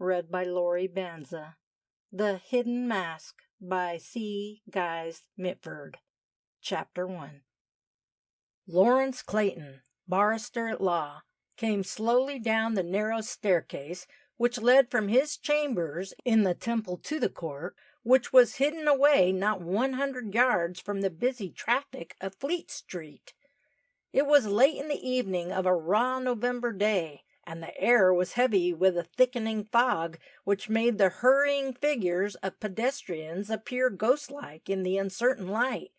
Read by Laurie Banza. The Hidden Mask by Guise Mitford. Chapter 1. Lawrence Clayton, barrister at law, came slowly down the narrow staircase which led from his chambers in the Temple to the court, which was hidden away not 100 yards from the busy traffic of Fleet Street. It was late in the evening of a raw November day, and the air was heavy with a thickening fog which made the hurrying figures of pedestrians appear ghost-like in the uncertain light.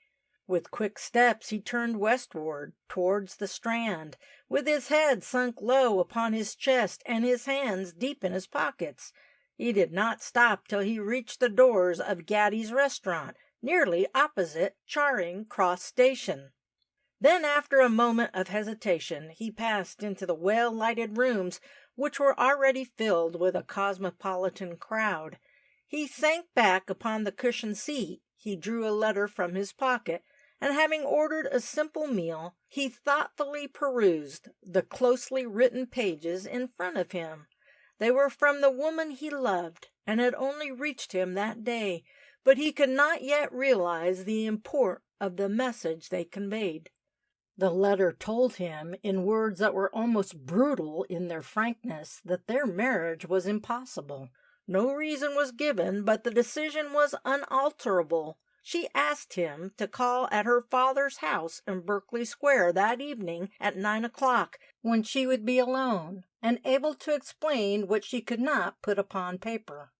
With quick steps he turned westward, towards the Strand, with his head sunk low upon his chest and his hands deep in his pockets. He did not stop till he reached the doors of Gatti's restaurant, nearly opposite Charing Cross Station. Then, after a moment of hesitation, he passed into the well-lighted rooms, which were already filled with a cosmopolitan crowd. He sank back upon the cushioned seat, he drew a letter from his pocket, and having ordered a simple meal, he thoughtfully perused the closely written pages in front of him. They were from the woman he loved, and had only reached him that day, but he could not yet realize the import of the message they conveyed. The letter told him, in words that were almost brutal in their frankness, that their marriage was impossible. No reason was given, but the decision was unalterable. She asked him to call at her father's house in Berkeley Square that evening at 9 o'clock, when she would be alone, and able to explain what she could not put upon paper.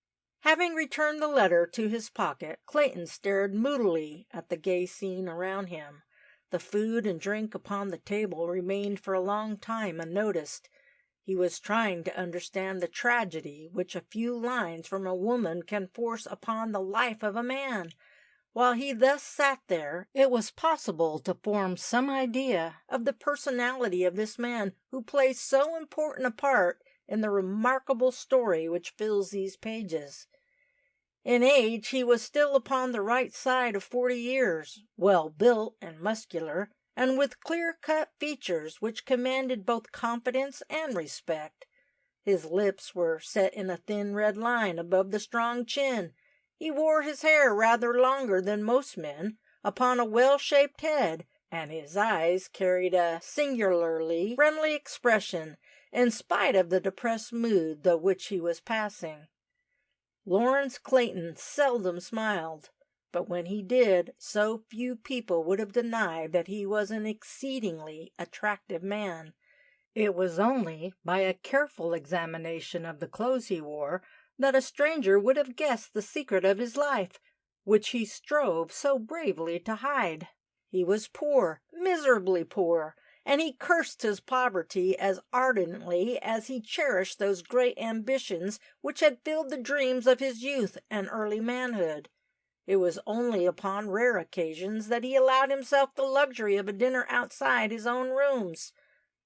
Having returned the letter to his pocket, Clayton stared moodily at the gay scene around him. The food and drink upon the table remained for a long time unnoticed. He was trying to understand the tragedy which a few lines from a woman can force upon the life of a man. While he thus sat there, it was possible to form some idea of the personality of this man who plays so important a part in the remarkable story which fills these pages. In age he was still upon the right side of 40 years, well built and muscular, and with clear-cut features which commanded both confidence and respect. His lips were set in a thin red line above the strong chin. He wore his hair rather longer than most men, upon a well-shaped head, and his eyes carried a singularly friendly expression, in spite of the depressed mood through which he was passing. Lawrence Clayton seldom smiled, but when he did, so few people would have denied that he was an exceedingly attractive man. It was only by a careful examination of the clothes he wore that a stranger would have guessed the secret of his life, which he strove so bravely to hide. He was poor, miserably poor, and he cursed his poverty as ardently as he cherished those great ambitions which had filled the dreams of his youth and early manhood. It was only upon rare occasions that he allowed himself the luxury of a dinner outside his own rooms.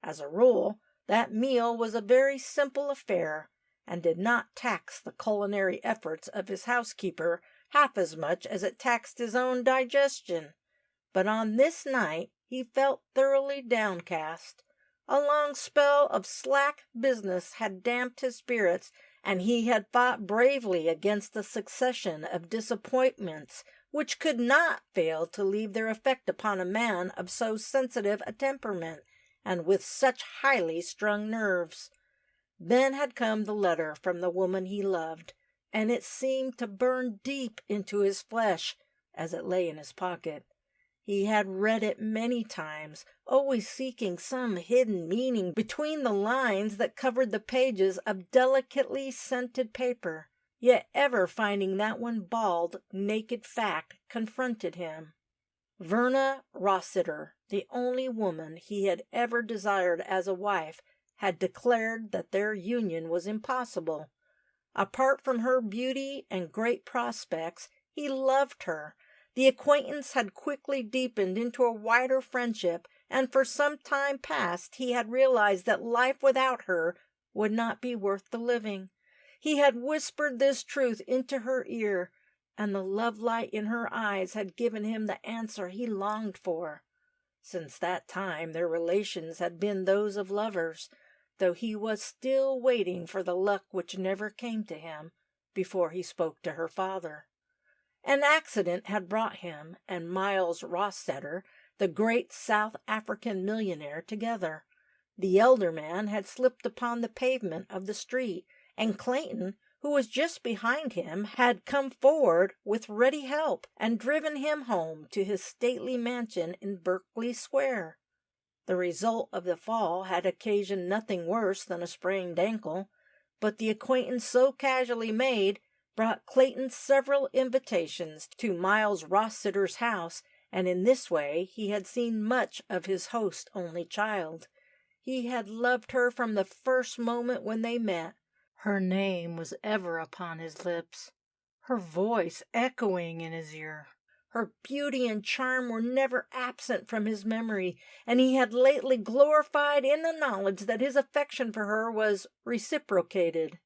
As a rule, that meal was a very simple affair, and did not tax the culinary efforts of his housekeeper half as much as it taxed his own digestion. But on this night he felt thoroughly downcast. A long spell of slack business had damped his spirits, and he had fought bravely against a succession of disappointments which could not fail to leave their effect upon a man of so sensitive a temperament, and with such highly strung nerves. Then had come the letter from the woman he loved, and it seemed to burn deep into his flesh as it lay in his pocket. He had read it many times, always seeking some hidden meaning between the lines that covered the pages of delicately scented paper, yet ever finding that one bald, naked fact confronted him. Verna Rossiter, the only woman he had ever desired as a wife, had declared that their union was impossible. Apart from her beauty and great prospects, he loved her. The acquaintance had quickly deepened into a wider friendship, and for some time past he had realized that life without her would not be worth the living. He had whispered this truth into her ear, and the love-light in her eyes had given him the answer he longed for. Since that time their relations had been those of lovers. though he was still waiting for the luck which never came to him before he spoke to her father. An accident had brought him and Miles Rossiter, the great South African millionaire, together. The elder man had slipped upon the pavement of the street, and Clayton, who was just behind him, had come forward with ready help and driven him home to his stately mansion in Berkeley Square. The result of the fall had occasioned nothing worse than a sprained ankle, but the acquaintance so casually made brought Clayton several invitations to Miles Rossiter's house, and in this way he had seen much of his host's only child. He had loved her from the first moment when they met. Her name was ever upon his lips, her voice echoing in his ear. Her beauty and charm were never absent from his memory, and he had lately gloried in the knowledge that his affection for her was reciprocated.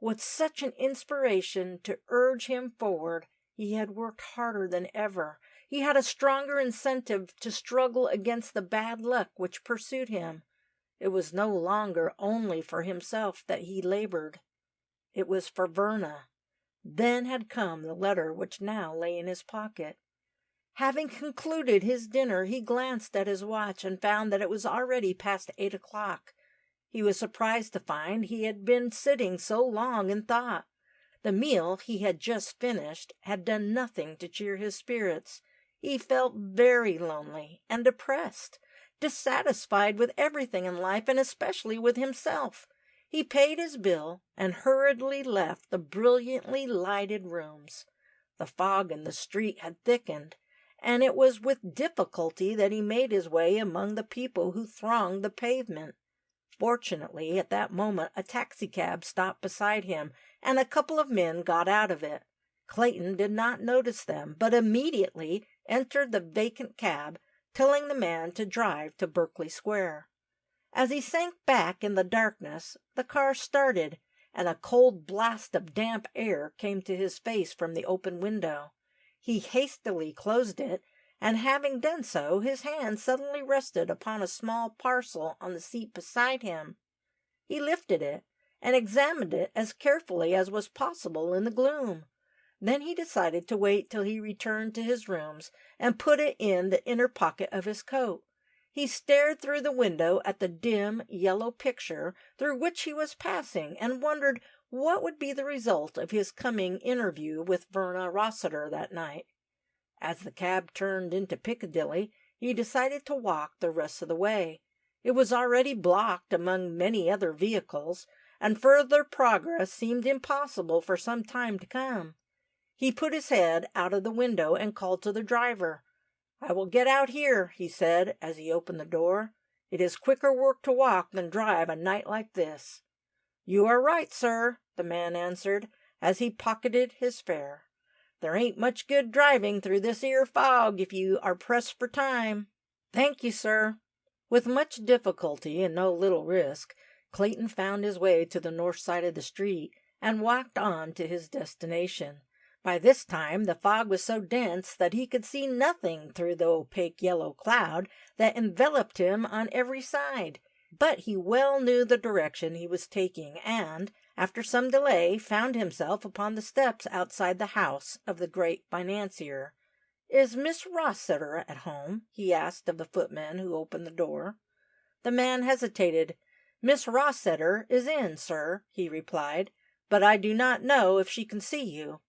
With such an inspiration to urge him forward, he had worked harder than ever. He had a stronger incentive to struggle against the bad luck which pursued him. It was no longer only for himself that he labored. It was for Verna. Then had come the letter which now lay in his pocket. Having concluded his dinner, he glanced at his watch and found that it was already past 8 o'clock. He was surprised to find he had been sitting so long in thought. The meal he had just finished had done nothing to cheer his spirits. He felt very lonely and depressed, dissatisfied with everything in life and especially with himself. He paid his bill and hurriedly left the brilliantly lighted rooms. The fog in the street had thickened, and it was with difficulty that he made his way among the people who thronged the pavement. Fortunately, at that moment a taxicab stopped beside him, and a couple of men got out of it. Clayton did not notice them, but immediately entered the vacant cab, telling the man to drive to Berkeley Square. As he sank back in the darkness, the car started, and a cold blast of damp air came to his face from the open window. He hastily closed it, and having done so, his hand suddenly rested upon a small parcel on the seat beside him. He lifted it and examined it as carefully as was possible in the gloom. Then he decided to wait till he returned to his rooms and put it in the inner pocket of his coat. He stared through the window at the dim, yellow picture through which he was passing and wondered what would be the result of his coming interview with Verna Rossiter that night. As the cab turned into Piccadilly, he decided to walk the rest of the way. It was already blocked among many other vehicles, and further progress seemed impossible for some time to come. He put his head out of the window and called to the driver. "I will get out here," he said as he opened the door. "It is quicker work to walk than drive a night like this." "You are right, sir," the man answered, as he pocketed his fare. "There ain't much good driving through this 'ere fog if you are pressed for time." "Thank you, sir." With much difficulty and no little risk, Clayton found his way to the north side of the street and walked on to his destination. By this time the fog was so dense that he could see nothing through the opaque yellow cloud that enveloped him on every side. But he well knew the direction he was taking, and, after some delay, found himself upon the steps outside the house of the great financier. "Is Miss Rossiter at home?" he asked of the footman who opened the door. The man hesitated. "Miss Rossiter is in, sir," he replied, "but I do not know if she can see you."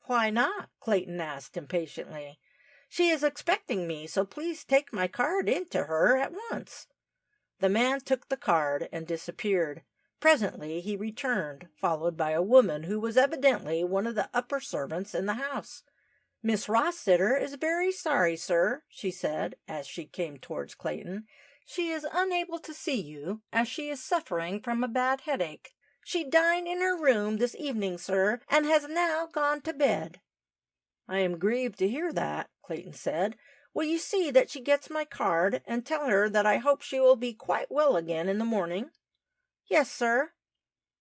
"Why not?" Clayton asked impatiently. "She is expecting me, so please take my card in to her at once." The man took the card and disappeared. Presently he returned, followed by a woman who was evidently one of the upper servants in the house. "Miss Rossiter is very sorry, sir," she said, as she came towards Clayton. "She is unable to see you, as she is suffering from a bad headache. She dined in her room this evening, sir, and has now gone to bed." "I am grieved to hear that," Clayton said. "Will you see that she gets my card, and tell her that I hope she will be quite well again in the morning?" "Yes, sir."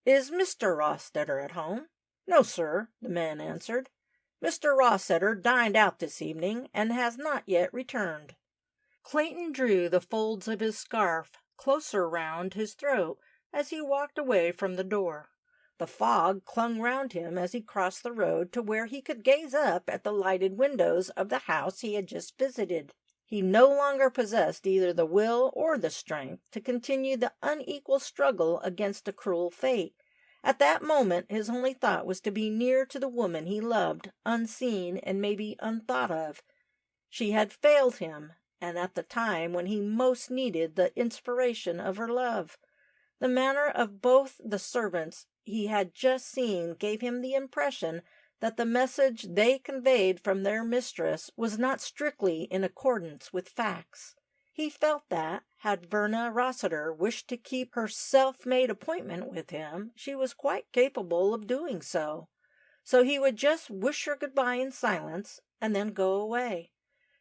"Is Mr. Rossiter at home?" "No, sir," the man answered. "Mr. Rossiter dined out this evening, and has not yet returned." Clayton drew the folds of his scarf closer round his throat as he walked away from the door. The fog clung round him as he crossed the road to where he could gaze up at the lighted windows of the house he had just visited. He no longer possessed either the will or the strength to continue the unequal struggle against a cruel fate. At that moment his only thought was to be near to the woman he loved, unseen and maybe unthought of. She had failed him, and at the time when he most needed the inspiration of her love. The manner of both the servants he had just seen gave him the impression that the message they conveyed from their mistress was not strictly in accordance with facts. He felt that, had Verna Rossiter wished to keep her self-made appointment with him, she was quite capable of doing so. So he would just wish her goodbye in silence, and then go away.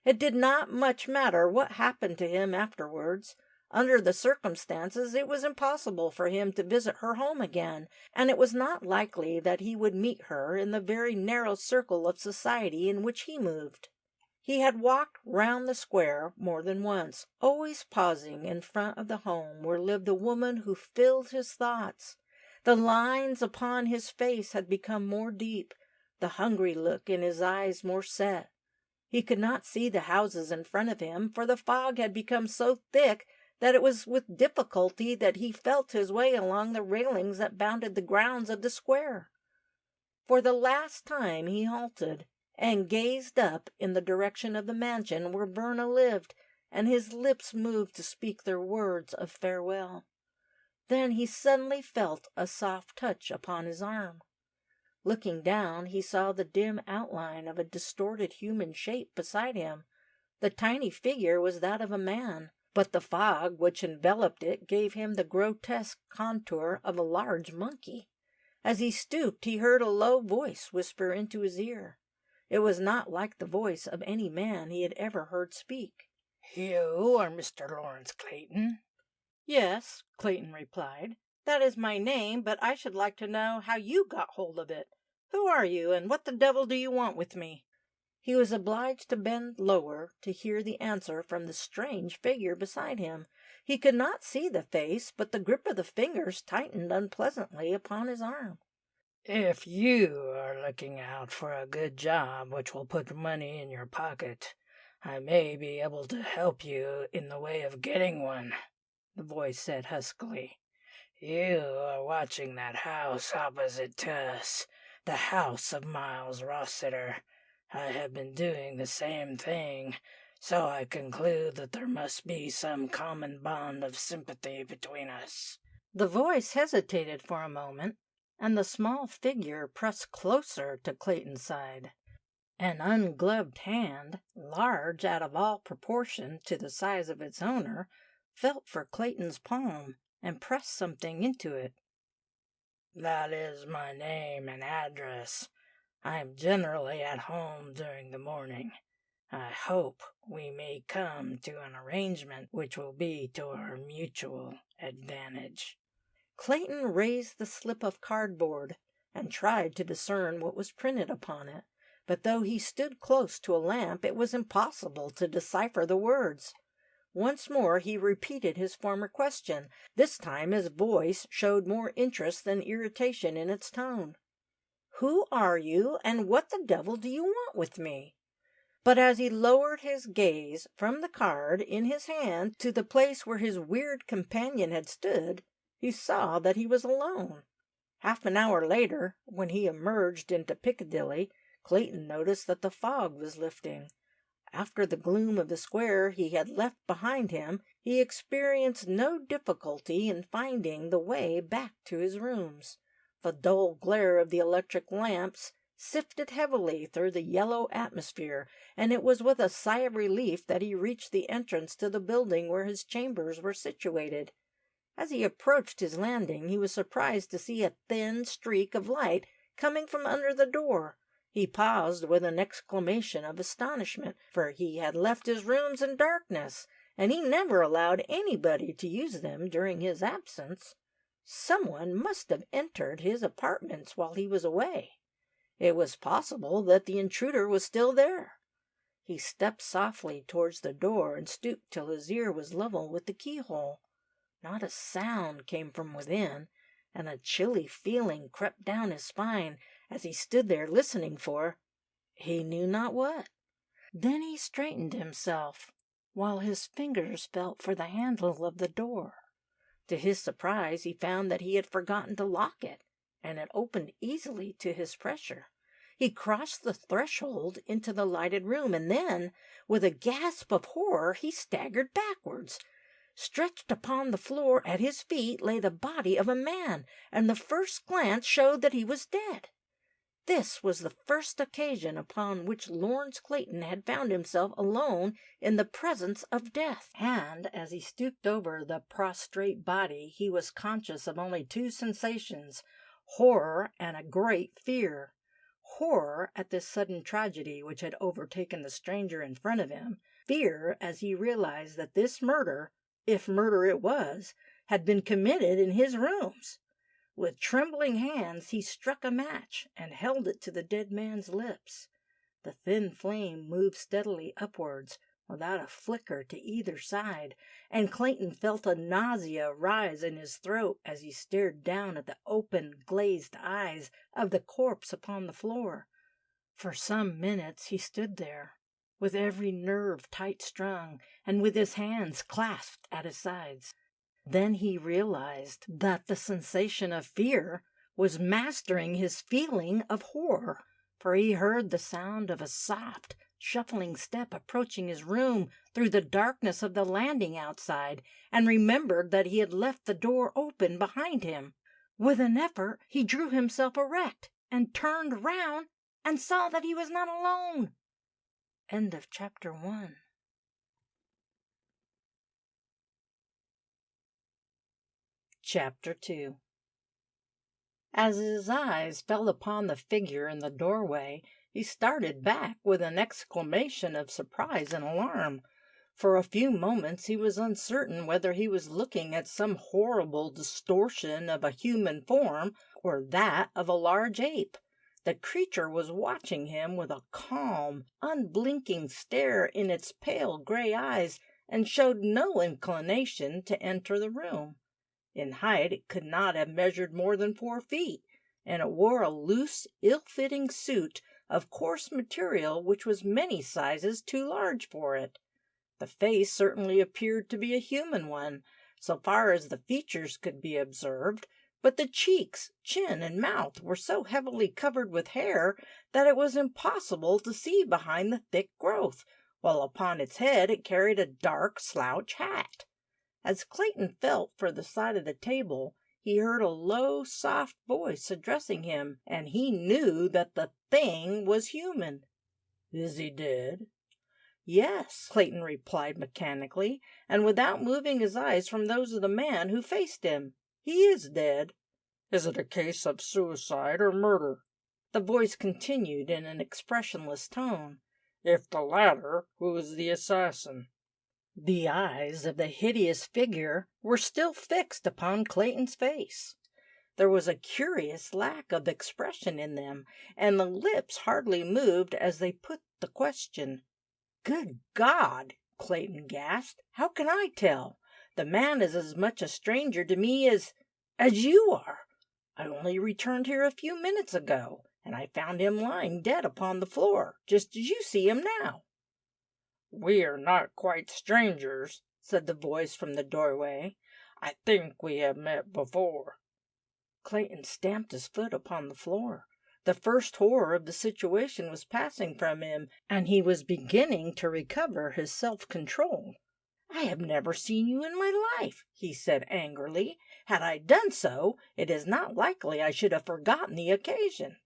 It did not much matter what happened to him afterwards. Under the circumstances, it was impossible for him to visit her home again, and it was not likely that he would meet her in the very narrow circle of society in which he moved. He had walked round the square more than once, always pausing in front of the home where lived the woman who filled his thoughts. The lines upon his face had become more deep, the hungry look in his eyes more set. He could not see the houses in front of him, for the fog had become so thick that it was with difficulty that he felt his way along the railings that bounded the grounds of the square. For the last time he halted and gazed up in the direction of the mansion where Verna lived, and his lips moved to speak their words of farewell. Then he suddenly felt a soft touch upon his arm. Looking down, he saw the dim outline of a distorted human shape beside him. The tiny figure was that of a man, but the fog which enveloped it gave him the grotesque contour of a large monkey. As he stooped, he heard a low voice whisper into his ear. It was not like the voice of any man he had ever heard speak. "You are Mr. Lawrence Clayton?" "Yes," Clayton replied. "That is my name, but I should like to know how you got hold of it. Who are you, and what the devil do you want with me?" He was obliged to bend lower to hear the answer from the strange figure beside him. He could not see the face, but the grip of the fingers tightened unpleasantly upon his arm. "If you are looking out for a good job which will put money in your pocket, I may be able to help you in the way of getting one," the voice said huskily. "You are watching that house opposite to us, the house of Miles Rossiter. I have been doing the same thing, so I conclude that there must be some common bond of sympathy between us." The voice hesitated for a moment, and the small figure pressed closer to Clayton's side. An ungloved hand, large out of all proportion to the size of its owner, felt for Clayton's palm and pressed something into it. "That is my name and address. I am generally at home during the morning. I hope we may come to an arrangement which will be to our mutual advantage." Clayton raised the slip of cardboard and tried to discern what was printed upon it, but though he stood close to a lamp, it was impossible to decipher the words. Once more he repeated his former question. This time his voice showed more interest than irritation in its tone. "Who are you, and what the devil do you want with me?" But as he lowered his gaze from the card in his hand to the place where his weird companion had stood, he saw that he was alone. Half an hour later, when he emerged into Piccadilly, Clayton noticed that the fog was lifting. After the gloom of the square he had left behind him, he experienced no difficulty in finding the way back to his rooms. The dull glare of the electric lamps sifted heavily through the yellow atmosphere, and it was with a sigh of relief that he reached the entrance to the building where his chambers were situated. As he approached his landing, he was surprised to see a thin streak of light coming from under the door. He paused with an exclamation of astonishment, for he had left his rooms in darkness, and he never allowed anybody to use them during his absence. Someone must have entered his apartments while he was away. It was possible that the intruder was still there. He stepped softly towards the door and stooped till his ear was level with the keyhole. Not a sound came from within, and a chilly feeling crept down his spine as he stood there listening for he knew not what. Then he straightened himself, while his fingers felt for the handle of the door. To his surprise, he found that he had forgotten to lock it, and it opened easily to his pressure. He crossed the threshold into the lighted room, and then, with a gasp of horror, he staggered backwards. Stretched upon the floor at his feet lay the body of a man, and the first glance showed that he was dead. This was the first occasion upon which Lawrence Clayton had found himself alone in the presence of death, and as he stooped over the prostrate body he was conscious of only two sensations, horror and a great fear. Horror at this sudden tragedy which had overtaken the stranger in front of him, fear as he realized that this murder, if murder it was, had been committed in his rooms. With trembling hands he struck a match and held it to the dead man's lips. The thin flame moved steadily upwards, without a flicker to either side, and Clayton felt a nausea rise in his throat as he stared down at the open, glazed eyes of the corpse upon the floor. For some minutes he stood there, with every nerve tight strung, and with his hands clasped at his sides. Then he realized that the sensation of fear was mastering his feeling of horror, for he heard the sound of a soft, shuffling step approaching his room through the darkness of the landing outside, and remembered that he had left the door open behind him. With an effort he drew himself erect and turned round and saw that he was not alone. End of chapter 1. Chapter 2. As his eyes fell upon the figure in the doorway, he started back with an exclamation of surprise and alarm. For a few moments he was uncertain whether he was looking at some horrible distortion of a human form or that of a large ape. The creature was watching him with a calm, unblinking stare in its pale gray eyes, and showed no inclination to enter the room. In height it could not have measured more than 4 feet, and it wore a loose, ill-fitting suit of coarse material which was many sizes too large for it. The face certainly appeared to be a human one, so far as the features could be observed, but the cheeks, chin, and mouth were so heavily covered with hair that it was impossible to see behind the thick growth, while upon its head it carried a dark slouch hat. As Clayton felt for the side of the table, he heard a low, soft voice addressing him, and he knew that the thing was human. "Is he dead?" "Yes," Clayton replied mechanically, and without moving his eyes from those of the man who faced him. "He is dead." "Is it a case of suicide or murder?" The voice continued in an expressionless tone. "If the latter, who is the assassin?" The eyes of the hideous figure were still fixed upon Clayton's face. There was a curious lack of expression in them, and the lips hardly moved as they put the question. "Good God!" Clayton gasped. "How can I tell? The man is as much a stranger to me as you are. I only returned here a few minutes ago, and I found him lying dead upon the floor, just as you see him now." "We are not quite strangers," said the voice from the doorway. "I think we have met before." Clayton stamped his foot upon the floor. The first horror of the situation was passing from him, and he was beginning to recover his self-control. "I have never seen you in my life," he said angrily. "Had I done so, it is not likely I should have forgotten the occasion."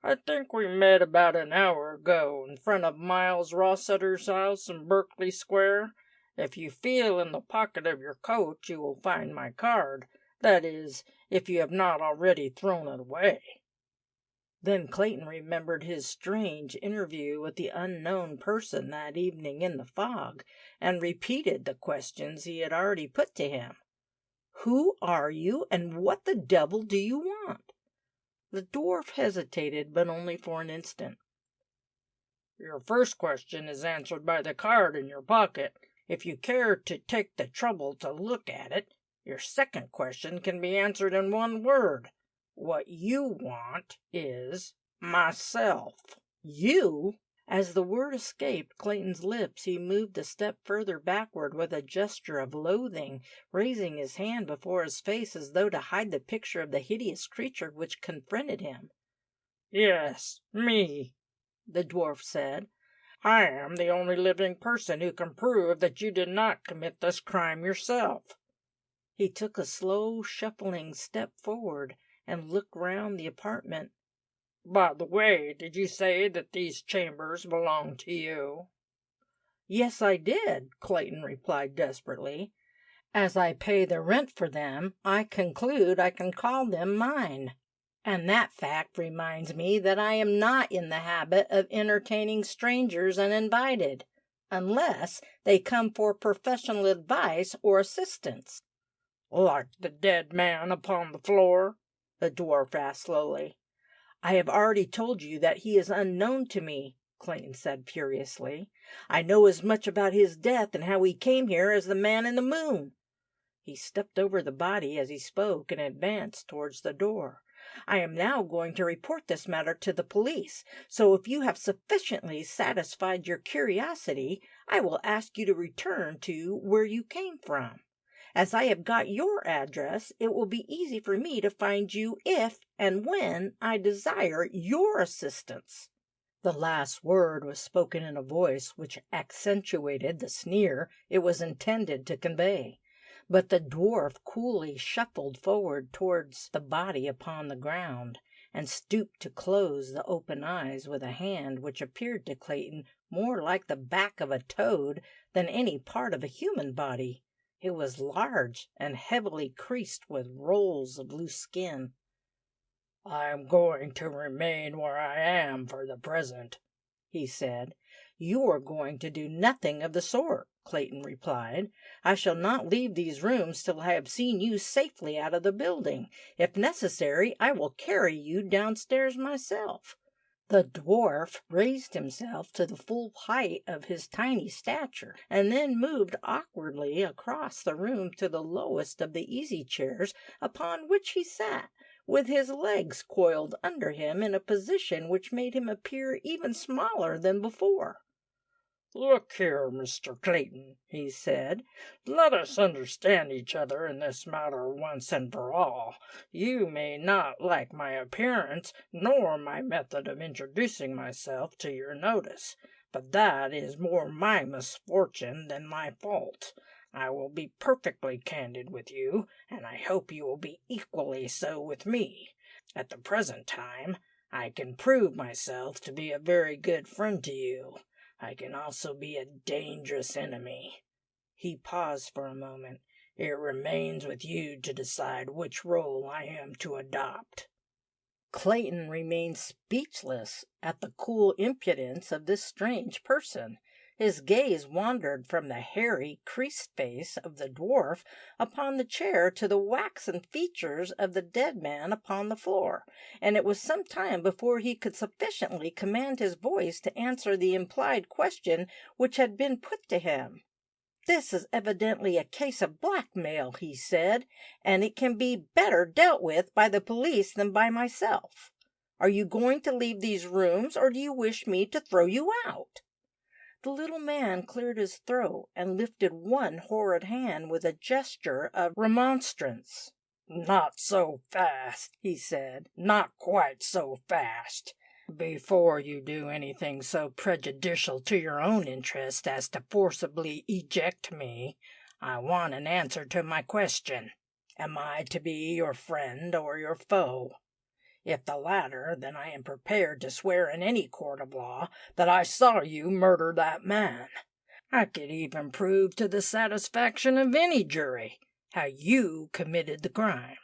"I think we met about an hour ago in front of Miles Rossiter's house in Berkeley Square. If you feel in the pocket of your coat you will find my card. That is, if you have not already thrown it away." Then Clayton remembered his strange interview with the unknown person that evening in the fog, and repeated the questions he had already put to him. "Who are you, and what the devil do you want?" The dwarf hesitated, but only for an instant. "Your first question is answered by the card in your pocket. If you care to take the trouble to look at it, Your second question can be answered in one word. What you want is myself." "You?" As the word escaped Clayton's lips, he moved a step further backward with a gesture of loathing, raising his hand before his face as though to hide the picture of the hideous creature which confronted him. "Yes, me," the dwarf said. "I am the only living person who can prove that you did not commit this crime yourself." He took a slow, shuffling step forward and looked round the apartment. "By the way, did you say that these chambers belong to you?" "Yes, I did," Clayton replied desperately. "As I pay the rent for them, I conclude I can call them mine. And that fact reminds me that I am not in the habit of entertaining strangers uninvited, unless they come for professional advice or assistance." "Like the dead man upon the floor?" the dwarf asked slowly. "I have already told you that he is unknown to me," Clayton said furiously. "I know as much about his death and how he came here as the man in the moon." He stepped over the body as he spoke and advanced towards the door. "I am now going to report this matter to the police, so if you have sufficiently satisfied your curiosity, I will ask you to return to where you came from. As I have got your address, it will be easy for me to find you if and when I desire your assistance." The last word was spoken in a voice which accentuated the sneer it was intended to convey. But the dwarf coolly shuffled forward towards the body upon the ground, and stooped to close the open eyes with a hand which appeared to Clayton more like the back of a toad than any part of a human body. It was large and heavily creased with rolls of loose skin. "I am going to remain where I am for the present," he said. "You are going to do nothing of the sort," Clayton replied. "I shall not leave these rooms till I have seen you safely out of the building. If necessary, I will carry you downstairs myself." The dwarf raised himself to the full height of his tiny stature, and then moved awkwardly across the room to the lowest of the easy chairs upon which he sat, with his legs coiled under him in a position which made him appear even smaller than before. "Look here, Mr. Clayton," he said, "let us understand each other in this matter once and for all. You may not like my appearance nor my method of introducing myself to your notice, but that is more my misfortune than my fault. I will be perfectly candid with you, and I hope you will be equally so with me. At the present time, I can prove myself to be a very good friend to you. I can also be a dangerous enemy." He paused for a moment. "It remains with you to decide which role I am to adopt." Clayton remained speechless at the cool impudence of this strange person. His gaze wandered from the hairy, creased face of the dwarf upon the chair to the waxen features of the dead man upon the floor, and it was some time before he could sufficiently command his voice to answer the implied question which had been put to him. "This is evidently a case of blackmail," he said, "and it can be better dealt with by the police than by myself. Are you going to leave these rooms, or do you wish me to throw you out?" The little man cleared his throat and lifted one horrid hand with a gesture of remonstrance. "Not so fast," he said. "Not quite so fast. Before you do anything so prejudicial to your own interest as to forcibly eject me, I want an answer to my question. Am I to be your friend or your foe? If the latter, then I am prepared to swear in any court of law that I saw you murder that man. I could even prove to the satisfaction of any jury how you committed the crime."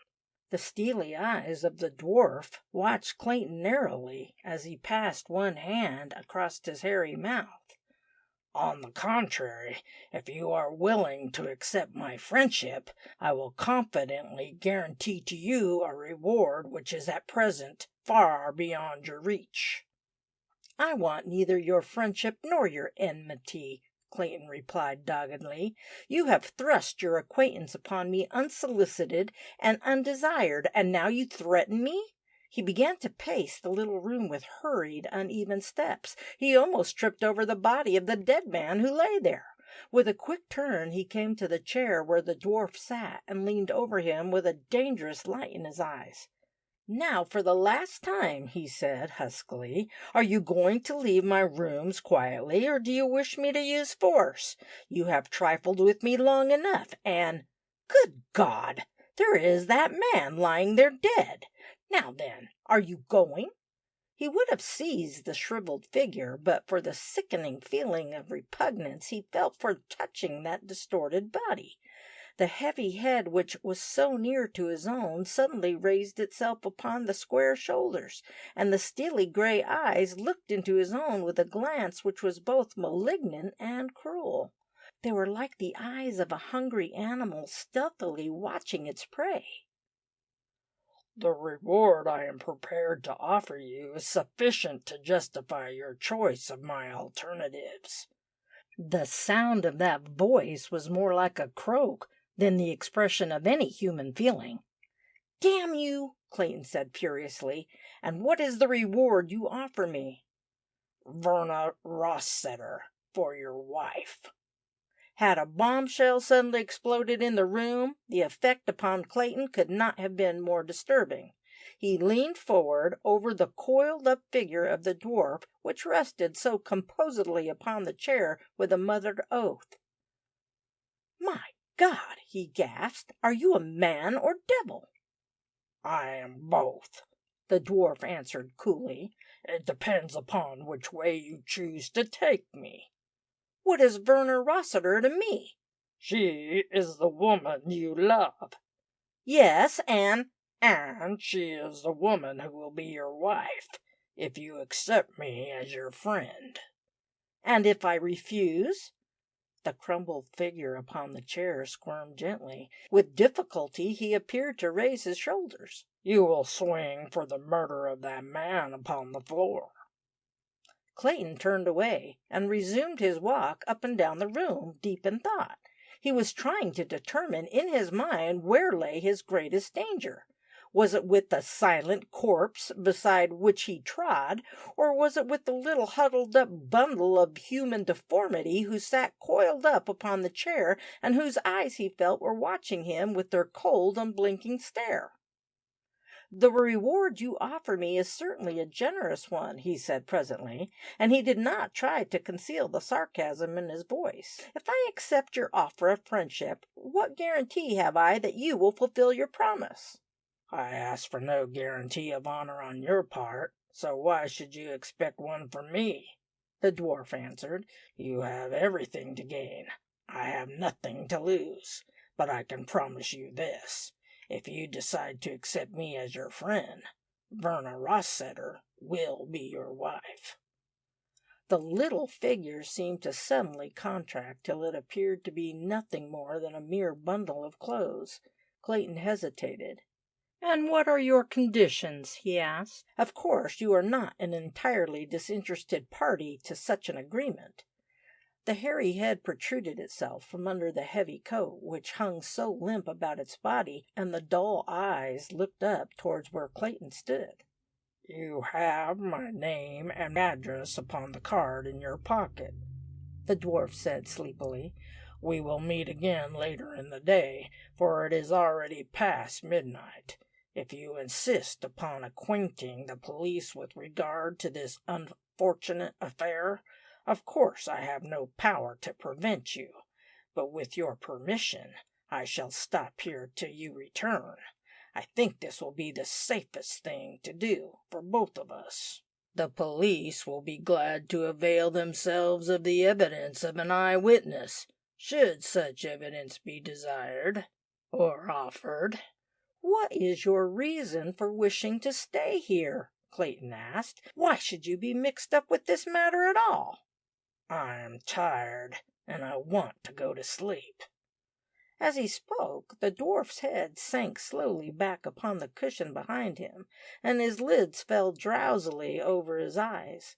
The steely eyes of the dwarf watched Clayton narrowly as he passed one hand across his hairy mouth. "On the contrary, if you are willing to accept my friendship, I will confidently guarantee to you a reward which is at present far beyond your reach." "I want neither your friendship nor your enmity," Clayton replied doggedly. "You have thrust your acquaintance upon me unsolicited and undesired, and now you threaten me?" He began to pace the little room with hurried, uneven steps. He almost tripped over the body of the dead man who lay there. With a quick turn he came to the chair where the dwarf sat and leaned over him with a dangerous light in his eyes. "Now, for the last time," he said huskily, "are you going to leave my rooms quietly, or do you wish me to use force? You have trifled with me long enough, and— Good God! There is that man lying there dead. Now then, are you going?" He would have seized the shriveled figure, but for the sickening feeling of repugnance he felt for touching that distorted body. The heavy head which was so near to his own suddenly raised itself upon the square shoulders, and the steely gray eyes looked into his own with a glance which was both malignant and cruel. They were like the eyes of a hungry animal stealthily watching its prey. "The reward I am prepared to offer you is sufficient to justify your choice of my alternatives." The sound of that voice was more like a croak than the expression of any human feeling. "Damn you!" Clayton said furiously. "And what is the reward you offer me?" "Verna Rossiter for your wife." Had a bombshell suddenly exploded in the room, the effect upon Clayton could not have been more disturbing. He leaned forward over the coiled-up figure of the dwarf, which rested so composedly upon the chair, with a muttered oath. "My God!" he gasped. "Are you a man or devil?" "I am both," the dwarf answered coolly. "It depends upon which way you choose to take me." "What is Verna Rossiter to me?" "She is the woman you love." "Yes, And she is the woman who will be your wife, if you accept me as your friend." "And if I refuse?" The crumpled figure upon the chair squirmed gently. With difficulty he appeared to raise his shoulders. "You will swing for the murder of that man upon the floor." Clayton turned away and resumed his walk up and down the room, deep in thought. He was trying to determine in his mind where lay his greatest danger. Was it with the silent corpse beside which he trod, or was it with the little huddled-up bundle of human deformity who sat coiled up upon the chair and whose eyes he felt were watching him with their cold, unblinking stare? "The reward you offer me is certainly a generous one," he said presently, and he did not try to conceal the sarcasm in his voice. "If I accept your offer of friendship, what guarantee have I that you will fulfill your promise?" "I ask for no guarantee of honor on your part, so why should you expect one from me?" the dwarf answered. "You have everything to gain. I have nothing to lose. But I can promise you this. If you decide to accept me as your friend, Verna Rossiter will be your wife." The little figure seemed to suddenly contract till it appeared to be nothing more than a mere bundle of clothes. Clayton hesitated. "And what are your conditions?" he asked. "Of course you are not an entirely disinterested party to such an agreement." The hairy head protruded itself from under the heavy coat, which hung so limp about its body, and the dull eyes looked up towards where Clayton stood. "You have my name and address upon the card in your pocket," the dwarf said sleepily. "We will meet again later in the day, for it is already past midnight. If you insist upon acquainting the police with regard to this unfortunate affair, of course I have no power to prevent you, but with your permission I shall stop here till you return. I think this will be the safest thing to do for both of us. The police will be glad to avail themselves of the evidence of an eyewitness, should such evidence be desired or offered." "What is your reason for wishing to stay here?" Clayton asked. "Why should you be mixed up with this matter at all?" "I am tired, and I want to go to sleep." As he spoke, the dwarf's head sank slowly back upon the cushion behind him, and his lids fell drowsily over his eyes.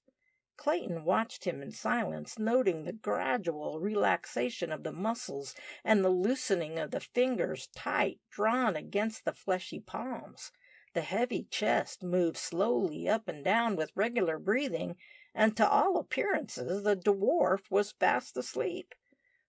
Clayton watched him in silence, noting the gradual relaxation of the muscles and the loosening of the fingers tight drawn against the fleshy palms. The heavy chest moved slowly up and down with regular breathing, and to all appearances the dwarf was fast asleep.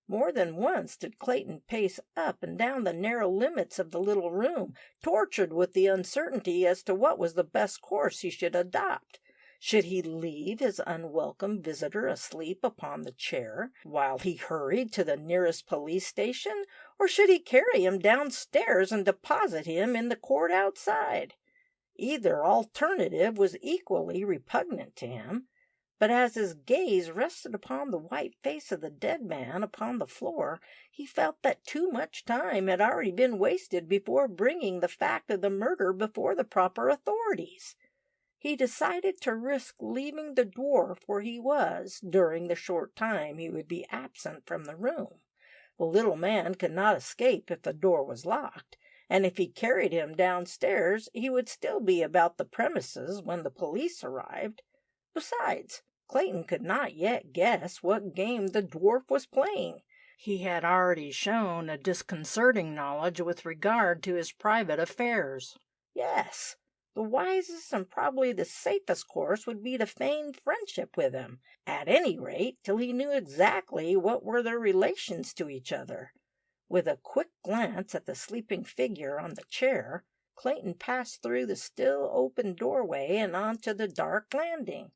More than once did Clayton pace up and down the narrow limits of the little room, tortured with the uncertainty as to what was the best course he should adopt. Should he leave his unwelcome visitor asleep upon the chair while he hurried to the nearest police station, or should he carry him downstairs and deposit him in the court outside? Either alternative was equally repugnant to him. But as his gaze rested upon the white face of the dead man upon the floor, he felt that too much time had already been wasted before bringing the fact of the murder before the proper authorities. He decided to risk leaving the dwarf where he was during the short time he would be absent from the room. The little man could not escape if the door was locked, and if he carried him downstairs he would still be about the premises when the police arrived. Besides, Clayton could not yet guess what game the dwarf was playing. He had already shown a disconcerting knowledge with regard to his private affairs. Yes, the wisest and probably the safest course would be to feign friendship with him, at any rate till he knew exactly what were their relations to each other. With a quick glance at the sleeping figure on the chair, Clayton passed through the still open doorway and onto the dark landing.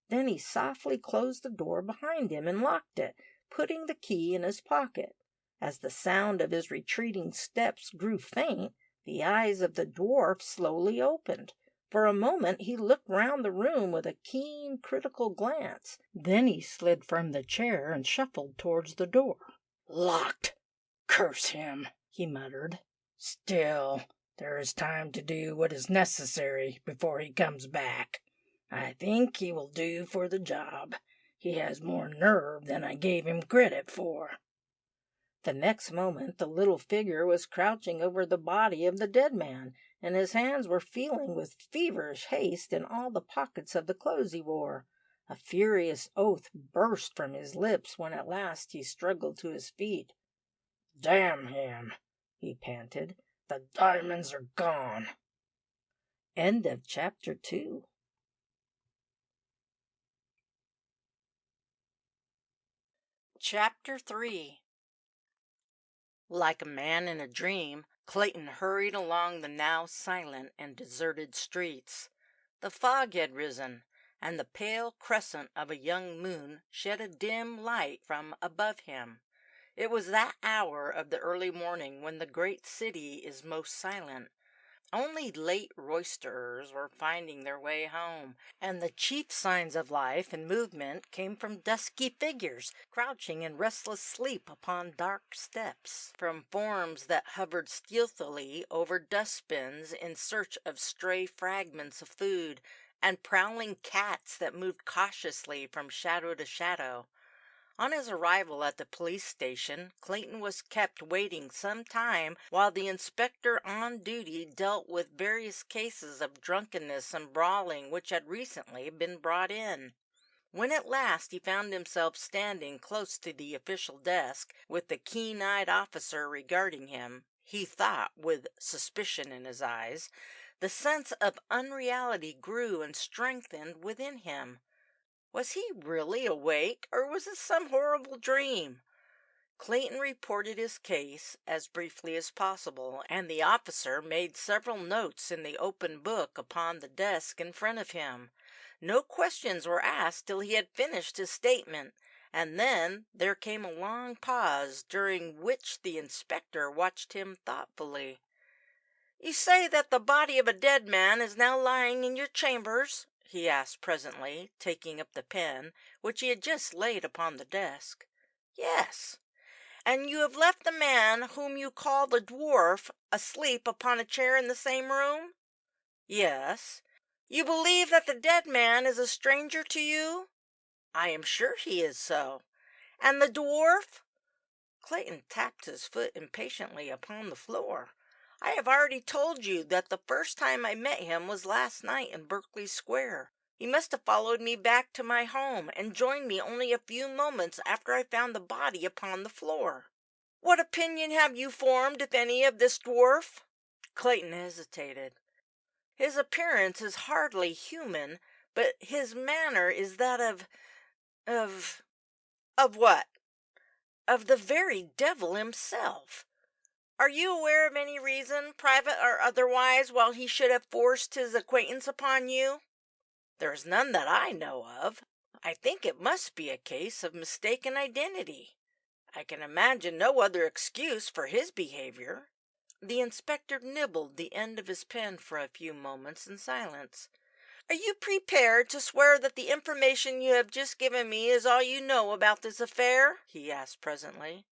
Then he softly closed the door behind him and locked it, putting the key in his pocket. As the sound of his retreating steps grew faint, the eyes of the dwarf slowly opened. For a moment he looked round the room with a keen, critical glance. Then he slid from the chair and shuffled towards the door. "Locked! Curse him!" he muttered. "Still, there is time to do what is necessary before he comes back. I think he will do for the job. He has more nerve than I gave him credit for." The next moment the little figure was crouching over the body of the dead man, and his hands were feeling with feverish haste in all the pockets of the clothes he wore. A furious oath burst from his lips when at last he struggled to his feet. "Damn him!" he panted. "The diamonds are gone." End of chapter 2. Chapter 3. Like a man in a dream, Clayton hurried along the now silent and deserted streets. The fog had risen, and the pale crescent of a young moon shed a dim light from above him. It was that hour of the early morning when the great city is most silent. Only late roisterers were finding their way home, and the chief signs of life and movement came from dusky figures crouching in restless sleep upon dark steps, from forms that hovered stealthily over dustbins in search of stray fragments of food, and prowling cats that moved cautiously from shadow to shadow. On his arrival at the police station, Clayton was kept waiting some time while the inspector on duty dealt with various cases of drunkenness and brawling which had recently been brought in. When at last he found himself standing close to the official desk, with the keen-eyed officer regarding him, he thought, with suspicion in his eyes, the sense of unreality grew and strengthened within him. Was he really awake, or was it some horrible dream? Clayton reported his case as briefly as possible, and the officer made several notes in the open book upon the desk in front of him. No questions were asked till he had finished his statement, and then there came a long pause, during which the inspector watched him thoughtfully. "You say that the body of a dead man is now lying in your chambers?" he asked presently, taking up the pen, which he had just laid upon the desk. "Yes." "And you have left the man whom you call the dwarf asleep upon a chair in the same room?" "Yes." "You believe that the dead man is a stranger to you?" "I am sure he is so." "And the dwarf?" Clayton tapped his foot impatiently upon the floor. "I have already told you that the first time I met him was last night in Berkeley Square. He must have followed me back to my home and joined me only a few moments after I found the body upon the floor. What opinion have you formed, if any, of this dwarf?" Clayton hesitated. "His appearance is hardly human, but his manner is that of of what?" "Of the very devil himself. Are you aware of any reason, private or otherwise, why he should have forced his acquaintance upon you?" "There is none that I know of. I think it must be a case of mistaken identity. I can imagine no other excuse for his behavior." The inspector nibbled the end of his pen for a few moments in silence. "Are you prepared to swear that the information you have just given me is all you know about this affair?" he asked presently.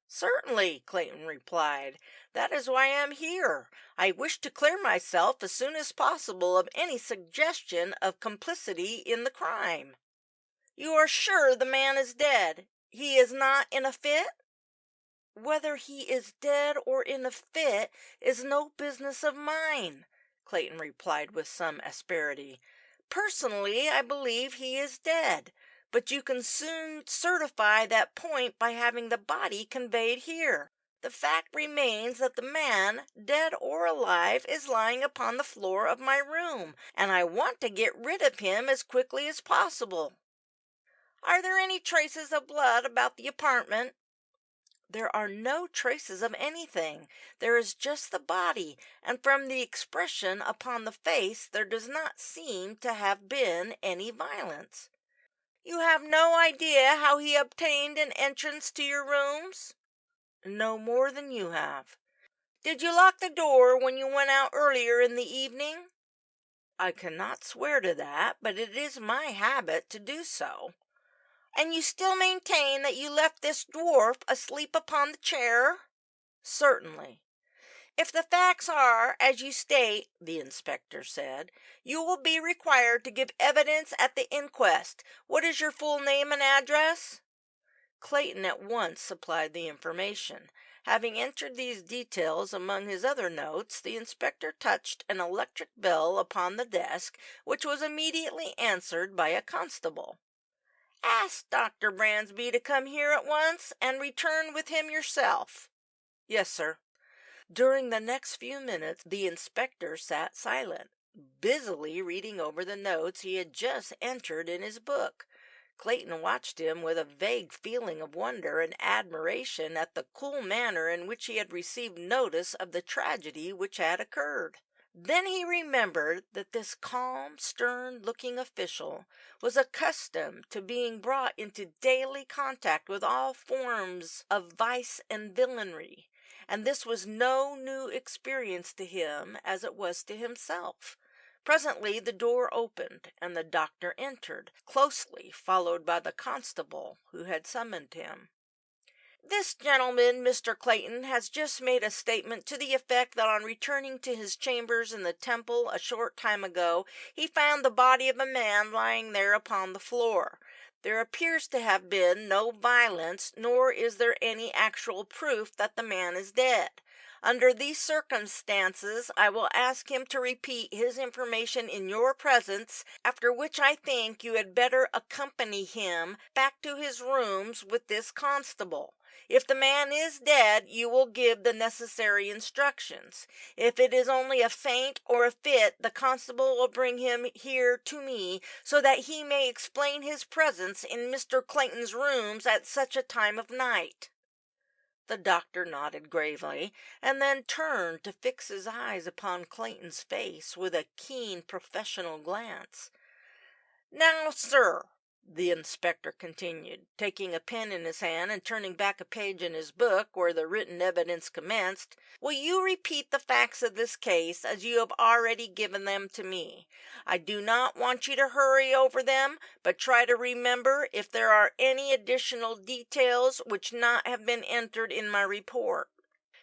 "Certainly," Clayton replied. "That is why I am here. I wish to clear myself as soon as possible of any suggestion of complicity in the crime." "You are sure the man is dead? He is not in a fit?" "Whether he is dead or in a fit is no business of mine," Clayton replied with some asperity. "Personally, I believe he is dead, but you can soon certify that point by having the body conveyed here. The fact remains that the man, dead or alive, is lying upon the floor of my room, and I want to get rid of him as quickly as possible." "Are there any traces of blood about the apartment?" "There are no traces of anything. There is just the body, and from the expression upon the face there does not seem to have been any violence." "You have no idea how he obtained an entrance to your rooms?" "No more than you have." "Did you lock the door when you went out earlier in the evening?" "I cannot swear to that, but it is my habit to do so." "And you still maintain that you left this dwarf asleep upon the chair?" "Certainly." "If the facts are as you state," the inspector said, "you will be required to give evidence at the inquest. What is your full name and address?" Clayton at once supplied the information. Having entered these details among his other notes, the inspector touched an electric bell upon the desk, which was immediately answered by a constable. "Ask Dr. Bransby to come here at once, and return with him yourself." "Yes, sir." During the next few minutes the inspector sat silent, busily reading over the notes he had just entered in his book. Clayton watched him with a vague feeling of wonder and admiration at the cool manner in which he had received notice of the tragedy which had occurred. Then he remembered that this calm, stern-looking official was accustomed to being brought into daily contact with all forms of vice and villainy, and this was no new experience to him as it was to himself. Presently the door opened, and the doctor entered, closely followed by the constable who had summoned him. "This gentleman, Mr. Clayton, has just made a statement to the effect that on returning to his chambers in the Temple a short time ago, he found the body of a man lying there upon the floor. There appears to have been no violence, nor is there any actual proof that the man is dead. Under these circumstances, I will ask him to repeat his information in your presence, after which I think you had better accompany him back to his rooms with this constable. If the man is dead, you will give the necessary instructions. If it is only a faint or a fit, the constable will bring him here to me, so that he may explain his presence in Mr. Clayton's rooms at such a time of night." The doctor nodded gravely, and then turned to fix his eyes upon Clayton's face with a keen professional glance. "Now, sir," the inspector continued, taking a pen in his hand and turning back a page in his book where the written evidence commenced, "will you repeat the facts of this case as you have already given them to me? I do not want you to hurry over them, but try to remember if there are any additional details which not have been entered in my report."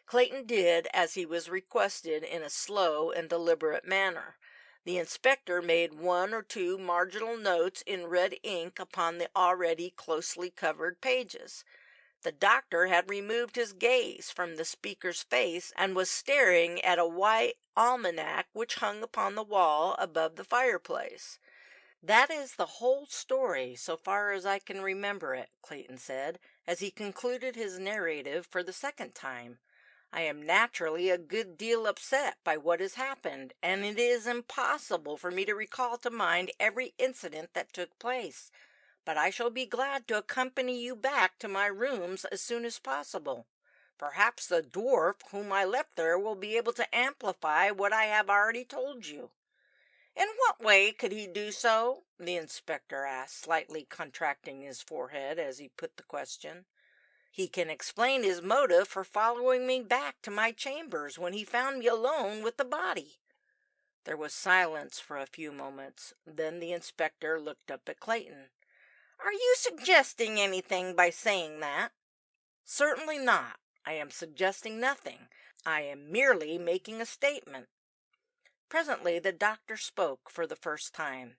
Clayton did as he was requested in a slow and deliberate manner. The inspector made one or two marginal notes in red ink upon the already closely covered pages. The doctor had removed his gaze from the speaker's face and was staring at a white almanac which hung upon the wall above the fireplace. "That is the whole story, so far as I can remember it," Clayton said, as he concluded his narrative for the second time. "I am naturally a good deal upset by what has happened, and it is impossible for me to recall to mind every incident that took place. But I shall be glad to accompany you back to my rooms as soon as possible. Perhaps the dwarf whom I left there will be able to amplify what I have already told you." "In what way could he do so?" the inspector asked, slightly contracting his forehead as he put the question. "He can explain his motive for following me back to my chambers when he found me alone with the body." There was silence for a few moments. Then the inspector looked up at Clayton. "Are you suggesting anything by saying that?" "Certainly not. I am suggesting nothing. I am merely making a statement." Presently the doctor spoke for the first time.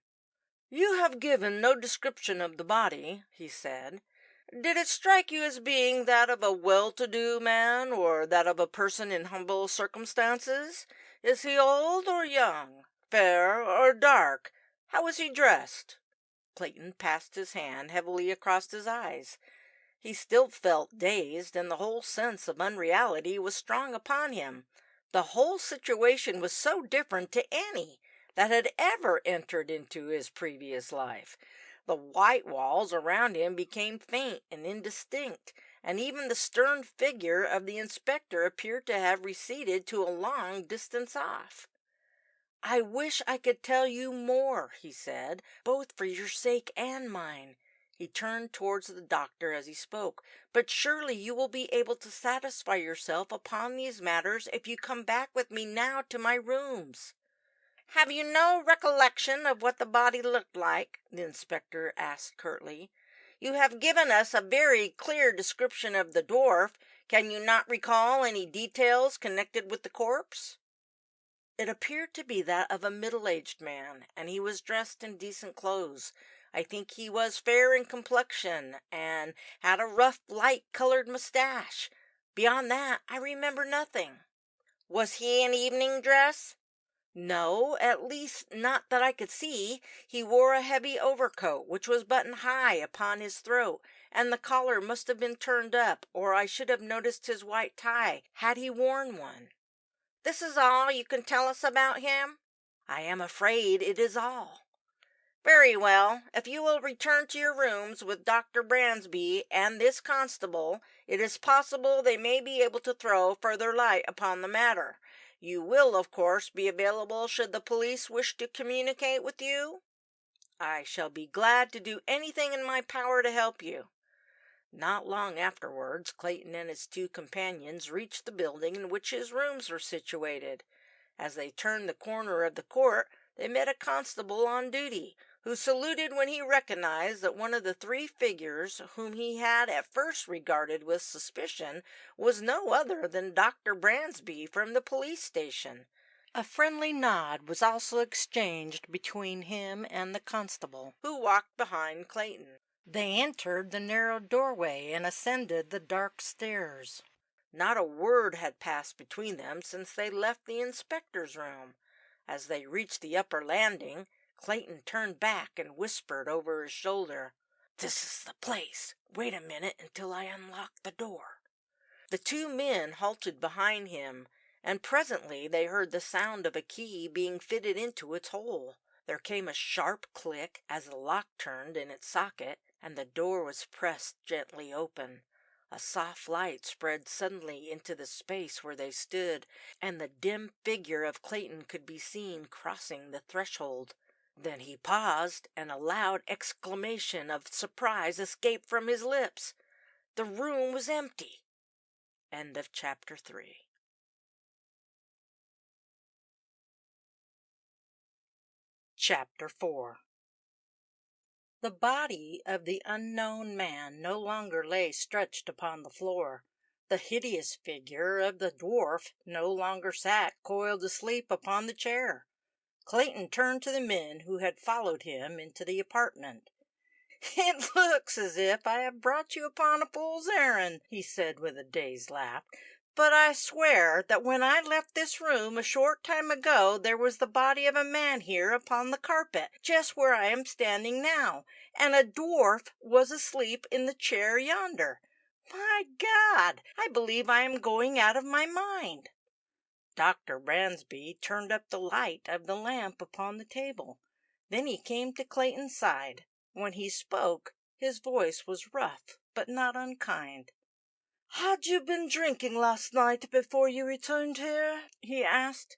"You have given no description of the body," he said. "Did it strike you as being that of a well-to-do man, or that of a person in humble circumstances? Is he old or young, fair or dark? How was he dressed?" Clayton passed his hand heavily across his eyes. He still felt dazed, and the whole sense of unreality was strong upon him. The whole situation was so different to any that had ever entered into his previous life. The white walls around him became faint and indistinct, and even the stern figure of the inspector appeared to have receded to a long distance off. "I wish I could tell you more," he said, "both for your sake and mine." He turned towards the doctor as he spoke. "But surely you will be able to satisfy yourself upon these matters if you come back with me now to my rooms." "Have you no recollection of what the body looked like?" the inspector asked curtly. "You have given us a very clear description of the dwarf. Can you not recall any details connected with the corpse?" "It appeared to be that of a middle-aged man, and he was dressed in decent clothes. I think he was fair in complexion, and had a rough, light-colored mustache. Beyond that, I remember nothing." "Was he in evening dress?" "No, at least not that I could see. He wore a heavy overcoat, which was buttoned high upon his throat, and the collar must have been turned up, or I should have noticed his white tie, had he worn one." "This is all you can tell us about him?" "I am afraid it is all." "Very well. If you will return to your rooms with Dr. Bransby and this constable, it is possible they may be able to throw further light upon the matter. You will, of course, be available should the police wish to communicate with you?" "I shall be glad to do anything in my power to help you." Not long afterwards, Clayton and his two companions reached the building in which his rooms were situated. As they turned the corner of the court, they met a constable on duty, who saluted when he recognized that one of the three figures whom he had at first regarded with suspicion was no other than Dr. Bransby from the police station. A friendly nod was also exchanged between him and the constable, who walked behind Clayton. They entered the narrow doorway and ascended the dark stairs. Not a word had passed between them since they left the inspector's room. As they reached the upper landing, Clayton turned back and whispered over his shoulder, "This is the place. Wait a minute until I unlock the door." The two men halted behind him, and presently they heard the sound of a key being fitted into its hole. There came a sharp click as the lock turned in its socket, and the door was pressed gently open. A soft light spread suddenly into the space where they stood, and the dim figure of Clayton could be seen crossing the threshold. Then he paused, and a loud exclamation of surprise escaped from his lips. The room was empty. End of chapter 3. Chapter 4. The body of the unknown man no longer lay stretched upon the floor. The hideous figure of the dwarf no longer sat coiled asleep upon the chair. Clayton turned to the men who had followed him into the apartment. "It looks as if I have brought you upon a fool's errand," he said with a dazed laugh. but I swear that when I left this room a short time ago there was the body of a man here upon the carpet, just where I am standing now, and a dwarf was asleep in the chair yonder. My God, I believe I am going out of my mind." Dr. Bransby turned up the light of the lamp upon the table. Then he came to Clayton's side. When he spoke, his voice was rough, but not unkind. "Had you been drinking last night before you returned here?" he asked.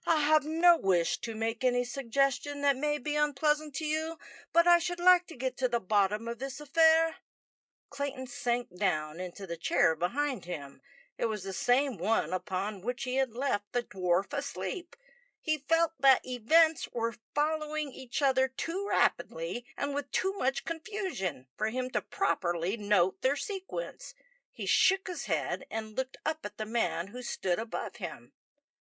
"I have no wish to make any suggestion that may be unpleasant to you, but I should like to get to the bottom of this affair." Clayton sank down into the chair behind him. It was the same one upon which he had left the dwarf asleep. He felt that events were following each other too rapidly and with too much confusion for him to properly note their sequence. He shook his head and looked up at the man who stood above him.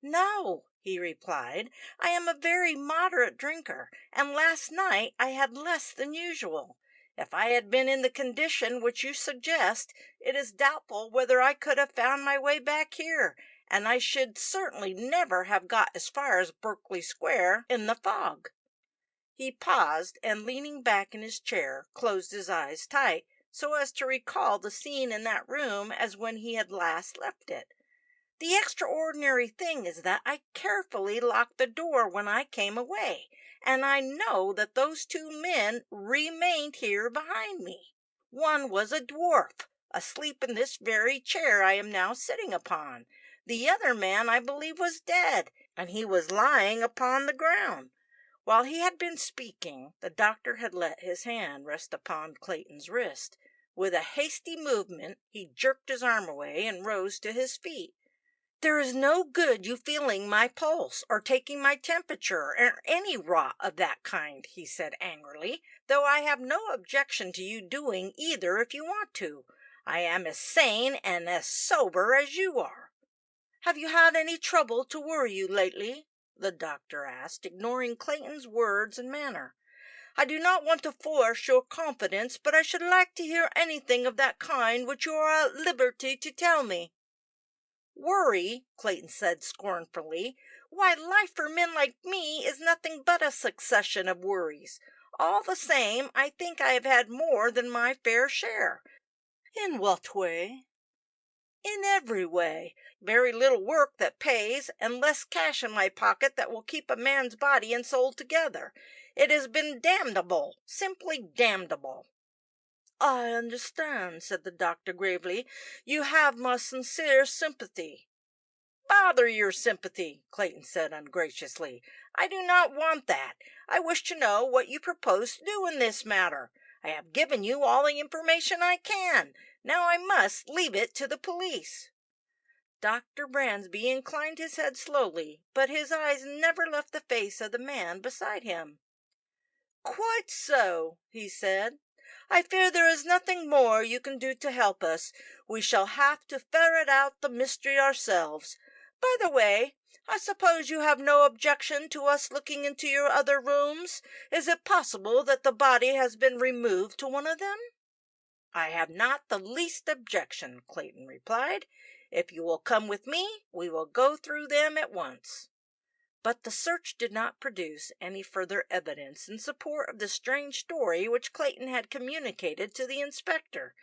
"No," he replied, "I am a very moderate drinker, and last night I had less than usual. If I had been in the condition which you suggest, it is doubtful whether I could have found my way back here, and I should certainly never have got as far as Berkeley Square in the fog." He paused, and leaning back in his chair, closed his eyes tight, so as to recall the scene in that room as when he had last left it. "The extraordinary thing is that I carefully locked the door when I came away, and I know that those two men remained here behind me. One was a dwarf, asleep in this very chair I am now sitting upon. The other man, I believe, was dead, and he was lying upon the ground." While he had been speaking, the doctor had let his hand rest upon Clayton's wrist. With a hasty movement, he jerked his arm away and rose to his feet. "There is no good you feeling my pulse or taking my temperature or any rot of that kind," he said angrily, "though I have no objection to you doing either if you want to. I am as sane and as sober as you are." "Have you had any trouble to worry you lately?" the doctor asked, ignoring Clayton's words and manner. "I do not want to force your confidence, but I should like to hear anything of that kind which you are at liberty to tell me." "Worry," Clayton said scornfully. "Why, life for men like me is nothing but a succession of worries. All the same, I think I have had more than my fair share." "In what way?" "In every way. Very little work that pays, and less cash in my pocket that will keep a man's body and soul together. It has been damnable, simply damnable." "I understand," said the doctor gravely. "You have my sincere sympathy." "Bother your sympathy," Clayton said ungraciously. "I do not want that. I wish to know what you propose to do in this matter. I have given you all the information I can. Now I must leave it to the police." Dr. Bransby inclined his head slowly, but his eyes never left the face of the man beside him. "Quite so," he said. "I fear there is nothing more you can do to help us. We shall have to ferret out the mystery ourselves. By the way, I suppose you have no objection to us looking into your other rooms? Is it possible that the body has been removed to one of them?" "I have not the least objection," Clayton replied. "If you will come with me, we will go through them at once." But the search did not produce any further evidence in support of the strange story which Clayton had communicated to the inspector,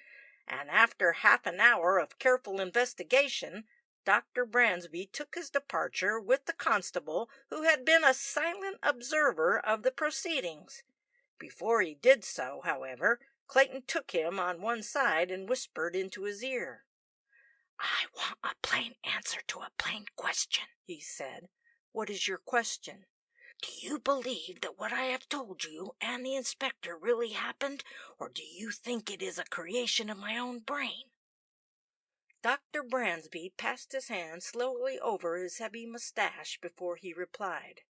and after half an hour of careful investigation, Dr. Bransby took his departure with the constable who had been a silent observer of the proceedings. Before he did so, however, Clayton took him on one side and whispered into his ear. "I want a plain answer to a plain question," he said. "What is your question?" "Do you believe that what I have told you and the inspector really happened, or do you think it is a creation of my own brain?" Dr. Bransby passed his hand slowly over his heavy mustache before he replied.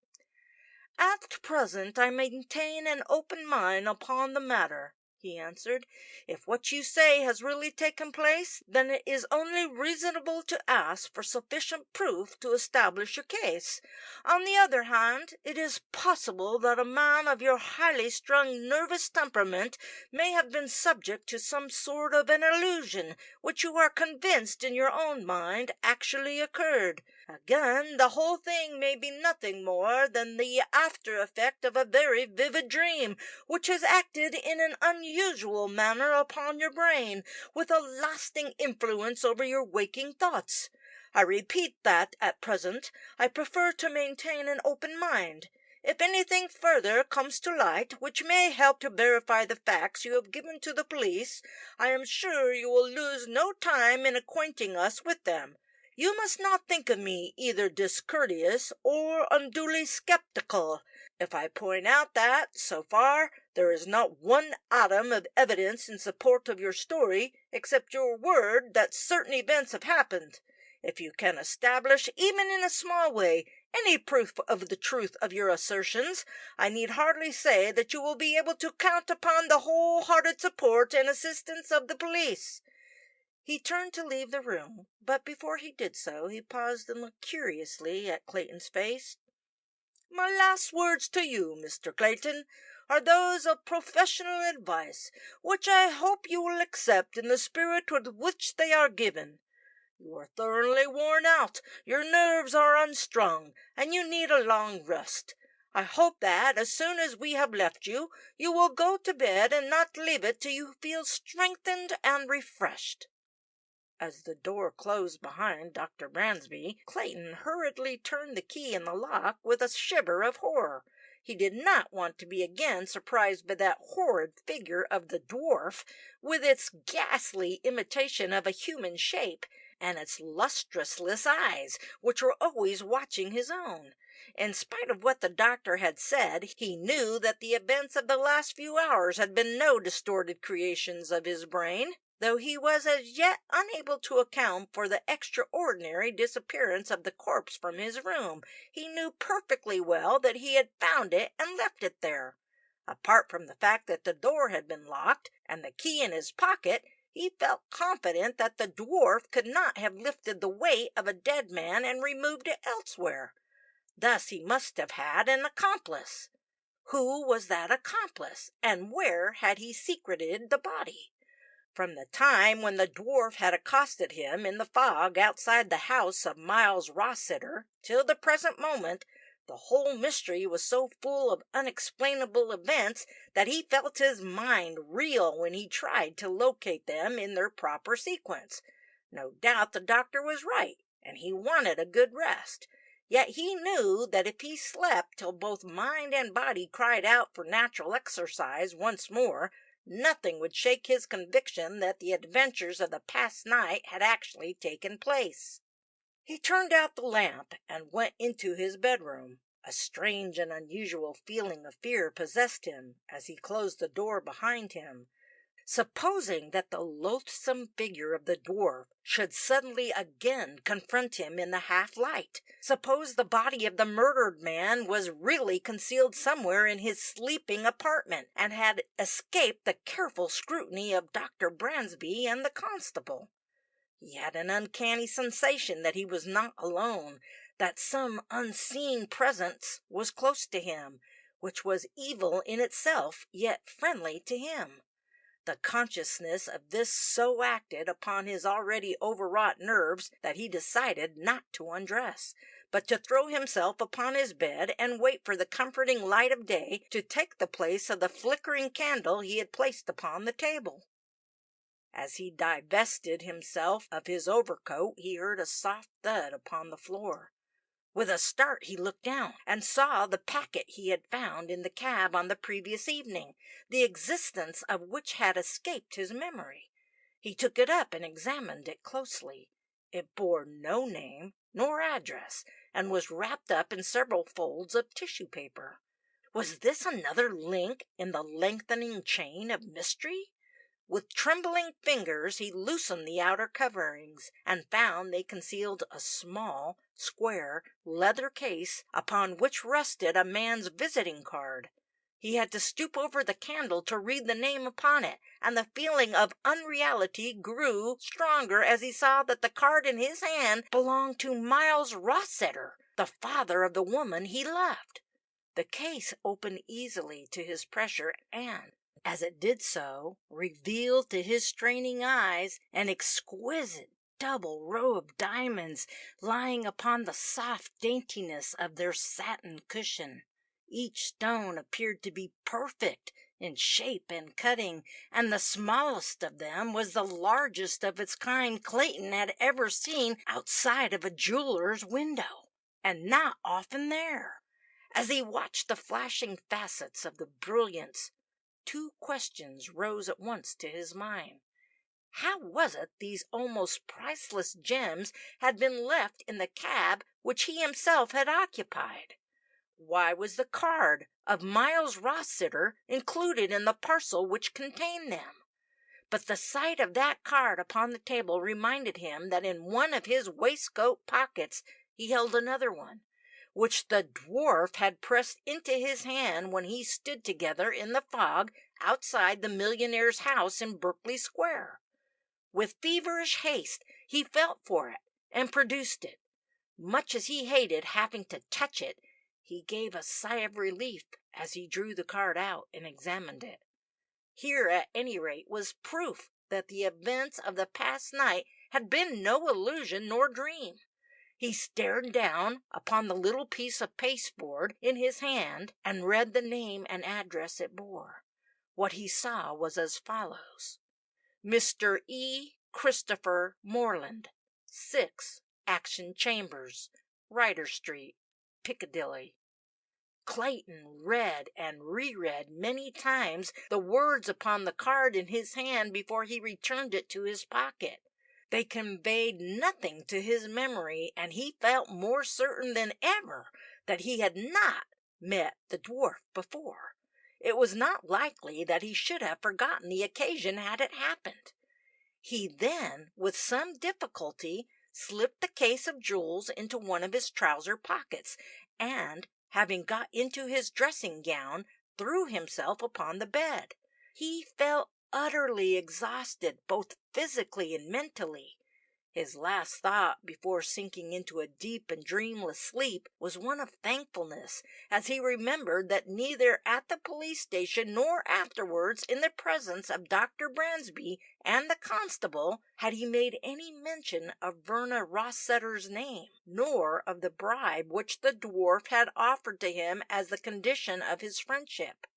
"At present I maintain an open mind upon the matter," he answered. "If what you say has really taken place, then it is only reasonable to ask for sufficient proof to establish your case. On the other hand, it is possible that a man of your highly strung nervous temperament may have been subject to some sort of an illusion which you are convinced in your own mind actually occurred. Again, the whole thing may be nothing more than the after effect of a very vivid dream, which has acted in an unusual manner upon your brain, with a lasting influence over your waking thoughts. I repeat that, at present, I prefer to maintain an open mind. If anything further comes to light which may help to verify the facts you have given to the police, I am sure you will lose no time in acquainting us with them. You must not think of me either discourteous or unduly skeptical if I point out that, so far, there is not one atom of evidence in support of your story except your word that certain events have happened. If you can establish, even in a small way, any proof of the truth of your assertions, I need hardly say that you will be able to count upon the whole-hearted support and assistance of the police." He turned to leave the room, but before he did so he paused and looked curiously at Clayton's face. "My last words to you, Mr. Clayton, are those of professional advice, which I hope you will accept in the spirit with which they are given. You are thoroughly worn out, your nerves are unstrung, and you need a long rest. I hope that, as soon as we have left you, you will go to bed and not leave it till you feel strengthened and refreshed." As the door closed behind Dr. Bransby, Clayton hurriedly turned the key in the lock with a shiver of horror. He did not want to be again surprised by that horrid figure of the Dwarf, with its ghastly imitation of a human shape, and its lustrousness eyes, which were always watching his own. In spite of what the doctor had said, he knew that the events of the last few hours had been no distorted creations of his brain, though he was as yet unable to account for the extraordinary disappearance of the corpse from his room. He knew perfectly well that he had found it and left it there. Apart from the fact that the door had been locked, and the key in his pocket, he felt confident that the Dwarf could not have lifted the weight of a dead man and removed it elsewhere. Thus he must have had an accomplice. Who was that accomplice, and where had he secreted the body? From the time when the Dwarf had accosted him in the fog outside the house of Miles Rossiter till the present moment, the whole mystery was so full of unexplainable events that he felt his mind reel when he tried to locate them in their proper sequence. No doubt the doctor was right, and he wanted a good rest. Yet he knew that if he slept till both mind and body cried out for natural exercise once more, nothing would shake his conviction that the adventures of the past night had actually taken place. He turned out the lamp and went into his bedroom. A strange and unusual feeling of fear possessed him as he closed the door behind him. Supposing that the loathsome figure of the Dwarf should suddenly again confront him in the half-light? Suppose the body of the murdered man was really concealed somewhere in his sleeping apartment, and had escaped the careful scrutiny of Dr. Bransby and the constable? He had an uncanny sensation that he was not alone, that some unseen presence was close to him, which was evil in itself, yet friendly to him. The consciousness of this so acted upon his already overwrought nerves that he decided not to undress, but to throw himself upon his bed and wait for the comforting light of day to take the place of the flickering candle he had placed upon the table. As he divested himself of his overcoat, he heard a soft thud upon the floor. With a start he looked down, and saw the packet he had found in the cab on the previous evening, the existence of which had escaped his memory. He took it up and examined it closely. It bore no name nor address, and was wrapped up in several folds of tissue paper. Was this another link in the lengthening chain of mystery? With trembling fingers he loosened the outer coverings, and found they concealed a small, square, leather case upon which rested a man's visiting card. He had to stoop over the candle to read the name upon it, and the feeling of unreality grew stronger as he saw that the card in his hand belonged to Miles Rossiter, the father of the woman he loved. The case opened easily to his pressure and, as it did so, revealed to his straining eyes an exquisite double row of diamonds lying upon the soft daintiness of their satin cushion. Each stone appeared to be perfect in shape and cutting, and the smallest of them was the largest of its kind Clayton had ever seen outside of a jeweler's window, and not often there. As he watched the flashing facets of the brilliance, two questions rose at once to his mind. How was it these almost priceless gems had been left in the cab which he himself had occupied? Why was the card of Miles Rossiter included in the parcel which contained them? But the sight of that card upon the table reminded him that in one of his waistcoat pockets he held another one, which the dwarf had pressed into his hand when he stood together in the fog outside the millionaire's house in Berkeley Square. With feverish haste he felt for it and produced it. Much as he hated having to touch it, he gave a sigh of relief as he drew the card out and examined it. Here, at any rate, was proof that the events of the past night had been no illusion nor dream. He stared down upon the little piece of pasteboard in his hand and read the name and address it bore. What he saw was as follows: Mr. E. Christopher Moreland, 6 Action Chambers, Ryder Street, Piccadilly. Clayton read and reread many times the words upon the card in his hand before he returned it to his pocket. They conveyed nothing to his memory, and he felt more certain than ever that he had not met the dwarf before. It was not likely that he should have forgotten the occasion had it happened. He then, with some difficulty, slipped the case of jewels into one of his trouser pockets, and, having got into his dressing gown, threw himself upon the bed. He felt utterly exhausted, both physically and mentally. His last thought, before sinking into a deep and dreamless sleep, was one of thankfulness, as he remembered that neither at the police station nor afterwards in the presence of Dr. Bransby and the constable had he made any mention of Verna Rossiter's name, nor of the bribe which the dwarf had offered to him as the condition of his friendship.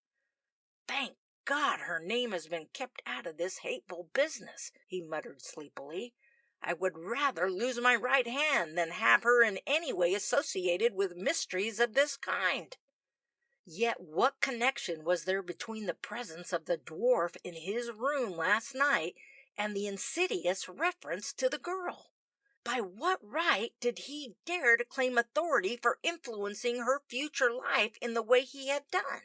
"Thank God her name has been kept out of this hateful business," he muttered sleepily. "I would rather lose my right hand than have her in any way associated with mysteries of this kind." Yet what connection was there between the presence of the dwarf in his room last night and the insidious reference to the girl? By what right did he dare to claim authority for influencing her future life in the way he had done?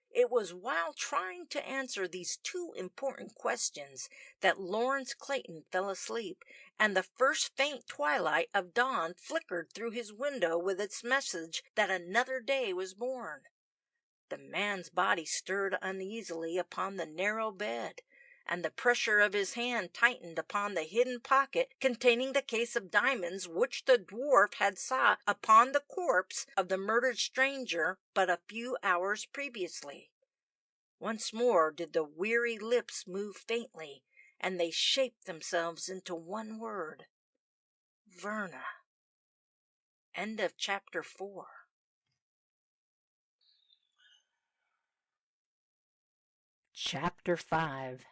It was while trying to answer these two important questions that Lawrence Clayton fell asleep, and the first faint twilight of dawn flickered through his window with its message that another day was born. The man's body stirred uneasily upon the narrow bed, and the pressure of his hand tightened upon the hidden pocket containing the case of diamonds which the dwarf had sought upon the corpse of the murdered stranger but a few hours previously. Once more did the weary lips move faintly, and they shaped themselves into one word: Verna. End of chapter 4. Chapter 5.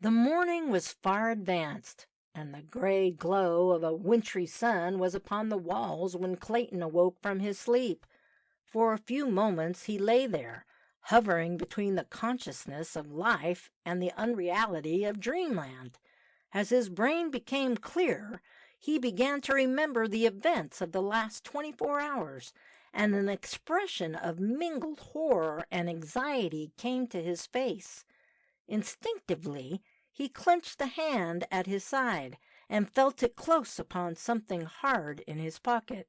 The morning was far advanced, and the gray glow of a wintry sun was upon the walls when Clayton awoke from his sleep. For a few moments he lay there, hovering between the consciousness of life and the unreality of dreamland. As his brain became clearer, he began to remember the events of the last 24 hours, and an expression of mingled horror and anxiety came to his face. Instinctively, he clenched the hand at his side and felt it close upon something hard in his pocket.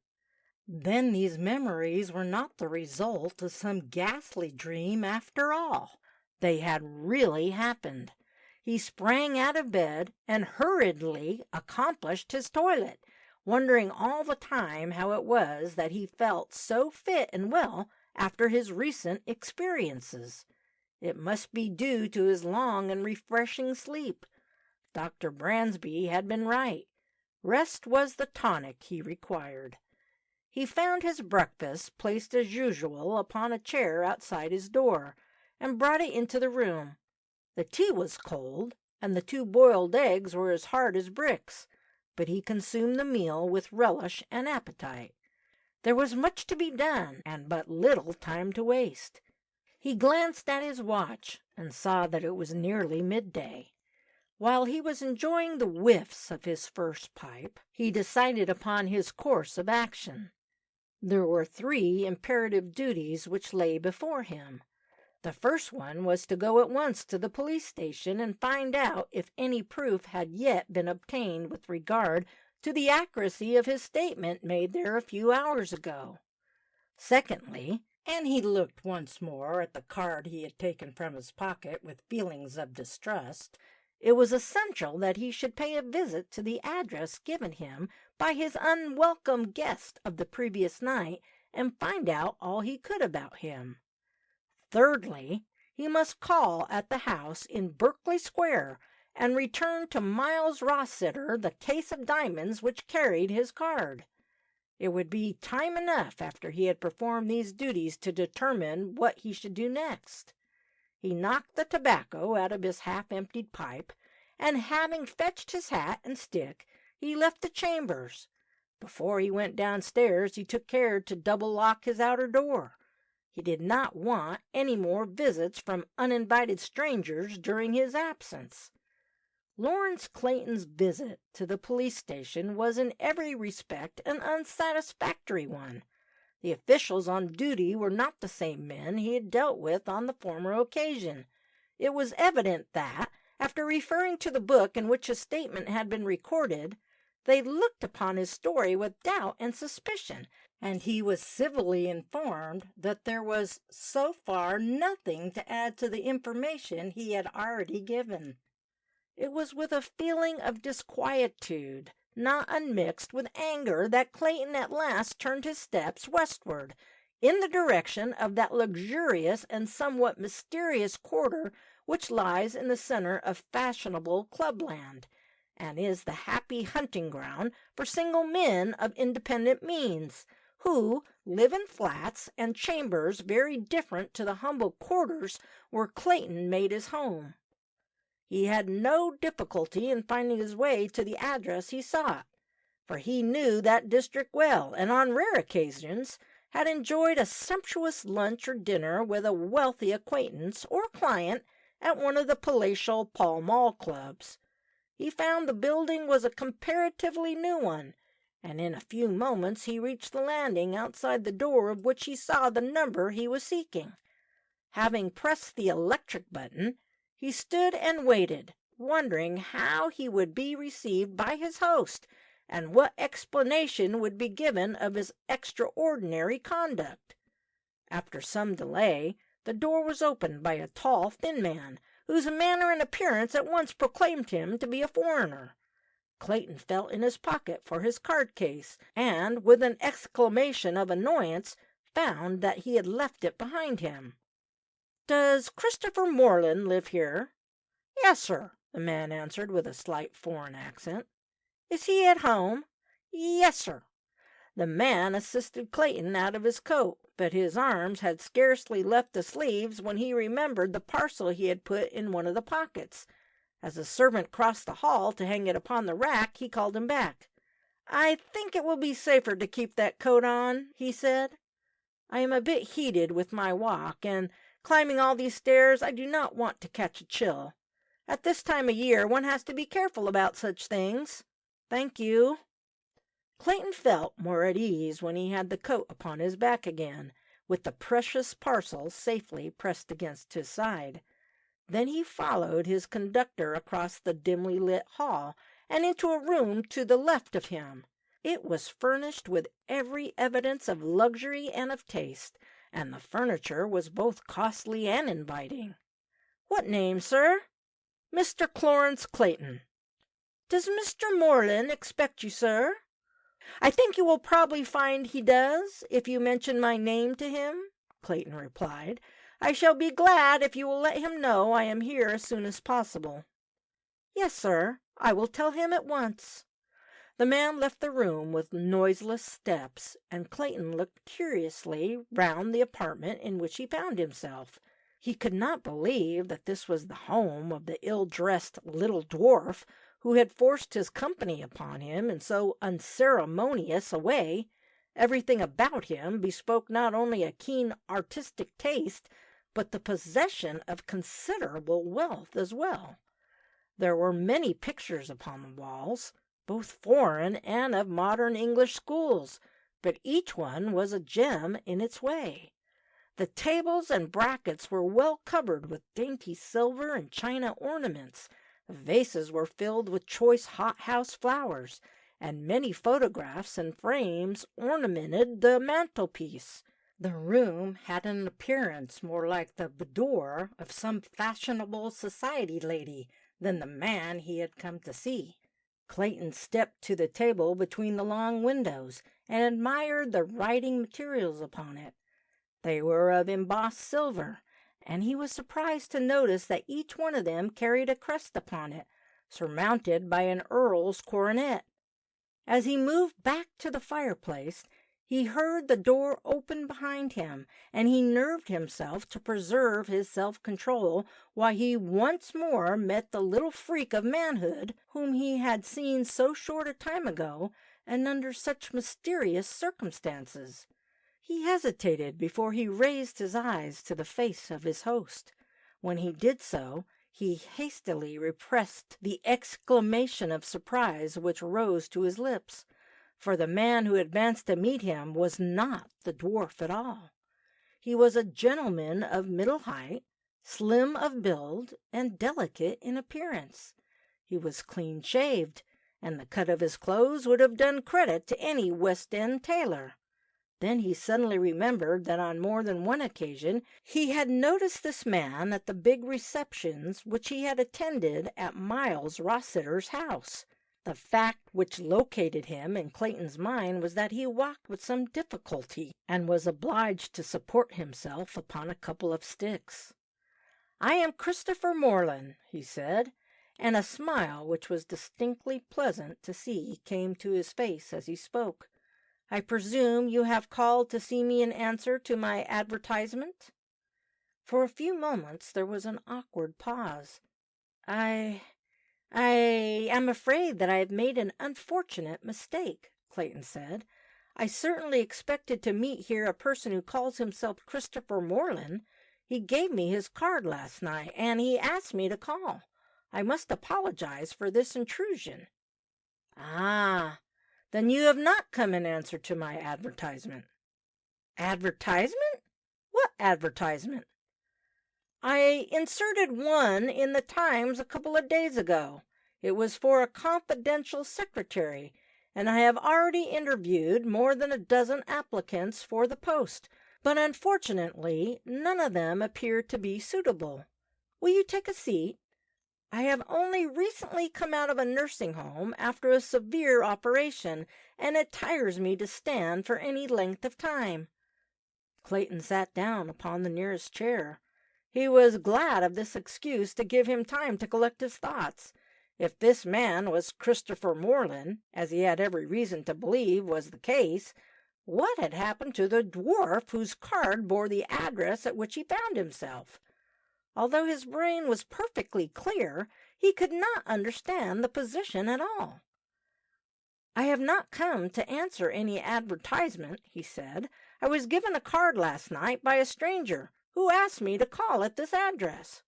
Then these memories were not the result of some ghastly dream after all. They had really happened. He sprang out of bed and hurriedly accomplished his toilet, wondering all the time how it was that he felt so fit and well after his recent experiences. It must be due to his long and refreshing sleep. Dr. Bransby had been right. Rest was the tonic he required. He found his breakfast placed as usual upon a chair outside his door, and brought it into the room. The tea was cold, and the 2 boiled eggs were as hard as bricks, but he consumed the meal with relish and appetite. There was much to be done, and but little time to waste. He glanced at his watch, and saw that it was nearly midday. While he was enjoying the whiffs of his first pipe, he decided upon his course of action. There were 3 imperative duties which lay before him. The first one was to go at once to the police station and find out if any proof had yet been obtained with regard to the accuracy of his statement made there a few hours ago. Secondly, and he looked once more at the card he had taken from his pocket with feelings of distrust, it was essential that he should pay a visit to the address given him by his unwelcome guest of the previous night and find out all he could about him. Thirdly, he must call at the house in Berkeley Square and return to Miles Rossiter the case of diamonds which carried his card. It would be time enough after he had performed these duties to determine what he should do next. He knocked the tobacco out of his half-emptied pipe, and having fetched his hat and stick, he left the chambers. Before he went downstairs, he took care to double-lock his outer door. He did not want any more visits from uninvited strangers during his absence. Lawrence Clayton's visit to the police station was in every respect an unsatisfactory one. The officials on duty were not the same men he had dealt with on the former occasion. It was evident that, after referring to the book in which his statement had been recorded, they looked upon his story with doubt and suspicion, and he was civilly informed that there was so far nothing to add to the information he had already given. It was with a feeling of disquietude, not unmixed with anger, that Clayton at last turned his steps westward, in the direction of that luxurious and somewhat mysterious quarter which lies in the center of fashionable clubland, and is the happy hunting ground for single men of independent means, who live in flats and chambers very different to the humble quarters where Clayton made his home. He had no difficulty in finding his way to the address he sought, for he knew that district well, and on rare occasions had enjoyed a sumptuous lunch or dinner with a wealthy acquaintance or client at one of the palatial Pall Mall clubs. He found the building was a comparatively new one, and in a few moments he reached the landing, outside the door of which he saw the number he was seeking. Having pressed the electric button, he stood and waited, wondering how he would be received by his host, and what explanation would be given of his extraordinary conduct. After some delay, the door was opened by a tall, thin man, whose manner and appearance at once proclaimed him to be a foreigner. Clayton felt in his pocket for his card-case, and, with an exclamation of annoyance, found that he had left it behind him. "Does Christopher Moreland live here?" "Yes, sir," the man answered with a slight foreign accent. "Is he at home?" "Yes, sir." The man assisted Clayton out of his coat, but his arms had scarcely left the sleeves when he remembered the parcel he had put in one of the pockets. As the servant crossed the hall to hang it upon the rack, he called him back. "I think it will be safer to keep that coat on," he said. "I am a bit heated with my walk, and climbing all these stairs, I do not want to catch a chill. At this time of year one has to be careful about such things. Thank you." Clayton felt more at ease when he had the coat upon his back again, with the precious parcel safely pressed against his side. Then he followed his conductor across the dimly lit hall and into a room to the left of him. It was furnished with every evidence of luxury and of taste, and the furniture was both costly and inviting. "What name, sir?" "Mr. Lawrence Clayton." "Does Mr. Moreland expect you, sir?" "I think you will probably find he does, if you mention my name to him," Clayton replied. "I shall be glad if you will let him know I am here as soon as possible." "Yes, sir, I will tell him at once." The man left the room with noiseless steps, and Clayton looked curiously round the apartment in which he found himself. He could not believe that this was the home of the ill-dressed little dwarf who had forced his company upon him in so unceremonious a way. Everything about him bespoke not only a keen artistic taste, but the possession of considerable wealth as well. There were many pictures upon the walls, both foreign and of modern English schools, but each one was a gem in its way. The tables and brackets were well covered with dainty silver and china ornaments. The vases were filled with choice hothouse flowers, and many photographs and frames ornamented the mantelpiece. The room had an appearance more like the boudoir of some fashionable society lady than the man he had come to see. Clayton stepped to the table between the long windows and admired the writing materials upon it. They were of embossed silver, and he was surprised to notice that each one of them carried a crest upon it, surmounted by an earl's coronet. As he moved back to the fireplace, he heard the door open behind him, and he nerved himself to preserve his self-control while he once more met the little freak of manhood whom he had seen so short a time ago and under such mysterious circumstances. He hesitated before he raised his eyes to the face of his host. When he did so, he hastily repressed the exclamation of surprise which rose to his lips, for the man who advanced to meet him was not the dwarf at all. He was a gentleman of middle height, slim of build, and delicate in appearance. He was clean-shaved, and the cut of his clothes would have done credit to any West-End tailor. Then he suddenly remembered that on more than one occasion he had noticed this man at the big receptions which he had attended at Miles Rossiter's house. The fact which located him in Clayton's mind was that he walked with some difficulty and was obliged to support himself upon a couple of sticks. "I am Christopher Moreland," he said, and a smile which was distinctly pleasant to see came to his face as he spoke. "I presume you have called to see me in answer to my advertisement?" For a few moments there was an awkward pause. I am afraid that I have made an unfortunate mistake," Clayton said. "I certainly expected to meet here a person who calls himself Christopher Moreland. He gave me his card last night, and he asked me to call. I must apologize for this intrusion." "Ah, then you have not come in answer to my advertisement." "Advertisement? What advertisement?" "I inserted one in the Times a couple of days ago. It was for a confidential secretary, and I have already interviewed more than a dozen applicants for the post, but unfortunately none of them appear to be suitable. Will you take a seat? I have only recently come out of a nursing home after a severe operation, and it tires me to stand for any length of time." Clayton sat down upon the nearest chair. He was glad of this excuse to give him time to collect his thoughts. If this man was Christopher Moreland, as he had every reason to believe was the case, what had happened to the dwarf whose card bore the address at which he found himself? Although his brain was perfectly clear, he could not understand the position at all. "I have not come to answer any advertisement," he said. "I was given a card last night by a stranger who asked me to call at this address."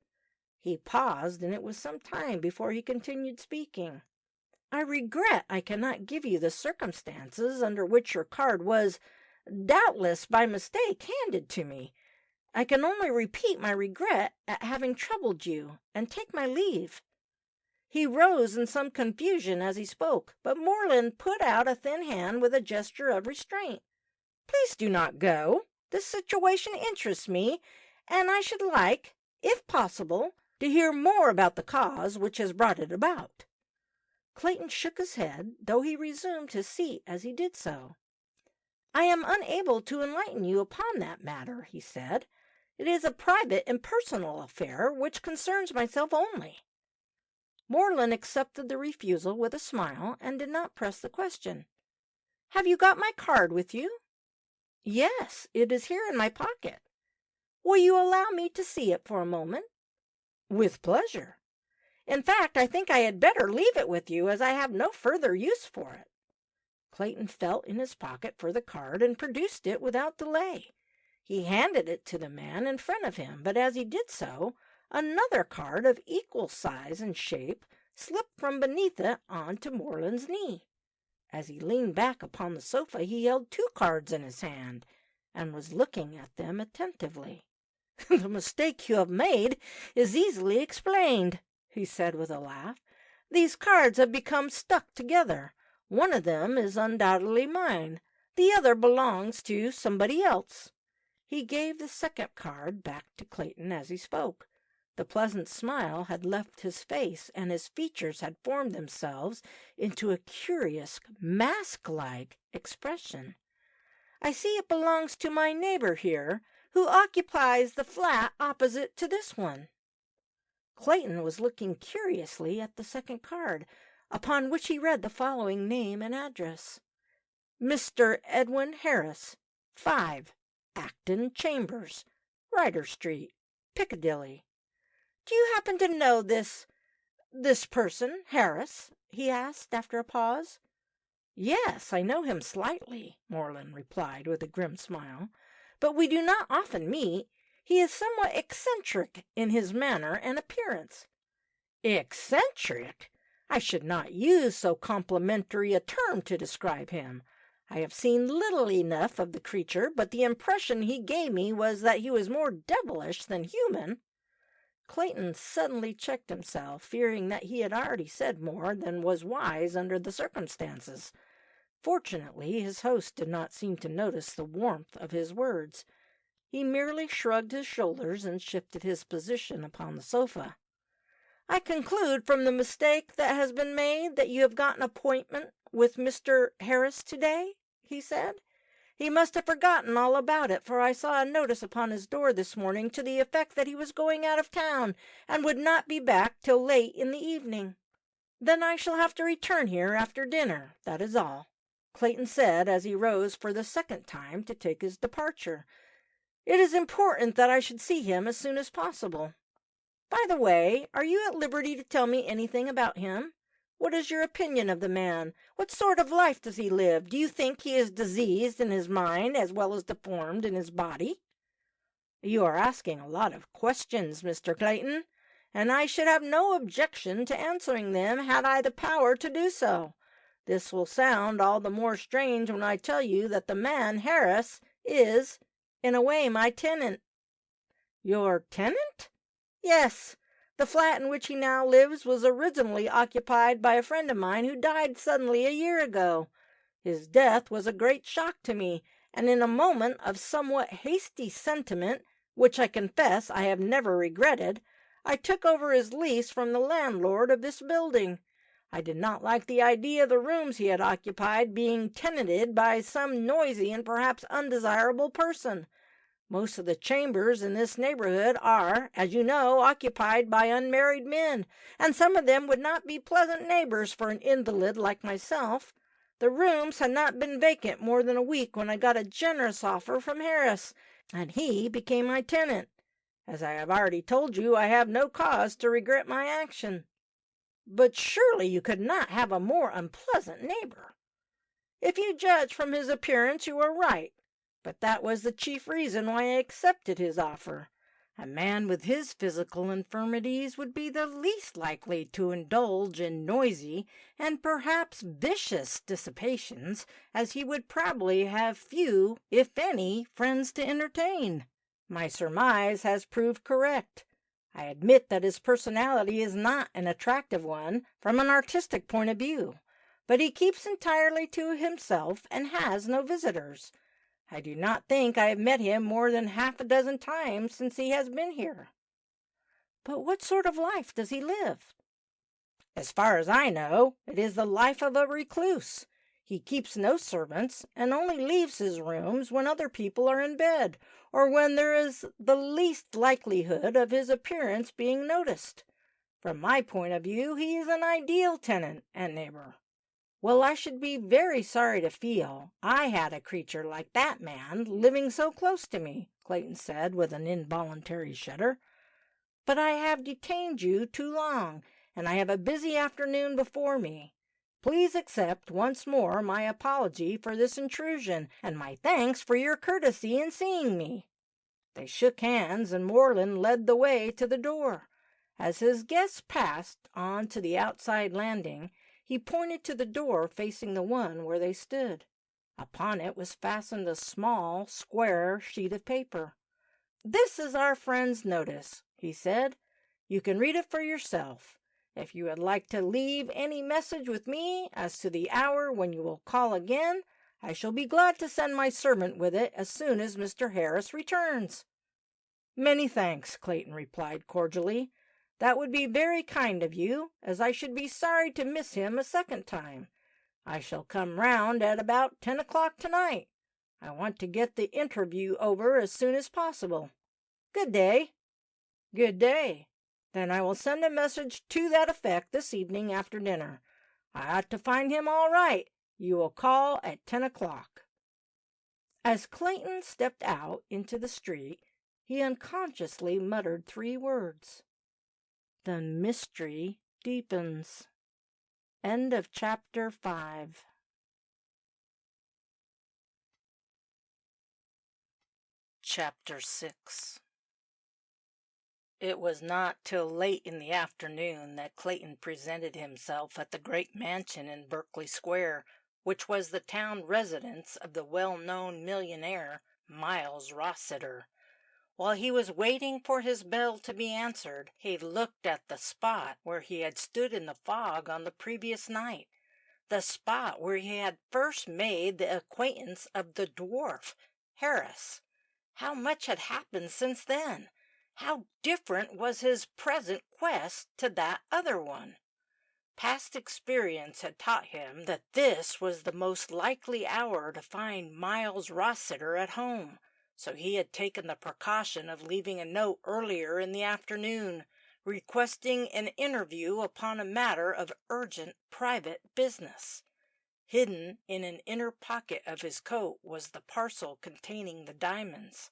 He paused, and it was some time before he continued speaking. "I regret I cannot give you the circumstances under which your card was, doubtless by mistake, handed to me. I can only repeat my regret at having troubled you, and take my leave." He rose in some confusion as he spoke, but Moreland put out a thin hand with a gesture of restraint. "Please do not go. This situation interests me, and I should like, if possible, to hear more about the cause which has brought it about." Clayton shook his head, though he resumed his seat as he did so. "I am unable to enlighten you upon that matter," he said. "It is a private and personal affair which concerns myself only." Moreland accepted the refusal with a smile and did not press the question. "Have you got my card with you?" "Yes, it is here in my pocket." "Will you allow me to see it for a moment?" "With pleasure. In fact, I think I had better leave it with you, as I have no further use for it." Clayton felt in his pocket for the card and produced it without delay. He handed it to the man in front of him, but as he did so, another card of equal size and shape slipped from beneath it on to Moreland's knee. As he leaned back upon the sofa, he held two cards in his hand, and was looking at them attentively. "The mistake you have made is easily explained," he said with a laugh. "These cards have become stuck together. One of them is undoubtedly mine. The other belongs to somebody else." He gave the second card back to Clayton as he spoke. The pleasant smile had left his face, and his features had formed themselves into a curious, mask-like expression. "I see it belongs to my neighbor here, who occupies the flat opposite to this one." Clayton was looking curiously at the second card, upon which he read the following name and address: "Mr. Edwin Harris, 5, Acton Chambers, Ryder Street, Piccadilly." "Do you happen to know this person, Harris?" he asked after a pause. "Yes, I know him slightly," Moreland replied with a grim smile, "but we do not often meet. He is somewhat eccentric in his manner and appearance." "Eccentric? I should not use so complimentary a term to describe him. I have seen little enough of the creature, but the impression he gave me was that he was more devilish than human." Clayton suddenly checked himself, fearing that he had already said more than was wise under the circumstances. Fortunately, his host did not seem to notice the warmth of his words. He merely shrugged his shoulders and shifted his position upon the sofa. "I conclude from the mistake that has been made that you have got an appointment with Mr. Harris today," he said. "He must have forgotten all about it, for I saw a notice upon his door this morning to the effect that he was going out of town and would not be back till late in the evening." "Then I shall have to return here after dinner, that is all," Clayton said as he rose for the second time to take his departure. "It is important that I should see him as soon as possible. By the way, are you at liberty to tell me anything about him? What is your opinion of the man? What sort of life does he live? Do you think he is diseased in his mind as well as deformed in his body?" "You are asking a lot of questions, Mr. Clayton, and I should have no objection to answering them had I the power to do so. This will sound all the more strange when I tell you that the man Harris is, in a way, my tenant." "Your tenant?" "Yes. The flat in which he now lives was originally occupied by a friend of mine who died suddenly a year ago. His death was a great shock to me, and in a moment of somewhat hasty sentiment, which I confess I have never regretted, I took over his lease from the landlord of this building. I did not like the idea of the rooms he had occupied being tenanted by some noisy and perhaps undesirable person. Most of the chambers in this neighborhood are, as you know, occupied by unmarried men, and some of them would not be pleasant neighbors for an invalid like myself. The rooms had not been vacant more than a week when I got a generous offer from Harris, and he became my tenant. As I have already told you, I have no cause to regret my action." "But surely you could not have a more unpleasant neighbor." "If you judge from his appearance, you are right. But that was the chief reason why I accepted his offer. A man with his physical infirmities would be the least likely to indulge in noisy and perhaps vicious dissipations, as he would probably have few, if any, friends to entertain. My surmise has proved correct. I admit that his personality is not an attractive one from an artistic point of view, but he keeps entirely to himself and has no visitors. I do not think I have met him more than half a dozen times since he has been here." "But what sort of life does he live?" "As far as I know, it is the life of a recluse. He keeps no servants, and only leaves his rooms when other people are in bed, or when there is the least likelihood of his appearance being noticed. From my point of view, he is an ideal tenant and neighbor." "Well, I should be very sorry to feel I had a creature like that man living so close to me," Clayton said with an involuntary shudder. "But I have detained you too long, and I have a busy afternoon before me. Please accept once more my apology for this intrusion, and my thanks for your courtesy in seeing me." They shook hands, and Moreland led the way to the door. As his guests passed on to the outside landing, he pointed to the door facing the one where they stood. Upon it was fastened a small, square sheet of paper. "This is our friend's notice," he said. "You can read it for yourself. If you would like to leave any message with me as to the hour when you will call again, I shall be glad to send my servant with it as soon as Mr. Harris returns." "Many thanks," Clayton replied cordially. "That would be very kind of you, as I should be sorry to miss him a second time. I shall come round at about 10 o'clock tonight. I want to get the interview over as soon as possible. Good day." "Good day. Then I will send a message to that effect this evening after dinner. I ought to find him all right. You will call at 10 o'clock." As Clayton stepped out into the street, he unconsciously muttered 3 words. "The mystery deepens." End of chapter 5. Chapter 6. It was not till late in the afternoon that Clayton presented himself at the great mansion in Berkeley Square, which was the town residence of the well-known millionaire, Miles Rossiter. While he was waiting for his bell to be answered, he looked at the spot where he had stood in the fog on the previous night, the spot where he had first made the acquaintance of the dwarf, Harris. How much had happened since then! How different was his present quest to that other one! Past experience had taught him that this was the most likely hour to find Miles Rossiter at home, so he had taken the precaution of leaving a note earlier in the afternoon, requesting an interview upon a matter of urgent private business. Hidden in an inner pocket of his coat was the parcel containing the diamonds.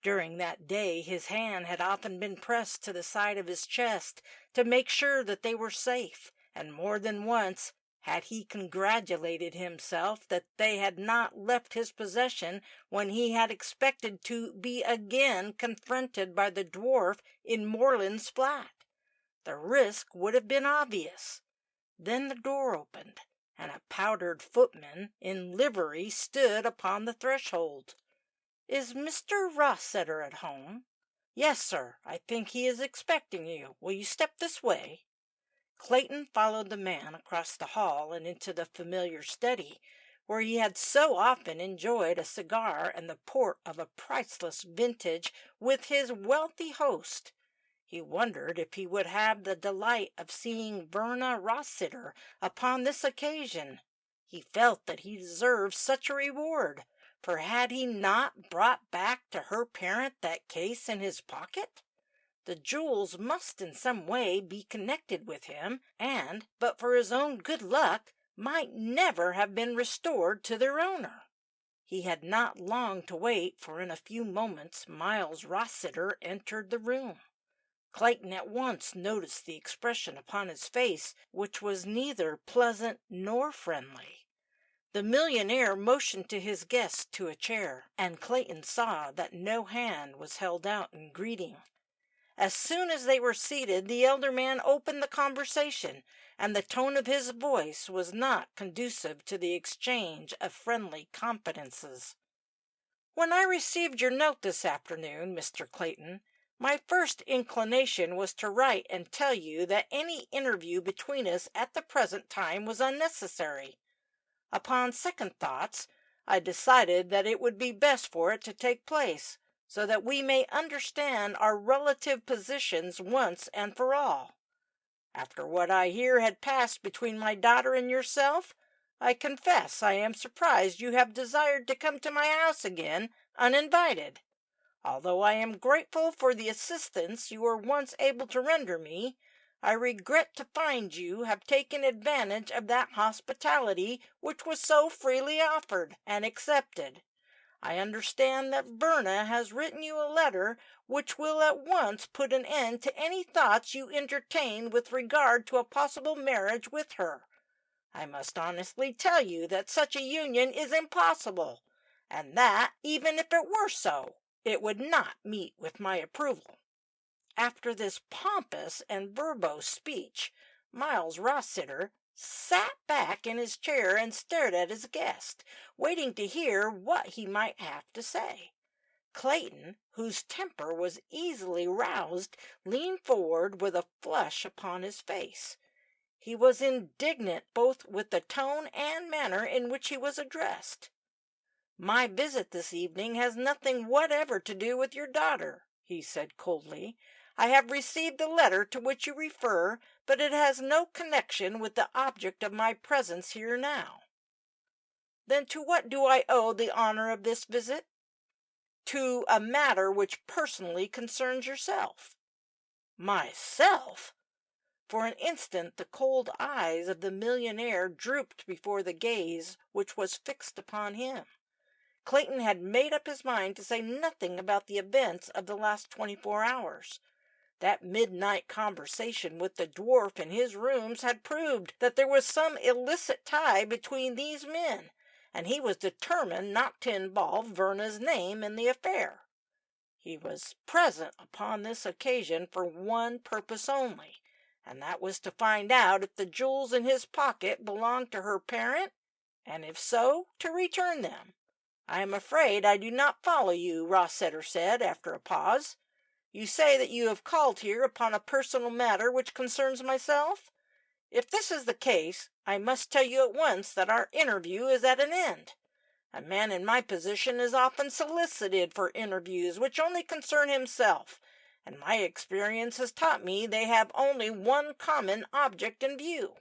During that day his hand had often been pressed to the side of his chest to make sure that they were safe, and more than once had he congratulated himself that they had not left his possession when he had expected to be again confronted by the dwarf in Moreland's flat. The risk would have been obvious. Then the door opened, and a powdered footman in livery stood upon the threshold. "Is Mr. Rossiter at home?" "Yes, sir. I think he is expecting you. Will you step this way?" Clayton followed the man across the hall and into the familiar study, where he had so often enjoyed a cigar and the port of a priceless vintage with his wealthy host. He wondered if he would have the delight of seeing Verna Rossiter upon this occasion. He felt that he deserved such a reward, for had he not brought back to her parent that case in his pocket? The jewels must in some way be connected with him, and, but for his own good luck, might never have been restored to their owner. He had not long to wait, for in a few moments Miles Rossiter entered the room. Clayton at once noticed the expression upon his face, which was neither pleasant nor friendly. The millionaire motioned to his guest to a chair, and Clayton saw that no hand was held out in greeting. As soon as they were seated, the elder man opened the conversation, and the tone of his voice was not conducive to the exchange of friendly confidences. "When I received your note this afternoon, Mr. Clayton, My first inclination was to write and tell you that any interview between us at the present time was unnecessary. Upon second thoughts, I decided that it would be best for it to take place, so that we may understand our relative positions once and for all. After what I hear had passed between my daughter and yourself, I confess I am surprised you have desired to come to my house again uninvited. Although I am grateful for the assistance you were once able to render me, I regret to find you have taken advantage of that hospitality which was so freely offered and accepted. I understand that Verna has written you a letter which will at once put an end to any thoughts you entertain with regard to a possible marriage with her. I must honestly tell you that such a union is impossible, and that, even if it were so, it would not meet with my approval." After this pompous and verbose speech, Miles Rossiter sat back in his chair and stared at his guest, waiting to hear what he might have to say. Clayton, whose temper was easily roused, leaned forward with a flush upon his face. He was indignant both with the tone and manner in which he was addressed. "My visit this evening has nothing whatever to do with your daughter," he said coldly. "I have received the letter to which you refer, but it has no connection with the object of my presence here now." "Then to what do I owe the honor of this visit?" "To a matter which personally concerns yourself." "Myself?" For an instant the cold eyes of the millionaire drooped before the gaze which was fixed upon him. Clayton had made up his mind to say nothing about the events of the last 24 hours. That midnight conversation with the dwarf in his rooms had proved that there was some illicit tie between these men, and he was determined not to involve Verna's name in the affair. He was present upon this occasion for one purpose only, and that was to find out if the jewels in his pocket belonged to her parent, and if so, to return them. "I am afraid I do not follow you," Rossiter said, after a pause. "You say that you have called here upon a personal matter which concerns myself? If this is the case, I must tell you at once that our interview is at an end. A man in my position is often solicited for interviews which only concern himself, and my experience has taught me they have only one common object in view."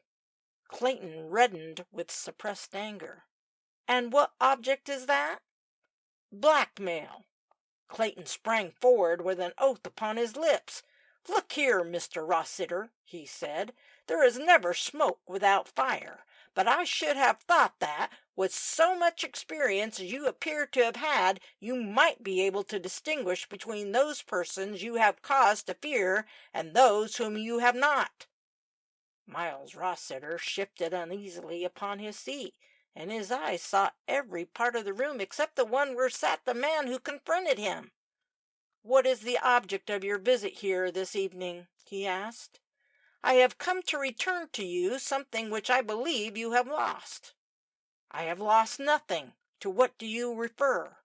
Clayton reddened with suppressed anger. "And what object is that?" "Blackmail." Clayton sprang forward with an oath upon his lips. "Look here, Mr. Rossiter," he said, "there is never smoke without fire, but I should have thought that, with so much experience as you appear to have had, you might be able to distinguish between those persons you have cause to fear and those whom you have not." Miles Rossiter shifted uneasily upon his seat, and his eyes sought every part of the room except the one where sat the man who confronted him. "What is the object of your visit here this evening?" he asked. "I have come to return to you something which I believe you have lost." "I have lost nothing. To what do you refer?"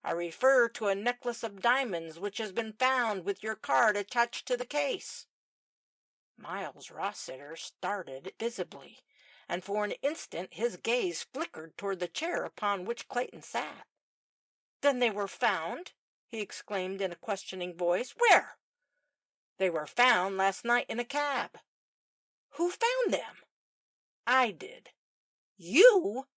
"I refer to a necklace of diamonds which has been found with your card attached to the case." Miles Rossiter started visibly, and for an instant his gaze flickered toward the chair upon which Clayton sat. "Then they were found?" he exclaimed in a questioning voice. "Where?" "They were found last night in a cab." "Who found them?" "I did." "You?"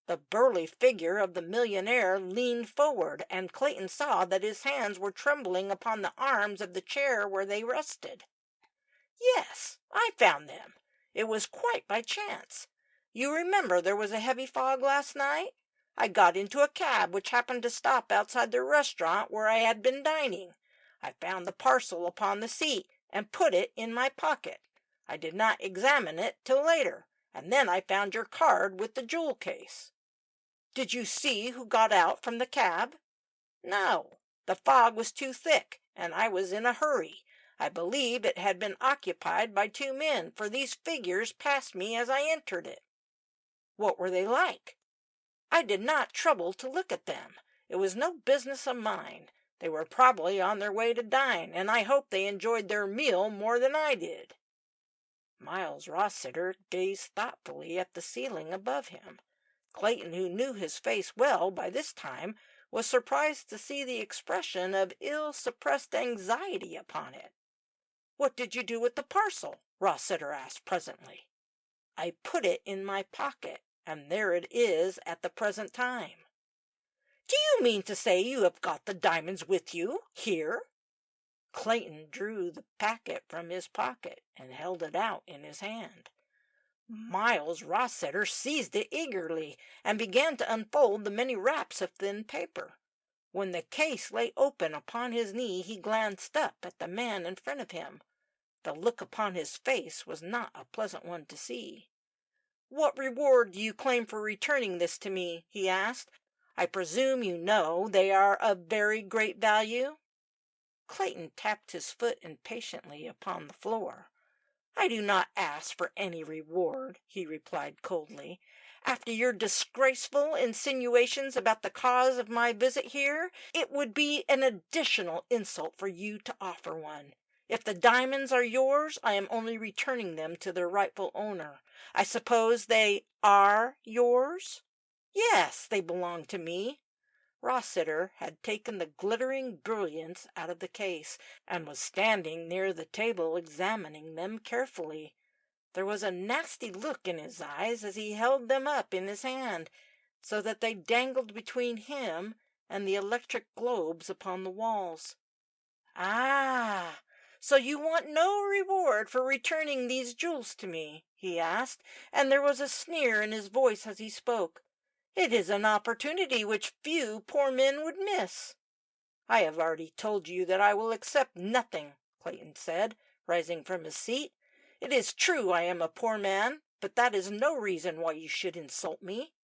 The burly figure of the millionaire leaned forward, and Clayton saw that his hands were trembling upon the arms of the chair where they rested. "Yes, I found them. It was quite by chance. You remember there was a heavy fog last night? I got into a cab which happened to stop outside the restaurant where I had been dining. I found the parcel upon the seat and put it in my pocket. I did not examine it till later, and then I found your card with the jewel case." "Did you see who got out from the cab?" "No. The fog was too thick, and I was in a hurry. I believe it had been occupied by two men, for these figures passed me as I entered it." "What were they like?" "I did not trouble to look at them. It was no business of mine. They were probably on their way to dine, and I hope they enjoyed their meal more than I did." Miles Rossiter gazed thoughtfully at the ceiling above him. Clayton, who knew his face well by this time, was surprised to see the expression of ill-suppressed anxiety upon it. "What did you do with the parcel?" Rossiter asked presently. "I put it in my pocket, and there it is at the present time." "Do you mean to say you have got the diamonds with you, here?" Clayton drew the packet from his pocket and held it out in his hand. Miles Rossiter seized it eagerly and began to unfold the many wraps of thin paper. When the case lay open upon his knee, he glanced up at the man in front of him. The look upon his face was not a pleasant one to see. "What reward do you claim for returning this to me?" he asked. "I presume you know they are of very great value?" Clayton tapped his foot impatiently upon the floor. "I do not ask for any reward," he replied coldly. "After your disgraceful insinuations about the cause of my visit here, it would be an additional insult for you to offer one. If the diamonds are yours, I am only returning them to their rightful owner. I suppose they are yours?" "Yes, they belong to me." Rossiter had taken the glittering brilliants out of the case, and was standing near the table examining them carefully. There was a nasty look in his eyes as he held them up in his hand, so that they dangled between him and the electric globes upon the walls. "Ah, so you want no reward for returning these jewels to me?" he asked, and there was a sneer in his voice as he spoke. "It is an opportunity which few poor men would miss." "I have already told you that I will accept nothing," Clayton said, rising from his seat. "It is true I am a poor man, but that is no reason why you should insult me."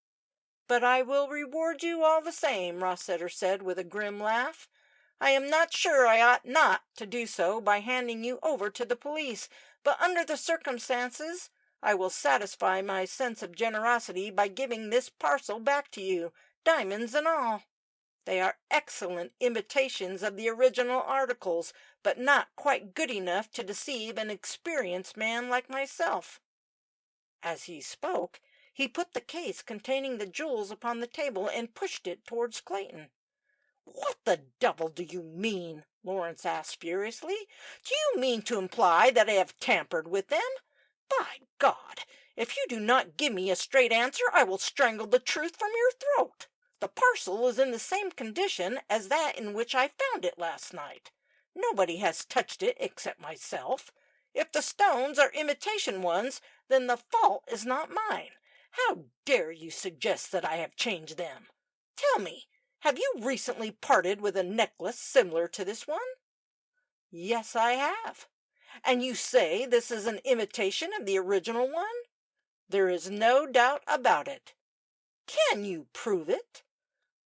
"But I will reward you all the same," Rossiter said with a grim laugh. "I am not sure I ought not to do so by handing you over to the police, but under the circumstances I will satisfy my sense of generosity by giving this parcel back to you, diamonds and all. They are excellent imitations of the original articles, but not quite good enough to deceive an experienced man like myself." As he spoke, he put the case containing the jewels upon the table and pushed it towards Clayton. "What the devil do you mean?" Lawrence asked furiously. "Do you mean to imply that I have tampered with them? By God, if you do not give me a straight answer, I will strangle the truth from your throat. The parcel is in the same condition as that in which I found it last night. Nobody has touched it except myself. If the stones are imitation ones, then the fault is not mine. How dare you suggest that I have changed them? Tell me, have you recently parted with a necklace similar to this one?" "Yes, I have." "And you say this is an imitation of the original one?" "There is no doubt about it." "Can you prove it?"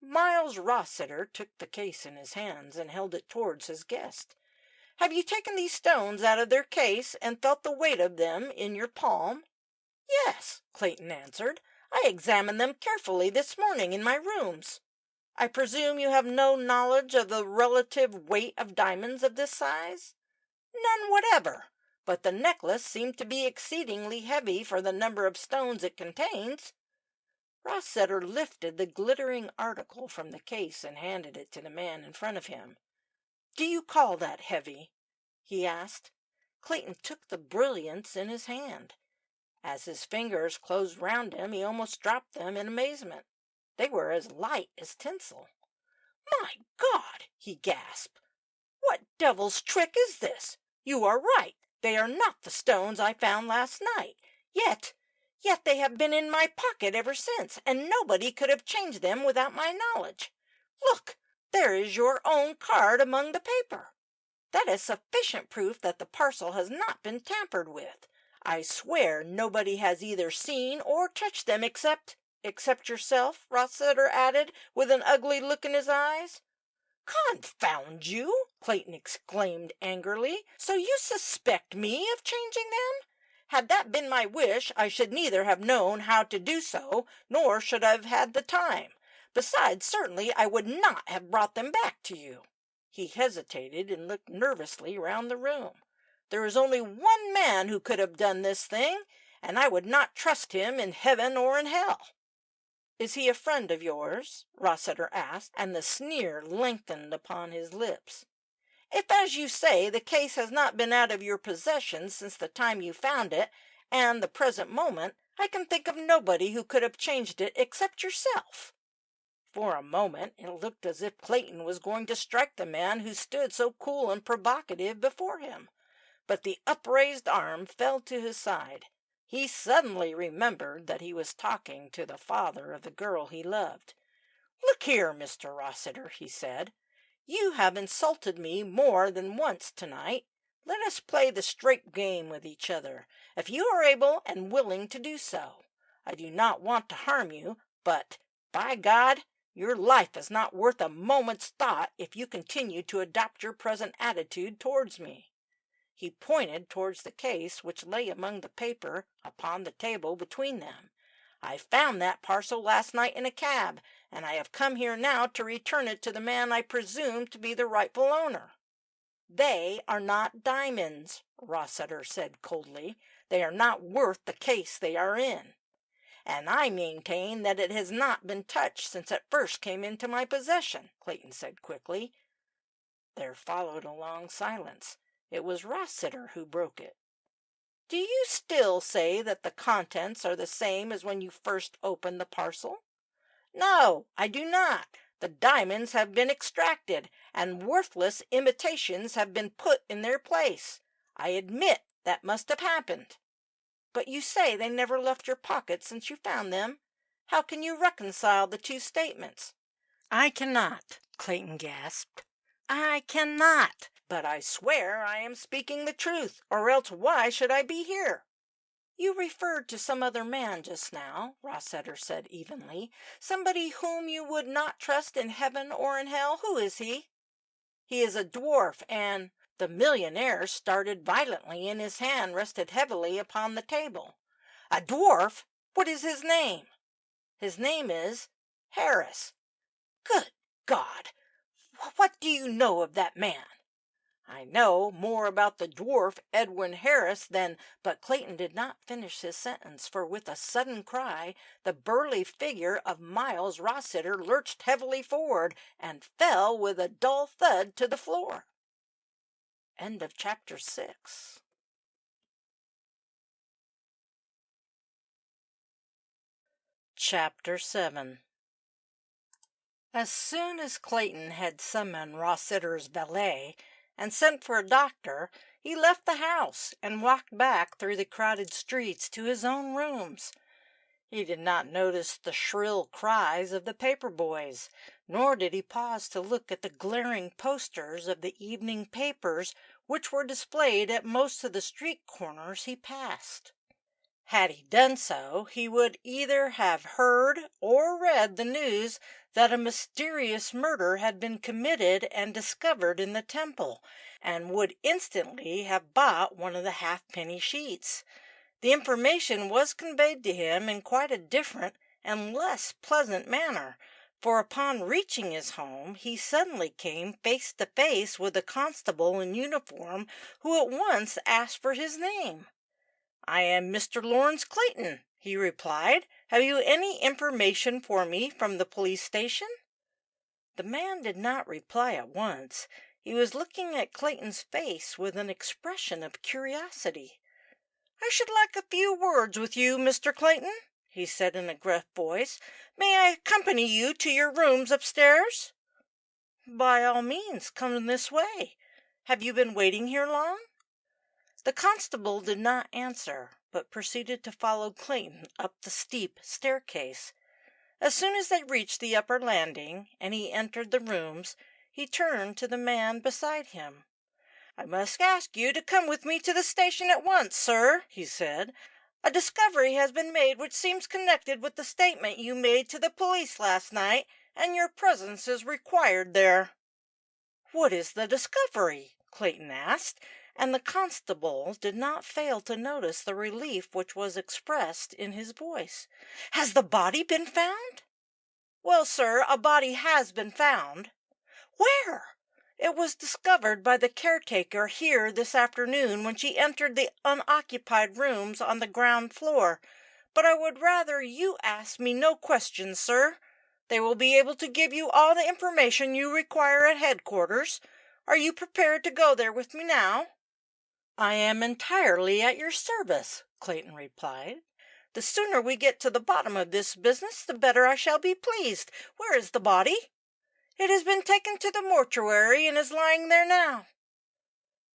Miles Rossiter took the case in his hands and held it towards his guest. "Have you taken these stones out of their case and felt the weight of them in your palm?" "Yes," Clayton answered. "I examined them carefully this morning in my rooms." "I presume you have no knowledge of the relative weight of diamonds of this size?" "None whatever, but the necklace seemed to be exceedingly heavy for the number of stones it contains." Rossiter lifted the glittering article from the case and handed it to the man in front of him. "Do you call that heavy?" he asked. Clayton took the brilliants in his hand. As his fingers closed round them, he almost dropped them in amazement. They were as light as tinsel. "My God!" he gasped. "What devil's trick is this? You are right. They are not the stones I found last night. Yet they have been in my pocket ever since, and nobody could have changed them without my knowledge. Look, there is your own card among the paper. That is sufficient proof that the parcel has not been tampered with. I swear nobody has either seen or touched them except yourself," Rossiter added, with an ugly look in his eyes. "Confound you!" Clayton exclaimed angrily. "So you suspect me of changing them? Had that been my wish, I should neither have known how to do so, nor should I have had the time. Besides, certainly I would not have brought them back to you." He hesitated and looked nervously round the room. "There is only one man who could have done this thing, and I would not trust him in heaven or in hell." "Is he a friend of yours?" Rossiter asked, and the sneer lengthened upon his lips. "If, as you say, the case has not been out of your possession since the time you found it and the present moment, I can think of nobody who could have changed it except yourself." For a moment it looked as if Clayton was going to strike the man who stood so cool and provocative before him, but the upraised arm fell to his side. He suddenly remembered that he was talking to the father of the girl he loved. "Look here, Mr. Rossiter," he said, "you have insulted me more than once tonight. Let us play the straight game with each other, if you are able and willing to do so. I do not want to harm you, but, by God, your life is not worth a moment's thought if you continue to adopt your present attitude towards me." He pointed towards the case which lay among the paper upon the table between them. "I found that parcel last night in a cab, and I have come here now to return it to the man I presume to be the rightful owner." "They are not diamonds," Rossiter said coldly. "They are not worth the case they are in." "And I maintain that it has not been touched since it first came into my possession," Clayton said quickly. There followed a long silence. It was Rossiter who broke it. "Do you still say that the contents are the same as when you first opened the parcel?" "No, I do not. The diamonds have been extracted, and worthless imitations have been put in their place. I admit that must have happened." "But you say they never left your pocket since you found them. How can you reconcile the two statements?" "I cannot," Clayton gasped. "I cannot. But I swear I am speaking the truth, or else why should I be here?" "You referred to some other man just now," Rossiter said evenly. "Somebody whom you would not trust in heaven or in hell. Who is he?" "He is a dwarf, and—" The millionaire started violently, and his hand rested heavily upon the table. "A dwarf? What is his name?" "His name is Harris." "Good God! What do you know of that man?" "I know more about the dwarf Edwin Harris than—" But Clayton did not finish his sentence, for with a sudden cry the burly figure of Miles Rossiter lurched heavily forward and fell with a dull thud to the floor. End of chapter 6. Chapter 7. As soon as Clayton had summoned Rossiter's valet and sent for a doctor, he left the house and walked back through the crowded streets to his own rooms. He did not notice the shrill cries of the paper boys, nor did he pause to look at the glaring posters of the evening papers which were displayed at most of the street corners he passed. Had he done so, he would either have heard or read the news that a mysterious murder had been committed and discovered in the temple, and would instantly have bought one of the halfpenny sheets. The information was conveyed to him in quite a different and less pleasant manner, for upon reaching his home he suddenly came face to face with a constable in uniform, who at once asked for his name. "I am Mr. Lawrence Clayton," he replied. "Have you any information for me from the police station?" The man did not reply at once. He was looking at Clayton's face with an expression of curiosity. "I should like a few words with you, Mr. Clayton," he said in a gruff voice. "May I accompany you to your rooms upstairs?" "By all means, come this way. Have you been waiting here long?" The constable did not answer, but proceeded to follow Clayton up the steep staircase. As soon as they reached the upper landing, and he entered the rooms, he turned to the man beside him. "I must ask you to come with me to the station at once, sir," he said. "A discovery has been made which seems connected with the statement you made to the police last night, and your presence is required there." "What is the discovery?" Clayton asked, and the constable did not fail to notice the relief which was expressed in his voice. "Has the body been found?" "Well, sir, a body has been found." "Where?" It was discovered by the caretaker here this afternoon when she entered the unoccupied rooms on the ground floor. But I would rather you ask me no questions, sir. They will be able to give you all the information you require at headquarters. Are you prepared to go there with me now?" "I am entirely at your service," Clayton replied. "The sooner we get to the bottom of this business, the better I shall be pleased. Where is the body?" "It has been taken to the mortuary and is lying there now."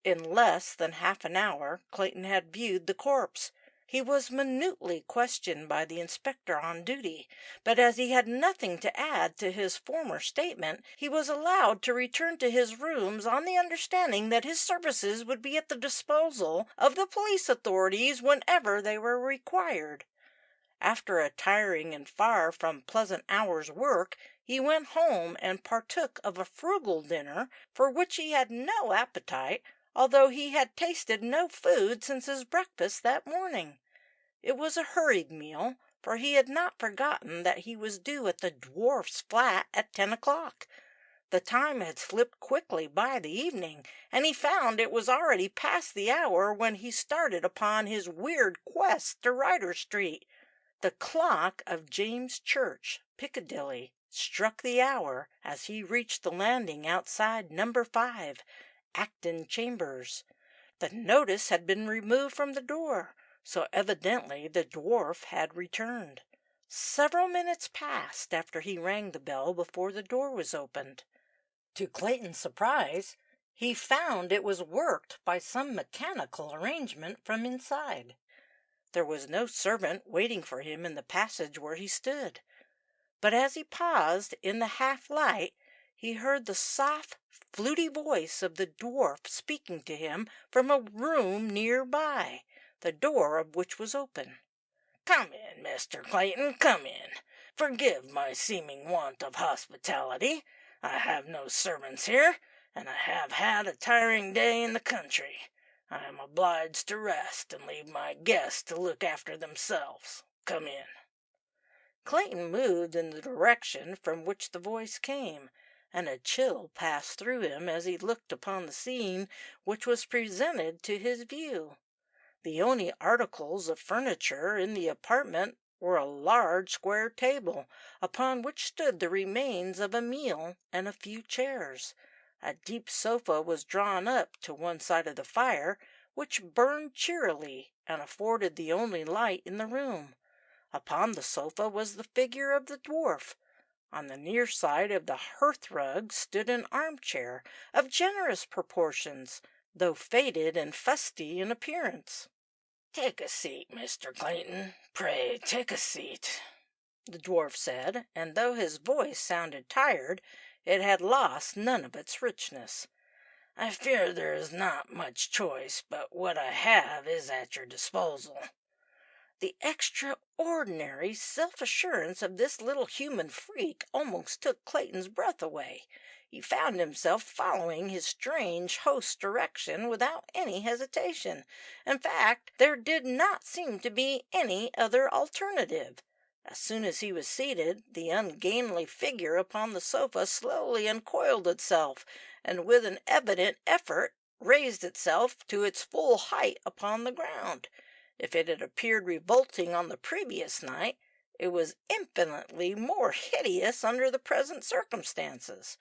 In less than half an hour Clayton had viewed the corpse. He was minutely questioned by the inspector on duty, but as he had nothing to add to his former statement, he was allowed to return to his rooms on the understanding that his services would be at the disposal of the police authorities whenever they were required. After a tiring and far from pleasant hour's work, he went home and partook of a frugal dinner for which he had no appetite, although he had tasted no food since his breakfast that morning. It was a hurried meal, for he had not forgotten that he was due at the Dwarf's flat at 10 o'clock. The time had slipped quickly by the evening, and he found it was already past the hour when he started upon his weird quest to Ryder Street. The clock of James Church, Piccadilly, struck the hour as he reached the landing outside number 5, Acton Chambers. The notice had been removed from the door, so evidently the Dwarf had returned. Several minutes passed after he rang the bell before the door was opened. To Clayton's surprise, he found it was worked by some mechanical arrangement from inside. There was no servant waiting for him in the passage where he stood. But as he paused in the half-light, he heard the soft, fluty voice of the Dwarf speaking to him from a room near by, the door of which was open. "Come in, Mr. Clayton, come in. Forgive my seeming want of hospitality. I have no servants here, and I have had a tiring day in the country. I am obliged to rest and leave my guests to look after themselves. Come in." Clayton moved in the direction from which the voice came, and a chill passed through him as he looked upon the scene which was presented to his view. The only articles of furniture in the apartment were a large square table, upon which stood the remains of a meal, and a few chairs. A deep sofa was drawn up to one side of the fire, which burned cheerily and afforded the only light in the room. Upon the sofa was the figure of the Dwarf. On the near side of the hearth-rug stood an armchair of generous proportions, though faded and fusty in appearance. "Take a seat, Mr. Clayton. Pray take a seat," the Dwarf said, and though his voice sounded tired, it had lost none of its richness. "I fear there is not much choice, but what I have is at your disposal." The extraordinary self-assurance of this little human freak almost took Clayton's breath away. He found himself following his strange host's direction without any hesitation. In fact, there did not seem to be any other alternative. As soon as he was seated, the ungainly figure upon the sofa slowly uncoiled itself, and with an evident effort raised itself to its full height upon the ground. If it had appeared revolting on the previous night, it was infinitely more hideous under the present circumstances.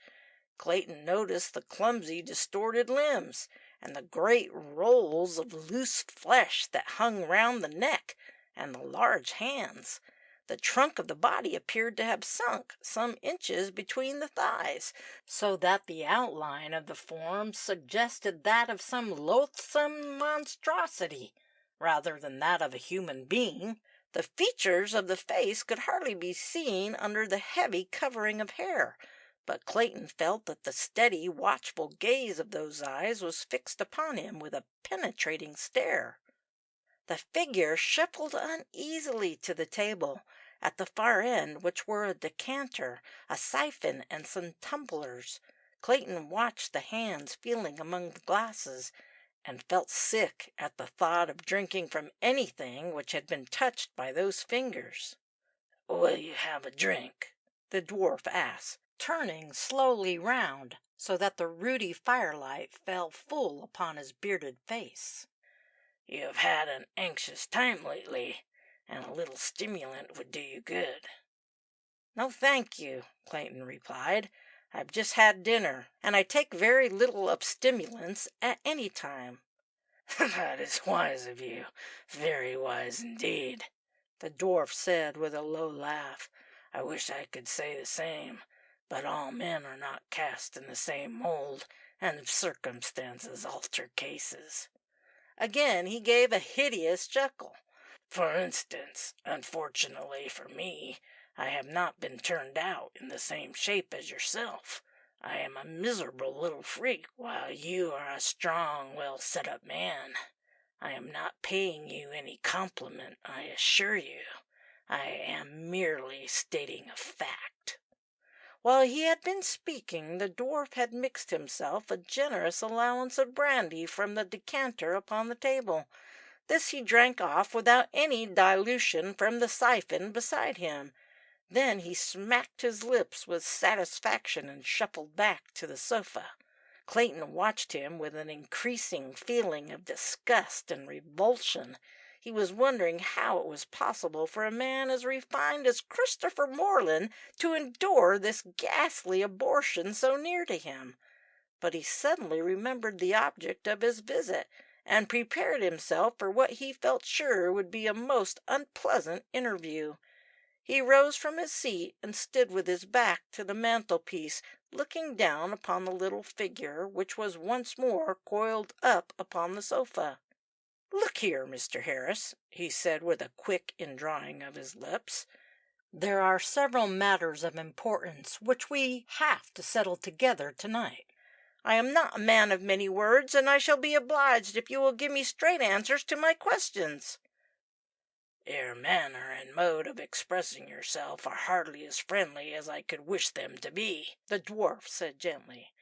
Clayton noticed the clumsy, distorted limbs, and the great rolls of loose flesh that hung round the neck, and the large hands. The trunk of the body appeared to have sunk some inches between the thighs, so that the outline of the form suggested that of some loathsome monstrosity, rather than that of a human being. The features of the face could hardly be seen under the heavy covering of hair, but Clayton felt that the steady, watchful gaze of those eyes was fixed upon him with a penetrating stare. The figure shuffled uneasily to the table, at the far end which were a decanter, a siphon, and some tumblers. Clayton watched the hands feeling among the glasses, and felt sick at the thought of drinking from anything which had been touched by those fingers. "Will you have a drink?" the Dwarf asked, turning slowly round so that the ruddy firelight fell full upon his bearded face. "You have had an anxious time lately, and a little stimulant would do you good." "No, thank you," Clayton replied. "I've just had dinner, and I take very little of stimulants at any time." "That is wise of you, very wise indeed," the dwarf said with a low laugh. "I wish I could say the same, but all men are not cast in the same mold, and circumstances alter cases." Again he gave a hideous chuckle. "For instance, unfortunately for me, I have not been turned out in the same shape as yourself. I am a miserable little freak, while you are a strong, well-set-up man. I am not paying you any compliment, I assure you. I am merely stating a fact." While he had been speaking, the dwarf had mixed himself a generous allowance of brandy from the decanter upon the table. This he drank off without any dilution from the siphon beside him. Then he smacked his lips with satisfaction and shuffled back to the sofa. Clayton watched him with an increasing feeling of disgust and revulsion. He was wondering how it was possible for a man as refined as Christopher Morland to endure this ghastly abortion so near to him. But he suddenly remembered the object of his visit, and prepared himself for what he felt sure would be a most unpleasant interview. He rose from his seat and stood with his back to the mantelpiece, looking down upon the little figure which was once more coiled up upon the sofa. "Look here, Mr. Harris," he said with a quick indrawing of his lips. "There are several matters of importance which we have to settle together tonight. I am not a man of many words, and I shall be obliged if you will give me straight answers to my questions." "Your manner and mode of expressing yourself are hardly as friendly as I could wish them to be," the dwarf said gently.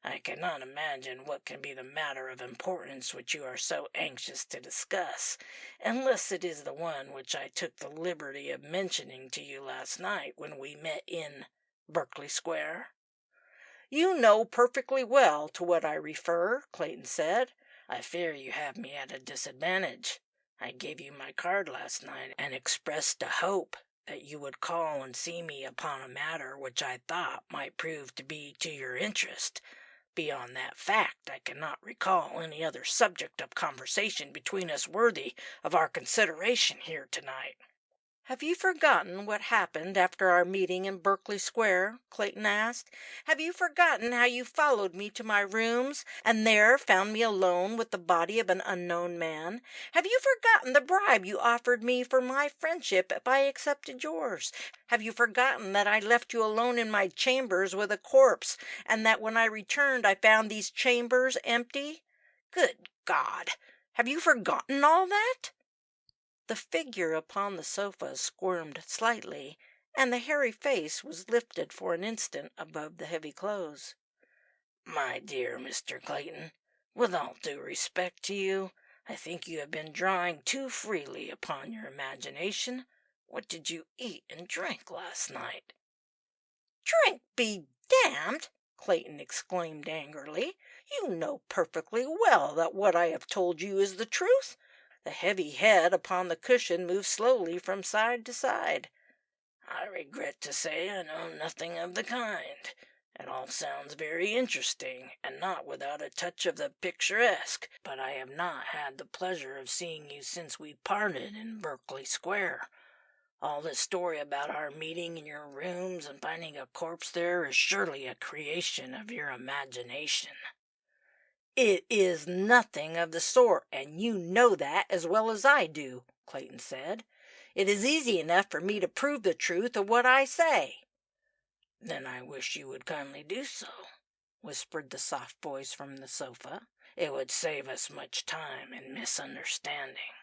"I cannot imagine what can be the matter of importance which you are so anxious to discuss, unless it is the one which I took the liberty of mentioning to you last night when we met in Berkeley Square." "You know perfectly well to what I refer," Clayton said. "I fear you have me at a disadvantage. I gave you my card last night, and expressed a hope that you would call and see me upon a matter which I thought might prove to be to your interest. Beyond that fact, I cannot recall any other subject of conversation between us worthy of our consideration here tonight." "Have you forgotten what happened after our meeting in Berkeley Square?" Clayton asked. "Have you forgotten how you followed me to my rooms, and there found me alone with the body of an unknown man? Have you forgotten the bribe you offered me for my friendship if I accepted yours? Have you forgotten that I left you alone in my chambers with a corpse, and that when I returned I found these chambers empty? Good God! Have you forgotten all that?" The figure upon the sofa squirmed slightly, and the hairy face was lifted for an instant above the heavy clothes. "My dear Mr. Clayton, with all due respect to you, I think you have been drawing too freely upon your imagination. What did you eat and drink last night?" "Drink be damned!" Clayton exclaimed angrily. "You know perfectly well that what I have told you is the truth." The heavy head upon the cushion moved slowly from side to side. "I regret to say I know nothing of the kind. It all sounds very interesting, and not without a touch of the picturesque, but I have not had the pleasure of seeing you since we parted in Berkeley Square. All this story about our meeting in your rooms and finding a corpse there is surely a creation of your imagination." "It is nothing of the sort, and you know that as well as I do," Clayton said. "It is easy enough for me to prove the truth of what I say." "Then I wish you would kindly do so," whispered the soft voice from the sofa. "It would save us much time and misunderstanding."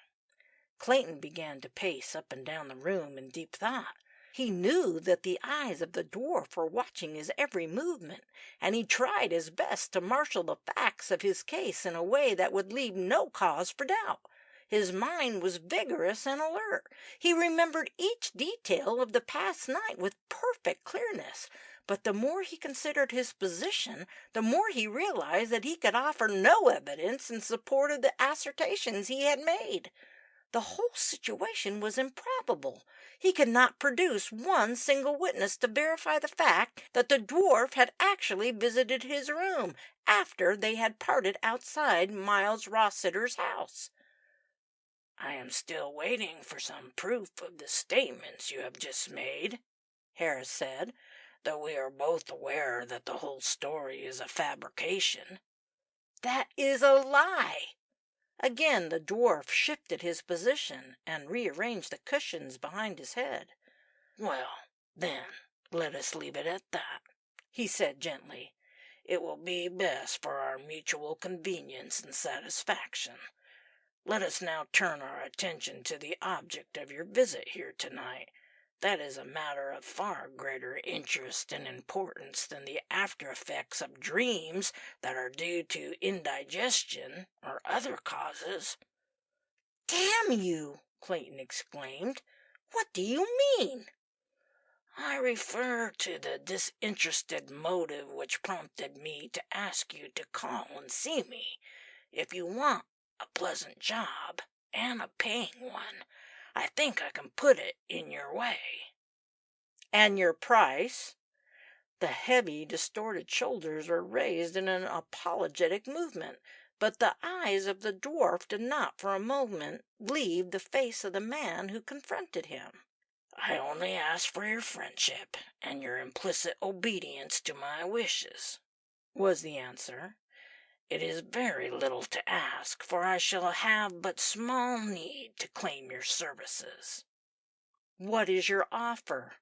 Clayton began to pace up and down the room in deep thought. He knew that the eyes of the dwarf were watching his every movement, and he tried his best to marshal the facts of his case in a way that would leave no cause for doubt. His mind was vigorous and alert. He remembered each detail of the past night with perfect clearness, But the more he considered his position, the more he realized that he could offer no evidence in support of the assertions he had made. The whole situation was improbable. He could not produce one single witness to verify the fact that the dwarf had actually visited his room after they had parted outside Miles Rossiter's house. "I am still waiting for some proof of the statements you have just made," Harris said, "though we are both aware that the whole story is a fabrication." "That is a lie." Again the dwarf shifted his position and rearranged the cushions behind his head. "Well, then, let us leave it at that," he said gently. "It will be best for our mutual convenience and satisfaction. Let us now turn our attention to the object of your visit here tonight. That is a matter of far greater interest and importance than the after-effects of dreams that are due to indigestion or other causes." "Damn you!" Clayton exclaimed. "What do you mean?" "I refer to the disinterested motive which prompted me to ask you to call and see me. If you want a pleasant job, and a paying one, I think I can put it in your way." "And your price?" The heavy, distorted shoulders were raised in an apologetic movement, but the eyes of the dwarf did not for a moment leave the face of the man who confronted him. "I only ask for your friendship and your implicit obedience to my wishes," was the answer. "It is very little to ask, for I shall have but small need to claim your services." "What is your offer?"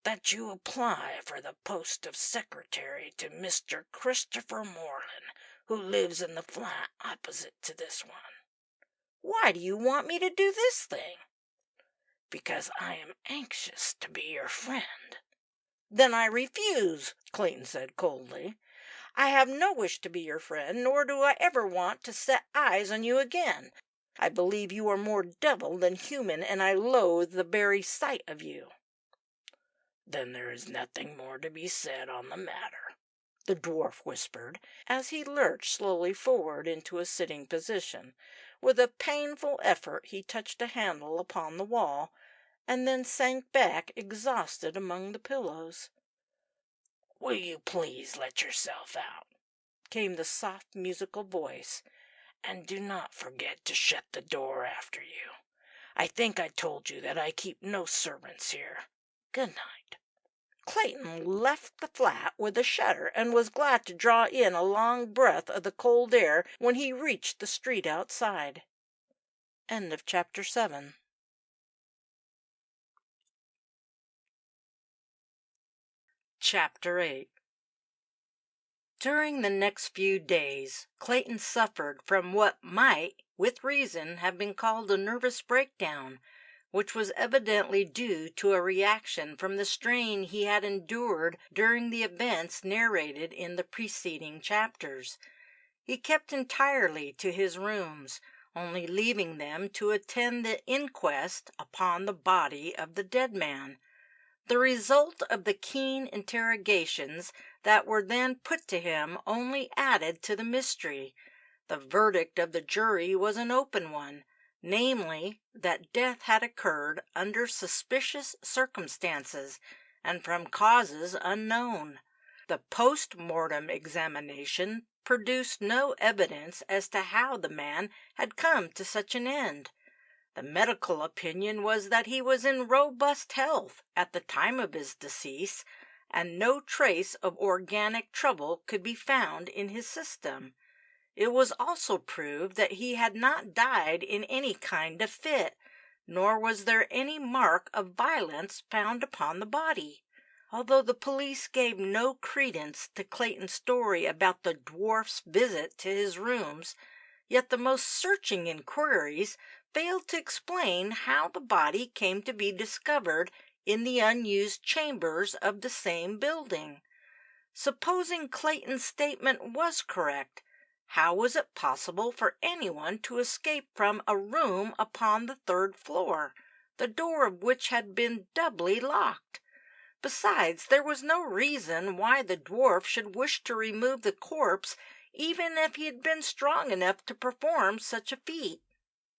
"That you apply for the post of secretary to Mr. Christopher Moreland, who lives in the flat opposite to this one." "Why do you want me to do this thing?" "Because I am anxious to be your friend." "Then I refuse," Clayton said coldly. "I have no wish to be your friend, nor do I ever want to set eyes on you again. I believe you are more devil than human, and I loathe the very sight of you." "Then there is nothing more to be said on the matter," the dwarf whispered, as he lurched slowly forward into a sitting position. With a painful effort he touched a handle upon the wall, and then sank back exhausted among the pillows. "Will you please let yourself out?" came the soft musical voice. "And do not forget to shut the door after you. I think I told you that I keep no servants here. Good night." Clayton left the flat with a shudder and was glad to draw in a long breath of the cold air when he reached the street outside. End of chapter 7. Chapter 8. During the next few days, Clayton suffered from what might, with reason, have been called a nervous breakdown, which was evidently due to a reaction from the strain he had endured during the events narrated in the preceding chapters. He kept entirely to his rooms, only leaving them to attend the inquest upon the body of the dead man. The result of the keen interrogations that were then put to him only added to the mystery. The verdict of the jury was an open one, namely, that death had occurred under suspicious circumstances and from causes unknown. The post-mortem examination produced no evidence as to how the man had come to such an end. The medical opinion was that he was in robust health at the time of his decease, and no trace of organic trouble could be found in his system. It was also proved that he had not died in any kind of fit, nor was there any mark of violence found upon the body. Although the police gave no credence to Clayton's story about the dwarf's visit to his rooms, yet the most searching inquiries failed to explain how the body came to be discovered in the unused chambers of the same building. Supposing Clayton's statement was correct, how was it possible for anyone to escape from a room upon the 3rd floor, the door of which had been doubly locked? Besides, there was no reason why the dwarf should wish to remove the corpse, even if he had been strong enough to perform such a feat.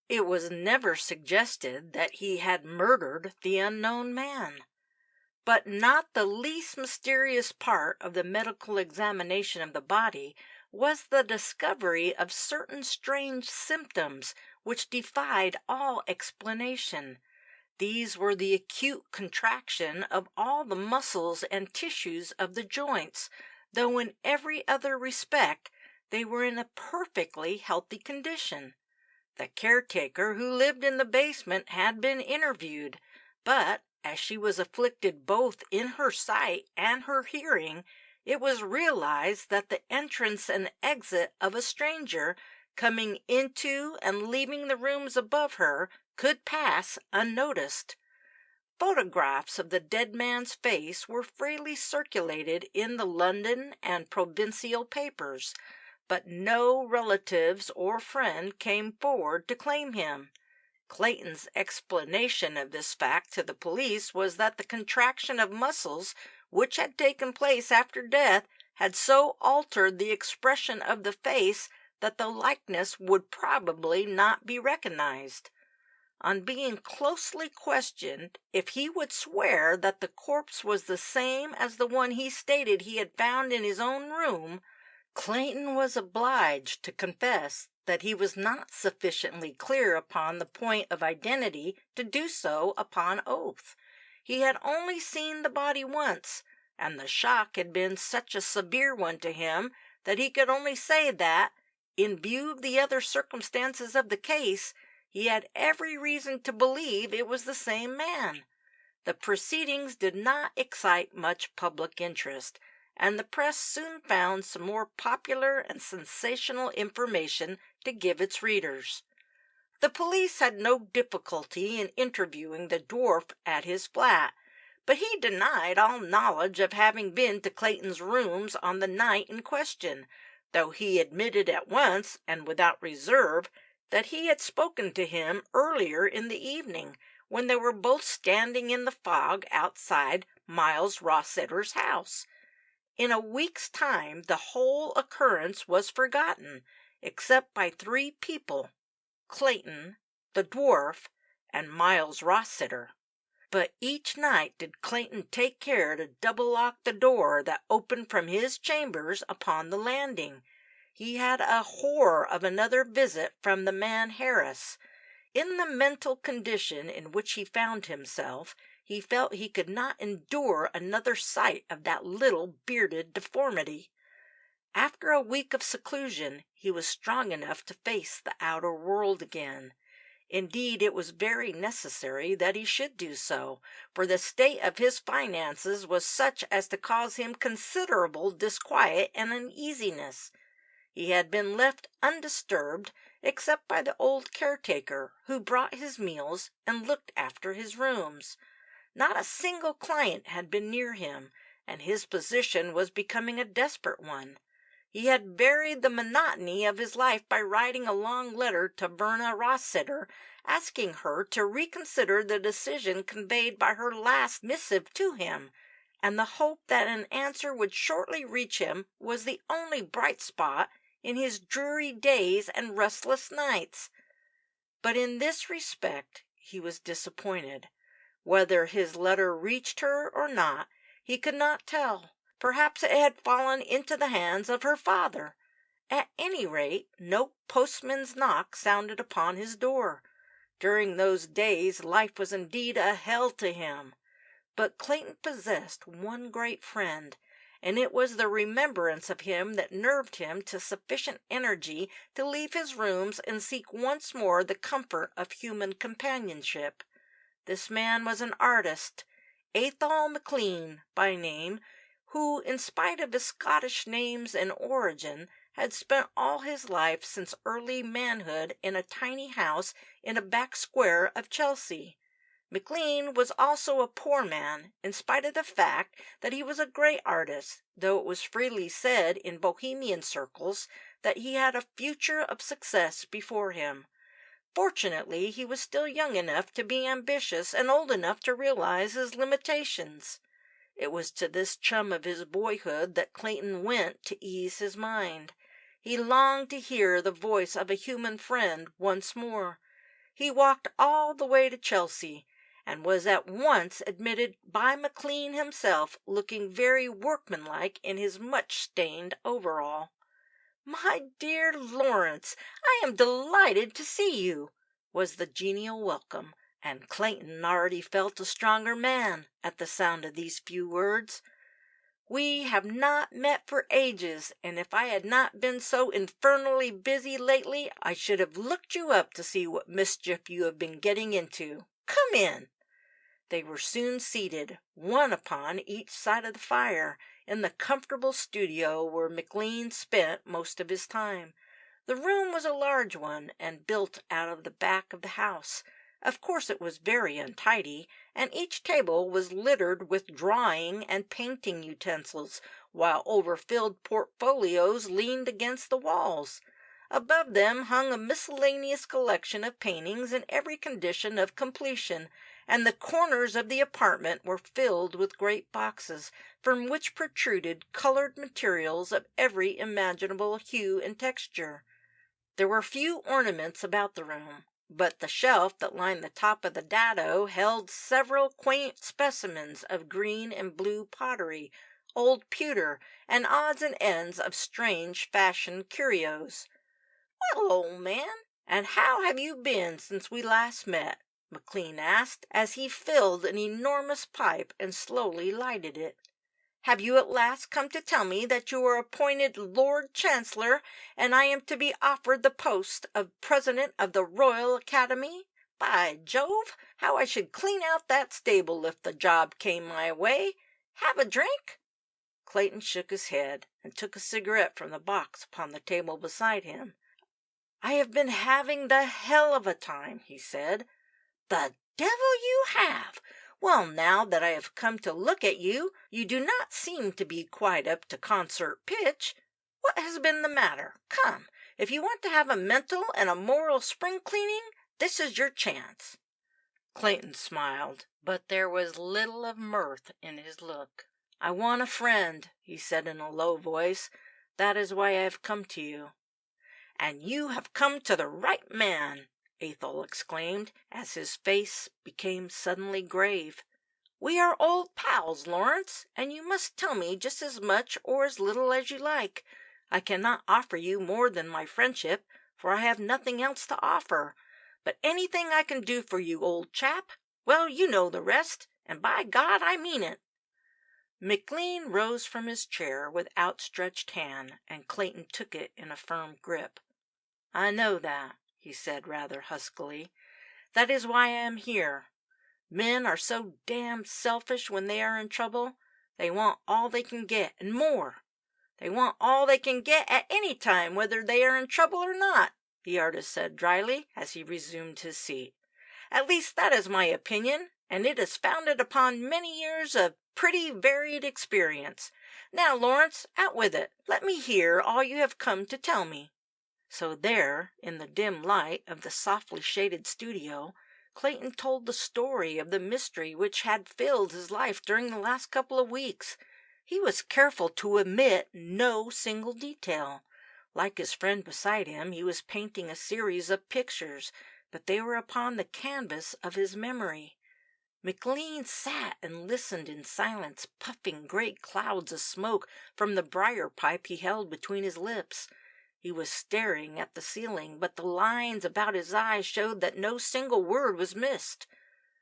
It was never suggested that he had murdered the unknown man. But not the least mysterious part of the medical examination of the body was the discovery of certain strange symptoms which defied all explanation. These were the acute contraction of all the muscles and tissues of the joints, though in every other respect they were in a perfectly healthy condition. The caretaker who lived in the basement had been interviewed, but as she was afflicted both in her sight and her hearing, it was realized that the entrance and exit of a stranger coming into and leaving the rooms above her could pass unnoticed. Photographs of the dead man's face were freely circulated in the London and provincial papers, but no relatives or friend came forward to claim him. Clayton's explanation of this fact to the police was that the contraction of muscles which had taken place after death had so altered the expression of the face that the likeness would probably not be recognized. On being closely questioned if he would swear that the corpse was the same as the one he stated he had found in his own room, Clayton was obliged to confess that he was not sufficiently clear upon the point of identity to do so upon oath. He had only seen the body once, and the shock had been such a severe one to him that he could only say that, in view of the other circumstances of the case, he had every reason to believe it was the same man. The proceedings did not excite much public interest, and the press soon found some more popular and sensational information to give its readers. The police had no difficulty in interviewing the dwarf at his flat, but he denied all knowledge of having been to Clayton's rooms on the night in question, though he admitted at once and without reserve that he had spoken to him earlier in the evening, when they were both standing in the fog outside Miles Rossiter's house. In a week's time the whole occurrence was forgotten, except by three people: Clayton, the dwarf, and Miles Rossiter. But each night did Clayton take care to double lock the door that opened from his chambers upon the landing. He had a horror of another visit from the man Harris. In the mental condition in which he found himself, he felt he could not endure another sight of that little bearded deformity. After a week of seclusion, he was strong enough to face the outer world again. Indeed, it was very necessary that he should do so, for the state of his finances was such as to cause him considerable disquiet and uneasiness. He had been left undisturbed, except by the old caretaker, who brought his meals and looked after his rooms. Not a single client had been near him, and his position was becoming a desperate one. He had varied the monotony of his life by writing a long letter to Verna Rossiter, asking her to reconsider the decision conveyed by her last missive to him, and the hope that an answer would shortly reach him was the only bright spot in his dreary days and restless nights. But in this respect he was disappointed. Whether his letter reached her or not, he could not tell. Perhaps it had fallen into the hands of her father. At any rate, no postman's knock sounded upon his door. During those days life was indeed a hell to him. But Clayton possessed one great friend, and it was the remembrance of him that nerved him to sufficient energy to leave his rooms and seek once more the comfort of human companionship. This man was an artist, Athol MacLean by name, who, in spite of his Scottish names and origin, had spent all his life since early manhood in a tiny house in a back square of Chelsea. MacLean was also a poor man, in spite of the fact that he was a great artist, though it was freely said in Bohemian circles that he had a future of success before him. Fortunately, he was still young enough to be ambitious and old enough to realize his limitations. It was to this chum of his boyhood that Clayton went to ease his mind. He longed to hear the voice of a human friend once more. He walked all the way to Chelsea, and was at once admitted by McLean himself, looking very workmanlike in his much-stained overall. "My dear Lawrence, I am delighted to see you," was the genial welcome, and Clayton already felt a stronger man at the sound of these few words. "We have not met for ages, and if I had not been so infernally busy lately, I should have looked you up to see what mischief you have been getting into. Come in." They were soon seated, one upon each side of the fire, in the comfortable studio where McLean spent most of his time. The room was a large one, and built out of the back of the house. Of course it was very untidy, and each table was littered with drawing and painting utensils, while overfilled portfolios leaned against the walls. Above them hung a miscellaneous collection of paintings in every condition of completion, and the corners of the apartment were filled with great boxes, from which protruded colored materials of every imaginable hue and texture. There were few ornaments about the room, but the shelf that lined the top of the dado held several quaint specimens of green and blue pottery, old pewter, and odds and ends of strange fashioned curios. "Well, old man, and how have you been since we last met?" McLean asked, as he filled an enormous pipe and slowly lighted it. "Have you at last come to tell me that you are appointed Lord Chancellor, and I am to be offered the post of President of the Royal Academy? By Jove, how I should clean out that stable if the job came my way. Have a drink?" Clayton shook his head, and took a cigarette from the box upon the table beside him. "I have been having the hell of a time," he said. "The devil you have! Well, now that I have come to look at you, you do not seem to be quite up to concert pitch. What has been the matter? Come, if you want to have a mental and a moral spring cleaning, this is your chance." Clayton smiled, but there was little of mirth in his look. "I want a friend," he said in a low voice. "That is why I have come to you." "And you have come to the right man," Athol exclaimed, as his face became suddenly grave. "We are old pals, Lawrence, and you must tell me just as much or as little as you like. I cannot offer you more than my friendship, for I have nothing else to offer. But anything I can do for you, old chap, well, you know the rest, and by God, I mean it." McLean rose from his chair with outstretched hand, and Clayton took it in a firm grip. "I know that," he said rather huskily. "That is why I am here. Men are so damned selfish when they are in trouble. They want all they can get, and more. They want all they can get at any time, whether they are in trouble or not," the artist said dryly, as he resumed his seat. "At least that is my opinion, and it is founded upon many years of pretty varied experience. Now, Lawrence, out with it. Let me hear all you have come to tell me." So there, in the dim light of the softly shaded studio, Clayton told the story of the mystery which had filled his life during the last couple of weeks. He was careful to omit no single detail. Like his friend beside him, he was painting a series of pictures, but they were upon the canvas of his memory. McLean sat and listened in silence, puffing great clouds of smoke from the briar pipe he held between his lips. He was staring at the ceiling, but the lines about his eyes showed that no single word was missed.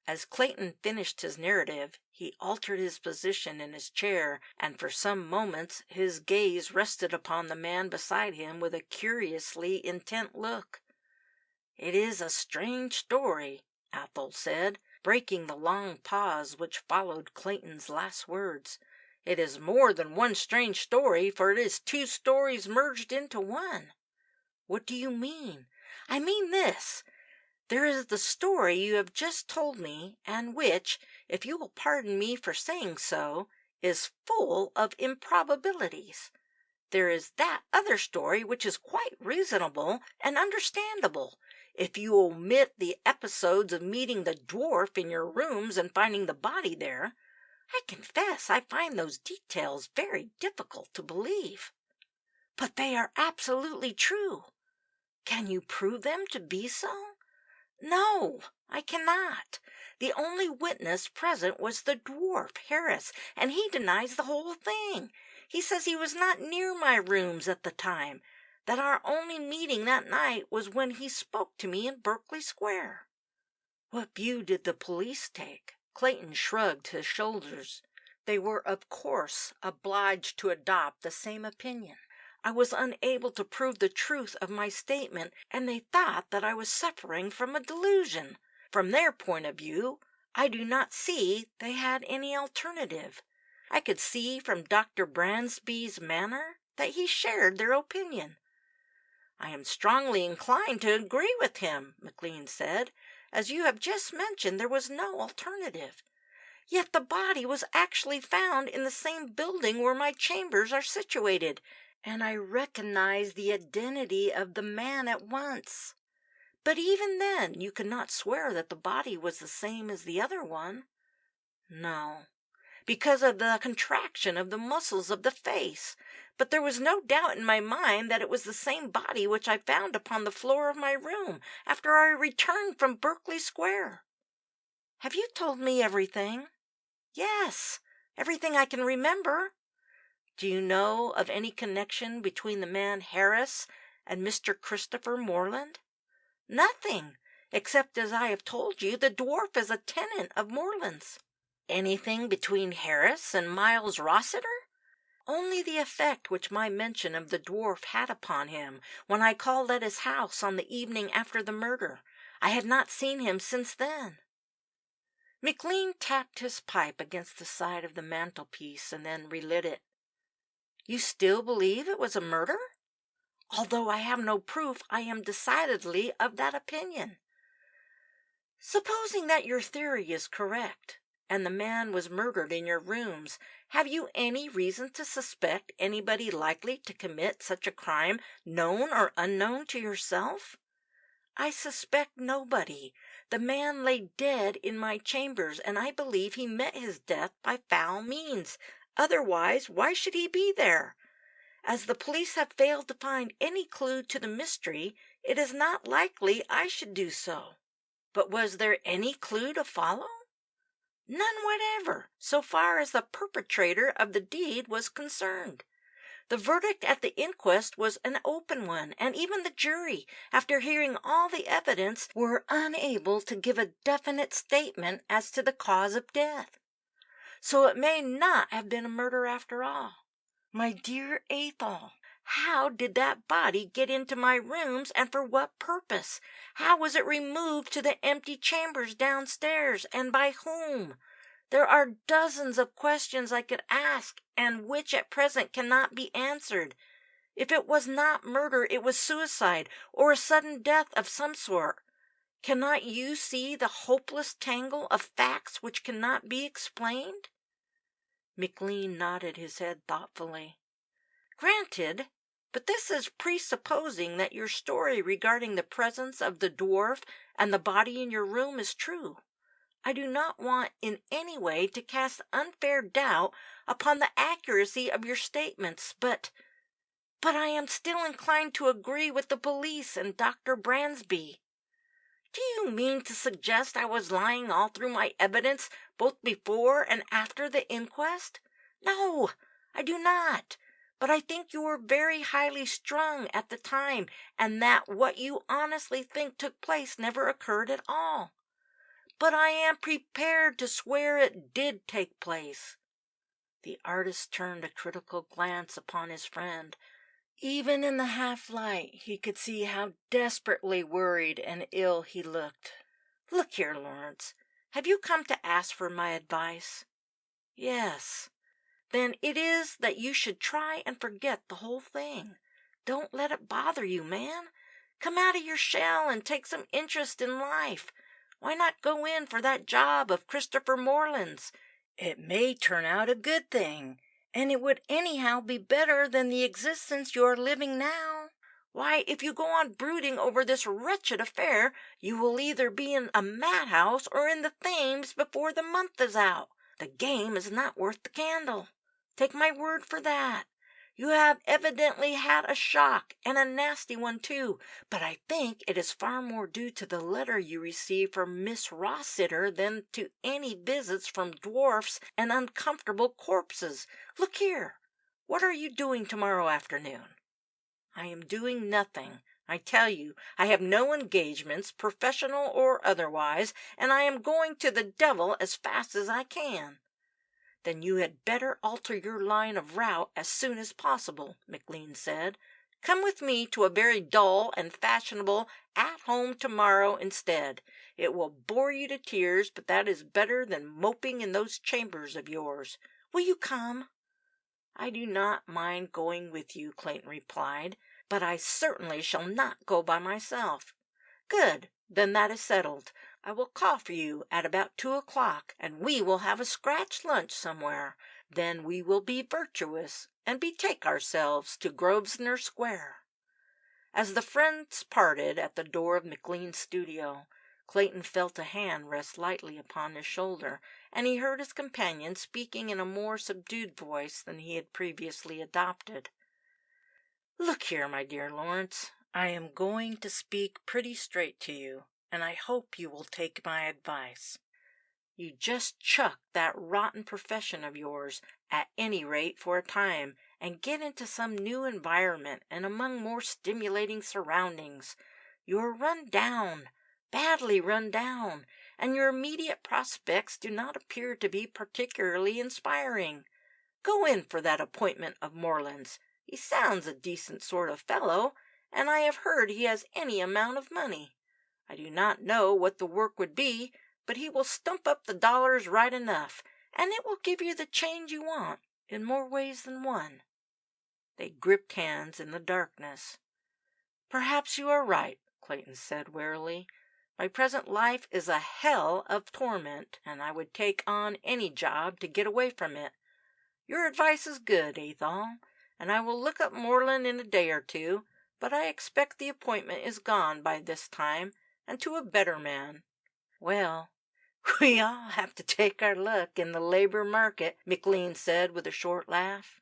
As Clayton finished his narrative, he altered his position in his chair, and for some moments his gaze rested upon the man beside him with a curiously intent look. "It is a strange story," Athol said, breaking the long pause which followed Clayton's last words. "It is more than one strange story, for it is two stories merged into one." "What do you mean?" "I mean this. There is the story you have just told me, and which, if you will pardon me for saying so, is full of improbabilities. There is that other story which is quite reasonable and understandable, if you omit the episodes of meeting the dwarf in your rooms and finding the body there. I confess I find those details very difficult to believe. But they are absolutely true. Can you prove them to be so? No, I cannot. The only witness present was the dwarf, Harris, and he denies the whole thing. He says he was not near my rooms at the time, that our only meeting that night was when he spoke to me in Berkeley Square. What view did the police take? Clayton shrugged his shoulders. They were, of course, obliged to adopt the same opinion. I was unable to prove the truth of my statement, and they thought that I was suffering from a delusion. From their point of view, I do not see they had any alternative. I could see from Dr. Bransby's manner that he shared their opinion. I am strongly inclined to agree with him, McLean said. As you have just mentioned, there was no alternative. Yet the body was actually found in the same building where my chambers are situated, and I recognized the identity of the man at once. But even then, you could not swear that the body was the same as the other one. No, because of the contraction of the muscles of the face. But there was no doubt in my mind that it was the same body which I found upon the floor of my room after I returned from Berkeley Square. Have you told me everything? Yes, everything I can remember. Do you know of any connection between the man Harris and Mr. Christopher Morland? Nothing, except as I have told you, the dwarf is a tenant of Morland's. Anything between Harris and Miles Rossiter? Only the effect which my mention of the dwarf had upon him when I called at his house on the evening after the murder. I had not seen him since then. McLean tapped his pipe against the side of the mantelpiece and then relit it. You still believe it was a murder? Although I have no proof, I am decidedly of that opinion. Supposing that your theory is correct, and the man was murdered in your rooms, have you any reason to suspect anybody likely to commit such a crime, known or unknown to yourself? I suspect nobody. The man lay dead in my chambers, and I believe he met his death by foul means. Otherwise, why should he be there? As the police have failed to find any clue to the mystery, it is not likely I should do so. But was there any clue to follow? None whatever, so far as the perpetrator of the deed was concerned. The verdict at the inquest was an open one, and even the jury, after hearing all the evidence, were unable to give a definite statement as to the cause of death. So it may not have been a murder after all. My dear Ethel, how did that body get into my rooms, and for what purpose? How was it removed to the empty chambers downstairs, and by whom? There are dozens of questions I could ask, and which at present cannot be answered. If it was not murder, it was suicide, or a sudden death of some sort. Cannot you see the hopeless tangle of facts which cannot be explained? McLean nodded his head thoughtfully. Granted, but this is presupposing that your story regarding the presence of the dwarf and the body in your room is true. I do not want in any way to cast unfair doubt upon the accuracy of your statements, but I am still inclined to agree with the police and Dr. Bransby. Do you mean to suggest I was lying all through my evidence, both before and after the inquest? No, I do not. But I think you were very highly strung at the time, and that what you honestly think took place never occurred at all. But I am prepared to swear it did take place. The artist turned a critical glance upon his friend. Even in the half-light, he could see how desperately worried and ill he looked. Look here, Lawrence, have you come to ask for my advice? Yes. Then it is that you should try and forget the whole thing. Don't let it bother you, man. Come out of your shell and take some interest in life. Why not go in for that job of Christopher Morland's? It may turn out a good thing, and it would anyhow be better than the existence you are living now. Why, if you go on brooding over this wretched affair, you will either be in a madhouse or in the Thames before the month is out. The game is not worth the candle. Take my word for that. You have evidently had a shock, and a nasty one too, but I think it is far more due to the letter you received from Miss Rossiter than to any visits from dwarfs and uncomfortable corpses. Look here, what are you doing tomorrow afternoon?" "I am doing nothing. I tell you, I have no engagements, professional or otherwise, and I am going to the devil as fast as I can." "Then you had better alter your line of route as soon as possible," McLean said. "Come with me to a very dull and fashionable At Home tomorrow instead. It will bore you to tears, but that is better than moping in those chambers of yours. Will you come?" "I do not mind going with you," Clayton replied, "but I certainly shall not go by myself." "Good. Then that is settled. I will call for you at about 2 o'clock, and we will have a scratch lunch somewhere. Then we will be virtuous and betake ourselves to Grosvenor Square." As the friends parted at the door of McLean's studio, Clayton felt a hand rest lightly upon his shoulder, and he heard his companion speaking in a more subdued voice than he had previously adopted. "Look here, my dear Lawrence, I am going to speak pretty straight to you, and I hope you will take my advice. You just chuck that rotten profession of yours, at any rate for a time, and get into some new environment and among more stimulating surroundings. You are run down, badly run down, and your immediate prospects do not appear to be particularly inspiring. Go in for that appointment of Moreland's. He sounds a decent sort of fellow, and I have heard he has any amount of money. I do not know what the work would be, but he will stump up the dollars right enough, and it will give you the change you want, in more ways than one." They gripped hands in the darkness. "Perhaps you are right," Clayton said wearily. "My present life is a hell of torment, and I would take on any job to get away from it. Your advice is good, Athol, and I will look up Moreland in a day or two, but I expect the appointment is gone by this time, and to a better man." "Well, we all have to take our luck in the labor market," McLean said with a short laugh.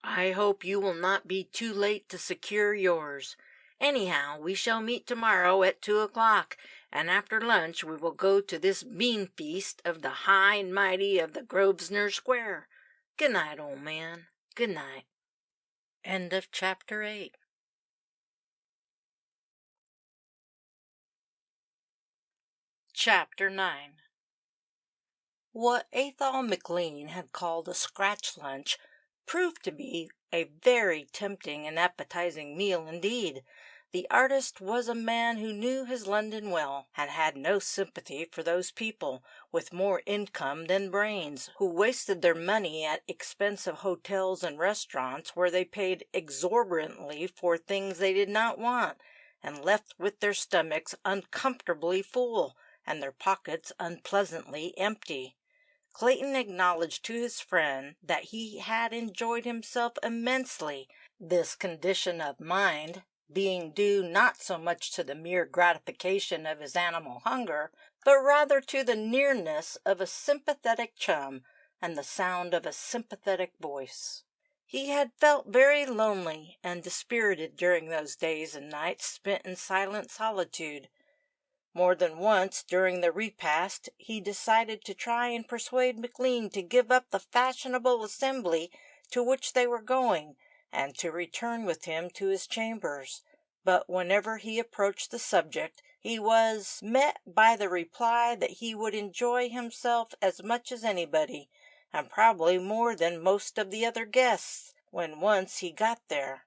"I hope you will not be too late to secure yours. Anyhow, we shall meet tomorrow at 2 o'clock, and after lunch we will go to this bean feast of the high and mighty of the Grosvenor Square. Good night, old man. Good night." End of chapter 8. Chapter 9. What Athol McLean had called a scratch lunch proved to be a very tempting and appetizing meal indeed. The artist was a man who knew his London well, and had no sympathy for those people, with more income than brains, who wasted their money at expensive hotels and restaurants where they paid exorbitantly for things they did not want, and left with their stomachs uncomfortably full and their pockets unpleasantly empty. Clayton acknowledged to his friend that he had enjoyed himself immensely, this condition of mind being due not so much to the mere gratification of his animal hunger, but rather to the nearness of a sympathetic chum and the sound of a sympathetic voice. He had felt very lonely and dispirited during those days and nights spent in silent solitude. More than once during the repast he decided to try and persuade McLean to give up the fashionable assembly to which they were going, and to return with him to his chambers, but whenever he approached the subject he was met by the reply that he would enjoy himself as much as anybody, and probably more than most of the other guests, when once he got there.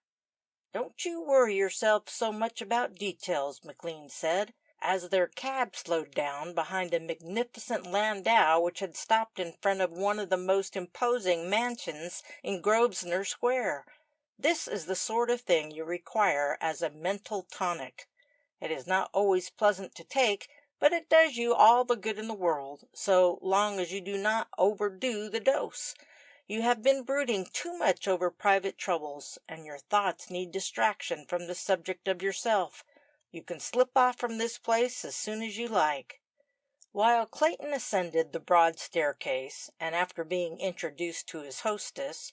"Don't you worry yourself so much about details," McLean said, as their cab slowed down behind a magnificent landau which had stopped in front of one of the most imposing mansions in Grosvenor Square. "This is the sort of thing you require as a mental tonic. It is not always pleasant to take, but it does you all the good in the world, so long as you do not overdo the dose. You have been brooding too much over private troubles, and your thoughts need distraction from the subject of yourself. You can slip off from this place as soon as you like." While Clayton ascended the broad staircase, and after being introduced to his hostess,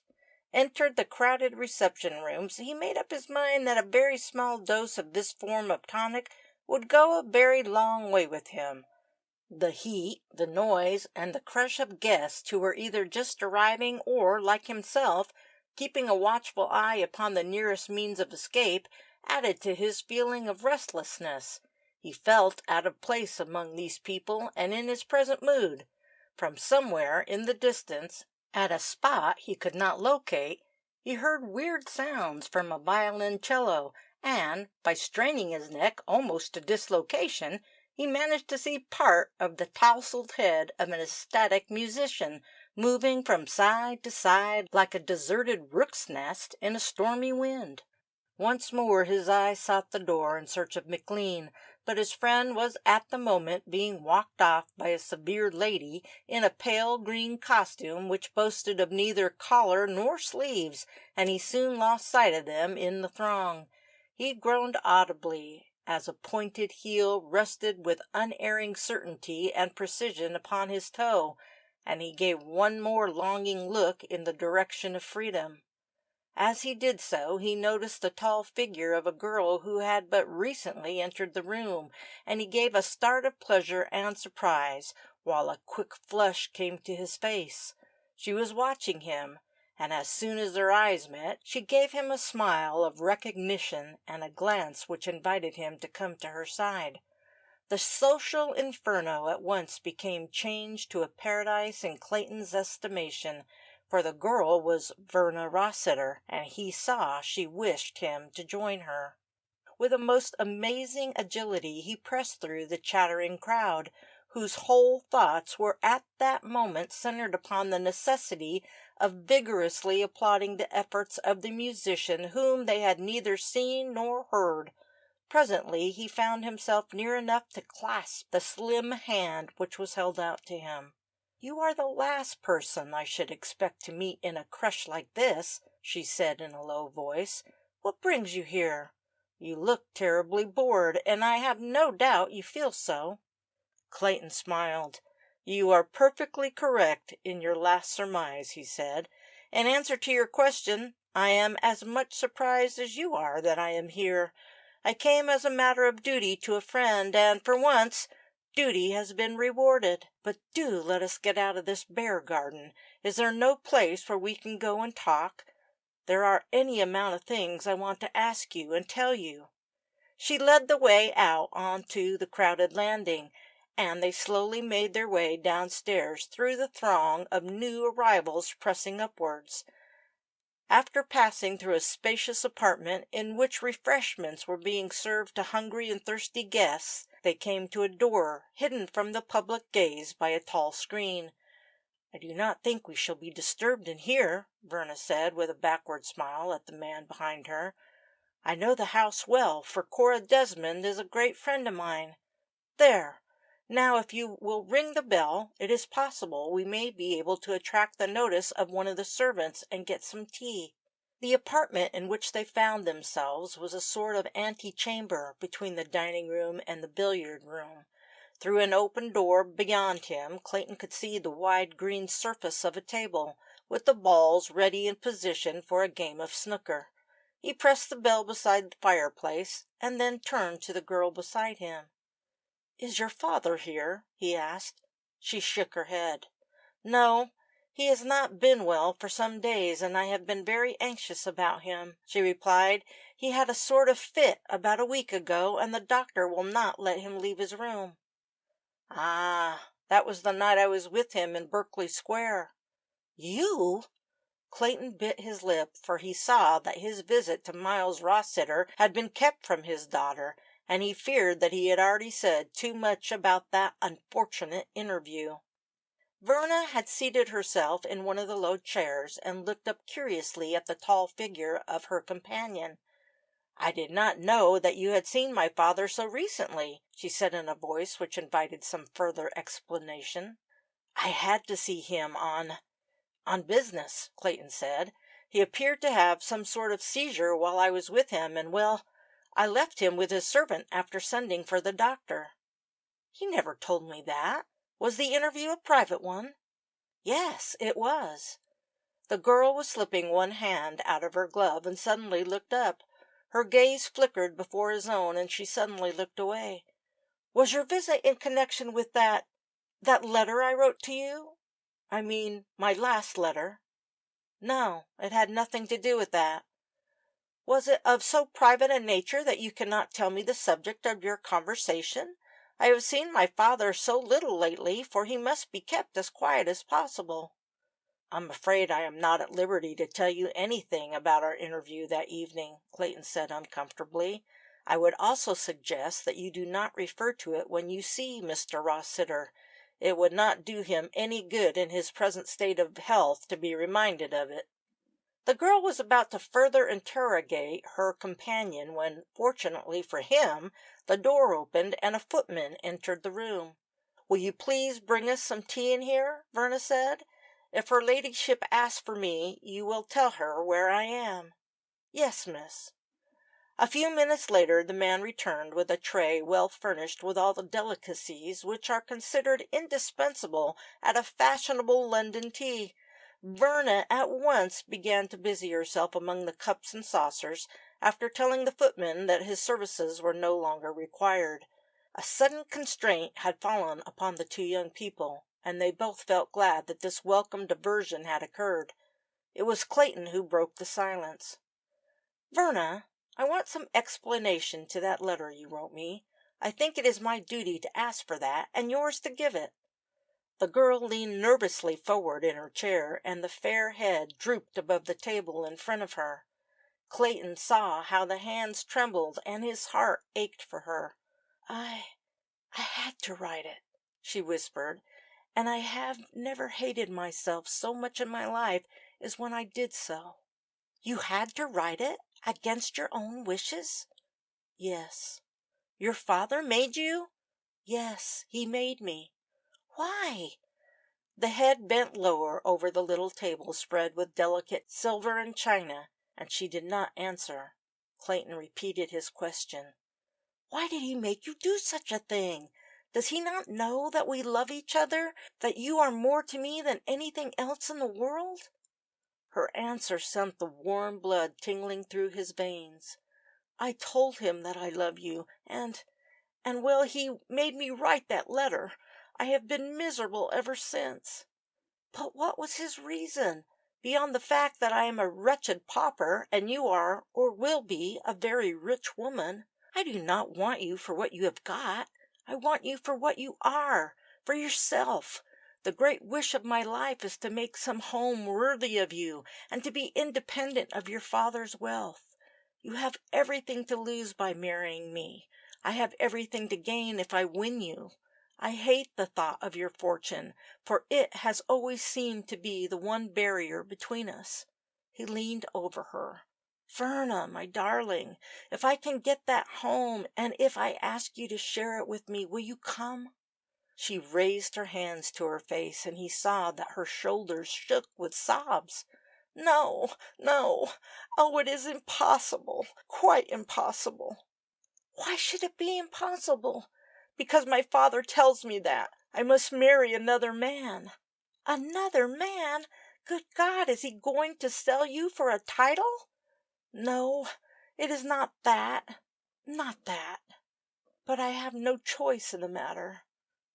entered the crowded reception rooms, he made up his mind that a very small dose of this form of tonic would go a very long way with him. The heat, the noise, and the crush of guests who were either just arriving or, like himself, keeping a watchful eye upon the nearest means of escape, added to his feeling of restlessness. He felt out of place among these people and in his present mood. From somewhere in the distance, at a spot he could not locate, he heard weird sounds from a violoncello, and, by straining his neck almost to dislocation, he managed to see part of the tousled head of an ecstatic musician, moving from side to side like a deserted rook's nest in a stormy wind. Once more his eye sought the door in search of McLean, but his friend was at the moment being walked off by a severe lady in a pale green costume which boasted of neither collar nor sleeves, and he soon lost sight of them in the throng. He groaned audibly as a pointed heel rested with unerring certainty and precision upon his toe, and he gave one more longing look in the direction of freedom. As he did so, he noticed the tall figure of a girl who had but recently entered the room, and he gave a start of pleasure and surprise, while a quick flush came to his face. She was watching him, and as soon as their eyes met, she gave him a smile of recognition and a glance which invited him to come to her side. The social inferno at once became changed to a paradise in Clayton's estimation, for the girl was Verna Rossiter, and he saw she wished him to join her. With a most amazing agility he pressed through the chattering crowd, whose whole thoughts were at that moment centered upon the necessity of vigorously applauding the efforts of the musician whom they had neither seen nor heard. Presently he found himself near enough to clasp the slim hand which was held out to him. "You are the last person I should expect to meet in a crush like this," she said in a low voice. "What brings you here? You look terribly bored, and I have no doubt you feel so." Clayton smiled. "You are perfectly correct in your last surmise," he said. "In answer to your question, I am as much surprised as you are that I am here. I came as a matter of duty to a friend, and for once duty has been rewarded. But do let us get out of this bear garden. Is there no place where we can go and talk? There are any amount of things I want to ask you and tell you." She led the way out onto the crowded landing, and they slowly made their way downstairs through the throng of new arrivals pressing upwards. After passing through a spacious apartment in which refreshments were being served to hungry and thirsty guests, they came to a door hidden from the public gaze by a tall screen. "I do not think we shall be disturbed in here," Verna said with a backward smile at the man behind her. "I know the house well, for Cora Desmond is a great friend of mine. There! Now if you will ring the bell, it is possible we may be able to attract the notice of one of the servants and get some tea." The apartment in which they found themselves was a sort of antechamber between the dining room and the billiard room. Through an open door beyond him, Clayton could see the wide green surface of a table, with the balls ready in position for a game of snooker. He pressed the bell beside the fireplace, and then turned to the girl beside him. "Is your father here?" he asked. She shook her head. "No, he has not been well for some days, and I have been very anxious about him," she replied. "He had a sort of fit about a week ago, and the doctor will not let him leave his room." "Ah, that was the night I was with him in Berkeley Square." "You?" Clayton bit his lip, for he saw that his visit to Miles Rossiter had been kept from his daughter, and he feared that he had already said too much about that unfortunate interview. Verna had seated herself in one of the low chairs and looked up curiously at the tall figure of her companion. "I did not know that you had seen my father so recently," she said in a voice which invited some further explanation. "I had to see him on business," Clayton said. "He appeared to have some sort of seizure while I was with him, and, well, I left him with his servant after sending for the doctor." "He never told me that. Was the interview a private one? Yes, it was. The girl was slipping one hand out of her glove and suddenly looked up. Her gaze flickered before his own, and she suddenly looked away. Was your visit in connection with that letter I wrote to you? I mean, my last letter. No, it had nothing to do with that. Was it of so private a nature that you cannot tell me the subject of your conversation? I have seen my father so little lately, for he must be kept as quiet as possible. I'm afraid I am not at liberty to tell you anything about our interview that evening, Clayton said uncomfortably. I would also suggest that you do not refer to it when you see Mr. Rossiter. It would not do him any good in his present state of health to be reminded of it. The girl was about to further interrogate her companion when, fortunately for him, the door opened and a footman entered the room. "Will you please bring us some tea in here?" Verna said. "If her ladyship asks for me, you will tell her where I am." "Yes, miss." A few minutes later the man returned with a tray well furnished with all the delicacies which are considered indispensable at a fashionable London tea. Verna at once began to busy herself among the cups and saucers, after telling the footman that his services were no longer required. A sudden constraint had fallen upon the two young people, and they both felt glad that this welcome diversion had occurred. It was Clayton who broke the silence. "Verna, I want some explanation to that letter you wrote me. I think it is my duty to ask for that, and yours to give it." The girl leaned nervously forward in her chair, and the fair head drooped above the table in front of her. Clayton saw how the hands trembled, and his heart ached for her. I had to write it," she whispered, "and I have never hated myself so much in my life as when I did so." "You had to write it? Against your own wishes?" "Yes." "Your father made you?" "Yes, he made me." "Why?" The head bent lower over the little table spread with delicate silver and china, and she did not answer. Clayton repeated his question. "Why did he make you do such a thing? Does he not know that we love each other, that you are more to me than anything else in the world?" Her answer sent the warm blood tingling through his veins. "I told him that I love you, and well, he made me write that letter. I have been miserable ever since." "But what was his reason, beyond the fact that I am a wretched pauper, and you are, or will be, a very rich woman? I do not want you for what you have got. I want you for what you are, for yourself. The great wish of my life is to make some home worthy of you, and to be independent of your father's wealth. You have everything to lose by marrying me. I have everything to gain if I win you. I hate the thought of your fortune, for it has always seemed to be the one barrier between us." He leaned over her. "Verna, my darling, if I can get that home, and if I ask you to share it with me, will you come?" She raised her hands to her face, and he saw that her shoulders shook with sobs. "No, no. Oh, it is impossible, quite impossible." "Why should it be impossible?" "Because my father tells me that I must marry another man." "Another man? Good God, is he going to sell you for a title?" "No, it is not that, not that. But I have no choice in the matter."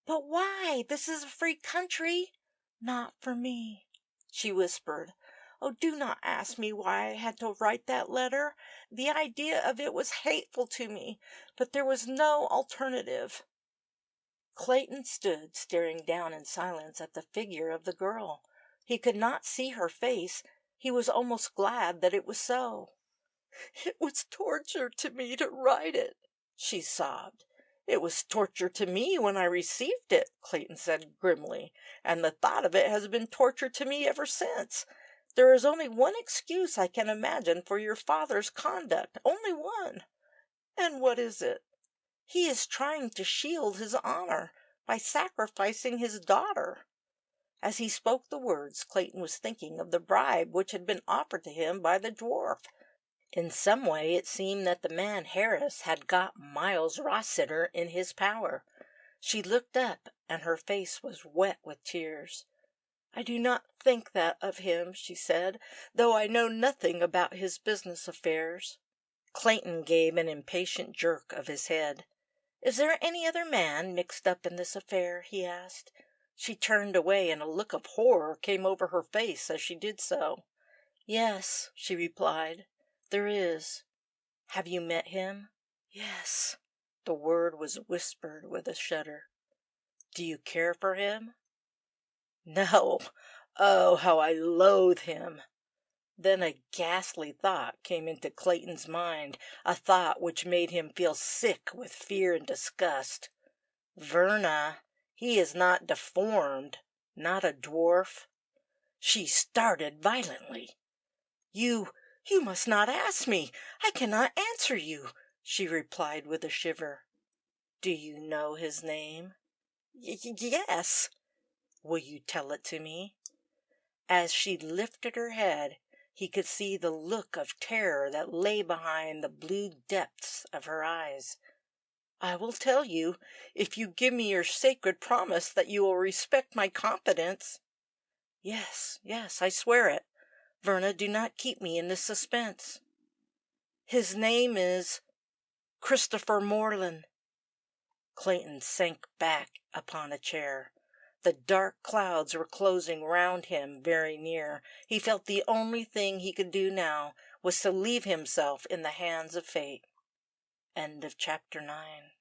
"But why? This is a free country." "Not for me," she whispered. "Oh, do not ask me why I had to write that letter. The idea of it was hateful to me, but there was no alternative." Clayton stood staring down in silence at the figure of the girl. He could not see her face. He was almost glad that it was so. "It was torture to me to write it," she sobbed. "It was torture to me when I received it," Clayton said grimly, "and the thought of it has been torture to me ever since. There is only one excuse I can imagine for your father's conduct, only one." "And what is it?" "He is trying to shield his honor by sacrificing his daughter." As he spoke the words, Clayton was thinking of the bribe which had been offered to him by the dwarf. In some way it seemed that the man Harris had got Miles Rossiter in his power. She looked up, and her face was wet with tears. "I do not think that of him," she said, "though I know nothing about his business affairs." Clayton gave an impatient jerk of his head. "Is there any other man mixed up in this affair?" he asked. She turned away, and a look of horror came over her face as she did so. "Yes," she replied, "there is." "Have you met him?" "Yes." The word was whispered with a shudder. "Do you care for him?" "No. Oh, how I loathe him!" Then a ghastly thought came into Clayton's mind, a thought which made him feel sick with fear and disgust. Verna, he is not deformed, not a dwarf. She started violently. You must not ask me. I cannot answer you," she replied with a shiver. "Do you know his name?" Yes." "Will you tell it to me?" As she lifted her head, he could see the look of terror that lay behind the blue depths of her eyes. "I will tell you, if you give me your sacred promise that you will respect my confidence." Yes, I swear it. Verna, do not keep me in this suspense." "His name is Christopher Morland." Clayton sank back upon a chair. The dark clouds were closing round him very near. He felt the only thing he could do now was to leave himself in the hands of fate. End of chapter 9.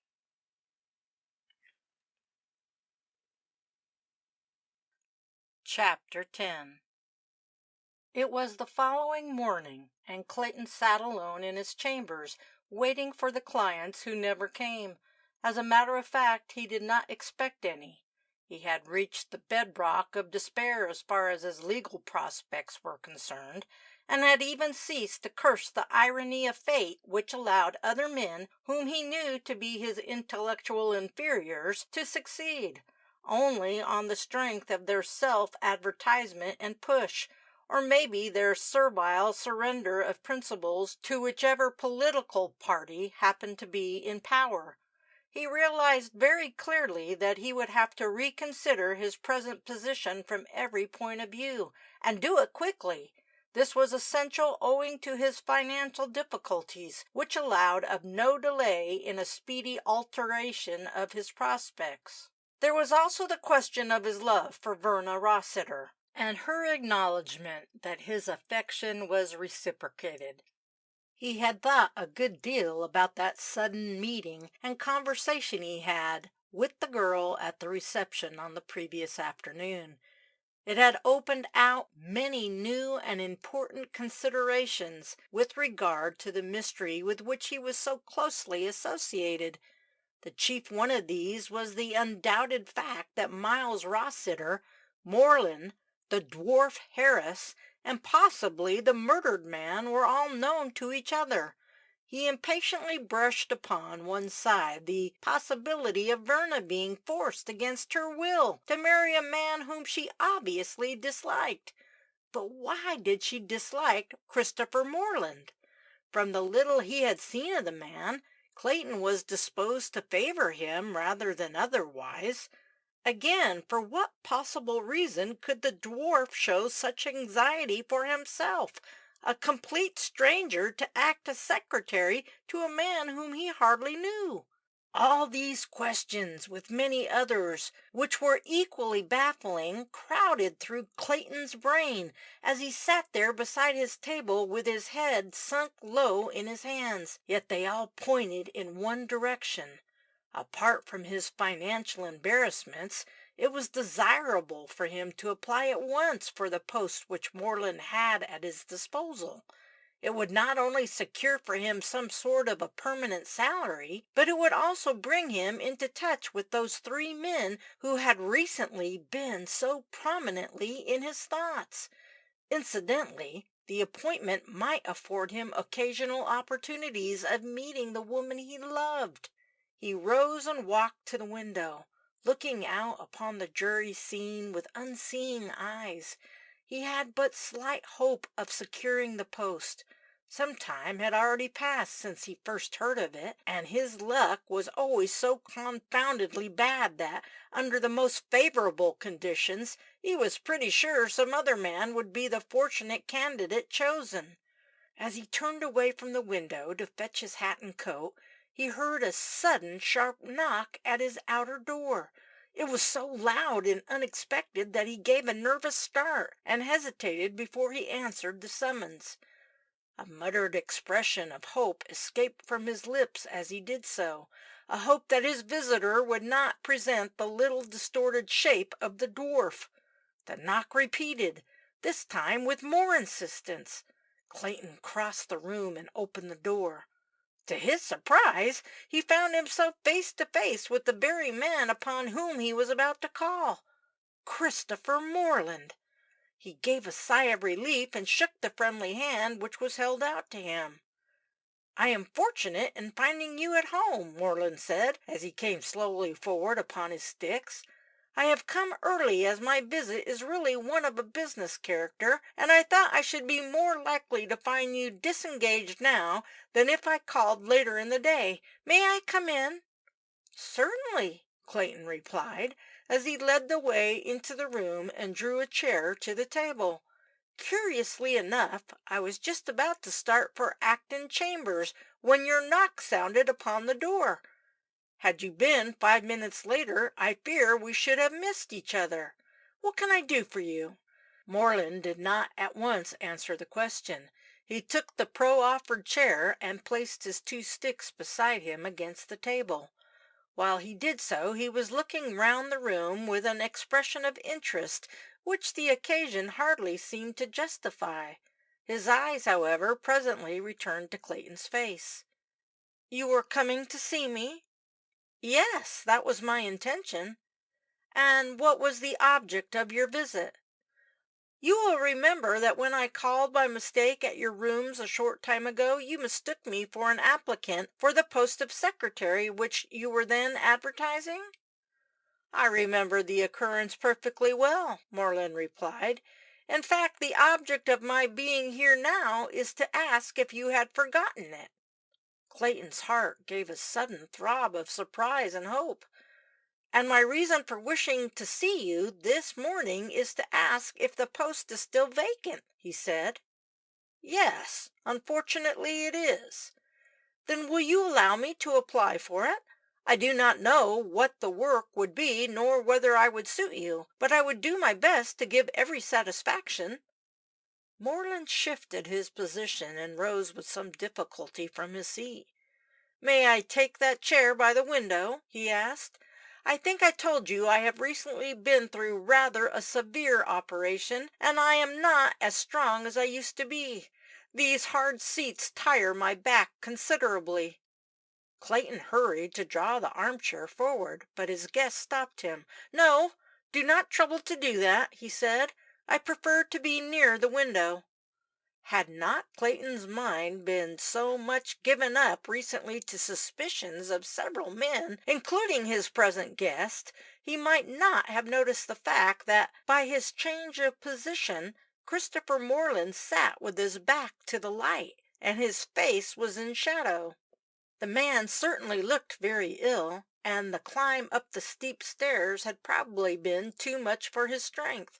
Chapter 10. It was the following morning, and Clayton sat alone in his chambers, waiting for the clients who never came. As a matter of fact, he did not expect any. He had reached the bedrock of despair as far as his legal prospects were concerned, and had even ceased to curse the irony of fate which allowed other men, whom he knew to be his intellectual inferiors, to succeed, only on the strength of their self-advertisement and push, or maybe their servile surrender of principles to whichever political party happened to be in power. He realized very clearly that he would have to reconsider his present position from every point of view, and do it quickly. This was essential owing to his financial difficulties, which allowed of no delay in a speedy alteration of his prospects. There was also the question of his love for Verna Rossiter, and her acknowledgment that his affection was reciprocated. He had thought a good deal about that sudden meeting and conversation he had with the girl at the reception on the previous afternoon. It had opened out many new and important considerations with regard to the mystery with which he was so closely associated. The chief one of these was the undoubted fact that Miles Rossiter, Morland, the dwarf Harris, and possibly the murdered man were all known to each other. He impatiently brushed upon one side the possibility of Verna being forced against her will to marry a man whom she obviously disliked. But why did she dislike Christopher Morland? From the little he had seen of the man, Clayton was disposed to favor him rather than otherwise. Again, for what possible reason could the dwarf show such anxiety for himself, a complete stranger, to act as secretary to a man whom he hardly knew? All these questions, with many others which were equally baffling, crowded through Clayton's brain as he sat there beside his table with his head sunk low in his hands, yet they all pointed in one direction. Apart from his financial embarrassments, it was desirable for him to apply at once for the post which Morland had at his disposal. It would not only secure for him some sort of a permanent salary, but it would also bring him into touch with those three men who had recently been so prominently in his thoughts. Incidentally, the appointment might afford him occasional opportunities of meeting the woman he loved. He rose and walked to the window, looking out upon the dreary scene with unseeing eyes. He had but slight hope of securing the post. Some time had already passed since he first heard of it, and his luck was always so confoundedly bad that, under the most favorable conditions, he was pretty sure some other man would be the fortunate candidate chosen. As he turned away from the window to fetch his hat and coat, he heard a sudden sharp knock at his outer door. It was so loud and unexpected that he gave a nervous start and hesitated before he answered the summons. A muttered expression of hope escaped from his lips as he did so, a hope that his visitor would not present the little distorted shape of the dwarf. The knock repeated, this time with more insistence. Clayton crossed the room and opened the door. To his surprise, he found himself face to face with the very man upon whom he was about to call. Christopher Morland. He gave a sigh of relief and shook the friendly hand which was held out to him. "I am fortunate in finding you at home," Morland said, as he came slowly forward upon his sticks. "I have come early, as my visit is really one of a business character, and I thought I should be more likely to find you disengaged now than if I called later in the day. May I come in?" "Certainly," Clayton replied, as he led the way into the room and drew a chair to the table. "Curiously enough, I was just about to start for Acton Chambers when your knock sounded upon the door. Had you been 5 minutes later, I fear we should have missed each other. What can I do for you?" Morland did not at once answer the question. He took the proffered chair and placed his two sticks beside him against the table. While he did so, he was looking round the room with an expression of interest which the occasion hardly seemed to justify. His eyes, however, presently returned to Clayton's face. "You were coming to see me?" "Yes, that was my intention." "And what was the object of your visit?" "You will remember that when I called by mistake at your rooms a short time ago, you mistook me for an applicant for the post of secretary which you were then advertising?" "I remember the occurrence perfectly well," Morland replied. "In fact, the object of my being here now is to ask if you had forgotten it." Clayton's heart gave a sudden throb of surprise and hope. "And my reason for wishing to see you this morning is to ask if the post is still vacant," he said. "Yes, unfortunately it is." "Then will you allow me to apply for it? I do not know what the work would be, nor whether I would suit you, but I would do my best to give every satisfaction." Morland shifted his position and rose with some difficulty from his seat. "May I take that chair by the window?" he asked. "I think I told you I have recently been through rather a severe operation, and I am not as strong as I used to be. These hard seats tire my back considerably." Clayton hurried to draw the armchair forward, but his guest stopped him. "No, do not trouble to do that," he said. "I prefer to be near the window." Had not Clayton's mind been so much given up recently to suspicions of several men, including his present guest, he might not have noticed the fact that, by his change of position, Christopher Morland sat with his back to the light, and his face was in shadow. The man certainly looked very ill, and the climb up the steep stairs had probably been too much for his strength.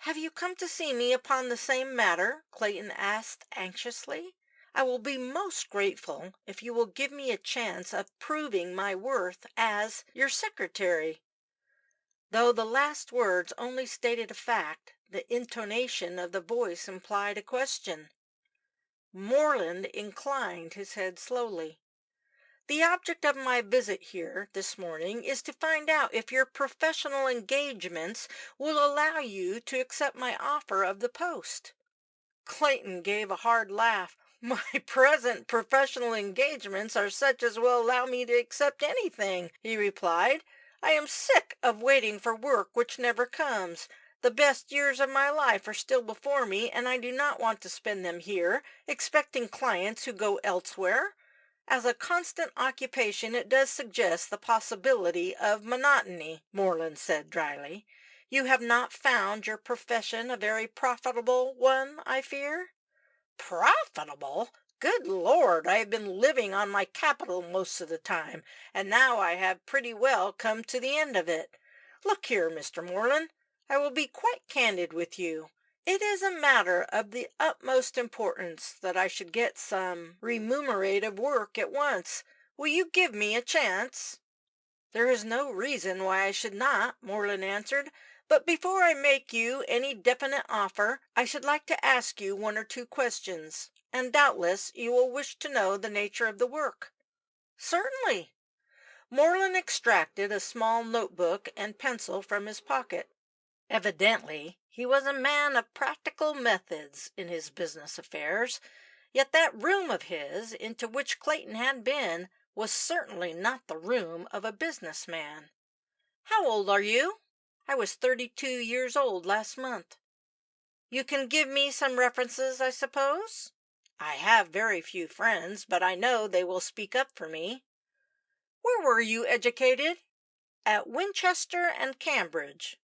"Have you come to see me upon the same matter?" Clayton asked anxiously. "I will be most grateful if you will give me a chance of proving my worth as your secretary." Though the last words only stated a fact, the intonation of the voice implied a question. Morland inclined his head slowly. "The object of my visit here this morning is to find out if your professional engagements will allow you to accept my offer of the post." Clayton gave a hard laugh. "My present professional engagements are such as will allow me to accept anything," he replied. "I am sick of waiting for work which never comes. The best years of my life are still before me, and I do not want to spend them here, expecting clients who go elsewhere. As a constant occupation it does suggest the possibility of monotony," Morland said dryly. "You have not found your profession a very profitable one, I fear?" Profitable? Good Lord, I have been living on my capital most of the time, and now I have pretty well come to the end of it. Look here, Mr. Moreland, I will be quite candid with you. It is a matter of the utmost importance that I should get some remunerative work at once. Will you give me a chance?" "There is no reason why I should not," Moreland answered. "But before I make you any definite offer, I should like to ask you one or two questions, and doubtless you will wish to know the nature of the work." "Certainly." Moreland extracted a small notebook and pencil from his pocket. Evidently he was a man of practical methods in his business affairs, yet that room of his into which Clayton had been was certainly not the room of a business man. "How old are you?" "I was 32 years old last month." "You can give me some references, I suppose?" "I have very few friends, but I know they will speak up for me." "Where were you educated?" "At Winchester and Cambridge."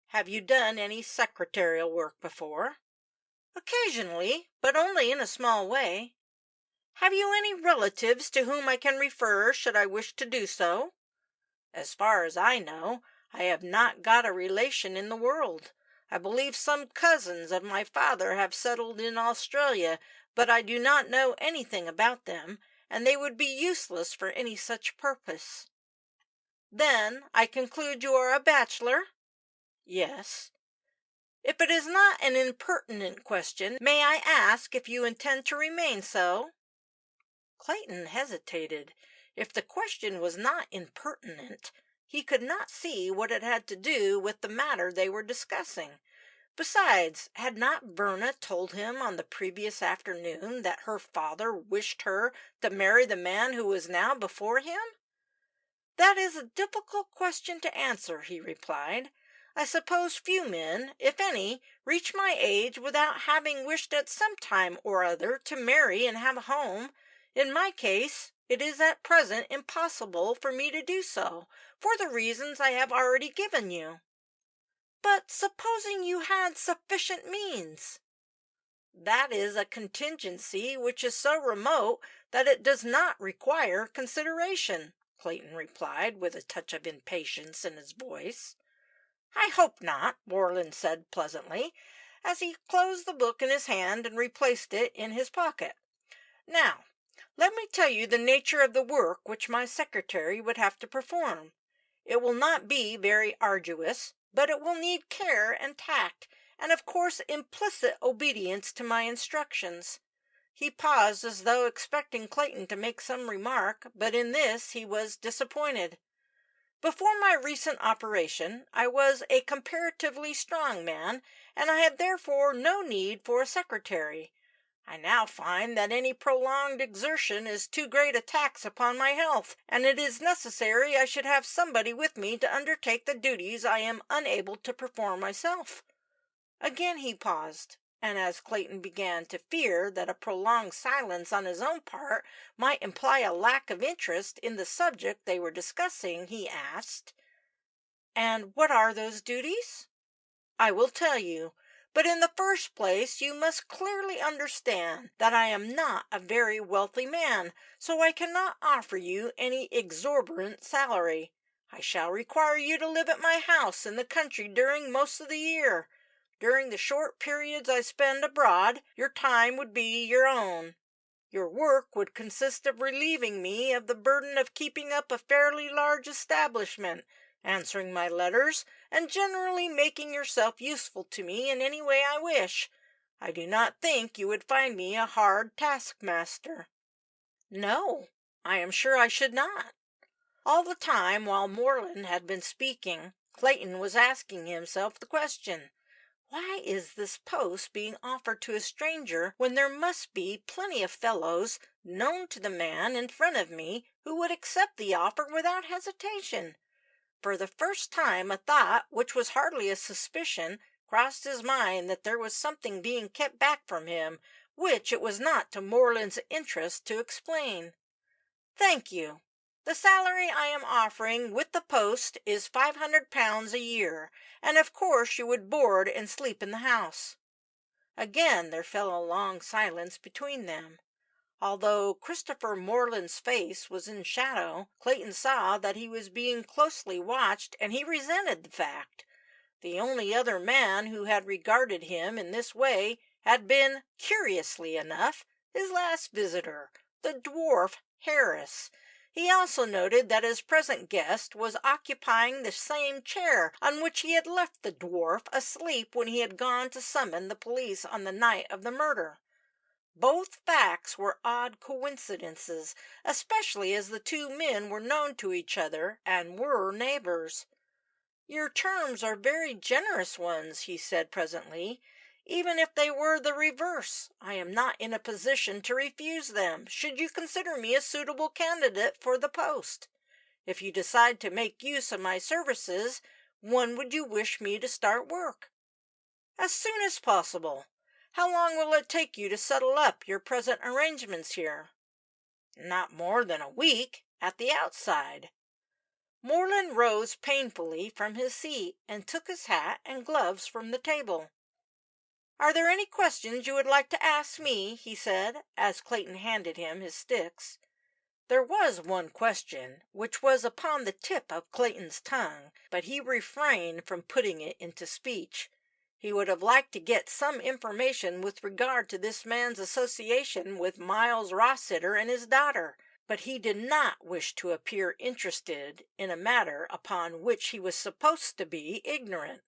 "Have you done any secretarial work before?" "Occasionally, but only in a small way." "Have you any relatives to whom I can refer should I wish to do so?" "As far as I know, I have not got a relation in the world. I believe some cousins of my father have settled in Australia, but I do not know anything about them, and they would be useless for any such purpose." "Then I conclude you are a bachelor?" "Yes." "If it is not an impertinent question, may I ask if you intend to remain so?" Clayton hesitated. If the question was not impertinent, he could not see what it had to do with the matter they were discussing. Besides, had not Verna told him on the previous afternoon that her father wished her to marry the man who was now before him? "That is a difficult question to answer," he replied. "I suppose few men, if any, reach my age without having wished at some time or other to marry and have a home. In my case, it is at present impossible for me to do so, for the reasons I have already given you." "But supposing you had sufficient means?" "That is a contingency which is so remote that it does not require consideration," Clayton replied, with a touch of impatience in his voice. "I hope not," Moreland said pleasantly, as he closed the book in his hand and replaced it in his pocket. "Now, let me tell you the nature of the work which my secretary would have to perform. It will not be very arduous, but it will need care and tact, and of course implicit obedience to my instructions." He paused as though expecting Clayton to make some remark, but in this he was disappointed. "Before my recent operation I was a comparatively strong man, and I had therefore no need for a secretary. I now find that any prolonged exertion is too great a tax upon my health, and it is necessary I should have somebody with me to undertake the duties I am unable to perform myself." Again he paused, and as Clayton began to fear that a prolonged silence on his own part might imply a lack of interest in the subject they were discussing, he asked, "And what are those duties?" "I will tell you. But in the first place you must clearly understand that I am not a very wealthy man, so I cannot offer you any exorbitant salary. I shall require you to live at my house in the country during most of the year. During the short periods I spend abroad, your time would be your own. Your work would consist of relieving me of the burden of keeping up a fairly large establishment, answering my letters, and generally making yourself useful to me in any way I wish. I do not think you would find me a hard taskmaster." "No, I am sure I should not." All the time while Moreland had been speaking, Clayton was asking himself the question, "Why is this post being offered to a stranger when there must be plenty of fellows known to the man in front of me who would accept the offer without hesitation?" For the first time a thought, which was hardly a suspicion, crossed his mind that there was something being kept back from him, which it was not to Moreland's interest to explain. "Thank you. The salary I am offering with the post is £500 a year, and of course you would board and sleep in the house." Again there fell a long silence between them. Although Christopher Moreland's face was in shadow, Clayton saw that he was being closely watched, and he resented the fact. The only other man who had regarded him in this way had been, curiously enough, his last visitor, the dwarf Harris. He also noted that his present guest was occupying the same chair on which he had left the dwarf asleep when he had gone to summon the police on the night of the murder. Both facts were odd coincidences, especially as the two men were known to each other and were neighbors. "Your terms are very generous ones," he said presently. "Even if they were the reverse, I am not in a position to refuse them, should you consider me a suitable candidate for the post. If you decide to make use of my services, when would you wish me to start work?" "As soon as possible. How long will it take you to settle up your present arrangements here?" "Not more than a week, at the outside." Moreland rose painfully from his seat and took his hat and gloves from the table. "Are there any questions you would like to ask me?" he said, as Clayton handed him his sticks. There was one question which was upon the tip of Clayton's tongue, but he refrained from putting it into speech. He would have liked to get some information with regard to this man's association with Miles Rossiter and his daughter, but he did not wish to appear interested in a matter upon which he was supposed to be ignorant.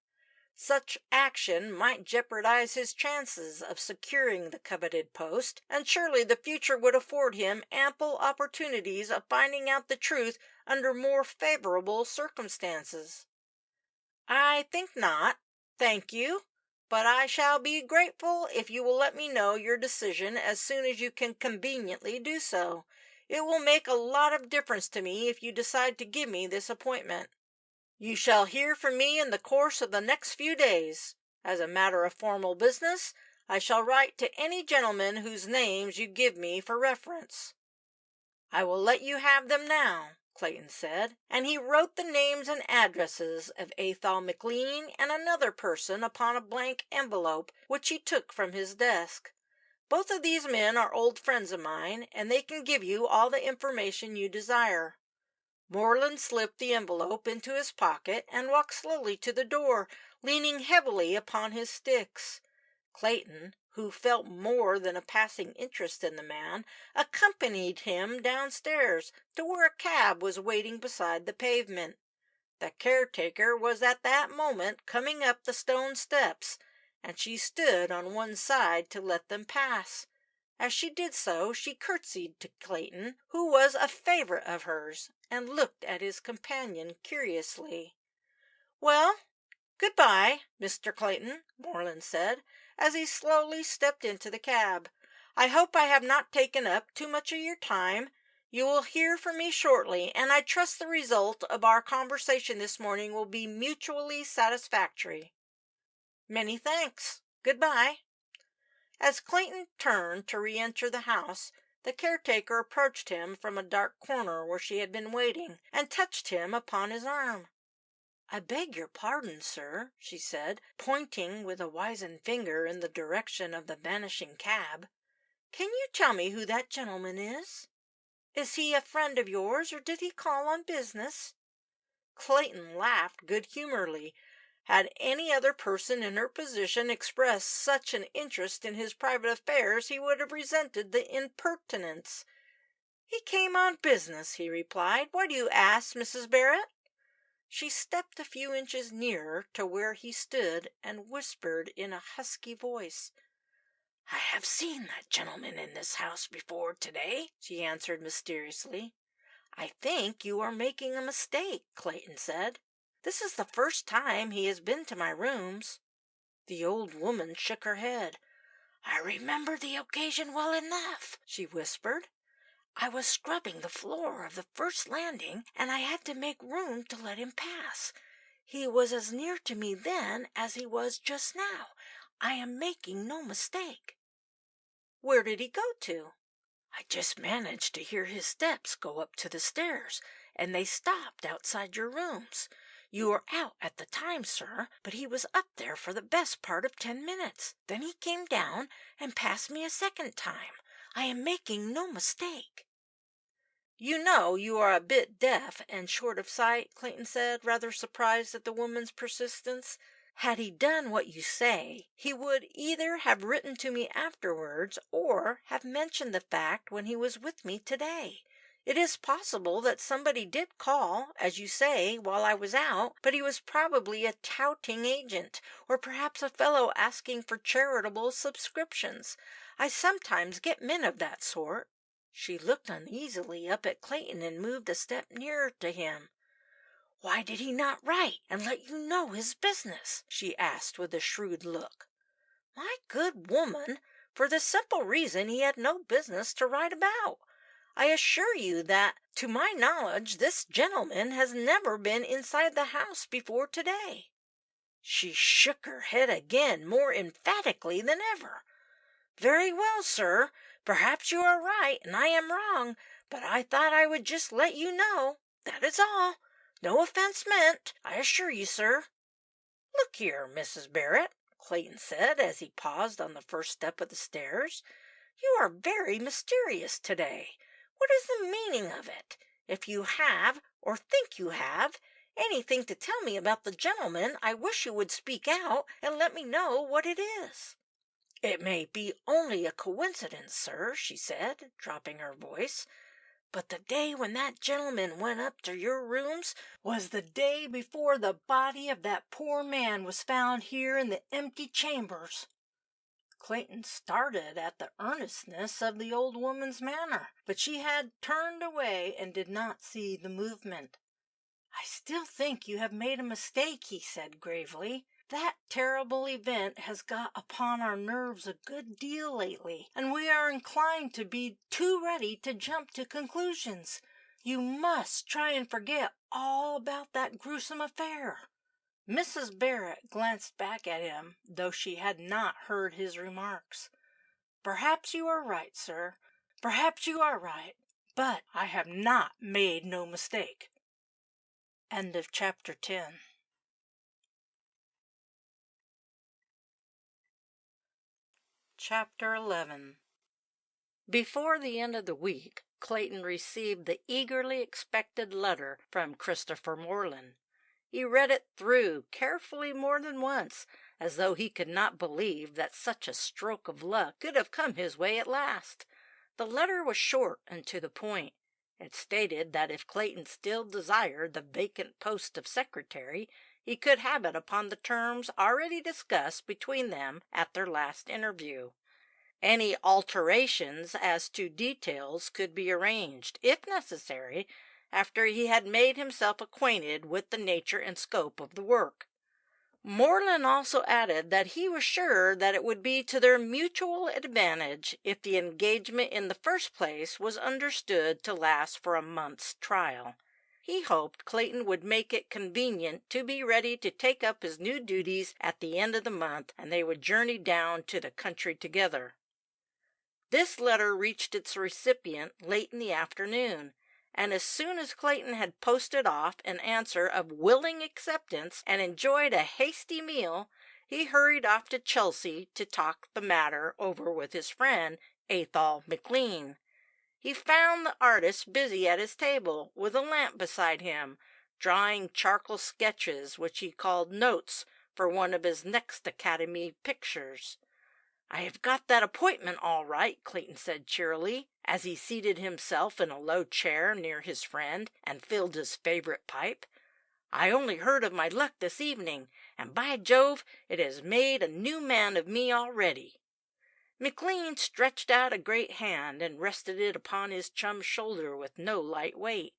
Such action might jeopardize his chances of securing the coveted post, and surely the future would afford him ample opportunities of finding out the truth under more favorable circumstances. "I think not, thank you, but I shall be grateful if you will let me know your decision as soon as you can conveniently do so. It will make a lot of difference to me if you decide to give me this appointment. You shall hear from me in the course of the next few days. As a matter of formal business, I shall write to any gentlemen whose names you give me for reference." "I will let you have them now," Clayton said, and he wrote the names and addresses of Athol McLean and another person upon a blank envelope which he took from his desk. "Both of these men are old friends of mine, and they can give you all the information you desire." Moreland slipped the envelope into his pocket and walked slowly to the door, leaning heavily upon his sticks. Clayton, who felt more than a passing interest in the man, accompanied him downstairs to where a cab was waiting beside the pavement. The caretaker was at that moment coming up the stone steps, and she stood on one side to let them pass. As she did so, she curtsied to Clayton, who was a favorite of hers, and looked at his companion curiously. "Well, good-bye, Mr. Clayton," Moreland said, as he slowly stepped into the cab. "I hope I have not taken up too much of your time. You will hear from me shortly, and I trust the result of our conversation this morning will be mutually satisfactory." "Many thanks. Good-bye." As Clayton turned to re-enter the house, the caretaker approached him from a dark corner where she had been waiting, and touched him upon his arm. "I beg your pardon, sir," she said, pointing with a wizened finger in the direction of the vanishing cab. "Can you tell me who that gentleman is? Is he a friend of yours, or did he call on business?" Clayton laughed good-humoredly. Had any other person in her position expressed such an interest in his private affairs, he would have resented the impertinence. "He came on business," he replied. "Why do you ask, Mrs. Barrett?" She stepped a few inches nearer to where he stood and whispered in a husky voice. "I have seen that gentleman in this house before today," she answered mysteriously. "I think you are making a mistake," Clayton said. "This is the first time he has been to my rooms." The old woman shook her head. "I remember the occasion well enough," she whispered. "I was scrubbing the floor of the first landing, and I had to make room to let him pass. He was as near to me then as he was just now. I am making no mistake." "Where did he go to?" "I just managed to hear his steps go up to the stairs, and they stopped outside your rooms. You were out at the time, sir, but he was up there for the best part of 10 minutes. Then he came down and passed me a second time. I am making no mistake." "You know you are a bit deaf and short of sight," Clayton said, rather surprised at the woman's persistence. "Had he done what you say, he would either have written to me afterwards or have mentioned the fact when he was with me today. It is possible that somebody did call, as you say, while I was out, but he was probably a touting agent, or perhaps a fellow asking for charitable subscriptions. I sometimes get men of that sort." She looked uneasily up at Clayton and moved a step nearer to him. "Why did he not write and let you know his business?" she asked with a shrewd look. "My good woman, for the simple reason he had no business to write about. I assure you that, to my knowledge, this gentleman has never been inside the house before today." She shook her head again, more emphatically than ever. "Very well, sir. Perhaps you are right and I am wrong, but I thought I would just let you know. That is all. No offense meant, I assure you, sir." "Look here, Mrs. Barrett," Clayton said as he paused on the first step of the stairs. "You are very mysterious today. What is the meaning of it? If you have, or think you have, anything to tell me about the gentleman, I wish you would speak out and let me know what it is." "It may be only a coincidence, sir," she said, dropping her voice, "but the day when that gentleman went up to your rooms was the day before the body of that poor man was found here in the empty chambers." Clayton started at the earnestness of the old woman's manner, but she had turned away and did not see the movement. "I still think you have made a mistake," he said gravely. "That terrible event has got upon our nerves a good deal lately, and we are inclined to be too ready to jump to conclusions. You must try and forget all about that gruesome affair." Mrs. Barrett glanced back at him, though she had not heard his remarks. "Perhaps you are right, sir. Perhaps you are right. But I have not made no mistake." End of chapter 10. Chapter 11. Before the end of the week, Clayton received the eagerly expected letter from Christopher Moreland. He read it through carefully more than once, as though he could not believe that such a stroke of luck could have come his way at last. The letter was short and to the point. It stated that if Clayton still desired the vacant post of secretary, he could have it upon the terms already discussed between them at their last interview. Any alterations as to details could be arranged, if necessary, after he had made himself acquainted with the nature and scope of the work. Moreland also added that he was sure that it would be to their mutual advantage if the engagement in the first place was understood to last for a month's trial. He hoped Clayton would make it convenient to be ready to take up his new duties at the end of the month, and they would journey down to the country together. This letter reached its recipient late in the afternoon, and as soon as Clayton had posted off an answer of willing acceptance and enjoyed a hasty meal, he hurried off to Chelsea to talk the matter over with his friend, Athol McLean. He found the artist busy at his table, with a lamp beside him, drawing charcoal sketches which he called notes for one of his next Academy pictures. "I have got that appointment all right," Clayton said cheerily, as he seated himself in a low chair near his friend and filled his favorite pipe. "I only heard of my luck this evening, and by Jove, it has made a new man of me already." McLean stretched out a great hand and rested it upon his chum's shoulder with no light weight.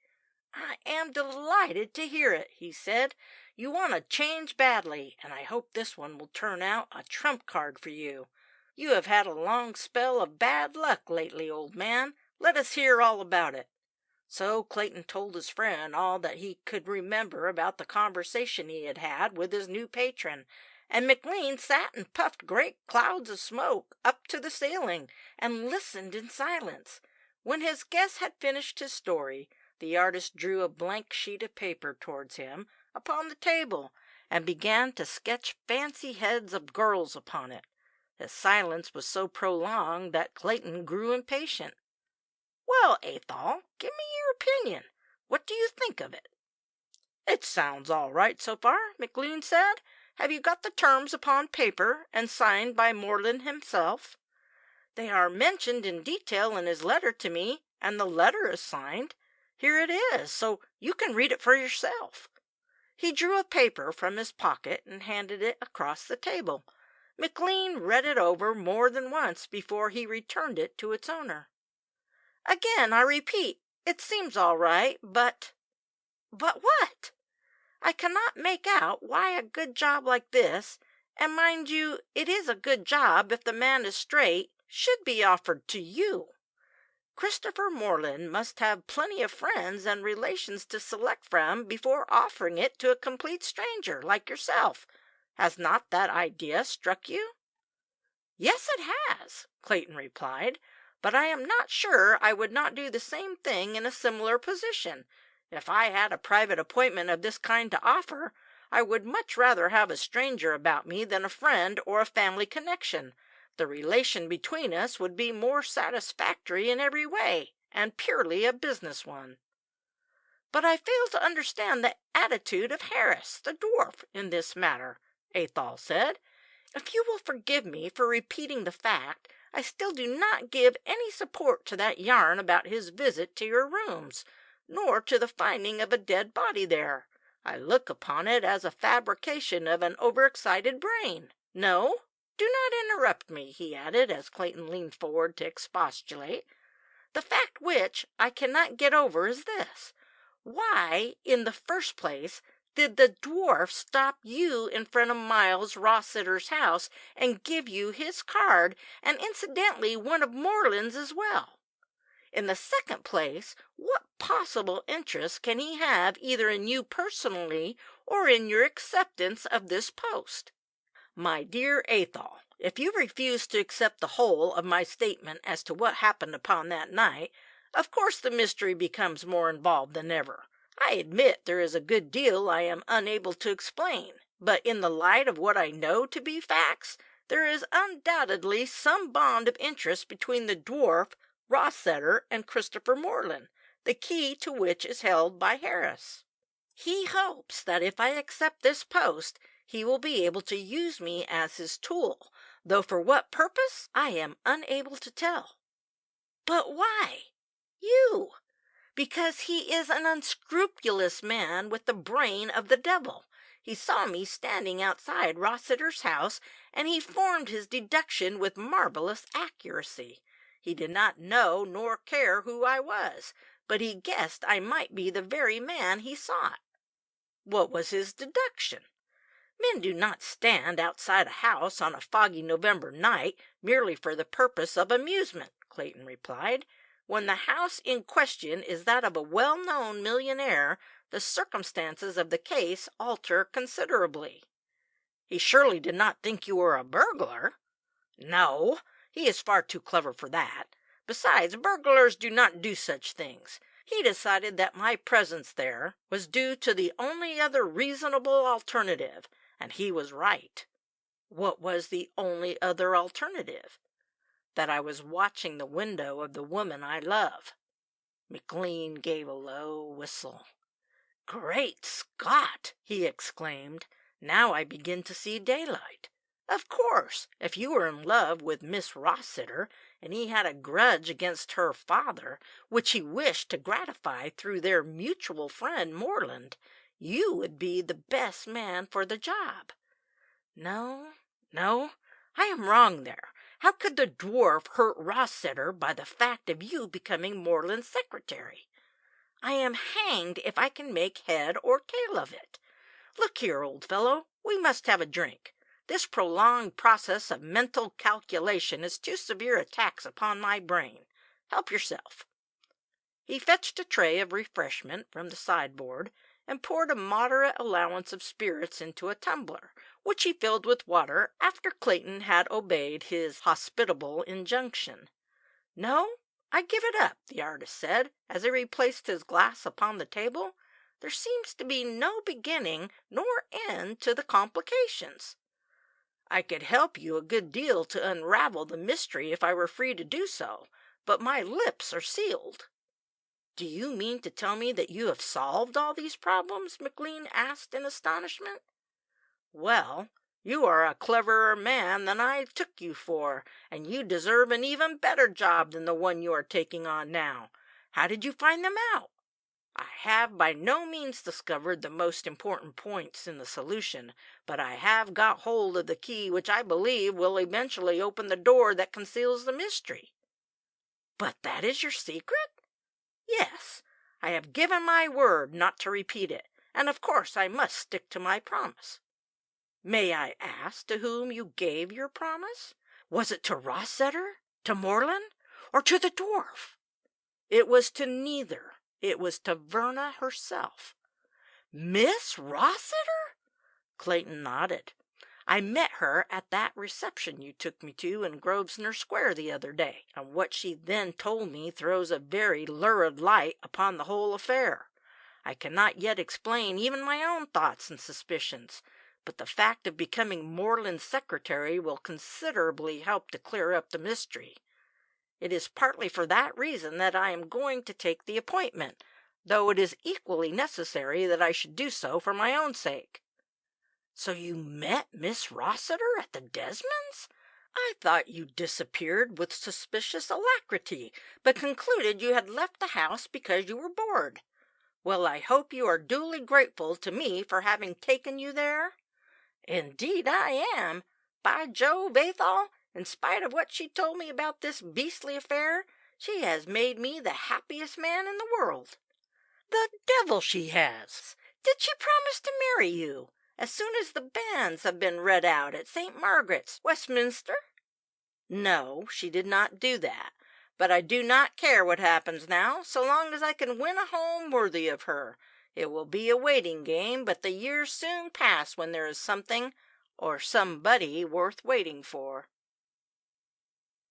"I am delighted to hear it," he said. "You want a change badly, and I hope this one will turn out a trump card for you. You have had a long spell of bad luck lately, old man. Let us hear all about it." So Clayton told his friend all that he could remember about the conversation he had had with his new patron, and McLean sat and puffed great clouds of smoke up to the ceiling and listened in silence. When his guest had finished his story, the artist drew a blank sheet of paper towards him, upon the table and began to sketch fancy heads of girls upon it. His silence was so prolonged that Clayton grew impatient. "Well, Athol, give me your opinion. What do you think of it?" "It sounds all right so far," McLean said. "Have you got the terms upon paper and signed by Moreland himself?" "They are mentioned in detail in his letter to me, and the letter is signed. Here it is, so you can read it for yourself." He drew a paper from his pocket and handed it across the table. McLean read it over more than once before he returned it to its owner. "Again, I repeat, it seems all right, but—" "But what?" "I cannot make out why a good job like this, and mind you, it is a good job if the man is straight, should be offered to you. Christopher Moreland must have plenty of friends and relations to select from before offering it to a complete stranger like yourself. Has not that idea struck you?" "Yes, it has," Clayton replied, "but I am not sure I would not do the same thing in a similar position. If I had a private appointment of this kind to offer, I would much rather have a stranger about me than a friend or a family connection. The relation between us would be more satisfactory in every way, and purely a business one." "But I fail to understand the attitude of Harris, the dwarf, in this matter," Athol said. "If you will forgive me for repeating the fact, I still do not give any support to that yarn about his visit to your rooms, nor to the finding of a dead body there. I look upon it as a fabrication of an overexcited brain. No, do not interrupt me," he added, as Clayton leaned forward to expostulate. "The fact which I cannot get over is this. Why, in the first place, did the dwarf stop you in front of Miles Rossiter's house and give you his card, and incidentally one of Moreland's as well? In the second place, what possible interest can he have either in you personally or in your acceptance of this post?" "My dear Athol, if you refuse to accept the whole of my statement as to what happened upon that night, of course the mystery becomes more involved than ever. I admit there is a good deal I am unable to explain, but in the light of what I know to be facts, there is undoubtedly some bond of interest between the dwarf, Rossiter, and Christopher Moreland, the key to which is held by Harris. He hopes that if I accept this post, he will be able to use me as his tool, though for what purpose I am unable to tell." "But why? You?" "Because he is an unscrupulous man with the brain of the devil. He saw me standing outside Rossiter's house, and he formed his deduction with marvelous accuracy. He did not know nor care who I was, but he guessed I might be the very man he sought." "What was his deduction?" "Men do not stand outside a house on a foggy November night merely for the purpose of amusement," Clayton replied. "When the house in question is that of a well-known millionaire, the circumstances of the case alter considerably." "He surely did not think you were a burglar?" "No, he is far too clever for that. Besides, burglars do not do such things. He decided that my presence there was due to the only other reasonable alternative, and he was right." "What was the only other alternative?" "That I was watching the window of the woman I love." McLean gave a low whistle. "Great Scott!" he exclaimed. "Now I begin to see daylight. Of course, if you were in love with Miss Rossiter, and he had a grudge against her father, which he wished to gratify through their mutual friend Moreland, you would be the best man for the job. No, I am wrong there. How could the dwarf hurt Rossiter by the fact of you becoming Moreland's secretary? I am hanged if I can make head or tail of it. Look here, old fellow, we must have a drink. This prolonged process of mental calculation is too severe a tax upon my brain. Help yourself." He fetched a tray of refreshment from the sideboard and poured a moderate allowance of spirits into a tumbler, which he filled with water after Clayton had obeyed his hospitable injunction. "No, I give it up," the artist said, as he replaced his glass upon the table. There seems to be no beginning nor end to the complications. I could help you a good deal to unravel the mystery if I were free to do so, but my lips are sealed." "Do you mean to tell me that you have solved all these problems?" McLean asked in astonishment. "Well, you are a cleverer man than I took you for, and you deserve an even better job than the one you are taking on now. How did you find them out?" "I have by no means discovered the most important points in the solution, but I have got hold of the key which I believe will eventually open the door that conceals the mystery." "But that is your secret?" "Yes, I have given my word not to repeat it, and of course I must stick to my promise." "May I ask to whom you gave your promise? Was it to Rossiter, to Moreland, or to the dwarf?" "It was to neither. It was to Verna herself." "Miss Rossiter?" Clayton nodded. "I met her at that reception you took me to in Grosvenor Square the other day, and what she then told me throws a very lurid light upon the whole affair. I cannot yet explain even my own thoughts and suspicions, but the fact of becoming Moreland's secretary will considerably help to clear up the mystery. It is partly for that reason that I am going to take the appointment, though it is equally necessary that I should do so for my own sake." "So you met Miss Rossiter at the Desmonds'? I thought you disappeared with suspicious alacrity, but concluded you had left the house because you were bored. Well, I hope you are duly grateful to me for having taken you there?" "Indeed I am. By Jove, Athol, in spite of what she told me about this beastly affair, she has made me the happiest man in the world." "The devil she has! Did she promise to marry you as soon as the banns have been read out at St. Margaret's, Westminster?" "No, she did not do that, but I do not care what happens now, so long as I can win a home worthy of her. It will be a waiting game, but the years soon pass when there is something or somebody worth waiting for."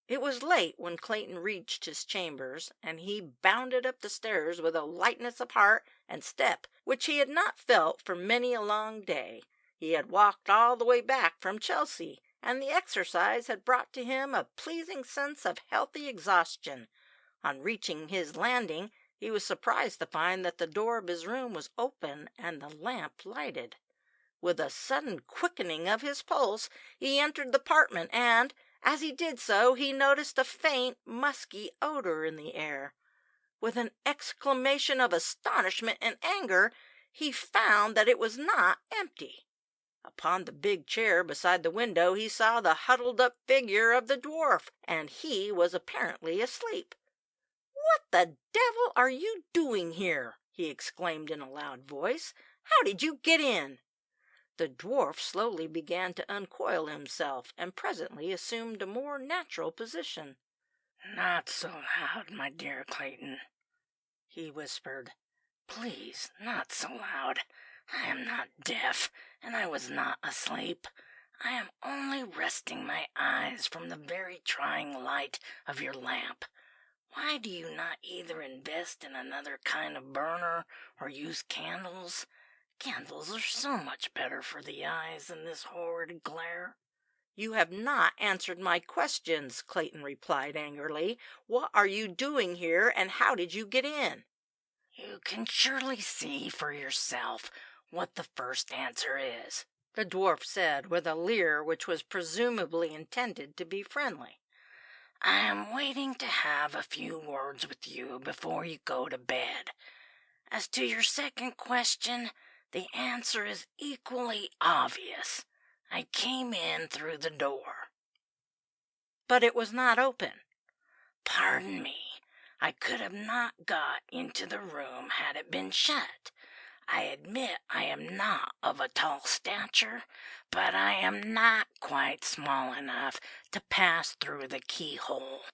It was late when Clayton reached his chambers, and he bounded up the stairs with a lightness of heart and step which he had not felt for many a long day. He had walked all the way back from Chelsea, and the exercise had brought to him a pleasing sense of healthy exhaustion. On reaching his landing, he was surprised to find that the door of his room was open and the lamp lighted. With a sudden quickening of his pulse, he entered the apartment, and, as he did so, he noticed a faint, musky odor in the air. With an exclamation of astonishment and anger, he found that it was not empty. Upon the big chair beside the window he saw the huddled-up figure of the dwarf, and he was apparently asleep. "What the devil are you doing here?" he exclaimed in a loud voice. "How did you get in?" The dwarf slowly began to uncoil himself, and presently assumed a more natural position. "Not so loud, my dear Clayton," he whispered. "Please, not so loud. I am not deaf, and I was not asleep. I am only resting my eyes from the very trying light of your lamp. Why do you not either invest in another kind of burner or use candles? Candles are so much better for the eyes than this horrid glare." "You have not answered my questions," Clayton replied angrily. "What are you doing here, and how did you get in?" "You can surely see for yourself what the first answer is," the dwarf said, with a leer which was presumably intended to be friendly. "I am waiting to have a few words with you before you go to bed. As to your second question, the answer is equally obvious. I came in through the door." "But it was not open." "Pardon me. I could have not got into the room had it been shut. I admit I am not of a tall stature, but I am not quite small enough to pass through the keyhole."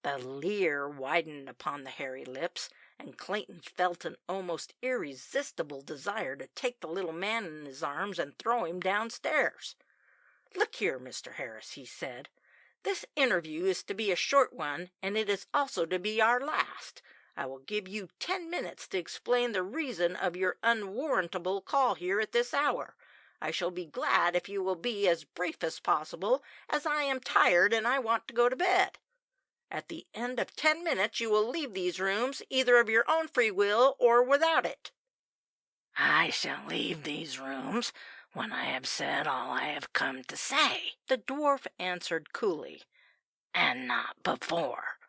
The leer widened upon the hairy lips, and Clayton felt an almost irresistible desire to take the little man in his arms and throw him downstairs. "Look here, Mr. Harris," he said. "This interview is to be a short one, and it is also to be our last. I will give you 10 minutes to explain the reason of your unwarrantable call here at this hour. I shall be glad if you will be as brief as possible, as I am tired and I want to go to bed. At the end of 10 minutes you will leave these rooms, either of your own free will or without it." "I shall leave these rooms when I have said all I have come to say," the dwarf answered coolly. "and not before.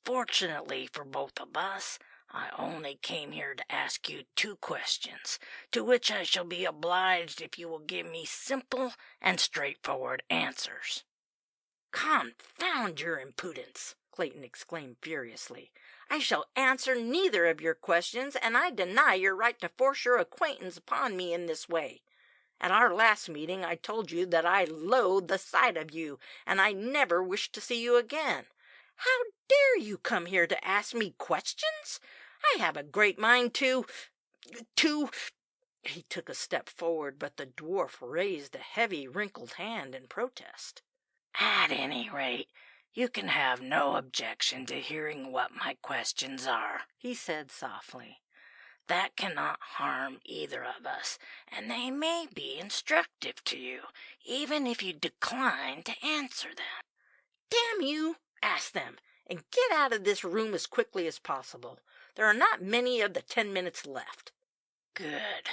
Fortunately for both of us, I only came here to ask you 2 questions, to which I shall be obliged if you will give me simple and straightforward answers." "Confound your impudence!" Clayton exclaimed furiously. "I shall answer neither of your questions, and I deny your right to force your acquaintance upon me in this way. At our last meeting I told you that I loathed the sight of you, and I never wish to see you again. How dare you come here to ask me questions? I have a great mind to... He took a step forward, but the dwarf raised a heavy, wrinkled hand in protest. "At any rate, you can have no objection to hearing what my questions are," he said softly. "That cannot harm either of us, and they may be instructive to you, even if you decline to answer them." "Damn you! Ask them, and get out of this room as quickly as possible. There are not many of the 10 minutes left." "Good.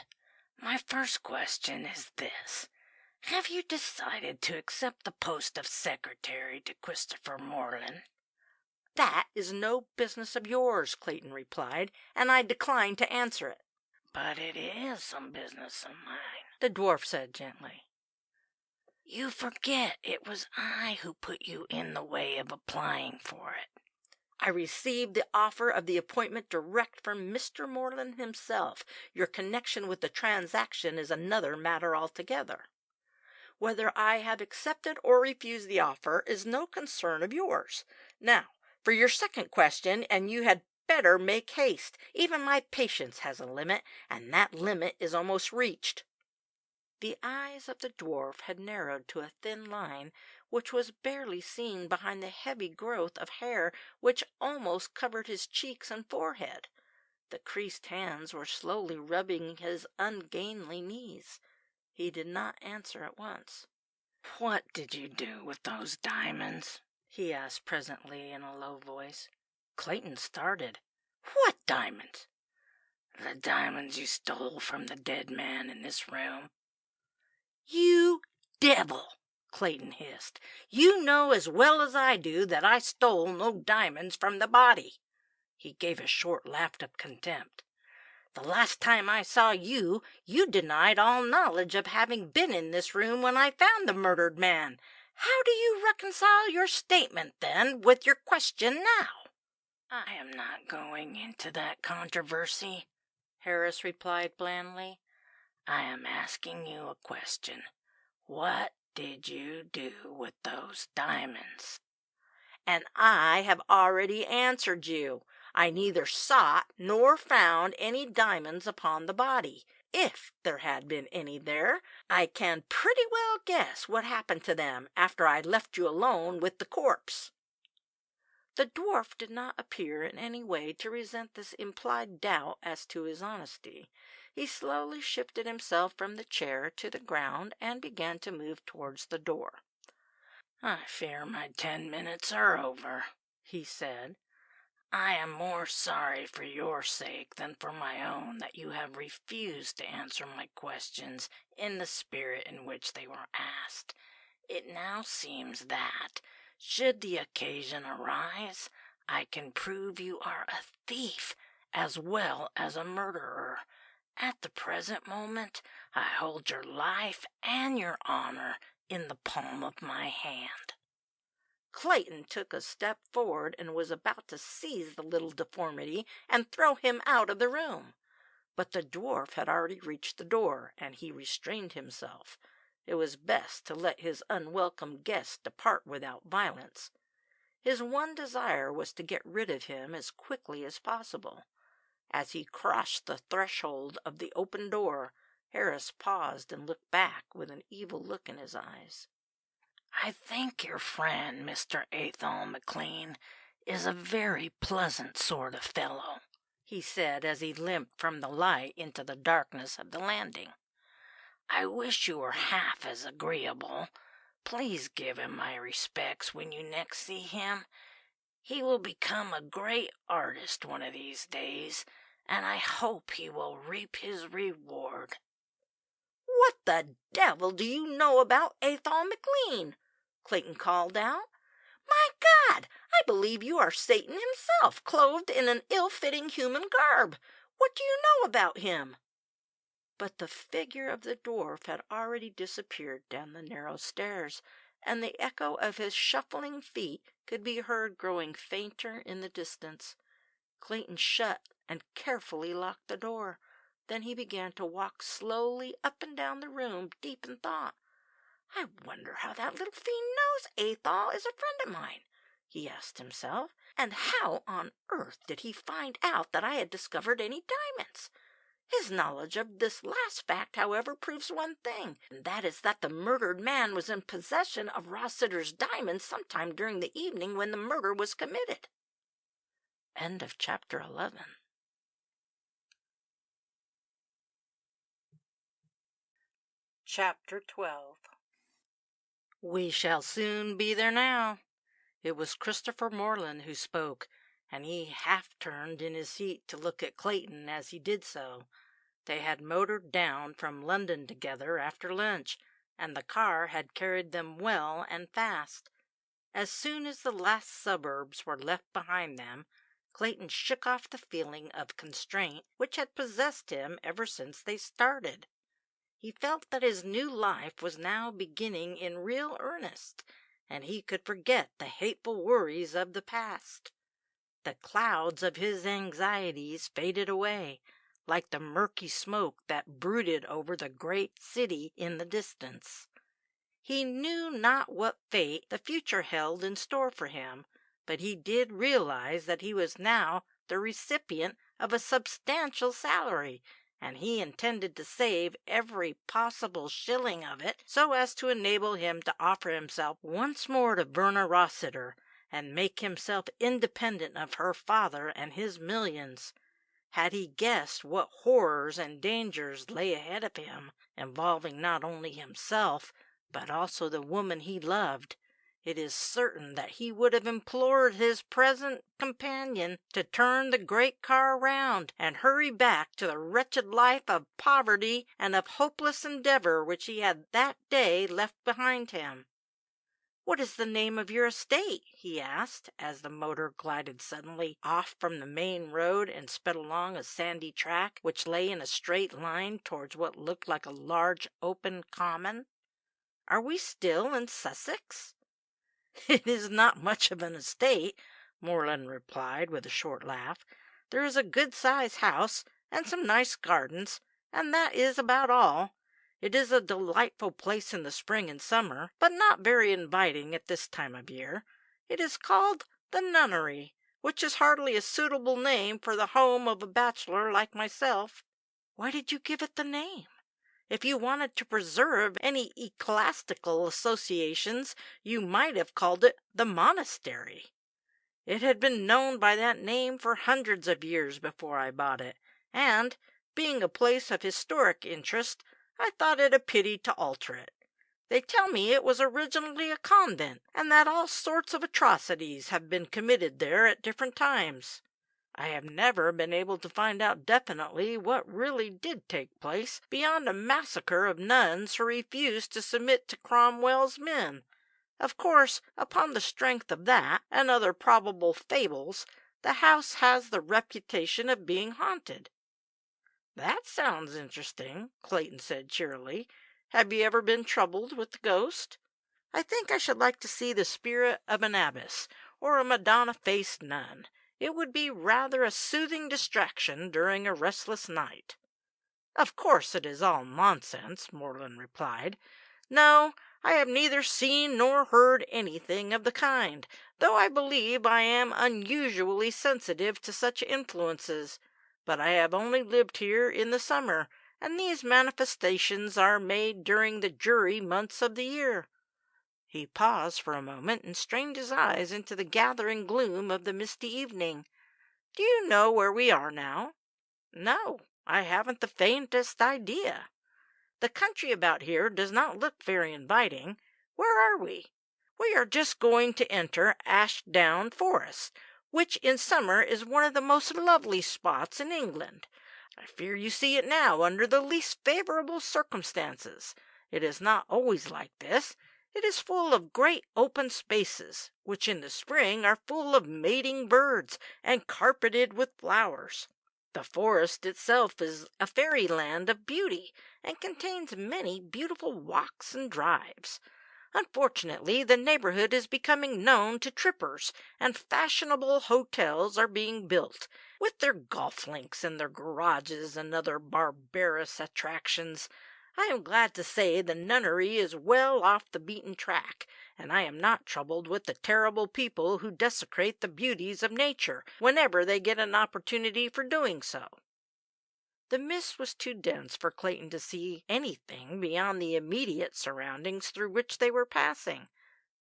My first question is this. Have you decided to accept the post of secretary to Christopher Moreland?" "That is no business of yours," Clayton replied, "and I decline to answer it." "But it is some business of mine," the dwarf said gently. "You forget it was I who put you in the way of applying for it." "I received the offer of the appointment direct from Mr. Moreland himself. Your connection with the transaction is another matter altogether. Whether I have accepted or refused the offer is no concern of yours. Now, for your second question, and you had better make haste. Even my patience has a limit, and that limit is almost reached." The eyes of the dwarf had narrowed to a thin line, which was barely seen behind the heavy growth of hair which almost covered his cheeks and forehead. The creased hands were slowly rubbing his ungainly knees. He did not answer at once. "What did you do with those diamonds?" he asked presently in a low voice. Clayton started. "What diamonds?" "The diamonds you stole from the dead man in this room." "You devil!" Clayton hissed. "You know as well as I do that I stole no diamonds from the body." He gave a short laugh of contempt. "The last time I saw you, you denied all knowledge of having been in this room when I found the murdered man. How do you reconcile your statement, then, with your question now?" "I am not going into that controversy," Harris replied blandly. "I am asking you a question. What did you do with those diamonds?" "And I have already answered you. I neither sought nor found any diamonds upon the body. If there had been any there, I can pretty well guess what happened to them after I left you alone with the corpse." The dwarf did not appear in any way to resent this implied doubt as to his honesty. He slowly shifted himself from the chair to the ground and began to move towards the door. "I fear my 10 minutes are over," he said. "I am more sorry for your sake than for my own that you have refused to answer my questions in the spirit in which they were asked. It now seems that, should the occasion arise, I can prove you are a thief as well as a murderer. At the present moment, I hold your life and your honor in the palm of my hand." Clayton took a step forward and was about to seize the little deformity and throw him out of the room. But the dwarf had already reached the door, and he restrained himself. It was best to let his unwelcome guest depart without violence. His one desire was to get rid of him as quickly as possible. As he crossed the threshold of the open door, Harris paused and looked back with an evil look in his eyes. "I think your friend, Mr. Athol McLean, is a very pleasant sort of fellow," he said as he limped from the light into the darkness of the landing. "I wish you were half as agreeable. Please give him my respects when you next see him. He will become a great artist one of these days, and I hope he will reap his reward." "What the devil do you know about Athol McLean?" Clayton called out. "My God, I believe you are Satan himself, clothed in an ill-fitting human garb. What do you know about him?" But the figure of the dwarf had already disappeared down the narrow stairs, and the echo of his shuffling feet could be heard growing fainter in the distance. Clayton shut and carefully locked the door. Then he began to walk slowly up and down the room, deep in thought. "I wonder how that little fiend knows Athol is a friend of mine," he asked himself, "and how on earth did he find out that I had discovered any diamonds? His knowledge of this last fact, however, proves one thing, and that is that the murdered man was in possession of Rossiter's diamonds sometime during the evening when the murder was committed." End of chapter 11. Chapter 12. We shall soon be there now. It was Christopher Moreland who spoke, and he half turned in his seat to look at Clayton as he did so. They had motored down from London together after lunch, and the car had carried them well and fast. As soon as the last suburbs were left behind them, Clayton shook off the feeling of constraint which had possessed him ever since they started. He felt that his new life was now beginning in real earnest, and he could forget the hateful worries of the past. The clouds of his anxieties faded away, like the murky smoke that brooded over the great city in the distance. He knew not what fate the future held in store for him, but he did realize that he was now the recipient of a substantial salary, and he intended to save every possible shilling of it so as to enable him to offer himself once more to Verna Rossiter and make himself independent of her father and his millions. Had he guessed what horrors and dangers lay ahead of him, involving not only himself but also the woman he loved, it is certain that he would have implored his present companion to turn the great car round and hurry back to the wretched life of poverty and of hopeless endeavor which he had that day left behind him. "What is the name of your estate?" he asked, as the motor glided suddenly off from the main road and sped along a sandy track which lay in a straight line towards what looked like a large open common. "Are we still in Sussex?" "It is not much of an estate," Moreland replied with a short laugh. "There is a good-sized house and some nice gardens, and that is about all. It is a delightful place in the spring and summer, but not very inviting at this time of year. It is called the Nunnery, which is hardly a suitable name for the home of a bachelor like myself." "Why did you give it the name? If you wanted to preserve any ecclesiastical associations, you might have called it the monastery." "It had been known by that name for hundreds of years before I bought it, and, being a place of historic interest, I thought it a pity to alter it. They tell me it was originally a convent, and that all sorts of atrocities have been committed there at different times. I have never been able to find out definitely what really did take place beyond a massacre of nuns who refused to submit to Cromwell's men. Of course, upon the strength of that and other probable fables, the house has the reputation of being haunted." "That sounds interesting," Clayton said cheerily. "Have you ever been troubled with the ghost? I think I should like to see the spirit of an abbess or a Madonna-faced nun. It would be rather a soothing distraction during a restless night." "Of course it is all nonsense," Moreland replied. "No, I have neither seen nor heard anything of the kind, though I believe I am unusually sensitive to such influences. But I have only lived here in the summer, and these manifestations are made during the dreary months of the year." He paused for a moment and strained his eyes into the gathering gloom of the misty evening. "Do you know where we are now?" "No, I haven't the faintest idea. The country about here does not look very inviting. Where are we?" "We are just going to enter Ashdown Forest, which in summer is one of the most lovely spots in England. I fear you see it now under the least favorable circumstances. It is not always like this. It is full of great open spaces, which in the spring are full of mating birds and carpeted with flowers. The forest itself is a fairyland of beauty, and contains many beautiful walks and drives. Unfortunately, the neighborhood is becoming known to trippers, and fashionable hotels are being built, with their golf links and their garages and other barbarous attractions. I am glad to say the nunnery is well off the beaten track, and I am not troubled with the terrible people who desecrate the beauties of nature whenever they get an opportunity for doing so." The mist was too dense for Clayton to see anything beyond the immediate surroundings through which they were passing,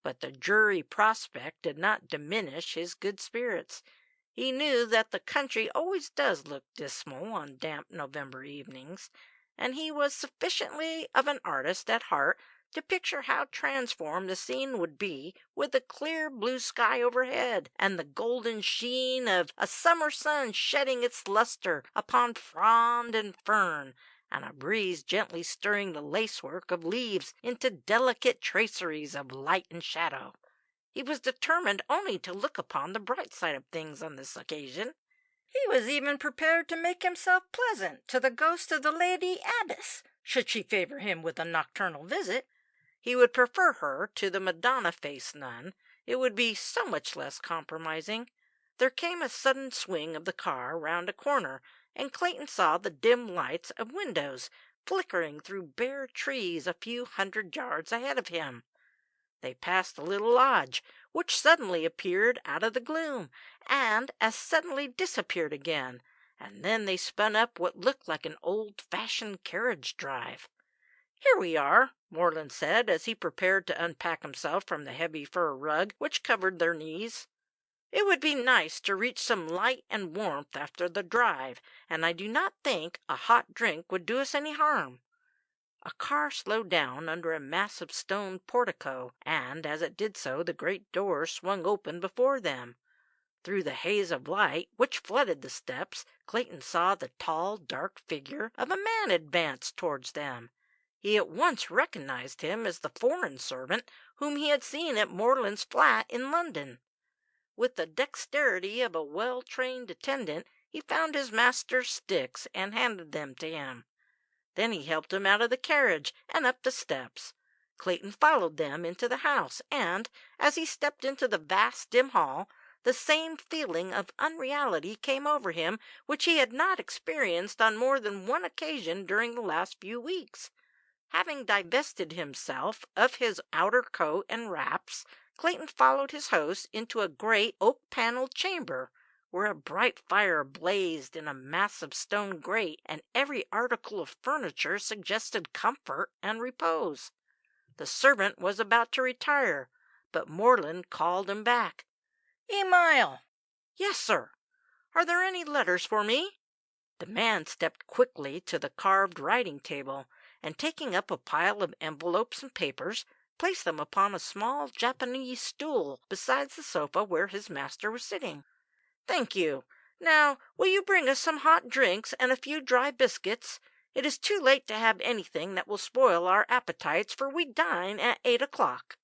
but the dreary prospect did not diminish his good spirits. He knew that the country always does look dismal on damp November evenings, and he was sufficiently of an artist at heart to picture how transformed the scene would be with a clear blue sky overhead, and the golden sheen of a summer sun shedding its luster upon frond and fern, and a breeze gently stirring the lacework of leaves into delicate traceries of light and shadow. He was determined only to look upon the bright side of things on this occasion. He was even prepared to make himself pleasant to the ghost of the Lady Abbess, should she favor him with a nocturnal visit. He would prefer her to the Madonna-faced nun. It would be so much less compromising. There came a sudden swing of the car round a corner, and Clayton saw the dim lights of windows flickering through bare trees a few hundred yards ahead of him. They passed a little lodge, which suddenly appeared out of the gloom, and as suddenly disappeared again, and then they spun up what looked like an old-fashioned carriage drive. "Here we are," Moreland said, as he prepared to unpack himself from the heavy fur rug which covered their knees. "It would be nice to reach some light and warmth after the drive, and I do not think a hot drink would do us any harm." A car slowed down under a massive stone portico, and as it did so the great doors swung open before them. Through the haze of light which flooded the steps, Clayton saw the tall, dark figure of a man advance towards them. He at once recognized him as the foreign servant whom he had seen at Moreland's flat in London. With the dexterity of a well-trained attendant, he found his master's sticks and handed them to him. Then he helped him out of the carriage and up the steps. Clayton followed them into the house, and, as he stepped into the vast dim hall, the same feeling of unreality came over him which he had not experienced on more than one occasion during the last few weeks. Having divested himself of his outer coat and wraps, Clayton followed his host into a great oak-panelled chamber, where a bright fire blazed in a massive stone grate, and every article of furniture suggested comfort and repose. The servant was about to retire, but Moreland called him back. "Emile!" "Yes, sir." "Are there any letters for me?" The man stepped quickly to the carved writing-table, and taking up a pile of envelopes and papers, placed them upon a small Japanese stool beside the sofa where his master was sitting. "Thank you. Now, will you bring us some hot drinks and a few dry biscuits? It is too late to have anything that will spoil our appetites, for we dine at 8 o'clock."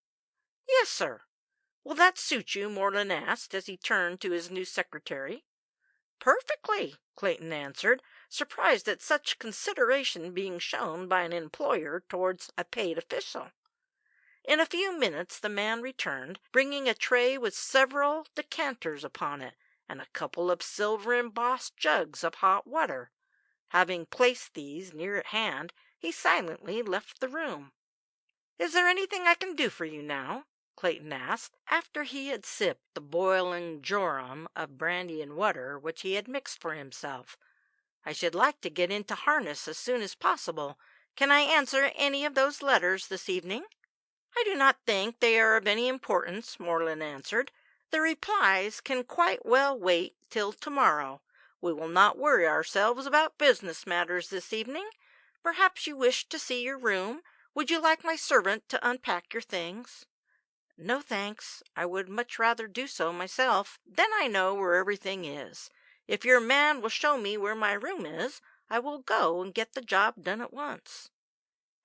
"Yes, sir." "Will that suit you?" Moreland asked, as he turned to his new secretary. "Perfectly," Clayton answered, surprised at such consideration being shown by an employer towards a paid official. In a few minutes the man returned, bringing a tray with several decanters upon it, and a couple of silver-embossed jugs of hot water. Having placed these near at hand, he silently left the room. "Is there anything I can do for you now?" Clayton asked, after he had sipped the boiling jorum of brandy and water which he had mixed for himself. "I should like to get into harness as soon as possible. Can I answer any of those letters this evening?" I do not think they are of any importance, Moreland answered. The replies can quite well wait till tomorrow. We will not worry ourselves about business matters this evening. Perhaps you wish to see your room. Would you like my servant to unpack your things? No, thanks. I would much rather do so myself. Then I know where everything is. If your man will show me where my room is, I will go and get the job done at once.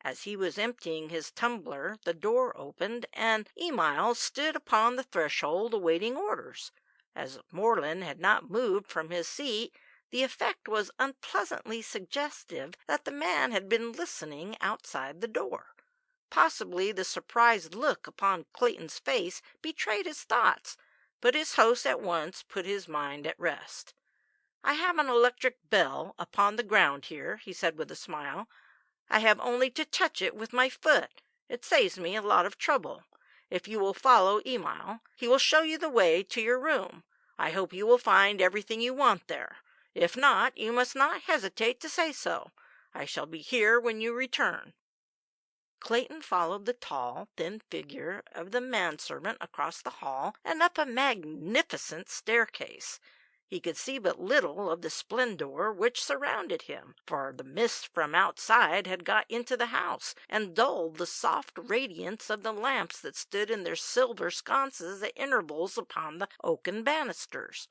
As he was emptying his tumbler, the door opened, and Emile stood upon the threshold awaiting orders. As Moreland had not moved from his seat, the effect was unpleasantly suggestive that the man had been listening outside the door. Possibly the surprised look upon Clayton's face betrayed his thoughts, but his host at once put his mind at rest. "I have an electric bell upon the ground here," he said with a smile. "I have only to touch it with my foot. It saves me a lot of trouble. If you will follow Emile, he will show you the way to your room. I hope you will find everything you want there. If not, you must not hesitate to say so. I shall be here when you return." Clayton followed the tall, thin figure of the manservant across the hall and up a magnificent staircase. He could see but little of the splendor which surrounded him, for the mist from outside had got into the house and dulled the soft radiance of the lamps that stood in their silver sconces at intervals upon the oaken banisters.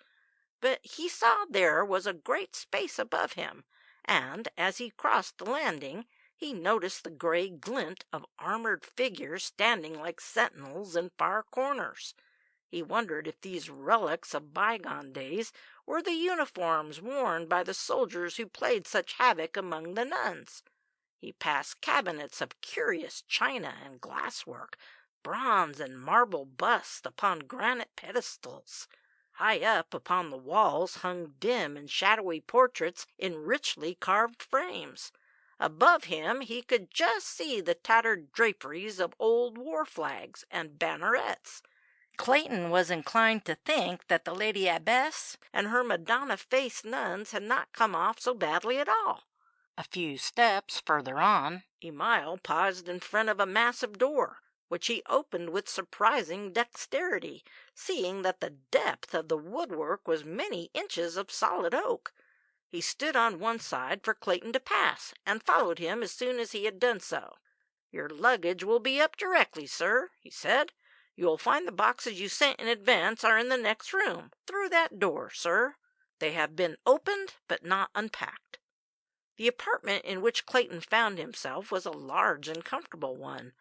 But he saw there was a great space above him, and as he crossed the landing, he noticed the gray glint of armored figures standing like sentinels in far corners. He wondered if these relics of bygone days were the uniforms worn by the soldiers who played such havoc among the nuns. He passed cabinets of curious china and glasswork, bronze and marble busts upon granite pedestals. High up upon the walls hung dim and shadowy portraits in richly carved frames. Above him he could just see the tattered draperies of old war flags and bannerets. Clayton was inclined to think that the Lady Abbess and her Madonna-faced nuns had not come off so badly at all. A few steps further on, Emile paused in front of a massive door, which he opened with surprising dexterity, seeing that the depth of the woodwork was many inches of solid oak. He stood on one side for Clayton to pass, and followed him as soon as he had done so. "Your luggage will be up directly, sir," he said. "You will find the boxes you sent in advance are in the next room, through that door, sir. They have been opened, but not unpacked." The apartment in which Clayton found himself was a large and comfortable one.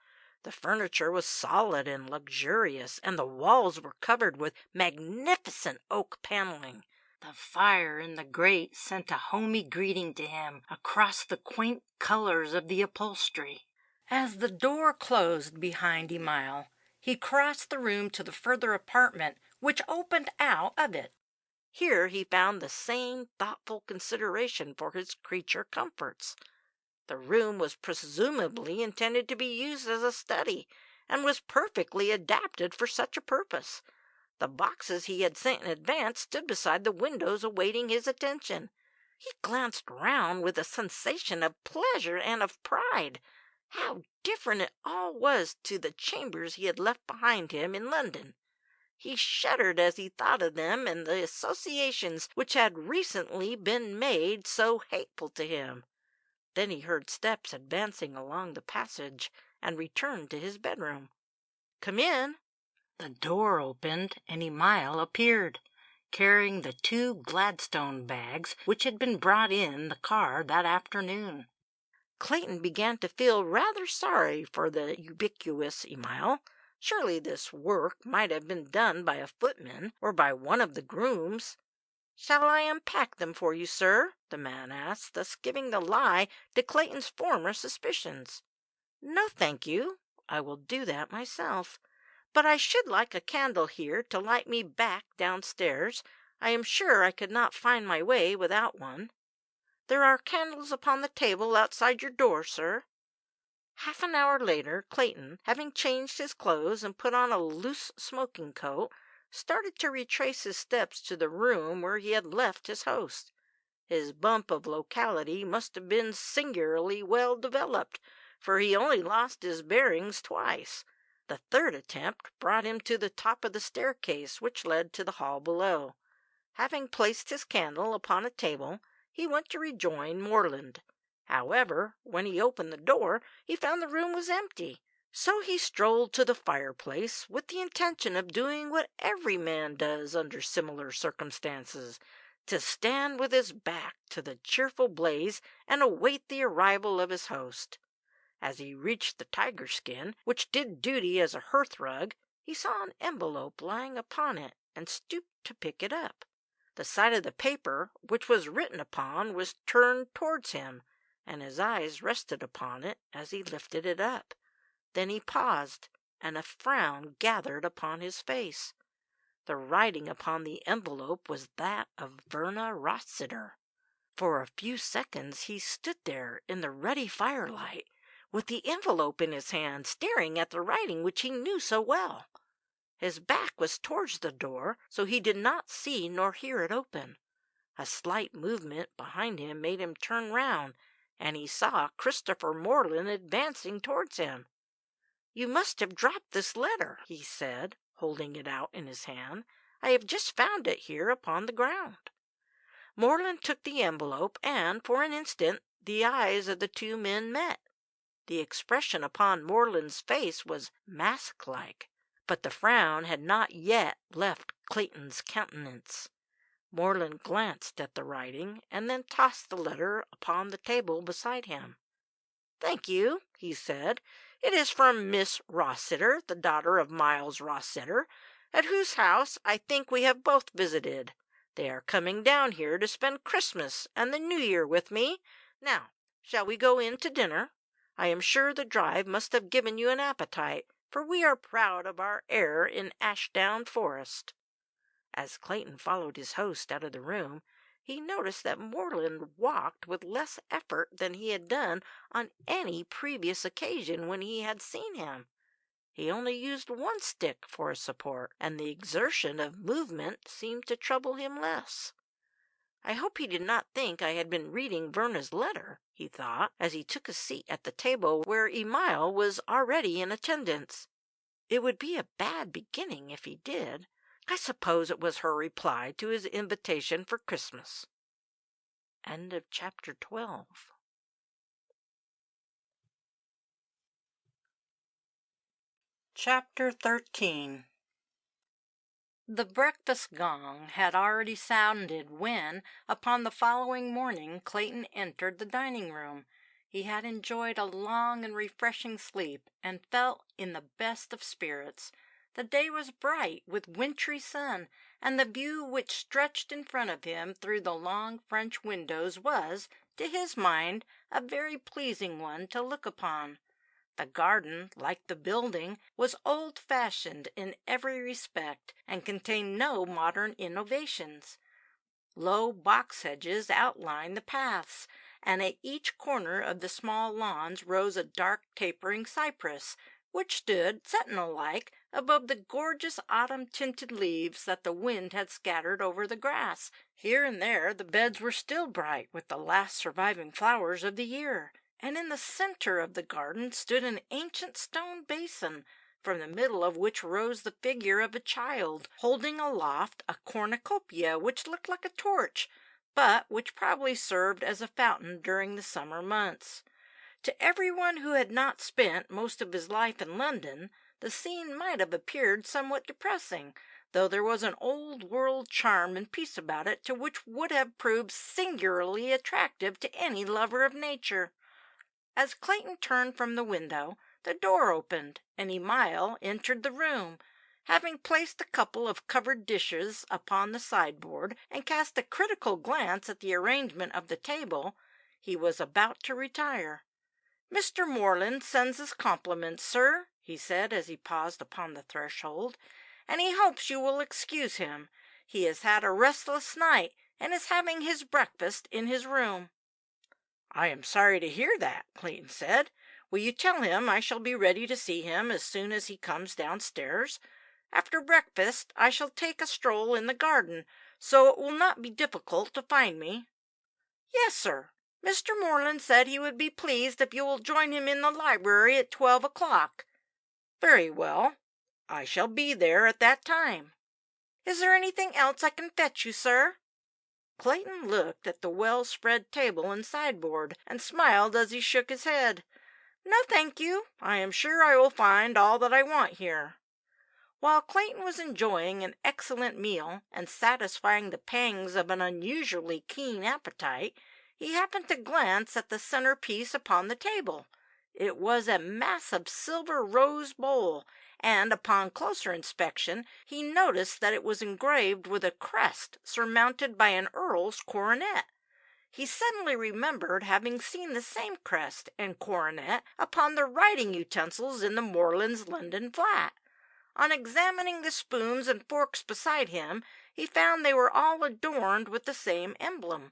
The furniture was solid and luxurious, and the walls were covered with magnificent oak paneling. The fire in the grate sent a homey greeting to him across the quaint colors of the upholstery. As the door closed behind Emile, he crossed the room to the further apartment which opened out of it. Here he found the same thoughtful consideration for his creature comforts. The room was presumably intended to be used as a study, and was perfectly adapted for such a purpose. The boxes he had sent in advance stood beside the windows awaiting his attention. He glanced round with a sensation of pleasure and of pride. How different it all was to the chambers he had left behind him in London! He shuddered as he thought of them and the associations which had recently been made so hateful to him. Then he heard steps advancing along the passage, and returned to his bedroom. "Come in." The door opened, and Emile appeared, carrying the 2 Gladstone bags which had been brought in the car that afternoon. Clayton began to feel rather sorry for the ubiquitous Emile. Surely this work might have been done by a footman, or by one of the grooms. "Shall I unpack them for you, sir?" the man asked, thus giving the lie to Clayton's former suspicions. "No, thank you. I will do that myself. But I should like a candle here to light me back downstairs. I am sure I could not find my way without one." "There are candles upon the table outside your door, sir." Half an hour later, Clayton, having changed his clothes and put on a loose smoking coat, started to retrace his steps to the room where he had left his host. His bump of locality must have been singularly well developed, for he only lost his bearings twice. The third attempt brought him to the top of the staircase which led to the hall below. Having placed his candle upon a table, he went to rejoin Morland. However, when he opened the door, he found the room was empty. So he strolled to the fireplace with the intention of doing what every man does under similar circumstances, to stand with his back to the cheerful blaze and await the arrival of his host. As he reached the tiger skin, which did duty as a hearth-rug, he saw an envelope lying upon it, and stooped to pick it up. The side of the paper which was written upon was turned towards him, and his eyes rested upon it as he lifted it up. Then he paused, and a frown gathered upon his face. The writing upon the envelope was that of Verna Rossiter. For a few seconds he stood there in the ruddy firelight, with the envelope in his hand, staring at the writing which he knew so well. His back was towards the door, so he did not see nor hear it open. A slight movement behind him made him turn round, and he saw Christopher Morland advancing towards him. "You must have dropped this letter," he said, holding it out in his hand. "I have just found it here upon the ground." Morland took the envelope, and for an instant the eyes of the two men met. The expression upon Morland's face was mask-like, but the frown had not yet left Clayton's countenance. Morland glanced at the writing, and then tossed the letter upon the table beside him. "Thank you," he said. "It is from Miss Rossiter, the daughter of Miles Rossiter, at whose house I think we have both visited. They are coming down here to spend Christmas and the New Year with me. Now, shall we go in to dinner? I am sure the drive must have given you an appetite, for we are proud of our air in Ashdown Forest." As Clayton followed his host out of the room, he noticed that Morland walked with less effort than he had done on any previous occasion when he had seen him. He only used one stick for a support, and the exertion of movement seemed to trouble him less. "I hope he did not think I had been reading Verna's letter," he thought, as he took a seat at the table where Emile was already in attendance. "It would be a bad beginning if he did. I suppose it was her reply to his invitation for Christmas." End of chapter 12. Chapter 13. The breakfast gong had already sounded when, upon the following morning, Clayton entered the dining room. He had enjoyed a long and refreshing sleep, and felt in the best of spirits. The day was bright, with wintry sun, and the view which stretched in front of him through the long French windows was, to his mind, a very pleasing one to look upon. The garden, like the building, was old-fashioned in every respect, and contained no modern innovations. Low box hedges outlined the paths, and at each corner of the small lawns rose a dark tapering cypress, which stood sentinel-like above the gorgeous autumn-tinted leaves that the wind had scattered over the grass. Here and there the beds were still bright with the last surviving flowers of the year, and in the center of the garden stood an ancient stone basin, from the middle of which rose the figure of a child, holding aloft a cornucopia which looked like a torch, but which probably served as a fountain during the summer months. To everyone who had not spent most of his life in London, the scene might have appeared somewhat depressing, though there was an old-world charm and peace about it to which would have proved singularly attractive to any lover of nature. As Clayton turned from the window, the door opened, and Emile entered the room. Having placed a couple of covered dishes upon the sideboard, and cast a critical glance at the arrangement of the table, he was about to retire. "Mr. Morland sends his compliments, sir," he said as he paused upon the threshold, "and he hopes you will excuse him. He has had a restless night, and is having his breakfast in his room." "I am sorry to hear that," Clayton said. "Will you tell him I shall be ready to see him as soon as he comes downstairs? After breakfast I shall take a stroll in the garden, so it will not be difficult to find me." "Yes, sir. Mr. Morland said he would be pleased if you will join him in the library at 12 o'clock." Very well. I shall be there at that time. Is there anything else I can fetch you, sir? Clayton looked at the well-spread table and sideboard, and smiled as he shook his head. No, thank you. I am sure I will find all that I want here. While Clayton was enjoying an excellent meal and satisfying the pangs of an unusually keen appetite, he happened to glance at the centerpiece upon the table. It was a massive silver rose bowl, and upon closer inspection he noticed that it was engraved with a crest surmounted by an earl's coronet. He suddenly remembered having seen the same crest and coronet upon the writing utensils in the Morelands' London flat. On examining the spoons and forks beside him, he found they were all adorned with the same emblem.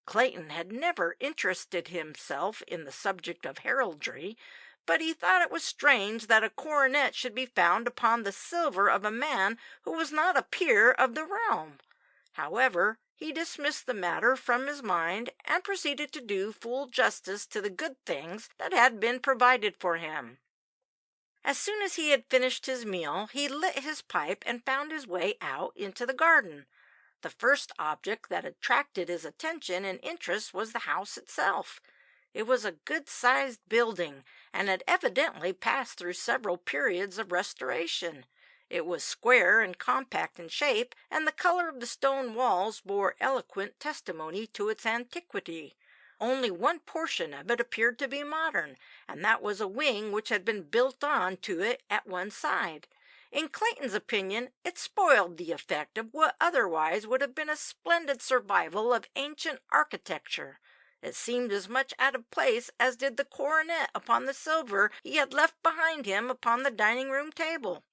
Clayton had never interested himself in the subject of heraldry, but he thought it was strange that a coronet should be found upon the silver of a man who was not a peer of the realm. However, he dismissed the matter from his mind, and proceeded to do full justice to the good things that had been provided for him. As soon as he had finished his meal, he lit his pipe and found his way out into the garden. The first object that attracted his attention and interest was the house itself. It was a good-sized building, and had evidently passed through several periods of restoration. It was square and compact in shape, and the color of the stone walls bore eloquent testimony to its antiquity. Only one portion of it appeared to be modern, and that was a wing which had been built on to it at one side. In Clayton's opinion, it spoiled the effect of what otherwise would have been a splendid survival of ancient architecture. It seemed as much out of place as did the coronet upon the silver he had left behind him upon the dining-room table.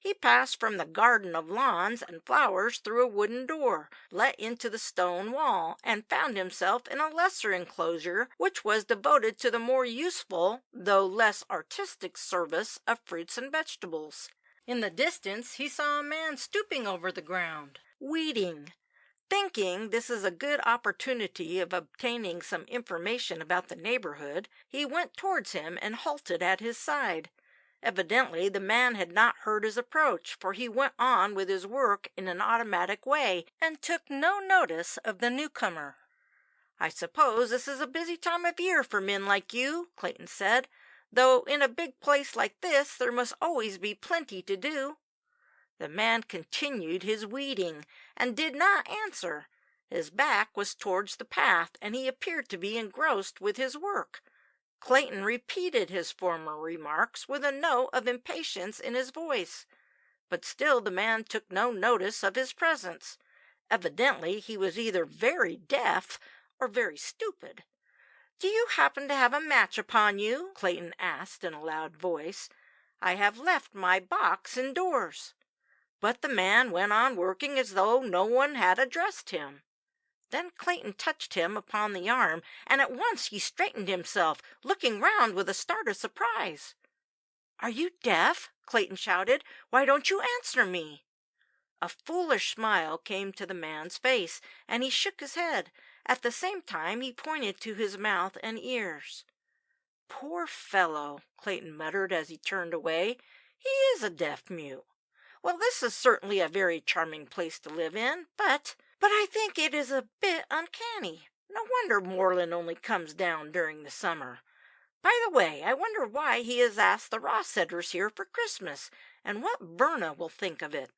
He passed from the garden of lawns and flowers through a wooden door, let into the stone wall, and found himself in a lesser enclosure, which was devoted to the more useful, though less artistic, service of fruits and vegetables. In the distance he saw a man stooping over the ground, weeding. Thinking this is a good opportunity of obtaining some information about the neighborhood, he went towards him and halted at his side. Evidently the man had not heard his approach, for he went on with his work in an automatic way, and took no notice of the newcomer. "I suppose this is a busy time of year for men like you," Clayton said, "though in a big place like this there must always be plenty to do." The man continued his weeding, and did not answer. His back was towards the path, and he appeared to be engrossed with his work. Clayton repeated his former remarks with a note of impatience in his voice, but still the man took no notice of his presence. Evidently he was either very deaf or very stupid. "Do you happen to have a match upon you?" Clayton asked in a loud voice. "I have left my box indoors." But the man went on working as though no one had addressed him. Then Clayton touched him upon the arm, and at once he straightened himself, looking round with a start of surprise. "Are you deaf?" Clayton shouted. "Why don't you answer me?" A foolish smile came to the man's face, and he shook his head. At the same time he pointed to his mouth and ears. "Poor fellow," Clayton muttered as he turned away. "He is a deaf-mute. Well, this is certainly a very charming place to live in, but I think it is a bit uncanny. No wonder Moreland only comes down during the summer. By the way, I wonder why he has asked the Rossetters here for Christmas, and what Verna will think of it."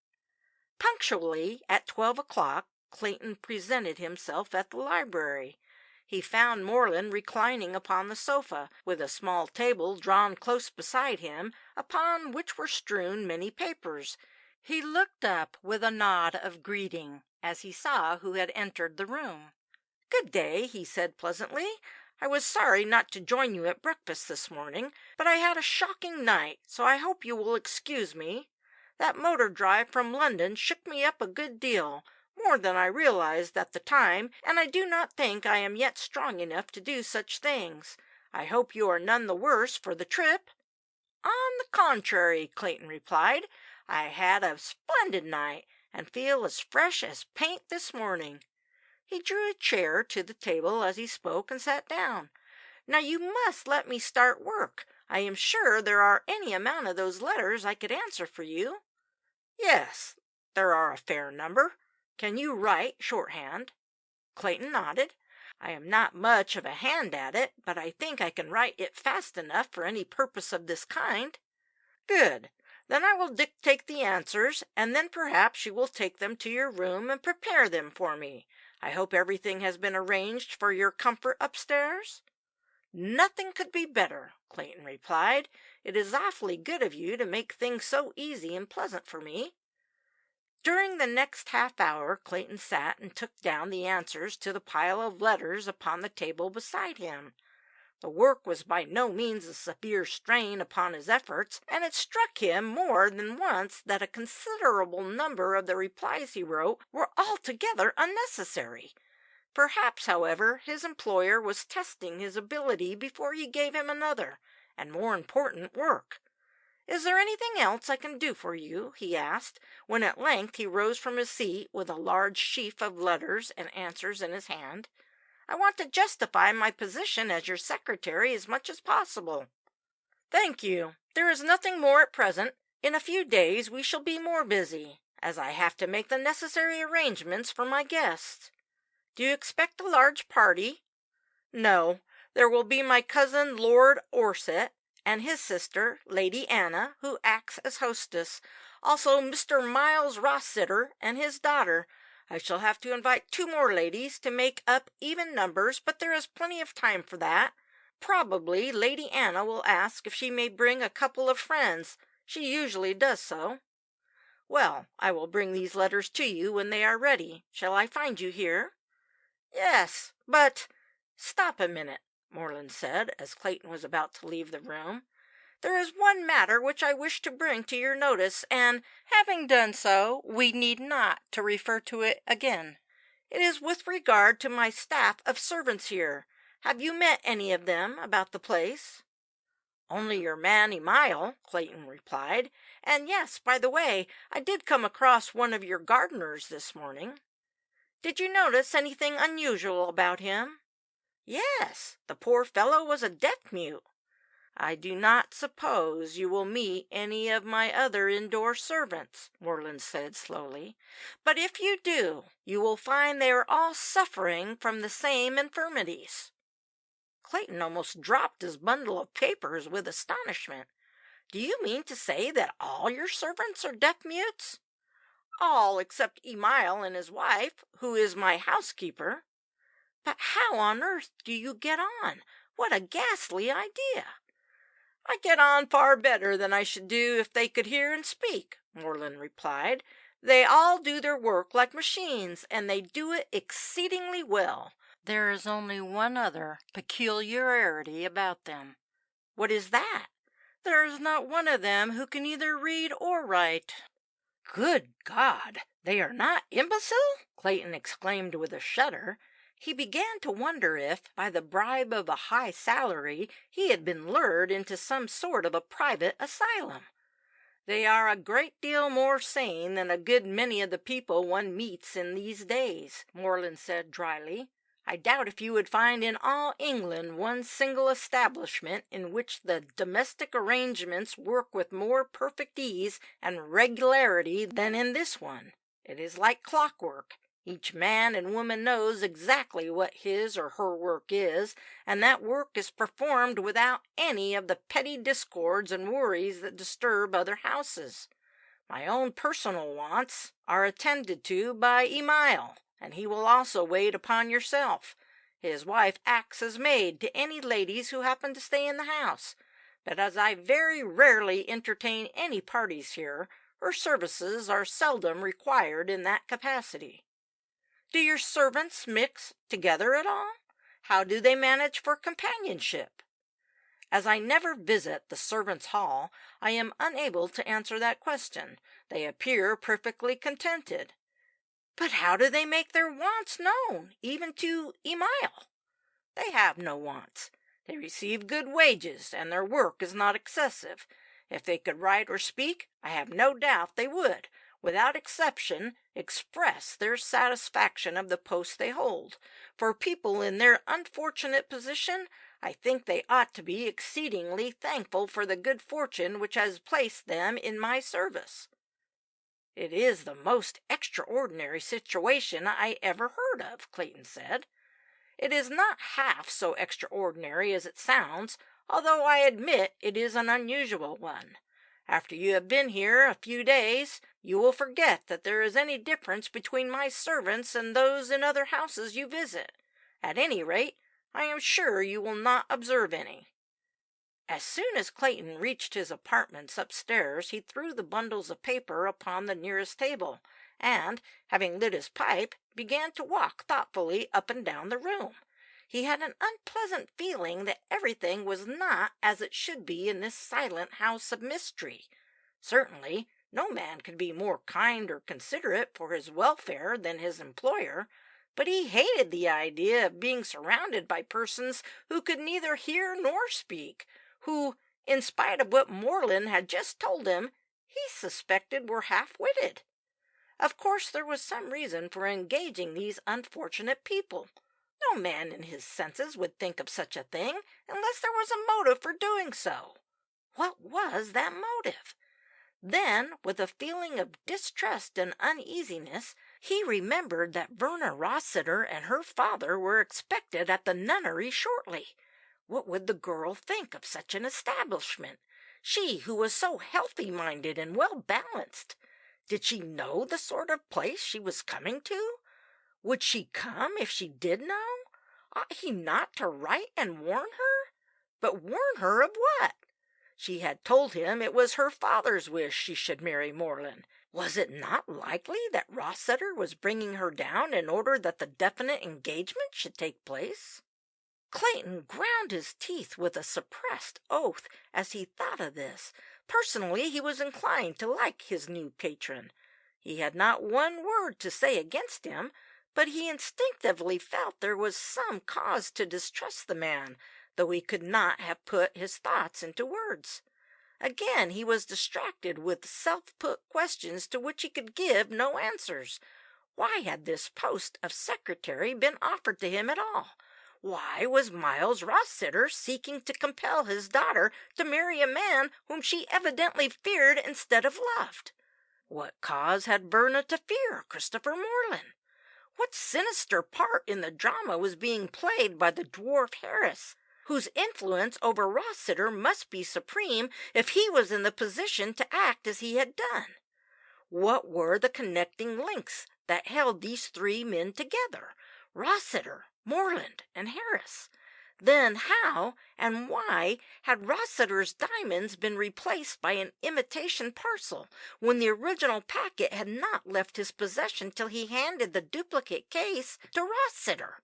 Punctually at 12 o'clock, Clayton presented himself at the library. He found Moreland reclining upon the sofa, with a small table drawn close beside him, upon which were strewn many papers. He looked up with a nod of greeting as he saw who had entered the room. "Good day," he said pleasantly. "I was sorry not to join you at breakfast this morning, but I had a shocking night, so I hope you will excuse me. That motor drive from London shook me up a good deal, more than I realized at the time, and I do not think I am yet strong enough to do such things. I hope you are none the worse for the trip." "On the contrary," Clayton replied, "I had a splendid night, and feel as fresh as paint this morning." He drew a chair to the table as he spoke and sat down. "Now you must let me start work. I am sure there are any amount of those letters I could answer for you." "Yes, there are a fair number. Can you write shorthand?" Clayton nodded. "I am not much of a hand at it, but I think I can write it fast enough for any purpose of this kind." "Good. Then I will dictate the answers, and then perhaps you will take them to your room and prepare them for me. I hope everything has been arranged for your comfort upstairs?" "Nothing could be better," Clayton replied. "It is awfully good of you to make things so easy and pleasant for me." During the next half hour Clayton sat and took down the answers to the pile of letters upon the table beside him. The work was by no means a severe strain upon his efforts, and it struck him more than once that a considerable number of the replies he wrote were altogether unnecessary. Perhaps, however, his employer was testing his ability before he gave him another and more important work. "Is there anything else I can do for you?" he asked, when at length he rose from his seat with a large sheaf of letters and answers in his hand. "I want to justify my position as your secretary as much as possible." "Thank you. There is nothing more at present. In a few days we shall be more busy, as I have to make the necessary arrangements for my guests." "Do you expect a large party?" "No. There will be my cousin Lord Orsett, and his sister, Lady Anna, who acts as hostess. Also Mr. Miles Rossiter and his daughter. I shall have to invite 2 more ladies to make up even numbers, but there is plenty of time for that. Probably Lady Anna will ask if she may bring a couple of friends. She usually does so." "Well, I will bring these letters to you when they are ready. Shall I find you here?" "Yes, but—" "Stop a minute," Moreland said, as Clayton was about to leave the room. "There is one matter which I wish to bring to your notice, and, having done so, we need not to refer to it again. It is with regard to my staff of servants here. Have you met any of them about the place?" "Only your man Emile," Clayton replied. "And yes, by the way, I did come across one of your gardeners this morning." "Did you notice anything unusual about him?" "Yes, the poor fellow was a deaf-mute." "I do not suppose you will meet any of my other indoor servants," Moreland said slowly. "But if you do, you will find they are all suffering from the same infirmities." Clayton almost dropped his bundle of papers with astonishment. "Do you mean to say that all your servants are deaf-mutes?" "All except Emile and his wife, who is my housekeeper." "But how on earth do you get on? What a ghastly idea!" "I get on far better than I should do if they could hear and speak," Moreland replied. "They all do their work like machines, and they do it exceedingly well. There is only one other peculiarity about them." "What is that?" "There is not one of them who can either read or write." "Good God! They are not imbecile?" Clayton exclaimed with a shudder. He began to wonder if, by the bribe of a high salary, he had been lured into some sort of a private asylum. "They are a great deal more sane than a good many of the people one meets in these days," Moreland said dryly. "I doubt if you would find in all England one single establishment in which the domestic arrangements work with more perfect ease and regularity than in this one. It is like clockwork. Each man and woman knows exactly what his or her work is, and that work is performed without any of the petty discords and worries that disturb other houses. My own personal wants are attended to by Emile, and he will also wait upon yourself. His wife acts as maid to any ladies who happen to stay in the house, but as I very rarely entertain any parties here, her services are seldom required in that capacity." "Do your servants mix together at all? How do they manage for companionship?" "As I never visit the servants' hall, I am unable to answer that question. They appear perfectly contented." "But how do they make their wants known, even to Emile?" "They have no wants. They receive good wages, and their work is not excessive. If they could write or speak, I have no doubt they would, without exception, express their satisfaction of the post they hold. For people in their unfortunate position, I think they ought to be exceedingly thankful for the good fortune which has placed them in my service." "It is the most extraordinary situation I ever heard of," Clayton said. "It is not half so extraordinary as it sounds, although I admit it is an unusual one. After you have been here a few days, you will forget that there is any difference between my servants and those in other houses you visit. At any rate, I am sure you will not observe any." As soon as Clayton reached his apartments upstairs, he threw the bundles of paper upon the nearest table, and, having lit his pipe, began to walk thoughtfully up and down the room. He had an unpleasant feeling that everything was not as it should be in this silent house of mystery. Certainly, no man could be more kind or considerate for his welfare than his employer, but he hated the idea of being surrounded by persons who could neither hear nor speak, who, in spite of what Moreland had just told him, he suspected were half-witted. Of course there was some reason for engaging these unfortunate people. No man in his senses would think of such a thing unless there was a motive for doing so. What was that motive? Then, with a feeling of distrust and uneasiness, he remembered that Verna Rossiter and her father were expected at the nunnery shortly. What would the girl think of such an establishment, she who was so healthy-minded and well-balanced? Did she know the sort of place she was coming to? Would she come if she did know? Ought he not to write and warn her? But warn her of what? She had told him it was her father's wish she should marry Moreland. Was it not likely that Rossiter was bringing her down in order that the definite engagement should take place? Clayton ground his teeth with a suppressed oath as he thought of this. Personally, he was inclined to like his new patron. He had not one word to say against him, but he instinctively felt there was some cause to distrust the man, though he could not have put his thoughts into words. Again he was distracted with self-put questions to which he could give no answers. Why had this post of secretary been offered to him at all? Why was Miles Rossiter seeking to compel his daughter to marry a man whom she evidently feared instead of loved? What cause had Verna to fear Christopher Moreland? What sinister part in the drama was being played by the dwarf Harris, whose influence over Rossiter must be supreme if he was in the position to act as he had done? What were the connecting links that held these three men together, Rossiter, Moreland, and Harris? Then how and why had Rossiter's diamonds been replaced by an imitation parcel, when the original packet had not left his possession till he handed the duplicate case to Rossiter?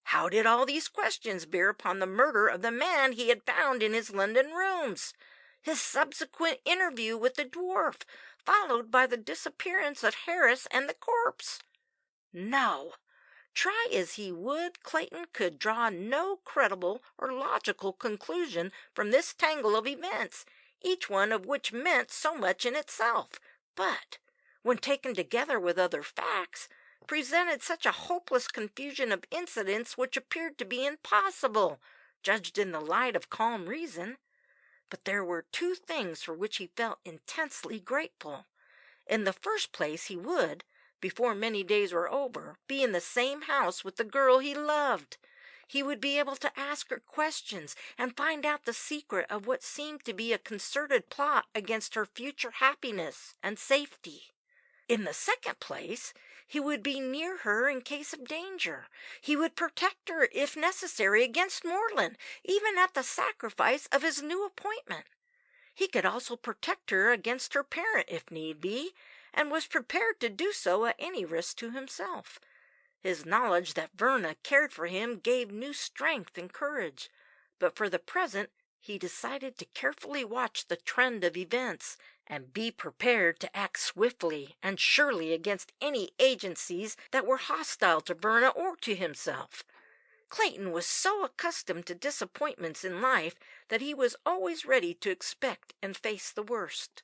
How did all these questions bear upon the murder of the man he had found in his London rooms? His subsequent interview with the dwarf, followed by the disappearance of Harris and the corpse? No. Try as he would, Clayton could draw no credible or logical conclusion from this tangle of events, each one of which meant so much in itself, but, when taken together with other facts, presented such a hopeless confusion of incidents which appeared to be impossible, judged in the light of calm reason. But there were two things for which he felt intensely grateful. In the first place, he would, before many days were over, be in the same house with the girl he loved. He would be able to ask her questions and find out the secret of what seemed to be a concerted plot against her future happiness and safety. In the second place, he would be near her in case of danger. He would protect her, if necessary, against Moreland, even at the sacrifice of his new appointment. He could also protect her against her parent, if need be, and was prepared to do so at any risk to himself. His knowledge that Verna cared for him gave new strength and courage, but for the present he decided to carefully watch the trend of events and be prepared to act swiftly and surely against any agencies that were hostile to Verna or to himself. Clayton was so accustomed to disappointments in life that he was always ready to expect and face the worst.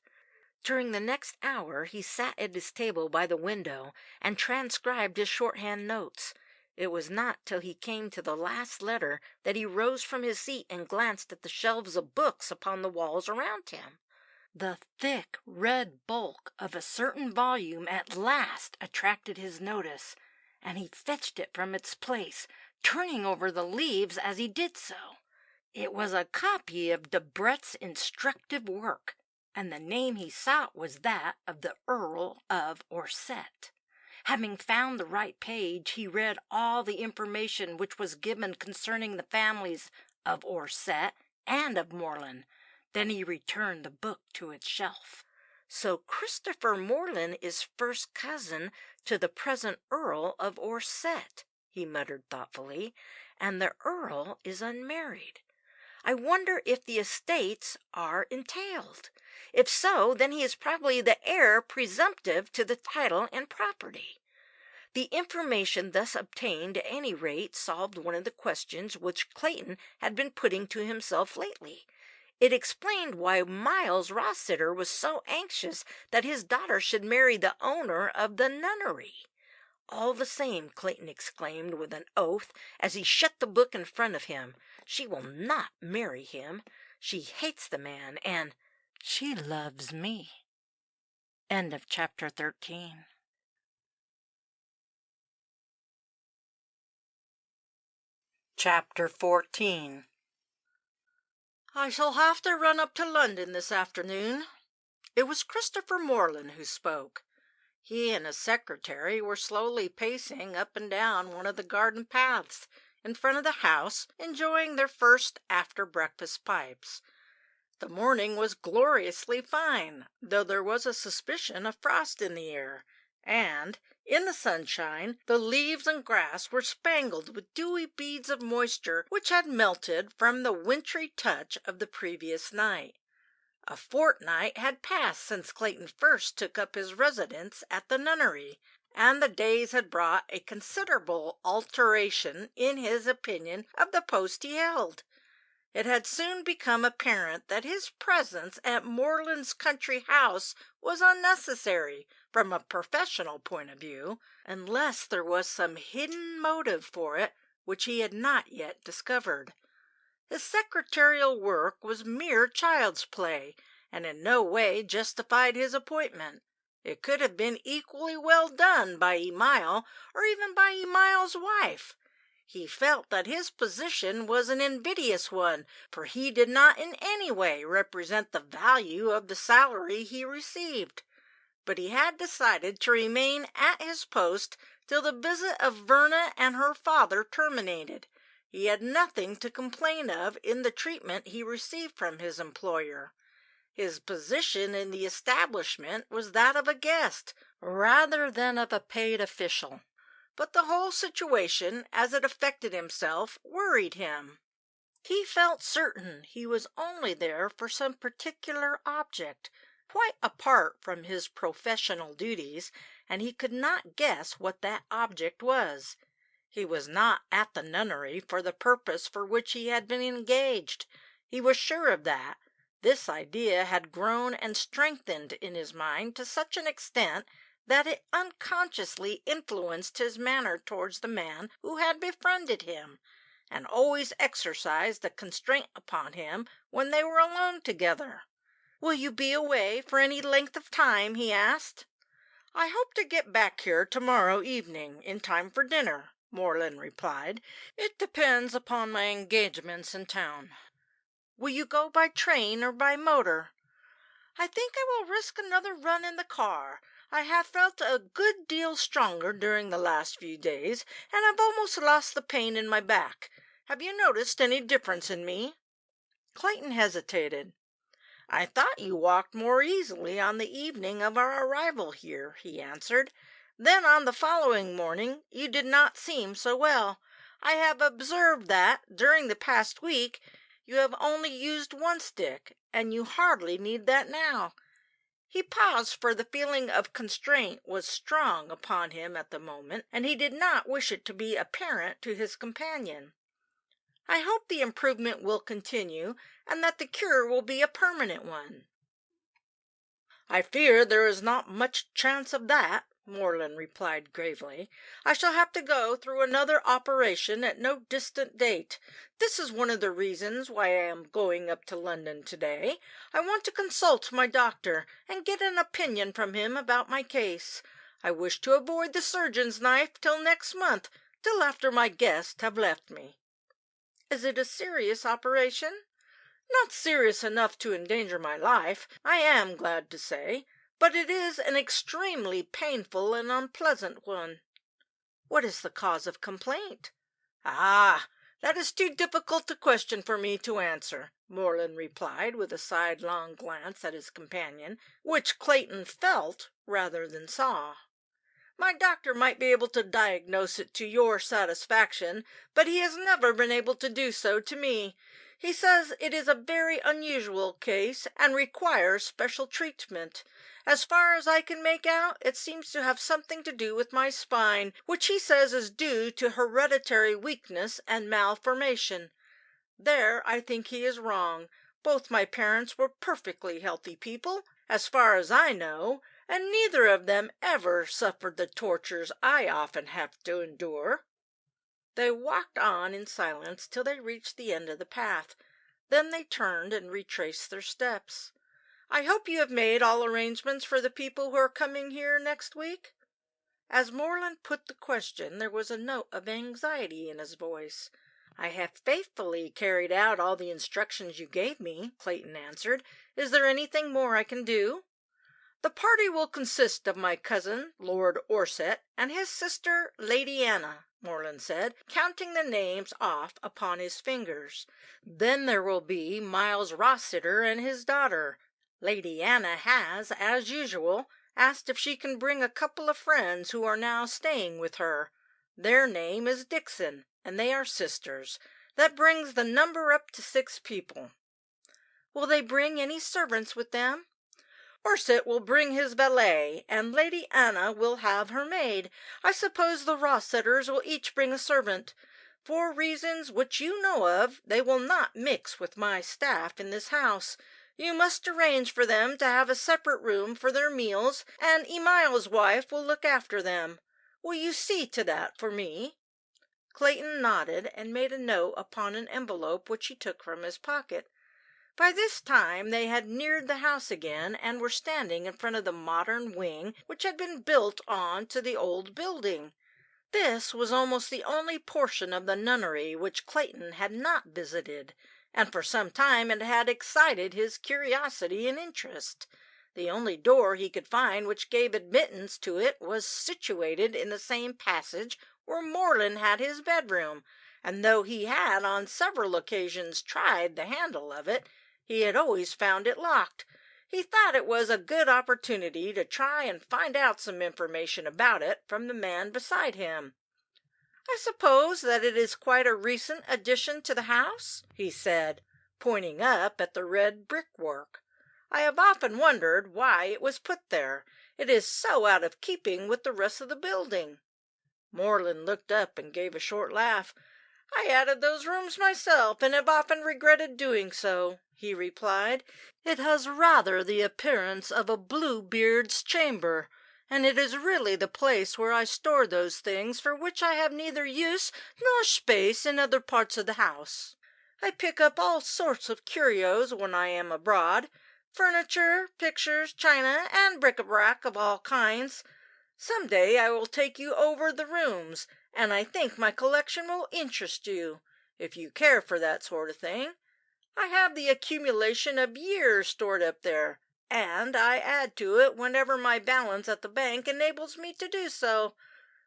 During the next hour he sat at his table by the window and transcribed his shorthand notes. It was not till he came to the last letter that he rose from his seat and glanced at the shelves of books upon the walls around him. The thick red bulk of a certain volume at last attracted his notice, and he fetched it from its place, turning over the leaves as he did so. It was a copy of Debrett's instructive work, and the name he sought was that of the Earl of Orsett. Having found the right page, he read all the information which was given concerning the families of Orsett and of Morland. Then he returned the book to its shelf. So Christopher Morland is first cousin to the present Earl of Orsett, he muttered thoughtfully, and the Earl is unmarried. I wonder if the estates are entailed. If so, then he is probably the heir presumptive to the title and property. The information thus obtained at any rate solved one of the questions which Clayton had been putting to himself lately. It explained why Miles Rossiter was so anxious that his daughter should marry the owner of the nunnery. All the same, Clayton exclaimed with an oath as he shut the book in front of him, she will not marry him. She hates the man, and she loves me. End of chapter 13. Chapter 14. I shall have to run up to London this afternoon. It was Christopher Morland who spoke. He and his secretary were slowly pacing up and down one of the garden paths in front of the house, enjoying their first after-breakfast pipes. The morning was gloriously fine, though there was a suspicion of frost in the air, and, in the sunshine, the leaves and grass were spangled with dewy beads of moisture which had melted from the wintry touch of the previous night. A fortnight had passed since Clayton first took up his residence at the nunnery, and the days had brought a considerable alteration in his opinion of the post he held. It had soon become apparent that his presence at Morland's country house was unnecessary from a professional point of view, unless there was some hidden motive for it which he had not yet discovered. His secretarial work was mere child's play, and in no way justified his appointment. It could have been equally well done by Emile, or even by Emile's wife. He felt that his position was an invidious one, for he did not in any way represent the value of the salary he received. But he had decided to remain at his post till the visit of Verna and her father terminated. He had nothing to complain of in the treatment he received from his employer. His position in the establishment was that of a guest rather than of a paid official. But the whole situation, as it affected himself, worried him. He felt certain he was only there for some particular object, quite apart from his professional duties, and he could not guess what that object was. He was not at the nunnery for the purpose for which he had been engaged. He was sure of that. This idea had grown and strengthened in his mind to such an extent that it unconsciously influenced his manner towards the man who had befriended him, and always exercised a constraint upon him when they were alone together. "Will you be away for any length of time?" he asked. "I hope to get back here tomorrow evening in time for dinner," Morland replied. "It depends upon my engagements in town." "Will you go by train or by motor?" "I think I will risk another run in the car. I have felt a good deal stronger during the last few days, and have almost lost the pain in my back. Have you noticed any difference in me?" Clayton hesitated. "I thought you walked more easily on the evening of our arrival here," he answered. "Then on the following morning you did not seem so well. I have observed that, during the past week, you have only used one stick, and you hardly need that now." He paused, for the feeling of constraint was strong upon him at the moment, and he did not wish it to be apparent to his companion. "I hope the improvement will continue, and that the cure will be a permanent one." "I fear there is not much chance of that," Moreland replied gravely. "I shall have to go through another operation at no distant date. This is one of the reasons why I am going up to London today. I want to consult my doctor and get an opinion from him about my case. I wish to avoid the surgeon's knife till next month, till after my guests have left me." "Is it a serious operation?" "Not serious enough to endanger my life, I am glad to say, but it is an extremely painful and unpleasant one." "What is the cause of complaint?" "Ah, that is too difficult a question for me to answer," Moreland replied, with a sidelong glance at his companion, which Clayton felt rather than saw. "My doctor might be able to diagnose it to your satisfaction, but he has never been able to do so to me. He says it is a very unusual case and requires special treatment. As far as I can make out, it seems to have something to do with my spine, which he says is due to hereditary weakness and malformation. There I think he is wrong. Both my parents were perfectly healthy people, as far as I know, and neither of them ever suffered the tortures I often have to endure." They walked on in silence till they reached the end of the path. Then they turned and retraced their steps. "I hope you have made all arrangements for the people who are coming here next week?" As Moreland put the question, there was a note of anxiety in his voice. "I have faithfully carried out all the instructions you gave me," Clayton answered. "Is there anything more I can do?" "The party will consist of my cousin, Lord Orsett, and his sister, Lady Anna," Moreland said, counting the names off upon his fingers. "Then there will be Miles Rossiter and his daughter. Lady Anna has, as usual, asked if she can bring a couple of friends who are now staying with her. Their name is Dixon, and they are sisters. That brings the number up to 6 people." "Will they bring any servants with them?" "Orsett will bring his valet, and Lady Anna will have her maid. I suppose the Rossiters will each bring a servant. For reasons which you know of, they will not mix with my staff in this house. You must arrange for them to have a separate room for their meals, and Emile's wife will look after them. Will you see to that for me?" Clayton nodded, and made a note upon an envelope which he took from his pocket. By this time they had neared the house again, and were standing in front of the modern wing which had been built on to the old building. This was almost the only portion of the nunnery which Clayton had not visited, and for some time it had excited his curiosity and interest. The only door he could find which gave admittance to it was situated in the same passage where Moreland had his bedroom, and though he had on several occasions tried the handle of it, he had always found it locked. He thought it was a good opportunity to try and find out some information about it from the man beside him. "I suppose that it is quite a recent addition to the house?" he said, pointing up at the red brickwork. "I have often wondered why it was put there. It is so out of keeping with the rest of the building." Moreland looked up and gave a short laugh. "I added those rooms myself, and have often regretted doing so," he replied. "It has rather the appearance of a Bluebeard's chamber, and it is really the place where I store those things for which I have neither use nor space in other parts of the house. I pick up all sorts of curios when I am abroad, furniture, pictures, china, and bric-a-brac of all kinds. Some day I will take you over the rooms, and I think my collection will interest you, if you care for that sort of thing. I have the accumulation of years stored up there, and I add to it whenever my balance at the bank enables me to do so.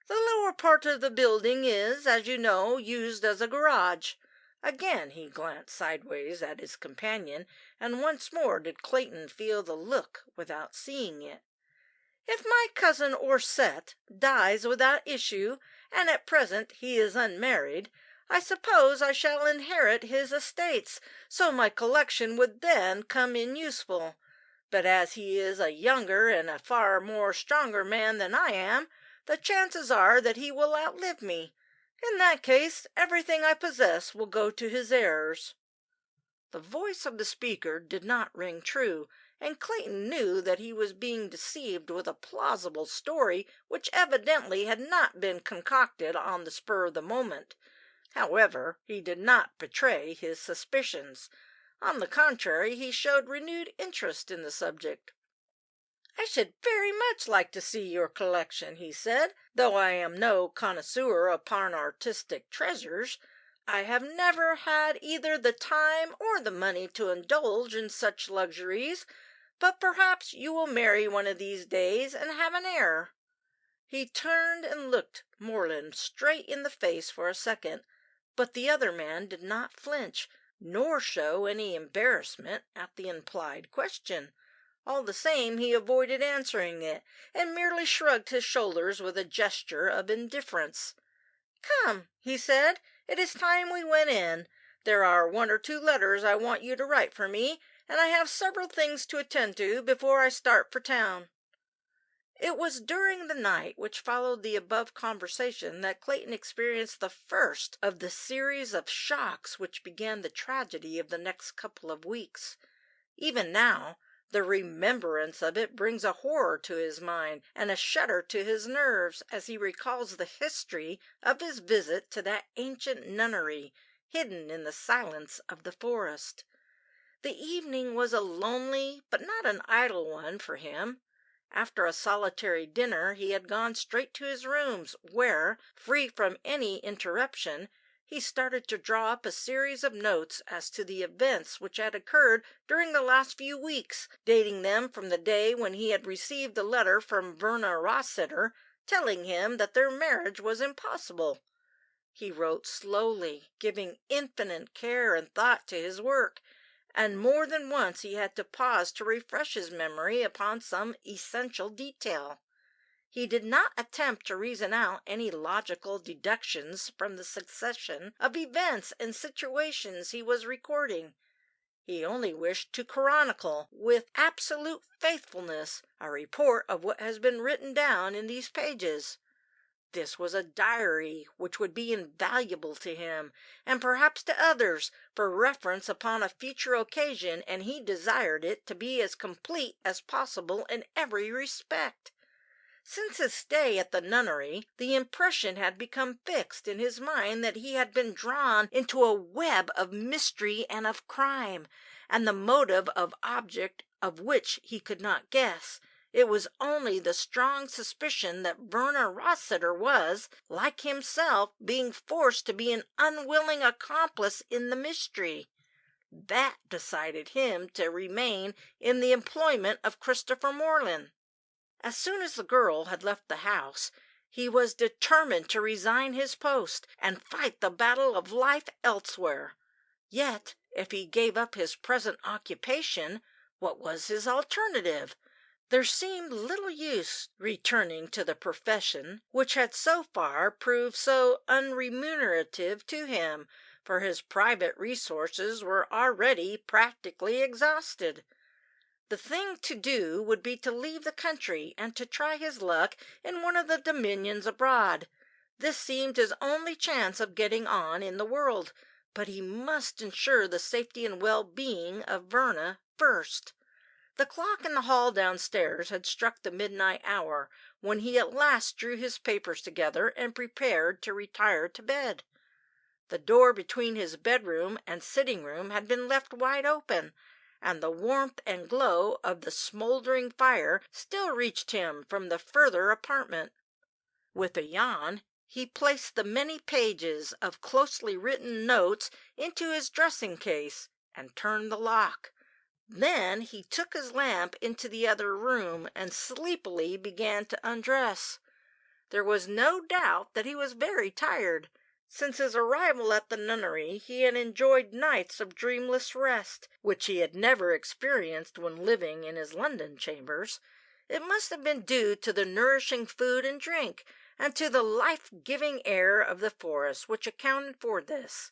The lower part of the building is, as you know, used as a garage." Again he glanced sideways at his companion, and once more did Clayton feel the look without seeing it. "If my cousin Orsett dies without issue, and at present he is unmarried, I suppose I shall inherit his estates, so my collection would then come in useful. But as he is a younger and a far more stronger man than I am, the chances are that he will outlive me. In that case, everything I possess will go to his heirs." The voice of the speaker did not ring true, and Clayton knew that he was being deceived with a plausible story which evidently had not been concocted on the spur of the moment. However, he did not betray his suspicions. On the contrary, he showed renewed interest in the subject. "I should very much like to see your collection," he said. "Though I am no connoisseur upon artistic treasures, I have never had either the time or the money to indulge in such luxuries, but perhaps you will marry one of these days and have an heir." He turned and looked Moreland straight in the face for a second, but the other man did not flinch, nor show any embarrassment at the implied question. All the same, he avoided answering it, and merely shrugged his shoulders with a gesture of indifference. "Come," he said, "it is time we went in. There are 1 or 2 letters I want you to write for me, and I have several things to attend to before I start for town." It was during the night which followed the above conversation that Clayton experienced the first of the series of shocks which began the tragedy of the next couple of weeks. Even now, the remembrance of it brings a horror to his mind and a shudder to his nerves as he recalls the history of his visit to that ancient nunnery, hidden in the silence of the forest. The evening was a lonely but not an idle one for him. After a solitary dinner he had gone straight to his rooms, where, free from any interruption, he started to draw up a series of notes as to the events which had occurred during the last few weeks, dating them from the day when he had received the letter from Verna Rossiter telling him that their marriage was impossible. He wrote slowly, giving infinite care and thought to his work, and more than once he had to pause to refresh his memory upon some essential detail. He did not attempt to reason out any logical deductions from the succession of events and situations he was recording. He only wished to chronicle, with absolute faithfulness, a report of what has been written down in these pages. This was a diary which would be invaluable to him, and perhaps to others, for reference upon a future occasion, and he desired it to be as complete as possible in every respect. Since his stay at the nunnery, the impression had become fixed in his mind that he had been drawn into a web of mystery and of crime, and the motive of object of which he could not guess. It was only the strong suspicion that Verna Rossiter was, like himself, being forced to be an unwilling accomplice in the mystery. That decided him to remain in the employment of Christopher Moreland. As soon as the girl had left the house, he was determined to resign his post and fight the battle of life elsewhere. Yet, if he gave up his present occupation, what was his alternative? There seemed little use returning to the profession which had so far proved so unremunerative to him, for his private resources were already practically exhausted. The thing to do would be to leave the country and to try his luck in one of the dominions abroad. This seemed his only chance of getting on in the world, but he must ensure the safety and well-being of Verna first. The clock in the hall downstairs had struck the midnight hour when he at last drew his papers together and prepared to retire to bed. The door between his bedroom and sitting-room had been left wide open, and the warmth and glow of the smoldering fire still reached him from the further apartment. With a yawn, he placed the many pages of closely written notes into his dressing-case and turned the lock. Then he took his lamp into the other room and sleepily began to undress. There was no doubt that he was very tired. Since his arrival at the nunnery he had enjoyed nights of dreamless rest, which he had never experienced when living in his London chambers. It must have been due to the nourishing food and drink, and to the life-giving air of the forest which accounted for this.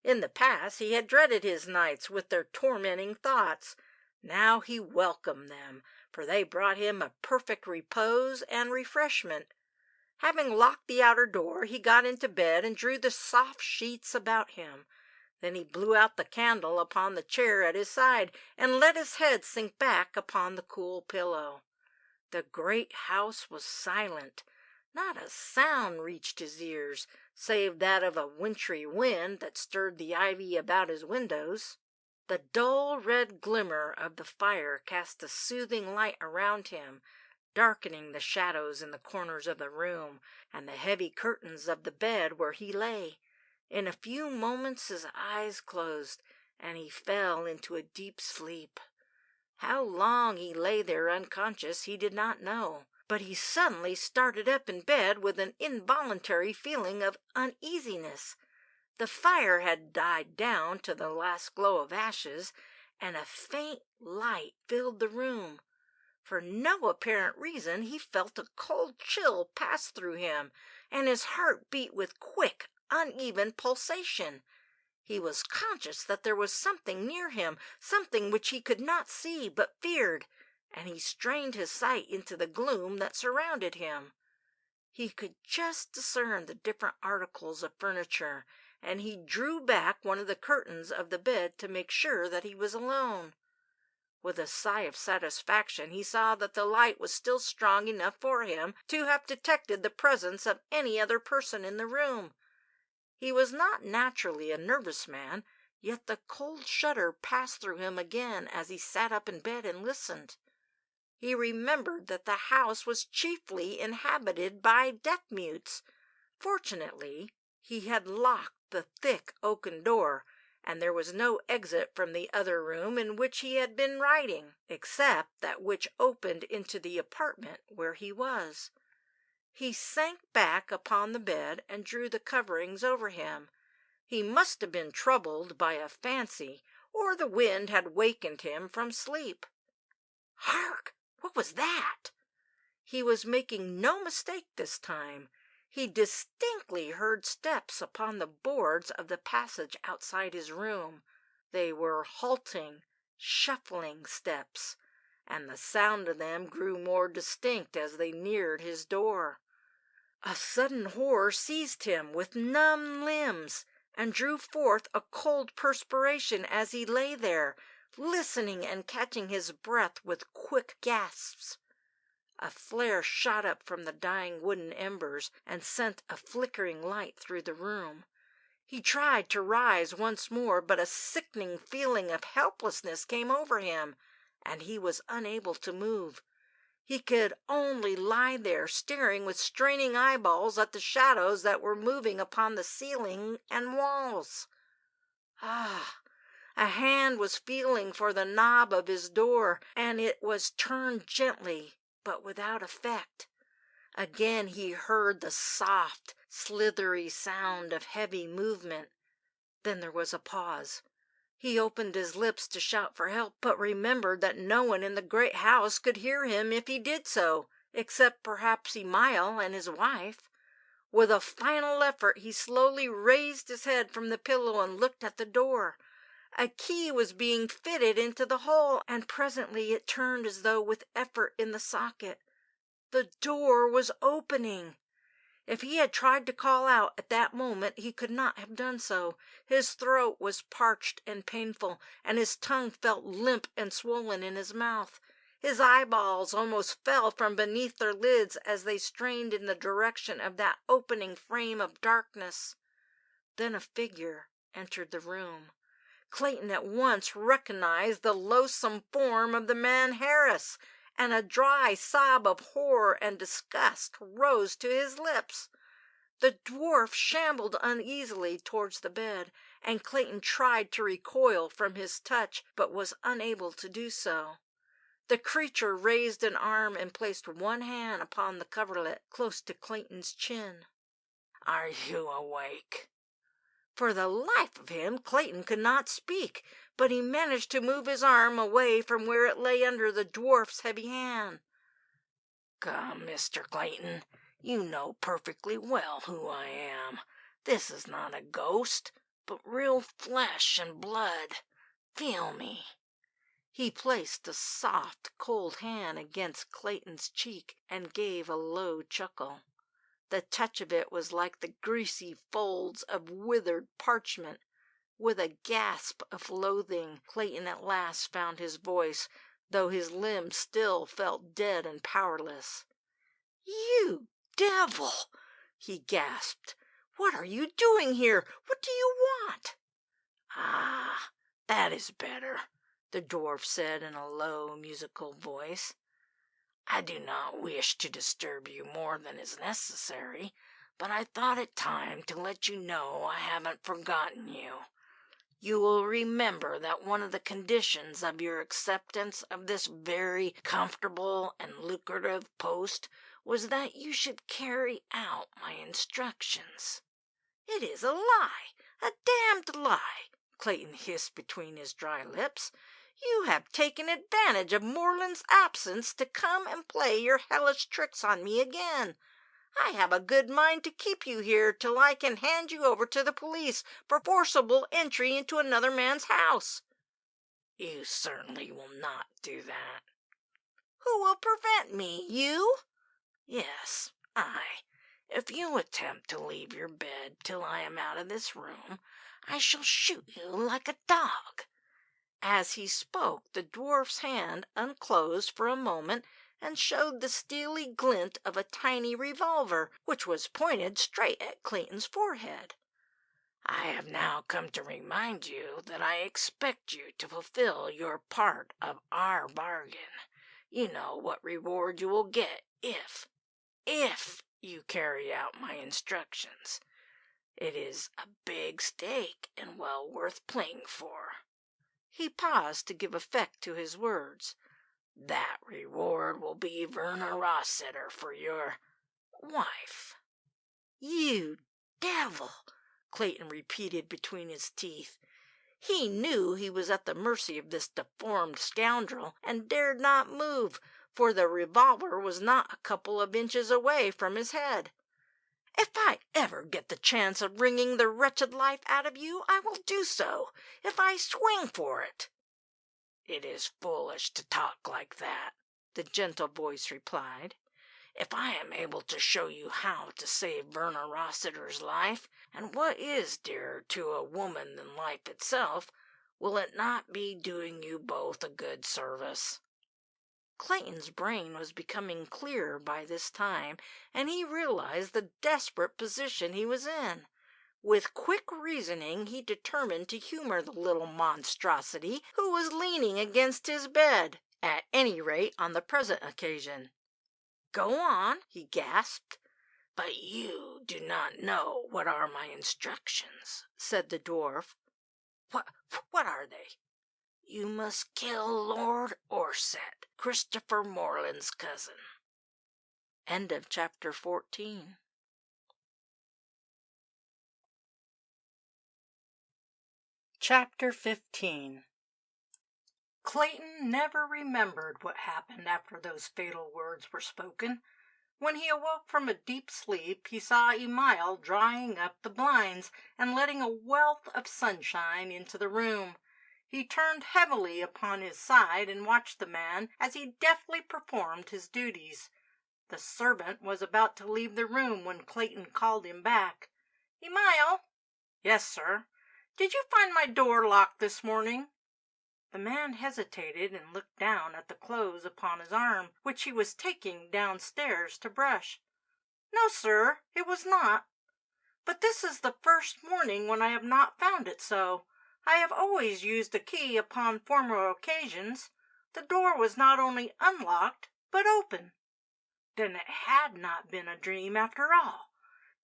In the past he had dreaded his nights with their tormenting thoughts. Now he welcomed them, for they brought him a perfect repose and refreshment. Having locked the outer door, he got into bed and drew the soft sheets about him. Then he blew out the candle upon the chair at his side and let his head sink back upon the cool pillow. The great house was silent. Not a sound reached his ears, save that of a wintry wind that stirred the ivy about his windows. The dull red glimmer of the fire cast a soothing light around him, darkening the shadows in the corners of the room and the heavy curtains of the bed where he lay. In a few moments his eyes closed, and he fell into a deep sleep. How long he lay there unconscious he did not know, but he suddenly started up in bed with an involuntary feeling of uneasiness. The fire had died down to the last glow of ashes, and a faint light filled the room. For no apparent reason he felt a cold chill pass through him, and his heart beat with quick, uneven pulsation. He was conscious that there was something near him, something which he could not see but feared, and he strained his sight into the gloom that surrounded him. He could just discern the different articles of furniture, and he drew back one of the curtains of the bed to make sure that he was alone. With a sigh of satisfaction he saw that the light was still strong enough for him to have detected the presence of any other person in the room. He was not naturally a nervous man, yet the cold shudder passed through him again as he sat up in bed and listened. He remembered that the house was chiefly inhabited by deaf-mutes. Fortunately, he had locked the thick oaken door, and there was no exit from the other room in which he had been writing, except that which opened into the apartment where he was. He sank back upon the bed and drew the coverings over him. He must have been troubled by a fancy, or the wind had wakened him from sleep. Hark! What was that? He was making no mistake this time. He distinctly heard steps upon the boards of the passage outside his room. They were halting, shuffling steps, and the sound of them grew more distinct as they neared his door. A sudden horror seized him with numb limbs, and drew forth a cold perspiration as he lay there, listening and catching his breath with quick gasps. A flare shot up from the dying wooden embers and sent a flickering light through the room. He tried to rise once more, but a sickening feeling of helplessness came over him, and he was unable to move. He could only lie there, staring with straining eyeballs at the shadows that were moving upon the ceiling and walls. A hand was feeling for the knob of his door, and it was turned gently, but without effect. Again he heard the soft, slithery sound of heavy movement. Then there was a pause. He opened his lips to shout for help, but remembered that no one in the great house could hear him if he did so, except perhaps Emile and his wife. With a final effort he slowly raised his head from the pillow and looked at the door. A key was being fitted into the hole, and presently it turned as though with effort in the socket. The door was opening. If he had tried to call out at that moment, he could not have done so. His throat was parched and painful, and his tongue felt limp and swollen in his mouth. His eyeballs almost fell from beneath their lids as they strained in the direction of that opening frame of darkness. Then a figure entered the room. Clayton at once recognized the loathsome form of the man Harris, and a dry sob of horror and disgust rose to his lips. The dwarf shambled uneasily towards the bed, and Clayton tried to recoil from his touch, but was unable to do so. The creature raised an arm and placed one hand upon the coverlet close to Clayton's chin. "Are you awake?" For the life of him, Clayton could not speak, but he managed to move his arm away from where it lay under the dwarf's heavy hand. "Come, Mr. Clayton, you know perfectly well who I am. This is not a ghost, but real flesh and blood. Feel me." He placed a soft, cold hand against Clayton's cheek and gave a low chuckle. The touch of it was like the greasy folds of withered parchment. With a gasp of loathing, Clayton at last found his voice, though his limbs still felt dead and powerless. "You devil!" he gasped. "What are you doing here? What do you want?" "Ah, that is better," the dwarf said in a low, musical voice. "I do not wish to disturb you more than is necessary, but I thought it time to let you know I haven't forgotten you. You will remember that one of the conditions of your acceptance of this very comfortable and lucrative post was that you should carry out my instructions." "It is a lie, a damned lie," Clayton hissed between his dry lips. "You have taken advantage of Moreland's absence to come and play your hellish tricks on me again. I have a good mind to keep you here till I can hand you over to the police for forcible entry into another man's house." "You certainly will not do that." "Who will prevent me? You?" "Yes, I. If you attempt to leave your bed till I am out of this room, I shall shoot you like a dog." As he spoke, the dwarf's hand unclosed for a moment and showed the steely glint of a tiny revolver, which was pointed straight at Clayton's forehead. "I have now come to remind you that I expect you to fulfill your part of our bargain. You know what reward you will get if you carry out my instructions. It is a big stake and well worth playing for." He paused to give effect to his words. "That reward will be Verna Rossiter for your wife." "You devil!" Clayton repeated between his teeth. He knew he was at the mercy of this deformed scoundrel, and dared not move, for the revolver was not a couple of inches away from his head. "If I ever get the chance of wringing the wretched life out of you, I will do so, if I swing for it." "It is foolish to talk like that," the gentle voice replied. "If I am able to show you how to save Verna Rossiter's life, and what is dearer to a woman than life itself, will it not be doing you both a good service?" Clayton's brain was becoming clearer by this time, and he realized the desperate position he was in. With quick reasoning he determined to humor the little monstrosity who was leaning against his bed, at any rate on the present occasion. "Go on," he gasped. "But you do not know what are my instructions," said the dwarf. What are they?" "You must kill Lord Orsett, Christopher Moreland's cousin." End of chapter 14. Chapter 15. Clayton never remembered what happened after those fatal words were spoken. When he awoke from a deep sleep, he saw Emile drawing up the blinds and letting a wealth of sunshine into the room. He turned heavily upon his side and watched the man as he deftly performed his duties. The servant was about to leave the room when Clayton called him back. "Emile." "Yes, sir." "Did you find my door locked this morning?" The man hesitated and looked down at the clothes upon his arm, which he was taking downstairs to brush. "No, sir, it was not. But this is the first morning when I have not found it so. I have always used a key upon former occasions. The door was not only unlocked, but open." Then it had not been a dream after all.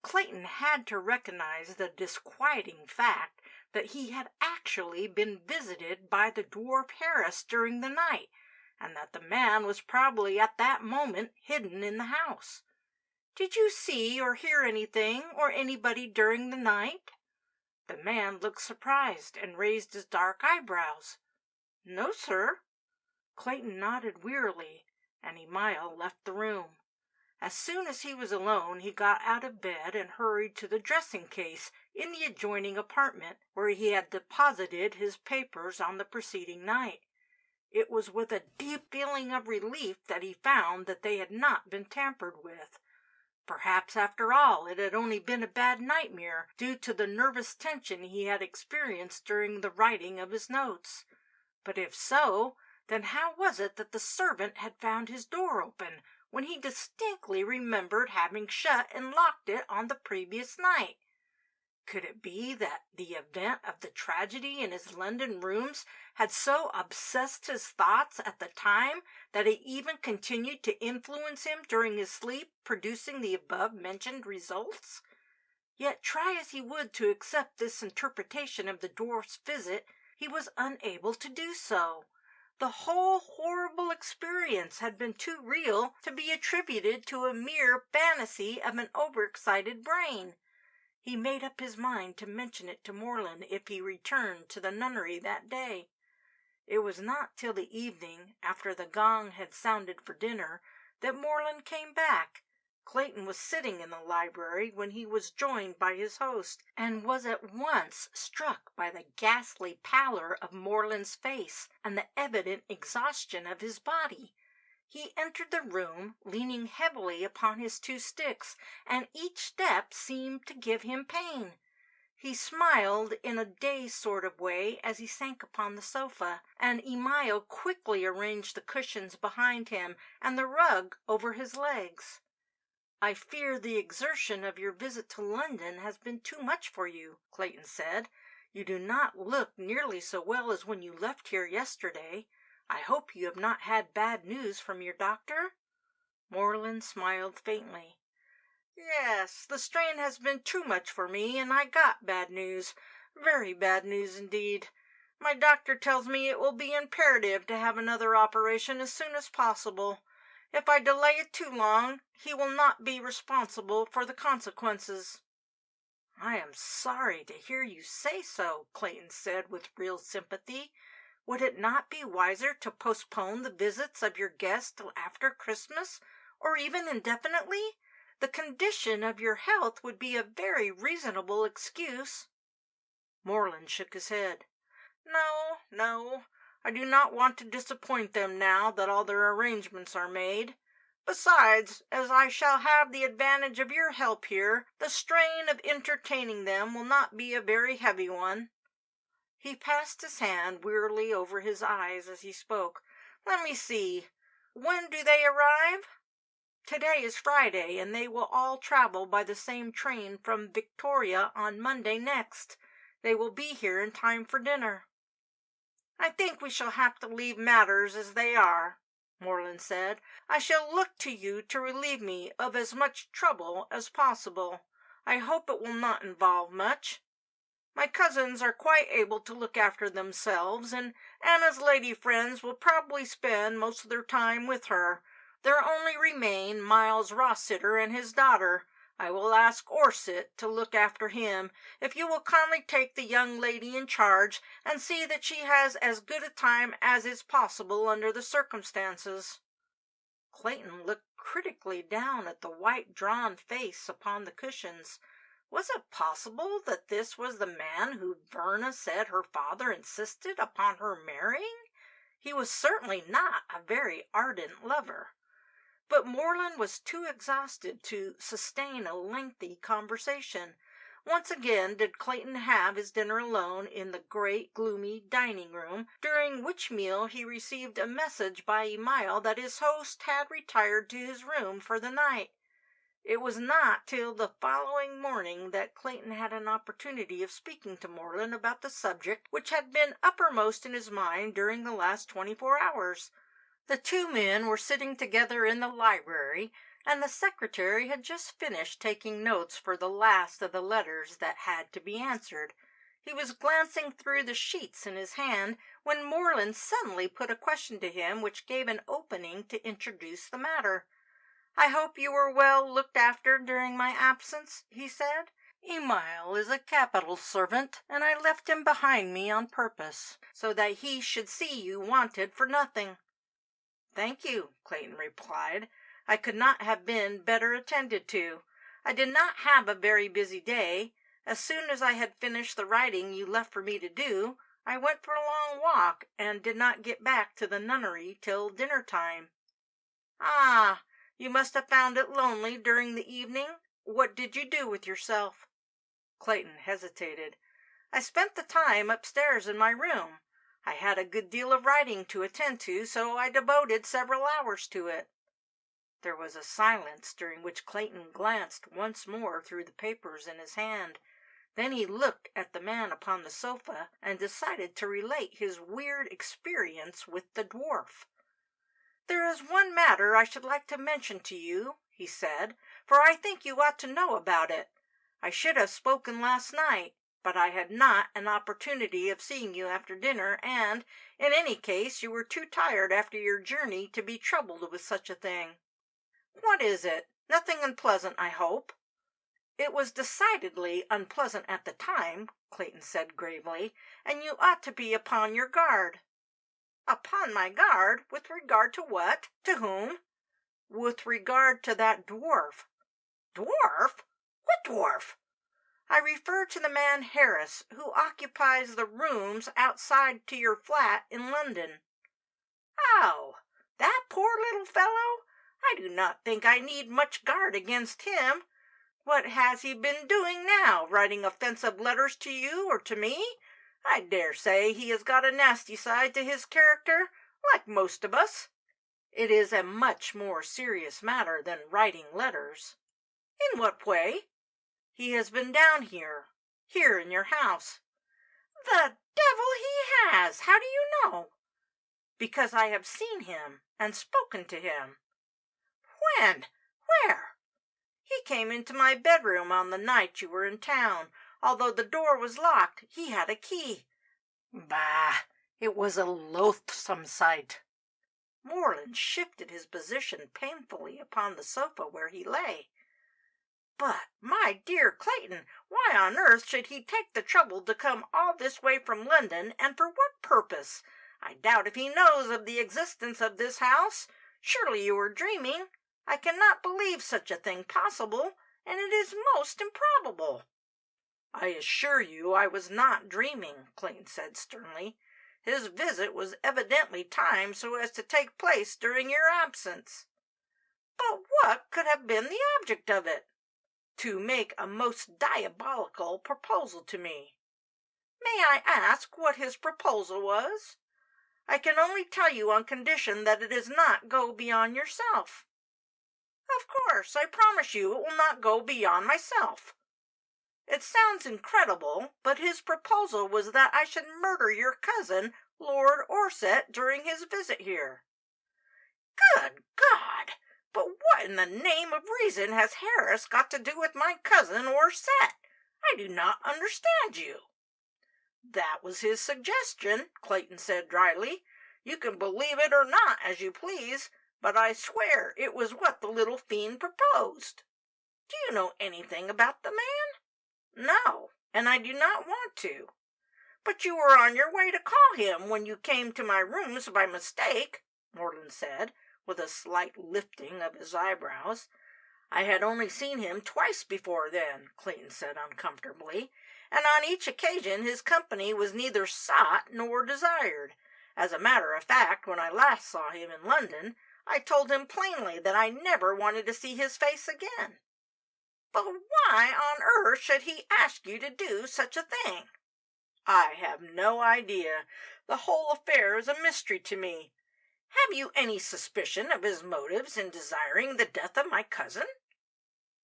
Clayton had to recognize the disquieting fact that he had actually been visited by the dwarf Harris during the night, and that the man was probably at that moment hidden in the house. "Did you see or hear anything or anybody during the night?" The man looked surprised and raised his dark eyebrows. "No, sir." Clayton nodded wearily, and Emile left the room. As soon as he was alone, he got out of bed and hurried to the dressing case in the adjoining apartment, where he had deposited his papers on the preceding night. It was with a deep feeling of relief that he found that they had not been tampered with. Perhaps, after all, it had only been a bad nightmare due to the nervous tension he had experienced during the writing of his notes. But if so, then how was it that the servant had found his door open, when he distinctly remembered having shut and locked it on the previous night? Could it be that the event of the tragedy in his London rooms had so obsessed his thoughts at the time that it even continued to influence him during his sleep, producing the above-mentioned results? Yet, try as he would to accept this interpretation of the dwarf's visit, he was unable to do so. The whole horrible experience had been too real to be attributed to a mere fantasy of an overexcited brain. He made up his mind to mention it to Morland if he returned to the nunnery that day. It was not till the evening, after the gong had sounded for dinner, that Morland came back. Clayton was sitting in the library when he was joined by his host, and was at once struck by the ghastly pallor of Morland's face and the evident exhaustion of his body. He entered the room, leaning heavily upon his 2 sticks, and each step seemed to give him pain. He smiled in a dazed sort of way as he sank upon the sofa, and Emile quickly arranged the cushions behind him and the rug over his legs. "I fear the exertion of your visit to London has been too much for you," Clayton said. "You do not look nearly so well as when you left here yesterday. I hope you have not had bad news from your doctor?" Morland smiled faintly. "Yes, the strain has been too much for me, and I got bad news. Very bad news indeed. My doctor tells me it will be imperative to have another operation as soon as possible. If I delay it too long, he will not be responsible for the consequences." "I am sorry to hear you say so," Clayton said with real sympathy. "Would it not be wiser to postpone the visits of your guests till after Christmas, or even indefinitely? The condition of your health would be a very reasonable excuse." Morland shook his head. No, I do not want to disappoint them now that all their arrangements are made. Besides, as I shall have the advantage of your help here, the strain of entertaining them will not be a very heavy one." He passed his hand wearily over his eyes as he spoke. "Let me see. When do they arrive?" "Today is Friday, and they will all travel by the same train from Victoria on Monday next. They will be here in time for dinner." "I think we shall have to leave matters as they are," Morland said. "I shall look to you to relieve me of as much trouble as possible. I hope it will not involve much. My cousins are quite able to look after themselves, and Anna's lady friends will probably spend most of their time with her. There only remain Miles Rossiter and his daughter. I will ask Orset to look after him, if you will kindly take the young lady in charge, and see that she has as good a time as is possible under the circumstances." Clayton looked critically down at the white drawn face upon the cushions. Was it possible that this was the man who Verna said her father insisted upon her marrying? He was certainly not a very ardent lover. But Morland was too exhausted to sustain a lengthy conversation. Once again did Clayton have his dinner alone in the great gloomy dining-room, during which meal he received a message by Emile that his host had retired to his room for the night. It was not till the following morning that Clayton had an opportunity of speaking to Morland about the subject which had been uppermost in his mind during the last 24 hours. The 2 men were sitting together in the library, and the secretary had just finished taking notes for the last of the letters that had to be answered. He was glancing through the sheets in his hand when Morland suddenly put a question to him which gave an opening to introduce the matter. "I hope you were well looked after during my absence," he said. "Emile is a capital servant, and I left him behind me on purpose, so that he should see you wanted for nothing." "Thank you," Clayton replied. "I could not have been better attended to. I did not have a very busy day. As soon as I had finished the writing you left for me to do, I went for a long walk, and did not get back to the nunnery till dinner time." "Ah, You must have found it lonely during the evening. What did you do with yourself?" Clayton hesitated. "I spent the time upstairs in my room. I had a good deal of writing to attend to, so I devoted several hours to it." There was a silence, during which Clayton glanced once more through the papers in his hand. Then he looked at the man upon the sofa and decided to relate his weird experience with the dwarf. "There is one matter I should like to mention to you," he said, "for I think you ought to know about it. I should have spoken last night, but I had not an opportunity of seeing you after dinner, and, in any case, you were too tired after your journey to be troubled with such a thing." "What is it? Nothing unpleasant, I hope?" "It was decidedly unpleasant at the time," Clayton said gravely, "and you ought to be upon your guard." "Upon my guard? With regard to what? To whom?" "With regard to that dwarf." "Dwarf? What dwarf?" "I refer to the man Harris, who occupies the rooms outside to your flat in London." "Oh, that poor little fellow? I do not think I need much guard against him. What has he been doing now? Writing offensive letters to you or to me? I dare say he has got a nasty side to his character, like most of us." "It is a much more serious matter than writing letters." "In what way?" "He has been down here in your house." "The devil he has! How do you know?" "Because I have seen him and spoken to him." "When? Where?" "He came into my bedroom on the night you were in town. Although the door was locked, he had a key." "Bah! It was a loathsome sight." Moreland shifted his position painfully upon the sofa where he lay. "But, my dear Clayton, why on earth should he take the trouble to come all this way from London, and for what purpose? I doubt if he knows of the existence of this house. Surely you are dreaming. I cannot believe such a thing possible, and it is most improbable." "I assure you I was not dreaming," Clayton said sternly. "His visit was evidently timed so as to take place during your absence." "But what could have been the object of it?" "To make a most diabolical proposal to me." "May I ask what his proposal was?" "I can only tell you on condition that it does not go beyond yourself." "Of course, I promise you it will not go beyond myself." "It sounds incredible, but his proposal was that I should murder your cousin, Lord Orsett, during his visit here." "Good God! But what in the name of reason has Harris got to do with my cousin Orsett? I do not understand you." "That was his suggestion," Clayton said dryly. "You can believe it or not as you please, but I swear it was what the little fiend proposed." "Do you know anything about the man?" "No, and I do not want to." "But you were on your way to call him when you came to my rooms by mistake," Moreland said, with a slight lifting of his eyebrows. "I had only seen him twice before then," Clayton said uncomfortably, "and on each occasion his company was neither sought nor desired. As a matter of fact, when I last saw him in London, I told him plainly that I never wanted to see his face again." "But why on earth should he ask you to do such a thing?" "I have no idea. The whole affair is a mystery to me." "Have you any suspicion of his motives in desiring the death of my cousin?"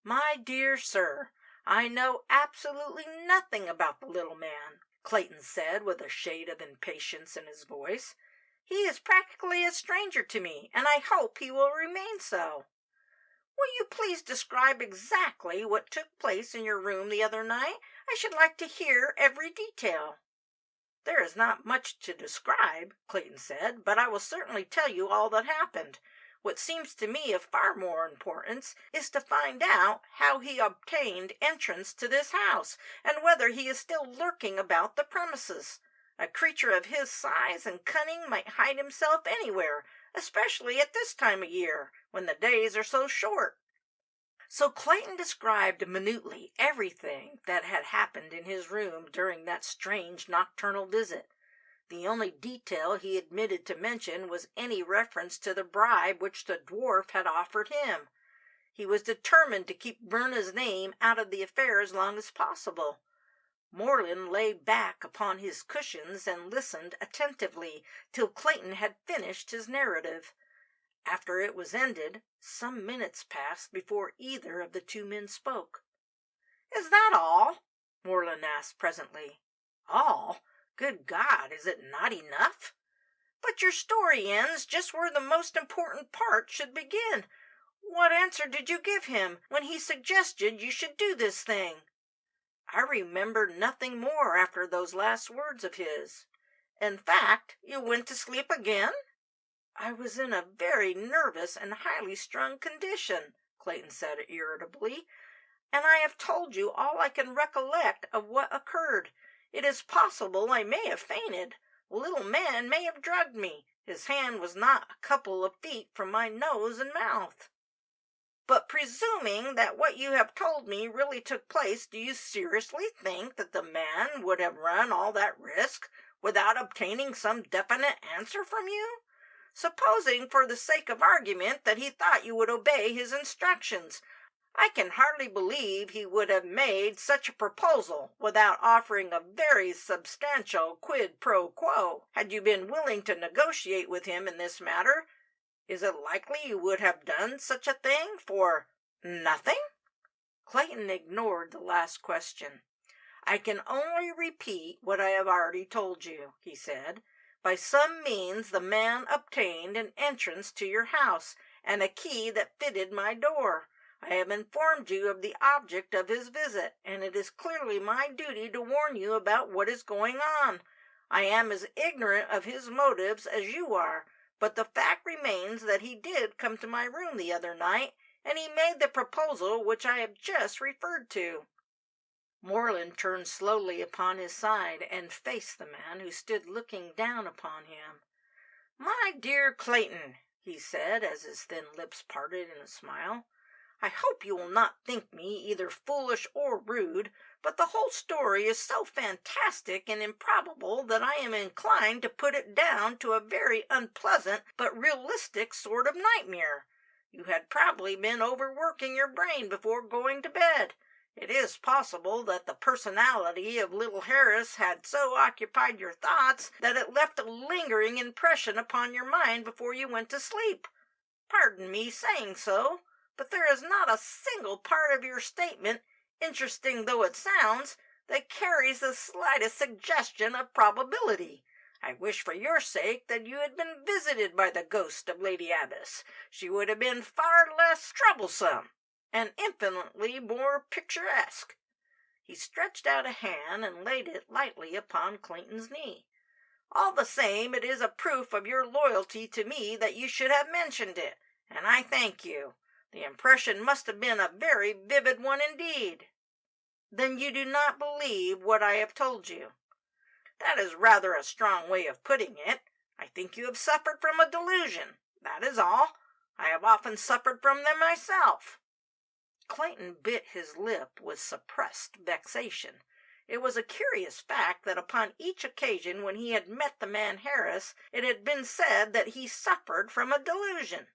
"My dear sir, I know absolutely nothing about the little man," Clayton said with a shade of impatience in his voice. "He is practically a stranger to me, and I hope he will remain so." "Will you please describe exactly what took place in your room the other night? I should like to hear every detail." "There is not much to describe," Clayton said, "but I will certainly tell you all that happened. What seems to me of far more importance is to find out how he obtained entrance to this house, and whether he is still lurking about the premises. A creature of his size and cunning might hide himself anywhere, especially at this time of year, when the days are so short." So Clayton described minutely everything that had happened in his room during that strange nocturnal visit. The only detail he admitted to mention was any reference to the bribe which the dwarf had offered him. He was determined to keep Verna's name out of the affair as long as possible. Moreland lay back upon his cushions and listened attentively till Clayton had finished his narrative. After it was ended, some minutes passed before either of the two men spoke. "Is that all?" Moreland asked presently. "All? Good God, is it not enough?" "But your story ends just where the most important part should begin. What answer did you give him when he suggested you should do this thing?" "I remember nothing more after those last words of his." "In fact, you went to sleep again?" "I was in a very nervous and highly strung condition," Clayton said irritably, "and I have told you all I can recollect of what occurred. It is possible I may have fainted. The little man may have drugged me. His hand was not a couple of feet from my nose and mouth." "But presuming that what you have told me really took place, do you seriously think that the man would have run all that risk without obtaining some definite answer from you? Supposing, for the sake of argument, that he thought you would obey his instructions, I can hardly believe he would have made such a proposal without offering a very substantial quid pro quo. Had you been willing to negotiate with him in this matter, is it likely you would have done such a thing for nothing?" Clayton ignored the last question. "I can only repeat what I have already told you," he said. "By some means the man obtained an entrance to your house and a key that fitted my door. I have informed you of the object of his visit, and it is clearly my duty to warn you about what is going on. I am as ignorant of his motives as you are, but the fact remains that he did come to my room the other night, and he made the proposal which I have just referred to." Moreland turned slowly upon his side and faced the man who stood looking down upon him. "My dear Clayton," he said, as his thin lips parted in a smile, "I hope you will not think me either foolish or rude, but the whole story is so fantastic and improbable that I am inclined to put it down to a very unpleasant but realistic sort of nightmare. You had probably been overworking your brain before going to bed. It is possible that the personality of little Harris had so occupied your thoughts that it left a lingering impression upon your mind before you went to sleep. Pardon me saying so, but there is not a single part of your statement, interesting though it sounds, that carries the slightest suggestion of probability. I wish for your sake that you had been visited by the ghost of Lady Abbess. She would have been far less troublesome and infinitely more picturesque." He stretched out a hand and laid it lightly upon Clayton's knee. "All the same, it is a proof of your loyalty to me that you should have mentioned it, and I thank you. The impression must have been a very vivid one indeed." "Then you do not believe what I have told you?" "That is rather a strong way of putting it. I think you have suffered from a delusion. That is all. I have often suffered from them myself." Clayton bit his lip with suppressed vexation. It was a curious fact that upon each occasion when he had met the man Harris, it had been said that he suffered from a delusion.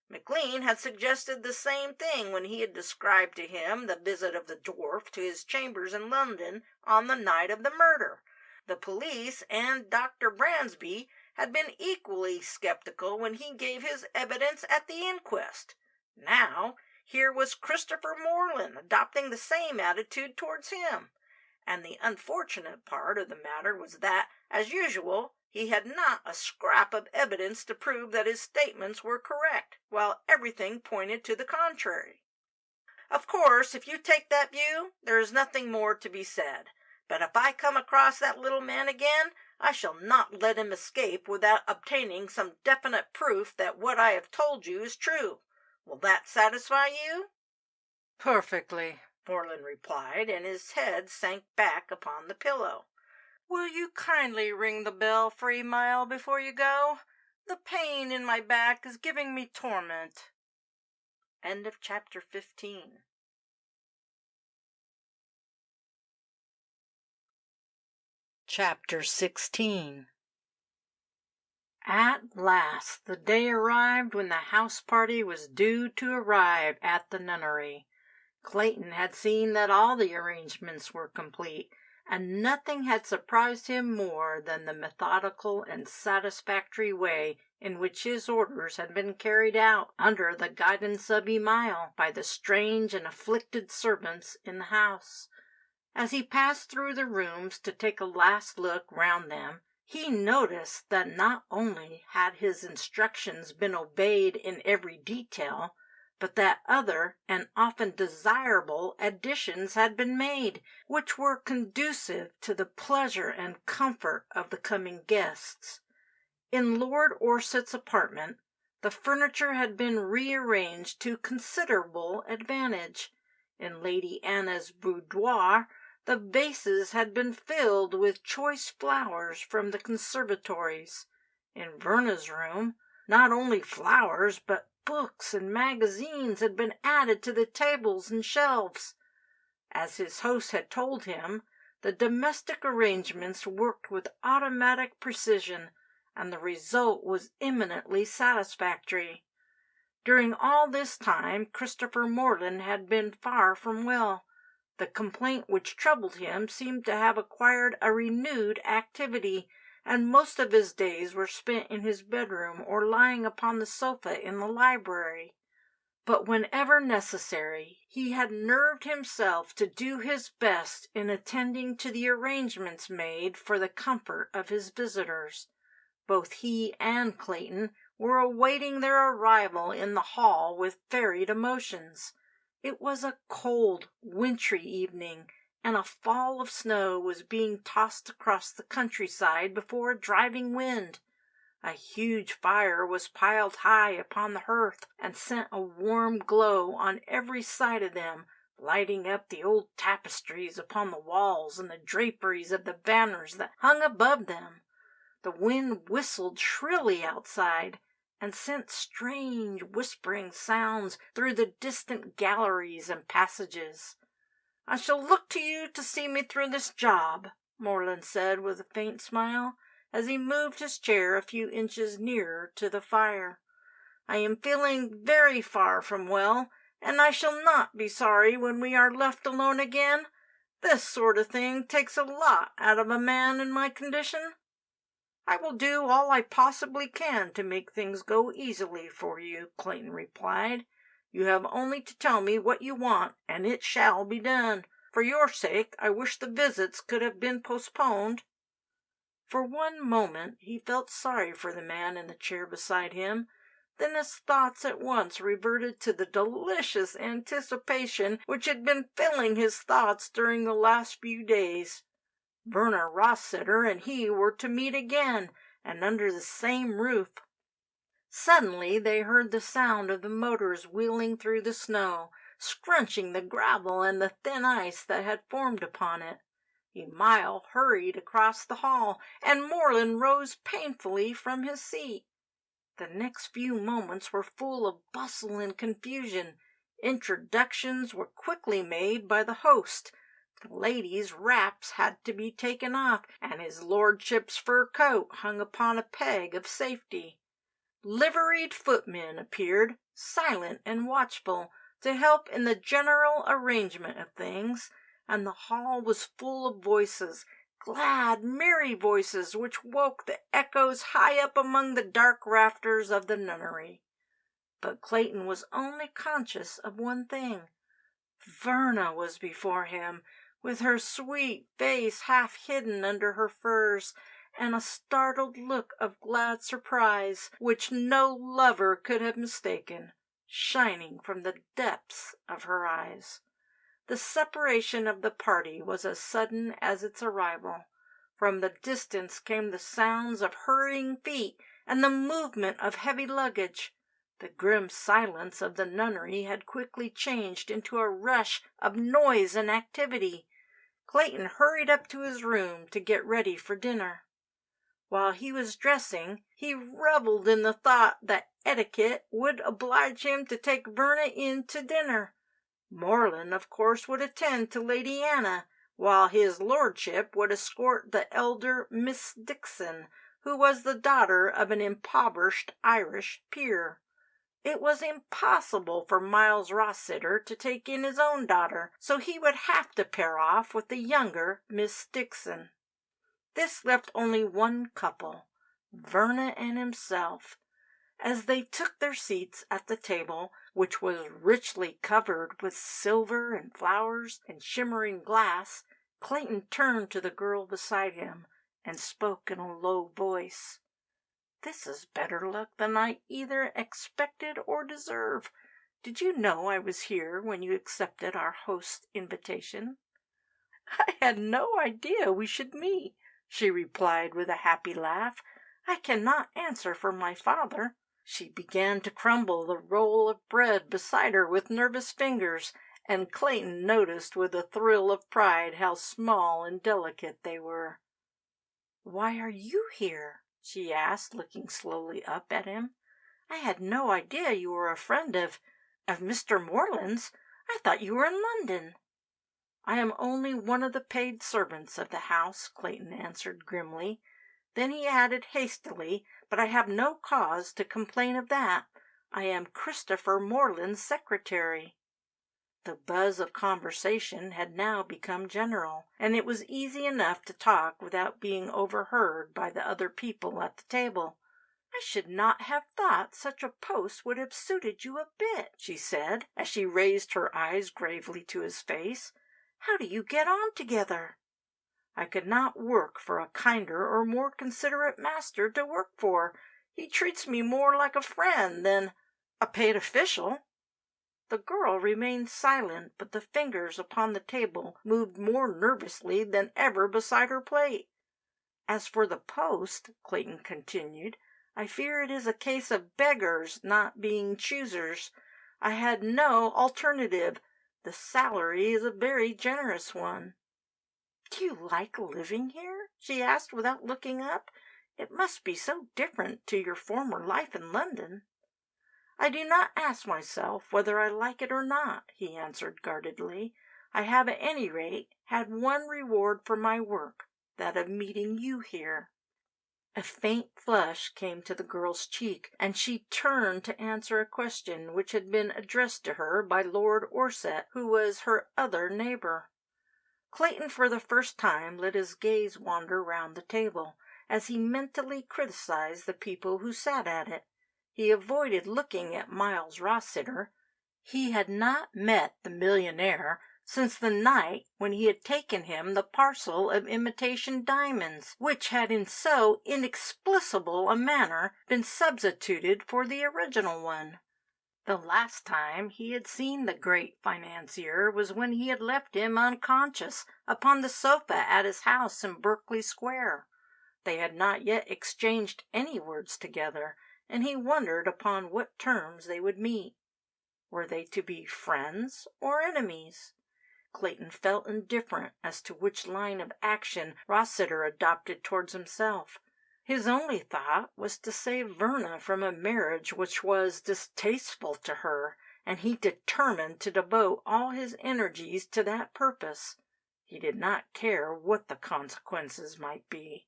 McLean had suggested the same thing when he had described to him the visit of the dwarf to his chambers in London on the night of the murder. The police and Dr. Bransby had been equally skeptical when he gave his evidence at the inquest. Now, here was Christopher Moreland adopting the same attitude towards him, and the unfortunate part of the matter was that, as usual, he had not a scrap of evidence to prove that his statements were correct, while everything pointed to the contrary. Of course, if you take that view, there is nothing more to be said, but if I come across that little man again, I shall not let him escape without obtaining some definite proof that what I have told you is true. Will that satisfy you?" Perfectly, Moreland replied, and his head sank back upon the pillow. Will you kindly ring the bell 3 Mile before you go? The pain in my back is giving me torment. End of chapter 15. Chapter 16. At last the day arrived when the house party was due to arrive at the nunnery. Clayton had seen that all the arrangements were complete, and nothing had surprised him more than the methodical and satisfactory way in which his orders had been carried out, under the guidance of Emile, by the strange and afflicted servants in the house. As he passed through the rooms to take a last look round them, he noticed that not only had his instructions been obeyed in every detail, but that other and often desirable additions had been made, which were conducive to the pleasure and comfort of the coming guests. In Lord Orset's apartment, the furniture had been rearranged to considerable advantage. In Lady Anna's boudoir, the vases had been filled with choice flowers from the conservatories. In Verna's room, not only flowers, but books and magazines had been added to the tables and shelves. As his host had told him, the domestic arrangements worked with automatic precision, and the result was eminently satisfactory. During all this time Christopher Morland had been far from well. The complaint which troubled him seemed to have acquired a renewed activity, and most of his days were spent in his bedroom or lying upon the sofa in the library. But whenever necessary, he had nerved himself to do his best in attending to the arrangements made for the comfort of his visitors. Both he and Clayton were awaiting their arrival in the hall with varied emotions. It was a cold, wintry evening, and a fall of snow was being tossed across the countryside before a driving wind. A huge fire was piled high upon the hearth, and sent a warm glow on every side of them, lighting up the old tapestries upon the walls and the draperies of the banners that hung above them. The wind whistled shrilly outside, and sent strange whispering sounds through the distant galleries and passages. "I shall look to you to see me through this job," Morland said with a faint smile, as he moved his chair a few inches nearer to the fire. "I am feeling very far from well, and I shall not be sorry when we are left alone again. This sort of thing takes a lot out of a man in my condition." "I will do all I possibly can to make things go easily for you," Clayton replied. "You have only to tell me what you want, and it shall be done. For your sake, I wish the visits could have been postponed." For one moment he felt sorry for the man in the chair beside him. Then his thoughts at once reverted to the delicious anticipation which had been filling his thoughts during the last few days. Verna Rossiter and he were to meet again, and under the same roof. Suddenly they heard the sound of the motors wheeling through the snow, scrunching the gravel and the thin ice that had formed upon it. Emile hurried across the hall, and Morland rose painfully from his seat. The next few moments were full of bustle and confusion. Introductions were quickly made by the host. The ladies' wraps had to be taken off, and his lordship's fur coat hung upon a peg of safety. Liveried footmen appeared, silent and watchful, to help in the general arrangement of things, and the hall was full of voices, glad, merry voices, which woke the echoes high up among the dark rafters of the nunnery. But Clayton was only conscious of one thing. Verna was before him, with her sweet face half hidden under her furs, and a startled look of glad surprise, which no lover could have mistaken, shining from the depths of her eyes. The separation of the party was as sudden as its arrival. From the distance came the sounds of hurrying feet and the movement of heavy luggage. The grim silence of the nunnery had quickly changed into a rush of noise and activity. Clayton hurried up to his room to get ready for dinner. While he was dressing, he revelled in the thought that etiquette would oblige him to take Verna in to dinner. Morland, of course, would attend to Lady Anna, while his lordship would escort the elder Miss Dixon, who was the daughter of an impoverished Irish peer. It was impossible for Miles Rossiter to take in his own daughter, so he would have to pair off with the younger Miss Dixon. This left only one couple, Verna and himself. As they took their seats at the table, which was richly covered with silver and flowers and shimmering glass, Clayton turned to the girl beside him and spoke in a low voice. "This is better luck than I either expected or deserve. Did you know I was here when you accepted our host's invitation?" "I had no idea we should meet," she replied with a happy laugh. "I cannot answer for my father." She began to crumble the roll of bread beside her with nervous fingers, and Clayton noticed with a thrill of pride how small and delicate they were. "Why are you here?" she asked, looking slowly up at him. "I had no idea you were a friend of Mr. Moreland's. I thought you were in London." "I am only one of the paid servants of the house," Clayton answered grimly. Then he added hastily, "But I have no cause to complain of that. I am Christopher Moreland's secretary." The buzz of conversation had now become general, and it was easy enough to talk without being overheard by the other people at the table. "I should not have thought such a post would have suited you a bit," she said, as she raised her eyes gravely to his face. "How do you get on together?" "I could not work for a kinder or more considerate master to work for. He treats me more like a friend than a paid official." The girl remained silent, but the fingers upon the table moved more nervously than ever beside her plate. "As for the post," Clayton continued, "I fear it is a case of beggars not being choosers. I had no alternative. The salary is a very generous one." "Do you like living here?" she asked without looking up. "It must be so different to your former life in London." "I do not ask myself whether I like it or not," he answered guardedly. "I have at any rate had one reward for my work, that of meeting you here." A faint flush came to the girl's cheek, and she turned to answer a question which had been addressed to her by Lord Orsett, who was her other neighbor. Clayton for the first time let his gaze wander round the table, as he mentally criticized the people who sat at it. He avoided looking at Miles Rossiter. He had not met the millionaire since the night when he had taken him the parcel of imitation diamonds, which had in so inexplicable a manner been substituted for the original one. The last time he had seen the great financier was when he had left him unconscious upon the sofa at his house in Berkeley Square. They had not yet exchanged any words together, and he wondered upon what terms they would meet. Were they to be friends or enemies? Clayton felt indifferent as to which line of action Rossiter adopted towards himself. His only thought was to save Verna from a marriage which was distasteful to her, and he determined to devote all his energies to that purpose. He did not care what the consequences might be.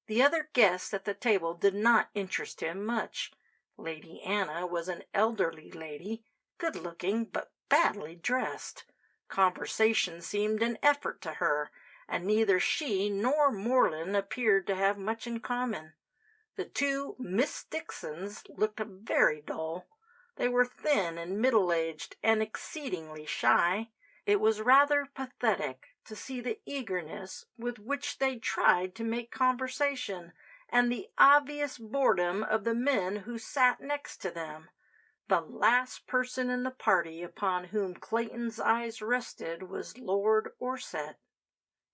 The other guests at the table did not interest him much. Lady Anna was an elderly lady, good-looking but badly dressed. Conversation seemed an effort to her, and neither she nor Moreland appeared to have much in common. The two Miss Dixons looked very dull. They were thin and middle-aged and exceedingly shy. It was rather pathetic to see the eagerness with which they tried to make conversation, and the obvious boredom of the men who sat next to them. The last person in the party upon whom Clayton's eyes rested was Lord Orsett.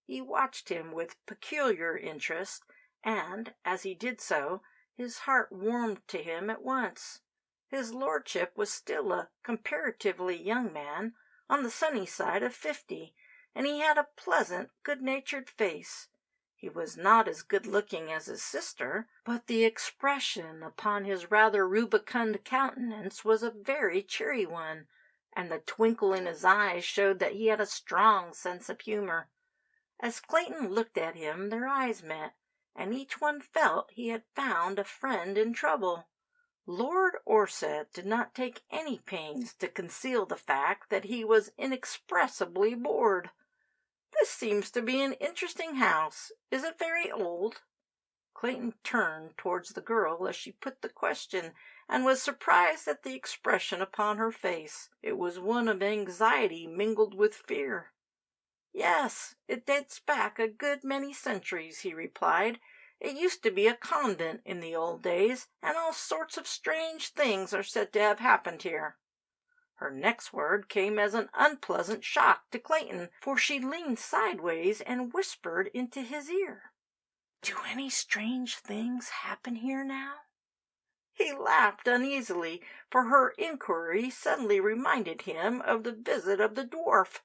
He watched him with peculiar interest, and, as he did so, his heart warmed to him at once. His lordship was still a comparatively young man, on the sunny side of 50, and he had a pleasant, good-natured face. He was not as good-looking as his sister, but the expression upon his rather rubicund countenance was a very cheery one, and the twinkle in his eyes showed that he had a strong sense of humor. As Clayton looked at him their eyes met, and each one felt he had found a friend in trouble. Lord Orsett did not take any pains to conceal the fact that he was inexpressibly bored. "This seems to be an interesting house. Is it very old?" Clayton turned towards the girl as she put the question, and was surprised at the expression upon her face. It was one of anxiety mingled with fear. "Yes, it dates back a good many centuries," he replied. "It used to be a convent in the old days, and all sorts of strange things are said to have happened here." Her next word came as an unpleasant shock to Clayton, for she leaned sideways and whispered into his ear, "Do any strange things happen here now?" He laughed uneasily, for her inquiry suddenly reminded him of the visit of the dwarf.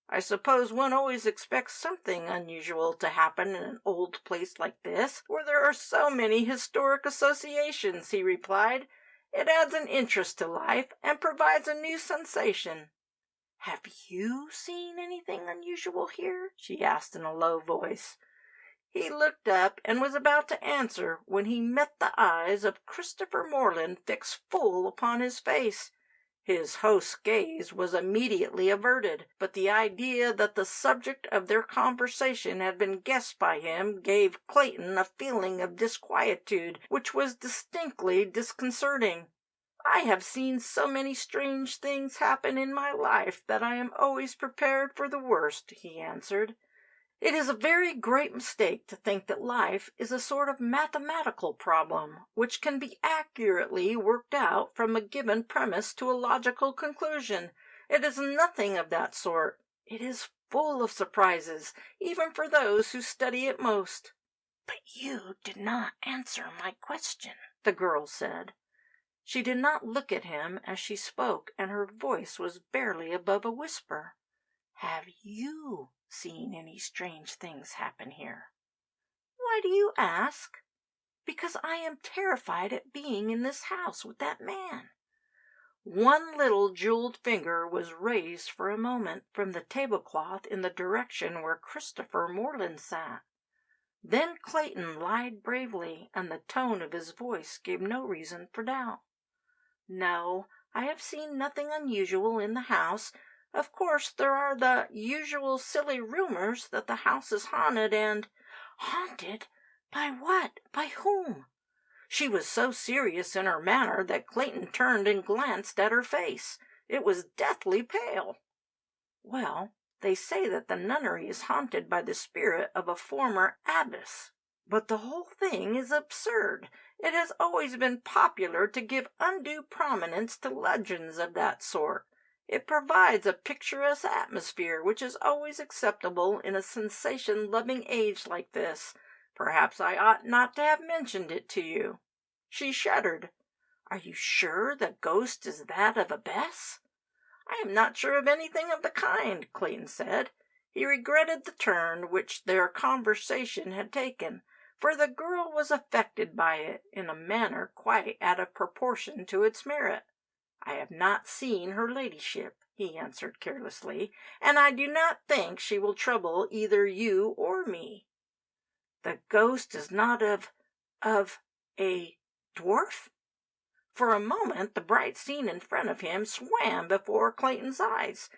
"I suppose one always expects something unusual to happen in an old place like this, where there are so many historic associations," he replied. "It adds an interest to life, and provides a new sensation." "Have you seen anything unusual here?" she asked in a low voice. He looked up and was about to answer when he met the eyes of Christopher Morland fixed full upon his face. His host's gaze was immediately averted, but the idea that the subject of their conversation had been guessed by him gave Clayton a feeling of disquietude which was distinctly disconcerting. "I have seen so many strange things happen in my life that I am always prepared for the worst," he answered. "It is a very great mistake to think that life is a sort of mathematical problem which can be accurately worked out from a given premise to a logical conclusion. It is nothing of that sort. It is full of surprises, even for those who study it most." "But you did not answer my question," the girl said. She did not look at him as she spoke, and her voice was barely above a whisper. "Have you seen any strange things happen here?" "Why do you ask?" "Because I am terrified at being in this house with that man." One little jeweled finger was raised for a moment from the tablecloth in the direction where Christopher Morland sat. Then Clayton lied bravely, and the tone of his voice gave no reason for doubt. "No, I have seen nothing unusual in the house. Of course there are the usual silly rumors that the house is haunted and—" "Haunted? By what? By whom?" She was so serious in her manner that Clayton turned and glanced at her face. It was deathly pale. "Well, they say that the nunnery is haunted by the spirit of a former abbess. But the whole thing is absurd. It has always been popular to give undue prominence to legends of that sort. It provides a picturesque atmosphere which is always acceptable in a sensation-loving age like this. Perhaps I ought not to have mentioned it to you." She shuddered. "Are you sure the ghost is that of a Bess?" "I am not sure of anything of the kind," Clayton said. He regretted the turn which their conversation had taken, for the girl was affected by it in a manner quite out of proportion to its merit. "I have not seen her ladyship," he answered carelessly, "and I do not think she will trouble either you or me." "The ghost is not of a dwarf?" For a moment the bright scene in front of him swam before Clayton's eyes.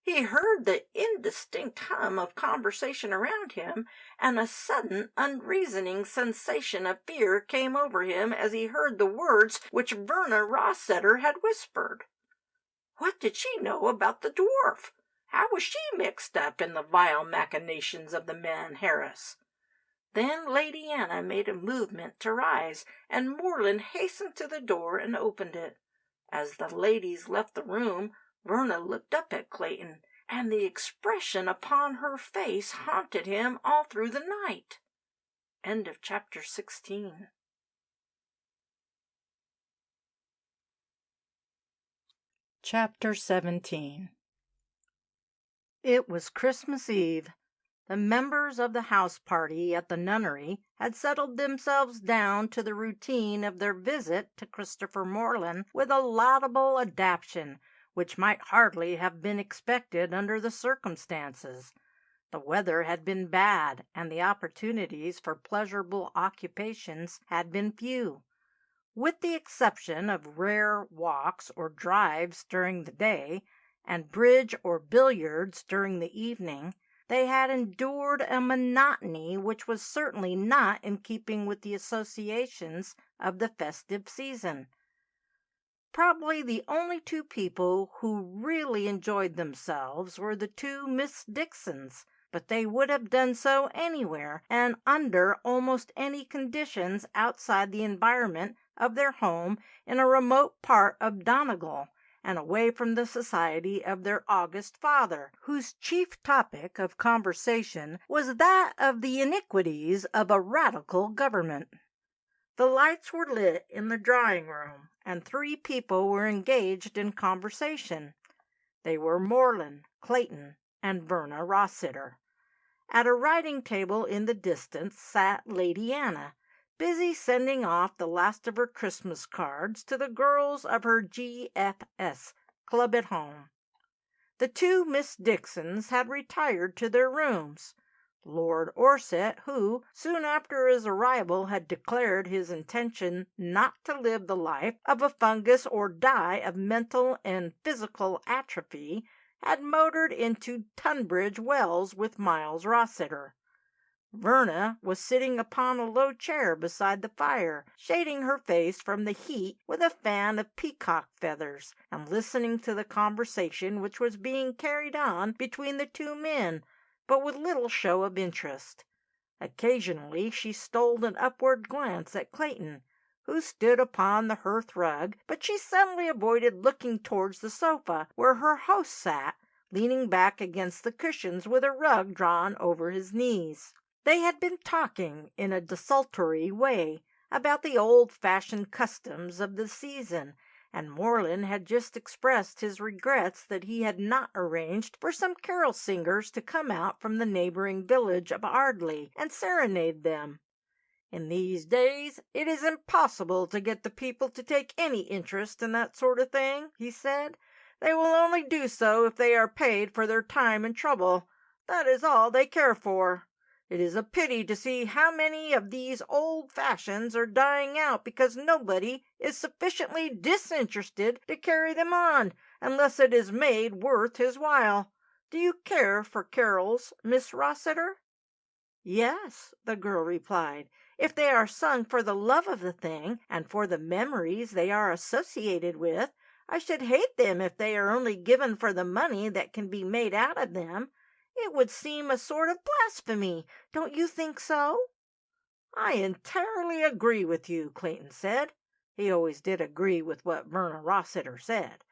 He heard the indistinct hum of conversation around him, and a sudden unreasoning sensation of fear came over him as he heard the words which Verna Rossetter had whispered. What did she know about the dwarf? How was she mixed up in the vile machinations of the man Harris? Then Lady Anna made a movement to rise, and Morland hastened to the door and opened it. As the ladies left the room, Verna looked up at Clayton, and the expression upon her face haunted him all through the night. End of chapter 16. Chapter 17. It was Christmas Eve. The members of the house party at the nunnery had settled themselves down to the routine of their visit to Christopher Morland with a laudable adaptation which might hardly have been expected under the circumstances. The weather had been bad, and the opportunities for pleasurable occupations had been few. With the exception of rare walks or drives during the day, and bridge or billiards during the evening, they had endured a monotony which was certainly not in keeping with the associations of the festive season. Probably the only two people who really enjoyed themselves were the two Miss Dixons, but they would have done so anywhere and under almost any conditions outside the environment of their home in a remote part of Donegal, and away from the society of their august father, whose chief topic of conversation was that of the iniquities of a radical government. The lights were lit in the drawing room, and three people were engaged in conversation. They were Moreland, Clayton, and Verna Rossiter. At a writing table in the distance sat Lady Anna, busy sending off the last of her Christmas cards to the girls of her G.F.S. club at home. The two Miss Dixons had retired to their rooms. Lord Orsett, who, soon after his arrival, had declared his intention not to live the life of a fungus or die of mental and physical atrophy, had motored into Tunbridge Wells with Miles Rossiter. Verna was sitting upon a low chair beside the fire, shading her face from the heat with a fan of peacock feathers, and listening to the conversation which was being carried on between the two men, but with little show of interest. Occasionally she stole an upward glance at Clayton, who stood upon the hearth rug, but she suddenly avoided looking towards the sofa where her host sat, leaning back against the cushions with a rug drawn over his knees. They had been talking in a desultory way about the old-fashioned customs of the season, and Moreland had just expressed his regrets that he had not arranged for some carol singers to come out from the neighboring village of Ardley and serenade them. In these days it is impossible to get the people to take any interest in that sort of thing, he said. They will only do so if they are paid for their time and trouble. That is all they care for. It is a pity to see how many of these old fashions are dying out because nobody is sufficiently disinterested to carry them on, unless it is made worth his while. Do you care for carols, Miss Rossiter?" "Yes," the girl replied, "if they are sung for the love of the thing, and for the memories they are associated with. I should hate them if they are only given for the money that can be made out of them. It would seem a sort of blasphemy. Don't you think so?" "I entirely agree with you," Clayton said. He always did agree with what Verna Rossiter said.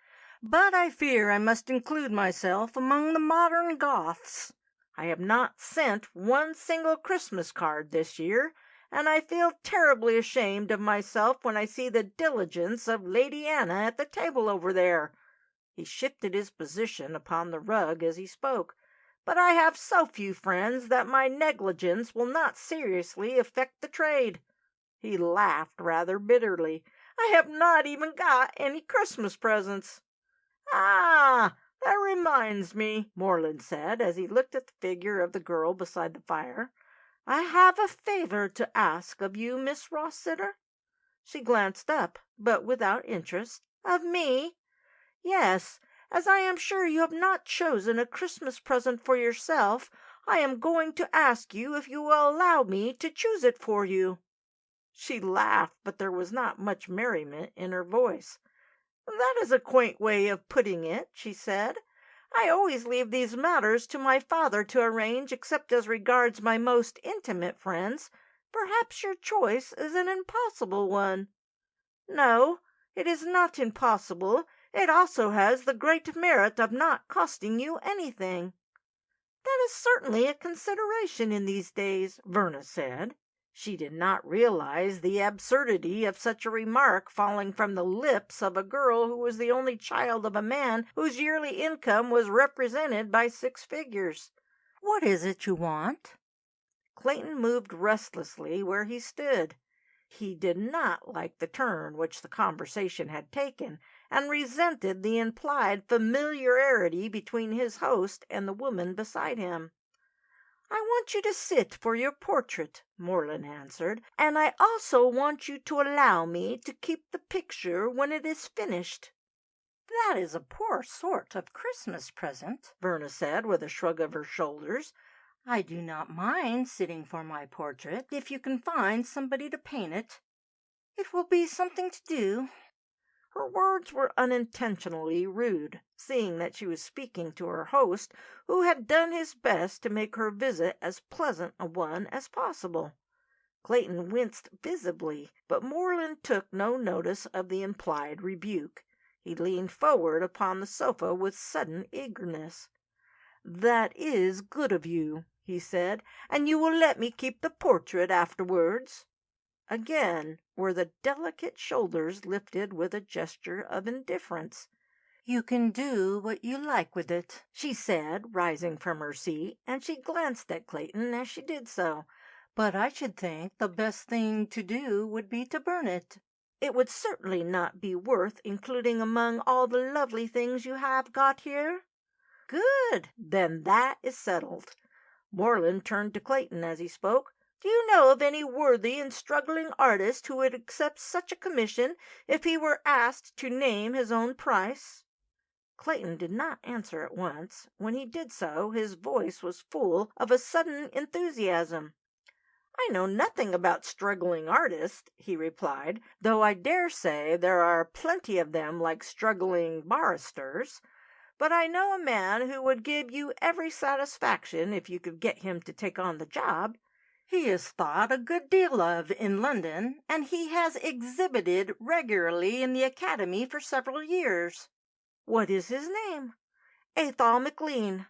"But I fear I must include myself among the modern Goths. I have not sent one single Christmas card this year, and I feel terribly ashamed of myself when I see the diligence of Lady Anna at the table over there." He shifted his position upon the rug as he spoke. "But I have so few friends that my negligence will not seriously affect the trade." He laughed rather bitterly. "I have not even got any Christmas presents." "Ah, that reminds me," Moreland said, as he looked at the figure of the girl beside the fire. "I have a favor to ask of you, Miss Rossiter." She glanced up, but without interest. "Of me?" "Yes. As I am sure you have not chosen a Christmas present for yourself, I am going to ask you if you will allow me to choose it for you." She laughed, but there was not much merriment in her voice. "That is a quaint way of putting it," she said. "I always leave these matters to my father to arrange except as regards my most intimate friends. Perhaps your choice is an impossible one." "No, it is not impossible. It also has the great merit of not costing you anything." "That is certainly a consideration in these days," Verna said. She did not realize the absurdity of such a remark falling from the lips of a girl who was the only child of a man whose yearly income was represented by six figures. "What is it you want?" Clayton moved restlessly where he stood. He did not like the turn which the conversation had taken, and resented the implied familiarity between his host and the woman beside him. I want you to sit for your portrait, Moreland answered, and I also want you to allow me to keep the picture when it is finished. That is a poor sort of Christmas present, Verna said with a shrug of her shoulders. I do not mind sitting for my portrait if you can find somebody to paint it. It will be something to do. Her words were unintentionally rude, seeing that she was speaking to her host, who had done his best to make her visit as pleasant a one as possible. Clayton winced visibly, but Moreland took no notice of the implied rebuke. He leaned forward upon the sofa with sudden eagerness. "That is good of you," he said, "and you will let me keep the portrait afterwards?" Again were the delicate shoulders lifted with a gesture of indifference. "You can do what you like with it," she said, rising from her seat, and she glanced at Clayton as she did so. "But I should think the best thing to do would be to burn it." "It would certainly not be worth including among all the lovely things you have got here." "Good! Then that is settled." Moreland turned to Clayton as he spoke. "Do you know of any worthy and struggling artist who would accept such a commission if he were asked to name his own price?" Clayton did not answer at once. When he did so, his voice was full of a sudden enthusiasm. "I know nothing about struggling artists," he replied, "though I dare say there are plenty of them like struggling barristers. But I know a man who would give you every satisfaction if you could get him to take on the job. He is thought a good deal of in London, and he has exhibited regularly in the Academy for several years." "What is his name?" "Athol McLean."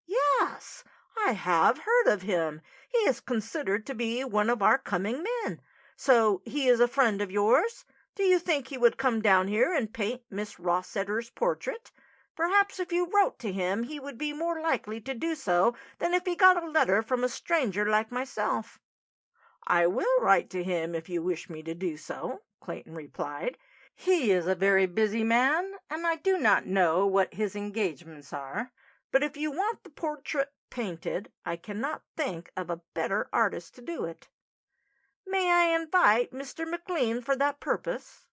"Yes, I have heard of him. He is considered to be one of our coming men. So he is a friend of yours? Do you think he would come down here and paint Miss Rossetter's portrait? Perhaps if you wrote to him he would be more likely to do so than if he got a letter from a stranger like myself." "I will write to him if you wish me to do so," Clayton replied. "He is a very busy man, and I do not know what his engagements are. But if you want the portrait painted, I cannot think of a better artist to do it." "May I invite Mr. McLean for that purpose?"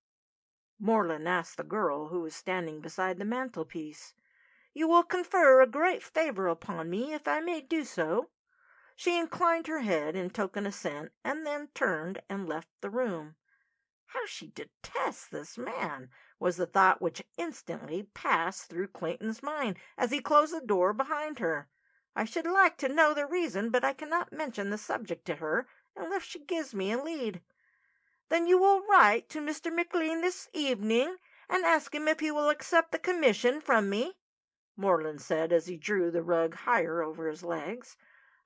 Moreland asked the girl who was standing beside the mantelpiece. "You will confer a great favor upon me if I may do so?" She inclined her head in token assent, and then turned and left the room. "How she detests this man!" was the thought which instantly passed through Clayton's mind as he closed the door behind her. "I should like to know the reason, but I cannot mention the subject to her unless she gives me a lead." "Then you will write to Mr. McLean this evening and ask him if he will accept the commission from me?" Moreland said as he drew the rug higher over his legs.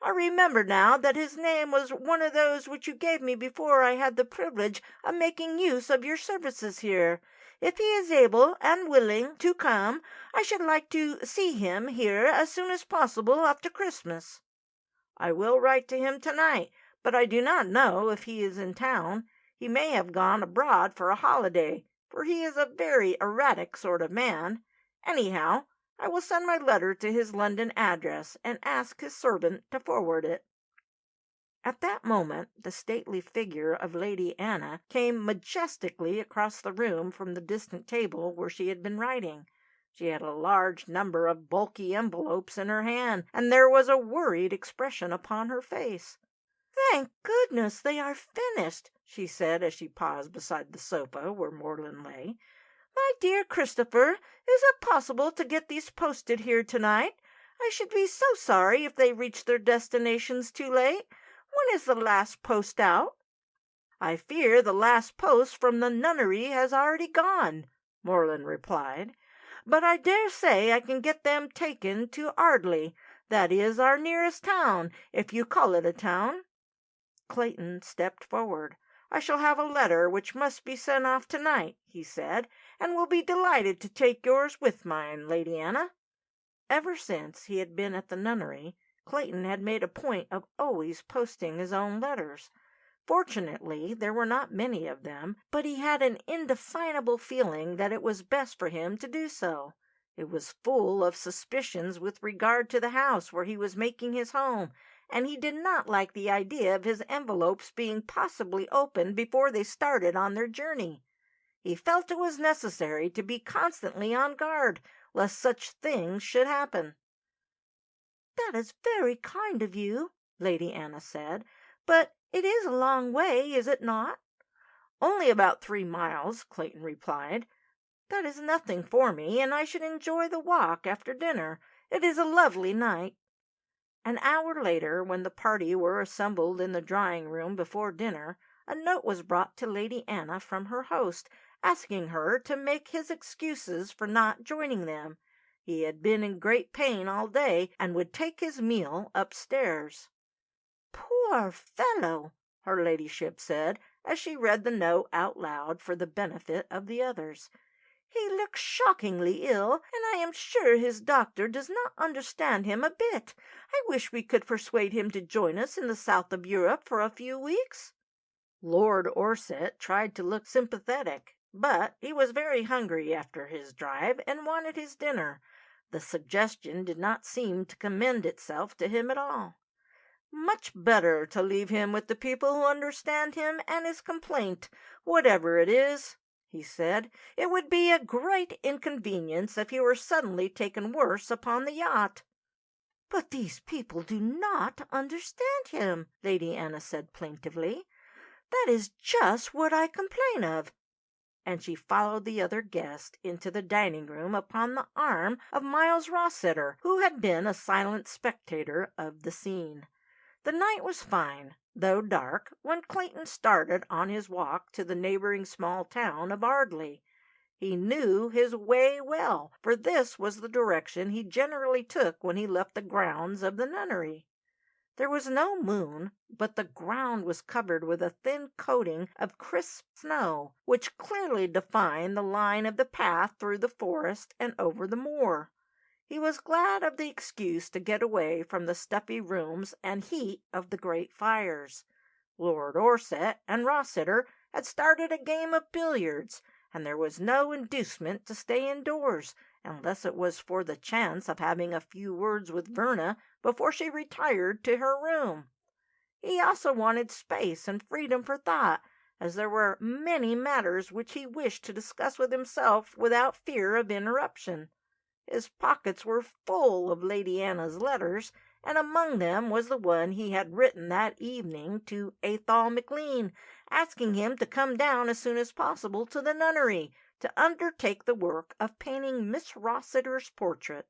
"I remember now that his name was one of those which you gave me before I had the privilege of making use of your services here. If he is able and willing to come, I should like to see him here as soon as possible after Christmas." "I will write to him tonight, but I do not know if he is in town. He may have gone abroad for a holiday, for he is a very erratic sort of man. Anyhow, I will send my letter to his London address and ask his servant to forward it." At that moment the stately figure of Lady Anna came majestically across the room from the distant table where she had been writing. She had a large number of bulky envelopes in her hand, and there was a worried expression upon her face. "Thank goodness they are finished," she said as she paused beside the sofa where Moreland lay. "My dear Christopher, is it possible to get these posted here tonight? I should be so sorry if they reach their destinations too late. When is the last post out?" "I fear the last post from the nunnery has already gone," Moreland replied. "But I dare say I can get them taken to Ardleigh. That is our nearest town, if you call it a town." Clayton stepped forward. "I shall have a letter which must be sent off tonight," he said, "and will be delighted to take yours with mine, Lady Anna." Ever since he had been at the nunnery, Clayton had made a point of always posting his own letters. Fortunately, there were not many of them, but he had an indefinable feeling that it was best for him to do so. It was full of suspicions with regard to the house where he was making his home, and he did not like the idea of his envelopes being possibly opened before they started on their journey. He felt it was necessary to be constantly on guard, lest such things should happen. "That is very kind of you," Lady Anna said, "but it is a long way, is it not?" "Only about 3 miles," Clayton replied. "That is nothing for me, and I should enjoy the walk after dinner. It is a lovely night." An hour later, when the party were assembled in the drawing-room before dinner, a note was brought to Lady Anna from her host, asking her to make his excuses for not joining them. He had been in great pain all day, and would take his meal upstairs. "Poor fellow!" her ladyship said, as she read the note out loud for the benefit of the others. "He looks shockingly ill, and I am sure his doctor does not understand him a bit. I wish we could persuade him to join us in the south of Europe for a few weeks." Lord Orsett tried to look sympathetic, but he was very hungry after his drive and wanted his dinner. The suggestion did not seem to commend itself to him at all. "Much better to leave him with the people who understand him and his complaint, whatever it is," he said. "It would be a great inconvenience if he were suddenly taken worse upon the yacht." "But these people do not understand him," Lady Anna said plaintively. "That is just what I complain of." And she followed the other guest into the dining-room upon the arm of Miles Rossiter, who had been a silent spectator of the scene. The night was fine, though dark, when Clayton started on his walk to the neighboring small town of Ardleigh. He knew his way well, for this was the direction he generally took when he left the grounds of the nunnery. There was no moon, but the ground was covered with a thin coating of crisp snow, which clearly defined the line of the path through the forest and over the moor. He was glad of the excuse to get away from the stuffy rooms and heat of the great fires. Lord Orsett and Rossiter had started a game of billiards, and there was no inducement to stay indoors, unless it was for the chance of having a few words with Verna before she retired to her room. He also wanted space and freedom for thought, as there were many matters which he wished to discuss with himself without fear of interruption. His pockets were full of Lady Anna's letters, and among them was the one he had written that evening to Athol McLean, asking him to come down as soon as possible to the nunnery to undertake the work of painting Miss Rossiter's portrait.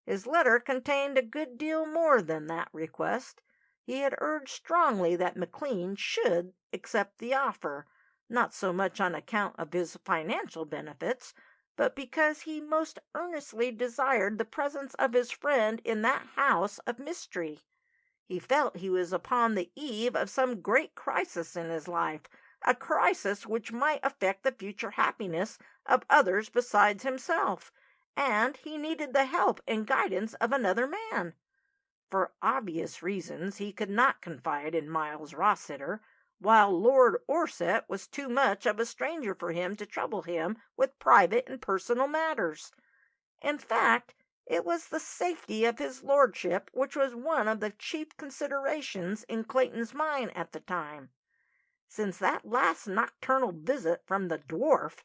His letter contained a good deal more than that request. He had urged strongly that McLean should accept the offer, not so much on account of his financial benefits, but because he most earnestly desired the presence of his friend in that house of mystery. He felt he was upon the eve of some great crisis in his life, a crisis which might affect the future happiness of others besides himself, and he needed the help and guidance of another man. For obvious reasons he could not confide in Miles Rossiter, while Lord Orsett was too much of a stranger for him to trouble him with private and personal matters. In fact, it was the safety of his lordship which was one of the chief considerations in Clayton's mind at the time. Since that last nocturnal visit from the Dwarf,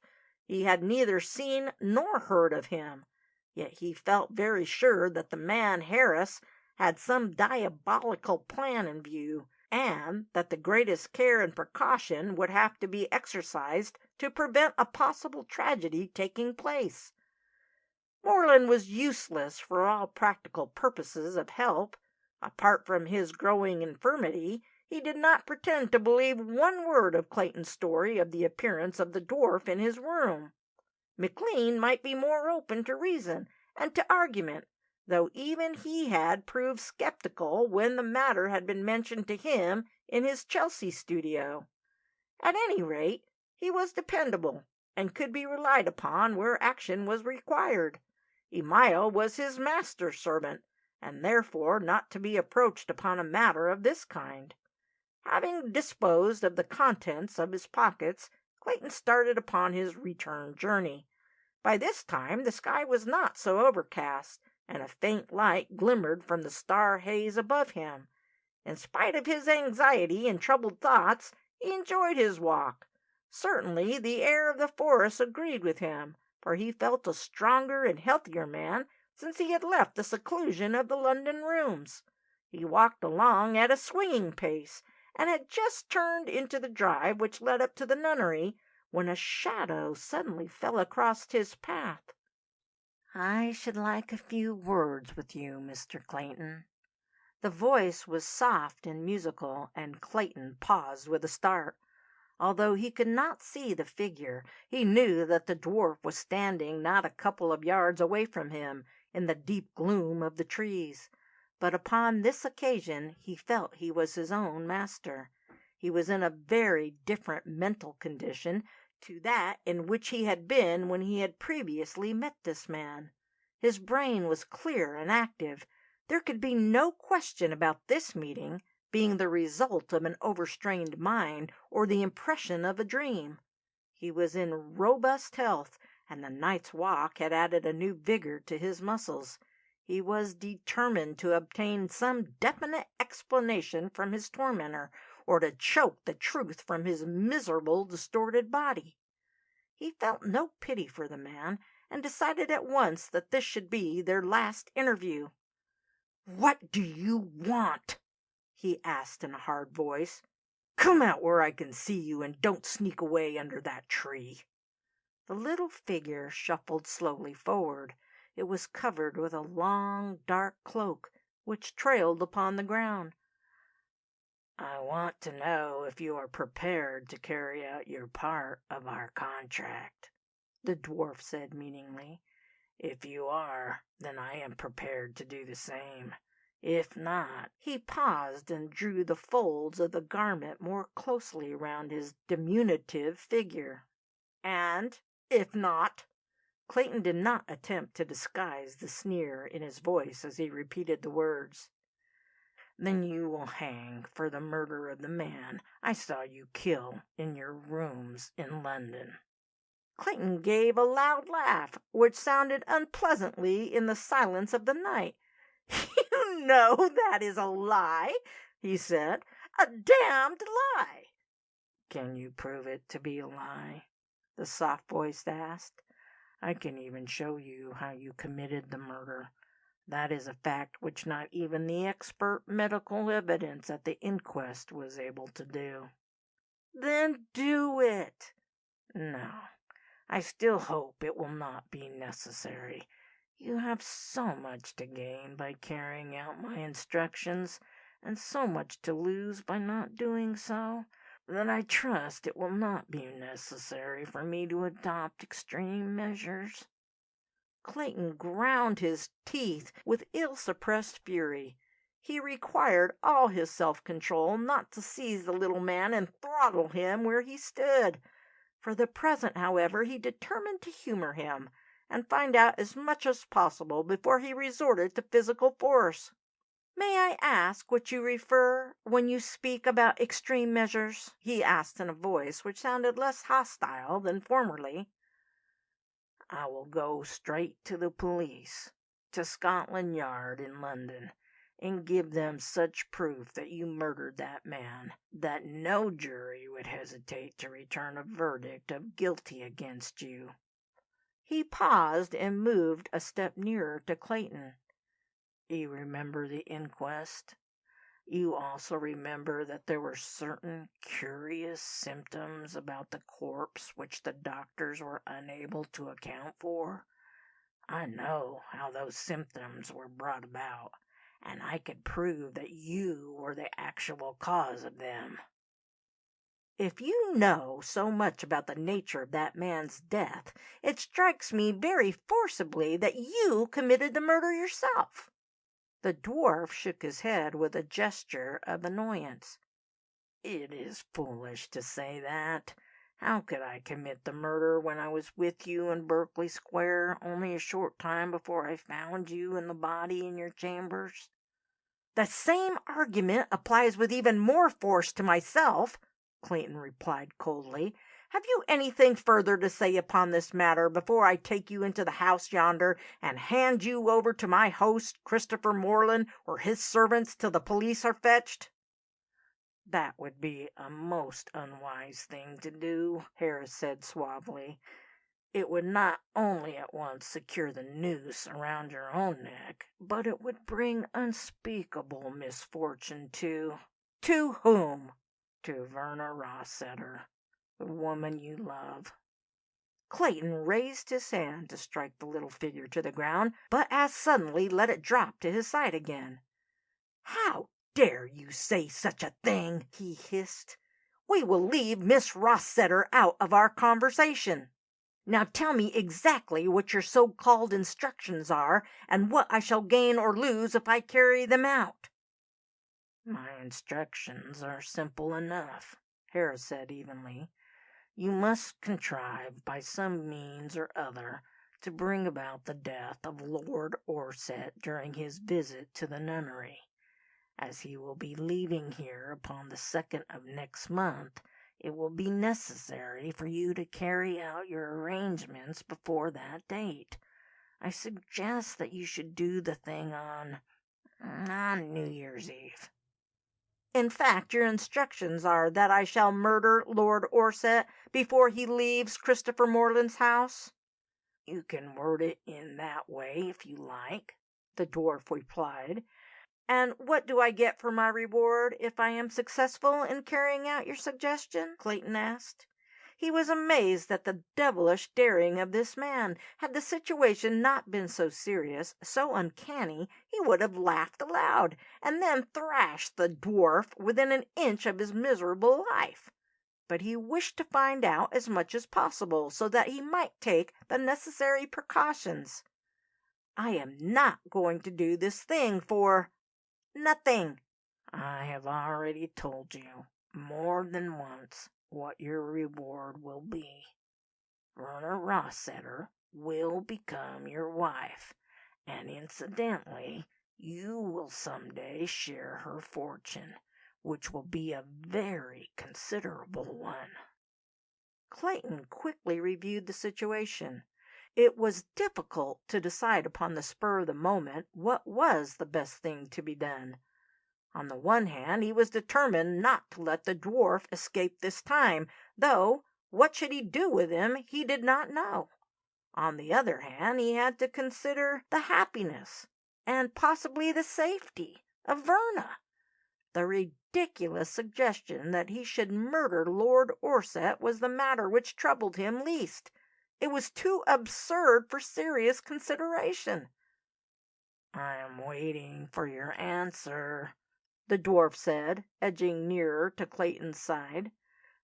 he had neither seen nor heard of him, yet he felt very sure that the man Harris had some diabolical plan in view, and that the greatest care and precaution would have to be exercised to prevent a possible tragedy taking place. Moreland was useless for all practical purposes of help. Apart from his growing infirmity, he did not pretend to believe one word of Clayton's story of the appearance of the dwarf in his room. McLean might be more open to reason and to argument, though even he had proved skeptical when the matter had been mentioned to him in his Chelsea studio. At any rate, he was dependable, and could be relied upon where action was required. Emile was his master-servant, and therefore not to be approached upon a matter of this kind. Having disposed of the contents of his pockets, Clayton started upon his return journey. By this time the sky was not so overcast, and a faint light glimmered from the star haze above him. In spite of his anxiety and troubled thoughts, he enjoyed his walk. Certainly the air of the forest agreed with him, for he felt a stronger and healthier man since he had left the seclusion of the London rooms. He walked along at a swinging pace, and had just turned into the drive which led up to the nunnery, when a shadow suddenly fell across his path. "I should like a few words with you, Mr. Clayton." The voice was soft and musical, and Clayton paused with a start. Although he could not see the figure, he knew that the dwarf was standing not a couple of yards away from him, in the deep gloom of the trees. But upon this occasion he felt he was his own master. He was in a very different mental condition to that in which he had been when he had previously met this man. His brain was clear and active. There could be no question about this meeting being the result of an overstrained mind or the impression of a dream. He was in robust health, and the night's walk had added a new vigor to his muscles. He was determined to obtain some definite explanation from his tormentor, or to choke the truth from his miserable, distorted body. He felt no pity for the man, and decided at once that this should be their last interview. "What do you want?" he asked in a hard voice. "Come out where I can see you, and don't sneak away under that tree." The little figure shuffled slowly forward. It was covered with a long, dark cloak, which trailed upon the ground. "I want to know if you are prepared to carry out your part of our contract," the dwarf said meaningly. "If you are, then I am prepared to do the same. If not—" He paused and drew the folds of the garment more closely round his diminutive figure. "And if not?" Clayton did not attempt to disguise the sneer in his voice as he repeated the words. "Then you will hang for the murder of the man I saw you kill in your rooms in London." Clayton gave a loud laugh, which sounded unpleasantly in the silence of the night. "You know that is a lie," he said. "A damned lie." "Can you prove it to be a lie?" the soft voice asked. "I can even show you how you committed the murder. That is a fact which not even the expert medical evidence at the inquest was able to do." "Then do it." "No, I still hope it will not be necessary. You have so much to gain by carrying out my instructions, and so much to lose by not doing so, that I trust it will not be necessary for me to adopt extreme measures." Clayton ground his teeth with ill-suppressed fury. He required all his self-control not to seize the little man and throttle him where he stood. For the present, however, he determined to humor him, and find out as much as possible before he resorted to physical force. "May I ask what you refer when you speak about extreme measures?" he asked in a voice which sounded less hostile than formerly. "I will go straight to the police, to Scotland Yard in London, and give them such proof that you murdered that man, that no jury would hesitate to return a verdict of guilty against you." He paused and moved a step nearer to Clayton. "You remember the inquest? You also remember that there were certain curious symptoms about the corpse which the doctors were unable to account for? I know how those symptoms were brought about, and I could prove that you were the actual cause of them." "If you know so much about the nature of that man's death, it strikes me very forcibly that you committed the murder yourself." The dwarf shook his head with a gesture of annoyance. "It is foolish to say that. How could I commit the murder when I was with you in Berkeley Square only a short time before I found you and the body in your chambers?" "The same argument applies with even more force to myself," Clayton replied coldly. "Have you anything further to say upon this matter before I take you into the house yonder and hand you over to my host, Christopher Morland, or his servants till the police are fetched?" "That would be a most unwise thing to do," Harris said suavely. "It would not only at once secure the noose around your own neck, but it would bring unspeakable misfortune to—" "To whom?" "To Verna Rossetter, the woman you love." Clayton raised his hand to strike the little figure to the ground, but as suddenly let it drop to his side again. "How dare you say such a thing?" he hissed. "We will leave Miss Rossetter out of our conversation. Now tell me exactly what your so-called instructions are, and what I shall gain or lose if I carry them out." "My instructions are simple enough," Harris said evenly. "You must contrive by some means or other to bring about the death of Lord Orsett during his visit to the nunnery. As he will be leaving here upon the 2nd of next month, it will be necessary for you to carry out your arrangements before that date. I suggest that you should do the thing on New Year's Eve." "In fact, your instructions are that I shall murder Lord Orsett before he leaves Christopher Morland's house?" "You can word it in that way if you like," the dwarf replied. "And what do I get for my reward if I am successful in carrying out your suggestion?" Clayton asked. He was amazed at the devilish daring of this man. Had the situation not been so serious, so uncanny, he would have laughed aloud, and then thrashed the dwarf within an inch of his miserable life. But he wished to find out as much as possible, so that he might take the necessary precautions. "I am not going to do this thing for nothing." "I have already told you, more than once, what your reward will be. Verna Rossetter will become your wife, and incidentally, you will some day share her fortune, which will be a very considerable one." Clayton quickly reviewed the situation. It was difficult to decide upon the spur of the moment what was the best thing to be done. On the one hand, he was determined not to let the dwarf escape this time, though what should he do with him he did not know. On the other hand, he had to consider the happiness, and possibly the safety, of Verna. The ridiculous suggestion that he should murder Lord Orsett was the matter which troubled him least. It was too absurd for serious consideration. "I am waiting for your answer," the dwarf said, edging nearer to Clayton's side.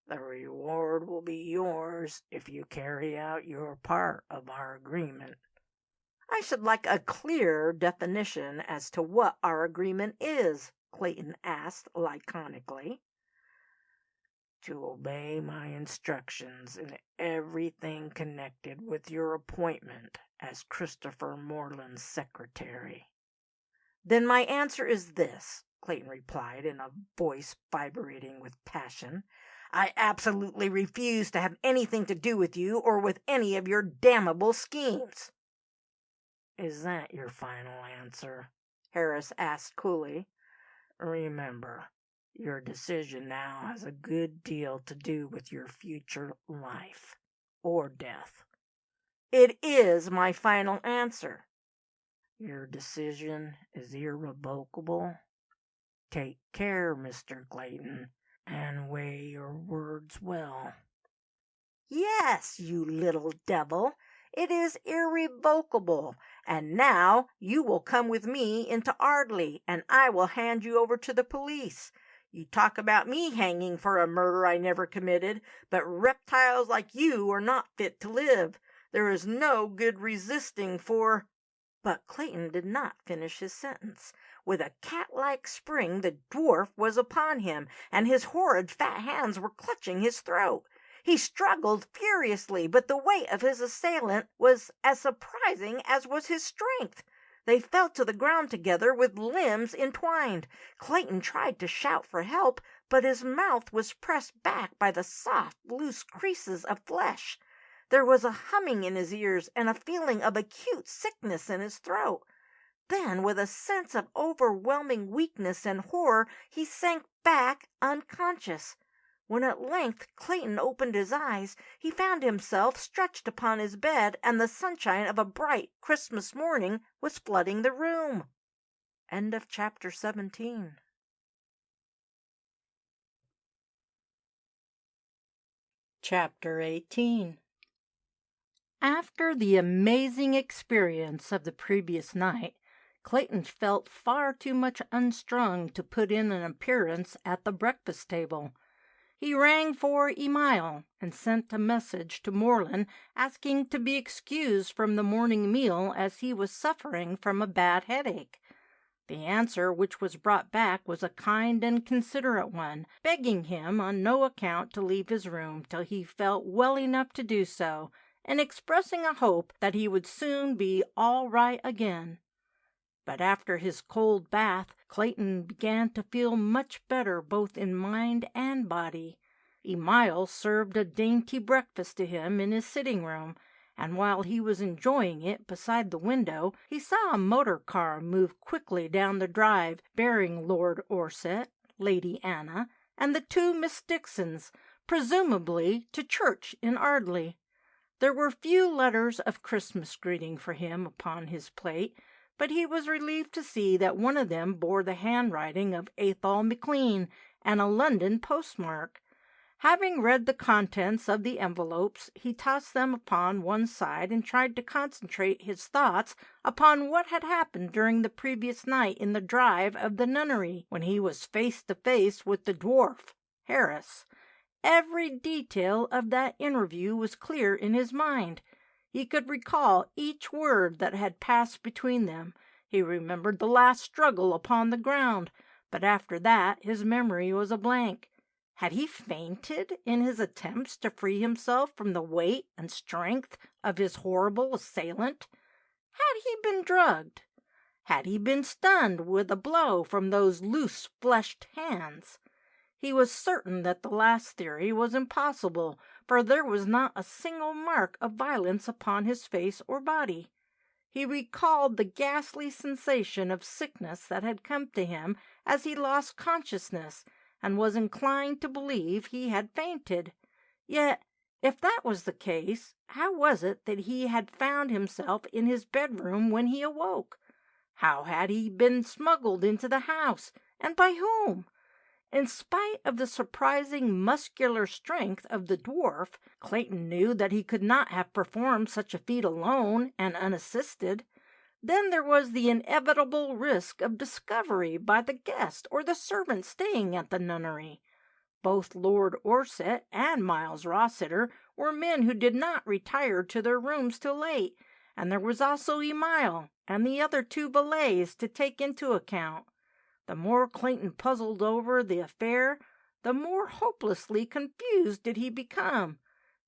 "The reward will be yours if you carry out your part of our agreement." "I should like a clear definition as to what our agreement is," Clayton asked laconically. "To obey my instructions in everything connected with your appointment as Christopher Morland's secretary." "Then my answer is this," Clayton replied in a voice vibrating with passion. "I absolutely refuse to have anything to do with you or with any of your damnable schemes." "Is that your final answer?" Harris asked coolly. "Remember, your decision now has a good deal to do with your future life or death." "It is my final answer." "Your decision is irrevocable? Take care, Mr. Clayton, and weigh your words well." "Yes, you little devil, it is irrevocable. And now you will come with me into Ardleigh, and I will hand you over to the police. You talk about me hanging for a murder I never committed, but reptiles like you are not fit to live. There is no good resisting for—" But Clayton did not finish his sentence. With a cat-like spring the dwarf was upon him, and his horrid fat hands were clutching his throat. He struggled furiously, but the weight of his assailant was as surprising as was his strength. They fell to the ground together with limbs entwined. Clayton tried to shout for help, but his mouth was pressed back by the soft, loose creases of flesh. There was a humming in his ears and a feeling of acute sickness in his throat. Then, with a sense of overwhelming weakness and horror, he sank back unconscious. When at length Clayton opened his eyes, he found himself stretched upon his bed, and the sunshine of a bright Christmas morning was flooding the room. End of chapter 17. Chapter 18. After the amazing experience of the previous night, Clayton felt far too much unstrung to put in an appearance at the breakfast table. He rang for Emile and sent a message to Moreland asking to be excused from the morning meal as he was suffering from a bad headache. The answer which was brought back was a kind and considerate one, begging him on no account to leave his room till he felt well enough to do so, and expressing a hope that he would soon be all right again. But after his cold bath, Clayton began to feel much better both in mind and body. Emile served a dainty breakfast to him in his sitting room, and while he was enjoying it beside the window, he saw a motor car move quickly down the drive, bearing Lord Orset, Lady Anna, and the two Miss Dixons, presumably to church in Ardley. There were few letters of Christmas greeting for him upon his plate, but he was relieved to see that one of them bore the handwriting of Athol McLean and a London postmark. Having read the contents of the envelopes, he tossed them upon one side and tried to concentrate his thoughts upon what had happened during the previous night in the drive of the nunnery, when he was face to face with the dwarf, Harris. Every detail of that interview was clear in his mind. He could recall each word that had passed between them. He remembered the last struggle upon the ground, but after that his memory was a blank. Had he fainted in his attempts to free himself from the weight and strength of his horrible assailant? Had he been drugged? Had he been stunned with a blow from those loose-fleshed hands? He was certain that the last theory was impossible, for there was not a single mark of violence upon his face or body. He recalled the ghastly sensation of sickness that had come to him as he lost consciousness, and was inclined to believe he had fainted. Yet, if that was the case, how was it that he had found himself in his bedroom when he awoke? How had he been smuggled into the house, and by whom? In spite of the surprising muscular strength of the dwarf, Clayton knew that he could not have performed such a feat alone and unassisted. Then there was the inevitable risk of discovery by the guest or the servant staying at the nunnery. Both Lord Orset and Miles Rossiter were men who did not retire to their rooms till late, and there was also Emile and the other two valets to take into account. The more Clayton puzzled over the affair, the more hopelessly confused did he become.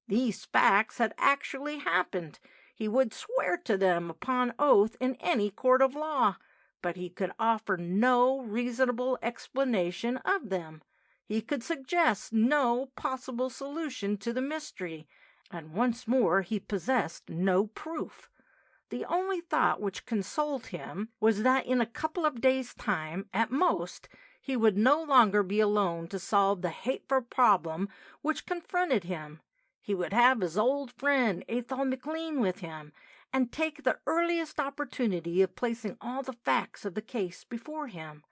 These facts had actually happened. He would swear to them upon oath in any court of law, but he could offer no reasonable explanation of them. He could suggest no possible solution to the mystery, and once more he possessed no proof. The only thought which consoled him was that in a couple of days' time, at most, he would no longer be alone to solve the hateful problem which confronted him. He would have his old friend Athol McLean with him, and take the earliest opportunity of placing all the facts of the case before him.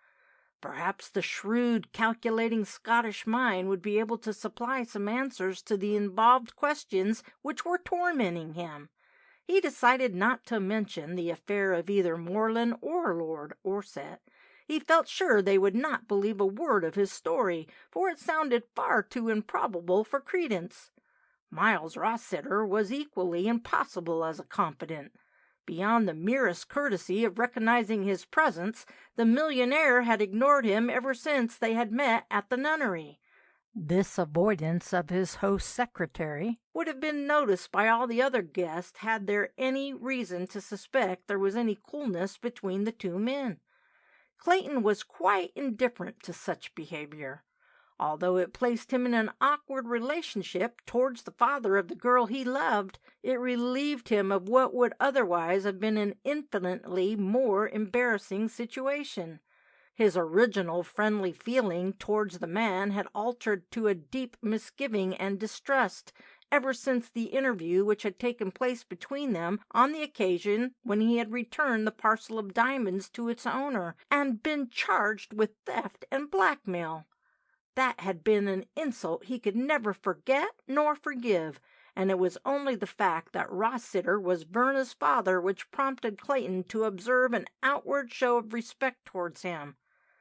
Perhaps the shrewd, calculating Scottish mind would be able to supply some answers to the involved questions which were tormenting him. He decided not to mention the affair of either Moreland or Lord Orset. He felt sure they would not believe a word of his story, for it sounded far too improbable for credence. Miles Rossiter was equally impossible as a confidant. Beyond the merest courtesy of recognizing his presence, the millionaire had ignored him ever since they had met at the nunnery. This avoidance of his host's secretary would have been noticed by all the other guests had there any reason to suspect there was any coolness between the two men. Clayton was quite indifferent to such behavior. Although it placed him in an awkward relationship towards the father of the girl he loved, it relieved him of what would otherwise have been an infinitely more embarrassing situation. His original friendly feeling towards the man had altered to a deep misgiving and distrust ever since the interview which had taken place between them on the occasion when he had returned the parcel of diamonds to its owner and been charged with theft and blackmail. That had been an insult he could never forget nor forgive, and it was only the fact that Rossiter was Verna's father which prompted Clayton to observe an outward show of respect towards him.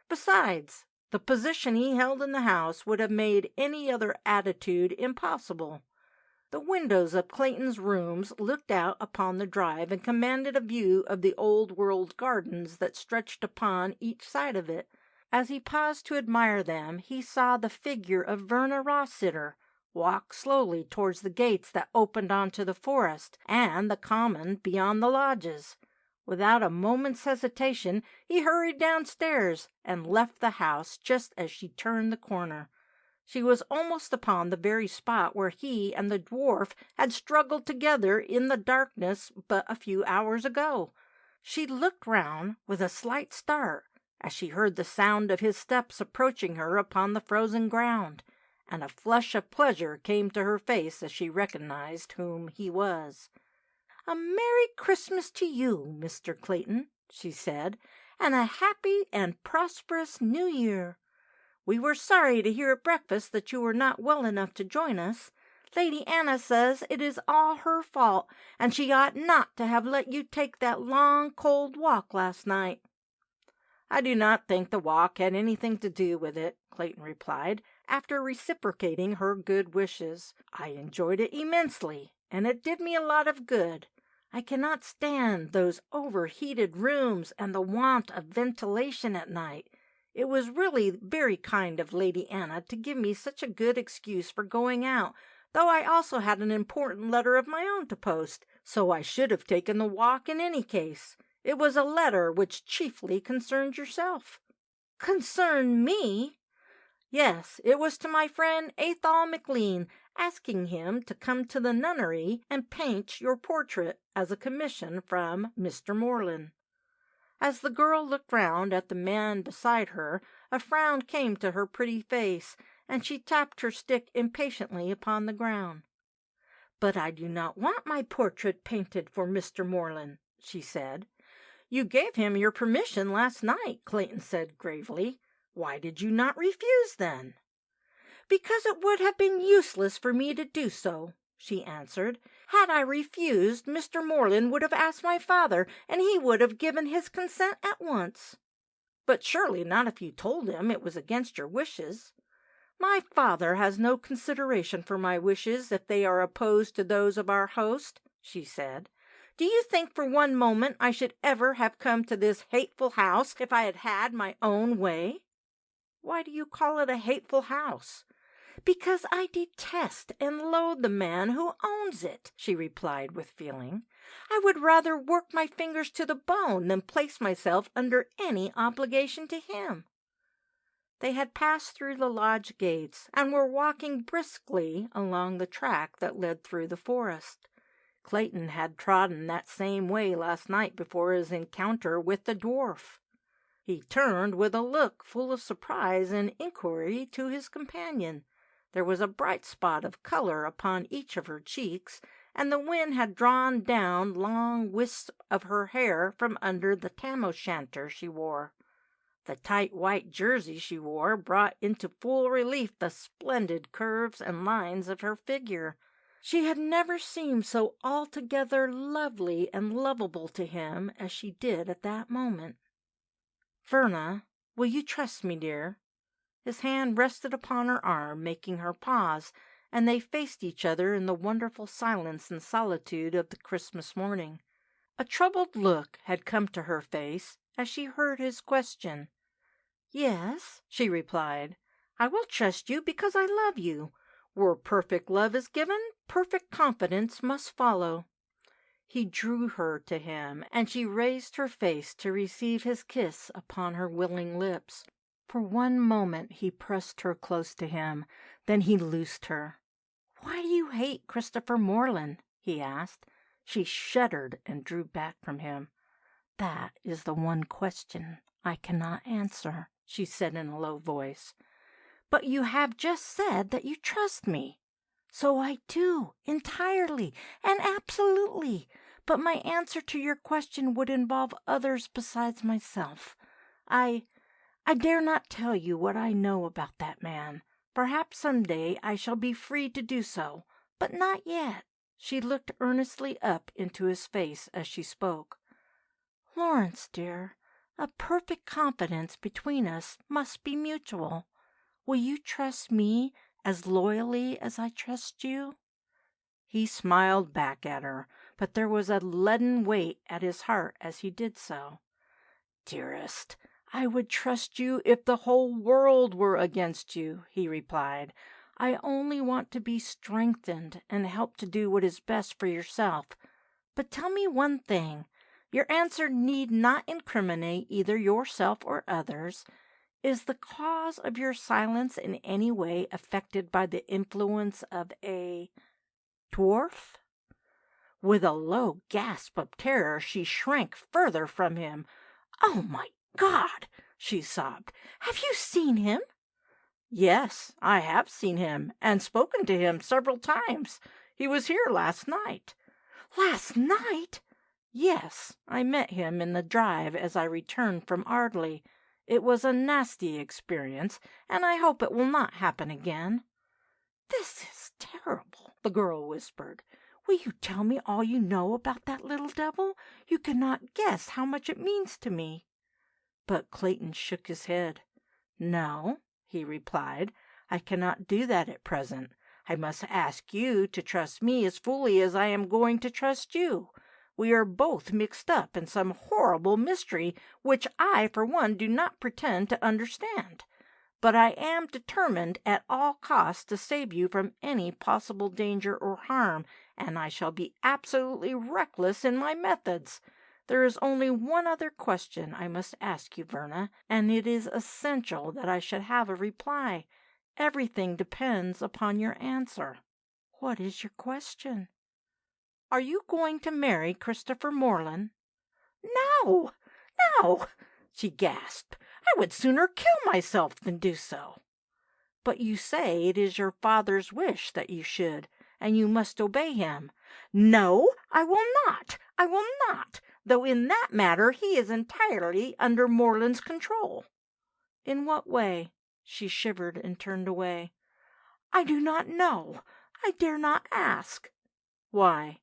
Besides, the position he held in the house would have made any other attitude impossible. The windows of Clayton's rooms looked out upon the drive and commanded a view of the old-world gardens that stretched upon each side of it. As he paused to admire them, he saw the figure of Verna Rossiter walk slowly towards the gates that opened onto the forest and the common beyond the lodges. Without a moment's hesitation, he hurried downstairs and left the house just as she turned the corner. She was almost upon the very spot where he and the dwarf had struggled together in the darkness but a few hours ago. She looked round with a slight start as she heard the sound of his steps approaching her upon the frozen ground, and a flush of pleasure came to her face as she recognized whom he was. "A Merry Christmas to you, Mr. Clayton," she said, "and a happy and prosperous New Year. We were sorry to hear at breakfast that you were not well enough to join us. Lady Anna says it is all her fault, and she ought not to have let you take that long, cold walk last night." "I do not think the walk had anything to do with it," Clayton replied, after reciprocating her good wishes. "I enjoyed it immensely, and it did me a lot of good. I cannot stand those overheated rooms and the want of ventilation at night. It was really very kind of Lady Anna to give me such a good excuse for going out, though I also had an important letter of my own to post, so I should have taken the walk in any case. It was a letter which chiefly concerned yourself." "Concerned me?" "Yes, it was to my friend Athol McLean, asking him to come to the nunnery and paint your portrait as a commission from Mr. Morland." As the girl looked round at the man beside her, a frown came to her pretty face, and she tapped her stick impatiently upon the ground. "But I do not want my portrait painted for Mr. Morland," she said. "You gave him your permission last night," Clayton said gravely. "Why did you not refuse then?" "Because it would have been useless for me to do so," she answered. "Had I refused, Mr. Morland would have asked my father, and he would have given his consent at once." "But surely not if you told him it was against your wishes." "My father has no consideration for my wishes if they are opposed to those of our host," she said. "Do you think for one moment I should ever have come to this hateful house if I had had my own way?" "Why do you call it a hateful house?" "Because I detest and loathe the man who owns it," she replied with feeling. "I would rather work my fingers to the bone than place myself under any obligation to him." They had passed through the lodge gates and were walking briskly along the track that led through the forest. Clayton had trodden that same way last night before his encounter with the dwarf. He turned with a look full of surprise and inquiry to his companion. There was a bright spot of color upon each of her cheeks, and the wind had drawn down long wisps of her hair from under the tam-o'-shanter she wore. The tight white jersey she wore brought into full relief the splendid curves and lines of her figure. She had never seemed so altogether lovely and lovable to him as she did at that moment. "Verna, will you trust me, dear?" His hand rested upon her arm, making her pause, and they faced each other in the wonderful silence and solitude of the Christmas morning. A troubled look had come to her face as she heard his question. "Yes," she replied, "I will trust you because I love you. Where perfect love is given, perfect confidence must follow." He drew her to him, and she raised her face to receive his kiss upon her willing lips. For one moment he pressed her close to him, then he loosed her. "Why do you hate Christopher Morland?" he asked. She shuddered and drew back from him. "That is the one question I cannot answer," she said in a low voice. "But you have just said that you trust me." "So I do, entirely and absolutely. But my answer to your question would involve others besides myself. I dare not tell you what I know about that man. Perhaps some day I shall be free to do so, but not yet." She looked earnestly up into his face as she spoke. "Lawrence, dear, a perfect confidence between us must be mutual. Will you trust me as loyally as I trust you?" He smiled back at her, but there was a leaden weight at his heart as he did so. "Dearest, I would trust you if the whole world were against you," he replied. "I only want to be strengthened and help to do what is best for yourself. But tell me one thing. Your answer need not incriminate either yourself or others. Is the cause of your silence in any way affected by the influence of a dwarf?" With a low gasp of terror she shrank further from him. "Oh, my God!" she sobbed. "Have you seen him?" "Yes, I have seen him, and spoken to him several times. He was here last night." "Last night?" "Yes, I met him in the drive as I returned from Ardley. It was a nasty experience, and I hope it will not happen again." "This is terrible," the girl whispered. "Will you tell me all you know about that little devil? You cannot guess how much it means to me." But Clayton shook his head. "No," he replied, "I cannot do that at present. I must ask you to trust me as fully as I am going to trust you. We are both mixed up in some horrible mystery which I, for one, do not pretend to understand. But I am determined at all costs to save you from any possible danger or harm, and I shall be absolutely reckless in my methods. There is only one other question I must ask you, Verna, and it is essential that I should have a reply. Everything depends upon your answer." "What is your question?" "Are you going to marry Christopher Morland?" "No, no!" she gasped. "I would sooner kill myself than do so." "But you say it is your father's wish that you should, and you must obey him." "No, I will not! I will not! Though in that matter he is entirely under Morland's control." "In what way?" She shivered and turned away. "I do not know. I dare not ask." "Why?"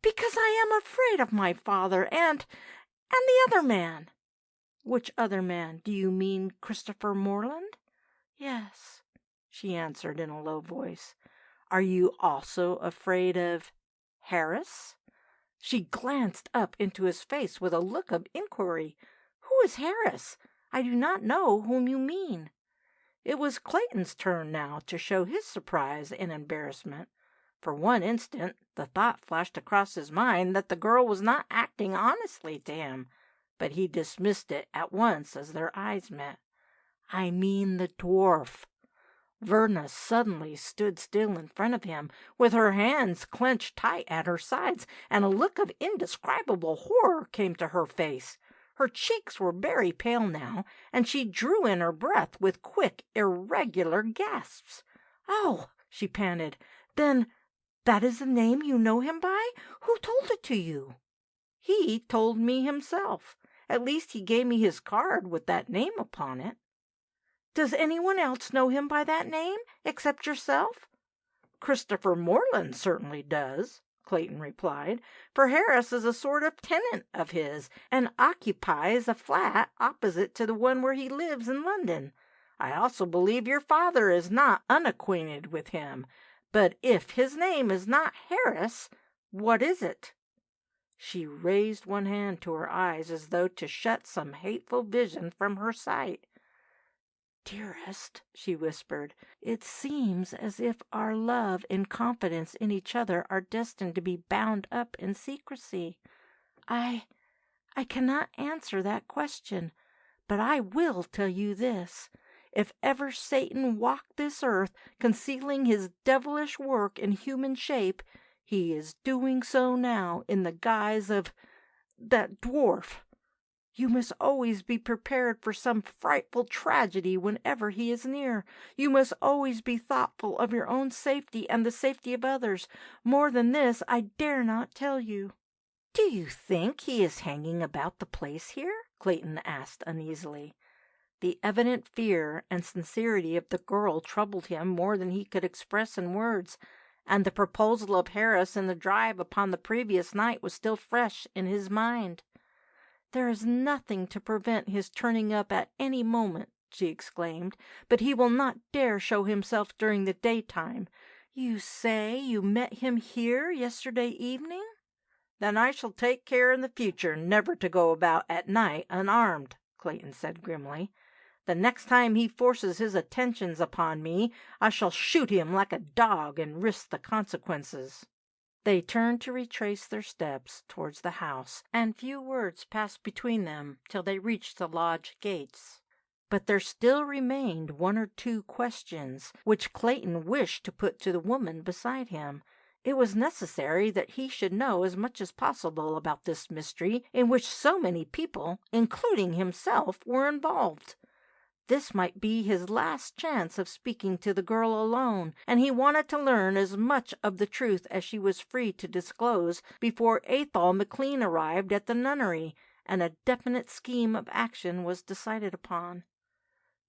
"Because I am afraid of my father and the other man." "Which other man? Do you mean Christopher Morland?" "Yes," she answered in a low voice. "Are you also afraid of Harris?" She glanced up into his face with a look of inquiry. "Who is Harris? I do not know whom you mean." It was Clayton's turn now to show his surprise and embarrassment. For one instant the thought flashed across his mind that the girl was not acting honestly to him, but he dismissed it at once as their eyes met. "I mean the dwarf." Verna suddenly stood still in front of him, with her hands clenched tight at her sides, and a look of indescribable horror came to her face. Her cheeks were very pale now, and she drew in her breath with quick, irregular gasps. "Oh!" she panted. "Then that is the name you know him by? Who told it to you?" "He told me himself. At least he gave me his card with that name upon it." "Does anyone else know him by that name, except yourself?" "Christopher Morland certainly does," Clayton replied, "for Harris is a sort of tenant of his, and occupies a flat opposite to the one where he lives in London. I also believe your father is not unacquainted with him. But if his name is not Harris, what is it?" She raised one hand to her eyes as though to shut some hateful vision from her sight. "Dearest," she whispered, "it seems as if our love and confidence in each other are destined to be bound up in secrecy. I cannot answer that question, but I will tell you this. If ever Satan walked this earth, concealing his devilish work in human shape, he is doing so now in the guise of that dwarf. You must always be prepared for some frightful tragedy whenever he is near. You must always be thoughtful of your own safety and the safety of others. More than this I dare not tell you." "Do you think he is hanging about the place here?" Clayton asked uneasily. The evident fear and sincerity of the girl troubled him more than he could express in words, and the proposal of Harris in the drive upon the previous night was still fresh in his mind. "There is nothing to prevent his turning up at any moment," she exclaimed, "but he will not dare show himself during the daytime. You say you met him here yesterday evening?" "Then I shall take care in the future never to go about at night unarmed," Clayton said grimly. "The next time he forces his attentions upon me, I shall shoot him like a dog and risk the consequences." They turned to retrace their steps towards the house, and few words passed between them till they reached the lodge gates. But there still remained one or two questions which Clayton wished to put to the woman beside him. It was necessary that he should know as much as possible about this mystery in which so many people, including himself, were involved. This might be his last chance of speaking to the girl alone, and he wanted to learn as much of the truth as she was free to disclose before Athol McLean arrived at the nunnery, and a definite scheme of action was decided upon.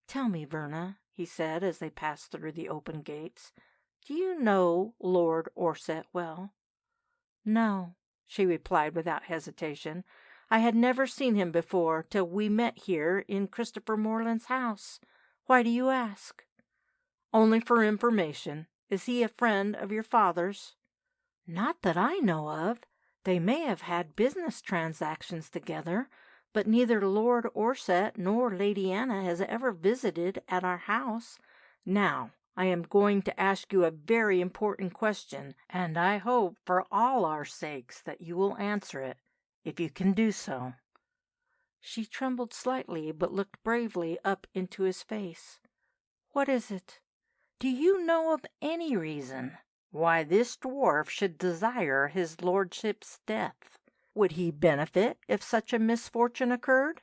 "Tell me, Verna," he said as they passed through the open gates, "do you know Lord Orsett well?" "No," she replied without hesitation. "I had never seen him before till we met here in Christopher Moreland's house. Why do you ask?" "Only for information. Is he a friend of your father's?" "Not that I know of. They may have had business transactions together, but neither Lord Orsett nor Lady Anna has ever visited at our house. Now, I am going to ask you a very important question, and I hope for all our sakes that you will answer it, if you can do so." She trembled slightly, but looked bravely up into his face. "What is it? Do you know of any reason why this dwarf should desire his lordship's death? Would he benefit if such a misfortune occurred?"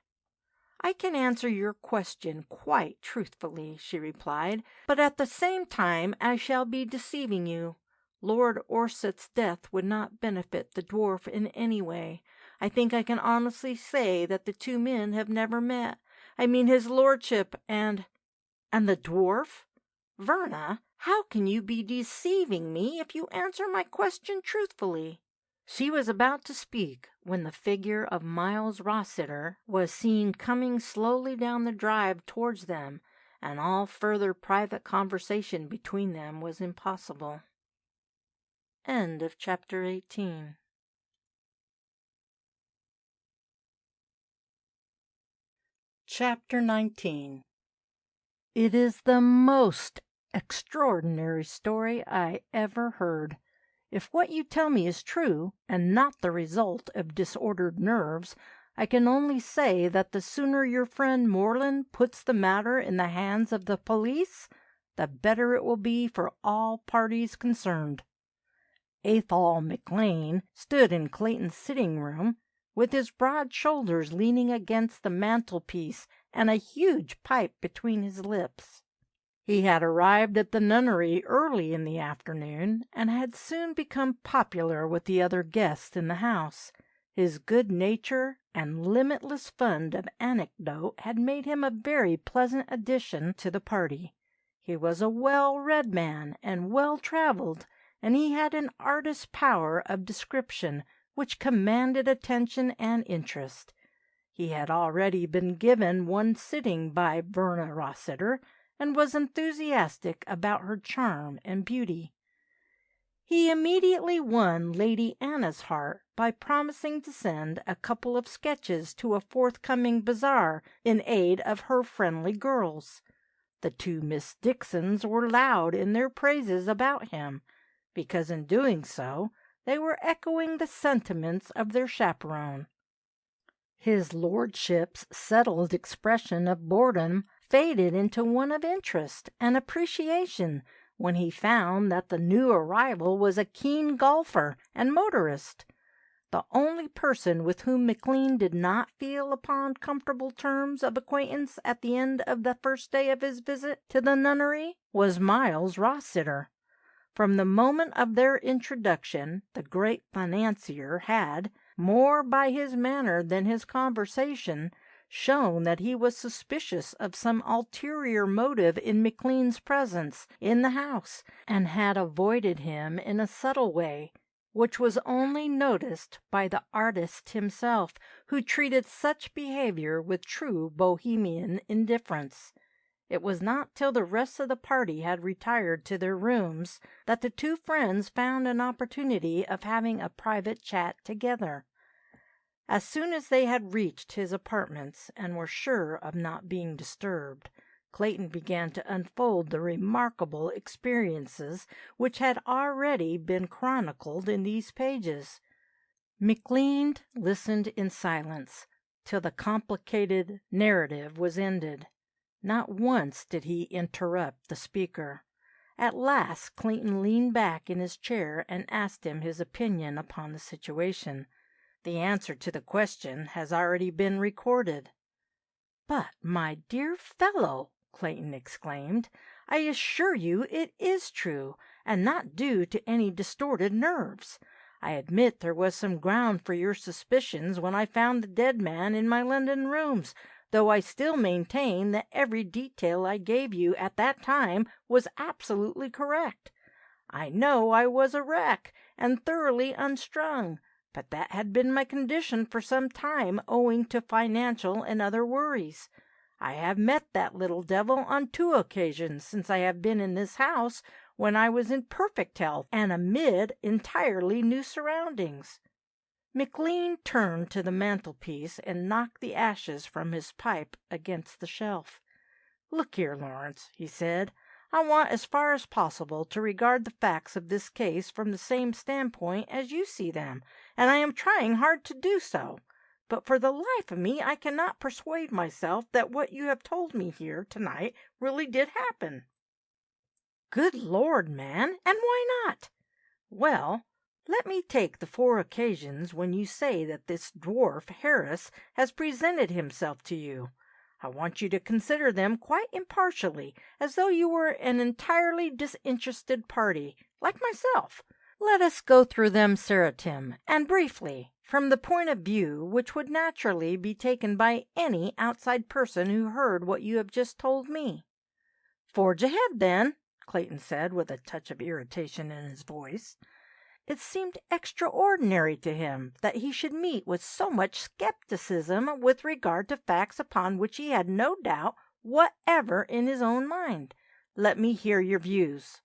"I can answer your question quite truthfully," she replied, "but at the same time I shall be deceiving you. Lord Orsett's death would not benefit the dwarf in any way. I think I can honestly say that the two men have never met. I mean his lordship and the dwarf. Verna, how can you be deceiving me if you answer my question truthfully?" She was about to speak when the figure of Miles Rossiter was seen coming slowly down the drive towards them, and all further private conversation between them was impossible. End of chapter 18. Chapter 19. It is the most extraordinary story I ever heard. If what you tell me is true, and not the result of disordered nerves, I can only say that the sooner your friend Moreland puts the matter in the hands of the police, the better it will be for all parties concerned. Athol McLean stood in Clayton's sitting room, with his broad shoulders leaning against the mantelpiece and a huge pipe between his lips. He had arrived at the nunnery early in the afternoon, and had soon become popular with the other guests in the house. His good nature and limitless fund of anecdote had made him a very pleasant addition to the party. He was a well-read man and well-traveled, and he had an artist's power of description which commanded attention and interest. He had already been given one sitting by Verna Rossiter, and was enthusiastic about her charm and beauty. He immediately won Lady Anna's heart by promising to send a couple of sketches to a forthcoming bazaar in aid of her friendly girls. The two Miss Dixons were loud in their praises about him, because in doing so they were echoing the sentiments of their chaperone. His lordship's settled expression of boredom faded into one of interest and appreciation when he found that the new arrival was a keen golfer and motorist. The only person with whom McLean did not feel upon comfortable terms of acquaintance at the end of the first day of his visit to the nunnery was Miles Rossiter. From the moment of their introduction, the great financier had, more by his manner than his conversation, shown that he was suspicious of some ulterior motive in McLean's presence in the house, and had avoided him in a subtle way, which was only noticed by the artist himself, who treated such behavior with true bohemian indifference. It was not till the rest of the party had retired to their rooms that the two friends found an opportunity of having a private chat together. As soon as they had reached his apartments and were sure of not being disturbed, Clayton began to unfold the remarkable experiences which had already been chronicled in these pages. McLean listened in silence till the complicated narrative was ended. Not once did he interrupt the speaker. At last Clayton leaned back in his chair and asked him his opinion upon the situation. The answer to the question has already been recorded. "But, my dear fellow," Clayton exclaimed, "I assure you it is true, and not due to any distorted nerves. I admit there was some ground for your suspicions when I found the dead man in my London rooms, though I still maintain that every detail I gave you at that time was absolutely correct. I know I was a wreck and thoroughly unstrung, but that had been my condition for some time owing to financial and other worries. I have met that little devil on 2 occasions since I have been in this house, when I was in perfect health and amid entirely new surroundings." McLean turned to the mantelpiece and knocked the ashes from his pipe against the shelf. "Look here, Lawrence," he said, "I want as far as possible to regard the facts of this case from the same standpoint as you see them, and I am trying hard to do so. But for the life of me I cannot persuade myself that what you have told me here tonight really did happen." "Good Lord, man, and why not?" "Well, let me take the 4 occasions when you say that this dwarf Harris has presented himself to you. I want you to consider them quite impartially, as though you were an entirely disinterested party, like myself. Let us go through them seriatim, and briefly, from the point of view which would naturally be taken by any outside person who heard what you have just told me." "Forge ahead, then," Clayton said, with a touch of irritation in his voice. It seemed extraordinary to him that he should meet with so much skepticism with regard to facts upon which he had no doubt whatever in his own mind. "Let me hear your views."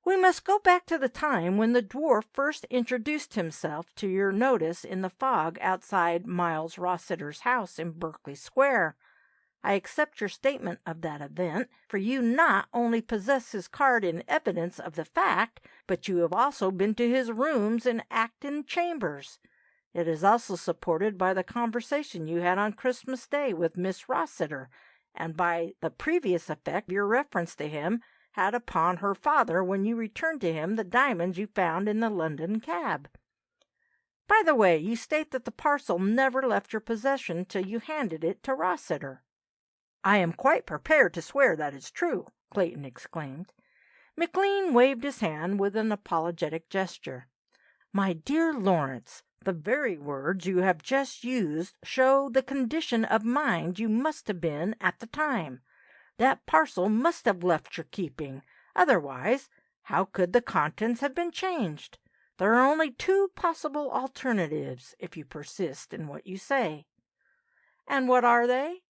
"We must go back to the time when the dwarf first introduced himself to your notice in the fog outside Miles Rossiter's house in Berkeley Square. I accept your statement of that event, for you not only possess his card in evidence of the fact, but you have also been to his rooms in Acton Chambers. It is also supported by the conversation you had on Christmas Day with Miss Rossiter, and by the previous effect your reference to him had upon her father when you returned to him the diamonds you found in the London cab. By the way, you state that the parcel never left your possession till you handed it to Rossiter." "I am quite prepared to swear that is true," Clayton exclaimed. McLean waved his hand with an apologetic gesture. "My dear Lawrence, the very words you have just used show the condition of mind you must have been at the time. That parcel must have left your keeping. Otherwise, how could the contents have been changed? There are only 2 possible alternatives, if you persist in what you say." "And what are they?"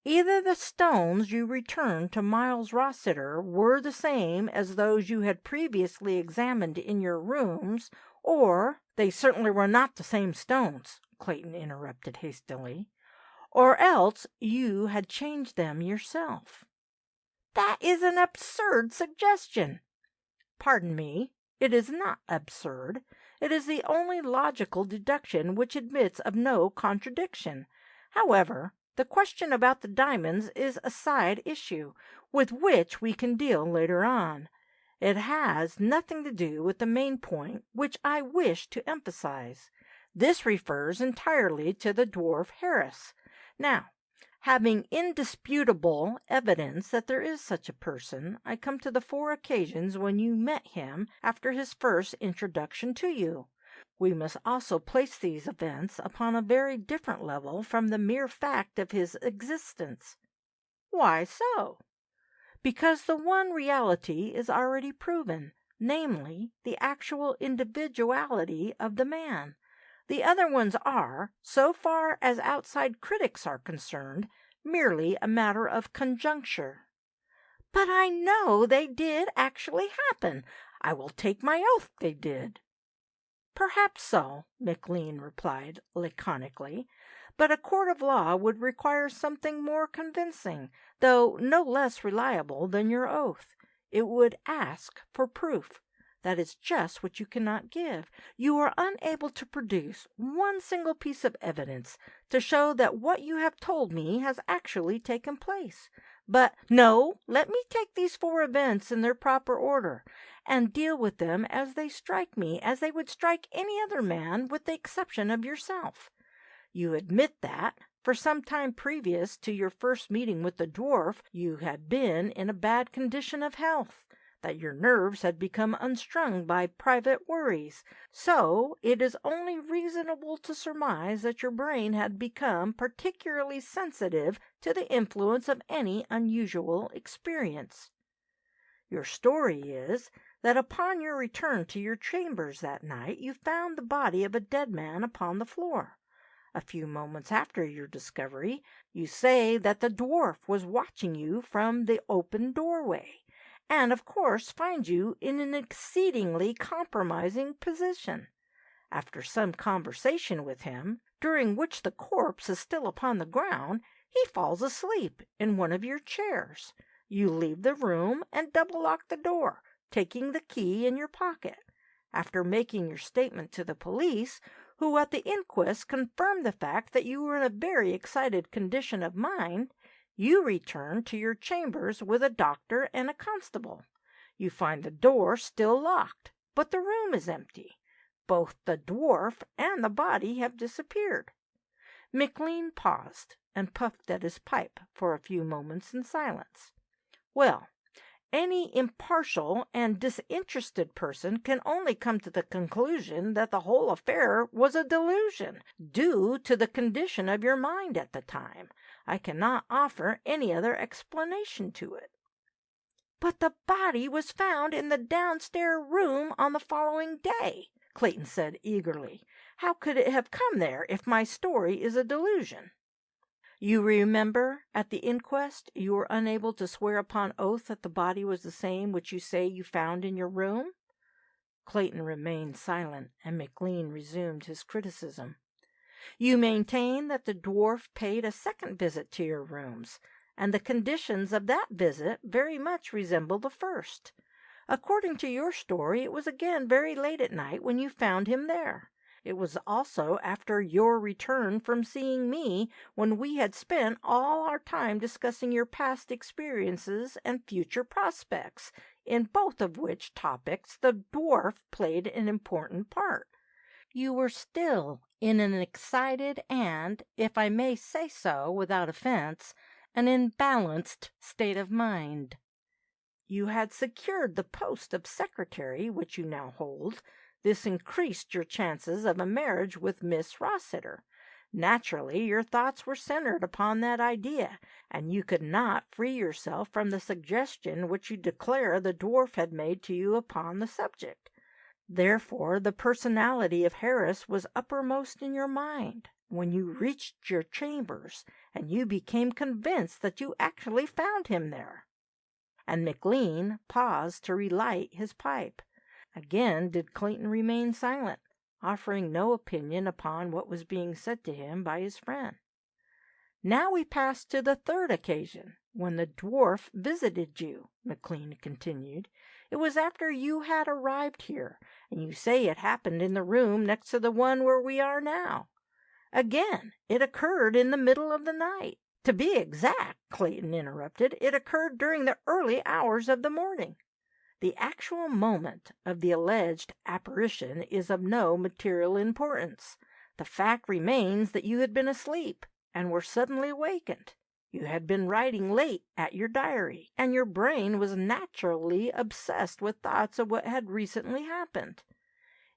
"Either the stones you returned to Miles Rossiter were the same as those you had previously examined in your rooms, or—" "They certainly were not the same stones," Clayton interrupted hastily. "Or else you had changed them yourself." "That is an absurd suggestion." "Pardon me, it is not absurd. It is the only logical deduction which admits of no contradiction. However, The question about the diamonds is a side issue, with which we can deal later on. It has nothing to do with the main point which I wish to emphasize. This refers entirely to the dwarf Harris. Now, having indisputable evidence that there is such a person, I come to the 4 occasions when you met him after his first introduction to you. We must also place these events upon a very different level from the mere fact of his existence. Why so? Because the one reality is already proven, namely, the actual individuality of the man. The other ones are, so far as outside critics are concerned, merely a matter of conjecture. But I know they did actually happen. I will take my oath they did. Perhaps so, McLean replied laconically, but a court of law would require something more convincing, though no less reliable than your oath. It would ask for proof. That is just what you cannot give. You are unable to produce one single piece of evidence to show that what you have told me has actually taken place. But no, let me take these 4 events in their proper order, and deal with them as they strike me, as they would strike any other man, with the exception of yourself. You admit that, for some time previous to your first meeting with the dwarf, you had been in a bad condition of health, that your nerves had become unstrung by private worries. So it is only reasonable to surmise that your brain had become particularly sensitive to the influence of any unusual experience. Your story is that upon your return to your chambers that night you found the body of a dead man upon the floor. A few moments after your discovery, you say that the dwarf was watching you from the open doorway, and of course finds you in an exceedingly compromising position. After some conversation with him, during which the corpse is still upon the ground, he falls asleep in one of your chairs. You leave the room and double-lock the door, taking the key in your pocket. After making your statement to the police, who at the inquest confirmed the fact that you were in a very excited condition of mind, you return to your chambers with a doctor and a constable. You find the door still locked, but the room is empty. Both the dwarf and the body have disappeared. McLean paused and puffed at his pipe for a few moments in silence. Well, any impartial and disinterested person can only come to the conclusion that the whole affair was a delusion, due to the condition of your mind at the time. I cannot offer any other explanation to it. But the body was found in the downstairs room on the following day, Clayton said eagerly. How could it have come there if my story is a delusion? You remember, at the inquest, you were unable to swear upon oath that the body was the same which you say you found in your room? Clayton remained silent, and McLean resumed his criticism. You maintain that the dwarf paid a second visit to your rooms, and the conditions of that visit very much resemble the first. According to your story, it was again very late at night when you found him there. It was also after your return from seeing me, when we had spent all our time discussing your past experiences and future prospects, in both of which topics the dwarf played an important part. You were still in an excited and, if I may say so without offense, an imbalanced state of mind. You had secured the post of secretary which you now hold. This increased your chances of a marriage with Miss Rossiter. Naturally, your thoughts were centered upon that idea, and you could not free yourself from the suggestion which you declare the dwarf had made to you upon the subject. Therefore, the personality of Harris was uppermost in your mind when you reached your chambers, and you became convinced that you actually found him there. And McLean paused to relight his pipe. Again did Clayton remain silent, offering no opinion upon what was being said to him by his friend. Now we pass to the 3rd occasion, when the dwarf visited you, McLean continued. It was after you had arrived here, and you say it happened in the room next to the one where we are now. Again, it occurred in the middle of the night. To be exact, Clayton interrupted, it occurred during the early hours of the morning. The actual moment of the alleged apparition is of no material importance. The fact remains that you had been asleep and were suddenly awakened. You had been writing late at your diary, and your brain was naturally obsessed with thoughts of what had recently happened.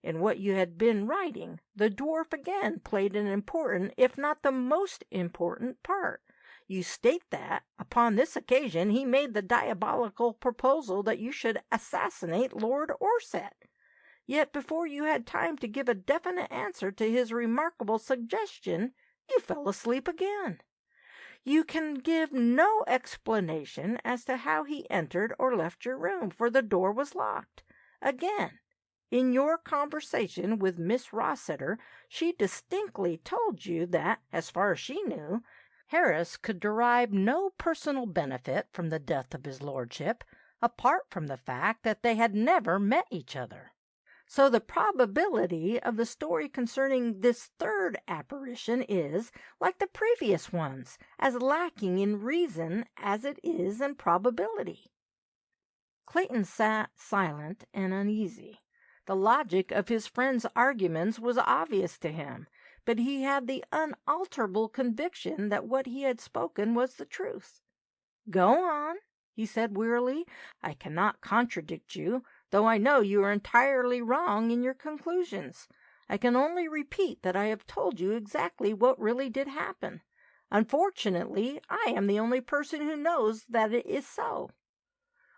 In what you had been writing, the dwarf again played an important, if not the most important, part. You state that, upon this occasion, he made the diabolical proposal that you should assassinate Lord Orsett. Yet before you had time to give a definite answer to his remarkable suggestion, you fell asleep again. You can give no explanation as to how he entered or left your room, for the door was locked. Again, in your conversation with Miss Rossiter, she distinctly told you that, as far as she knew, Harris could derive no personal benefit from the death of his lordship, apart from the fact that they had never met each other. So the probability of the story concerning this third apparition is, like the previous ones, as lacking in reason as it is in probability. Clayton sat silent and uneasy. The logic of his friend's arguments was obvious to him, but he had the unalterable conviction that what he had spoken was the truth. "Go on," he said wearily. "I cannot contradict you, though I know you are entirely wrong in your conclusions. I can only repeat that I have told you exactly what really did happen. Unfortunately, I am the only person who knows that it is so.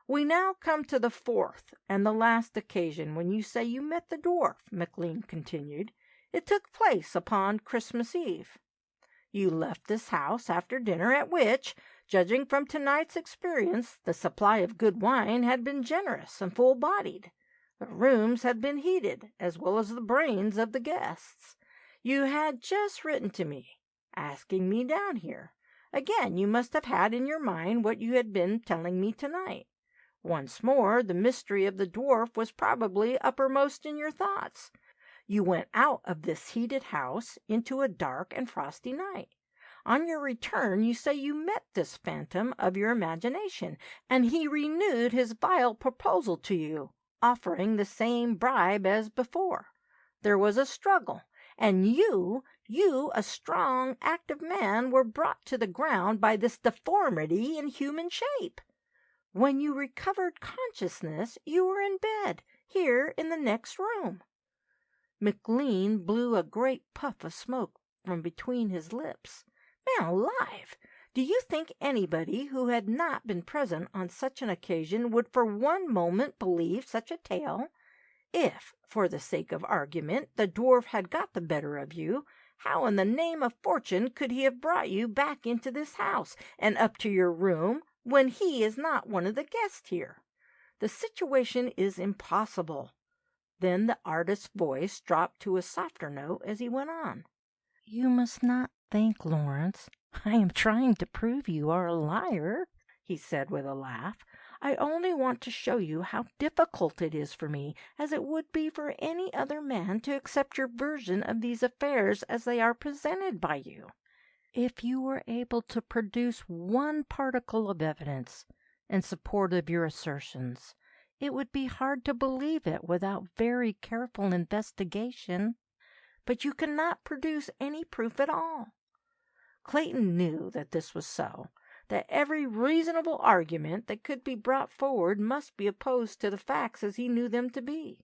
We now come to the fourth and the last occasion when you say you met the dwarf," McLean continued. "It took place upon Christmas Eve. You left this house after dinner, at which, judging from tonight's experience, the supply of good wine had been generous and full-bodied. The rooms had been heated, as well as the brains of the guests. You had just written to me, asking me down here. Again, you must have had in your mind what you had been telling me tonight. Once more, the mystery of the dwarf was probably uppermost in your thoughts. You went out of this heated house into a dark and frosty night. On your return, you say you met this phantom of your imagination, and he renewed his vile proposal to you, offering the same bribe as before. There was a struggle, and you, a strong, active man, were brought to the ground by this deformity in human shape. When you recovered consciousness, you were in bed, here in the next room." McLean blew a great puff of smoke from between his lips. "Man alive! Do you think anybody who had not been present on such an occasion would for one moment believe such a tale? If, for the sake of argument, the dwarf had got the better of you, how in the name of fortune could he have brought you back into this house and up to your room when he is not one of the guests here? The situation is impossible." Then the artist's voice dropped to a softer note as he went on. "You must not think, Lawrence, I am trying to prove you are a liar," he said with a laugh. "I only want to show you how difficult it is for me, as it would be for any other man, to accept your version of these affairs as they are presented by you. If you were able to produce one particle of evidence in support of your assertions, it would be hard to believe it without very careful investigation. But you cannot produce any proof at all." Clayton knew that this was so, that every reasonable argument that could be brought forward must be opposed to the facts as he knew them to be.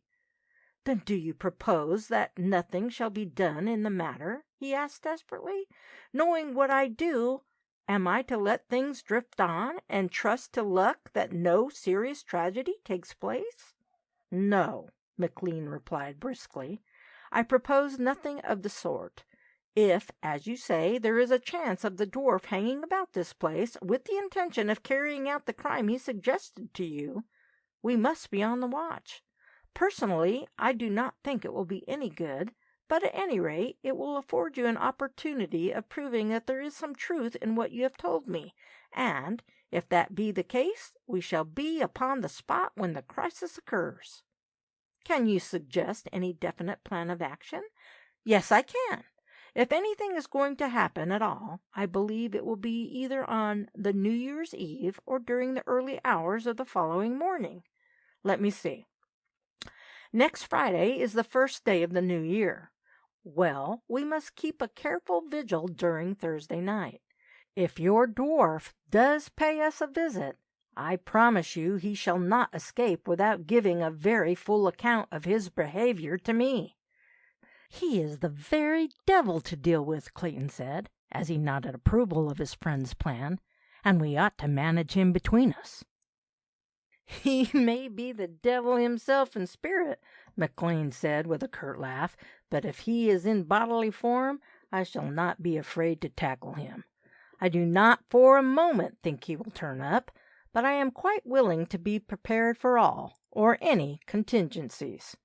"Then do you propose that nothing shall be done in the matter?" he asked desperately. "Knowing what I do, am I to let things drift on and trust to luck that no serious tragedy takes place?" "No," McLean replied briskly. "I propose nothing of the sort. If, as you say, there is a chance of the dwarf hanging about this place with the intention of carrying out the crime he suggested to you, we must be on the watch. Personally, I do not think it will be any good, but at any rate it will afford you an opportunity of proving that there is some truth in what you have told me, and, if that be the case, we shall be upon the spot when the crisis occurs." "Can you suggest any definite plan of action?" "Yes, I can. If anything is going to happen at all, I believe it will be either on the New Year's Eve or during the early hours of the following morning. Let me see. Next Friday is the first day of the new year. Well, we must keep a careful vigil during Thursday night. If your dwarf does pay us a visit, I promise you he shall not escape without giving a very full account of his behavior to me." "He is the very devil to deal with," Clayton said, as he nodded approval of his friend's plan, "and we ought to manage him between us." "He may be the devil himself in spirit," McLean said with a curt laugh, "but if he is in bodily form, I shall not be afraid to tackle him. I do not for a moment think he will turn up, but I am quite willing to be prepared for all, or any, contingencies.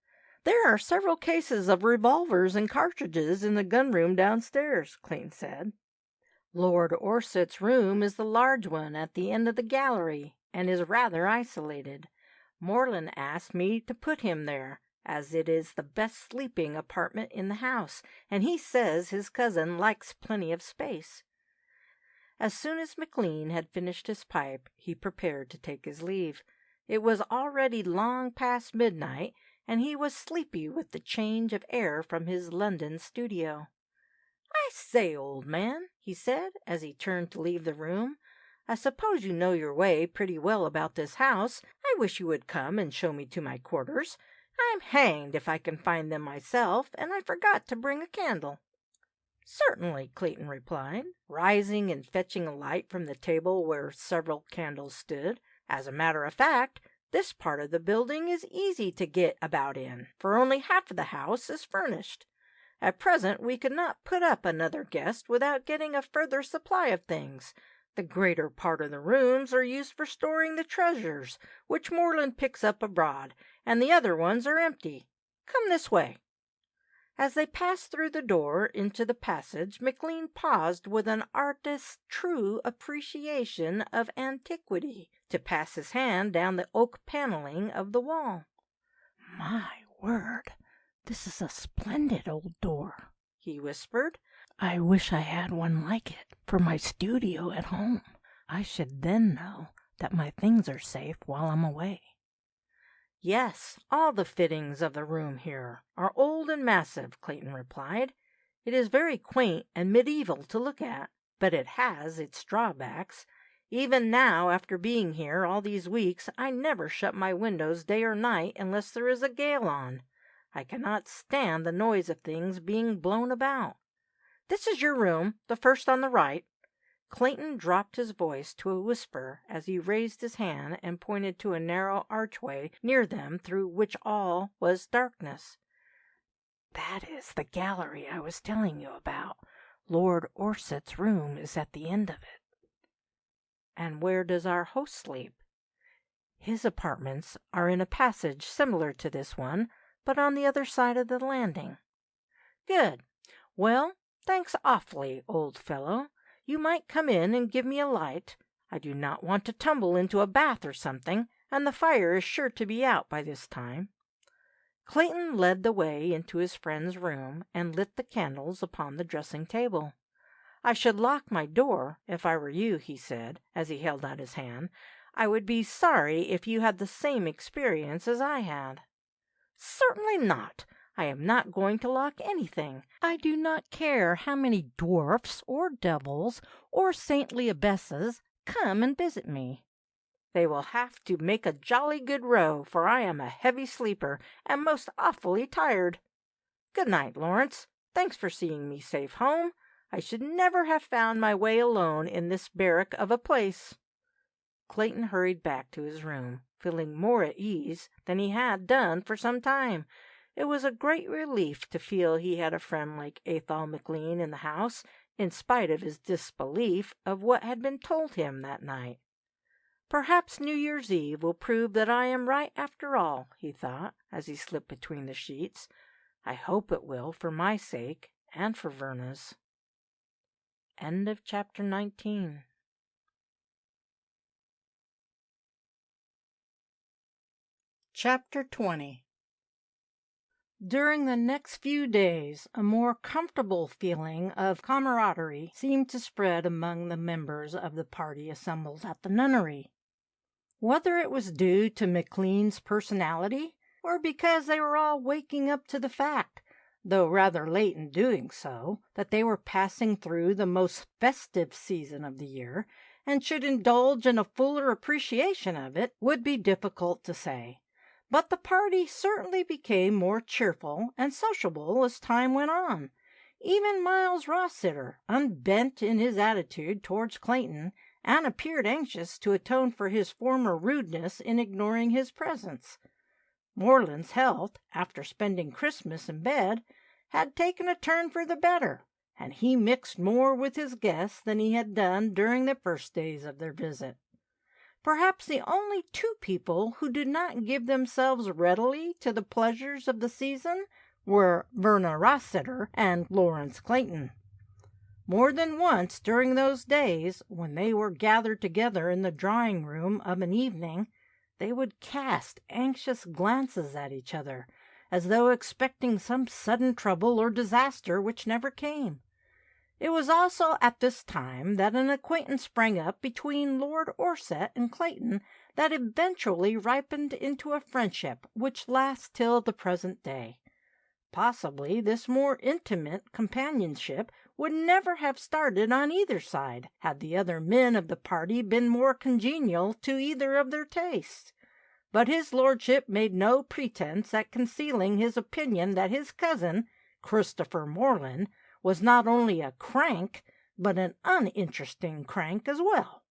There are several cases of revolvers and cartridges in the gun-room downstairs," Clayton said. "Lord Orset's room is the large one at the end of the gallery, and is rather isolated. Moreland asked me to put him there, as it is the best sleeping apartment in the house, and he says his cousin likes plenty of space." As soon as McLean had finished his pipe, he prepared to take his leave. It was already long past midnight, and he was sleepy with the change of air from his London studio. "I say, old man," he said, as he turned to leave the room, "I suppose you know your way pretty well about this house. I wish you would come and show me to my quarters. I'm hanged if I can find them myself, and I forgot to bring a candle." "Certainly," Clayton replied, rising and fetching a light from the table where several candles stood. "As a matter of fact, this part of the building is easy to get about in, for only half of the house is furnished. At present we could not put up another guest without getting a further supply of things. The greater part of the rooms are used for storing the treasures which Moreland picks up abroad, and the other ones are empty. Come this way." As they passed through the door into the passage, McLean paused with an artist's true appreciation of antiquity to pass his hand down the oak paneling of the wall. "My word, this is a splendid old door," he whispered. "I wish I had one like it for my studio at home. I should then know that my things are safe while I'm away." "Yes, all the fittings of the room here are old and massive," Clayton replied. "It is very quaint and medieval to look at, but it has its drawbacks. Even now, after being here all these weeks, I never shut my windows day or night unless there is a gale on. I cannot stand the noise of things being blown about. This is your room, the first on the right." Clayton dropped his voice to a whisper as he raised his hand and pointed to a narrow archway near them through which all was darkness. "That is the gallery I was telling you about. Lord Orset's room is at the end of it." "And where does our host sleep?" "His apartments are in a passage similar to this one, but on the other side of the landing." "Good. Well, thanks awfully, old fellow. You might come in and give me a light. I do not want to tumble into a bath or something, and the fire is sure to be out by this time." Clayton led the way into his friend's room and lit the candles upon the dressing table. "I should lock my door, if I were you," he said, as he held out his hand. "I would be sorry if you had the same experience as I had." "Certainly not. I am not going to lock anything. I do not care how many dwarfs or devils or saintly abbesses come and visit me." "They will have to make a jolly good row, for I am a heavy sleeper and most awfully tired. Good night, Lawrence. Thanks for seeing me safe home. I should never have found my way alone in this barrack of a place." Clayton hurried back to his room, feeling more at ease than he had done for some time. It was a great relief to feel he had a friend like Athol McLean in the house, in spite of his disbelief of what had been told him that night. "Perhaps New Year's Eve will prove that I am right after all," he thought, as he slipped between the sheets. "I hope it will, for my sake and for Verna's." End of chapter 19. Chapter 20. During the next few days, a more comfortable feeling of camaraderie seemed to spread among the members of the party assembled at the nunnery. Whether it was due to McLean's personality, or because they were all waking up to the fact, though rather late in doing so, that they were passing through the most festive season of the year, and should indulge in a fuller appreciation of it, would be difficult to say. But the party certainly became more cheerful and sociable as time went on. Even Miles Rossiter, unbent in his attitude towards Clayton, and appeared anxious to atone for his former rudeness in ignoring his presence. Moreland's health, after spending Christmas in bed, had taken a turn for the better, and he mixed more with his guests than he had done during the first days of their visit. Perhaps the only two people who did not give themselves readily to the pleasures of the season were Verna Rossiter and Lawrence Clayton. More than once during those days, when they were gathered together in the drawing-room of an evening, they would cast anxious glances at each other, as though expecting some sudden trouble or disaster which never came. It was also at this time that an acquaintance sprang up between Lord Orsett and Clayton that eventually ripened into a friendship which lasts till the present day. Possibly this more intimate companionship would never have started on either side, had the other men of the party been more congenial to either of their tastes. But his lordship made no pretence at concealing his opinion that his cousin, Christopher Moreland, was not only a crank, but an uninteresting crank as well.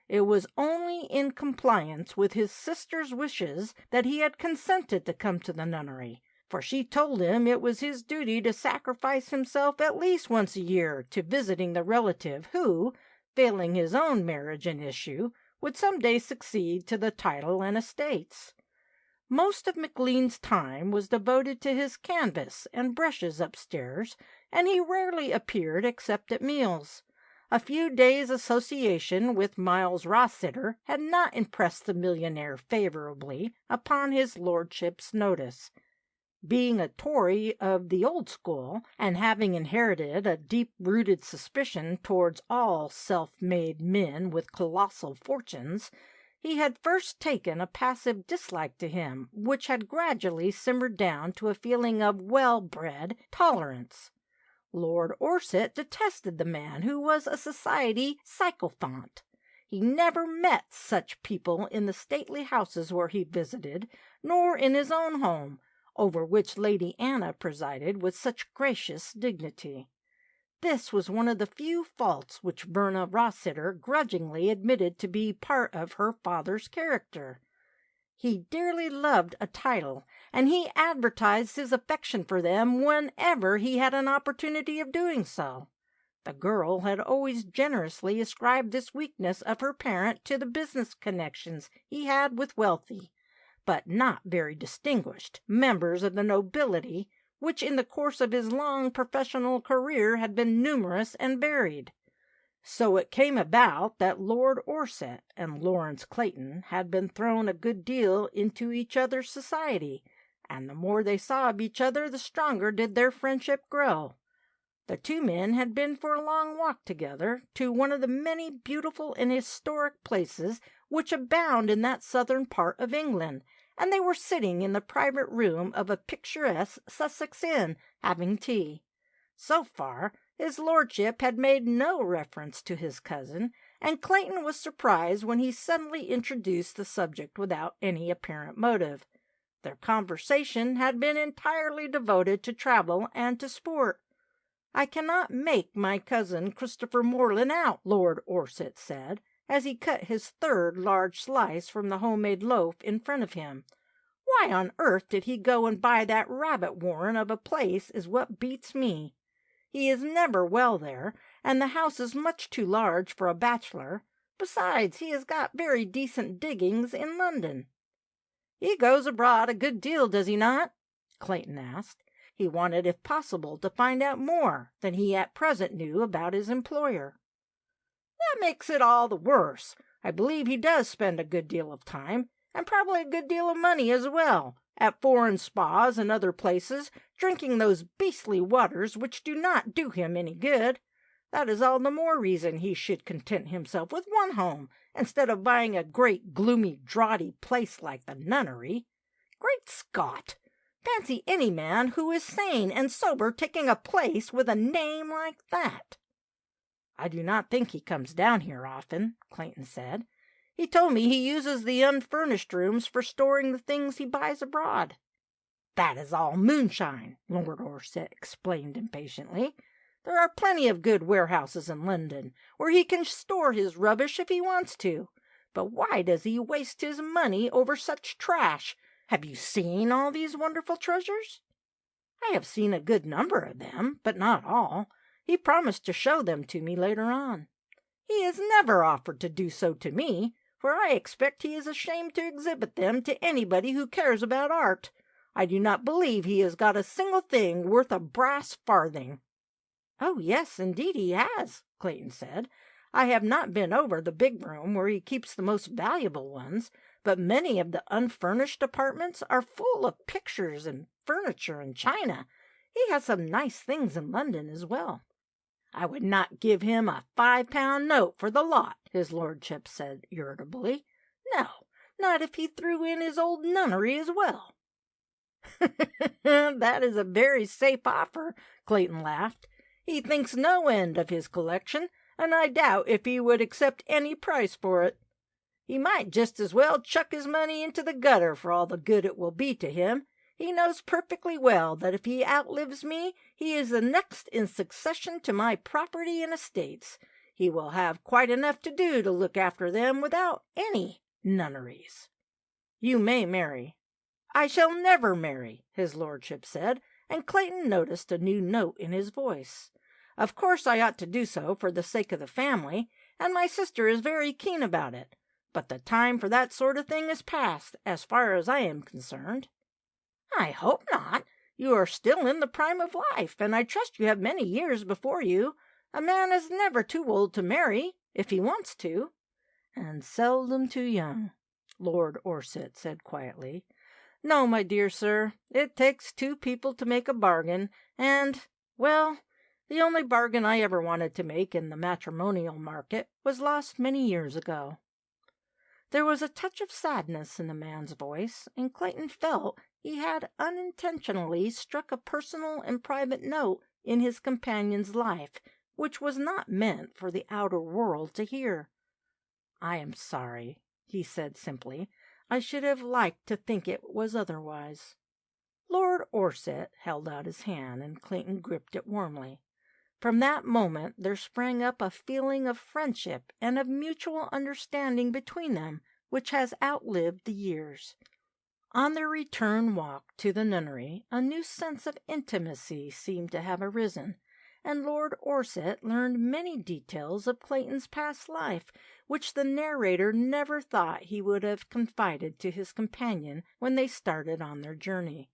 It was only in compliance with his sister's wishes that he had consented to come to the nunnery, for she told him it was his duty to sacrifice himself at least once a year to visiting the relative who, failing his own marriage and issue, would some day succeed to the title and estates. Most of McLean's time was devoted to his canvas and brushes upstairs, and he rarely appeared except at meals. A few days' association with Miles Rossiter had not impressed the millionaire favorably upon his lordship's notice. Being a Tory of the old school, and having inherited a deep-rooted suspicion towards all self-made men with colossal fortunes, he had first taken a passive dislike to him, which had gradually simmered down to a feeling of well-bred tolerance. Lord Orsett detested the man who was a society sycophant. He never met such people in the stately houses where he visited, nor in his own home, over which Lady Anna presided with such gracious dignity. This was one of the few faults which Verna Rossiter grudgingly admitted to be part of her father's character. He dearly loved a title, and he advertised his affection for them whenever he had an opportunity of doing so. The girl had always generously ascribed this weakness of her parent to the business connections he had with wealthy, but not very distinguished, members of the nobility, which in the course of his long professional career had been numerous and varied. So it came about that Lord Orsett and Lawrence Clayton had been thrown a good deal into each other's society, and the more they saw of each other the stronger did their friendship grow. The two men had been for a long walk together to one of the many beautiful and historic places which abound in that southern part of England, and they were sitting in the private room of a picturesque Sussex inn, having tea. So far, his lordship had made no reference to his cousin, and Clayton was surprised when he suddenly introduced the subject without any apparent motive. Their conversation had been entirely devoted to travel and to sport. "I cannot make my cousin Christopher Moreland out," Lord Orsett said, as he cut his third large slice from the homemade loaf in front of him. "Why on earth did he go and buy that rabbit warren of a place is what beats me. He is never well there, and the house is much too large for a bachelor. Besides, he has got very decent diggings in London." "He goes abroad a good deal, does he not?" Clayton asked. He wanted, if possible, to find out more than he at present knew about his employer. "That makes it all the worse. I believe he does spend a good deal of time, and probably a good deal of money as well, at foreign spas and other places, drinking those beastly waters which do not do him any good. That is all the more reason he should content himself with one home, instead of buying a great gloomy draughty place like the nunnery. Great Scott! Fancy any man who is sane and sober taking a place with a name like that." "I do not think he comes down here often," Clayton said. "He told me he uses the unfurnished rooms for storing the things he buys abroad." "That is all moonshine," Lord Orsett explained impatiently. "There are plenty of good warehouses in London, where he can store his rubbish if he wants to. But why does he waste his money over such trash? Have you seen all these wonderful treasures?" "I have seen a good number of them, but not all. He promised to show them to me later on." "He has never offered to do so to me, for I expect he is ashamed to exhibit them to anybody who cares about art. I do not believe he has got a single thing worth a brass farthing." "Oh, yes, indeed he has," Clayton said. "I have not been over the big room where he keeps the most valuable ones, but many of the unfurnished apartments are full of pictures and furniture and china. He has some nice things in London as well." "I would not give him a £5 note for the lot," his lordship said irritably. "No, not if he threw in his old nunnery as well." "That is a very safe offer," Clayton laughed. "He thinks no end of his collection, and I doubt if he would accept any price for it. He might just as well chuck his money into the gutter for all the good it will be to him. He knows perfectly well that if he outlives me, he is the next in succession to my property and estates. He will have quite enough to do to look after them without any nunneries." "You may marry." "I shall never marry," his lordship said, and Clayton noticed a new note in his voice. "Of course I ought to do so for the sake of the family, and my sister is very keen about it. But the time for that sort of thing is past, as far as I am concerned." "I hope not. You are still in the prime of life, and I trust you have many years before you. A man is never too old to marry, if he wants to." "And seldom too young," Lord Orsett said quietly. "No, my dear sir, it takes two people to make a bargain, and, well, the only bargain I ever wanted to make in the matrimonial market was lost many years ago." There was a touch of sadness in the man's voice, and Clayton felt he had unintentionally struck a personal and private note in his companion's life which was not meant for the outer world to hear. "I am sorry," he said simply. "I should have liked to think it was otherwise." Lord Orsett held out his hand, and Clayton gripped it warmly. From that moment there sprang up a feeling of friendship and of mutual understanding between them which has outlived the years. On their return walk to the nunnery a new sense of intimacy seemed to have arisen, and Lord Orsett learned many details of Clayton's past life which the narrator never thought he would have confided to his companion when they started on their journey.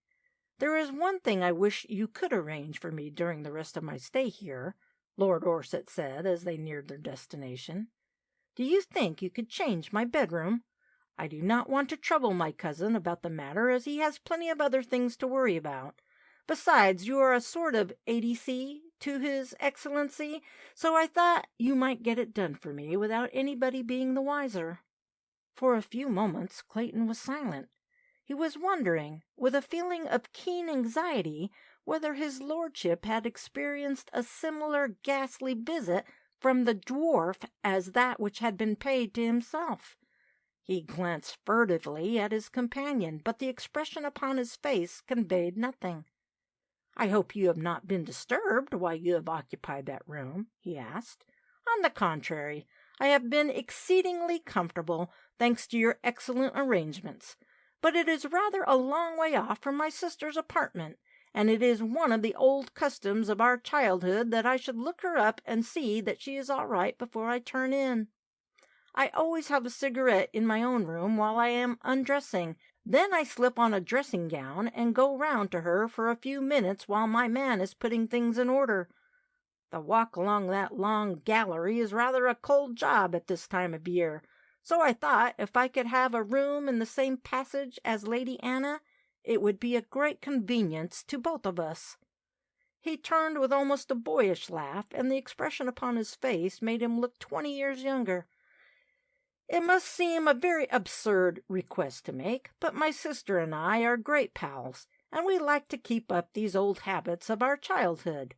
"There is one thing I wish you could arrange for me during the rest of my stay here," Lord Orsett said as they neared their destination. "Do you think you could change my bedroom? I do not want to trouble my cousin about the matter, as he has plenty of other things to worry about. Besides, you are a sort of ADC to His Excellency, so I thought you might get it done for me without anybody being the wiser." For a few moments Clayton was silent. He was wondering, with a feeling of keen anxiety, whether his lordship had experienced a similar ghastly visit from the dwarf as that which had been paid to himself. He glanced furtively at his companion, but the expression upon his face conveyed nothing. "I hope you have not been disturbed while you have occupied that room?" he asked. "On the contrary, I have been exceedingly comfortable, thanks to your excellent arrangements. But it is rather a long way off from my sister's apartment, and it is one of the old customs of our childhood that I should look her up and see that she is all right before I turn in. I always have a cigarette in my own room while I am undressing. Then I slip on a dressing gown and go round to her for a few minutes while my man is putting things in order. The walk along that long gallery is rather a cold job at this time of year, So I thought if I could have a room in the same passage as Lady Anna, it would be a great convenience to both of us." He turned with almost a boyish laugh, and the expression upon his face made him look 20 years younger. "It must seem a very absurd request to make, but my sister and I are great pals, and we like to keep up these old habits of our childhood."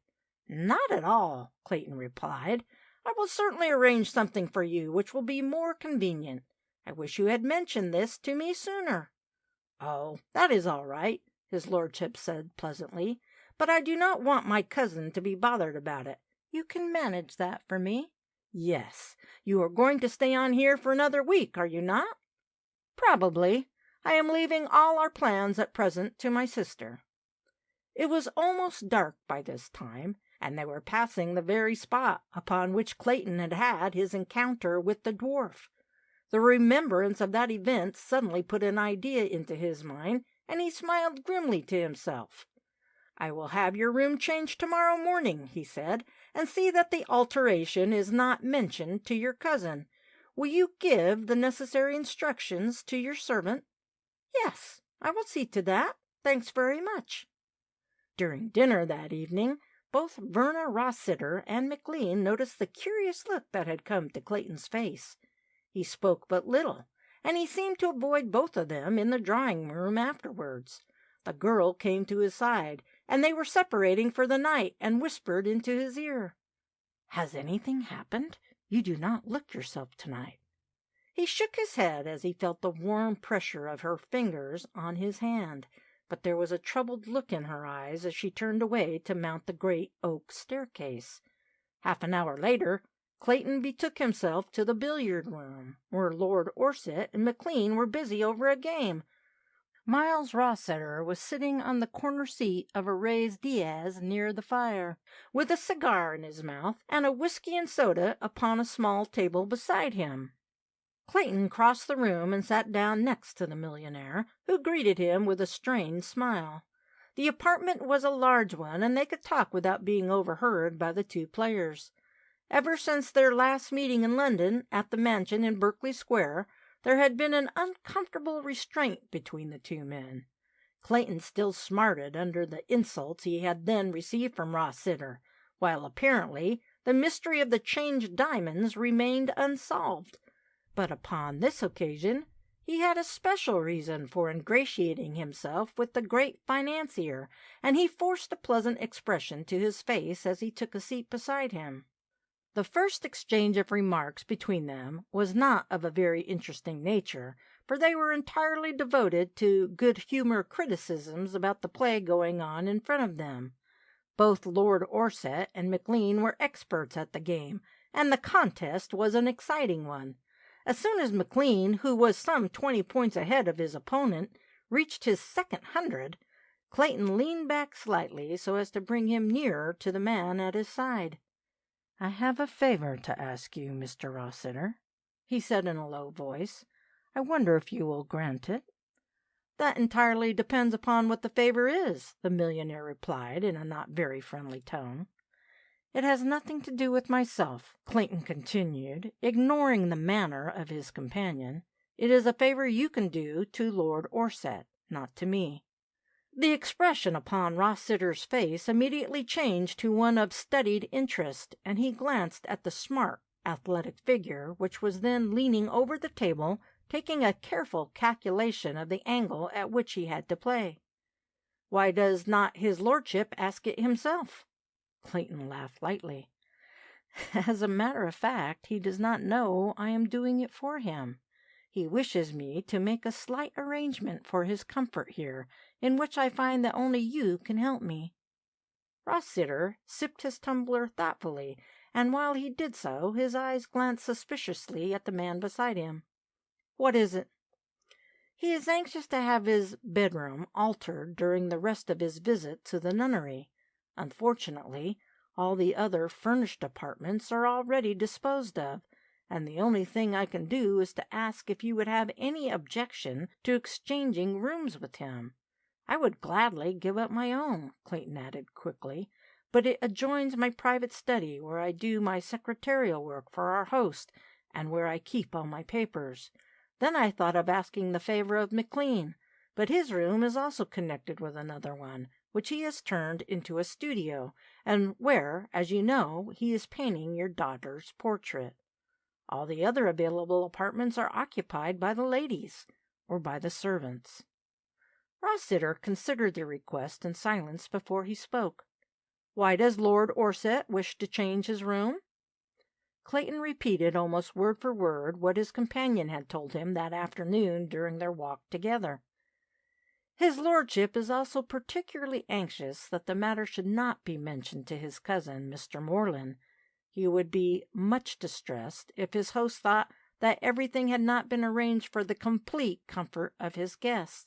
"Not at all," Clayton replied. "I will certainly arrange something for you which will be more convenient. I wish you had mentioned this to me sooner." "Oh, that is all right," his lordship said pleasantly, "but I do not want my cousin to be bothered about it. You can manage that for me." "Yes. You are going to stay on here for another week, are you not?" "Probably. I am leaving all our plans at present to my sister." It was almost dark by this time, and they were passing the very spot upon which Clayton had had his encounter with the dwarf. The remembrance of that event suddenly put an idea into his mind, and he smiled grimly to himself. "I will have your room changed tomorrow morning," he said, "and see that the alteration is not mentioned to your cousin. Will you give the necessary instructions to your servant?" "Yes, I will see to that. Thanks very much." During dinner that evening, both Verna Rossiter and McLean noticed the curious look that had come to Clayton's face. He spoke but little, and he seemed to avoid both of them in the drawing-room afterwards. The girl came to his side, and they were separating for the night, and whispered into his ear, "Has anything happened? You do not look yourself tonight." He shook his head as he felt the warm pressure of her fingers on his hand, but there was a troubled look in her eyes as she turned away to mount the great oak staircase. Half an hour later, Clayton betook himself to the billiard-room, where Lord Orsett and McLean were busy over a game. Miles Rossiter was sitting on the corner seat of a raised daïs near the fire, with a cigar in his mouth and a whiskey and soda upon a small table beside him. Clayton crossed the room and sat down next to the millionaire, who greeted him with a strained smile. The apartment was a large one, and they could talk without being overheard by the two players. Ever since their last meeting in London, at the mansion in Berkeley Square, there had been an uncomfortable restraint between the two men. Clayton still smarted under the insults he had then received from Rossiter, while apparently the mystery of the changed diamonds remained unsolved. But upon this occasion he had a special reason for ingratiating himself with the great financier, and he forced a pleasant expression to his face as he took a seat beside him. The first exchange of remarks between them was not of a very interesting nature, for they were entirely devoted to good-humor criticisms about the play going on in front of them. Both Lord Orsett and McLean were experts at the game, and the contest was an exciting one. As soon as McLean, who was some 20 points ahead of his opponent, reached his second 100, Clayton leaned back slightly so as to bring him nearer to the man at his side. "I have a favor to ask you, Mr. Rossiter," he said in a low voice. "I wonder if you will grant it?" "That entirely depends upon what the favor is," the millionaire replied in a not very friendly tone. "It has nothing to do with myself," Clayton continued, ignoring the manner of his companion. "It is a favor you can do to Lord Orsett, not to me." The expression upon Rossiter's face immediately changed to one of studied interest, and he glanced at the smart, athletic figure which was then leaning over the table, taking a careful calculation of the angle at which he had to play. "Why does not his lordship ask it himself?" Clayton laughed lightly. "As a matter of fact, he does not know I am doing it for him. He wishes me to make a slight arrangement for his comfort here, in which I find that only you can help me." Rossiter sipped his tumbler thoughtfully, and while he did so his eyes glanced suspiciously at the man beside him. "What is it?" "He is anxious to have his bedroom altered during the rest of his visit to the nunnery. Unfortunately, all the other furnished apartments are already disposed of, and the only thing I can do is to ask if you would have any objection to exchanging rooms with him. I would gladly give up my own," Clayton added quickly, "but it adjoins my private study where I do my secretarial work for our host, and where I keep all my papers. Then I thought of asking the favor of McLean, but his room is also connected with another one, which he has turned into a studio, and where, as you know, he is painting your daughter's portrait. All the other available apartments are occupied by the ladies, or by the servants." Rossiter considered the request in silence before he spoke. "Why does Lord Orsett wish to change his room?" Clayton repeated almost word for word what his companion had told him that afternoon during their walk together. "His lordship is also particularly anxious that the matter should not be mentioned to his cousin, Mr. Morland. He would be much distressed if his host thought that everything had not been arranged for the complete comfort of his guests.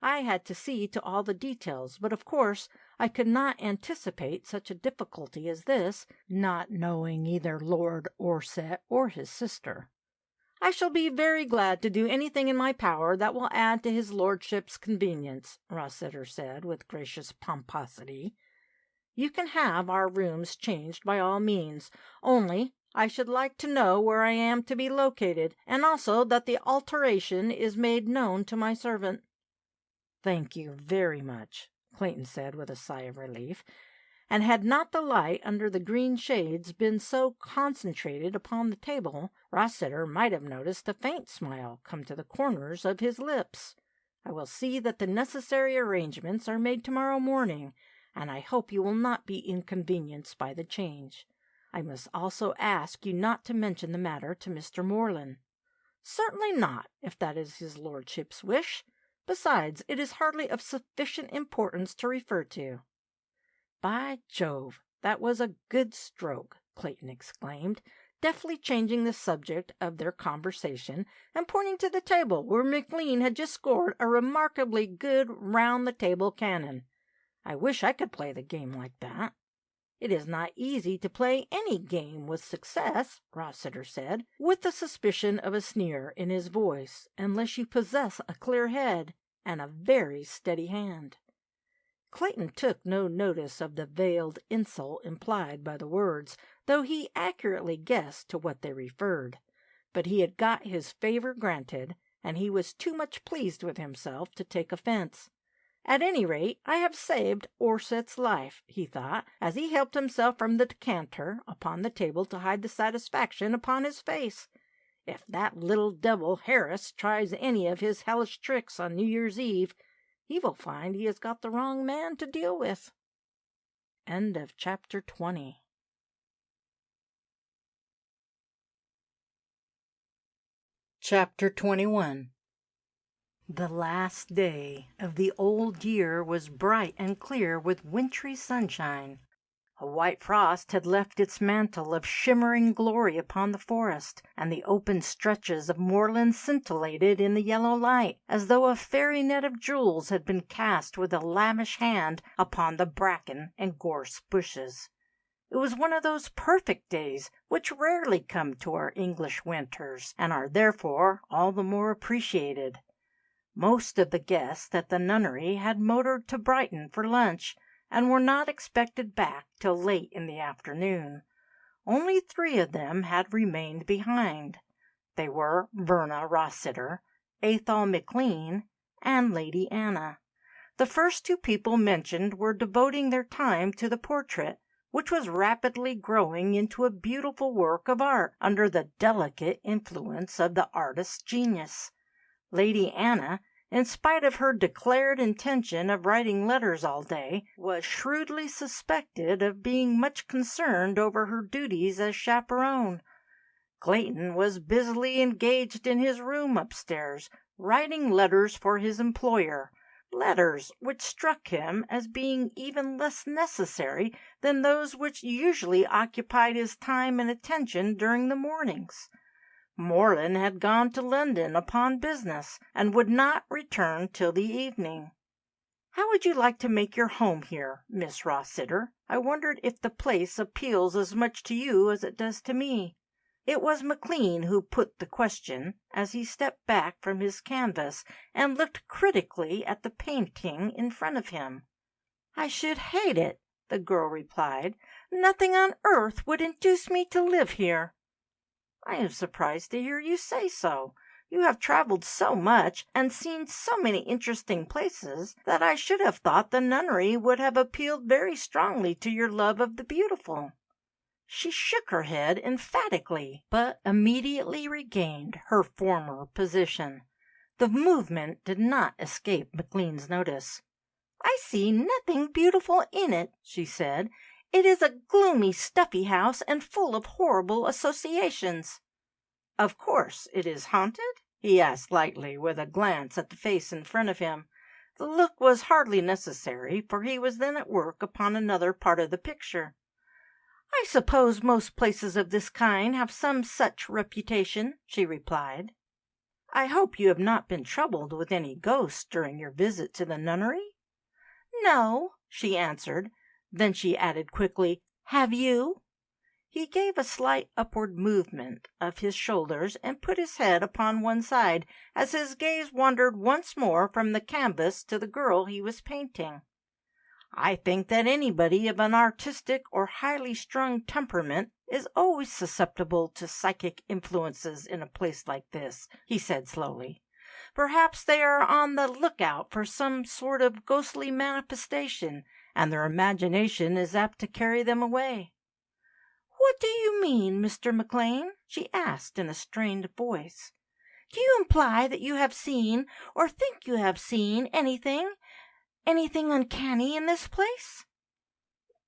I had to see to all the details, but of course I could not anticipate such a difficulty as this, not knowing either Lord Orsett or his sister. I shall be very glad to do anything in my power that will add to his lordship's convenience," Rossiter said with gracious pomposity. "You can have our rooms changed by all means, only I should like to know where I am to be located, and also that the alteration is made known to my servant." "Thank you very much," Clayton said with a sigh of relief, and had not the light under the green shades been so concentrated upon the table, Rossiter might have noticed a faint smile come to the corners of his lips. "I will see that the necessary arrangements are made tomorrow morning, and I hope you will not be inconvenienced by the change. I must also ask you not to mention the matter to Mr. Morland." "Certainly not, if that is his lordship's wish. Besides, it is hardly of sufficient importance to refer to." "By Jove, that was a good stroke!" Clayton exclaimed, deftly changing the subject of their conversation and pointing to the table where McLean had just scored a remarkably good round-the-table cannon. "I wish I could play the game like that." "It is not easy to play any game with success," Rossiter said, with the suspicion of a sneer in his voice, "unless you possess a clear head and a very steady hand." Clayton took no notice of the veiled insult implied by the words, though he accurately guessed to what they referred. But he had got his favor granted, and he was too much pleased with himself to take offense. "At any rate, I have saved Orsett's life," he thought, as he helped himself from the decanter upon the table to hide the satisfaction upon his face. "If that little devil Harris tries any of his hellish tricks on New Year's Eve, he will find he has got the wrong man to deal with." End of chapter 20. Chapter 21. The last day of the old year was bright and clear with wintry sunshine. A white frost had left its mantle of shimmering glory upon the forest, and the open stretches of moorland scintillated in the yellow light, as though a fairy net of jewels had been cast with a lavish hand upon the bracken and gorse bushes. It was one of those perfect days which rarely come to our English winters, and are therefore all the more appreciated. Most of the guests at the nunnery had motored to Brighton for lunch, and were not expected back till late in the afternoon. Only 3 of them had remained behind. They were Verna Rossiter, Athol McLean, and Lady Anna. The first 2 people mentioned were devoting their time to the portrait, which was rapidly growing into a beautiful work of art under the delicate influence of the artist's genius. Lady Anna, in spite of her declared intention of writing letters all day, was shrewdly suspected of being much concerned over her duties as chaperone. Clayton was busily engaged in his room upstairs, writing letters for his employer, letters which struck him as being even less necessary than those which usually occupied his time and attention during the mornings. Morland had gone to London upon business, and would not return till the evening. "How would you like to make your home here, Miss Rossiter? I wondered if the place appeals as much to you as it does to me." It was McLean who put the question, as he stepped back from his canvas and looked critically at the painting in front of him. "I should hate it," the girl replied. "Nothing on earth would induce me to live here." I am surprised to hear you say so. You have traveled so much and seen so many interesting places that I should have thought the nunnery would have appealed very strongly to your love of the beautiful." She shook her head emphatically, but immediately regained her former position. The movement did not escape McLean's notice. "I see nothing beautiful in it," she said. "It is a gloomy, stuffy house and full of horrible associations." "Of course it is haunted?" he asked lightly, with a glance at the face in front of him. The look was hardly necessary, for he was then at work upon another part of the picture. "I suppose most places of this kind have some such reputation," she replied. "I hope you have not been troubled with any ghosts during your visit to the nunnery?" "No," she answered. Then she added quickly, "Have you?" He gave a slight upward movement of his shoulders and put his head upon one side as his gaze wandered once more from the canvas to the girl he was painting. "I think that anybody of an artistic or highly strung temperament is always susceptible to psychic influences in a place like this," he said slowly. "Perhaps they are on the lookout for some sort of ghostly manifestation, and their imagination is apt to carry them away." "What do you mean, Mr. McLean?" she asked in a strained voice. "Do you imply that you have seen, or think you have seen, anything uncanny in this place?"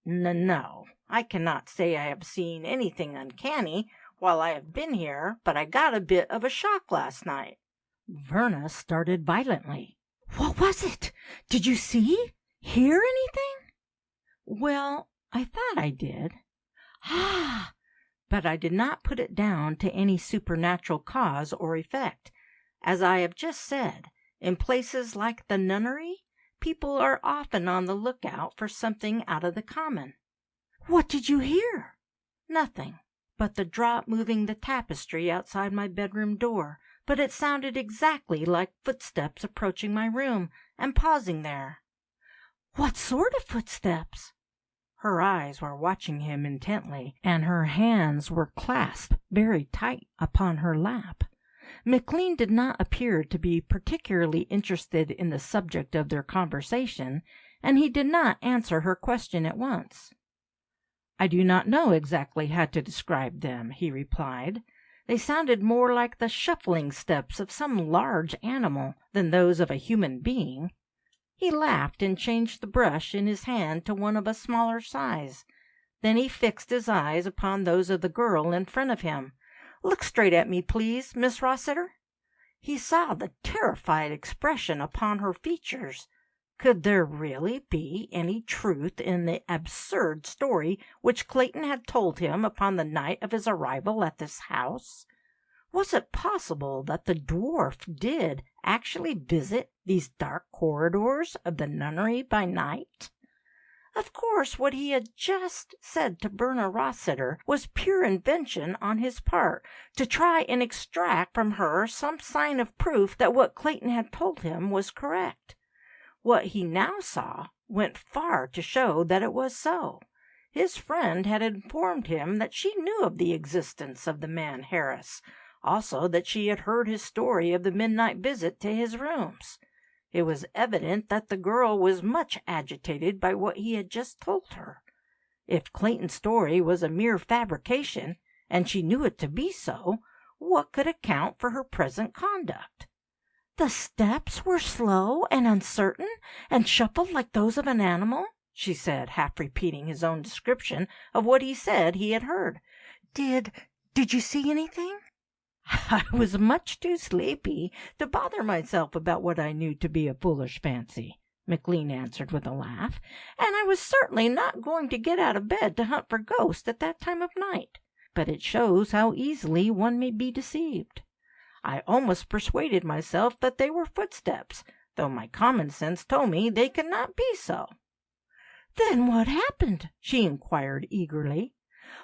No, I cannot say I have seen anything uncanny while I have been here, but I got a bit of a shock last night." Verna started violently. "What was it? Did you hear anything?" "Well, I thought I did." "Ah!" But I did not put it down to any supernatural cause or effect. As I have just said, in places like the nunnery, people are often on the lookout for something out of the common." "What did you hear?" "Nothing but the drop moving the tapestry outside my bedroom door, but it sounded exactly like footsteps approaching my room and pausing there." "What sort of footsteps?" Her eyes were watching him intently, and her hands were clasped very tight upon her lap. McLean did not appear to be particularly interested in the subject of their conversation, and he did not answer her question at once. "I do not know exactly how to describe them," he replied. "They sounded more like the shuffling steps of some large animal than those of a human being." He laughed and changed the brush in his hand to one of a smaller size. Then he fixed his eyes upon those of the girl in front of him. "Look straight at me, please, Miss Rossiter." He saw the terrified expression upon her features. Could there really be any truth in the absurd story which Clayton had told him upon the night of his arrival at this house? Was it possible that the dwarf did actually visit these dark corridors of the nunnery by night? Of course, what he had just said to Verna Rossiter was pure invention on his part, to try and extract from her some sign of proof that what Clayton had told him was correct. What he now saw went far to show that it was so. His friend had informed him that she knew of the existence of the man Harris, also that she had heard his story of the midnight visit to his rooms. It was evident that the girl was much agitated by what he had just told her. If Clayton's story was a mere fabrication, and she knew it to be so, what could account for her present conduct? "The steps were slow and uncertain, and shuffled like those of an animal," she said, half repeating his own description of what he said he had heard. Did you see anything?" "I was much too sleepy to bother myself about what I knew to be a foolish fancy," McLean answered with a laugh, "and I was certainly not going to get out of bed to hunt for ghosts at that time of night. But it shows how easily one may be deceived. I almost persuaded myself that they were footsteps, though my common sense told me they could not be so." "Then what happened?" she inquired eagerly.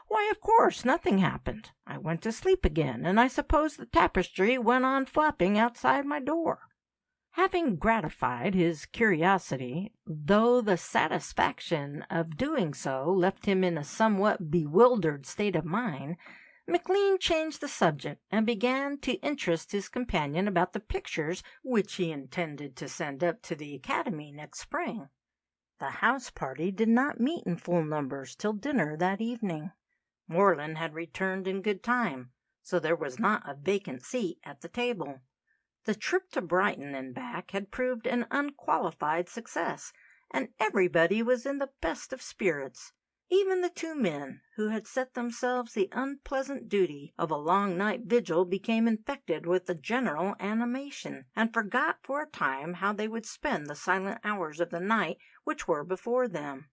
"Why, of course, nothing happened. I went to sleep again, and I suppose the tapestry went on flapping outside my door." Having gratified his curiosity, though the satisfaction of doing so left him in a somewhat bewildered state of mind, McLean changed the subject and began to interest his companion about the pictures which he intended to send up to the academy next spring. The house party did not meet in full numbers till dinner that evening. Moreland had returned in good time, so there was not a vacant seat at the table. The trip to Brighton and back had proved an unqualified success, and everybody was in the best of spirits. Even the two men who had set themselves the unpleasant duty of a long night vigil became infected with the general animation, and forgot for a time how they would spend the silent hours of the night which were before them.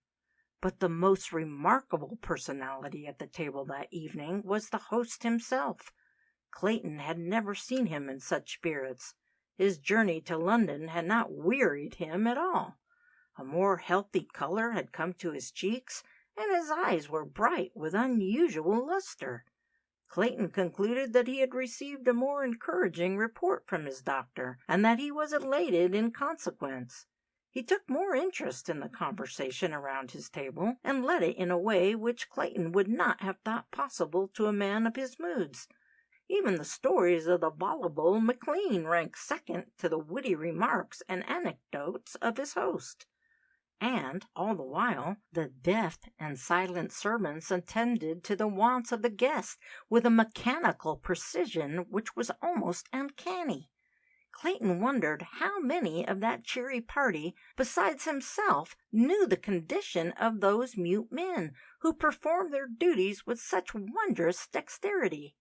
But the most remarkable personality at the table that evening was the host himself. Clayton had never seen him in such spirits. His journey to London had not wearied him at all. A more healthy color had come to his cheeks, and his eyes were bright with unusual luster. Clayton concluded that he had received a more encouraging report from his doctor, and that he was elated in consequence. He took more interest in the conversation around his table, and led it in a way which Clayton would not have thought possible to a man of his moods. Even the stories of the voluble McLean ranked second to the witty remarks and anecdotes of his host. And, all the while, the deft and silent servants attended to the wants of the guest with a mechanical precision which was almost uncanny. Clayton wondered how many of that cheery party, besides himself, knew the condition of those mute men, who performed their duties with such wondrous dexterity.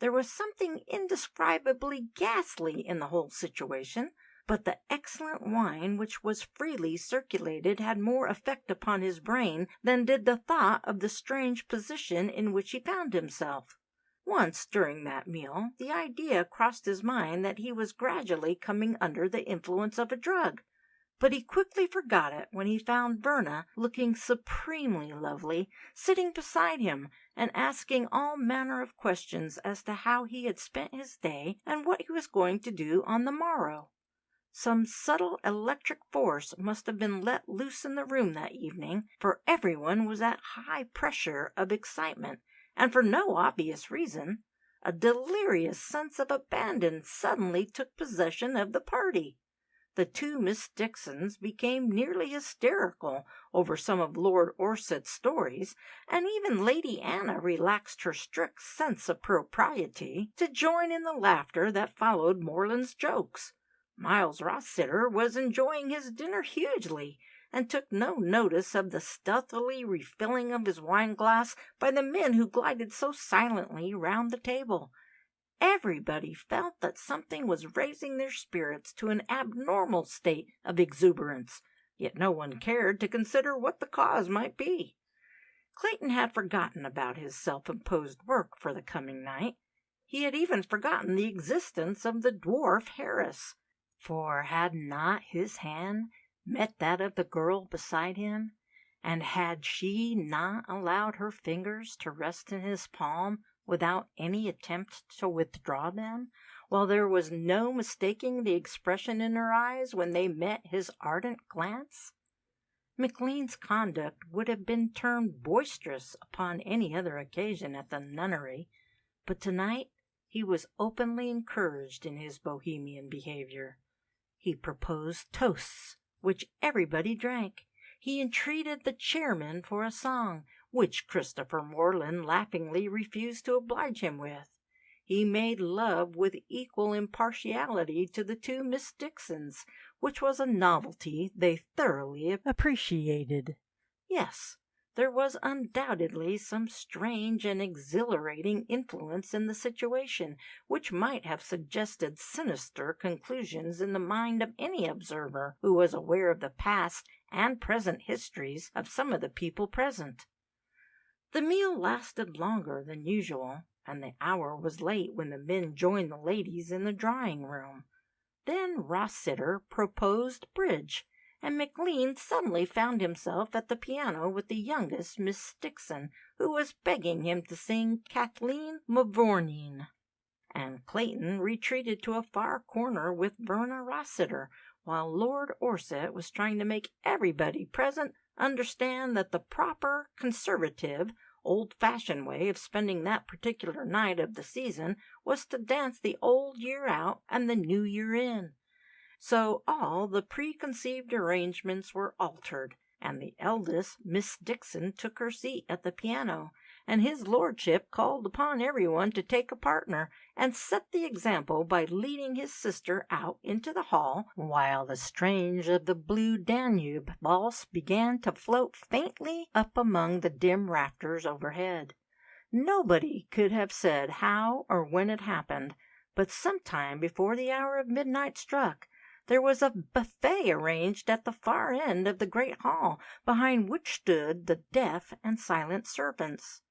There was something indescribably ghastly in the whole situation, but the excellent wine which was freely circulated had more effect upon his brain than did the thought of the strange position in which he found himself. Once during that meal the idea crossed his mind that he was gradually coming under the influence of a drug, but he quickly forgot it when he found Verna, looking supremely lovely, sitting beside him and asking all manner of questions as to how he had spent his day and what he was going to do on the morrow. Some subtle electric force must have been let loose in the room that evening, for everyone was at high pressure of excitement, and for no obvious reason. A delirious sense of abandon suddenly took possession of the party. The two Miss Dixons became nearly hysterical over some of Lord Orset's stories, and even Lady Anna relaxed her strict sense of propriety to join in the laughter that followed Moreland's jokes. Miles Rossiter was enjoying his dinner hugely, and took no notice of the stealthily refilling of his wine-glass by the men who glided so silently round the table. Everybody felt that something was raising their spirits to an abnormal state of exuberance, yet no one cared to consider what the cause might be. Clayton had forgotten about his self-imposed work for the coming night. He had even forgotten the existence of the dwarf Harris. For had not his hand met that of the girl beside him, and had she not allowed her fingers to rest in his palm without any attempt to withdraw them, while there was no mistaking the expression in her eyes when they met his ardent glance? McLean's conduct would have been termed boisterous upon any other occasion at the nunnery, but tonight he was openly encouraged in his bohemian behavior. He proposed toasts, which everybody drank. He entreated the chairman for a song, which Christopher Moreland laughingly refused to oblige him with. He made love with equal impartiality to the two Miss Dixons, which was a novelty they thoroughly appreciated. Yes, there was undoubtedly some strange and exhilarating influence in the situation, which might have suggested sinister conclusions in the mind of any observer who was aware of the past and present histories of some of the people present. The meal lasted longer than usual, and the hour was late when the men joined the ladies in the drawing-room. Then Rossiter proposed bridge, and McLean suddenly found himself at the piano with the youngest Miss Dixon, who was begging him to sing Kathleen Mavourneen, and Clayton retreated to a far corner with Verna Rossiter, while Lord Orset was trying to make everybody present understand that the proper conservative old-fashioned way of spending that particular night of the season was to dance the old year out and the new year in. So all the preconceived arrangements were altered, and the eldest Miss Dixon took her seat at the piano, and his lordship called upon everyone to take a partner, and set the example by leading his sister out into the hall, while the strains of the Blue Danube valse began to float faintly up among the dim rafters overhead. Nobody could have said how or when it happened, but sometime before the hour of midnight struck, there was a buffet arranged at the far end of the great hall, behind which stood the deaf and silent servants.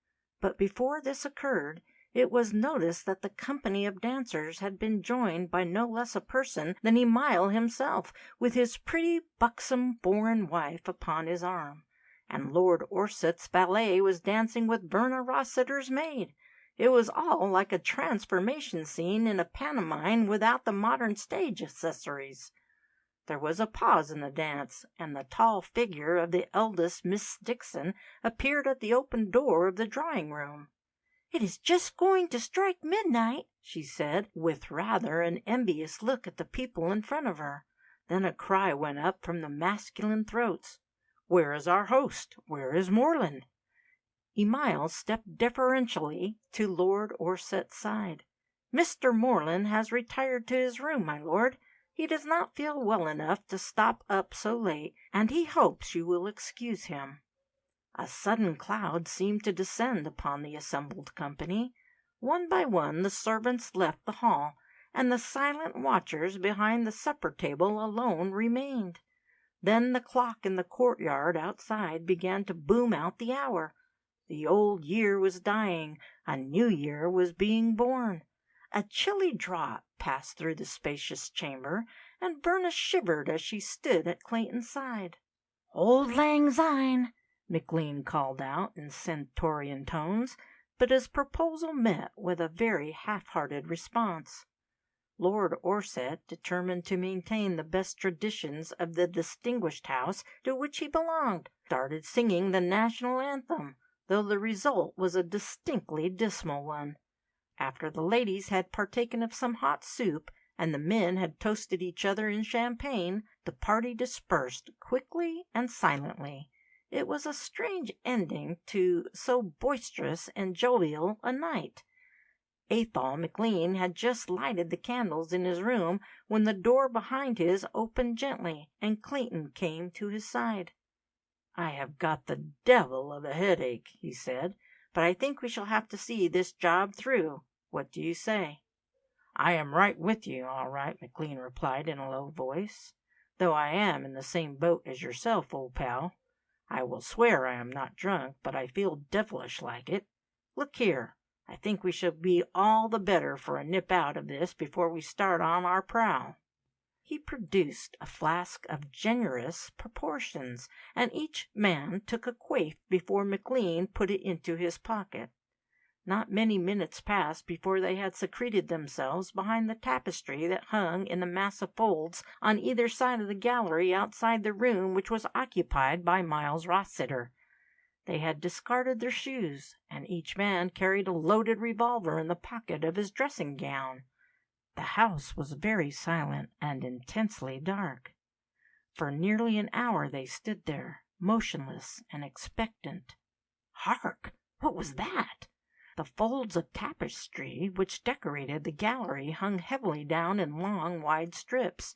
But before this occurred, it was noticed that the company of dancers had been joined by no less a person than Emile himself, with his pretty, buxom foreign wife upon his arm, and Lord Orset's valet was dancing with Verna Rossiter's maid. It was all like a transformation scene in a pantomime without the modern stage accessories. There was a pause in the dance, and the tall figure of the eldest Miss Dixon appeared at the open door of the drawing-room. "It is just going to strike midnight," she said, with rather an envious look at the people in front of her. Then a cry went up from the masculine throats. "Where is our host? Where is Morland?" Emile stepped deferentially to Lord Orset's side. "Mr. Morland has retired to his room, my lord. He does not feel well enough to stop up so late, and he hopes you will excuse him." A sudden cloud seemed to descend upon the assembled company. One by one the servants left the hall, and the silent watchers behind the supper table alone remained. Then the clock in the courtyard outside began to boom out the hour. The old year was dying, a new year was being born. A chilly draught passed through the spacious chamber, and Verna shivered as she stood at Clayton's side. "Auld Lang Syne," McLean called out in stentorian tones, but his proposal met with a very half-hearted response. Lord Orset, determined to maintain the best traditions of the distinguished house to which he belonged, started singing the national anthem, though the result was a distinctly dismal one. After the ladies had partaken of some hot soup, and the men had toasted each other in champagne, the party dispersed quickly and silently. It was a strange ending to so boisterous and jovial a night. Athol McLean had just lighted the candles in his room when the door behind his opened gently, and Clayton came to his side. "I have got the devil of a headache," he said, "but I think we shall have to see this job through. What do you say?" "I am right with you, all right," McLean replied in a low voice, "though I am in the same boat as yourself, old pal. I will swear I am not drunk, but I feel devilish like it. Look here, I think we shall be all the better for a nip out of this before we start on our prowl." He produced a flask of generous proportions, and each man took a quaff before McLean put it into his pocket. Not many minutes passed before they had secreted themselves behind the tapestry that hung in the massive folds on either side of the gallery outside the room which was occupied by Miles Rossiter. They had discarded their shoes, and each man carried a loaded revolver in the pocket of his dressing-gown. The house was very silent and intensely dark. For nearly an hour they stood there, motionless and expectant. Hark! What was that? The folds of tapestry which decorated the gallery hung heavily down in long, wide strips.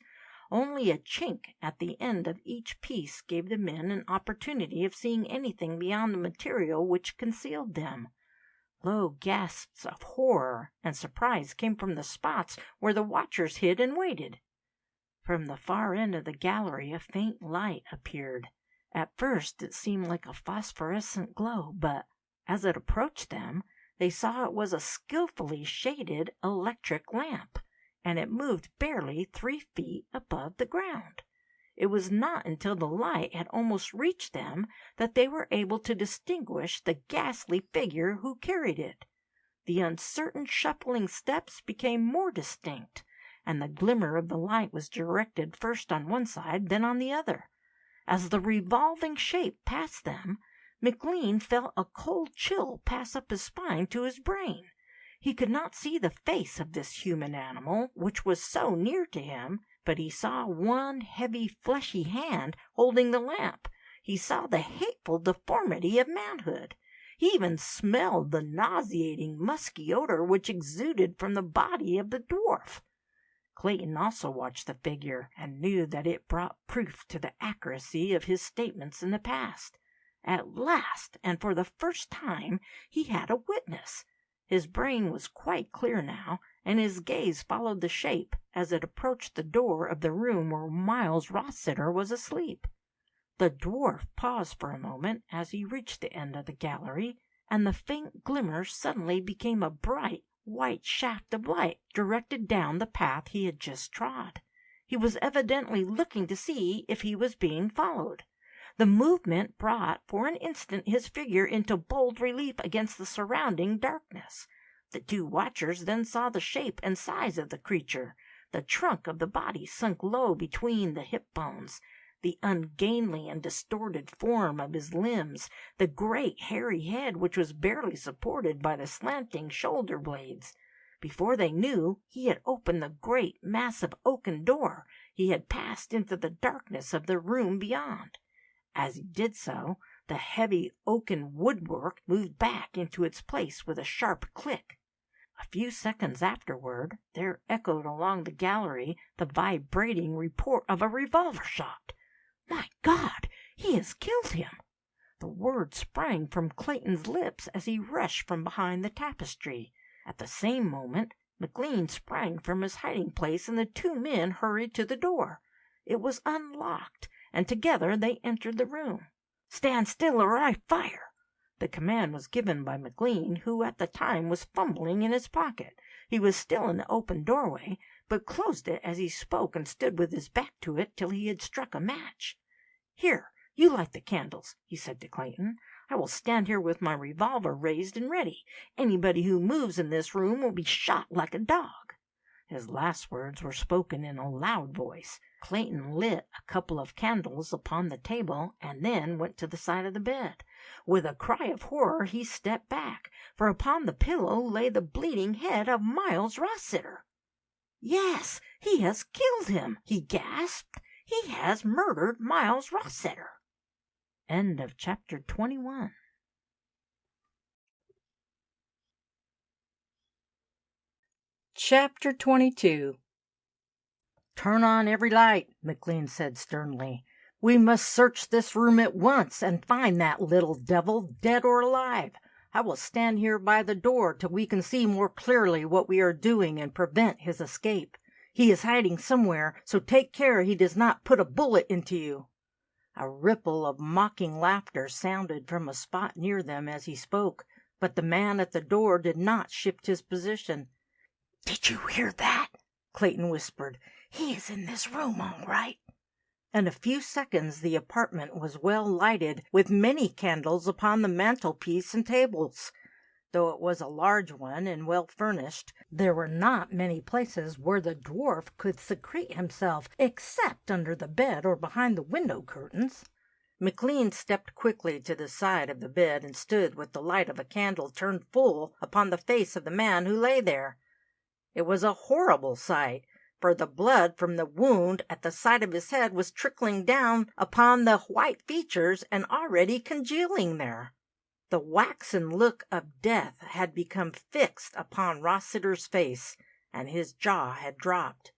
Only a chink at the end of each piece gave the men an opportunity of seeing anything beyond the material which concealed them. Low gasps of horror and surprise came from the spots where the watchers hid and waited. From the far end of the gallery a faint light appeared. At first it seemed like a phosphorescent glow, but as it approached them, they saw it was a skillfully shaded electric lamp, and it moved barely 3 feet above the ground. It was not until the light had almost reached them that they were able to distinguish the ghastly figure who carried it. The uncertain shuffling steps became more distinct, and the glimmer of the light was directed first on one side, then on the other. As the revolving shape passed them, McLean felt a cold chill pass up his spine to his brain. He could not see the face of this human animal, which was so near to him, but he saw one heavy fleshy hand holding the lamp. He saw the hateful deformity of manhood. He even smelled the nauseating, musky odor which exuded from the body of the dwarf. Clayton also watched the figure, and knew that it brought proof to the accuracy of his statements in the past. At last, and for the first time, he had a witness. His brain was quite clear now, and his gaze followed the shape as it approached the door of the room where Miles Rossiter was asleep. The dwarf paused for a moment as he reached the end of the gallery, and the faint glimmer suddenly became a bright, white shaft of light directed down the path he had just trod. He was evidently looking to see if he was being followed. The movement brought for an instant his figure into bold relief against the surrounding darkness. The two watchers then saw the shape and size of the creature. The trunk of the body sunk low between the hip bones, the ungainly and distorted form of his limbs, the great hairy head which was barely supported by the slanting shoulder blades. Before they knew, he had opened the great, massive oaken door. He had passed into the darkness of the room beyond. As he did so, the heavy oaken woodwork moved back into its place with a sharp click. A few seconds afterward, there echoed along the gallery the vibrating report of a revolver shot. "My God, he has killed him!" The word sprang from Clayton's lips as he rushed from behind the tapestry. At the same moment, McLean sprang from his hiding place, and the two men hurried to the door. It was unlocked, and together they entered the room. "Stand still or I fire!" The command was given by McLean, who at the time was fumbling in his pocket. He was still in the open doorway, but closed it as he spoke and stood with his back to it till he had struck a match. "Here, you light the candles," he said to Clayton. "I will stand here with my revolver raised and ready. Anybody who moves in this room will be shot like a dog." His last words were spoken in a loud voice. Clayton lit a couple of candles upon the table and then went to the side of the bed. With a cry of horror he stepped back, for upon the pillow lay the bleeding head of Miles Rossiter. "Yes, he has killed him," he gasped. "He has murdered Miles Rossiter." End of chapter 21. Chapter 22. "Turn on every light," McLean said sternly. "We must search this room at once and find that little devil, dead or alive. I will stand here by the door till we can see more clearly what we are doing and prevent his escape. He is hiding somewhere, so take care he does not put a bullet into you." A ripple of mocking laughter sounded from a spot near them as he spoke, but the man at the door did not shift his position. "Did you hear that?" Clayton whispered. "He is in this room, all right." In a few seconds the apartment was well lighted, with many candles upon the mantelpiece and tables. Though it was a large one and well furnished, there were not many places where the dwarf could secrete himself except under the bed or behind the window curtains. McLean stepped quickly to the side of the bed and stood with the light of a candle turned full upon the face of the man who lay there. It was a horrible sight, for the blood from the wound at the side of his head was trickling down upon the white features and already congealing there. The waxen look of death had become fixed upon Rossiter's face, and his jaw had dropped.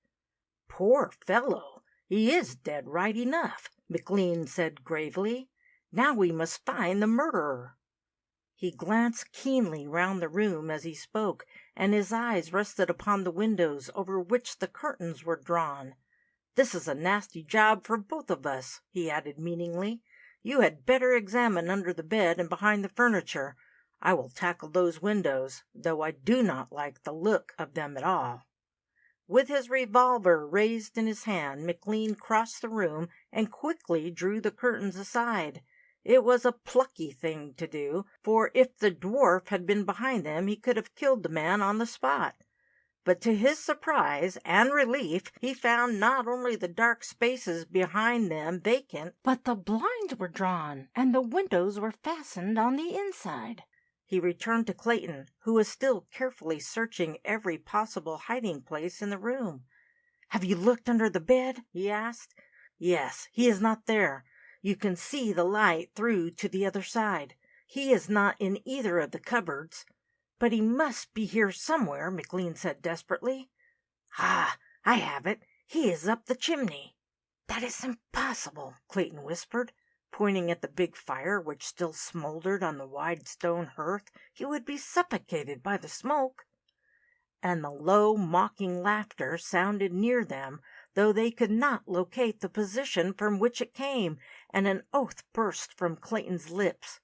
"Poor fellow, he is dead right enough," McLean said gravely. "Now we must find the murderer." He glanced keenly round the room as he spoke, and his eyes rested upon the windows over which the curtains were drawn. "This is a nasty job for both of us," he added meaningly. "You had better examine under the bed and behind the furniture. I will tackle those windows, though I do not like the look of them at all." With his revolver raised in his hand, McLean crossed the room and quickly drew the curtains aside. It was a plucky thing to do, for if the dwarf had been behind them he could have killed the man on the spot. But to his surprise and relief, he found not only the dark spaces behind them vacant, but the blinds were drawn and the windows were fastened on the inside. He returned to Clayton, who was still carefully searching every possible hiding place in the room. "Have you looked under the bed?" he asked. "Yes, he is not there. You can see the light through to the other side. He is not in either of the cupboards." "But he must be here somewhere," McLean said desperately. "Ah, I have it. He is up the chimney." "That is impossible," Clayton whispered, pointing at the big fire which still smoldered on the wide stone hearth. "He would be suffocated by the smoke." And the low, mocking laughter sounded near them, though they could not locate the position from which it came, and an oath burst from Clayton's lips.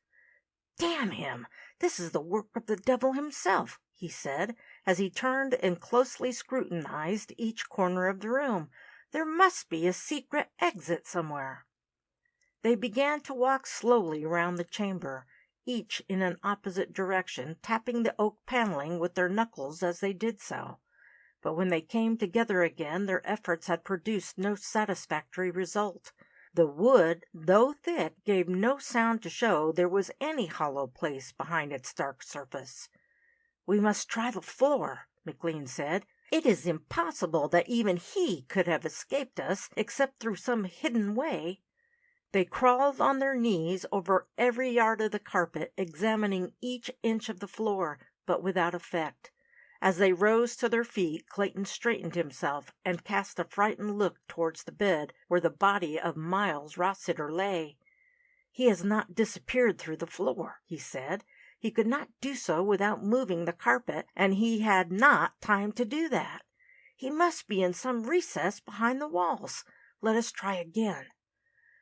"Damn him! This is the work of the devil himself," he said, as he turned and closely scrutinized each corner of the room. "There must be a secret exit somewhere." They began to walk slowly round the chamber, each in an opposite direction, tapping the oak paneling with their knuckles as they did so. But when they came together again, their efforts had produced no satisfactory result. The wood, though thick, gave no sound to show there was any hollow place behind its dark surface. "We must try the floor," McLean said. "It is impossible that even he could have escaped us except through some hidden way." They crawled on their knees over every yard of the carpet, examining each inch of the floor, but without effect. As they rose to their feet, Clayton straightened himself and cast a frightened look towards the bed where the body of Miles Rossiter lay. "He has not disappeared through the floor," he said. "He could not do so without moving the carpet, and he had not time to do that. He must be in some recess behind the walls. Let us try again."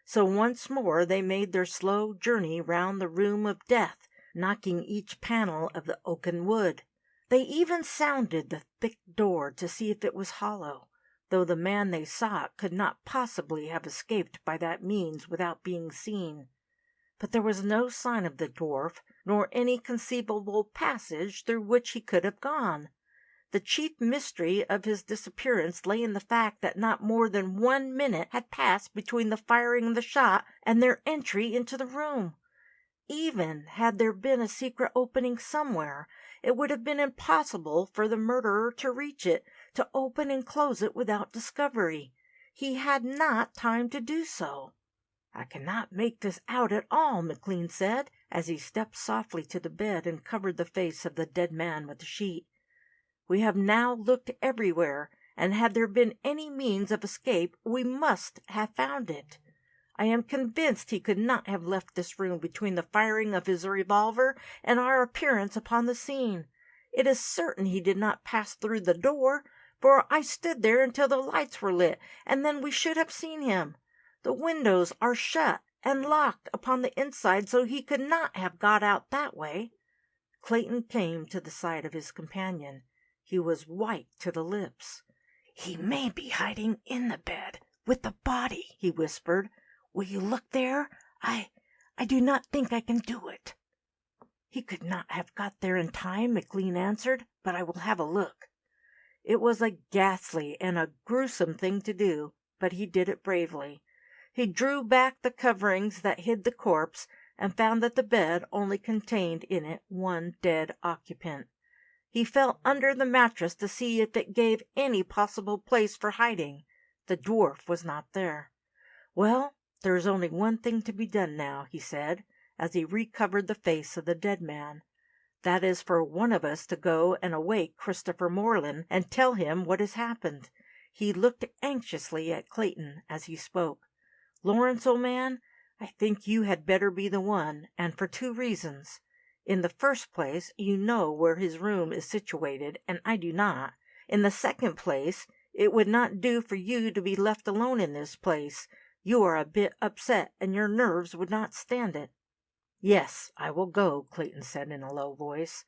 So once more they made their slow journey round the room of death, knocking each panel of the oaken wood. They even sounded the thick door to see if it was hollow, though the man they sought could not possibly have escaped by that means without being seen. But there was no sign of the dwarf, nor any conceivable passage through which he could have gone. The chief mystery of his disappearance lay in the fact that not more than 1 minute had passed between the firing of the shot and their entry into the room. Even had there been a secret opening somewhere, it would have been impossible for the murderer to reach it, to open and close it without discovery. He had not time to do so. "I cannot make this out at all," McLean said, as he stepped softly to the bed and covered the face of the dead man with the sheet. "We have now looked everywhere, and had there been any means of escape, we must have found it. I am convinced he could not have left this room between the firing of his revolver and our appearance upon the scene. It is certain he did not pass through the door, for I stood there until the lights were lit, and then we should have seen him. The windows are shut and locked upon the inside, so he could not have got out that way." Clayton came to the side of his companion. He was white to the lips. "He may be hiding in the bed, with the body," he whispered. "Will you look there? I do not think I can do it." "He could not have got there in time," McLean answered, "but I will have a look." It was a ghastly and a gruesome thing to do, but he did it bravely. He drew back the coverings that hid the corpse, and found that the bed only contained in it one dead occupant. He felt under the mattress to see if it gave any possible place for hiding. The dwarf was not there. "Well, there is only one thing to be done now," he said, as he recovered the face of the dead man. "That is for one of us to go and awake Christopher Moreland and tell him what has happened." He looked anxiously at Clayton as he spoke. "Lawrence, old man, I think you had better be the one, and for 2 reasons. In the first place, you know where his room is situated, and I do not. In the second place, it would not do for you to be left alone in this place. You are a bit upset, and your nerves would not stand it." "Yes, I will go," Clayton said in a low voice.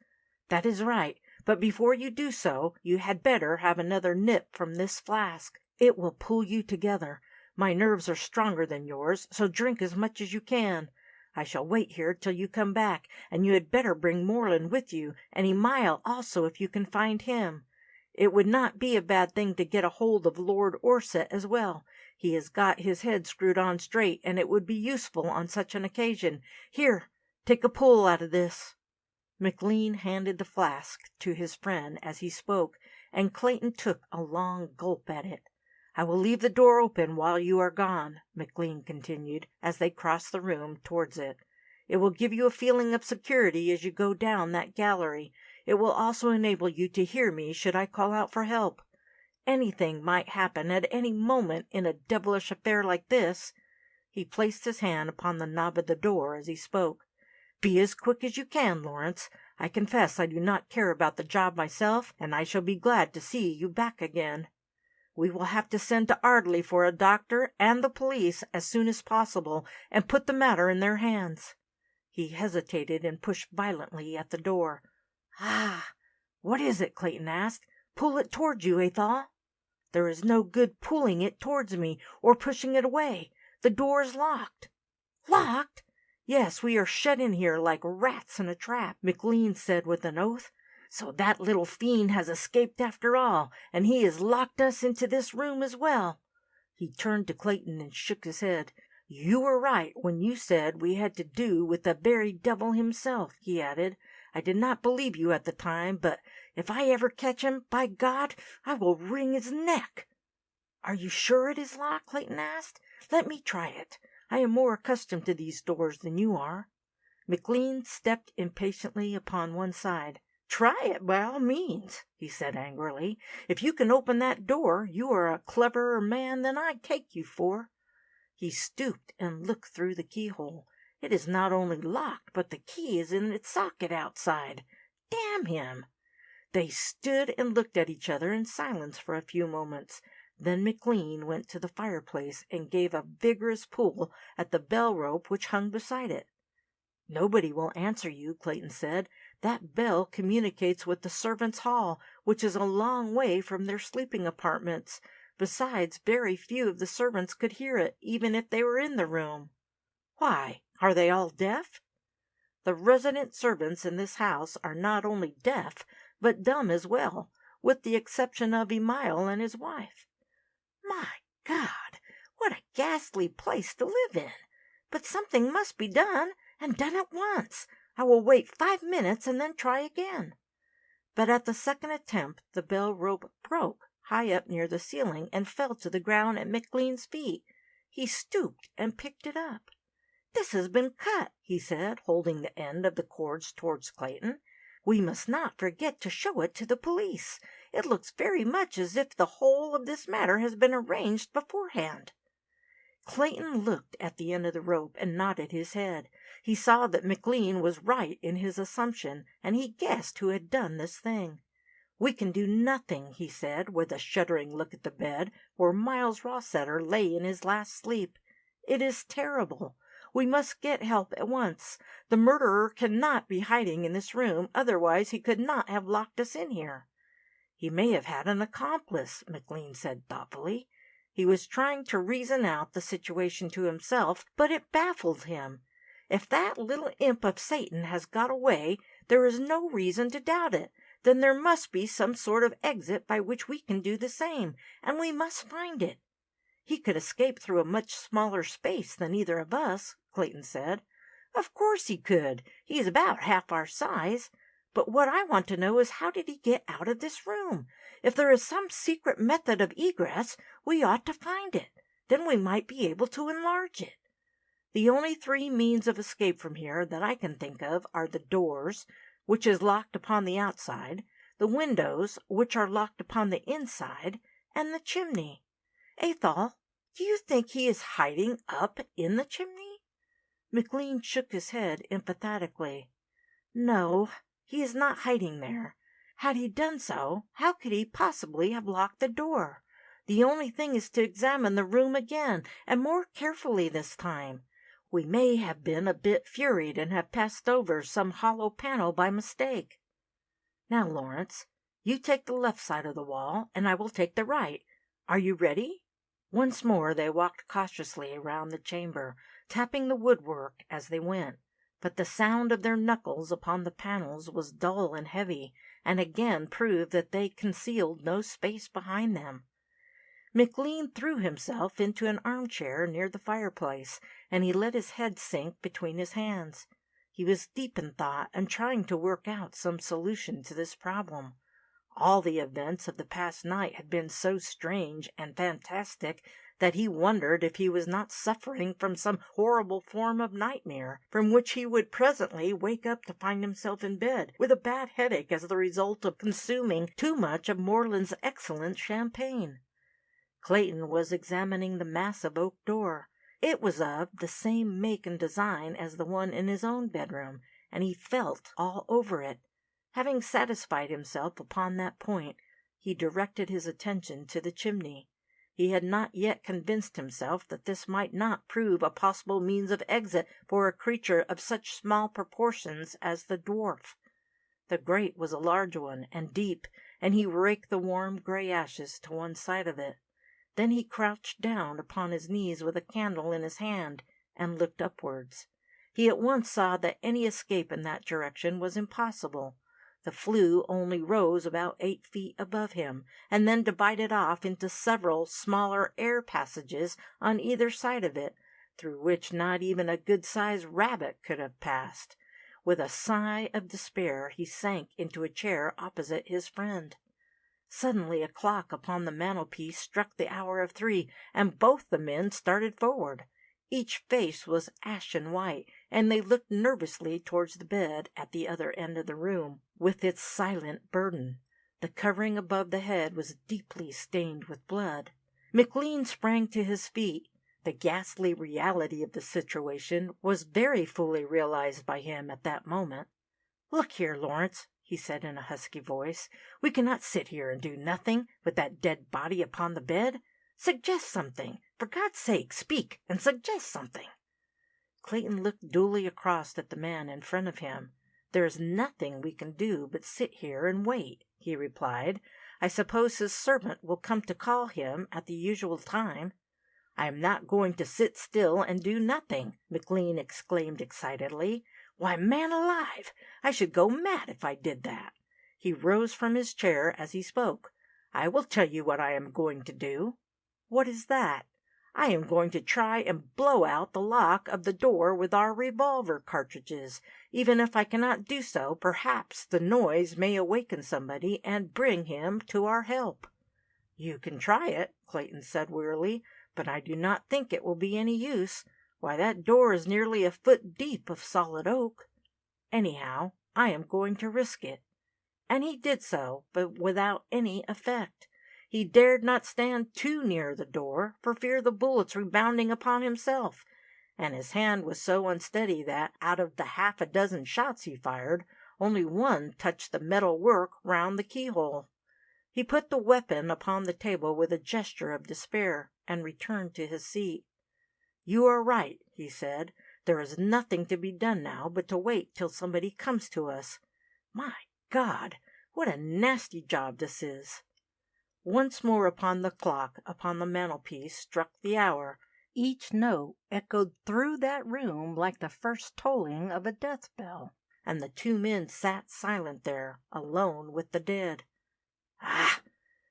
"That is right, but before you do so, you had better have another nip from this flask. It will pull you together. My nerves are stronger than yours, so drink as much as you can. I shall wait here till you come back, and you had better bring Moreland with you, and Emile also if you can find him. It would not be a bad thing to get a hold of Lord Orsett as well. He has got his head screwed on straight, and it would be useful on such an occasion. Here, take a pull out of this." McLean handed the flask to his friend as he spoke, and Clayton took a long gulp at it. "I will leave the door open while you are gone," McLean continued, as they crossed the room towards it. "It will give you a feeling of security as you go down that gallery. It will also enable you to hear me should I call out for help. Anything might happen at any moment in a devilish affair like this." He placed his hand upon the knob of the door as he spoke. "Be as quick as you can, Lawrence. I confess I do not care about the job myself, and I shall be glad to see you back again. We will have to send to Ardley for a doctor and the police as soon as possible, and put the matter in their hands." He hesitated and pushed violently at the door. "Ah, what is it?" Clayton asked. "Pull it towards you, Athol." "There is no good pulling it towards me, or pushing it away. The door is locked." "Locked?" "Yes, we are shut in here like rats in a trap," McLean said with an oath. "So that little fiend has escaped after all, and he has locked us into this room as well." He turned to Clayton and shook his head. "You were right when you said we had to do with the very devil himself," he added. "I did not believe you at the time, but if I ever catch him, by God, I will wring his neck." "Are you sure it is locked?" Clayton asked. "Let me try it. I am more accustomed to these doors than you are." McLean stepped impatiently upon one side. "Try it by all means," he said angrily. "If you can open that door, you are a cleverer man than I take you for." He stooped and looked through the keyhole. "It is not only locked, but the key is in its socket outside. Damn him!" They stood and looked at each other in silence for a few moments. Then McLean went to the fireplace and gave a vigorous pull at the bell rope which hung beside it. "Nobody will answer you," Clayton said. "That bell communicates with the servants' hall, which is a long way from their sleeping apartments. Besides, very few of the servants could hear it, even if they were in the room." "Why? Are they all deaf?" "The resident servants in this house are not only deaf, but dumb as well, with the exception of Emile and his wife." "My God, what a ghastly place to live in! But something must be done, and done at once. I will wait 5 minutes and then try again." But at the second attempt the bell rope broke high up near the ceiling and fell to the ground at McLean's feet. He stooped and picked it up. "This has been cut," he said, holding the end of the cords towards Clayton. "We must not forget to show it to the police. It looks very much as if the whole of this matter has been arranged beforehand." Clayton looked at the end of the rope and nodded his head. He saw that McLean was right in his assumption, and he guessed who had done this thing. "We can do nothing," he said, with a shuddering look at the bed where Miles Rossiter lay in his last sleep. "It is terrible. We must get help at once. The murderer cannot be hiding in this room, otherwise he could not have locked us in here." "He may have had an accomplice," McLean said thoughtfully. He was trying to reason out the situation to himself, but it baffled him. If that little imp of Satan has got away, there is no reason to doubt it. Then there must be some sort of exit by which we can do the same, and we must find it. "He could escape through a much smaller space than either of us," Clayton said. "Of course he could. He is about half our size. But what I want to know is how did he get out of this room? If there is some secret method of egress, we ought to find it. Then we might be able to enlarge it. The only 3 means of escape from here that I can think of are the doors, which is locked upon the outside, the windows, which are locked upon the inside, and the chimney. Athol, do you think he is hiding up in the chimney?" McLean shook his head emphatically. "No, he is not hiding there. Had he done so, how could he possibly have locked the door? The only thing is to examine the room again, and more carefully this time. We may have been a bit flurried and have passed over some hollow panel by mistake. Now, Lawrence, you take the left side of the wall, and I will take the right. Are you ready?" Once more they walked cautiously around the chamber, tapping the woodwork as they went. but the sound of their knuckles upon the panels was dull and heavy, and again proved that they concealed no space behind them. McLean threw himself into an armchair near the fireplace, and he let his head sink between his hands. He was deep in thought and trying to work out some solution to this problem. All the events of the past night had been so strange and fantastic that he wondered if he was not suffering from some horrible form of nightmare, from which he would presently wake up to find himself in bed with a bad headache as the result of consuming too much of Moreland's excellent champagne. Clayton was examining the massive oak door. It was of the same make and design as the one in his own bedroom, and he felt all over it. Having satisfied himself upon that point, he directed his attention to the chimney. He had not yet convinced himself that this might not prove a possible means of exit for a creature of such small proportions as the dwarf. The grate was a large one and deep, and he raked the warm gray ashes to one side of it. Then he crouched down upon his knees with a candle in his hand and looked upwards. He at once saw that any escape in that direction was impossible. The flue only rose about 8 feet above him, and then divided off into several smaller air passages on either side of it, through which not even a good-sized rabbit could have passed. With a sigh of despair he sank into a chair opposite his friend. Suddenly a clock upon the mantelpiece struck the hour of 3, and both the men started forward. Each face was ashen white, and they looked nervously towards the bed at the other end of the room, with its silent burden. The covering above the head was deeply stained with blood. McLean sprang to his feet. The ghastly reality of the situation was very fully realized by him at that moment. "Look here, Lawrence," he said in a husky voice. "We cannot sit here and do nothing with that dead body upon the bed. Suggest something. For God's sake, speak and suggest something." Clayton looked dully across at the man in front of him. "There is nothing we can do but sit here and wait," he replied. "I suppose his servant will come to call him at the usual time." "I am not going to sit still and do nothing," McLean exclaimed excitedly. "Why, man alive, I should go mad if I did that." He rose from his chair as he spoke. "I will tell you what I am going to do." "What is that?" "I am going to try and blow out the lock of the door with our revolver cartridges. Even if I cannot do so, perhaps the noise may awaken somebody and bring him to our help." "You can try it," Clayton said wearily, "but I do not think it will be any use. Why, that door is nearly a foot deep of solid oak. Anyhow, I am going to risk it." And he did so, but without any effect. He dared not stand too near the door, for fear the bullets rebounding upon himself, and his hand was so unsteady that, out of the 6 shots he fired, only one touched the metal work round the keyhole. He put the weapon upon the table with a gesture of despair, and returned to his seat. "You are right," he said. "There is nothing to be done now but to wait till somebody comes to us. My God, what a nasty job this is!" Once more upon the clock upon the mantelpiece struck the hour. Each note echoed through that room like the first tolling of a death bell, and the 2 men sat silent there, alone with the dead. "Ah!"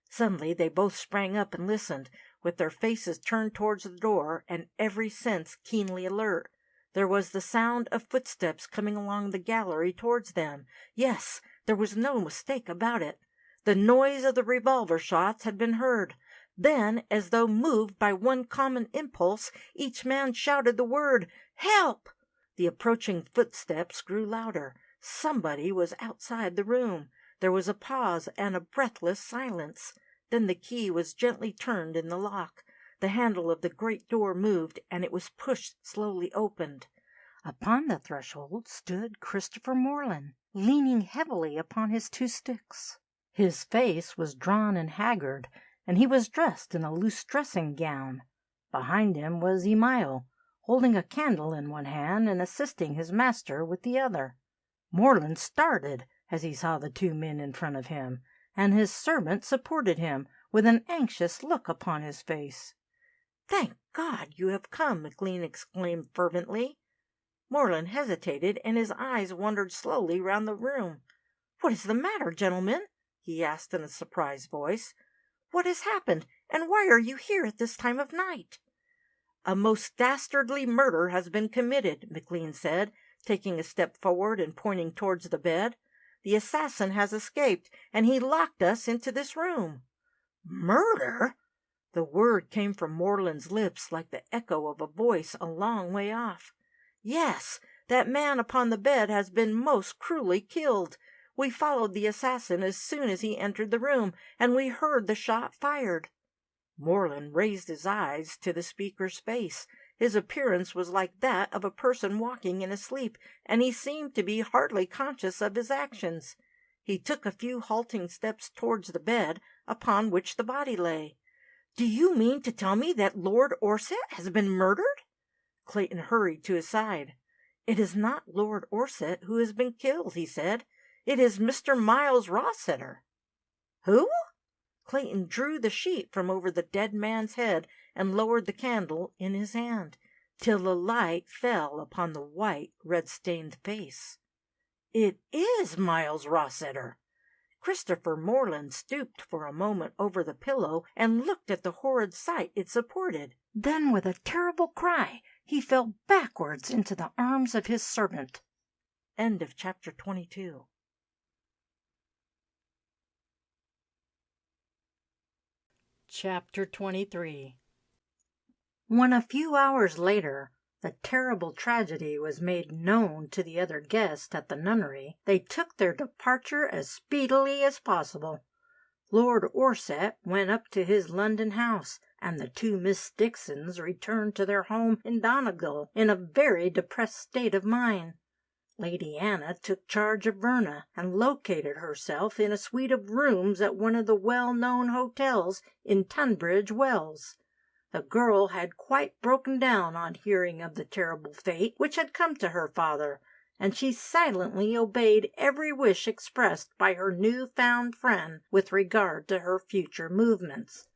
Suddenly they both sprang up and listened, with their faces turned towards the door and every sense keenly alert. There was the sound of footsteps coming along the gallery towards them. Yes, there was no mistake about it. The noise of the revolver shots had been heard. Then, as though moved by one common impulse, each man shouted the word, "Help!" The approaching footsteps grew louder. Somebody was outside the room. There was a pause and a breathless silence. Then the key was gently turned in the lock. The handle of the great door moved, and it was pushed slowly open. Upon the threshold stood Christopher Moreland, leaning heavily upon his 2 sticks. His face was drawn and haggard, and he was dressed in a loose dressing gown. Behind him was Emile, holding a candle in one hand and assisting his master with the other. Moreland started as he saw the 2 men in front of him, and his servant supported him, with an anxious look upon his face. "Thank God you have come!" McLean exclaimed fervently. Moreland hesitated, and his eyes wandered slowly round the room. "What is the matter, gentlemen?" he asked in a surprised voice. "What has happened, and why are you here at this time of night?" "A most dastardly murder has been committed," McLean said, taking a step forward and pointing towards the bed. "The assassin has escaped, and he locked us into this room." "Murder?" The word came from Moreland's lips like the echo of a voice a long way off. "Yes, that man upon the bed has been most cruelly killed. We followed the assassin as soon as he entered the room, and we heard the shot fired." Moreland raised his eyes to the speaker's face. His appearance was like that of a person walking in a sleep, and he seemed to be hardly conscious of his actions. He took a few halting steps towards the bed upon which the body lay. "Do you mean to tell me that Lord Orsett has been murdered?" Clayton hurried to his side. "It is not Lord Orsett who has been killed," he said. "It is Mr. Miles Rossiter." "Who?" Clayton drew the sheet from over the dead man's head and lowered the candle in his hand, till the light fell upon the white, red-stained face. "It is Miles Rossiter!" Christopher Moreland stooped for a moment over the pillow and looked at the horrid sight it supported. Then, with a terrible cry, he fell backwards into the arms of his servant. End of chapter 22. Chapter 23. When a few hours later the terrible tragedy was made known to the other guests at the nunnery, they took their departure as speedily as possible. Lord Orsett went up to his London house, and the two Miss Dixons returned to their home in Donegal in a very depressed state of mind. Lady Anna took charge of Verna, and located herself in a suite of rooms at one of the well-known hotels in Tunbridge Wells. The girl had quite broken down on hearing of the terrible fate which had come to her father, and she silently obeyed every wish expressed by her new-found friend with regard to her future movements.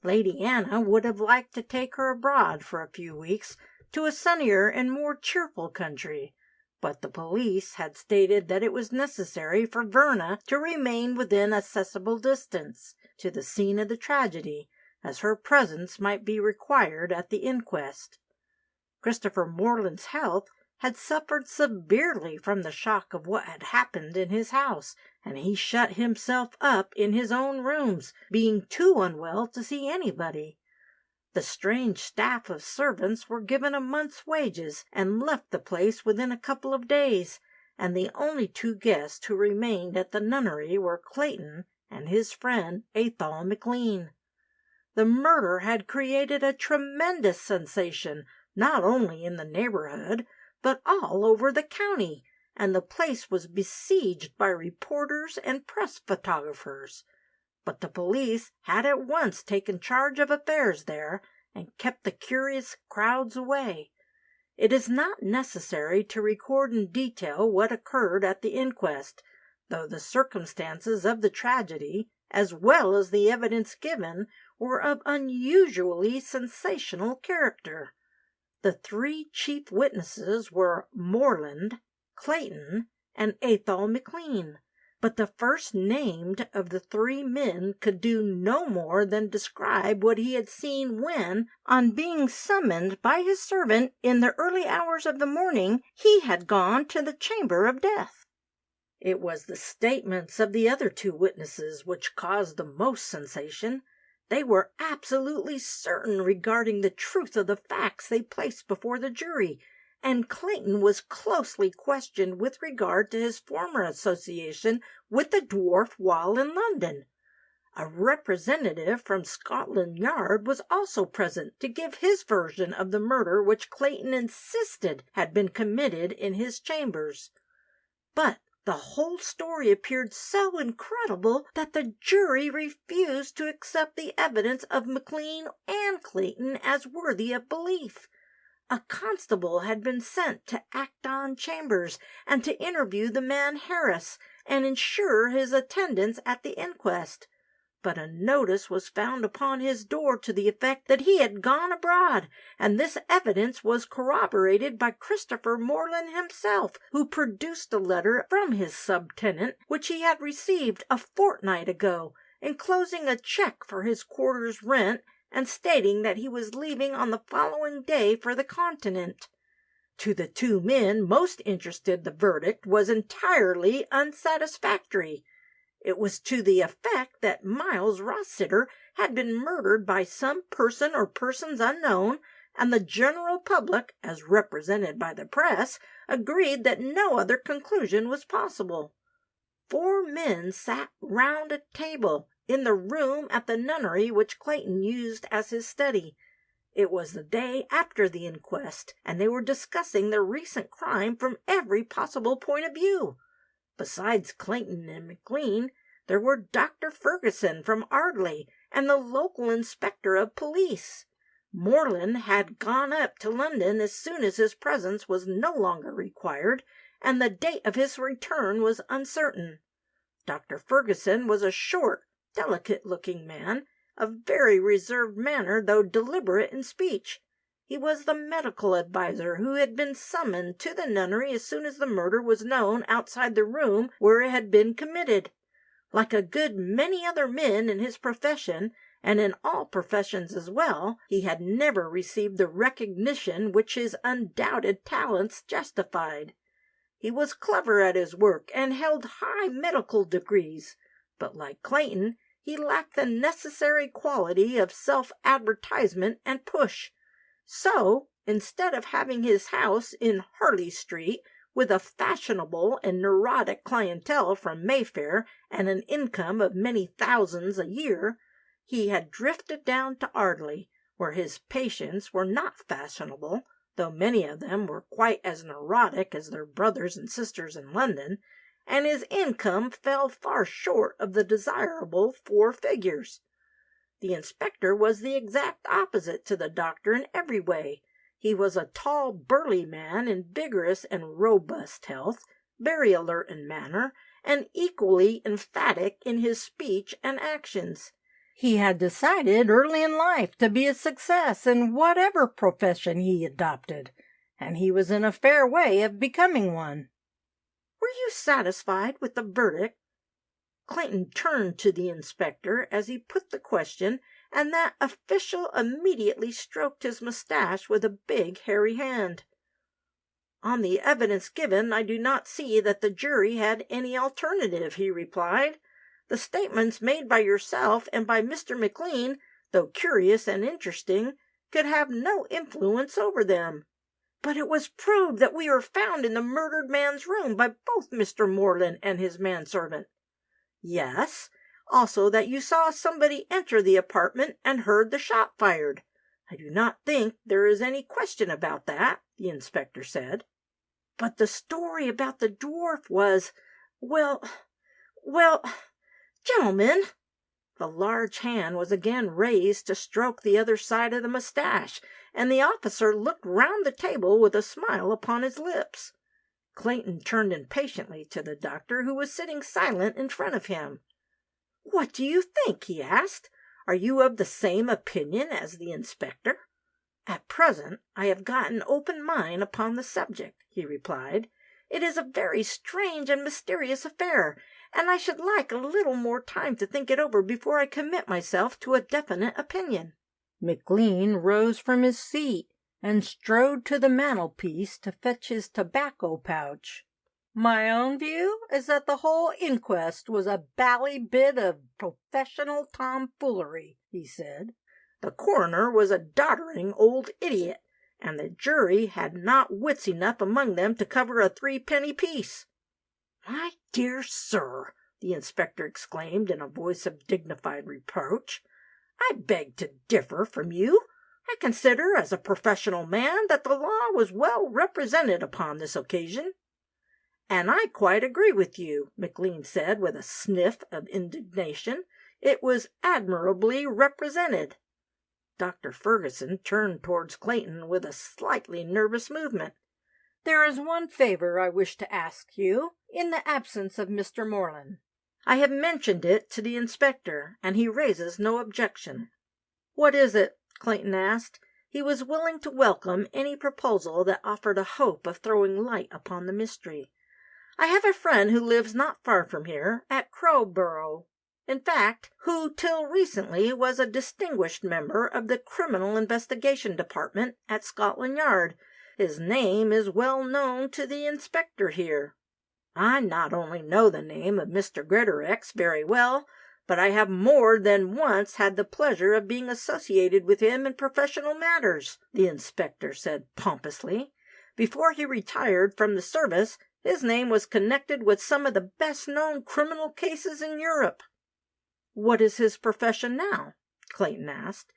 Lady Anna would have liked to take her abroad for a few weeks to a sunnier and more cheerful country, but the police had stated that it was necessary for Verna to remain within accessible distance to the scene of the tragedy, as her presence might be required at the inquest. Christopher Moreland's health had suffered severely from the shock of what had happened in his house, and he shut himself up in his own rooms, being too unwell to see anybody. The strange staff of servants were given a month's wages and left the place within a couple of days, and the only two guests who remained at the nunnery were Clayton and his friend Athol McLean. The murder had created a tremendous sensation, not only in the neighborhood, but all over the county, and the place was besieged by reporters and press photographers. But the police had at once taken charge of affairs there, and kept the curious crowds away. It is not necessary to record in detail what occurred at the inquest, though the circumstances of the tragedy, as well as the evidence given, were of unusually sensational character. The three chief witnesses were Moreland, Clayton, and Athol McLean, but the first named of the three men could do no more than describe what he had seen when, on being summoned by his servant in the early hours of the morning, he had gone to the chamber of death. It was the statements of the other two witnesses which caused the most sensation. They were absolutely certain regarding the truth of the facts they placed before the jury, and Clayton was closely questioned with regard to his former association with the Dwarf while in London. A representative from Scotland Yard was also present to give his version of the murder which Clayton insisted had been committed in his chambers. But the whole story appeared so incredible that the jury refused to accept the evidence of McLean and Clayton as worthy of belief. A constable had been sent to Acton Chambers and to interview the man Harris and ensure his attendance at the inquest. but a notice was found upon his door to the effect that he had gone abroad, and this evidence was corroborated by Christopher Moreland himself, who produced a letter from his subtenant which he had received a fortnight ago, enclosing a check for his quarter's rent and stating that he was leaving on the following day for the Continent. To the two men most interested, the verdict was entirely unsatisfactory. It was to the effect that Miles Rossiter had been murdered by some person or persons unknown, and the general public, as represented by the press, agreed that no other conclusion was possible. 4 men sat round a table in the room at the nunnery which Clayton used as his study. It was the day after the inquest, and they were discussing the recent crime from every possible point of view. Besides Clayton and McLean, there were Dr. Ferguson from Ardley and the local inspector of police. Moreland had gone up to London as soon as his presence was no longer required, and the date of his return was uncertain. Dr. Ferguson was a short, delicate-looking man, of very reserved manner though deliberate in speech. He was the medical adviser who had been summoned to the nunnery as soon as the murder was known outside the room where it had been committed. Like a good many other men in his profession, and in all professions as well, he had never received the recognition which his undoubted talents justified. He was clever at his work and held high medical degrees, but like Clayton, he lacked the necessary quality of self-advertisement and push. So, instead of having his house in Harley Street, with a fashionable and neurotic clientele from Mayfair and an income of many thousands a year, he had drifted down to Ardley, where his patients were not fashionable, though many of them were quite as neurotic as their brothers and sisters in London, and his income fell far short of the desirable 4 figures. The inspector was the exact opposite to the doctor in every way. He was a tall, burly man in vigorous and robust health, very alert in manner, and equally emphatic in his speech and actions. He had decided early in life to be a success in whatever profession he adopted, and he was in a fair way of becoming one. "Were you satisfied with the verdict?" Clayton turned to the inspector as he put the question, and that official immediately stroked his mustache with a big hairy hand. "On the evidence given, I do not see that the jury had any alternative," he replied. "The statements made by yourself and by Mr. McLean, though curious and interesting, could have no influence over them." "But it was proved that we were found in the murdered man's room by both Mr. Moreland and his manservant." "Yes, also that you saw somebody enter the apartment and heard the shot fired. I do not think there is any question about that," the inspector said. "But the story about the dwarf was, well, gentlemen," the large hand was again raised to stroke the other side of the mustache, and the officer looked round the table with a smile upon his lips. Clayton turned impatiently to the doctor, who was sitting silent in front of him. "What do you think?" he asked. "Are you of the same opinion as the inspector?" "At present I have got an open mind upon the subject," he replied. "It is a very strange and mysterious affair, and I should like a little more time to think it over before I commit myself to a definite opinion." McLean rose from his seat and strode to the mantelpiece to fetch his tobacco pouch. "My own view is that the whole inquest was a bally bit of professional tomfoolery," he said. "The coroner was a doddering old idiot, and the jury had not wits enough among them to cover a 3-penny piece." "My dear sir," the inspector exclaimed in a voice of dignified reproach, "I beg to differ from you. I consider, as a professional man, that the law was well represented upon this occasion." "And I quite agree with you," McLean said with a sniff of indignation. "It was admirably represented." Dr. Ferguson turned towards Clayton with a slightly nervous movement. "There is one favor I wish to ask you, in the absence of Mr. Moreland." I have mentioned it to the inspector, and he raises no objection." "What is it?" Clayton asked. He was willing to welcome any proposal that offered a hope of throwing light upon the mystery. "I have a friend who lives not far from here, at Crowborough. In fact, who till recently was a distinguished member of the Criminal Investigation Department at Scotland Yard. His name is well known to the inspector here. I not only know the name of Mr. Greatorex very well, but I have more than once had the pleasure of being associated with him in professional matters," the inspector said pompously. "Before he retired from the service, his name was connected with some of the best-known criminal cases in Europe." "What is his profession now?" Clayton asked.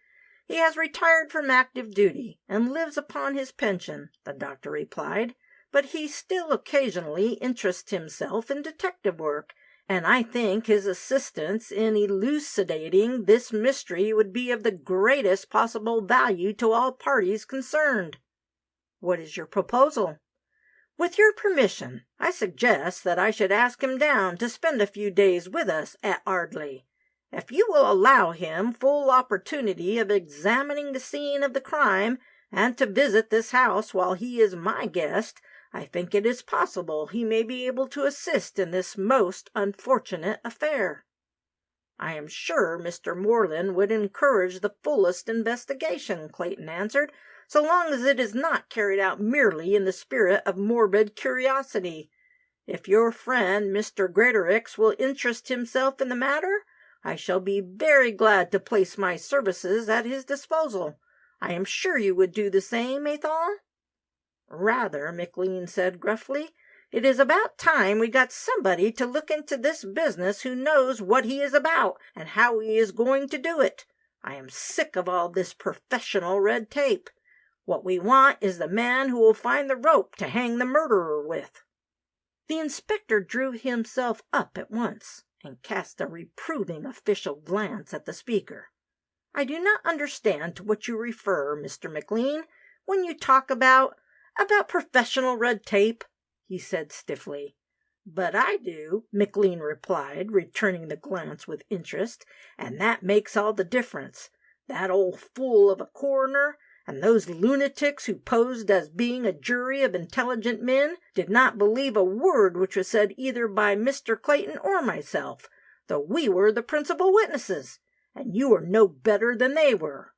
"He has retired from active duty, and lives upon his pension," the doctor replied. "But he still occasionally interests himself in detective work, and I think his assistance in elucidating this mystery would be of the greatest possible value to all parties concerned." "What is your proposal?" "With your permission, I suggest that I should ask him down to spend a few days with us at Ardleigh. If you will allow him full opportunity of examining the scene of the crime, and to visit this house while he is my guest, I think it is possible he may be able to assist in this most unfortunate affair." "I am sure Mr. Moreland would encourage the fullest investigation," Clayton answered, "so long as it is not carried out merely in the spirit of morbid curiosity. If your friend Mr. Greatorex will interest himself in the matter, I shall be very glad to place my services at his disposal. I am sure you would do the same, Athol?" "Rather," McLean said gruffly. "It is about time we got somebody to look into this business who knows what he is about and how he is going to do it. I am sick of all this professional red tape. What we want is the man who will find the rope to hang the murderer with." The inspector drew himself up at once and cast a reproving official glance at the speaker. "I do not understand to what you refer, Mr. McLean, when you talk about professional red tape," he said stiffly. "But I do," McLean replied, returning the glance with interest, "and that makes all the difference. That old fool of a coroner, and those lunatics who posed as being a jury of intelligent men, did not believe a word which was said either by Mr. Clayton or myself, though we were the principal witnesses, and you are no better than they were."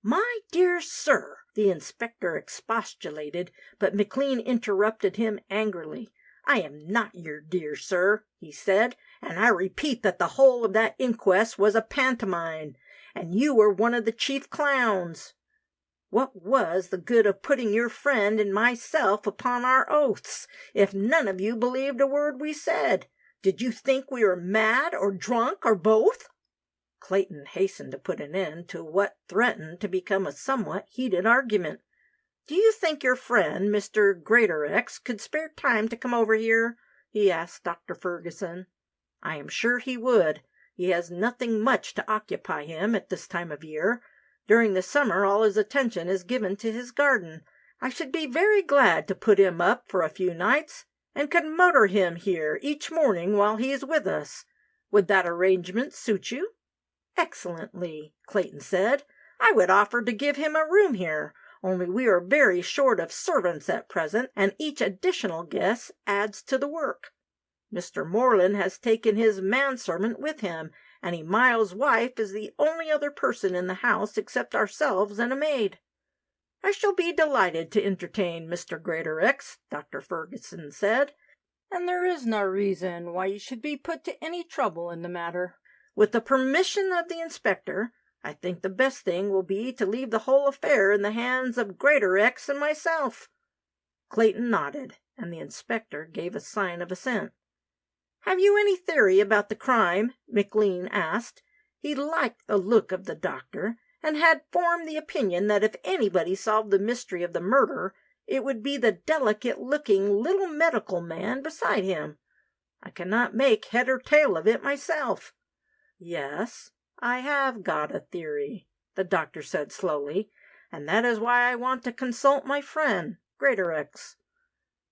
"My dear sir," the inspector expostulated, but McLean interrupted him angrily. "I am not your dear sir," he said, "and I repeat that the whole of that inquest was a pantomime, and you were one of the chief clowns. What was the good of putting your friend and myself upon our oaths, if none of you believed a word we said? Did you think we were mad or drunk or both?" Clayton hastened to put an end to what threatened to become a somewhat heated argument. "Do you think your friend, Mr. Greatorex, could spare time to come over here?" he asked Dr. Ferguson. "I am sure he would. He has nothing much to occupy him at this time of year. During the summer all his attention is given to his garden. I should be very glad to put him up for a few nights, and could motor him here each morning while he is with us. Would that arrangement suit you?" "Excellently," Clayton said. "I would offer to give him a room here, only we are very short of servants at present, and each additional guest adds to the work. Mr. Moreland has taken his manservant with him, and Miles' wife is the only other person in the house except ourselves and a maid." "I shall be delighted to entertain Mr. Greatorex," Dr. Ferguson said, "and there is no reason why you should be put to any trouble in the matter. With the permission of the inspector, I think the best thing will be to leave the whole affair in the hands of Greatorex and myself." Clayton nodded, and the inspector gave a sign of assent. "Have you any theory about the crime?" McLean asked. He liked the look of the doctor, and had formed the opinion that if anybody solved the mystery of the murder, it would be the delicate-looking little medical man beside him. "I cannot make head or tail of it myself." "Yes, I have got a theory," the doctor said slowly, "and that is why I want to consult my friend, Greatorex."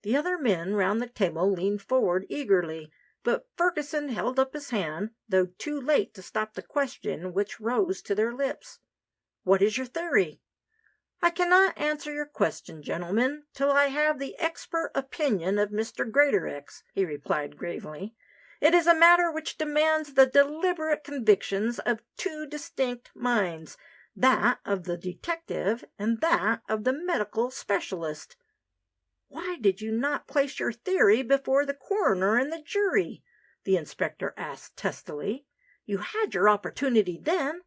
The other men round the table leaned forward eagerly. but Ferguson held up his hand, though too late to stop the question which rose to their lips. "What is your theory?" "I cannot answer your question, gentlemen, till I have the expert opinion of Mr. Greatorex," he replied gravely. "It is a matter which demands the deliberate convictions of two distinct minds, that of the detective and that of the medical specialist." "Why did you not place your theory before the coroner and the jury?" the inspector asked testily. "You had your opportunity then."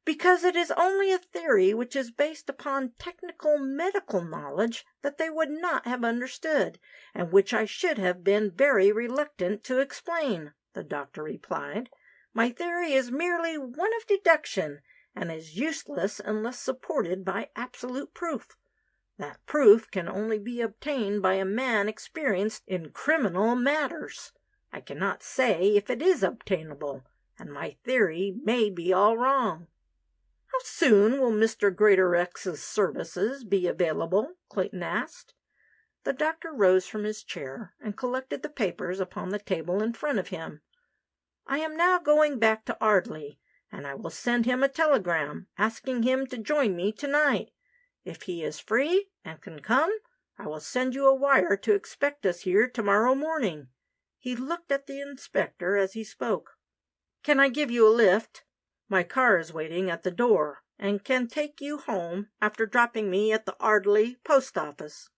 "Because it is only a theory which is based upon technical medical knowledge that they would not have understood, and which I should have been very reluctant to explain," the doctor replied. "My theory is merely one of deduction, and is useless unless supported by absolute proof. That proof can only be obtained by a man experienced in criminal matters. I cannot say if it is obtainable, and my theory may be all wrong." "How soon will Mr. Greatorex's services be available?" Clayton asked. The doctor rose from his chair and collected the papers upon the table in front of him. "I am now going back to Ardleigh, and I will send him a telegram asking him to join me tonight. If he is free and can come, I will send you a wire to expect us here tomorrow morning." He looked at the inspector as he spoke. "Can I give you a lift? My car is waiting at the door, and can take you home after dropping me at the Ardleigh post office."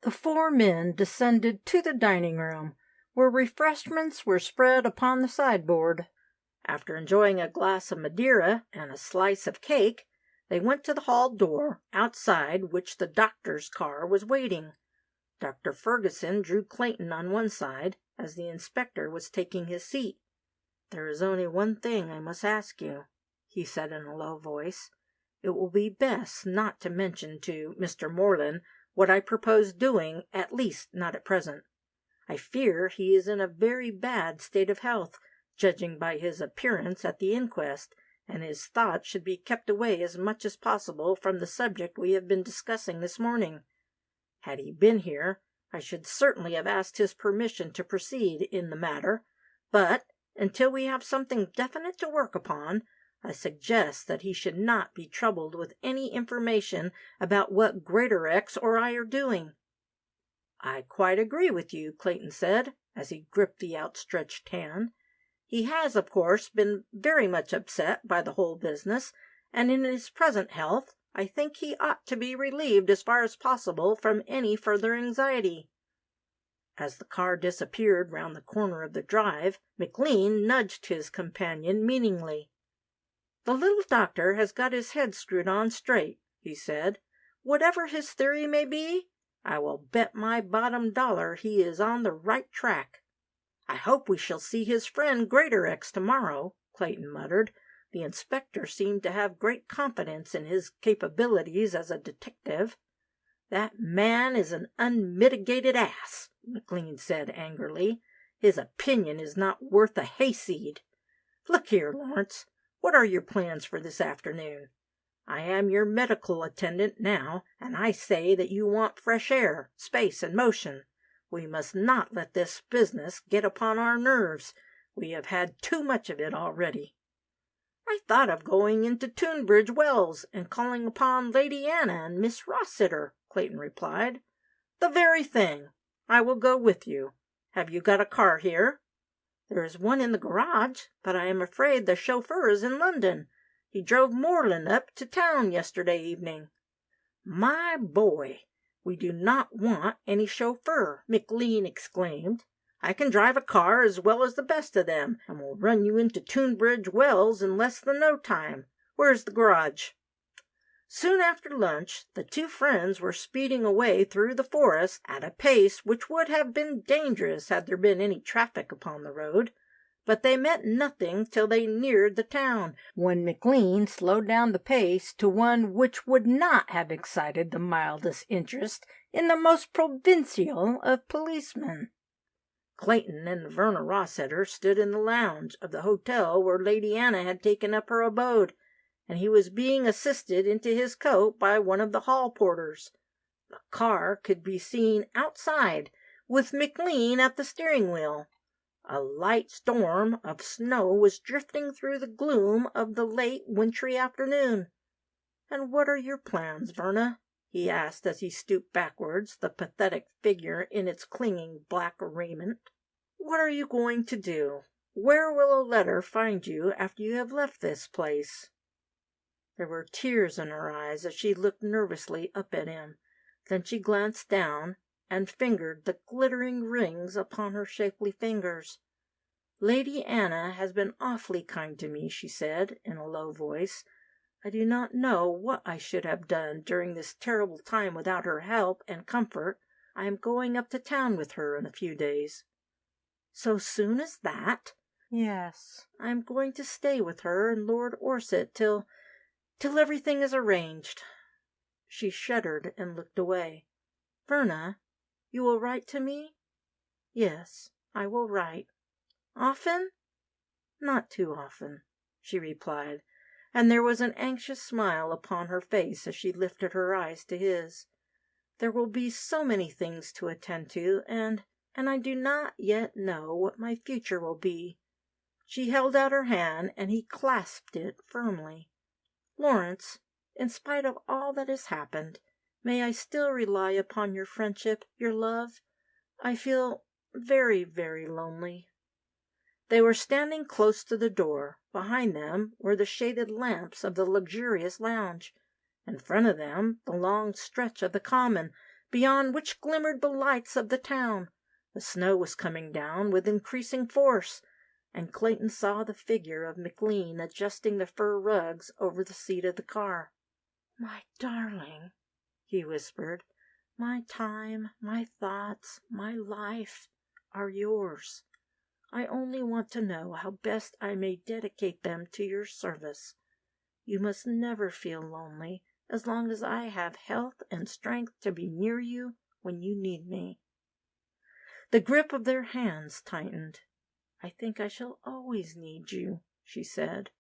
The four men descended to the dining room, where refreshments were spread upon the sideboard. After enjoying a glass of Madeira and a slice of cake, they went to the hall door, outside which the doctor's car was waiting. Dr. Ferguson drew Clayton on one side, as the inspector was taking his seat. "There is only one thing I must ask you," he said in a low voice. "It will be best not to mention to Mr. Morland what I propose doing, at least not at present. I fear he is in a very bad state of health, judging by his appearance at the inquest, and his thoughts should be kept away as much as possible from the subject we have been discussing this morning. Had he been here, I should certainly have asked his permission to proceed in the matter, but until we have something definite to work upon, I suggest that he should not be troubled with any information about what Greatorex or I are doing." "I quite agree with you," Clayton said, as he gripped the outstretched hand. "He has, of course, been very much upset by the whole business, and in his present health I think he ought to be relieved as far as possible from any further anxiety." As the car disappeared round the corner of the drive, McLean nudged his companion meaningly. "The little doctor has got his head screwed on straight," he said. "Whatever his theory may be, I will bet my bottom dollar he is on the right track." "I hope we shall see his friend Greatorex tomorrow," Clayton muttered. The inspector seemed to have great confidence in his capabilities as a detective. "That man is an unmitigated ass," McLean said angrily. "His opinion is not worth a hayseed. Look here, Lawrence, what are your plans for this afternoon? I am your medical attendant now, and I say that you want fresh air, space, and motion. We must not let this business get upon our nerves. We have had too much of it already." "I thought of going into Tunbridge Wells and calling upon Lady Anna and Miss Rossiter," Clayton replied. "The very thing. I will go with you. Have you got a car here?" "There is one in the garage, but I am afraid the chauffeur is in London. He drove Morland up to town yesterday evening." "My boy, we do not want any chauffeur," McLean exclaimed. "I can drive a car as well as the best of them, and will run you into Tunbridge Wells in less than no time. Where's the garage?" Soon after lunch, the two friends were speeding away through the forest at a pace which would have been dangerous had there been any traffic upon the road. But they met nothing till they neared the town, when McLean slowed down the pace to one which would not have excited the mildest interest in the most provincial of policemen. Clayton and Verna Rossiter stood in the lounge of the hotel where Lady Anna had taken up her abode, and he was being assisted into his coat by one of the hall porters. The car could be seen outside, with McLean at the steering wheel. A light storm of snow was drifting through the gloom of the late wintry afternoon. "And what are your plans, Verna?" he asked as he stooped backwards, the pathetic figure in its clinging black raiment. "What are you going to do? Where will a letter find you after you have left this place?" There were tears in her eyes as she looked nervously up at him. Then she glanced down and fingered the glittering rings upon her shapely fingers. "Lady Anna has been awfully kind to me," she said, in a low voice. "I do not know what I should have done during this terrible time without her help and comfort. I am going up to town with her in a few days." "So soon as that?" "Yes. I am going to stay with her and Lord Orsett till everything is arranged." She shuddered and looked away. "Verna, you will write to me?" "Yes, I will write." "Often?" "Not too often," she replied, and there was an anxious smile upon her face as she lifted her eyes to his. "There will be so many things to attend to, and I do not yet know what my future will be." She held out her hand, and he clasped it firmly. "Lawrence, in spite of all that has happened, may I still rely upon your friendship, your love? I feel very, very lonely." They were standing close to the door. Behind them were the shaded lamps of the luxurious lounge. In front of them the long stretch of the common, beyond which glimmered the lights of the town. The snow was coming down with increasing force, and Clayton saw the figure of McLean adjusting the fur rugs over the seat of the car. "My darling," he whispered, "my time, my thoughts, my life are yours. I only want to know how best I may dedicate them to your service. You must never feel lonely as long as I have health and strength to be near you when you need me." The grip of their hands tightened. "I think I shall always need you," she said.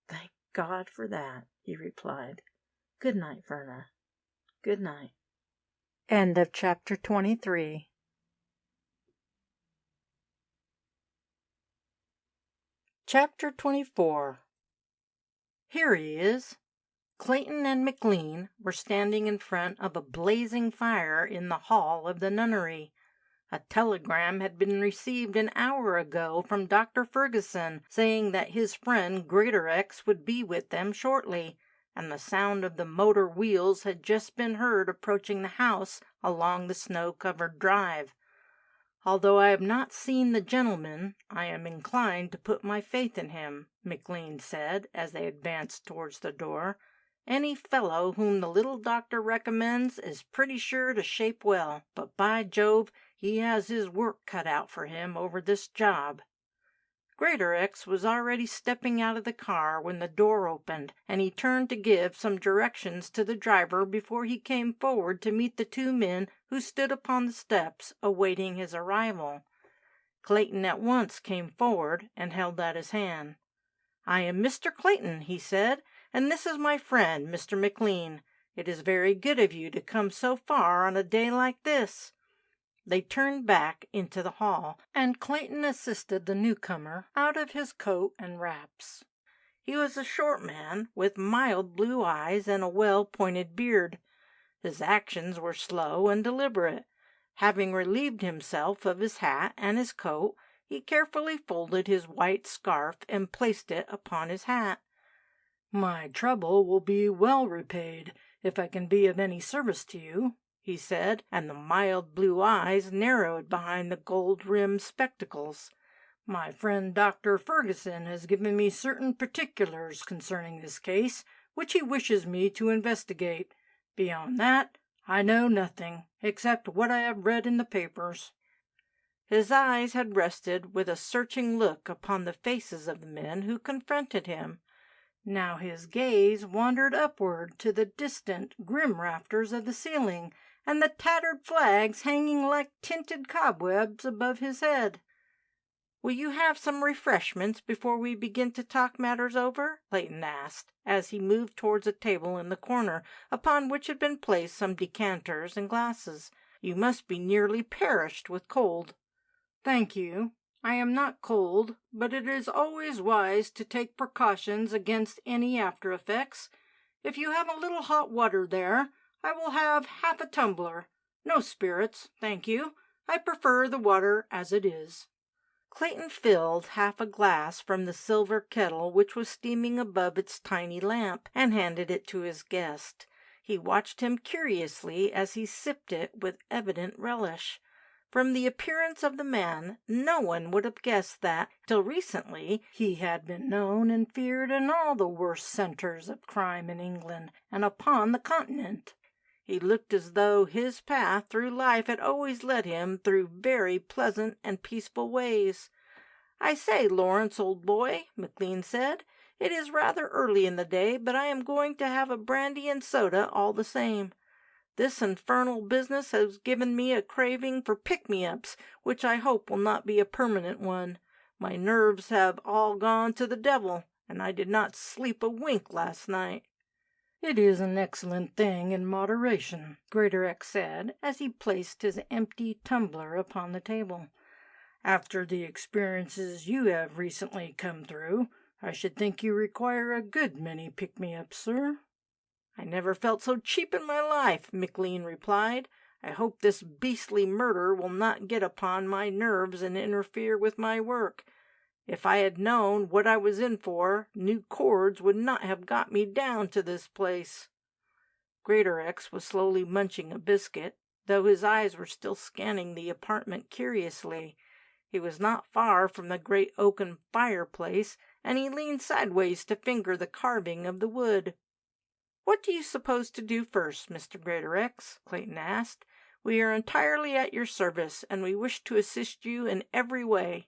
"Thank God for that," he replied. "Good night, Verna. Good night." End of chapter 23. Chapter 24. Here he is. Clayton and McLean were standing in front of a blazing fire in the hall of the nunnery. A telegram had been received an hour ago from Dr. Ferguson, saying that his friend Greatorex would be with them shortly, and the sound of the motor wheels had just been heard approaching the house along the snow-covered drive. "Although I have not seen the gentleman, I am inclined to put my faith in him," McLean said as they advanced towards the door. "Any fellow whom the little doctor recommends is pretty sure to shape well, but by Jove, he has his work cut out for him over this job." Greatorex was already stepping out of the car when the door opened, and he turned to give some directions to the driver before he came forward to meet the two men who stood upon the steps awaiting his arrival. Clayton at once came forward and held out his hand. "I am Mr. Clayton," he said, "and this is my friend, Mr. McLean. It is very good of you to come so far on a day like this." They turned back into the hall, and Clayton assisted the newcomer out of his coat and wraps. He was a short man, with mild blue eyes and a well-pointed beard. His actions were slow and deliberate. Having relieved himself of his hat and his coat, he carefully folded his white scarf and placed it upon his hat. "My trouble will be well repaid if I can be of any service to you," he said, and the mild blue eyes narrowed behind the gold-rimmed spectacles. "My friend Dr. Ferguson has given me certain particulars concerning this case, which he wishes me to investigate. Beyond that, I know nothing, except what I have read in the papers." His eyes had rested with a searching look upon the faces of the men who confronted him. Now his gaze wandered upward to the distant, grim rafters of the ceiling, and the tattered flags hanging like tinted cobwebs above his head. "Will you have some refreshments before we begin to talk matters over?" Clayton asked, as he moved towards a table in the corner, upon which had been placed some decanters and glasses. "You must be nearly perished with cold." "Thank you. I am not cold, but it is always wise to take precautions against any after effects. If you have a little hot water there, I will have half a tumbler. No spirits, thank you. I prefer the water as it is." Clayton filled half a glass from the silver kettle which was steaming above its tiny lamp, and handed it to his guest. He watched him curiously as he sipped it with evident relish. From the appearance of the man, no one would have guessed that, till recently, he had been known and feared in all the worst centres of crime in England and upon the Continent. He looked as though his path through life had always led him through very pleasant and peaceful ways. "I say, Lawrence, old boy," McLean said, "it is rather early in the day, but I am going to have a brandy and soda all the same. This infernal business has given me a craving for pick-me-ups, which I hope will not be a permanent one. My nerves have all gone to the devil, and I did not sleep a wink last night." "It is an excellent thing in moderation," Greatorex said, as he placed his empty tumbler upon the table. "After the experiences you have recently come through, I should think you require a good many pick-me-ups, sir." "I never felt so cheap in my life," McLean replied. "I hope this beastly murder will not get upon my nerves and interfere with my work. If I had known what I was in for, new cords would not have got me down to this place." Greatorex was slowly munching a biscuit, though his eyes were still scanning the apartment curiously. He was not far from the great oaken fireplace, and he leaned sideways to finger the carving of the wood. "What do you suppose to do first, Mr. Greatorex?" Clayton asked. "We are entirely at your service, and we wish to assist you in every way."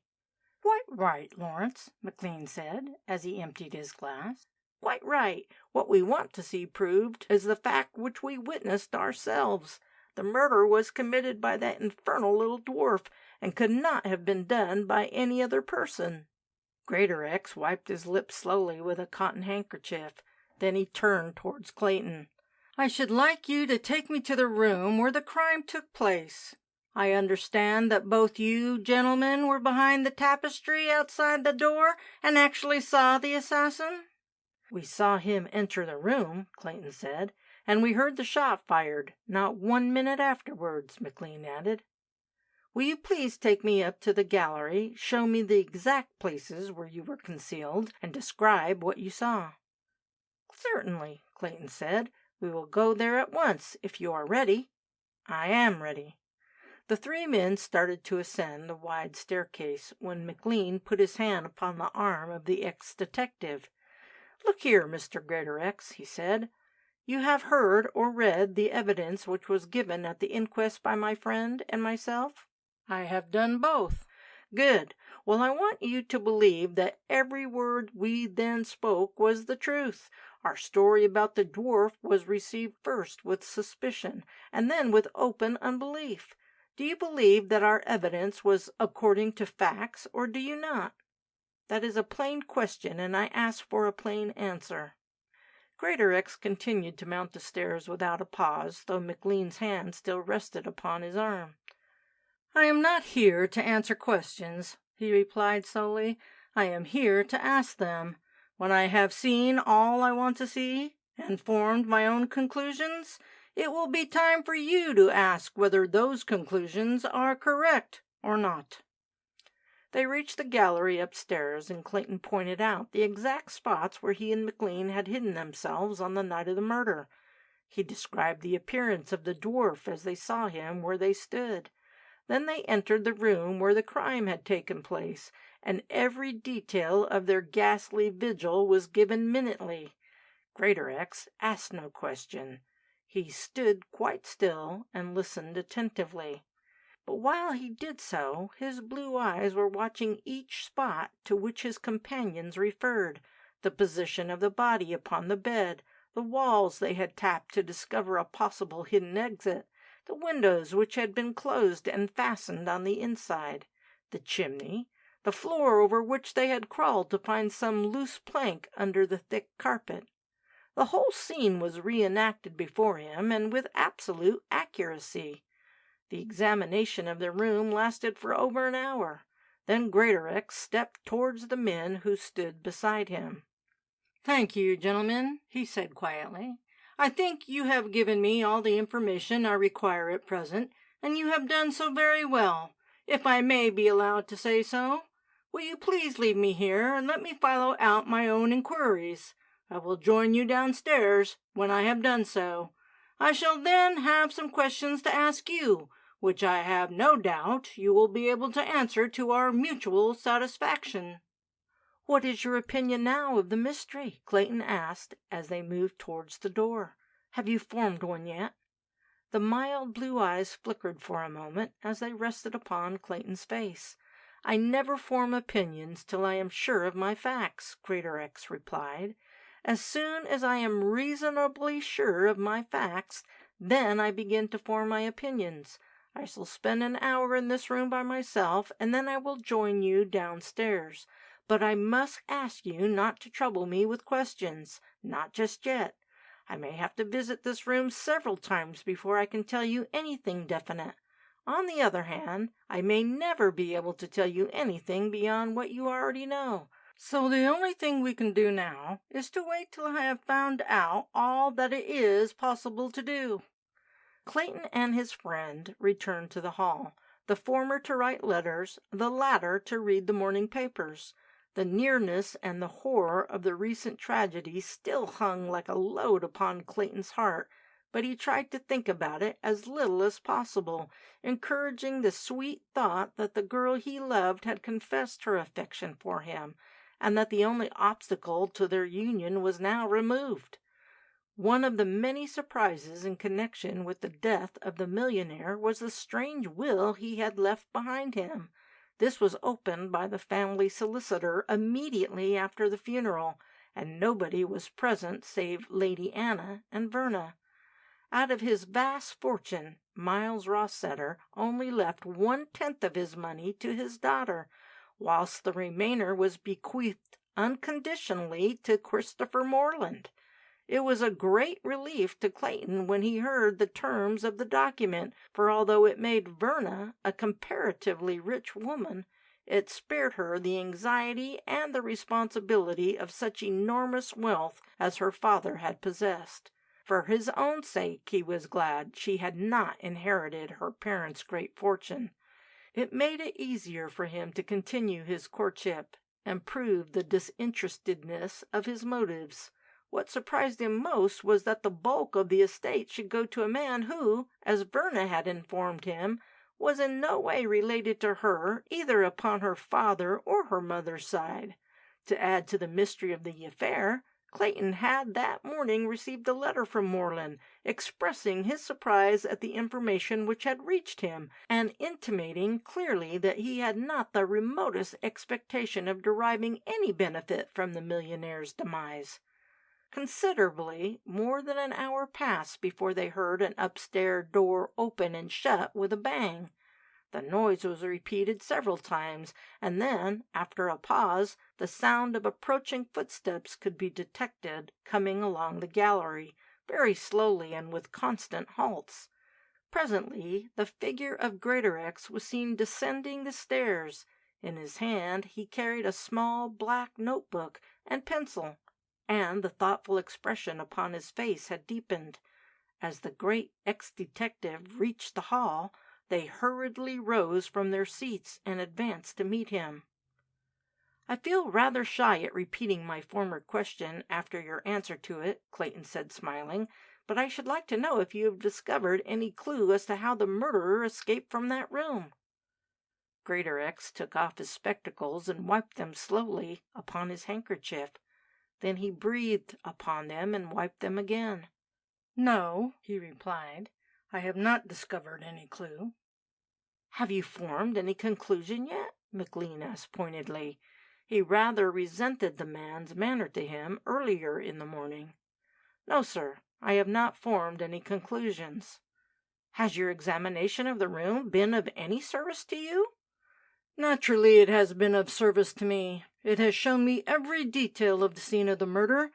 "Quite right, Lawrence," McLean said, as he emptied his glass. "Quite right. What we want to see proved is the fact which we witnessed ourselves. The murder was committed by that infernal little dwarf, and could not have been done by any other person." Greatorex wiped his lips slowly with a cotton handkerchief. Then he turned towards Clayton. "I should like you to take me to the room where the crime took place. I understand that both you gentlemen were behind the tapestry outside the door and actually saw the assassin?" "We saw him enter the room," Clayton said, "and we heard the shot fired, not 1 minute afterwards," McLean added. "Will you please take me up to the gallery, show me the exact places where you were concealed, and describe what you saw?" "Certainly," Clayton said. "We will go there at once, if you are ready." "I am ready." The three men started to ascend the wide staircase, when McLean put his hand upon the arm of the ex-detective. "Look here, Mr. Greatorex," he said. "You have heard or read the evidence which was given at the inquest by my friend and myself?" "I have done both." "Good. Well, I want you to believe that every word we then spoke was the truth. Our story about the dwarf was received first with suspicion, and then with open unbelief. Do you believe that our evidence was according to facts, or do you not? That is a plain question, and I ask for a plain answer." Greatorex continued to mount the stairs without a pause, though McLean's hand still rested upon his arm. "I am not here to answer questions," he replied slowly. "I am here to ask them. When I have seen all I want to see, and formed my own conclusions, it will be time for you to ask whether those conclusions are correct or not." They reached the gallery upstairs, and Clayton pointed out the exact spots where he and McLean had hidden themselves on the night of the murder. He described the appearance of the dwarf as they saw him where they stood. Then they entered the room where the crime had taken place, and every detail of their ghastly vigil was given minutely. Greatorex asked no question. He stood quite still and listened attentively. But while he did so, his blue eyes were watching each spot to which his companions referred, the position of the body upon the bed, the walls they had tapped to discover a possible hidden exit, the windows which had been closed and fastened on the inside, the chimney, the floor over which they had crawled to find some loose plank under the thick carpet. The whole scene was reenacted before him, and with absolute accuracy. The examination of the room lasted for over an hour. Then Greatorex stepped towards the men who stood beside him. "Thank you, gentlemen," he said quietly. "I think you have given me all the information I require at present, and you have done so very well, if I may be allowed to say so. Will you please leave me here, and let me follow out my own inquiries? I will join you downstairs when I have done so. I shall then have some questions to ask you, which I have no doubt you will be able to answer to our mutual satisfaction." "What is your opinion now of the mystery?" Clayton asked as they moved towards the door. "Have you formed one yet?" The mild blue eyes flickered for a moment as they rested upon Clayton's face. "I never form opinions till I am sure of my facts," Greatorex replied. "As soon as I am reasonably sure of my facts, then I begin to form my opinions. I shall spend an hour in this room by myself, and then I will join you downstairs. But I must ask you not to trouble me with questions, not just yet. I may have to visit this room several times before I can tell you anything definite. On the other hand, I may never be able to tell you anything beyond what you already know. So the only thing we can do now is to wait till I have found out all that it is possible to do." Clayton and his friend returned to the hall, the former to write letters, the latter to read the morning papers. The nearness and the horror of the recent tragedy still hung like a load upon Clayton's heart, but he tried to think about it as little as possible, encouraging the sweet thought that the girl he loved had confessed her affection for him, and that the only obstacle to their union was now removed. One of the many surprises in connection with the death of the millionaire was the strange will he had left behind him. This was opened by the family solicitor immediately after the funeral, and nobody was present save Lady Anna and Verna. Out of his vast fortune, Miles Rossiter only left 1/10 of his money to his daughter, whilst the remainder was bequeathed unconditionally to Christopher Morland. It was a great relief to Clayton when he heard the terms of the document, for although it made Verna a comparatively rich woman, it spared her the anxiety and the responsibility of such enormous wealth as her father had possessed. For his own sake he was glad she had not inherited her parents' great fortune. It made it easier for him to continue his courtship, and proved the disinterestedness of his motives. What surprised him most was that the bulk of the estate should go to a man who, as Verna had informed him, was in no way related to her either upon her father or her mother's side. To add to the mystery of the affair, Clayton had that morning received a letter from Morland, expressing his surprise at the information which had reached him, and intimating clearly that he had not the remotest expectation of deriving any benefit from the millionaire's demise. Considerably more than an hour passed before they heard an upstairs door open and shut with a bang. The noise was repeated several times, and then, after a pause, the sound of approaching footsteps could be detected coming along the gallery, very slowly and with constant halts. Presently the figure of Greatorex was seen descending the stairs. In his hand he carried a small black notebook and pencil, and the thoughtful expression upon his face had deepened. As the great ex-detective reached the hall, they hurriedly rose from their seats and advanced to meet him. "I feel rather shy at repeating my former question after your answer to it," Clayton said, smiling, "but I should like to know if you have discovered any clue as to how the murderer escaped from that room." Greatorex took off his spectacles and wiped them slowly upon his handkerchief. Then he breathed upon them and wiped them again. "No," he replied, "I have not discovered any clue." "Have you formed any conclusion yet?" McLean asked pointedly. He rather resented the man's manner to him earlier in the morning. "No, sir, I have not formed any conclusions." "Has your examination of the room been of any service to you?" "Naturally it has been of service to me. It has shown me every detail of the scene of the murder,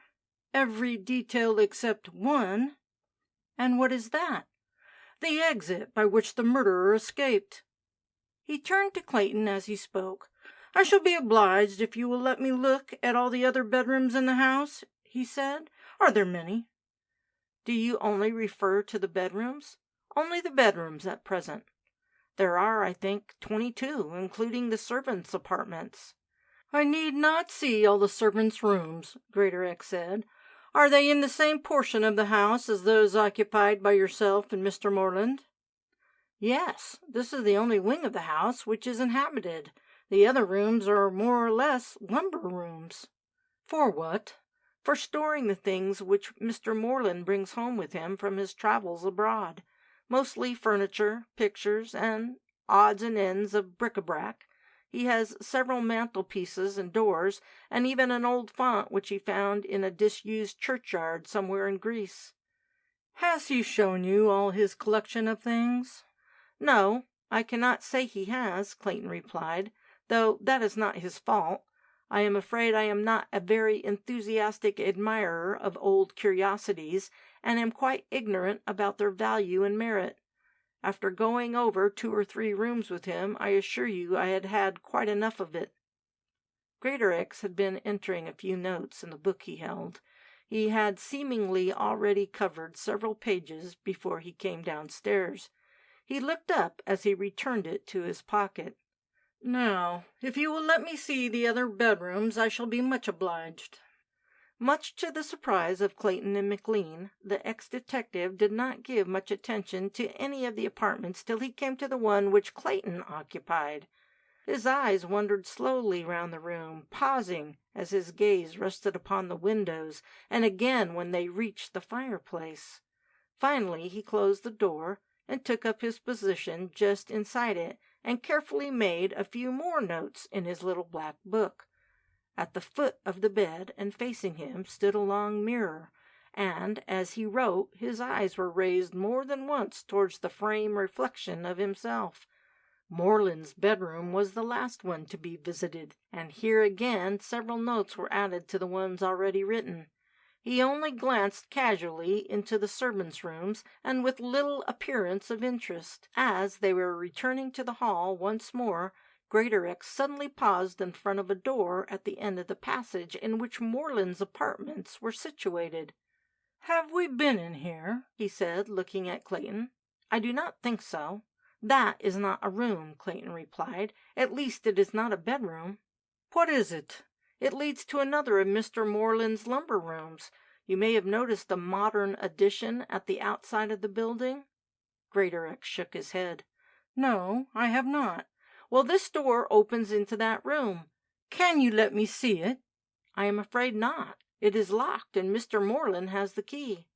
every detail except one." "And what is that?" "The exit by which the murderer escaped." He turned to Clayton as he spoke. "I shall be obliged if you will let me look at all the other bedrooms in the house," he said. "Are there many?" "Do you only refer to the bedrooms?" "Only the bedrooms at present." "There are, I think, 22, including the servants' apartments." "I need not see all the servants' rooms," Greatorex said. "Are they in the same portion of the house as those occupied by yourself and Mr. Morland?" "Yes, this is the only wing of the house which is inhabited. The other rooms are more or less lumber rooms." "For what?" "For storing the things which Mr. Morland brings home with him from his travels abroad. Mostly furniture, pictures, and odds and ends of bric-a-brac. He has several mantelpieces and doors, and even an old font which he found in a disused churchyard somewhere in Greece." "Has he shown you all his collection of things?" "No, I cannot say he has," Clayton replied, "though that is not his fault. I am afraid I am not a very enthusiastic admirer of old curiosities, and am quite ignorant about their value and merit. After going over 2 or 3 rooms with him, I assure you I had had quite enough of it." Greatorex had been entering a few notes in the book he held. He had seemingly already covered several pages before he came downstairs. He looked up as he returned it to his pocket. "Now, if you will let me see the other bedrooms, I shall be much obliged." Much to the surprise of Clayton and McLean, the ex-detective did not give much attention to any of the apartments till he came to the one which Clayton occupied. His eyes wandered slowly round the room, pausing as his gaze rested upon the windows, and again when they reached the fireplace. Finally he closed the door, and took up his position just inside it, and carefully made a few more notes in his little black book. At the foot of the bed and facing him stood a long mirror, and as he wrote his eyes were raised more than once towards the frame reflection of himself. Morland's bedroom was the last one to be visited, and here again several notes were added to the ones already written. He only glanced casually into the servants' rooms, and with little appearance of interest. As they were returning to the hall once more, Greatorex suddenly paused in front of a door at the end of the passage in which Morland's apartments were situated. "Have we been in here?" he said, looking at Clayton. "I do not think so." "That is not a room," Clayton replied. "At least it is not a bedroom." "What is it?" "It leads to another of Mr. Morland's lumber rooms. You may have noticed a modern addition at the outside of the building?" Greatorex shook his head. "No, I have not." "Well, this door opens into that room." "Can you let me see it?" "I am afraid not. It is locked, and Mr. Morland has the key."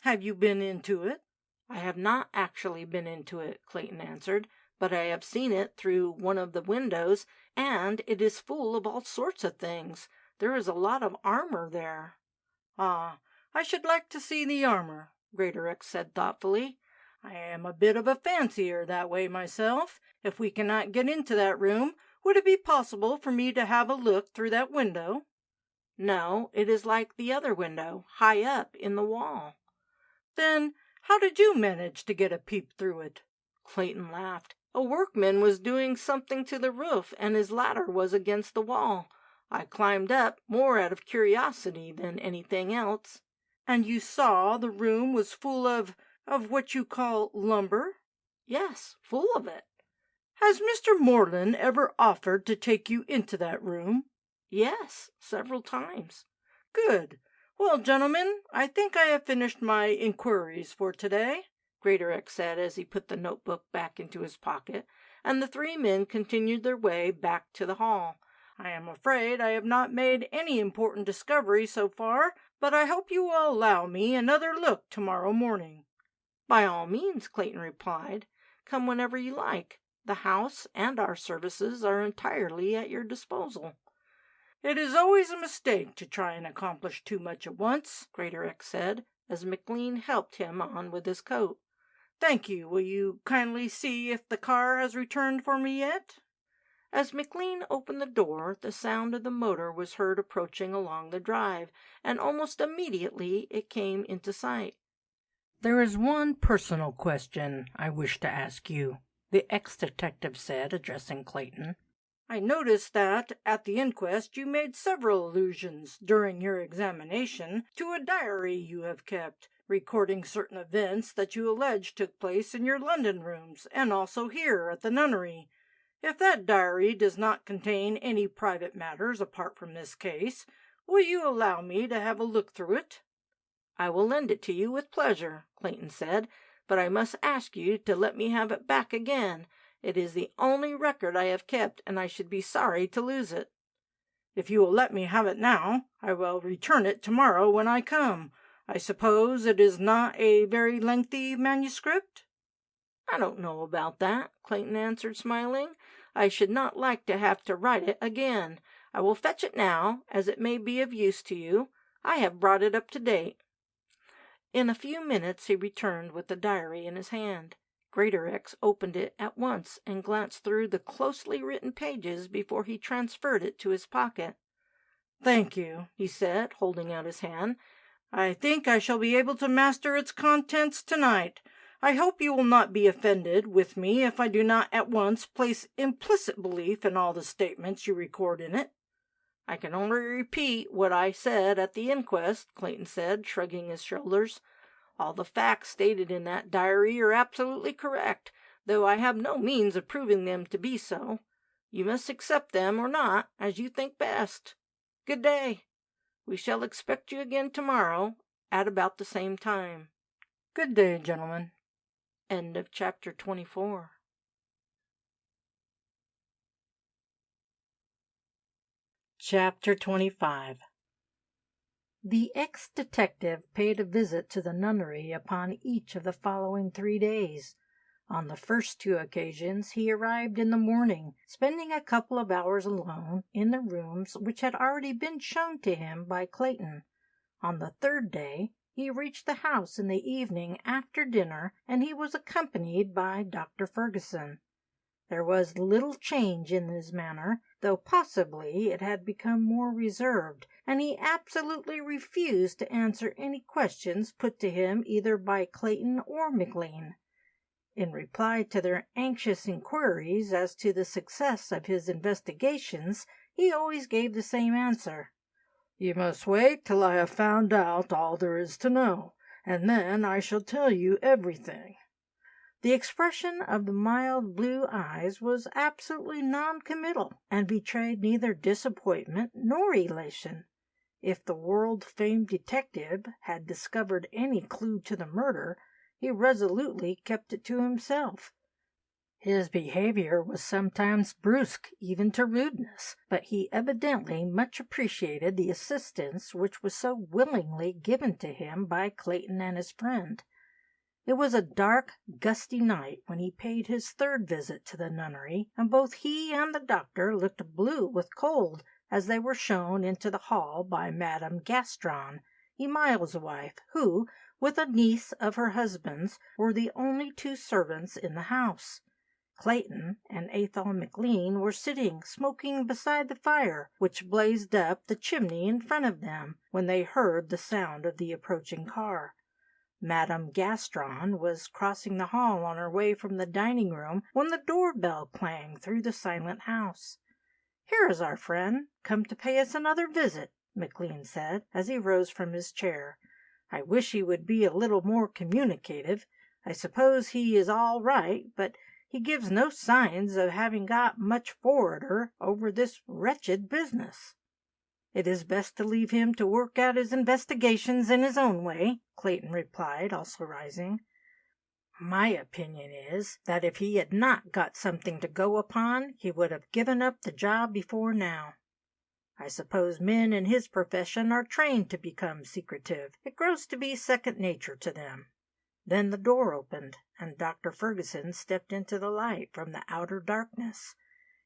"Have you been into it?" "I have not actually been into it," Clayton answered, "but I have seen it through one of the windows, and it is full of all sorts of things. There is a lot of armor there." "Ah, I should like to see the armor," Greatorex said thoughtfully. "I am a bit of a fancier that way myself. If we cannot get into that room, would it be possible for me to have a look through that window?" "No, it is like the other window, high up in the wall." "Then how did you manage to get a peep through it?" Clayton laughed. "A workman was doing something to the roof, and his ladder was against the wall. I climbed up, more out of curiosity than anything else." "And you saw the room was full of what you call lumber?" "Yes, full of it." "Has Mr. Morland ever offered to take you into that room?" "Yes, several times." "Good. Well, gentlemen, I think I have finished my inquiries for today," Greatorex said as he put the notebook back into his pocket, and the 3 men continued their way back to the hall. "I am afraid I have not made any important discovery so far, but I hope you will allow me another look tomorrow morning." "By all means," Clayton replied. "Come whenever you like. The house and our services are entirely at your disposal." "It is always a mistake to try and accomplish too much at once," Greatorex said, as McLean helped him on with his coat. "Thank you. Will you kindly see if the car has returned for me yet?" As McLean opened the door, the sound of the motor was heard approaching along the drive, and almost immediately it came into sight. "There is one personal question I wish to ask you," the ex-detective said, addressing Clayton. I noticed that, at the inquest, you made several allusions, during your examination, to a diary you have kept, recording certain events that you allege took place in your London rooms, and also here at the nunnery. If that diary does not contain any private matters apart from this case, will you allow me to have a look through it?" "I will lend it to you with pleasure," Clayton said, "but I must ask you to let me have it back again. It is the only record I have kept, and I should be sorry to lose it." "If you will let me have it now, I will return it tomorrow when I come. I suppose it is not a very lengthy manuscript?" "I don't know about that," Clayton answered, smiling. "I should not like to have to write it again. I will fetch it now, as it may be of use to you. I have brought it up to date." In a few minutes he returned with the diary in his hand. Greatorex opened it at once and glanced through the closely written pages before he transferred it to his pocket. "Thank you," he said, holding out his hand. "I think I shall be able to master its contents tonight. I hope you will not be offended with me if I do not at once place implicit belief in all the statements you record in it." "I can only repeat what I said at the inquest," Clayton said, shrugging his shoulders. "All the facts stated in that diary are absolutely correct, though I have no means of proving them to be so. You must accept them or not, as you think best. Good day. We shall expect you again tomorrow at about the same time." "Good day, gentlemen." End of chapter 24. Chapter 25. The ex-detective paid a visit to the nunnery upon each of the following 3 days. On the first 2 occasions he arrived in the morning, spending a couple of hours alone in the rooms which had already been shown to him by Clayton. On the 3rd day he reached the house in the evening after dinner, and he was accompanied by Dr. Ferguson. There was little change in his manner, though possibly it had become more reserved, and he absolutely refused to answer any questions put to him either by Clayton or McLean. In reply to their anxious inquiries as to the success of his investigations, he always gave the same answer: "You must wait till I have found out all there is to know, and then I shall tell you everything." The expression of the mild blue eyes was absolutely non-committal, and betrayed neither disappointment nor elation. If the world-famed detective had discovered any clue to the murder, he resolutely kept it to himself. His behavior was sometimes brusque, even to rudeness, but he evidently much appreciated the assistance which was so willingly given to him by Clayton and his friend. It was a dark, gusty night when he paid his 3rd visit to the nunnery, and both he and the doctor looked blue with cold as they were shown into the hall by Madame Gastron, Emil's wife, who, with a niece of her husband's, were the only 2 servants in the house. Clayton and Athol McLean were sitting smoking beside the fire, which blazed up the chimney in front of them, when they heard the sound of the approaching car. Madame Gastron was crossing the hall on her way from the dining room when the doorbell clanged through the silent house. "Here is our friend, come to pay us another visit," McLean said, as he rose from his chair. "I wish he would be a little more communicative. I suppose he is all right, but he gives no signs of having got much forwarder over this wretched business." "It is best to leave him to work out his investigations in his own way," Clayton replied, also rising. "My opinion is that if he had not got something to go upon, he would have given up the job before now. I suppose men in his profession are trained to become secretive. It grows to be second nature to them." Then the door opened, and Dr. Ferguson stepped into the light from the outer darkness.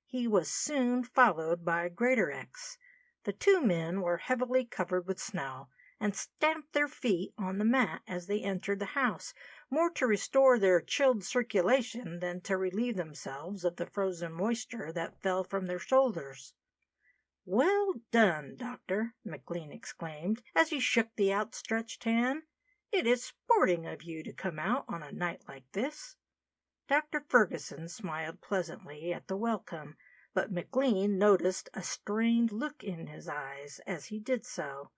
He was soon followed by Greatorex. The 2 men were heavily covered with snow, and stamped their feet on the mat as they entered the house, more to restore their chilled circulation than to relieve themselves of the frozen moisture that fell from their shoulders. "Well done, Doctor!" McLean exclaimed, as he shook the outstretched hand. "It is sporting of you to come out on a night like this." Dr. Ferguson smiled pleasantly at the welcome, but McLean noticed a strained look in his eyes as he did so.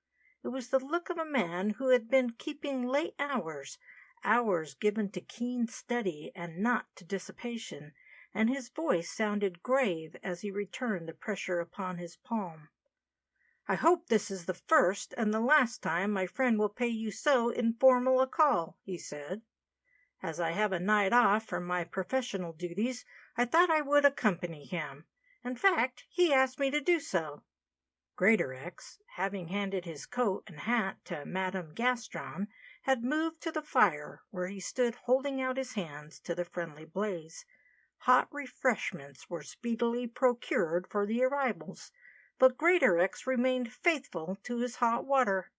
It was the look of a man who had been keeping late hours, hours given to keen study and not to dissipation, and his voice sounded grave as he returned the pressure upon his palm. "I hope this is the first and the last time my friend will pay you so informal a call," he said. "As I have a night off from my professional duties, I thought I would accompany him. In fact, he asked me to do so." Greatorex, having handed his coat and hat to Madame Gaston, had moved to the fire, where he stood holding out his hands to the friendly blaze. Hot refreshments were speedily procured for the arrivals, but Greatorex remained faithful to his hot water.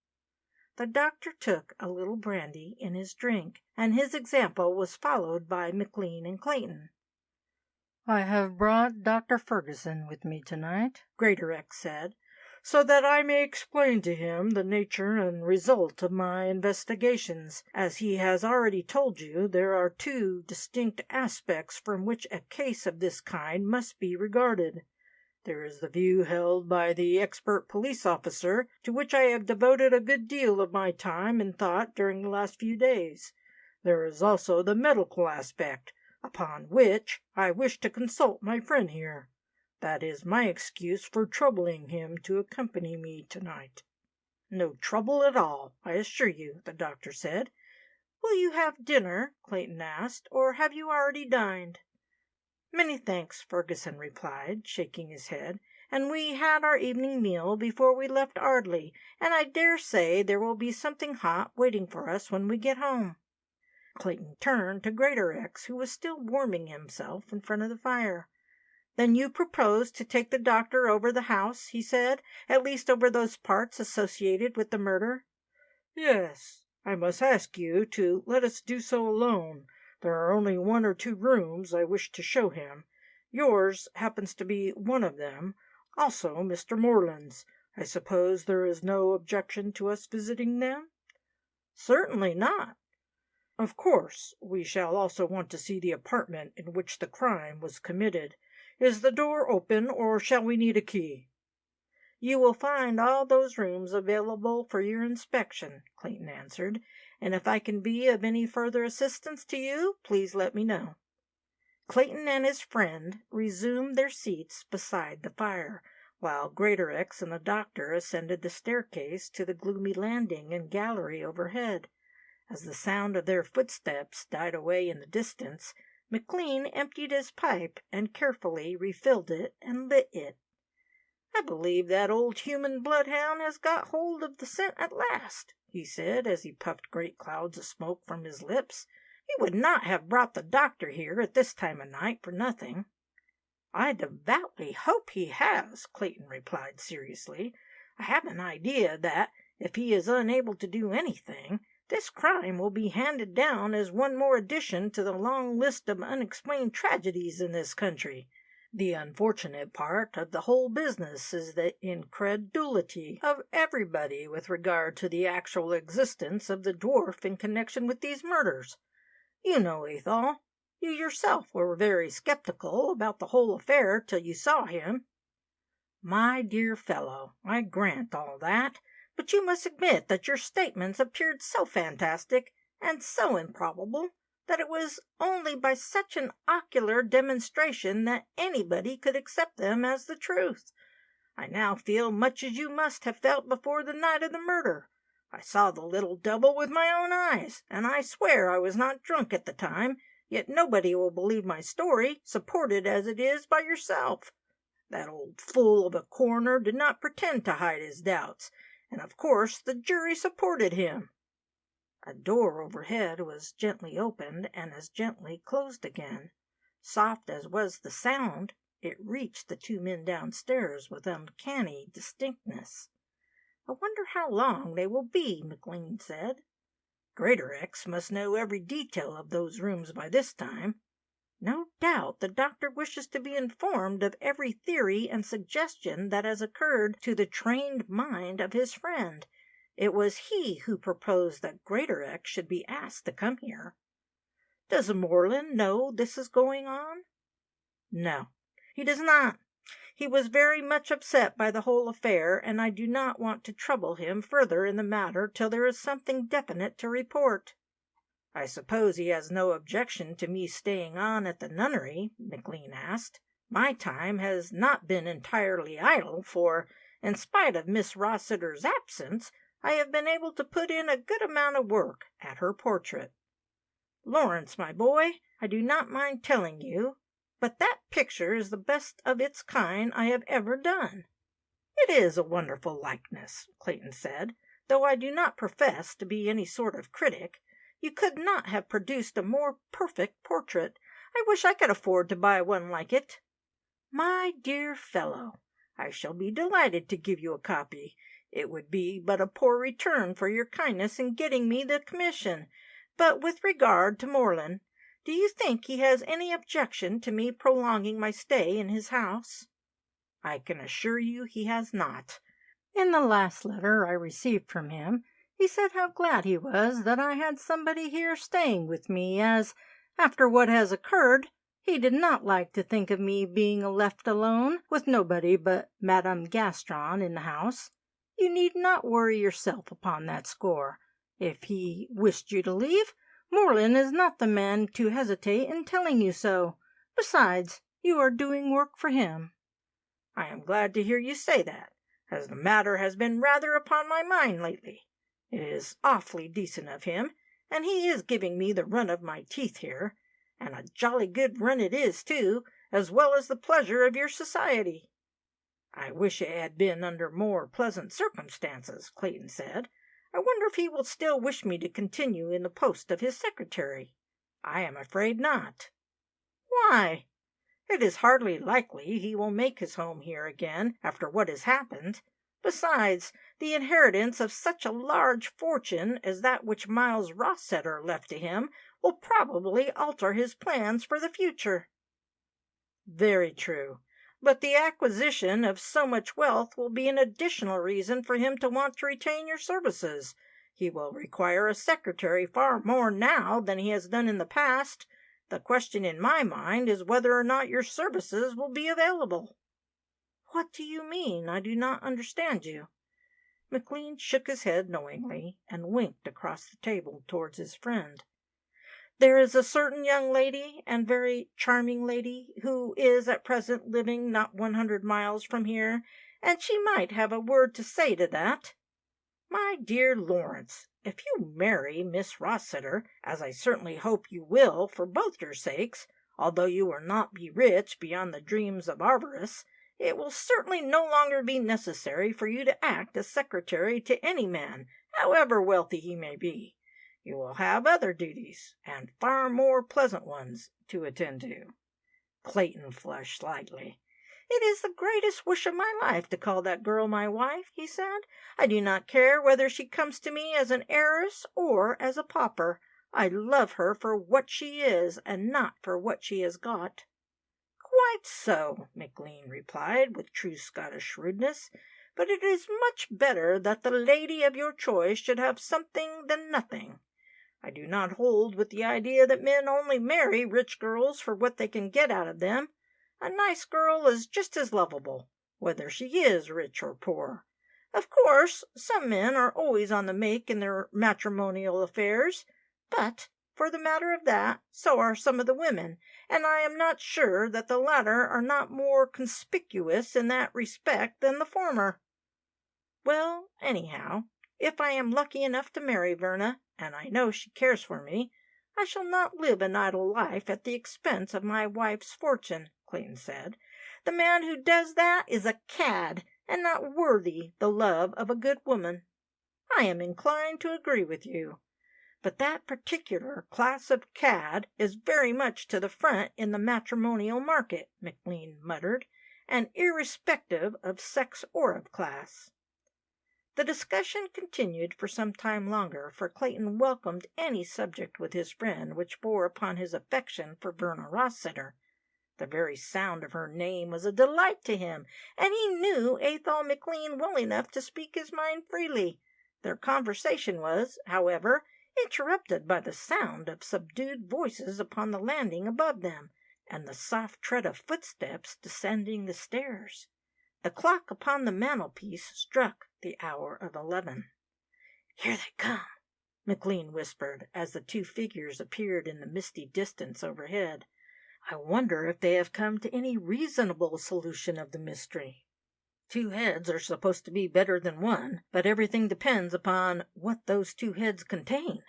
The doctor took a little brandy in his drink, and his example was followed by McLean and Clayton. "I have brought Dr. Ferguson with me tonight," Greatorex said, "so that I may explain to him the nature and result of my investigations. As he has already told you, there are two distinct aspects from which a case of this kind must be regarded. There is the view held by the expert police officer, to which I have devoted a good deal of my time and thought during the last few days. There is also the medical aspect, upon which I wish to consult my friend here. That is my excuse for troubling him to accompany me tonight." "No trouble at all, I assure you," the doctor said. "Will you have dinner?" Clayton asked, "or have you already dined?" "Many thanks," Ferguson replied, shaking his head, "and we had our evening meal before we left Ardleigh, and I dare say there will be something hot waiting for us when we get home." Clayton turned to Greatorex, who was still warming himself in front of the fire. "Then you propose to take the doctor over the house," he said, "at least over those parts associated with the murder?" "Yes. I must ask you to let us do so alone. There are only one or two rooms I wish to show him. Yours happens to be one of them, also Mr. Moreland's. I suppose there is no objection to us visiting them?" "Certainly not." "Of course, we shall also want to see the apartment in which the crime was committed. Is the door open, or shall we need a key?" "You will find all those rooms available for your inspection," Clayton answered, "and if I can be of any further assistance to you, please let me know." Clayton and his friend resumed their seats beside the fire, while Greatorex and the doctor ascended the staircase to the gloomy landing and gallery overhead. As the sound of their footsteps died away in the distance, McLean emptied his pipe and carefully refilled it and lit it. "I believe that old human bloodhound has got hold of the scent at last," he said, as he puffed great clouds of smoke from his lips. "He would not have brought the doctor here at this time of night for nothing." "I devoutly hope he has," Clayton replied seriously. "I have an idea that, if he is unable to do anything, this crime will be handed down as one more addition to the long list of unexplained tragedies in this country. The unfortunate part of the whole business is the incredulity of everybody with regard to the actual existence of the dwarf in connection with these murders. You know, Ethel, you yourself were very skeptical about the whole affair till you saw him." "My dear fellow, I grant all that, but you must admit that your statements appeared so fantastic and so improbable that it was only by such an ocular demonstration that anybody could accept them as the truth. I now feel much as you must have felt before the night of the murder. I saw the little devil with my own eyes, and I swear I was not drunk at the time, yet nobody will believe my story, supported as it is by yourself. That old fool of a coroner did not pretend to hide his doubts, and of course the jury supported him." A door overhead was gently opened and as gently closed again. Soft as was the sound, it reached the two men downstairs with uncanny distinctness. "I wonder how long they will be," McLean said. "Greatorex must know every detail of those rooms by this time. No doubt the doctor wishes to be informed of every theory and suggestion that has occurred to the trained mind of his friend. It was he who proposed that Greatorex should be asked to come here." "Does Moreland know this is going on?" "No, he does not. He was very much upset by the whole affair, and I do not want to trouble him further in the matter till there is something definite to report." "I suppose he has no objection to me staying on at the nunnery?" McLean asked. "My time has not been entirely idle, for, in spite of Miss Rossiter's absence, I have been able to put in a good amount of work at her portrait. Lawrence, my boy, I do not mind telling you, but that picture is the best of its kind I have ever done." "It is a wonderful likeness," Clayton said, "though I do not profess to be any sort of critic. You could not have produced a more perfect portrait. I wish I could afford to buy one like it." "My dear fellow, I shall be delighted to give you a copy. It would be but a poor return for your kindness in getting me the commission. But with regard to Moreland, do you think he has any objection to me prolonging my stay in his house?" "I can assure you he has not. In the last letter I received from him, he said how glad he was that I had somebody here staying with me, as, after what has occurred, he did not like to think of me being left alone, with nobody but Madame Gaston in the house. You need not worry yourself upon that score. If he wished you to leave, Moreland is not the man to hesitate in telling you so. Besides, you are doing work for him." "I am glad to hear you say that, as the matter has been rather upon my mind lately. It is awfully decent of him, and he is giving me the run of my teeth here, and a jolly good run it is, too, as well as the pleasure of your society." "I wish it had been under more pleasant circumstances," Clayton said. "I wonder if he will still wish me to continue in the post of his secretary. I am afraid not." "Why?" "It is hardly likely he will make his home here again after what has happened. Besides, the inheritance of such a large fortune as that which Miles Rossiter left to him will probably alter his plans for the future." "Very true. But the acquisition of so much wealth will be an additional reason for him to want to retain your services. He will require a secretary far more now than he has done in the past. The question in my mind is whether or not your services will be available." "What do you mean? I do not understand you." McLean shook his head knowingly, and winked across the table towards his friend. "There is a certain young lady, and very charming lady, who is at present living not 100 miles from here, and she might have a word to say to that. My dear Lawrence, if you marry Miss Rossiter, as I certainly hope you will for both your sakes, although you will not be rich beyond the dreams of avarice, it will certainly no longer be necessary for you to act as secretary to any man, however wealthy he may be. You will have other duties, and far more pleasant ones, to attend to." Clayton flushed slightly. "It is the greatest wish of my life to call that girl my wife," he said. "I do not care whether she comes to me as an heiress or as a pauper. I love her for what she is, and not for what she has got." "Quite so," McLean replied, with true Scottish shrewdness. "But it is much better that the lady of your choice should have something than nothing. I do not hold with the idea that men only marry rich girls for what they can get out of them. A nice girl is just as lovable, whether she is rich or poor. Of course, some men are always on the make in their matrimonial affairs, but, for the matter of that, so are some of the women, and I am not sure that the latter are not more conspicuous in that respect than the former. Well, anyhow, if I am lucky enough to marry Verna, and I know she cares for me, I shall not live an idle life at the expense of my wife's fortune," Clayton said. "The man who does that is a cad, and not worthy the love of a good woman." "I am inclined to agree with you. But that particular class of cad is very much to the front in the matrimonial market," McLean muttered, "and irrespective of sex or of class." The discussion continued for some time longer, for Clayton welcomed any subject with his friend which bore upon his affection for Verna Rossiter. The very sound of her name was a delight to him, and he knew Athol McLean well enough to speak his mind freely. Their conversation was, however, interrupted by the sound of subdued voices upon the landing above them, and the soft tread of footsteps descending the stairs. The clock upon the mantelpiece struck the hour of 11. "Here they come," McLean whispered, as the two figures appeared in the misty distance overhead. "I wonder if they have come to any reasonable solution of the mystery. 2 heads are supposed to be better than 1, but everything depends upon what those 2 heads contain."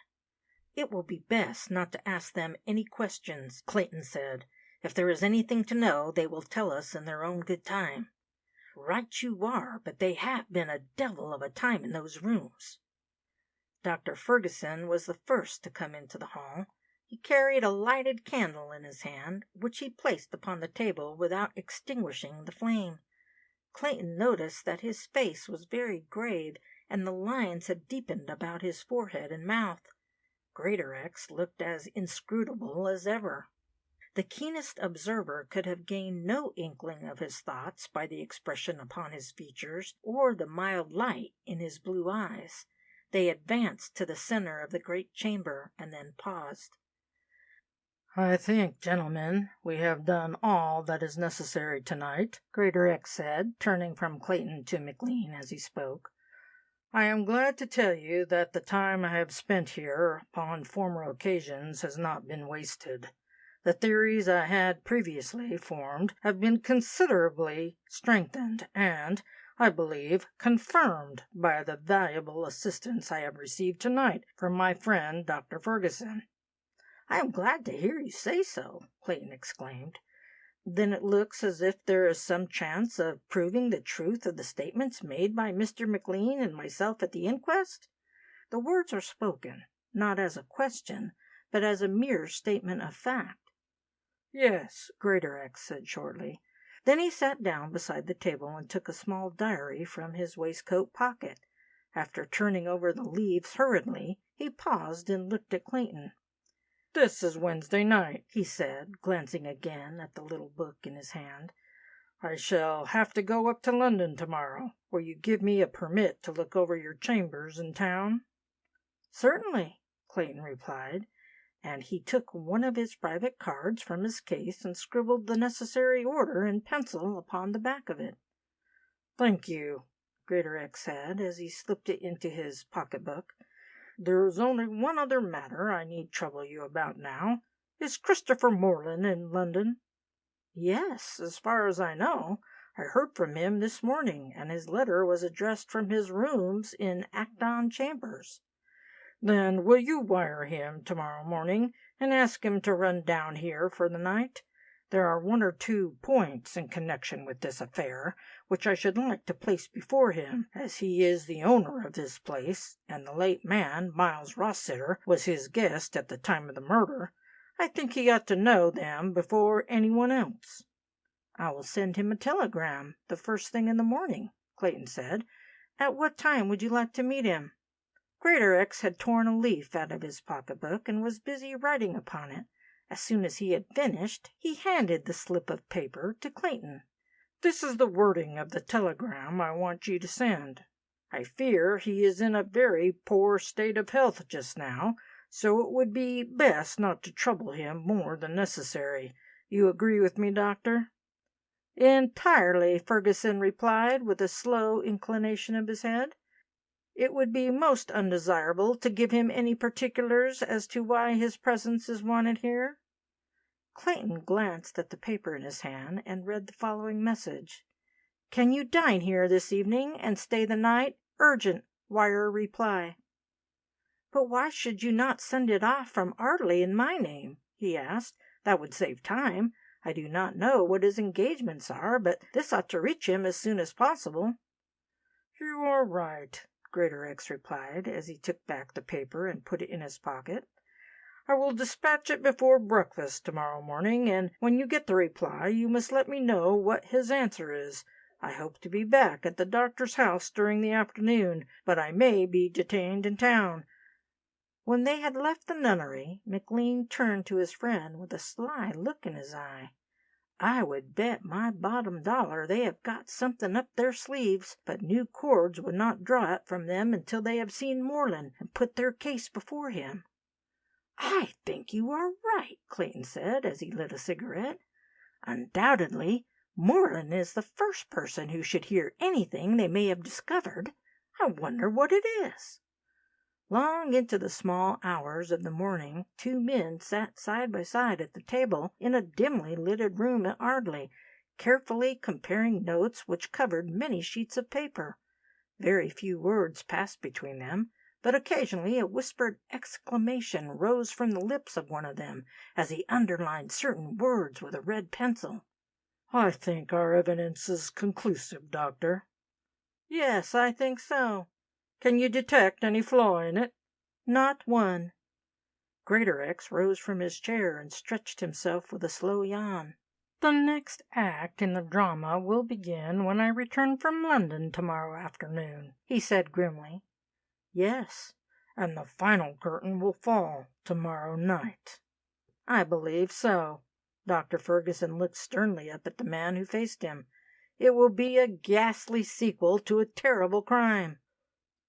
"It will be best not to ask them any questions," Clayton said. "If there is anything to know, they will tell us in their own good time." "Right you are, but they have been a devil of a time in those rooms." Dr. Ferguson was the first to come into the hall. He carried a lighted candle in his hand, which he placed upon the table without extinguishing the flame. Clayton noticed that his face was very grave, and the lines had deepened about his forehead and mouth. Greatorex looked as inscrutable as ever. The keenest observer could have gained no inkling of his thoughts by the expression upon his features or the mild light in his blue eyes. They advanced to the center of the great chamber and then paused. "I think, gentlemen, we have done all that is necessary tonight," Greatorex said, turning from Clayton to McLean as he spoke. "I am glad to tell you that the time I have spent here upon former occasions has not been wasted. The theories I had previously formed have been considerably strengthened and, I believe, confirmed by the valuable assistance I have received tonight from my friend Dr. Ferguson." "I am glad to hear you say so," Clayton exclaimed. "Then it looks as if there is some chance of proving the truth of the statements made by Mr. McLean and myself at the inquest?" The words are spoken, not as a question, but as a mere statement of fact. "Yes," Greatorex said shortly. Then he sat down beside the table and took a small diary from his waistcoat pocket. After turning over the leaves hurriedly, he paused and looked at Clayton. "This is Wednesday night," he said, glancing again at the little book in his hand. "I shall have to go up to London tomorrow. Will you give me a permit to look over your chambers in town?" "Certainly," Clayton replied, and he took one of his private cards from his case and scribbled the necessary order in pencil upon the back of it. "Thank you," Greatorex said as he slipped it into his pocketbook. "There is only one other matter I need trouble you about now. Is Christopher Moreland in London?" "Yes, as far as I know. I heard from him this morning, and his letter was addressed from his rooms in Acton Chambers." "Then will you wire him tomorrow morning and ask him to run down here for the night? There are 1 or 2 points in connection with this affair which I should like to place before him, as he is the owner of this place, and the late man, Miles Rossiter, was his guest at the time of the murder. I think he ought to know them before anyone else." "I will send him a telegram the first thing in the morning," Clayton said. "At what time would you like to meet him?" Greatorex had torn a leaf out of his pocketbook and was busy writing upon it. As soon as he had finished, he handed the slip of paper to Clayton. "This is the wording of the telegram I want you to send. I fear he is in a very poor state of health just now, so it would be best not to trouble him more than necessary. You agree with me, Doctor?" "Entirely," Ferguson replied, with a slow inclination of his head. "It would be most undesirable to give him any particulars as to why his presence is wanted here." Clayton glanced at the paper in his hand and read the following message: "Can you dine here this evening and stay the night? Urgent. Wire reply." "But why should you not send it off from Ardley in my name?" he asked. "That would save time. I do not know what his engagements are, but this ought to reach him as soon as possible." "You are right," Greatorex replied, as he took back the paper and put it in his pocket. "I will dispatch it before breakfast tomorrow morning, and when you get the reply you must let me know what his answer is. I hope to be back at the doctor's house during the afternoon, but I may be detained in town." When they had left the nunnery, McLean turned to his friend with a sly look in his eye. "I would bet my bottom dollar they have got something up their sleeves, but new cords would not draw it from them until they have seen Moreland and put their case before him." "I think you are right," Clayton said as he lit a cigarette. Undoubtedly, Moreland is the first person who should hear anything they may have discovered. I wonder what it is." Long into the small hours of the morning, two men sat side by side at the table in a dimly lighted room at Ardley, carefully comparing notes which covered many sheets of paper. Very few words passed between them, but occasionally a whispered exclamation rose from the lips of one of them as he underlined certain words with a red pencil. "I think our evidence is conclusive, Doctor." "Yes, I think so." "Can you detect any flaw in it?" "Not one." Greatorex rose from his chair and stretched himself with a slow yawn. "The next act in the drama will begin when I return from London tomorrow afternoon," he said grimly. "Yes." "And the final curtain will fall tomorrow night." "I believe so." Dr. Ferguson looked sternly up at the man who faced him. "It will be a ghastly sequel to a terrible crime."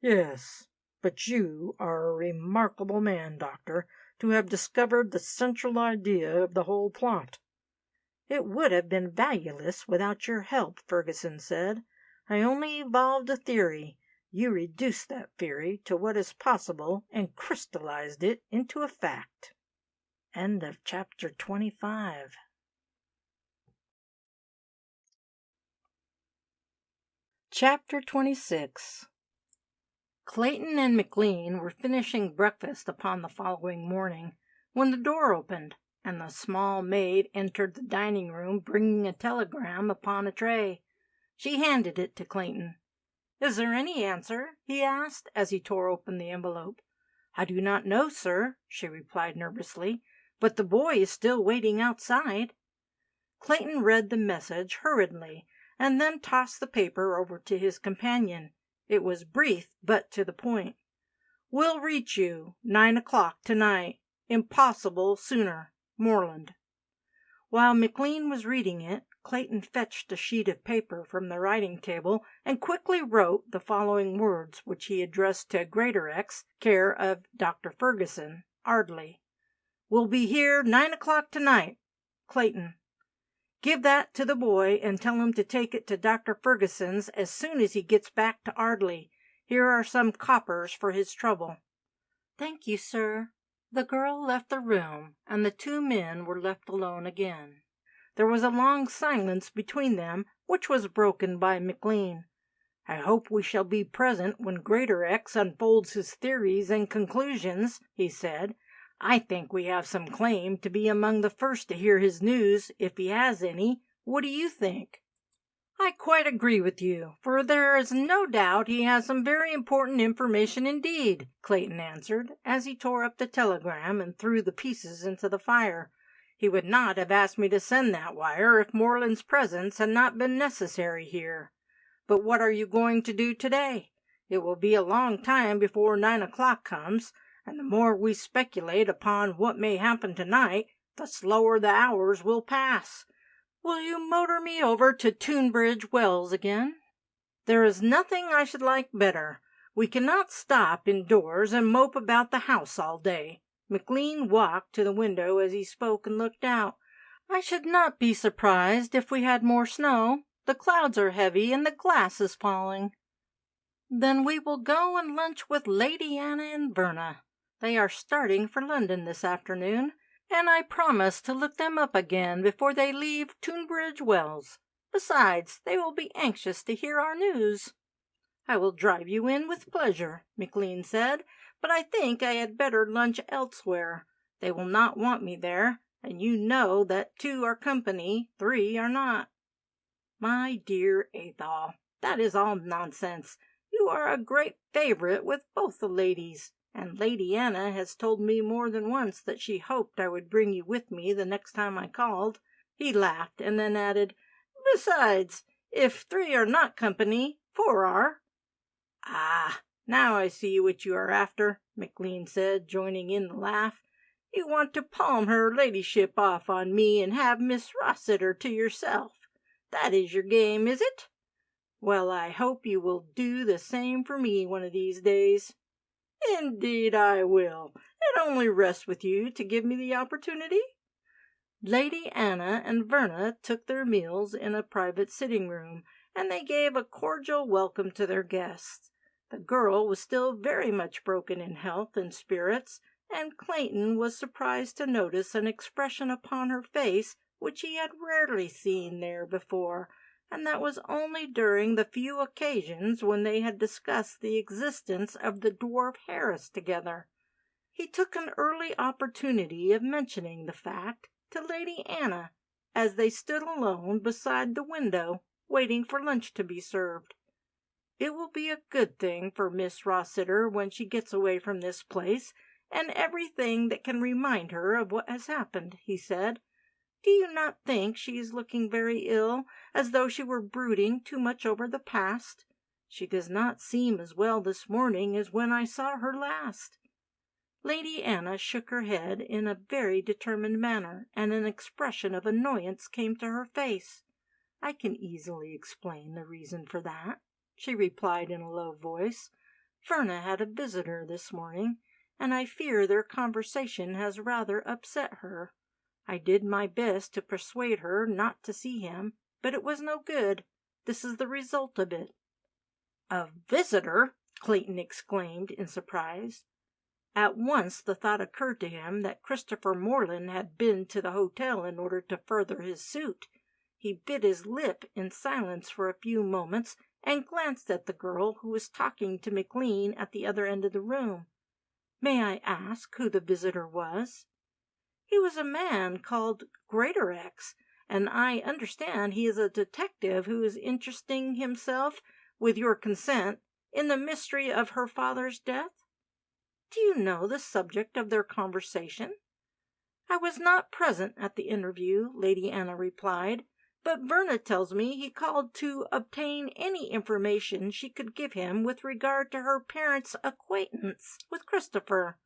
"Yes, but you are a remarkable man, Doctor, to have discovered the central idea of the whole plot." "It would have been valueless without your help," Ferguson said. "I only evolved a theory. You reduced that theory to what is possible and crystallized it into a fact." End of chapter 25. Chapter 26. Clayton and McLean were finishing breakfast upon the following morning when the door opened, and the small maid entered the dining room bringing a telegram upon a tray. She handed it to Clayton. "Is there any answer?" he asked, as he tore open the envelope. "I do not know, sir," she replied nervously, "but the boy is still waiting outside." Clayton read the message hurriedly, and then tossed the paper over to his companion. It was brief, but to the point. "Will reach you 9 o'clock tonight. Impossible sooner. Moreland." While McLean was reading it, Clayton fetched a sheet of paper from the writing table and quickly wrote the following words, which he addressed to Greatorex, care of Dr. Ferguson, Ardley. "Will be here 9 o'clock tonight. Clayton." "Give that to the boy and tell him to take it to Dr. Ferguson's as soon as he gets back to Ardley. Here are some coppers for his trouble." "Thank you, sir." The girl left the room, and the two men were left alone again. There was a long silence between them, which was broken by McLean. "I hope we shall be present when Greatorex unfolds his theories and conclusions," he said. "I think we have some claim to be among the first to hear his news, if he has any. What do you think?" "I quite agree with you, for there is no doubt he has some very important information indeed," Clayton answered, as he tore up the telegram and threw the pieces into the fire. "He would not have asked me to send that wire if Moreland's presence had not been necessary here. But what are you going to do today? It will be a long time before 9 o'clock comes, and the more we speculate upon what may happen tonight, the slower the hours will pass. Will you motor me over to Tunbridge Wells again?" "There is nothing I should like better. We cannot stop indoors and mope about the house all day." McLean walked to the window as he spoke and looked out. "I should not be surprised if we had more snow. The clouds are heavy and the glass is falling." "Then we will go and lunch with Lady Anna and Verna. They are starting for London this afternoon, and I promised to look them up again before they leave Tunbridge Wells. Besides, they will be anxious to hear our news." "I will drive you in with pleasure," McLean said, "but I think I had better lunch elsewhere. They will not want me there, and you know that 2 are company, 3 are not." "My dear Athol, that is all nonsense. You are a great favorite with both the ladies, and Lady Anna has told me more than once that she hoped I would bring you with me the next time I called." He laughed, and then added, "Besides, if 3 are not company, 4 are." "Ah, now I see what you are after," McLean said, joining in the laugh. "You want to palm her ladyship off on me and have Miss Rossiter to yourself. That is your game, is it? Well, I hope you will do the same for me one of these days." "Indeed I will. It only rests with you to give me the opportunity." Lady Anna and Verna took their meals in a private sitting-room, and they gave a cordial welcome to their guests. The girl was still very much broken in health and spirits, and Clayton was surprised to notice an expression upon her face which he had rarely seen there before, and that was only during the few occasions when they had discussed the existence of the dwarf Harris together. He took an early opportunity of mentioning the fact to Lady Anna as they stood alone beside the window waiting for lunch to be served. "It will be a good thing for Miss Rossiter when she gets away from this place, and everything that can remind her of what has happened," he said. "Do you not think she is looking very ill, as though she were brooding too much over the past? She does not seem as well this morning as when I saw her last." Lady Anna shook her head in a very determined manner, and an expression of annoyance came to her face. "I can easily explain the reason for that," she replied in a low voice. "Verna had a visitor this morning, and I fear their conversation has rather upset her. I did my best to persuade her not to see him, but it was no good. This is the result of it." "A visitor!" Clayton exclaimed in surprise. At once the thought occurred to him that Christopher Morland had been to the hotel in order to further his suit. He bit his lip in silence for a few moments and glanced at the girl who was talking to McLean at the other end of the room. "May I ask who the visitor was?" "He was a man called Greatorex, and I understand he is a detective who is interesting himself, with your consent, in the mystery of her father's death." "Do you know the subject of their conversation?" "I was not present at the interview," Lady Anna replied, "but Verna tells me he called to obtain any information she could give him with regard to her parents' acquaintance with Christopher.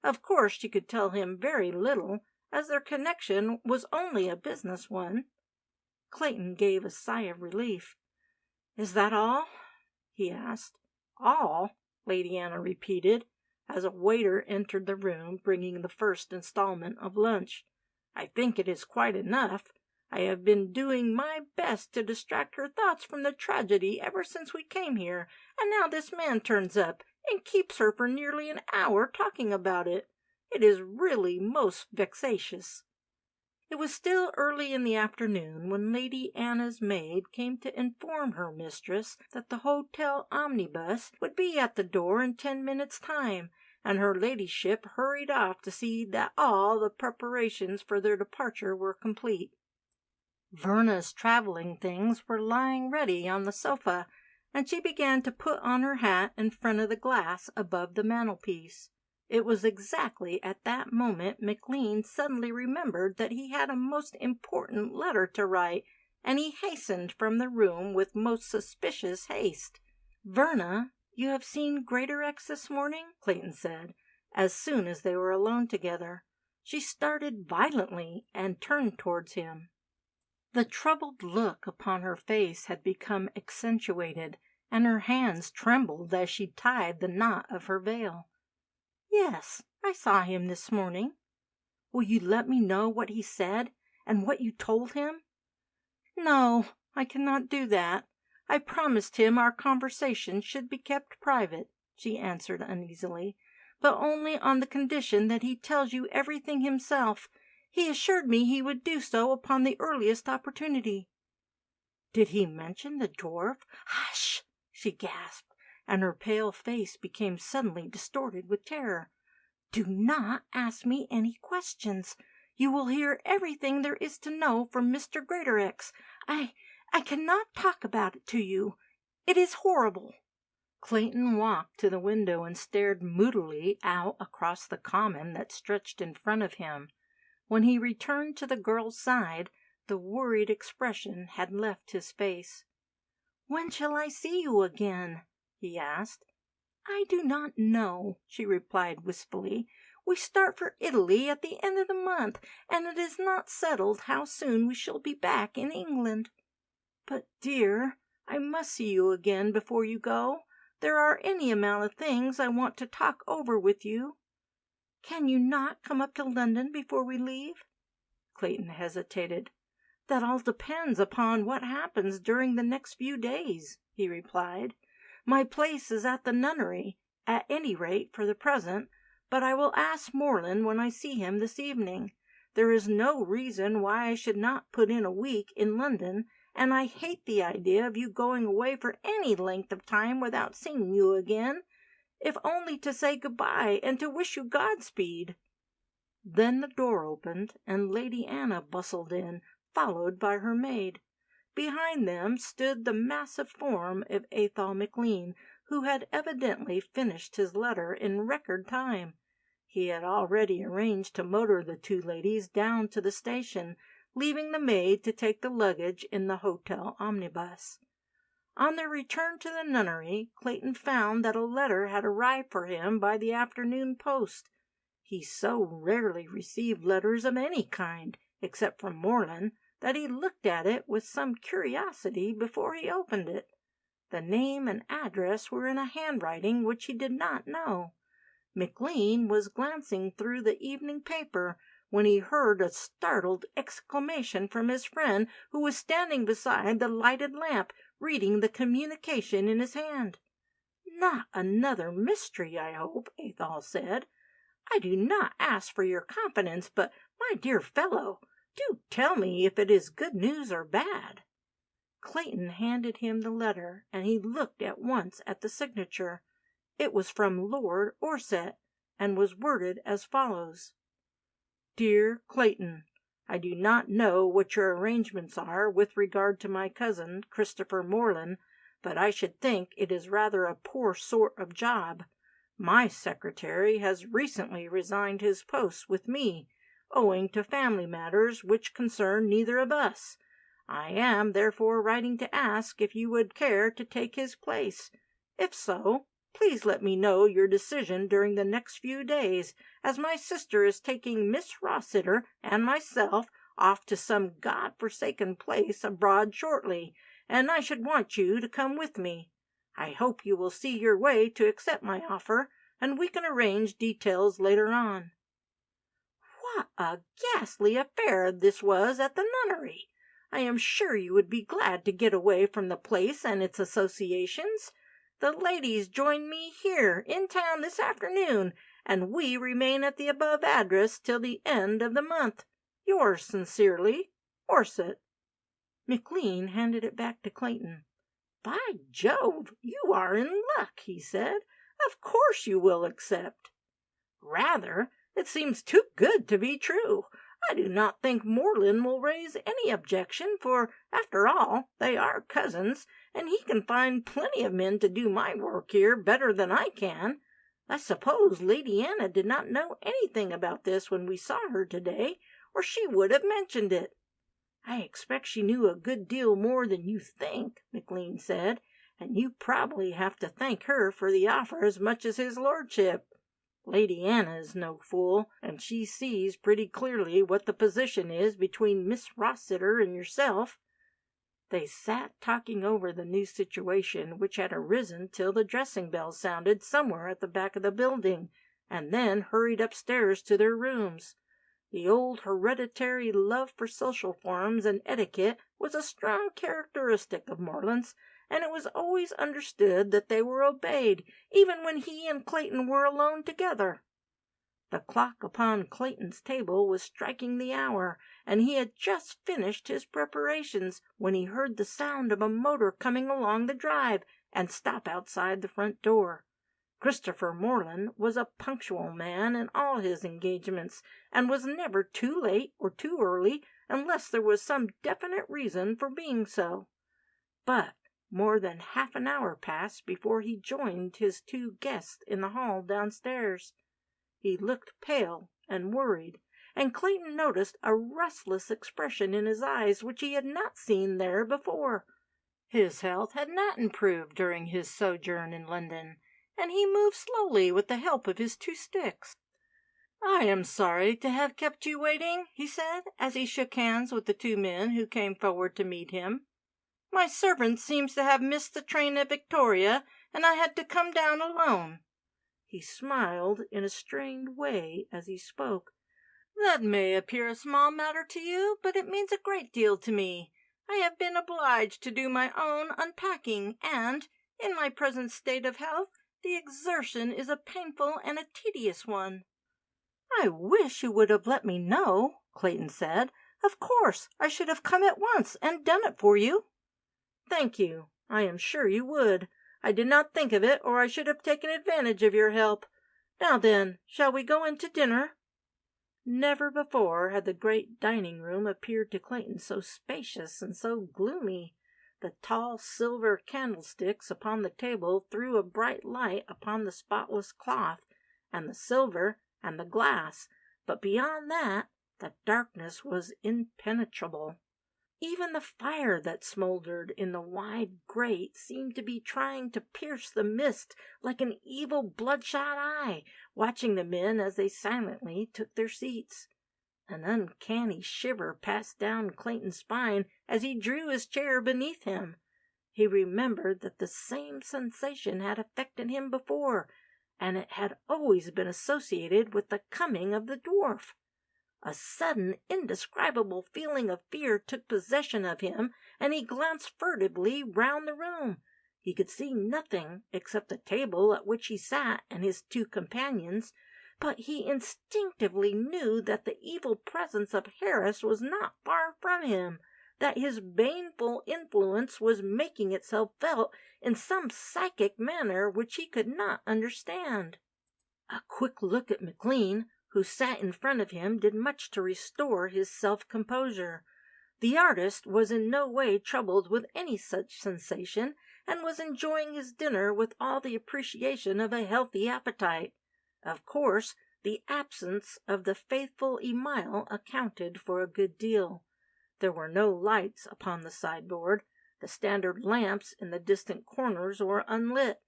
Of course she could tell him very little, as their connection was only a business one." Clayton gave a sigh of relief. "Is that all?" he asked. "All?" Lady Anna repeated, as a waiter entered the room bringing the first installment of lunch. "I think it is quite enough. I have been doing my best to distract her thoughts from the tragedy ever since we came here, and now this man turns up and keeps her for nearly an hour talking about it. It is really most vexatious." It was still early in the afternoon when Lady Anna's maid came to inform her mistress that the hotel omnibus would be at the door in 10 minutes' time, and her ladyship hurried off to see that all the preparations for their departure were complete. Verna's traveling things were lying ready on the sofa, and she began to put on her hat in front of the glass above the mantelpiece. It was exactly at that moment McLean suddenly remembered that he had a most important letter to write, and he hastened from the room with most suspicious haste. "Verna, you have seen Greatorex this morning?" Clayton said, as soon as they were alone together. She started violently and turned towards him. The troubled look upon her face had become accentuated, and her hands trembled as she tied the knot of her veil. "Yes, I saw him this morning." "Will you let me know what he said, and what you told him?" "No, I cannot do that. I promised him our conversation should be kept private," she answered uneasily, "but only on the condition that he tells you everything himself. He assured me he would do so upon the earliest opportunity." "Did he mention the dwarf?" "Hush!" she gasped, and her pale face became suddenly distorted with terror. "Do not ask me any questions. You will hear everything there is to know from Mr. Greatorex. I cannot talk about it to you. It is horrible." Clayton walked to the window and stared moodily out across the common that stretched in front of him. When he returned to the girl's side, the worried expression had left his face. "When shall I see you again?" he asked. "I do not know," she replied wistfully. "We start for Italy at the end of the month, and it is not settled how soon we shall be back in England." "But, dear, I must see you again before you go. There are any amount of things I want to talk over with you." "Can you not come up to London before we leave?" Clayton hesitated. "That all depends upon what happens during the next few days," he replied. "My place is at the nunnery, at any rate for the present, but I will ask Morland when I see him this evening. There is no reason why I should not put in a week in London, and I hate the idea of you going away for any length of time without seeing you again, if only to say good-bye and to wish you Godspeed." Then the door opened, and Lady Anna bustled in, followed by her maid. Behind them stood the massive form of Athol McLean, who had evidently finished his letter in record time. He had already arranged to motor the two ladies down to the station, leaving the maid to take the luggage in the hotel omnibus. On their return to the nunnery, Clayton found that a letter had arrived for him by the afternoon post. He so rarely received letters of any kind, except from Morland, that he looked at it with some curiosity before he opened it. The name and address were in a handwriting which he did not know. McLean was glancing through the evening paper when he heard a startled exclamation from his friend, who was standing beside the lighted lamp, reading the communication in his hand. "Not another mystery, I hope," Athol said. "I do not ask for your confidence, but, my dear fellow, do tell me if it is good news or bad." Clayton handed him the letter, and he looked at once at the signature. It was from Lord Orsett, and was worded as follows: "Dear Clayton, I do not know what your arrangements are with regard to my cousin, Christopher Morland, but I should think it is rather a poor sort of job. My secretary has recently resigned his post with me, owing to family matters which concern neither of us. I am therefore writing to ask if you would care to take his place. If so, please let me know your decision during the next few days, as my sister is taking Miss Rossiter and myself off to some God-forsaken place abroad shortly, and I should want you to come with me. I hope you will see your way to accept my offer, and we can arrange details later on." What a ghastly affair this was at the nunnery! I am sure you would be glad to get away from the place and its associations. The ladies join me here in town this afternoon, and we remain at the above address till the end of the month. Yours sincerely, Orsett. McLean handed it back to Clayton. "By Jove, you are in luck," he said. "Of course you will accept." "Rather. It seems too good to be true. I do not think Morland will raise any objection, for, after all, they are cousins, and he can find plenty of men to do my work here better than I can. I suppose Lady Anna did not know anything about this when we saw her today, or she would have mentioned it." "I expect she knew a good deal more than you think," McLean said, "and you probably have to thank her for the offer as much as his lordship. Lady Anna is no fool, and she sees pretty clearly what the position is between Miss Rossiter and yourself." They sat talking over the new situation which had arisen till the dressing-bell sounded somewhere at the back of the building, and then hurried upstairs to their rooms. The old hereditary love for social forms and etiquette was a strong characteristic of Morland's, and it was always understood that they were obeyed, even when he and Clayton were alone together. The clock upon Clayton's table was striking the hour, and he had just finished his preparations when he heard the sound of a motor coming along the drive and stop outside the front door. Christopher Morland was a punctual man in all his engagements, and was never too late or too early unless there was some definite reason for being so. But more than half an hour passed before he joined his two guests in the hall downstairs. He looked pale and worried, and Clayton noticed a restless expression in his eyes which he had not seen there before. His health had not improved during his sojourn in London, and he moved slowly with the help of his two sticks. "I am sorry to have kept you waiting," he said, as he shook hands with the two men who came forward to meet him. "My servant seems to have missed the train at Victoria, and I had to come down alone." He smiled in a strained way as he spoke. That may appear a small matter to you, but it means a great deal to me. I have been obliged to do my own unpacking, and, in my present state of health, the exertion is a painful and a tedious one." "I wish you would have let me know," Clayton said. "Of course I should have come at once and done it for you." "Thank you. I am sure you would. I did not think of it, or I should have taken advantage of your help. Now then, shall we go in to dinner?" Never before had the great dining room appeared to Clayton so spacious and so gloomy. The tall silver candlesticks upon the table threw a bright light upon the spotless cloth, and the silver, and the glass, but beyond that the darkness was impenetrable. Even the fire that smoldered in the wide grate seemed to be trying to pierce the mist like an evil bloodshot eye, watching the men as they silently took their seats. An uncanny shiver passed down Clayton's spine as he drew his chair beneath him. He remembered that the same sensation had affected him before, and it had always been associated with the coming of the dwarf. A sudden, indescribable feeling of fear took possession of him, and he glanced furtively round the room. He could see nothing except the table at which he sat and his two companions, but he instinctively knew that the evil presence of Harris was not far from him, that his baneful influence was making itself felt in some psychic manner which he could not understand. A quick look at McLean, who sat in front of him, did much to restore his self-composure. The artist was in no way troubled with any such sensation, and was enjoying his dinner with all the appreciation of a healthy appetite. Of course, the absence of the faithful Emile accounted for a good deal. There were no lights upon the sideboard. The standard lamps in the distant corners were unlit.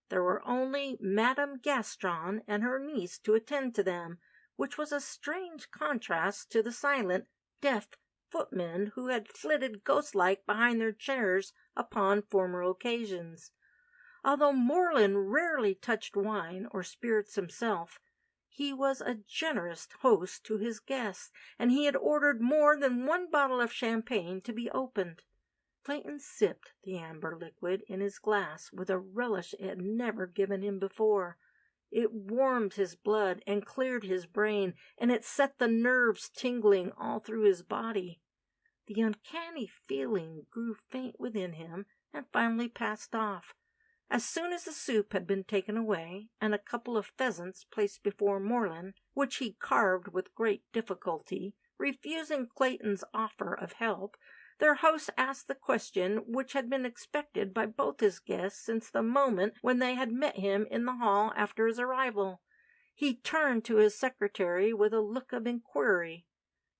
There were only Madame Gaston and her niece to attend to them, which was a strange contrast to the silent, deaf footmen who had flitted ghost-like behind their chairs upon former occasions. Although Moreland rarely touched wine or spirits himself, he was a generous host to his guests, and he had ordered more than one bottle of champagne to be opened. Clayton sipped the amber liquid in his glass with a relish it had never given him before. It warmed his blood and cleared his brain, and it set the nerves tingling all through his body. The uncanny feeling grew faint within him and finally passed off. As soon as the soup had been taken away, and a couple of pheasants placed before Moreland, which he carved with great difficulty, refusing Clayton's offer of help, their host asked the question which had been expected by both his guests since the moment when they had met him in the hall after his arrival. He turned to his secretary with a look of inquiry.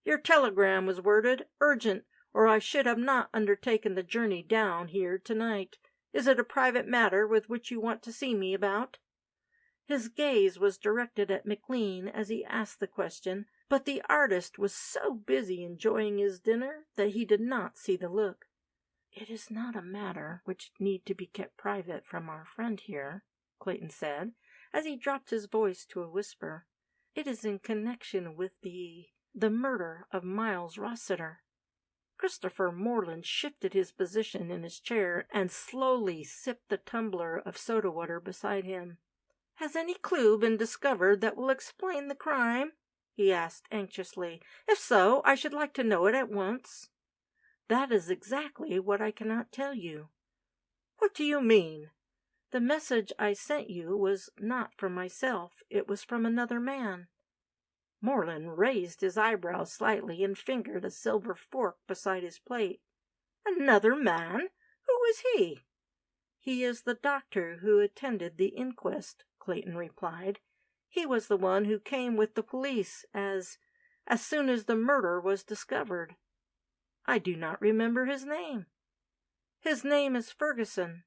"Your telegram was worded urgent, or I should have not undertaken the journey down here tonight. Is it a private matter with which you want to see me about?" His gaze was directed at McLean as he asked the question, but the artist was so busy enjoying his dinner that he did not see the look. "It is not a matter which need to be kept private from our friend here," Clayton said, as he dropped his voice to a whisper. "It is in connection with the murder of Miles Rossiter." Christopher Moreland shifted his position in his chair and slowly sipped the tumbler of soda water beside him. "Has any clue been discovered that will explain the crime?" he asked anxiously. "If so, I should like to know it at once." "That is exactly what I cannot tell you." "What do you mean?" "The message I sent you was not from myself. It was from another man." Moreland raised his eyebrows slightly and fingered a silver fork beside his plate. "Another man? Who is he?" "He is the doctor who attended the inquest," Clayton replied. "He was the one who came with the police as soon as the murder was discovered." "I do not remember his name." "His name is Ferguson,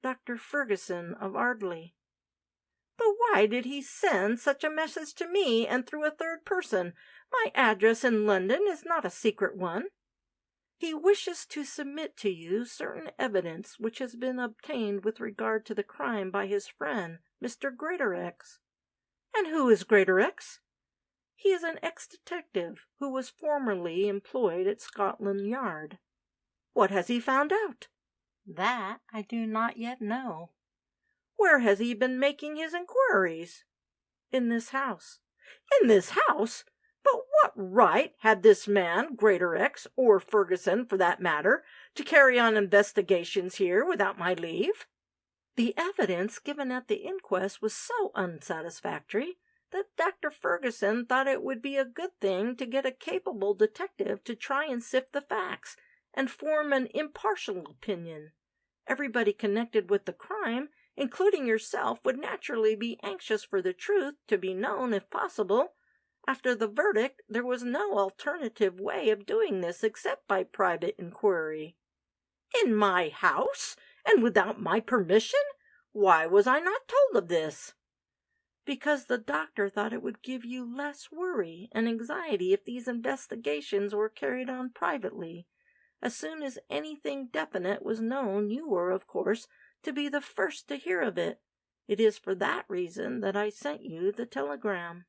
Dr. Ferguson of Ardley." "But why did he send such a message to me and through a third person? My address in London is not a secret one." "He wishes to submit to you certain evidence which has been obtained with regard to the crime by his friend, Mr. Greatorex." "And who is Greatorex?" He is an ex-detective who was formerly employed at Scotland Yard." "What has he found out?" "That I do not yet know." "Where has he been making his inquiries?" "In this house." "In this house? But what right had this man, Greatorex, or Ferguson for that matter, to carry on investigations here without my leave?" The evidence given at the inquest was so unsatisfactory that Dr. Ferguson thought it would be a good thing to get a capable detective to try and sift the facts and form an impartial opinion. Everybody connected with the crime, including yourself, would naturally be anxious for the truth to be known if possible. After the verdict, there was no alternative way of doing this except by private inquiry. "In my house, and without my permission? Why was I not told of this?" "Because the doctor thought it would give you less worry and anxiety if these investigations were carried on privately. As soon as anything definite was known, you were, of course, to be the first to hear of it. It is for that reason that I sent you the telegram."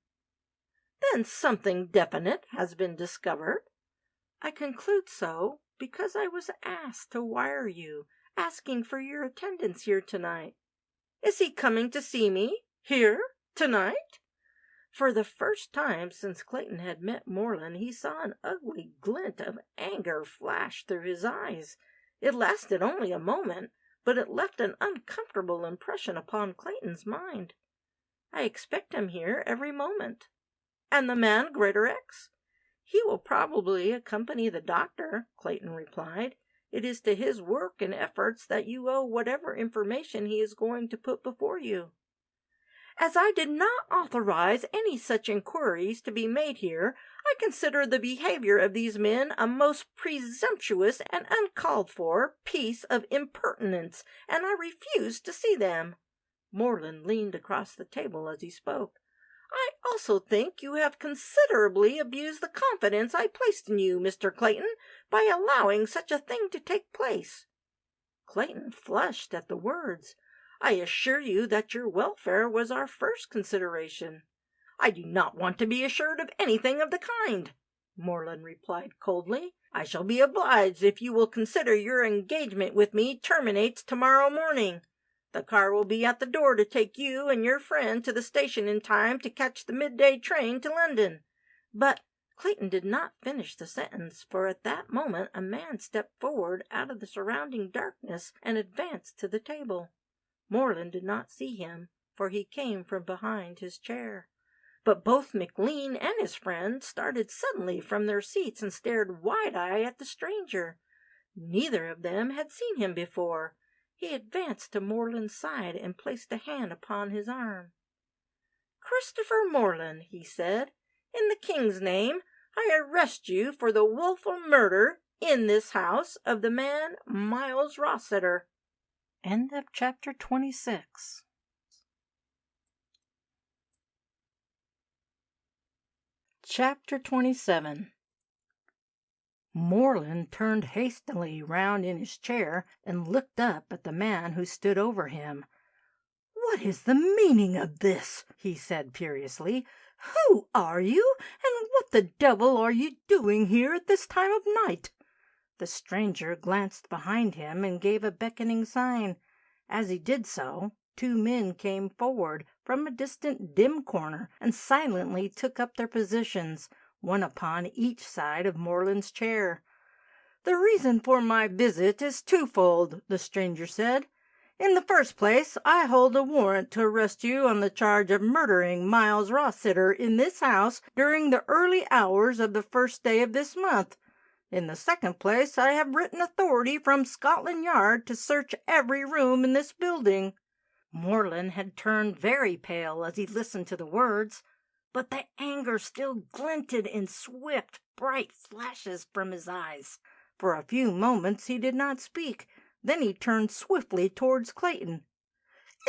"Then something definite has been discovered?" "I conclude so because I was asked to wire you, asking for your attendance here tonight." "Is he coming to see me? Here? Tonight?" For the first time since Clayton had met Moreland, he saw an ugly glint of anger flash through his eyes. It lasted only a moment, but it left an uncomfortable impression upon Clayton's mind. "I expect him here every moment." "And the man, Greatorex?" "He will probably accompany the doctor," Clayton replied. "It is to his work and efforts that you owe whatever information he is going to put before you." "As I did not authorize any such inquiries to be made here, I consider the behavior of these men a most presumptuous and uncalled for piece of impertinence, and I refuse to see them." Moreland leaned across the table as he spoke. "I also think you have considerably abused the confidence I placed in you, Mr. Clayton, by allowing such a thing to take place." Clayton flushed at the words. "I assure you that your welfare was our first consideration." "I do not want to be assured of anything of the kind," Moreland replied coldly. "I shall be obliged if you will consider your engagement with me terminates tomorrow morning. The car will be at the door to take you and your friend to the station in time to catch the midday train to London." "But—" Clayton did not finish the sentence, for at that moment a man stepped forward out of the surrounding darkness and advanced to the table. Moreland did not see him, for he came from behind his chair. But both McLean and his friend started suddenly from their seats and stared wide-eyed at the stranger. Neither of them had seen him before. He advanced to Moreland's side and placed a hand upon his arm. "Christopher Moreland," he said, "in the king's name, I arrest you for the wilful murder, in this house, of the man Miles Rossiter." End of chapter 26. Chapter 27. Moreland turned hastily round in his chair and looked up at the man who stood over him. "What is the meaning of this?" he said furiously. "Who are you, and what the devil are you doing here at this time of night?" The stranger glanced behind him and gave a beckoning sign. As he did so, two men came forward from a distant dim corner and silently took up their positions, one upon each side of Moreland's chair. "The reason for my visit is twofold," the stranger said. "In the first place, I hold a warrant to arrest you on the charge of murdering Miles Rossiter in this house during the early hours of the first day of this month. In the second place, I have written authority from Scotland Yard to search every room in this building." Moreland had turned very pale as he listened to the words, but the anger still glinted in swift, bright flashes from his eyes. For a few moments he did not speak. Then he turned swiftly towards Clayton.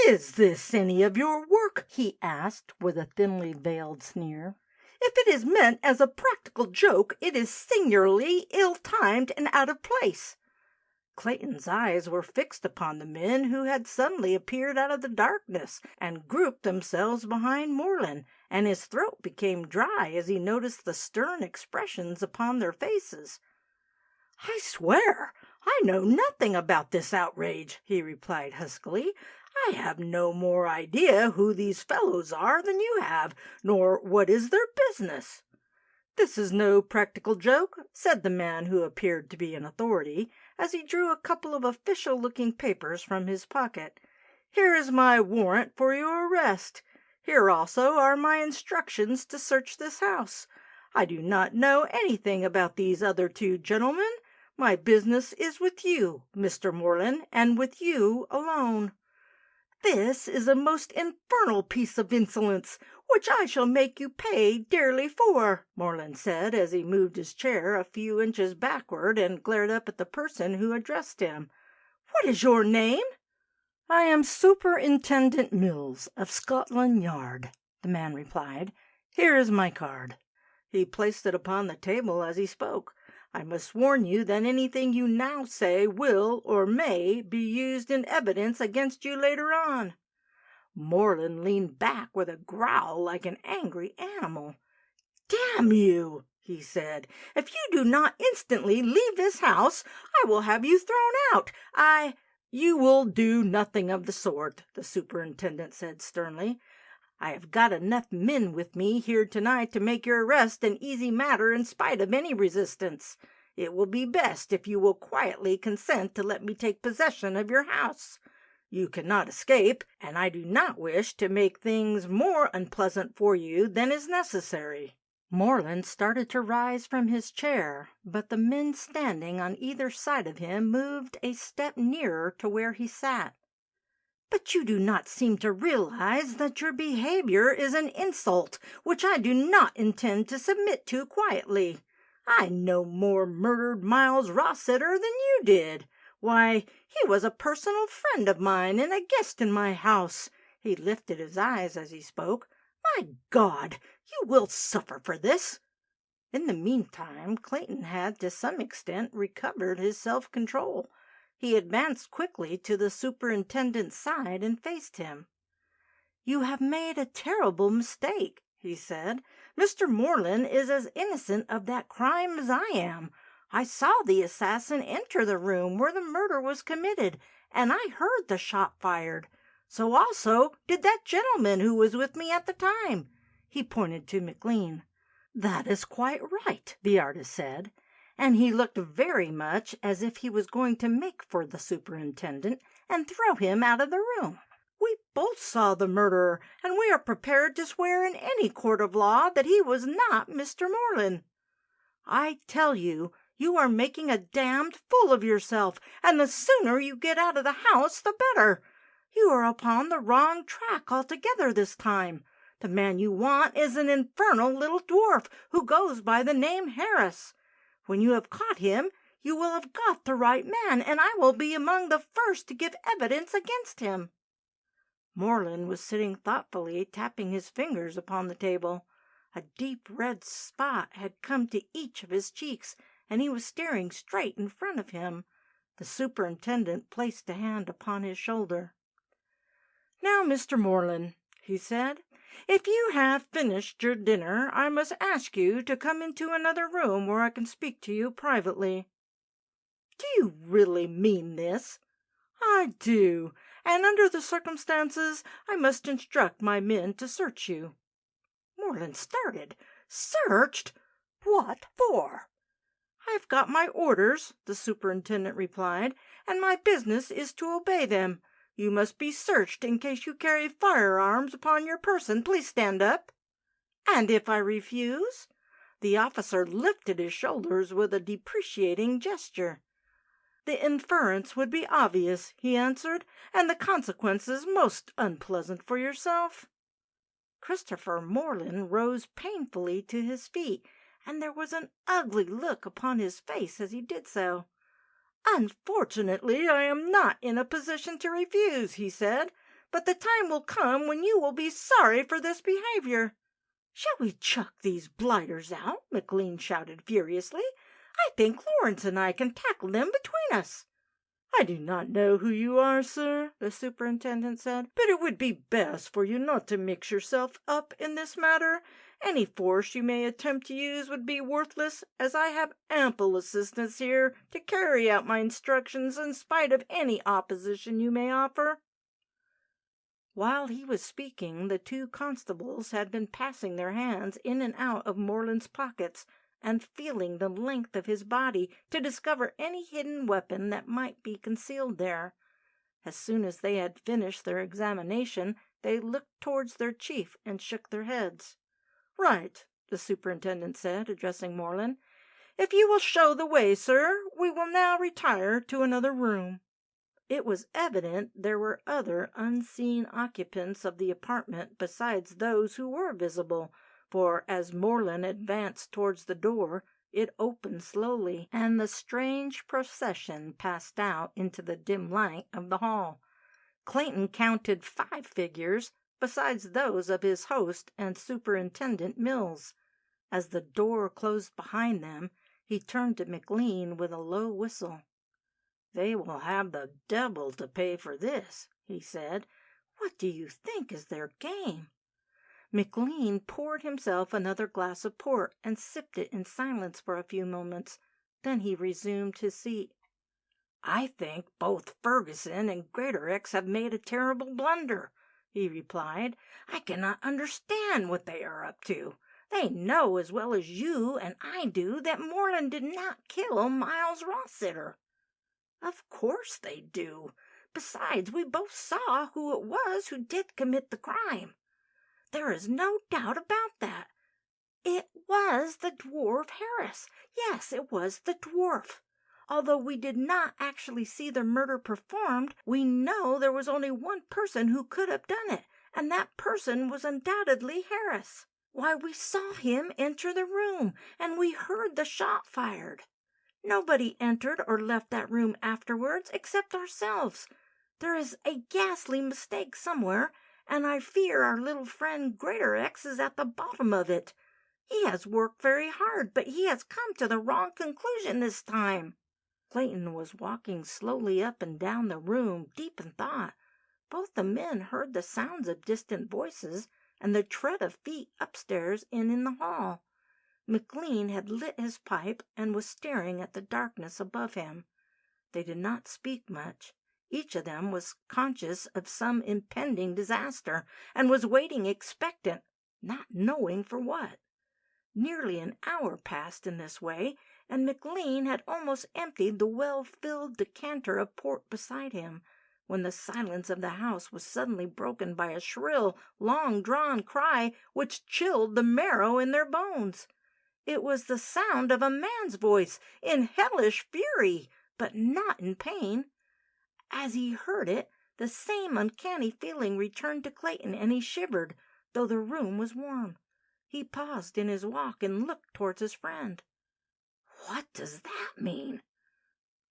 "Is this any of your work?" he asked, with a thinly veiled sneer. "If it is meant as a practical joke, it is singularly ill-timed and out of place." Clayton's eyes were fixed upon the men who had suddenly appeared out of the darkness and grouped themselves behind Moreland, and his throat became dry as he noticed the stern expressions upon their faces. "I swear I know nothing about this outrage," he replied huskily. "I have no more idea who these fellows are than you have, nor what is their business." "This is no practical joke," said the man who appeared to be in authority, as he drew a couple of official-looking papers from his pocket. "Here is my warrant for your arrest. Here also are my instructions to search this house. I do not know anything about these other two gentlemen. My business is with you, Mr. Moreland, and with you alone." "This is a most infernal piece of insolence, which I shall make you pay dearly for," Moreland said, as he moved his chair a few inches backward and glared up at the person who addressed him. "What is your name?" "I am Superintendent Mills of Scotland Yard," the man replied. "Here is my card." He placed it upon the table as he spoke. "I must warn you that anything you now say will or may be used in evidence against you later on." Moreland leaned back with a growl like an angry animal. "Damn you," he said. "If you do not instantly leave this house, I will have you thrown out. "You will do nothing of the sort," the superintendent said sternly. "I have got enough men with me here tonight to make your arrest an easy matter in spite of any resistance. It will be best if you will quietly consent to let me take possession of your house. You cannot escape, and I do not wish to make things more unpleasant for you than is necessary." Moreland started to rise from his chair, but the men standing on either side of him moved a step nearer to where he sat. "But you do not seem to realize that your behavior is an insult which I do not intend to submit to quietly. I no more murdered Miles Rossiter than you did. Why, he was a personal friend of mine and a guest in my house." He lifted his eyes as he spoke. "My God, you will suffer for this." In the meantime, Clayton had to some extent recovered his self-control. He advanced quickly to the superintendent's side and faced him. "You have made a terrible mistake," he said. "Mr. Moreland is as innocent of that crime as I am. I saw the assassin enter the room where the murder was committed, and I heard the shot fired. So also did that gentleman who was with me at the time." He pointed to McLean. "That is quite right," the artist said, and he looked very much as if he was going to make for the superintendent and throw him out of the room. "We both saw the murderer, and we are prepared to swear in any court of law that he was not Mr. Moreland. I tell you, you are making a damned fool of yourself, and the sooner you get out of the house the better. You are upon the wrong track altogether this time. The man you want is an infernal little dwarf who goes by the name Harris. When you have caught him, you will have got the right man, and I will be among the first to give evidence against him." Moreland was sitting thoughtfully tapping his fingers upon the table. A deep red spot had come to each of his cheeks, and he was staring straight in front of him. The superintendent placed a hand upon his shoulder. "Now, Mr. Moreland," he said, "if you have finished your dinner, I must ask you to come into another room where I can speak to you privately." "Do you really mean this?" "I do, and under the circumstances I must instruct my men to search you." Moreland started. "Searched? What for?" "I've got my orders," the superintendent replied, "and my business is to obey them. You must be searched in case you carry firearms upon your person. Please stand up." "And if I refuse?" The officer lifted his shoulders with a deprecating gesture. "The inference would be obvious," he answered, "and the consequences most unpleasant for yourself." Christopher Moreland rose painfully to his feet, and there was an ugly look upon his face as he did so. "Unfortunately, I am not in a position to refuse," he said, "but the time will come when you will be sorry for this behavior." "Shall we chuck these blighters out?" McLean shouted furiously. "I think Lawrence and I can tackle them between us." "I do not know who you are, sir," the superintendent said, "but it would be best for you not to mix yourself up in this matter. Any force you may attempt to use would be worthless, as I have ample assistance here to carry out my instructions in spite of any opposition you may offer." While he was speaking, the two constables had been passing their hands in and out of Morland's pockets and feeling the length of his body to discover any hidden weapon that might be concealed there. As soon as they had finished their examination, they looked towards their chief and shook their heads. "Right," the superintendent said, addressing Morland. "If you will show the way, sir, we will now retire to another room." It was evident there were other unseen occupants of the apartment besides those who were visible, for as Morland advanced towards the door, it opened slowly, and the strange procession passed out into the dim light of the hall. Clayton counted 5 figures, besides those of his host and Superintendent Mills. As the door closed behind them, he turned to McLean with a low whistle. "They will have the devil to pay for this," he said. "What do you think is their game?" McLean poured himself another glass of port and sipped it in silence for a few moments. Then he resumed his seat. "I think both Ferguson and Greatorex have made a terrible blunder," he replied. "I cannot understand what they are up to. They know as well as you and I do that Morland did not kill Miles Rossiter." "Of course they do. Besides, we both saw who it was who did commit the crime. There is no doubt about that. It was the dwarf Harris. Yes, it was the dwarf. Although we did not actually see the murder performed, we know there was only one person who could have done it, and that person was undoubtedly Harris. Why, we saw him enter the room, and we heard the shot fired. Nobody entered or left that room afterwards except ourselves. There is a ghastly mistake somewhere, and I fear our little friend Greatorex is at the bottom of it. He has worked very hard, but he has come to the wrong conclusion this time." Clayton was walking slowly up and down the room, deep in thought. Both the men heard the sounds of distant voices and the tread of feet upstairs and in the hall. McLean had lit his pipe and was staring at the darkness above him. They did not speak much. Each of them was conscious of some impending disaster, and was waiting expectant, not knowing for what. Nearly an hour passed in this way, and McLean had almost emptied the well-filled decanter of port beside him, when the silence of the house was suddenly broken by a shrill, long-drawn cry which chilled the marrow in their bones. It was the sound of a man's voice, in hellish fury, but not in pain. As he heard it, the same uncanny feeling returned to Clayton, and he shivered, though the room was warm. He paused in his walk and looked towards his friend. "What does that mean?"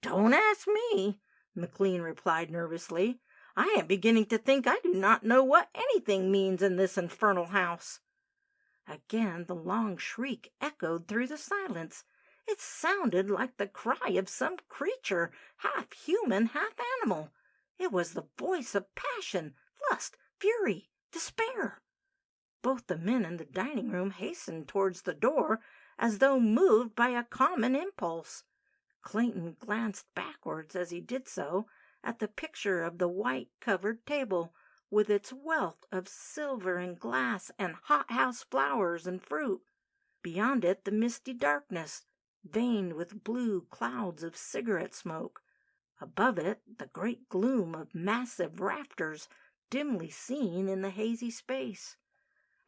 "Don't ask me," McLean replied nervously. "I am beginning to think I do not know what anything means in this infernal house." Again the long shriek echoed through the silence. It sounded like the cry of some creature, half human, half animal. It was the voice of passion, lust, fury, despair. Both the men in the dining room hastened towards the door, as though moved by a common impulse. Clayton glanced backwards as he did so at the picture of the white-covered table, with its wealth of silver and glass and hothouse flowers and fruit. Beyond it the misty darkness, veined with blue clouds of cigarette smoke. Above it the great gloom of massive rafters, dimly seen in the hazy space.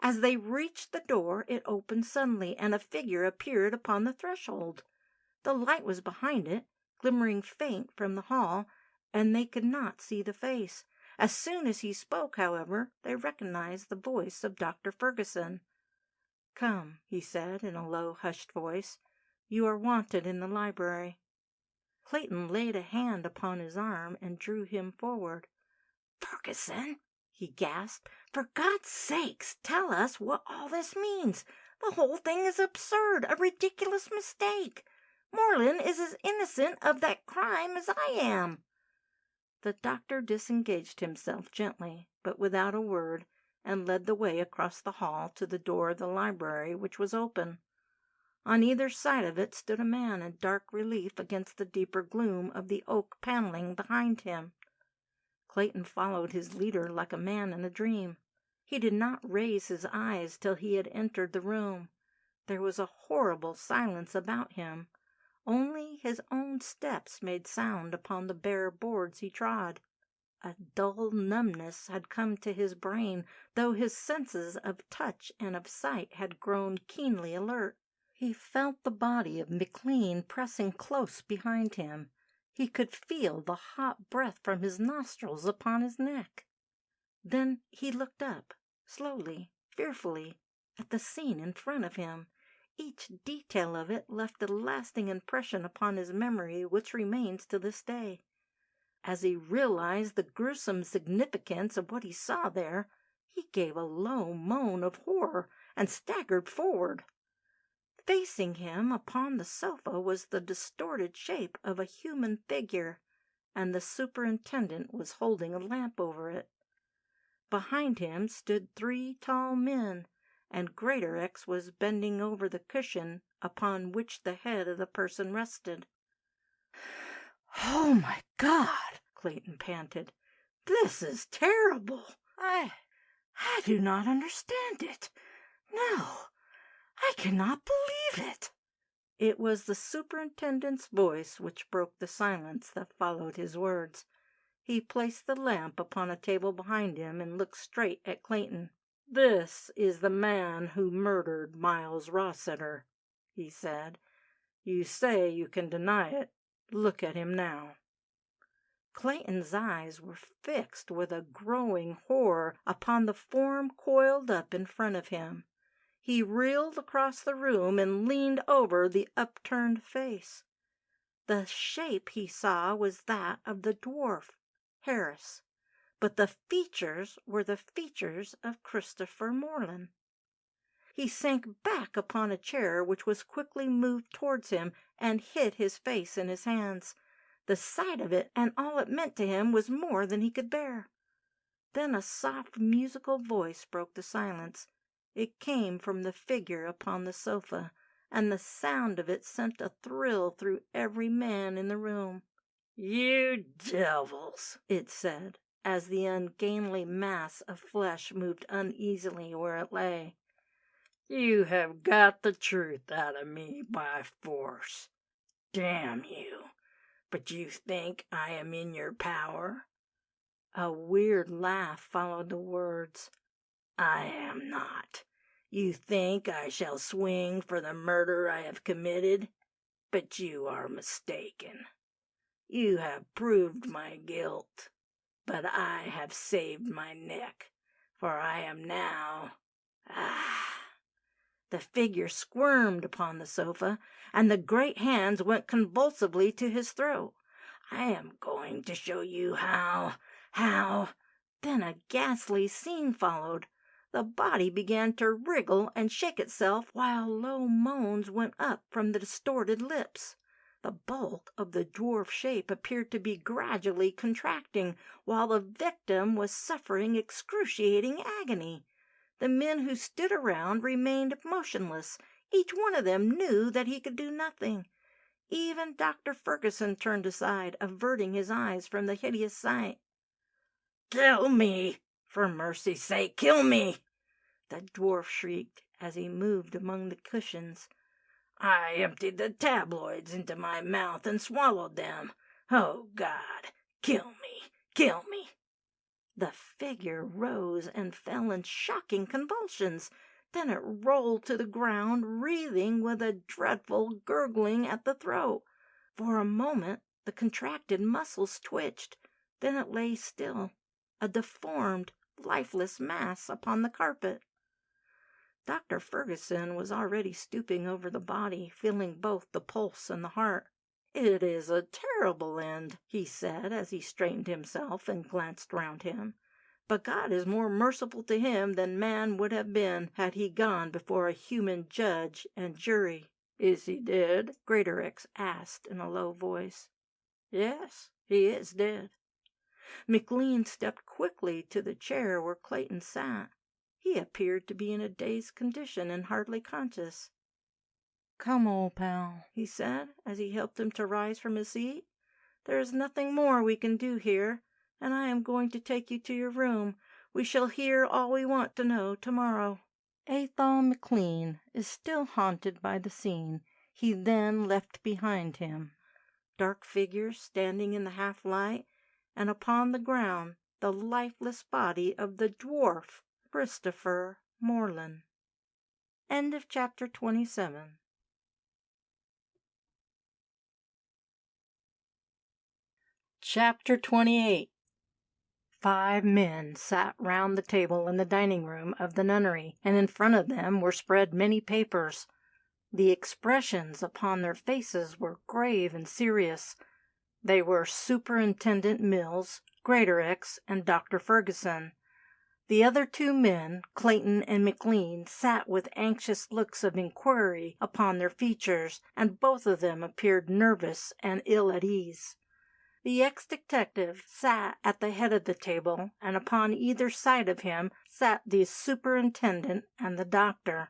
As they reached the door, it opened suddenly, and a figure appeared upon the threshold. The light was behind it, glimmering faint from the hall, and they could not see the face. As soon as he spoke, however, they recognized the voice of Dr. Ferguson. "Come," he said in a low, hushed voice. "You are wanted in the library." Clayton laid a hand upon his arm and drew him forward. "Ferguson," he gasped, "for God's sakes, tell us what all this means. The whole thing is absurd, a ridiculous mistake. Morland is as innocent of that crime as I am." The doctor disengaged himself gently, but without a word, and led the way across the hall to the door of the library, which was open. On either side of it stood a man in dark relief against the deeper gloom of the oak paneling behind him. Clayton followed his leader like a man in a dream. He did not raise his eyes till he had entered the room. There was a horrible silence about him. Only his own steps made sound upon the bare boards he trod. A dull numbness had come to his brain, though his senses of touch and of sight had grown keenly alert. He felt the body of McLean pressing close behind him. He could feel the hot breath from his nostrils upon his neck. Then he looked up, slowly, fearfully, at the scene in front of him. Each detail of it left a lasting impression upon his memory which remains to this day. As he realized the gruesome significance of what he saw there, he gave a low moan of horror and staggered forward. Facing him upon the sofa was the distorted shape of a human figure, and the superintendent was holding a lamp over it. Behind him stood 3 tall men, and Greatorex was bending over the cushion upon which the head of the person rested. "Oh, my God!" Clayton panted. "This is terrible. I do not understand it. No, I cannot believe it." It was the superintendent's voice which broke the silence that followed his words. He placed the lamp upon a table behind him and looked straight at Clayton. "This is the man who murdered Miles Rossiter," he said. "You say you can deny it. Look at him now." Clayton's eyes were fixed with a growing horror upon the form coiled up in front of him. He reeled across the room and leaned over the upturned face. The shape he saw was that of the dwarf, Harris, but the features were the features of Christopher Morland. He sank back upon a chair which was quickly moved towards him and hid his face in his hands. The sight of it and all it meant to him was more than he could bear. Then a soft musical voice broke the silence. It came from the figure upon the sofa, and the sound of it sent a thrill through every man in the room. "You devils," it said, as the ungainly mass of flesh moved uneasily where it lay. "You have got the truth out of me by force. Damn you! But you think I am in your power?" A weird laugh followed the words. "I am not. You think I shall swing for the murder I have committed? But you are mistaken. You have proved my guilt, but I have saved my neck, for I am now... The figure squirmed upon the sofa, and the great hands went convulsively to his throat. "I am going to show you how... Then a ghastly scene followed. The body began to wriggle and shake itself, while low moans went up from the distorted lips. The bulk of the dwarf shape appeared to be gradually contracting, while the victim was suffering excruciating agony. The men who stood around remained motionless. Each one of them knew that he could do nothing. Even Dr. Ferguson turned aside, averting his eyes from the hideous sight. "Kill me! For mercy's sake, kill me!" the dwarf shrieked as he moved among the cushions. "I emptied the tabloids into my mouth and swallowed them. Oh, God! Kill me! Kill me!" The figure rose and fell in shocking convulsions. Then it rolled to the ground, wreathing with a dreadful gurgling at the throat. For a moment the contracted muscles twitched. Then it lay still, a deformed, lifeless mass upon the carpet. Dr. Ferguson was already stooping over the body, feeling both the pulse and the heart. "It is a terrible end," he said as he straightened himself and glanced round him. "But God is more merciful to him than man would have been had he gone before a human judge and jury." "Is he dead?" Greatorex asked in a low voice. "Yes, he is dead." McLean stepped quickly to the chair where Clayton sat. He appeared to be in a dazed condition and hardly conscious. "Come, old pal," he said, as he helped him to rise from his seat. "There is nothing more we can do here, and I am going to take you to your room. We shall hear all we want to know tomorrow." Athol McLean is still haunted by the scene he then left behind him. Dark figures standing in the half-light, and upon the ground the lifeless body of the dwarf, Christopher Moreland. End of chapter 27. Chapter 28. 5 men sat round the table in the dining room of the nunnery, and in front of them were spread many papers. The expressions upon their faces were grave and serious. They were Superintendent Mills, Greatorex, and Dr. Ferguson. The other 2 men, Clayton and McLean, sat with anxious looks of inquiry upon their features, and both of them appeared nervous and ill at ease. The ex-detective sat at the head of the table, and upon either side of him sat the superintendent and the doctor.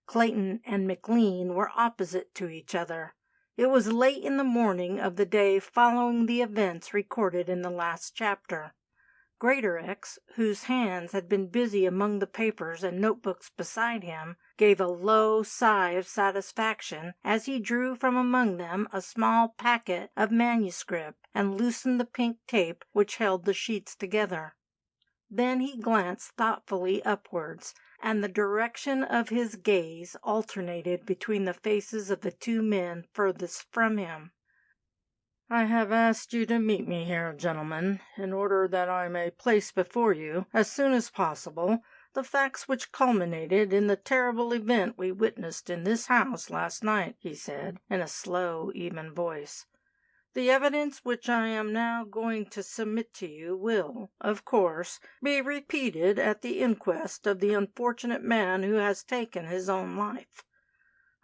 Clayton and McLean were opposite to each other. It was late in the morning of the day following the events recorded in the last chapter. Greatorex, whose hands had been busy among the papers and notebooks beside him, gave a low sigh of satisfaction as he drew from among them a small packet of manuscript and loosened the pink tape which held the sheets together. Then he glanced thoughtfully upwards, and the direction of his gaze alternated between the faces of the 2 men furthest from him. "I have asked you to meet me here, gentlemen, in order that I may place before you, as soon as possible, the facts which culminated in the terrible event we witnessed in this house last night," he said, in a slow, even voice. "The evidence which I am now going to submit to you will, of course, be repeated at the inquest of the unfortunate man who has taken his own life.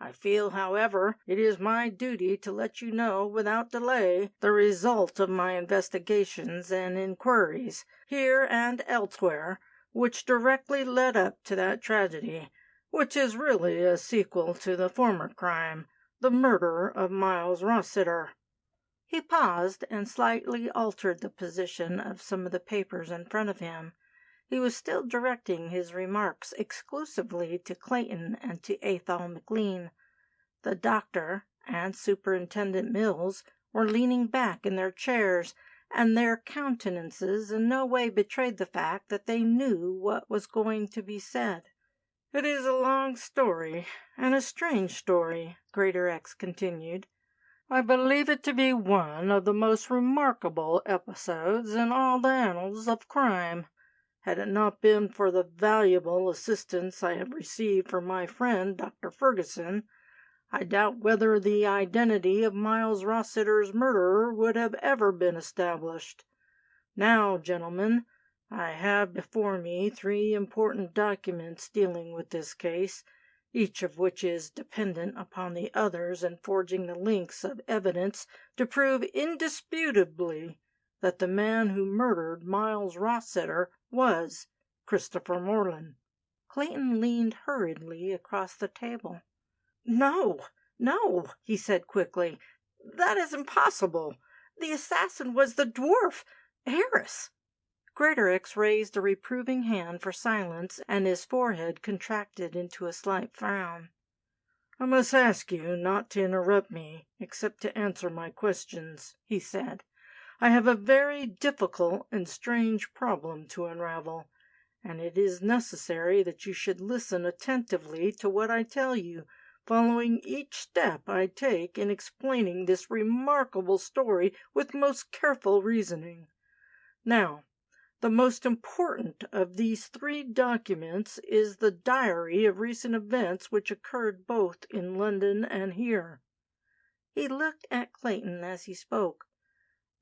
I feel, however, it is my duty to let you know without delay the result of my investigations and inquiries, here and elsewhere, which directly led up to that tragedy, which is really a sequel to the former crime, the murder of Miles Rossiter." He paused and slightly altered the position of some of the papers in front of him. He was still directing his remarks exclusively to Clayton and to Athol McLean. The doctor and Superintendent Mills were leaning back in their chairs, and their countenances in no way betrayed the fact that they knew what was going to be said. "It is a long story, and a strange story," Greatorex continued. "I believe it to be one of the most remarkable episodes in all the annals of crime. Had it not been for the valuable assistance I have received from my friend Dr. Ferguson, I doubt whether the identity of Miles Rossiter's murderer would have ever been established. Now, gentlemen, I have before me 3 important documents dealing with this case, each of which is dependent upon the others in forging the links of evidence to prove indisputably that the man who murdered Miles Rossiter was Christopher Moreland." Clayton leaned hurriedly across the table. "No, no," he said quickly. "That is impossible. The assassin was the dwarf, Harris." Greatorex raised a reproving hand for silence, and his forehead contracted into a slight frown. "I must ask you not to interrupt me, except to answer my questions," he said. "I have a very difficult and strange problem to unravel, and it is necessary that you should listen attentively to what I tell you, following each step I take in explaining this remarkable story with most careful reasoning. Now, the most important of these 3 documents is the diary of recent events which occurred both in London and here." He looked at Clayton as he spoke.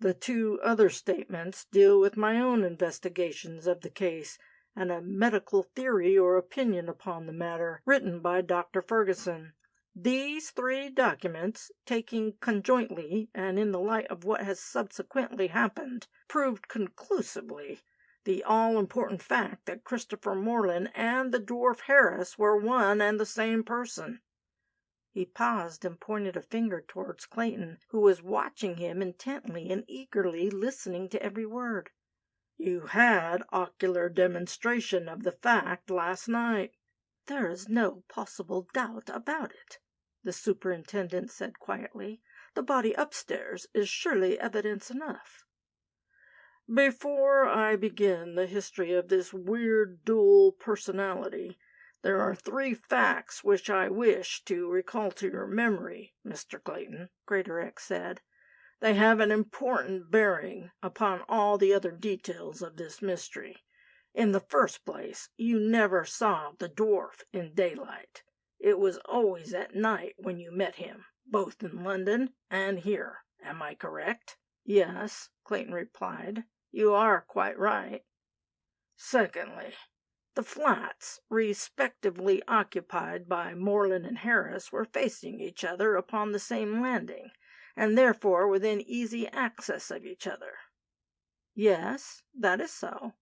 "The 2 other statements deal with my own investigations of the case, and a medical theory or opinion upon the matter, written by Dr. Ferguson. These three documents, taken conjointly and in the light of what has subsequently happened, proved conclusively the all-important fact that Christopher Morland and the dwarf Harris were one and the same person." He paused and pointed a finger towards Clayton, who was watching him intently and eagerly listening to every word. "You had ocular demonstration of the fact last night." "There is no possible doubt about it," the superintendent said quietly. "The body upstairs is surely evidence enough." "Before I begin the history of this weird dual personality, there are three facts which I wish to recall to your memory, Mr. Clayton," Greatorex said. "They have an important bearing upon all the other details of this mystery. In the first place, you never saw the dwarf in daylight. It was always at night when you met him, both in London and here. Am I correct?" "Yes," Clayton replied. "You are quite right." "Secondly, the flats respectively occupied by Morland and Harris were facing each other upon the same landing, and therefore within easy access of each other." "Yes, that is so."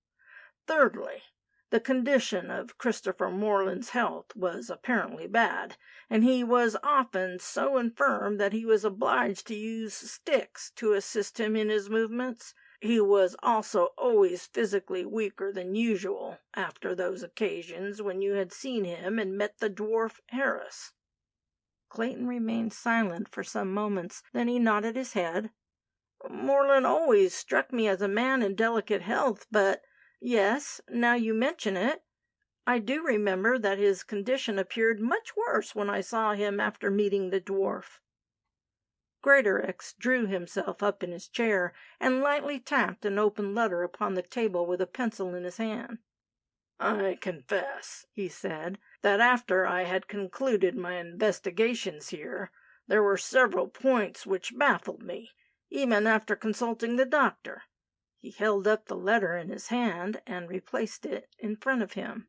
"Thirdly, the condition of Christopher Morland's health was apparently bad, and he was often so infirm that he was obliged to use sticks to assist him in his movements. He was also always physically weaker than usual after those occasions when you had seen him and met the dwarf Harris." Clayton remained silent for some moments. Then he nodded his head. "Morland always struck me as a man in delicate health, but yes, now you mention it, I do remember that his condition appeared much worse when I saw him after meeting the dwarf." Greatorex drew himself up in his chair and lightly tapped an open letter upon the table with a pencil in his hand. "I confess," he said, "that after I had concluded my investigations here, there were several points which baffled me, even after consulting the doctor." He held up the letter in his hand and replaced it in front of him.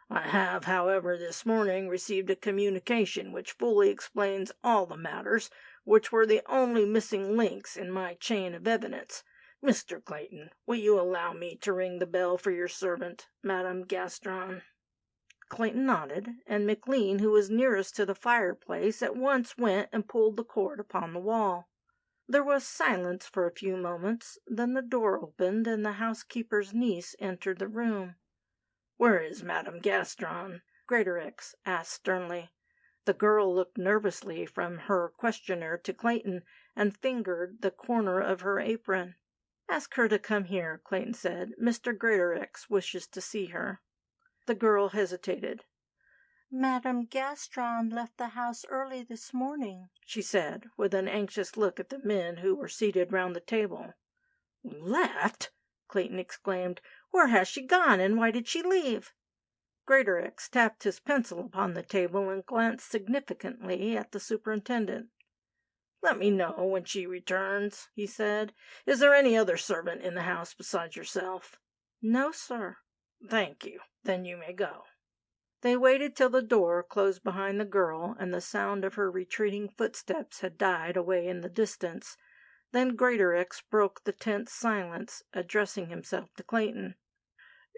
"I have, however, this morning received a communication which fully explains all the matters which were the only missing links in my chain of evidence. Mr. Clayton, will you allow me to ring the bell for your servant, Madame Gaston?" Clayton nodded, and McLean, who was nearest to the fireplace, at once went and pulled the cord upon the wall. There was silence for a few moments. Then the door opened, and the housekeeper's niece entered the room. "Where is Madame Gaston?" Greatorex asked sternly. The girl looked nervously from her questioner to Clayton, and fingered the corner of her apron. "Ask her to come here," Clayton said. "Mr. Greatorex wishes to see her." The girl hesitated. "Madame Gaston left the house early this morning," she said, with an anxious look at the men who were seated round the table. "Left!" Clayton exclaimed. "Where has she gone, and why did she leave?" Greatorex tapped his pencil upon the table and glanced significantly at the superintendent. "Let me know when she returns," he said. "Is there any other servant in the house besides yourself?" "No, sir." "Thank you. Then you may go." They waited till the door closed behind the girl and the sound of her retreating footsteps had died away in the distance. Then Greatorex broke the tense silence, addressing himself to Clayton.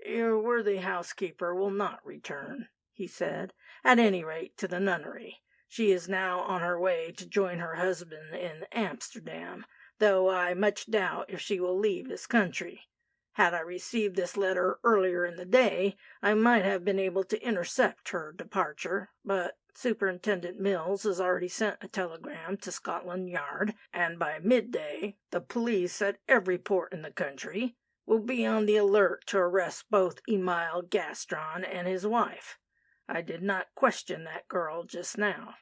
"Your worthy housekeeper will not return," he said, "at any rate to the nunnery. She is now on her way to join her husband in Amsterdam, though I much doubt if she will leave this country. Had I received this letter earlier in the day, I might have been able to intercept her departure, but Superintendent Mills has already sent a telegram to Scotland Yard, and by midday the police at every port in the country will be on the alert to arrest both Emile Gaston and his wife. I did not question that girl just now.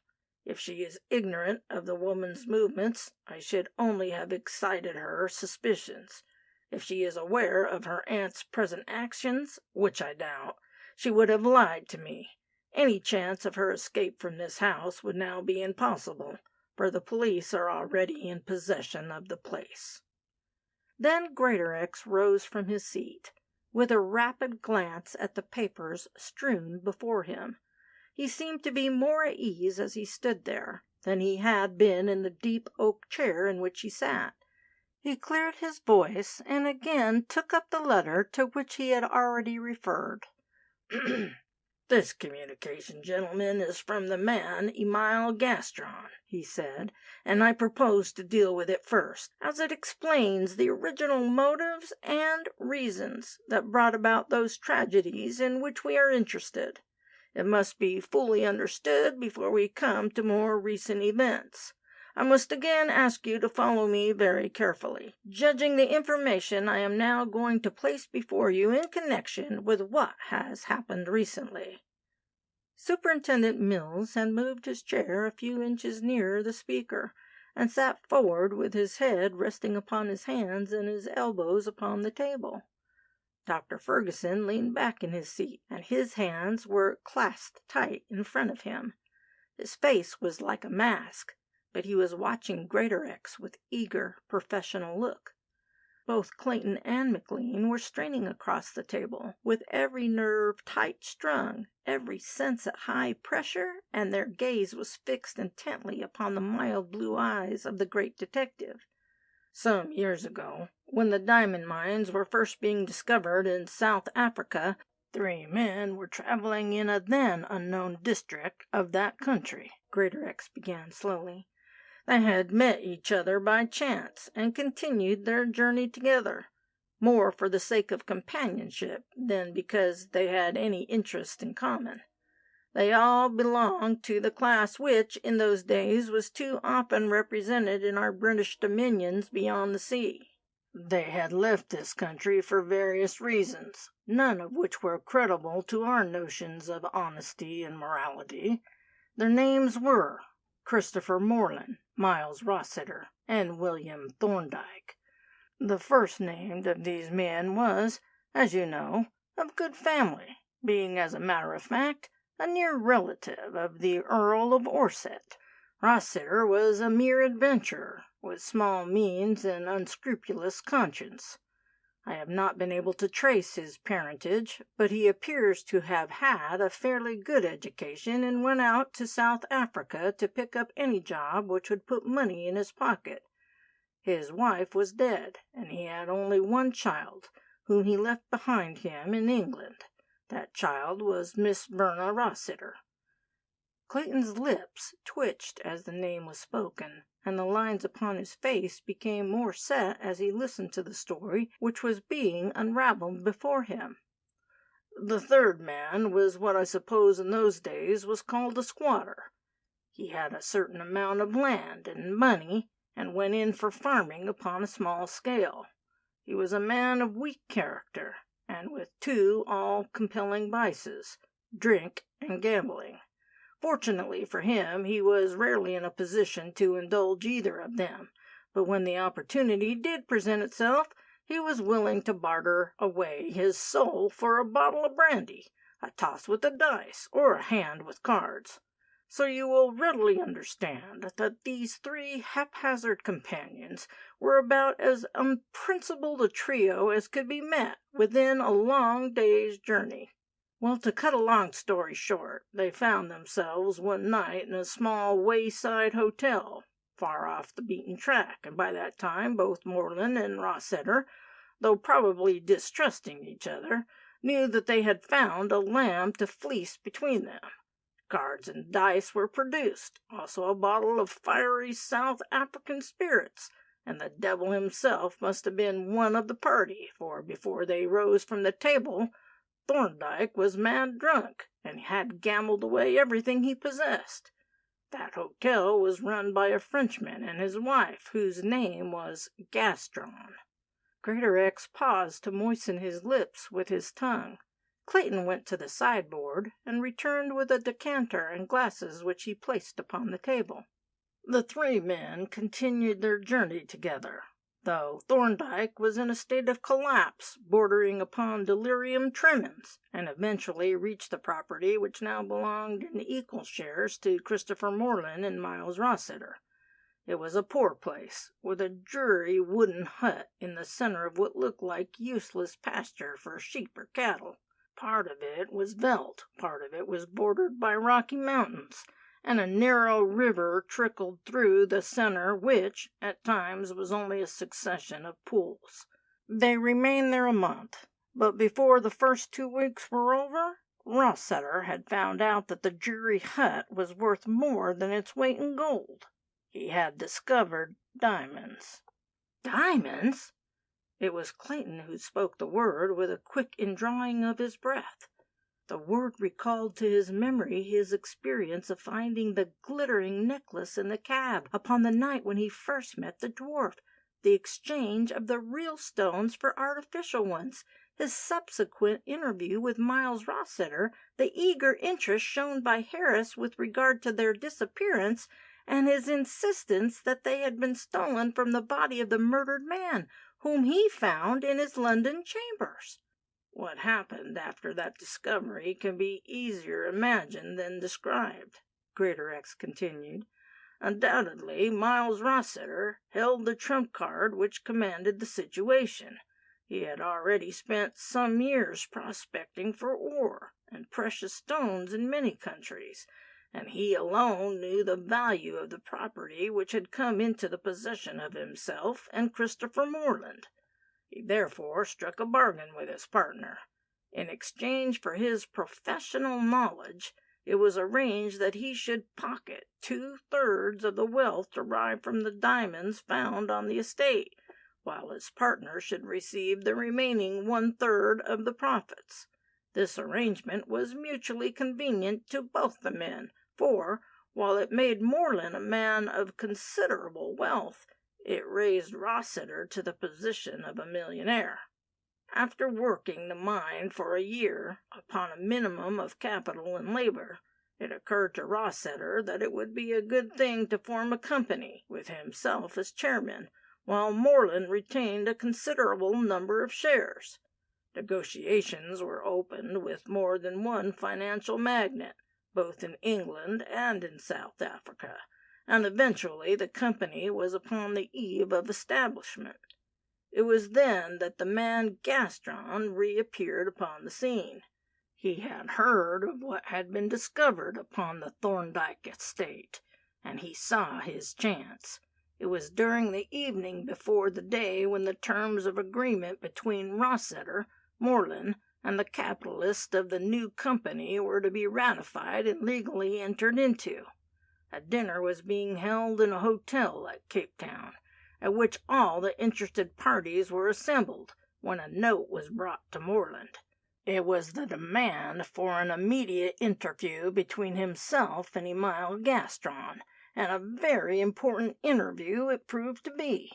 If she is ignorant of the woman's movements, I should only have excited her suspicions. If she is aware of her aunt's present actions, which I doubt, she would have lied to me. Any chance of her escape from this house would now be impossible, for the police are already in possession of the place." Then Greatorex rose from his seat, with a rapid glance at the papers strewn before him. He seemed to be more at ease as he stood there than he had been in the deep oak chair in which he sat. He cleared his voice and again took up the letter to which he had already referred. "This communication, gentlemen, is from the man Emile Gastron," he said, "and I propose to deal with it first, as it explains the original motives and reasons that brought about those tragedies in which we are interested. It must be fully understood before we come to more recent events. I must again ask you to follow me very carefully, judging the information I am now going to place before you in connection with what has happened recently." Superintendent Mills had moved his chair a few inches nearer the speaker, and sat forward with his head resting upon his hands and his elbows upon the table. Dr. Ferguson leaned back in his seat, and his hands were clasped tight in front of him. His face was like a mask, but he was watching Greatorex with eager, professional look. Both Clayton and McLean were straining across the table, with every nerve tight strung, every sense at high pressure, and their gaze was fixed intently upon the mild blue eyes of the great detective. Some years ago, when the diamond mines were first being discovered in South Africa, 3 men were traveling in a then unknown district of that country," Greatorex began slowly. "They had met each other by chance, and continued their journey together, more for the sake of companionship than because they had any interest in common. They all belonged to the class which, in those days, was too often represented in our British dominions beyond the sea. They had left this country for various reasons, none of which were creditable to our notions of honesty and morality. Their names were Christopher Moreland, Miles Rossiter, and William Thorndyke. The first named of these men was, as you know, of good family, being, as a matter of fact, a near relative of the Earl of Orsett. Rossiter was a mere adventurer, with small means and unscrupulous conscience. I have not been able to trace his parentage, but he appears to have had a fairly good education and went out to South Africa to pick up any job which would put money in his pocket. His wife was dead, and he had only one child, whom he left behind him in England. That child was Miss Verna Rossiter." Clayton's lips twitched as the name was spoken, and the lines upon his face became more set as he listened to the story which was being unraveled before him. "The third man was what I suppose in those days was called a squatter. He had a certain amount of land and money, and went in for farming upon a small scale. He was a man of weak character, and with 2 all-compelling vices, drink and gambling. Fortunately for him, he was rarely in a position to indulge either of them, but when the opportunity did present itself, he was willing to barter away his soul for a bottle of brandy, a toss with the dice, or a hand with cards. So you will readily understand that these 3 haphazard companions were about as unprincipled a trio as could be met within a long day's journey. Well, to cut a long story short, they found themselves one night in a small wayside hotel, far off the beaten track, and by that time both Moreland and Rossiter, though probably distrusting each other, knew that they had found a lamb to fleece between them. Cards and dice were produced, also a bottle of fiery South African spirits, and the devil himself must have been one of the party, for before they rose from the table Thorndyke was mad drunk, and had gambled away everything he possessed. That hotel was run by a Frenchman and his wife, whose name was Gastron." Greatorex paused to moisten his lips with his tongue. Clayton went to the sideboard, and returned with a decanter and glasses which he placed upon the table. "The 3 men continued their journey together, though Thorndyke was in a state of collapse bordering upon delirium tremens, and eventually reached the property which now belonged in equal shares to Christopher Moreland and Miles Rossiter. It was a poor place, with a dreary wooden hut in the center of what looked like useless pasture for sheep or cattle. Part of it was veldt, part of it was bordered by rocky mountains, and a narrow river trickled through the center, which, at times, was only a succession of pools. They remained there a month, but before the first 2 weeks were over, Rossiter had found out that the Jury hut was worth more than its weight in gold. He had discovered diamonds. Diamonds? It was Clayton who spoke the word with a quick indrawing of his breath. The word recalled to his memory his experience of finding the glittering necklace in the cab upon the night when he first met the dwarf, the exchange of the real stones for artificial ones, his subsequent interview with Miles Rossiter, the eager interest shown by Harris with regard to their disappearance, and his insistence that they had been stolen from the body of the murdered man, whom he found in his London chambers. What happened after that discovery can be easier imagined than described, Greatorex continued. Undoubtedly, Miles Rossiter held the trump card which commanded the situation. He had already spent some years prospecting for ore and precious stones in many countries, and he alone knew the value of the property which had come into the possession of himself and Christopher Moreland. He therefore struck a bargain with his partner. In exchange for his professional knowledge, it was arranged that he should pocket 2/3 of the wealth derived from the diamonds found on the estate, while his partner should receive the remaining 1/3 of the profits. This arrangement was mutually convenient to both the men, for, while it made Moreland a man of considerable wealth, it raised Rossiter to the position of a millionaire. After working the mine for a year upon a minimum of capital and labor, it occurred to Rossiter that it would be a good thing to form a company, with himself as chairman, while Moreland retained a considerable number of shares. Negotiations were opened with more than one financial magnate, both in England and in South Africa, and eventually the company was upon the eve of establishment. It was then that the man Gaston reappeared upon the scene. He had heard of what had been discovered upon the Thorndyke estate, and he saw his chance. It was during the evening before the day when the terms of agreement between Rossiter, Moreland, and the capitalists of the new company were to be ratified and legally entered into. A dinner was being held in a hotel at Cape Town, at which all the interested parties were assembled, when a note was brought to Moreland. It was the demand for an immediate interview between himself and Emile Gaston, and a very important interview it proved to be.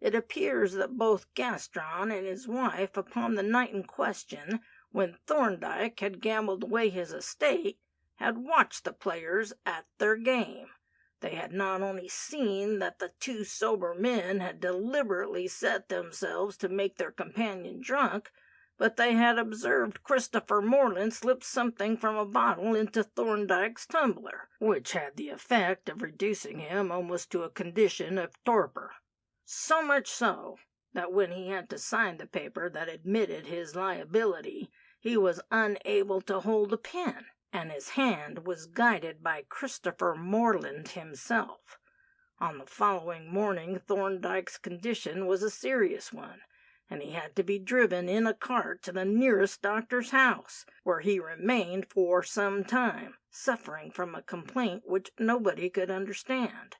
It appears that both Gaston and his wife, upon the night in question, when Thorndyke had gambled away his estate, had watched the players at their game. They had not only seen that the 2 sober men had deliberately set themselves to make their companion drunk, but they had observed Christopher Moreland slip something from a bottle into Thorndyke's tumbler, which had the effect of reducing him almost to a condition of torpor. So much so, that when he had to sign the paper that admitted his liability, he was unable to hold a pen, and his hand was guided by Christopher Moreland himself. On the following morning Thorndyke's condition was a serious one, and he had to be driven in a cart to the nearest doctor's house, where he remained for some time, suffering from a complaint which nobody could understand.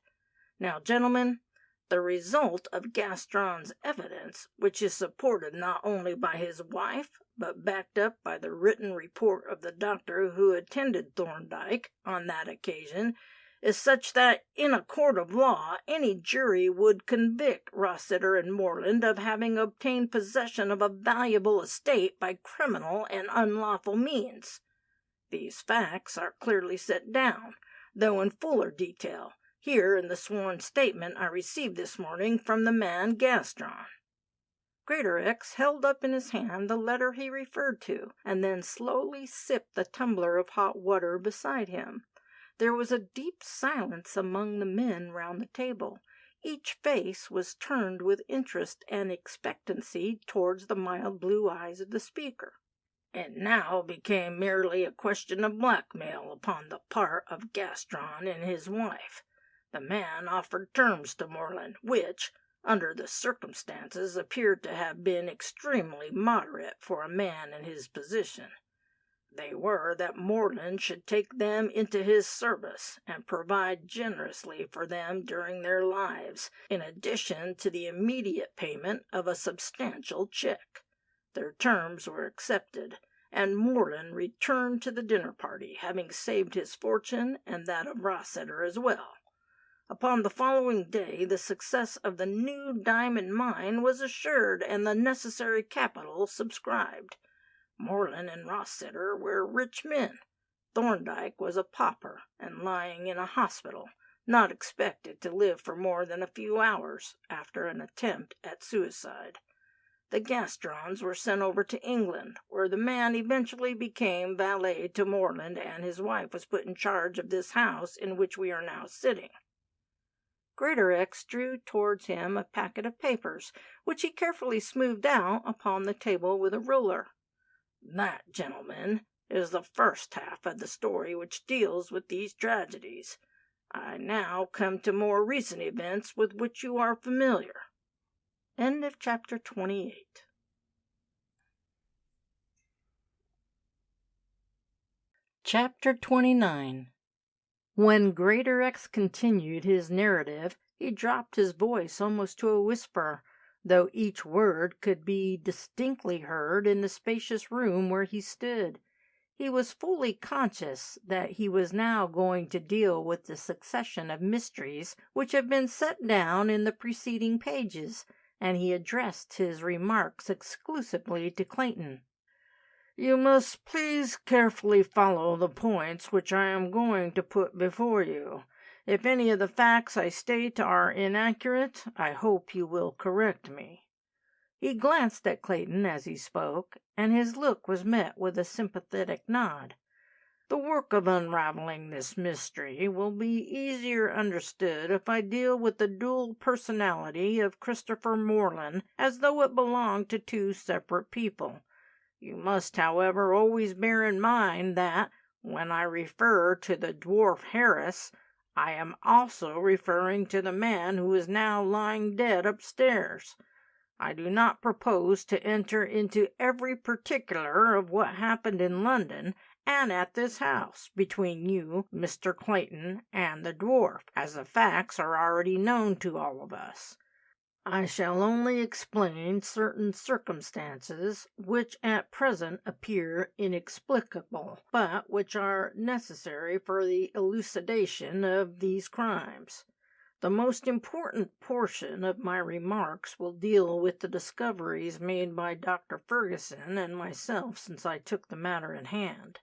Now, gentlemen, the result of Gaston's evidence, which is supported not only by his wife, but backed up by the written report of the doctor who attended Thorndyke on that occasion, is such that, in a court of law, any jury would convict Rossiter and Moreland of having obtained possession of a valuable estate by criminal and unlawful means. These facts are clearly set down, though in fuller detail, here in the sworn statement I received this morning from the man Gaston. Greatorex held up in his hand the letter he referred to, and then slowly sipped the tumbler of hot water beside him. There was a deep silence among the men round the table. Each face was turned with interest and expectancy towards the mild blue eyes of the speaker. It now became merely a question of blackmail upon the part of Gaston and his wife. The man offered terms to Moreland, which, under the circumstances, appeared to have been extremely moderate for a man in his position. They were that Moreland should take them into his service, and provide generously for them during their lives, in addition to the immediate payment of a substantial check. Their terms were accepted, and Moreland returned to the dinner party, having saved his fortune and that of Rossiter as well. Upon the following day the success of the new diamond mine was assured, and the necessary capital subscribed. Moreland and Rossiter were rich men. Thorndyke was a pauper, and lying in a hospital, not expected to live for more than a few hours after an attempt at suicide. The Gastons were sent over to England, where the man eventually became valet to Moreland, and his wife was put in charge of this house in which we are now sitting. Greatorex drew towards him a packet of papers, which he carefully smoothed out upon the table with a ruler. That, gentlemen, is the first half of the story which deals with these tragedies. I now come to more recent events with which you are familiar. End of chapter 28. Chapter 29. When Greatorex continued his narrative, he dropped his voice almost to a whisper, though each word could be distinctly heard in the spacious room where he stood. He was fully conscious that he was now going to deal with the succession of mysteries which have been set down in the preceding pages, and he addressed his remarks exclusively to Clayton. You must please carefully follow the points which I am going to put before you. If any of the facts I state are inaccurate, I hope you will correct me. He glanced at Clayton as he spoke, and his look was met with a sympathetic nod. The work of unraveling this mystery will be easier understood if I deal with the dual personality of Christopher Moreland as though it belonged to two separate people. You must, however, always bear in mind that, when I refer to the Dwarf Harris, I am also referring to the man who is now lying dead upstairs. I do not propose to enter into every particular of what happened in London and at this house between you, Mr. Clayton, and the Dwarf, as the facts are already known to all of us. I shall only explain certain circumstances which at present appear inexplicable, but which are necessary for the elucidation of these crimes. The most important portion of my remarks will deal with the discoveries made by Dr. Ferguson and myself since I took the matter in hand.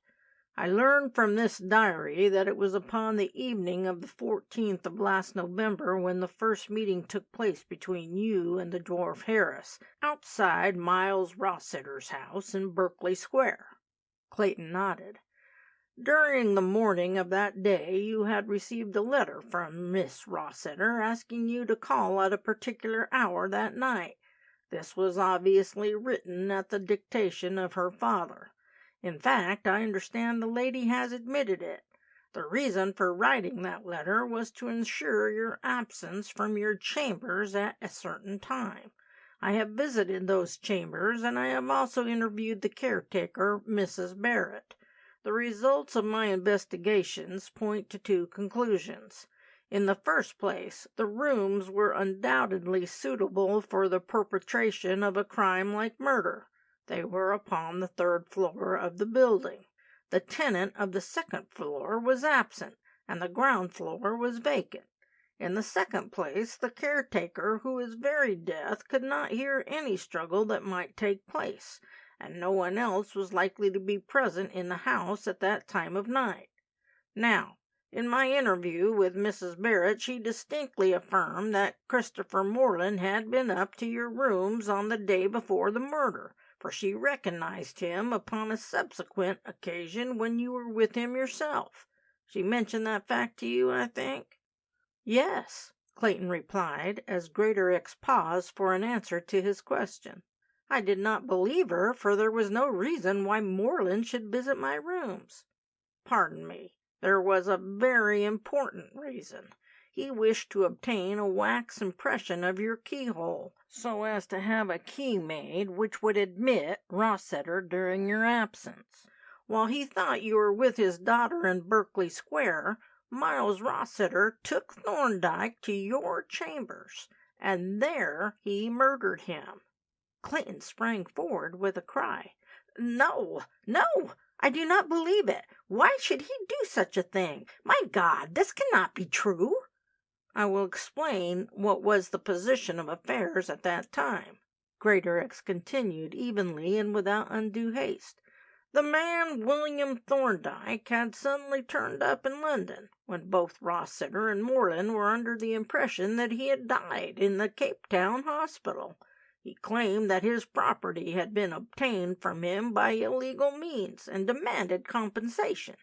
I learned from this diary that it was upon the evening of the 14th of last November when the first meeting took place between you and the Dwarf Harris, outside Miles Rossiter's house in Berkeley Square. Clayton nodded. During the morning of that day you had received a letter from Miss Rossiter asking you to call at a particular hour that night. This was obviously written at the dictation of her father. In fact, I understand the lady has admitted it. The reason for writing that letter was to ensure your absence from your chambers at a certain time. I have visited those chambers, and I have also interviewed the caretaker, Mrs. Barrett. The results of my investigations point to two conclusions. In the first place, the rooms were undoubtedly suitable for the perpetration of a crime like murder. They were upon the third floor of the building. The tenant of the second floor was absent, and the ground floor was vacant. In the second place, the caretaker, who is very deaf, could not hear any struggle that might take place, and no one else was likely to be present in the house at that time of night. Now, in my interview with Mrs. Barrett, she distinctly affirmed that Christopher Moreland had been up to your rooms on the day before the murder, for she recognized him upon a subsequent occasion when you were with him yourself. She mentioned that fact to you, I think? Yes, Clayton replied, as Greatorex paused for an answer to his question. I did not believe her, for there was no reason why Moreland should visit my rooms. Pardon me, there was a very important reason. He wished to obtain a wax impression of your keyhole, so as to have a key made which would admit Rossiter during your absence. While he thought you were with his daughter in Berkeley Square, Miles Rossiter took Thorndyke to your chambers, and there he murdered him." Clayton sprang forward with a cry. "No, no! I do not believe it. Why should he do such a thing? My God, this cannot be true." "I will explain what was the position of affairs at that time," Greatorex continued evenly and without undue haste. "The man William Thorndyke had suddenly turned up in London, when both Rossiter and Moreland were under the impression that he had died in the Cape Town hospital. He claimed that his property had been obtained from him by illegal means and demanded compensation.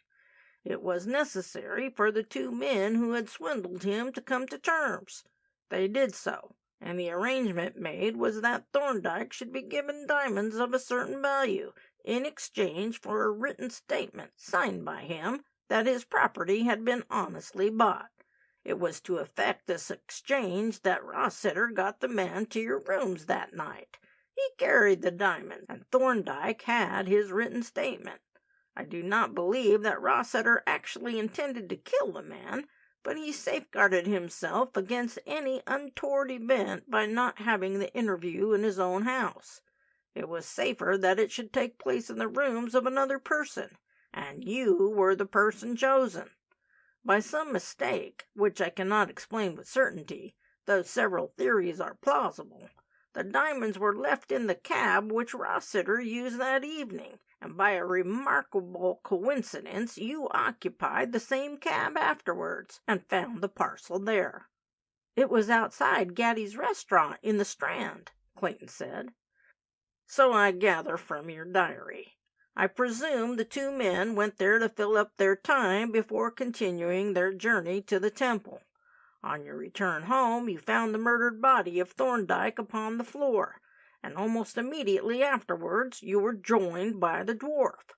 It was necessary for the two men who had swindled him to come to terms. They did so, and the arrangement made was that Thorndyke should be given diamonds of a certain value in exchange for a written statement signed by him that his property had been honestly bought. It was to effect this exchange that Rossiter got the man to your rooms that night. He carried the diamonds, and Thorndyke had his written statement. I do not believe that Rossiter actually intended to kill the man, but he safeguarded himself against any untoward event by not having the interview in his own house. It was safer that it should take place in the rooms of another person, and you were the person chosen. By some mistake, which I cannot explain with certainty, though several theories are plausible, the diamonds were left in the cab which Rossiter used that evening, and by a remarkable coincidence you occupied the same cab afterwards, and found the parcel there." "It was outside Gatti's restaurant in the Strand," Clayton said. "So I gather from your diary. I presume the two men went there to fill up their time before continuing their journey to the temple. On your return home you found the murdered body of Thorndyke upon the floor, and almost immediately afterwards you were joined by the dwarf.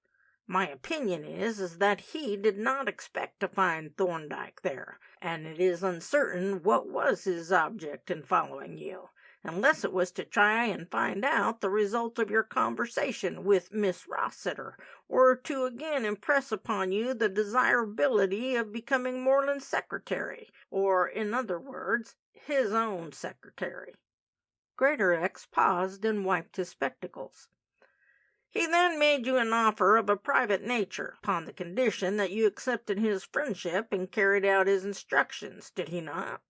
My opinion is that he did not expect to find Thorndyke there, and it is uncertain what was his object in following you, unless it was to try and find out the result of your conversation with Miss Rossiter, or to again impress upon you the desirability of becoming Moreland's secretary, or, in other words, his own secretary." Greatorex paused and wiped his spectacles. "He then made you an offer of a private nature, upon the condition that you accepted his friendship and carried out his instructions, did he not?"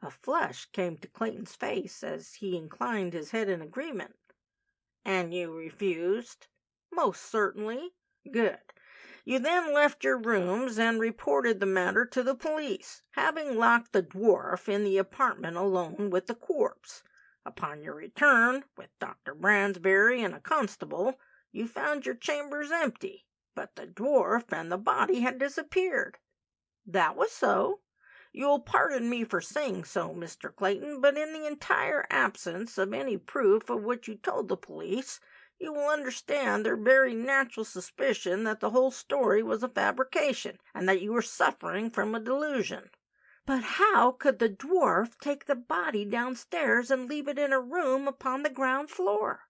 A flush came to Clayton's face as he inclined his head in agreement. "And you refused?" "Most certainly." "Good. You then left your rooms and reported the matter to the police, having locked the dwarf in the apartment alone with the corpse. Upon your return, with Dr. Bransbury and a constable, you found your chambers empty, but the dwarf and the body had disappeared." "That was so." "You'll pardon me for saying so, Mr. Clayton, but in the entire absence of any proof of what you told the police, you will understand their very natural suspicion that the whole story was a fabrication, and that you were suffering from a delusion." "But how could the dwarf take the body downstairs and leave it in a room upon the ground floor?"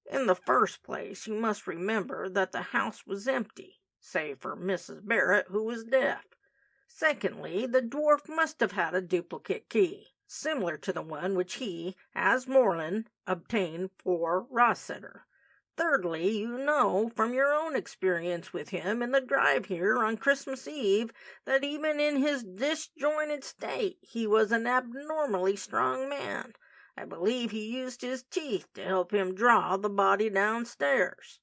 "In the first place, you must remember that the house was empty, save for Mrs. Barrett, who was deaf. Secondly, the dwarf must have had a duplicate key, similar to the one which he, as Moreland, obtained for Rossiter. Thirdly, you know from your own experience with him in the drive here on Christmas Eve that even in his disjointed state he was an abnormally strong man. I believe he used his teeth to help him draw the body downstairs."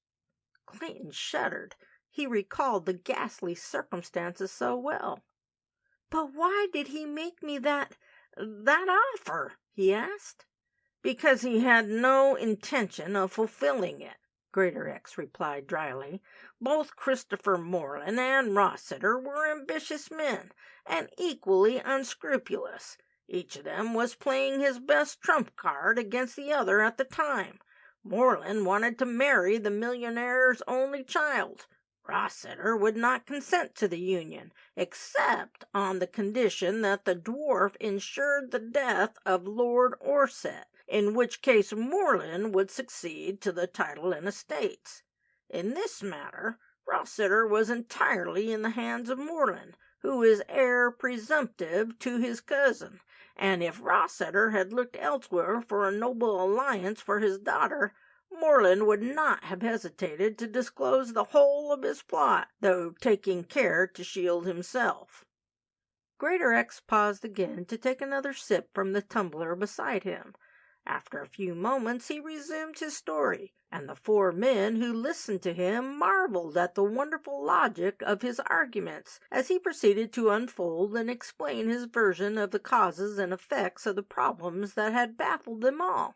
Clayton shuddered. He recalled the ghastly circumstances so well. "But why did he make me that offer?" he asked. "Because he had no intention of fulfilling it," Greatorex replied dryly. "Both Christopher Moreland and Rossiter were ambitious men, and equally unscrupulous. Each of them was playing his best trump card against the other at the time, Moreland wanted to marry the millionaire's only child. Rossiter would not consent to the union, except on the condition that the dwarf insured the death of Lord Orsett, in which case Moreland would succeed to the title and estates. In this matter, Rossiter was entirely in the hands of Moreland, who is heir presumptive to his cousin, and if Rossiter had looked elsewhere for a noble alliance for his daughter, Moreland would not have hesitated to disclose the whole of his plot, though taking care to shield himself. Greatorex paused again to take another sip from the tumbler beside him. After a few moments he resumed his story, and the four men who listened to him marveled at the wonderful logic of his arguments as he proceeded to unfold and explain his version of the causes and effects of the problems that had baffled them all.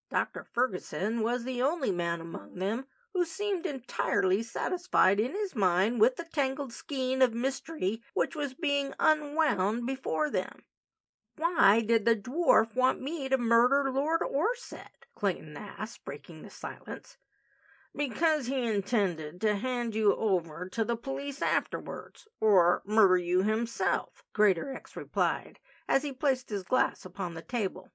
Dr. Ferguson was the only man among them who seemed entirely satisfied in his mind with the tangled skein of mystery which was being unwound before them. "Why did the dwarf want me to murder Lord Orsett?" Clayton asked, breaking the silence. "Because he intended to hand you over to the police afterwards, or murder you himself," Greatorex replied, as he placed his glass upon the table.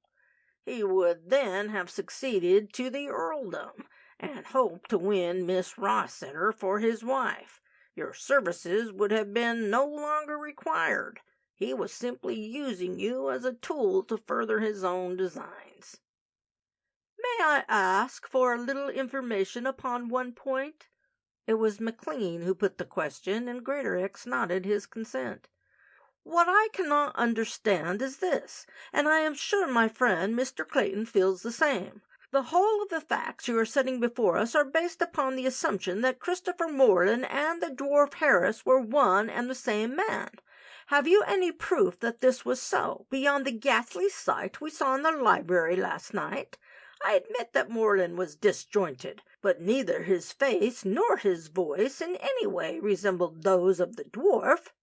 "He would then have succeeded to the earldom, and hoped to win Miss Rossiter for his wife. Your services would have been no longer required. He was simply using you as a tool to further his own designs." "May I ask for a little information upon one point?" It was McLean who put the question, and Greatorex nodded his consent. "What I cannot understand is this, and I am sure my friend Mr. Clayton feels the same. The whole of the facts you are setting before us are based upon the assumption that Christopher Moreland and the dwarf Harris were one and the same man. Have you any proof that this was so, beyond the ghastly sight we saw in the library last night? I admit that Moreland was disjointed, but neither his face nor his voice in any way resembled those of the dwarf."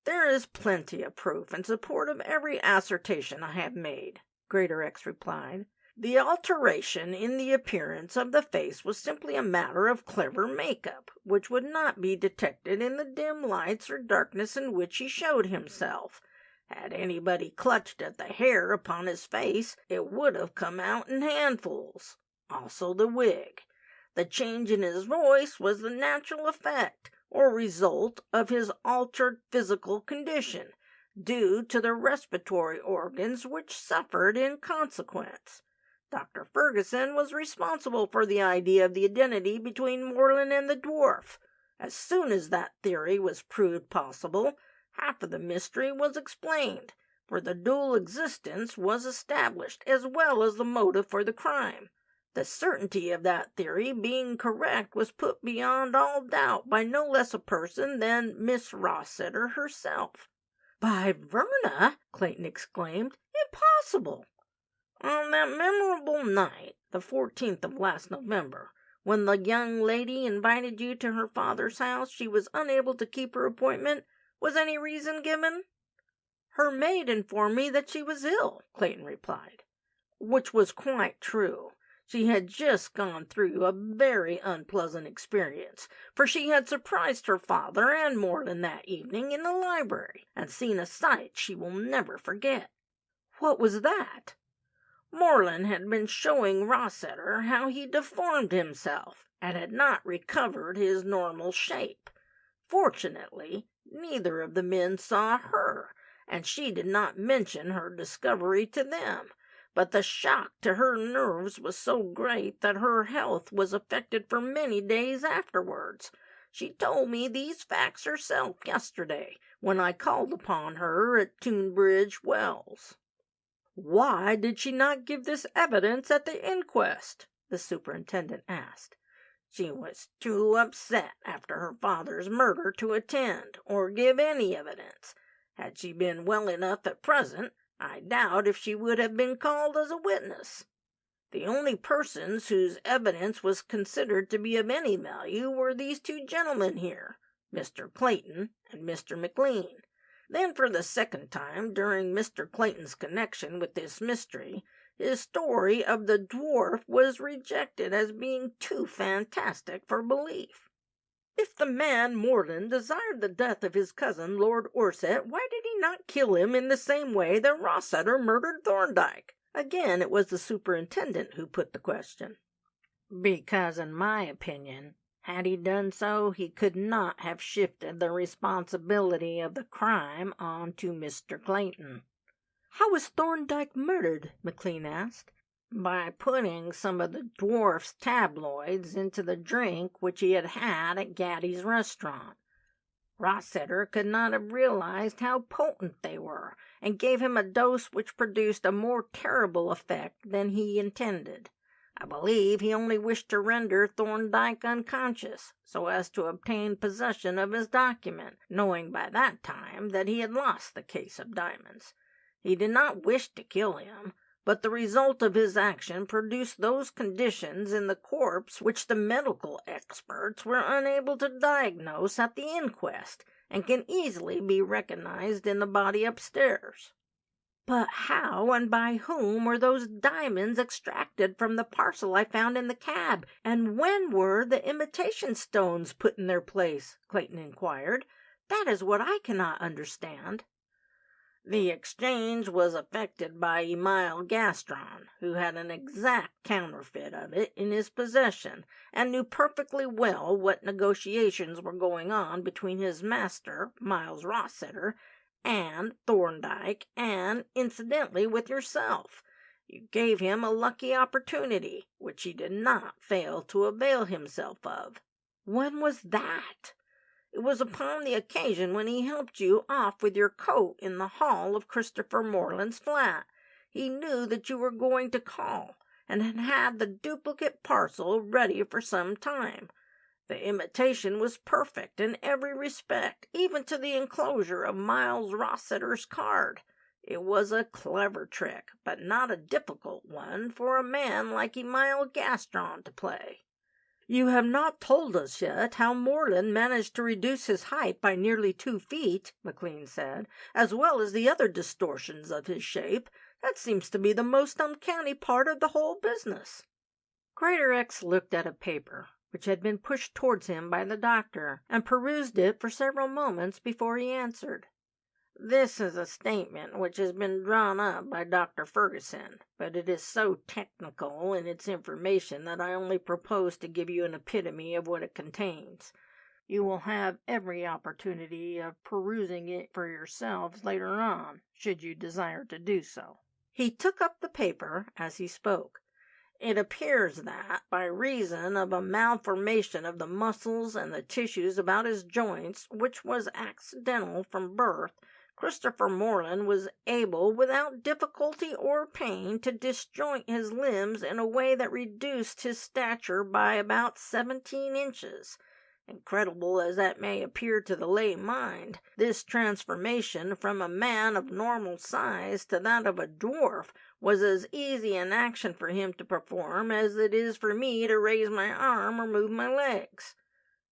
"There is plenty of proof in support of every assertion I have made," Greatorex replied. "The alteration in the appearance of the face was simply a matter of clever make-up, which would not be detected in the dim lights or darkness in which he showed himself. Had anybody clutched at the hair upon his face, it would have come out in handfuls. Also the wig. The change in his voice was the natural effect, or result, of his altered physical condition, due to the respiratory organs which suffered in consequence. Dr. Ferguson was responsible for the idea of the identity between Moreland and the dwarf. As soon as that theory was proved possible, half of the mystery was explained, for the dual existence was established, as well as the motive for the crime. The certainty of that theory being correct was put beyond all doubt by no less a person than Miss Rossiter herself." "By Verna!" Clayton exclaimed. "Impossible!" "On that memorable night, the 14th of last November, when the young lady invited you to her father's house, she was unable to keep her appointment. Was any reason given?" "Her maid informed me that she was ill," Clayton replied. Which was quite true. She had just gone through a very unpleasant experience, for she had surprised her father and Moreland that evening in the library, and seen a sight she will never forget. "What was that?" Moreland had been showing Rossiter how he deformed himself, and had not recovered his normal shape. Fortunately, neither of the men saw her, and she did not mention her discovery to them, but the shock to her nerves was so great that her health was affected for many days afterwards. She told me these facts herself yesterday, when I called upon her at Tunbridge Wells. "Why did she not give this evidence at the inquest?" the superintendent asked. "She was too upset after her father's murder to attend, or give any evidence. Had she been well enough at present, I doubt if she would have been called as a witness. The only persons whose evidence was considered to be of any value were these two gentlemen here, Mr. Clayton and Mr. McLean. Then for the second time during Mr. Clayton's connection with this mystery, his story of the dwarf was rejected as being too fantastic for belief. If the man Morland desired the death of his cousin, Lord Orsett, why did he not kill him in the same way that Rossiter murdered Thorndyke? Again, it was the superintendent who put the question. Because, in my opinion, had he done so, he could not have shifted the responsibility of the crime on to Mr. Clayton. How was Thorndyke murdered? McLean asked. By putting some of the dwarf's tabloids into the drink which he had had at Gaddy's restaurant. Rossiter could not have realized how potent they were, and gave him a dose which produced a more terrible effect than he intended. I believe he only wished to render Thorndyke unconscious, so as to obtain possession of his document, knowing by that time that he had lost the case of diamonds. He did not wish to kill him, but the result of his action produced those conditions in the corpse which the medical experts were unable to diagnose at the inquest, and can easily be recognized in the body upstairs. But how and by whom were those diamonds extracted from the parcel I found in the cab, and when were the imitation stones put in their place? Clayton inquired. That is what I cannot understand. The exchange was effected by Emile Gaston, who had an exact counterfeit of it in his possession, and knew perfectly well what negotiations were going on between his master, Miles Rossiter, and Thorndyke, and, incidentally, with yourself. You gave him a lucky opportunity, which he did not fail to avail himself of. When was that? It was upon the occasion when he helped you off with your coat in the hall of Christopher Morland's flat. He knew that you were going to call, and had had the duplicate parcel ready for some time. The imitation was perfect in every respect, even to the enclosure of Miles Rossiter's card. It was a clever trick, but not a difficult one for a man like Emile Gaston to play. You have not told us yet how Morland managed to reduce his height by nearly 2 feet, McLean said, as well as the other distortions of his shape. That seems to be the most uncanny part of the whole business. Greatorex looked at a paper which had been pushed towards him by the doctor, and perused it for several moments before he answered. This is a statement which has been drawn up by Dr. Ferguson, but it is so technical in its information that I only propose to give you an epitome of what it contains. You will have every opportunity of perusing it for yourselves later on, should you desire to do so. He took up the paper as he spoke. It appears that, by reason of a malformation of the muscles and the tissues about his joints, which was accidental from birth, Christopher Morland was able, without difficulty or pain, to disjoint his limbs in a way that reduced his stature by about 17 inches. Incredible as that may appear to the lay mind, this transformation from a man of normal size to that of a dwarf was as easy an action for him to perform as it is for me to raise my arm or move my legs.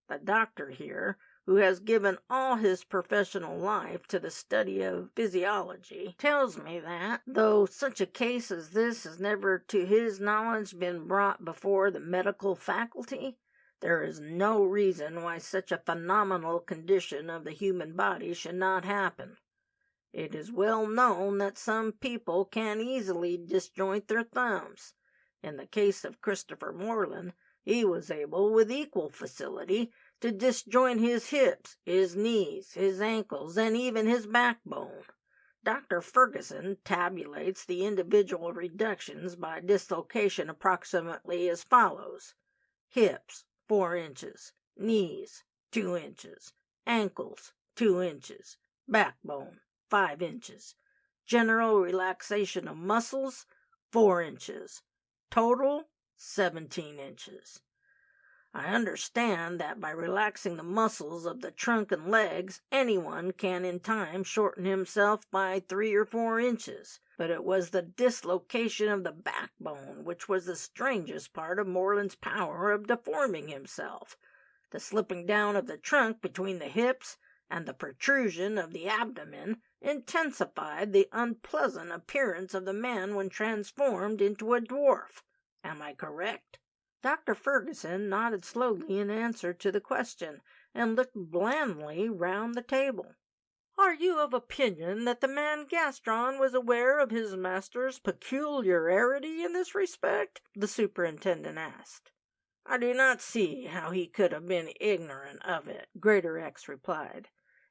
The doctor here, who has given all his professional life to the study of physiology, tells me that, though such a case as this has never to his knowledge been brought before the medical faculty, there is no reason why such a phenomenal condition of the human body should not happen. It is well known that some people can easily disjoint their thumbs. In the case of Christopher Morland, he was able, with equal facility, to disjoint his hips, his knees, his ankles, and even his backbone. Dr. Ferguson tabulates the individual reductions by dislocation approximately as follows: hips, 4 inches, knees, 2 inches, ankles, 2 inches, backbone, 5 inches, general relaxation of muscles, 4 inches, total, 17 inches. I understand that by relaxing the muscles of the trunk and legs, anyone can in time shorten himself by 3 or 4 inches, but it was the dislocation of the backbone which was the strangest part of Morland's power of deforming himself. The slipping down of the trunk between the hips and the protrusion of the abdomen intensified the unpleasant appearance of the man when transformed into a dwarf. Am I correct?" Dr. Ferguson nodded slowly in answer to the question, and looked blandly round the table. "Are you of opinion that the man Gaston was aware of his master's peculiarity in this respect?" the superintendent asked. "I do not see how he could have been ignorant of it," Greatorex replied.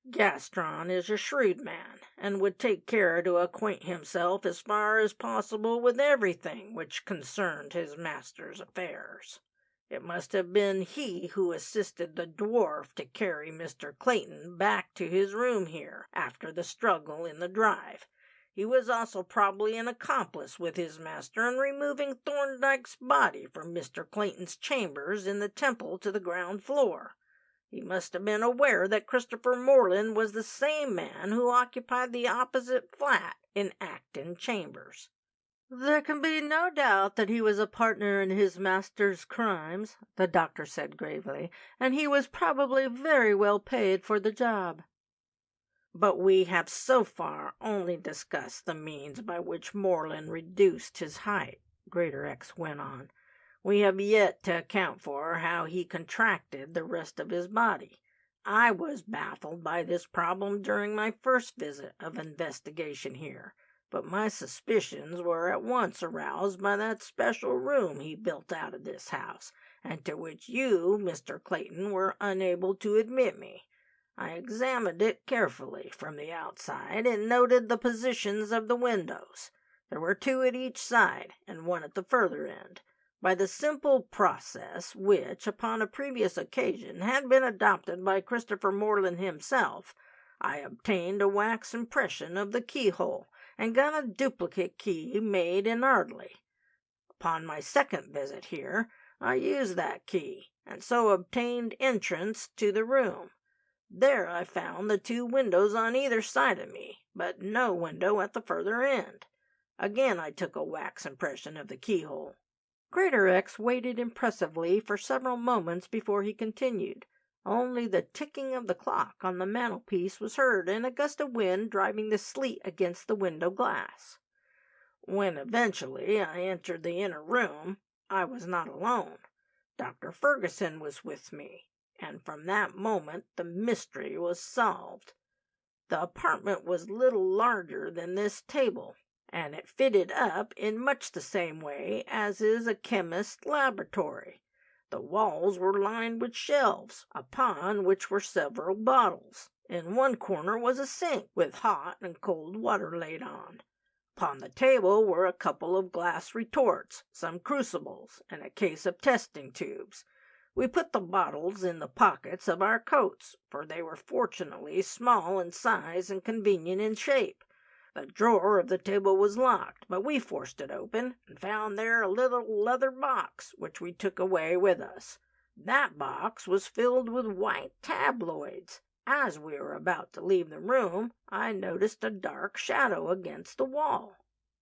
"Gaston is a shrewd man, and would take care to acquaint himself as far as possible with everything which concerned his master's affairs. It must have been he who assisted the dwarf to carry Mr. Clayton back to his room here, after the struggle in the drive. He was also probably an accomplice with his master in removing Thorndyke's body from Mr. Clayton's chambers in the Temple to the ground floor. He must have been aware that Christopher Morland was the same man who occupied the opposite flat in Acton Chambers." "There can be no doubt that he was a partner in his master's crimes," the doctor said gravely, "and he was probably very well paid for the job." "But we have so far only discussed the means by which Morland reduced his height," Greatorex went on. "We have yet to account for how he contracted the rest of his body. I was baffled by this problem during my first visit of investigation here, but my suspicions were at once aroused by that special room he built out of this house, and to which you, Mr. Clayton, were unable to admit me. I examined it carefully from the outside and noted the positions of the windows. There were 2 at each side, and 1 at the further end. By the simple process which, upon a previous occasion, had been adopted by Christopher Morland himself, I obtained a wax impression of the keyhole, and got a duplicate key made in Ardley. Upon my second visit here, I used that key, and so obtained entrance to the room. There I found the 2 windows on either side of me, but no window at the further end. Again I took a wax impression of the keyhole." Greatorex waited impressively for several moments before he continued. Only the ticking of the clock on the mantelpiece was heard, and a gust of wind driving the sleet against the window glass. "When eventually I entered the inner room, I was not alone. Dr. Ferguson was with me, and from that moment the mystery was solved. The apartment was little larger than this table, and it fitted up in much the same way as is a chemist's laboratory. The walls were lined with shelves, upon which were several bottles. In one corner was a sink, with hot and cold water laid on. Upon the table were a couple of glass retorts, some crucibles, and a case of testing tubes. We put the bottles in the pockets of our coats, for they were fortunately small in size and convenient in shape. The drawer of the table was locked, but we forced it open, and found there a little leather box, which we took away with us. That box was filled with white tabloids. As we were about to leave the room, I noticed a dark shadow against the wall.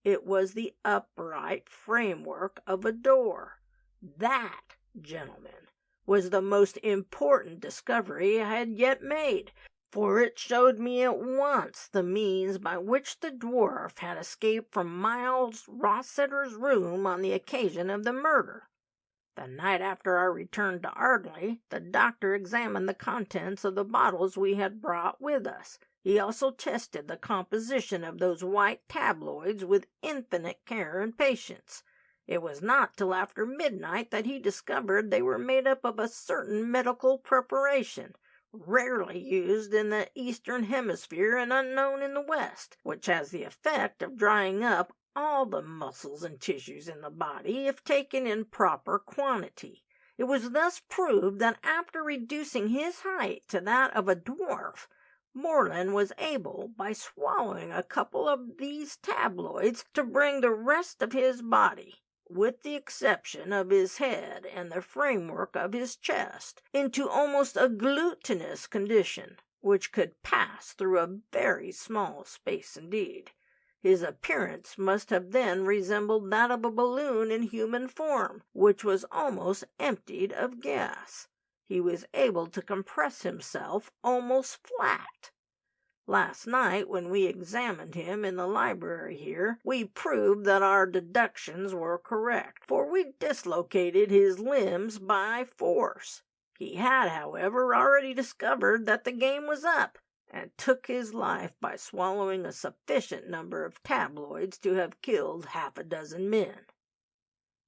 It was the upright framework of a door. That, gentlemen, was the most important discovery I had yet made, for it showed me at once the means by which the dwarf had escaped from Miles Rossiter's room on the occasion of the murder. The night after our return to Ardley, the doctor examined the contents of the bottles we had brought with us. He also tested the composition of those white tabloids with infinite care and patience. It was not till after midnight that he discovered they were made up of a certain medical preparation, rarely used in the Eastern Hemisphere and unknown in the West, which has the effect of drying up all the muscles and tissues in the body if taken in proper quantity. It was thus proved that after reducing his height to that of a dwarf, Morland was able, by swallowing a couple of these tabloids, to bring the rest of his body, with the exception of his head and the framework of his chest, into almost a glutinous condition, which could pass through a very small space indeed. His appearance must have then resembled that of a balloon in human form, which was almost emptied of gas. he was able to compress himself almost flat. Last night, when we examined him in the library here, we proved that our deductions were correct, for we dislocated his limbs by force. He had, however, already discovered that the game was up, and took his life by swallowing a sufficient number of tabloids to have killed half a dozen men."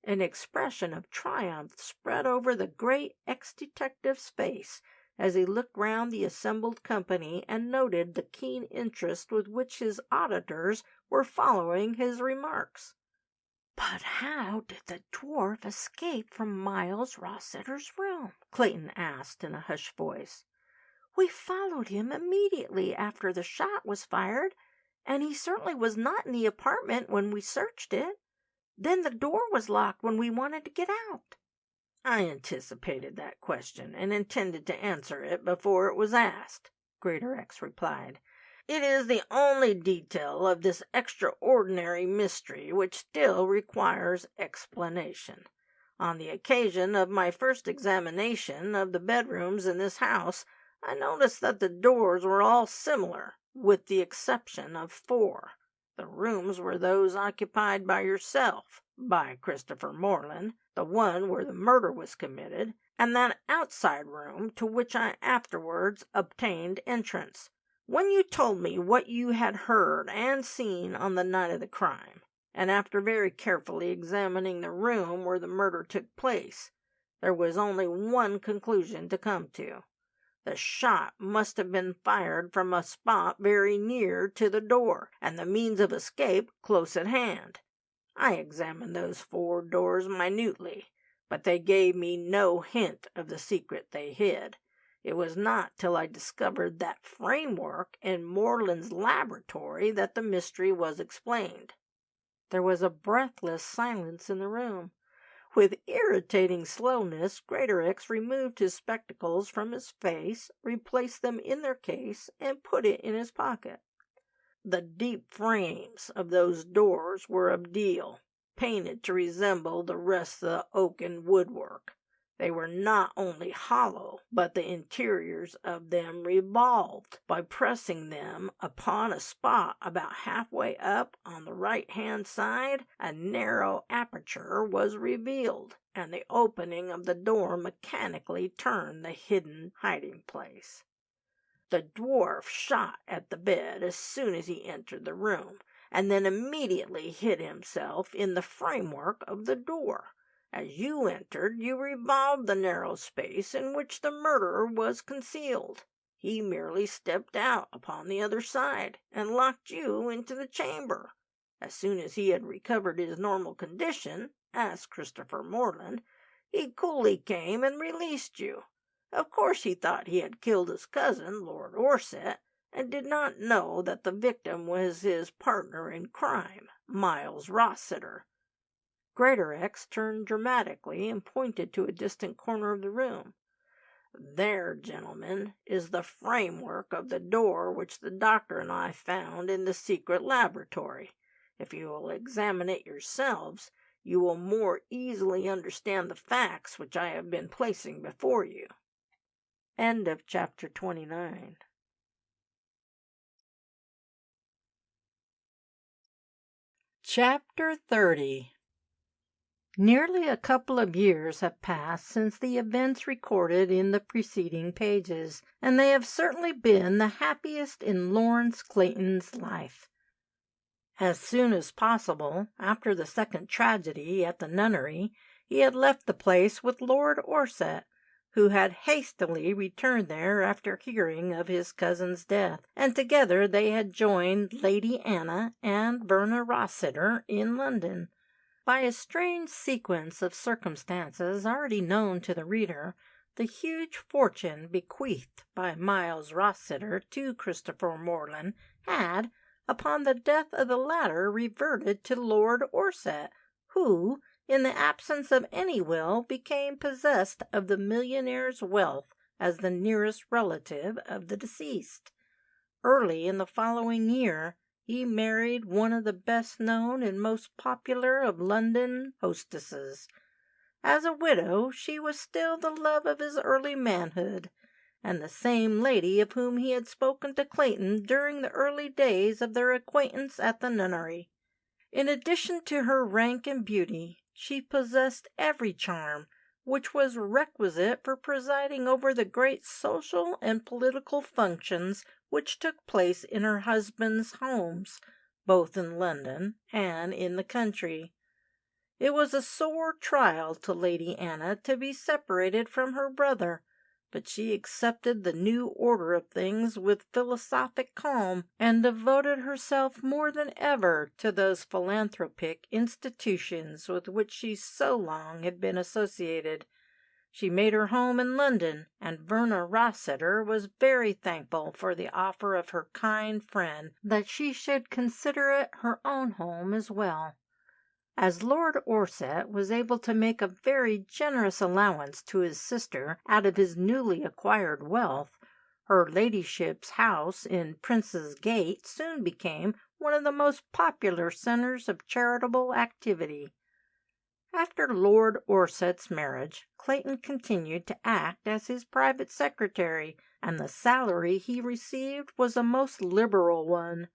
An expression of triumph spread over the great ex-detective's face as he looked round the assembled company and noted the keen interest with which his auditors were following his remarks. "But how did the dwarf escape from Miles Rossiter's room?" Clayton asked in a hushed voice. "We followed him immediately after the shot was fired, and he certainly was not in the apartment when we searched it. Then the door was locked when we wanted to get out." "I anticipated that question, and intended to answer it before it was asked," Greatorex replied. "It is the only detail of this extraordinary mystery which still requires explanation. On the occasion of my first examination of the bedrooms in this house, I noticed that the doors were all similar, with the exception of 4. The rooms were those occupied by yourself, by Christopher Morland, the one where the murder was committed, and that outside room to which I afterwards obtained entrance. When you told me what you had heard and seen on the night of the crime, and after very carefully examining the room where the murder took place, there was only one conclusion to come to. The shot must have been fired from a spot very near to the door, and the means of escape close at hand. I examined those 4 doors minutely, but they gave me no hint of the secret they hid. It was not till I discovered that framework in Morland's laboratory that the mystery was explained." There was a breathless silence in the room. With irritating slowness, Greatorex removed his spectacles from his face, replaced them in their case, and put it in his pocket. "The deep frames of those doors were of deal, painted to resemble the rest of the oaken woodwork. They were not only hollow, but the interiors of them revolved. By pressing them upon a spot about halfway up on the right-hand side, a narrow aperture was revealed, and the opening of the door mechanically turned the hidden hiding-place. The dwarf shot at the bed as soon as he entered the room, and then immediately hid himself in the framework of the door. As you entered, you revolved the narrow space in which the murderer was concealed. He merely stepped out upon the other side, and locked you into the chamber. As soon as he had recovered his normal condition, as Christopher Morland, he coolly came and released you. Of course he thought he had killed his cousin, Lord Orsett, and did not know that the victim was his partner in crime, Miles Rossiter." Greatorex turned dramatically and pointed to a distant corner of the room. "There, gentlemen, is the framework of the door which the doctor and I found in the secret laboratory. If you will examine it yourselves, you will more easily understand the facts which I have been placing before you." End of chapter 29. Chapter 30. Nearly a couple of years have passed since the events recorded in the preceding pages, and they have certainly been the happiest in Lawrence Clayton's life. As soon as possible, after the second tragedy at the nunnery, he had left the place with Lord Orsett, who had hastily returned there after hearing of his cousin's death, and together they had joined Lady Anna and Verna Rossiter in London. By a strange sequence of circumstances already known to the reader, the huge fortune bequeathed by Miles Rossiter to Christopher Morland had, upon the death of the latter, reverted to Lord Orsett, who, in the absence of any will, became possessed of the millionaire's wealth as the nearest relative of the deceased. Early in the following year, he married one of the best known and most popular of London hostesses. As a widow, she was still the love of his early manhood, and the same lady of whom he had spoken to Clayton during the early days of their acquaintance at the nunnery. In addition to her rank and beauty, she possessed every charm which was requisite for presiding over the great social and political functions which took place in her husband's homes, both in London and in the country. It was a sore trial to Lady Anna to be separated from her brother, but she accepted the new order of things with philosophic calm, and devoted herself more than ever to those philanthropic institutions with which she so long had been associated. She made her home in London, and Verna Rossiter was very thankful for the offer of her kind friend that she should consider it her own home as well. As Lord Orsett was able to make a very generous allowance to his sister out of his newly acquired wealth, her ladyship's house in Prince's Gate soon became one of the most popular centres of charitable activity. After Lord Orsett's marriage, Clayton continued to act as his private secretary, and the salary he received was a most liberal one.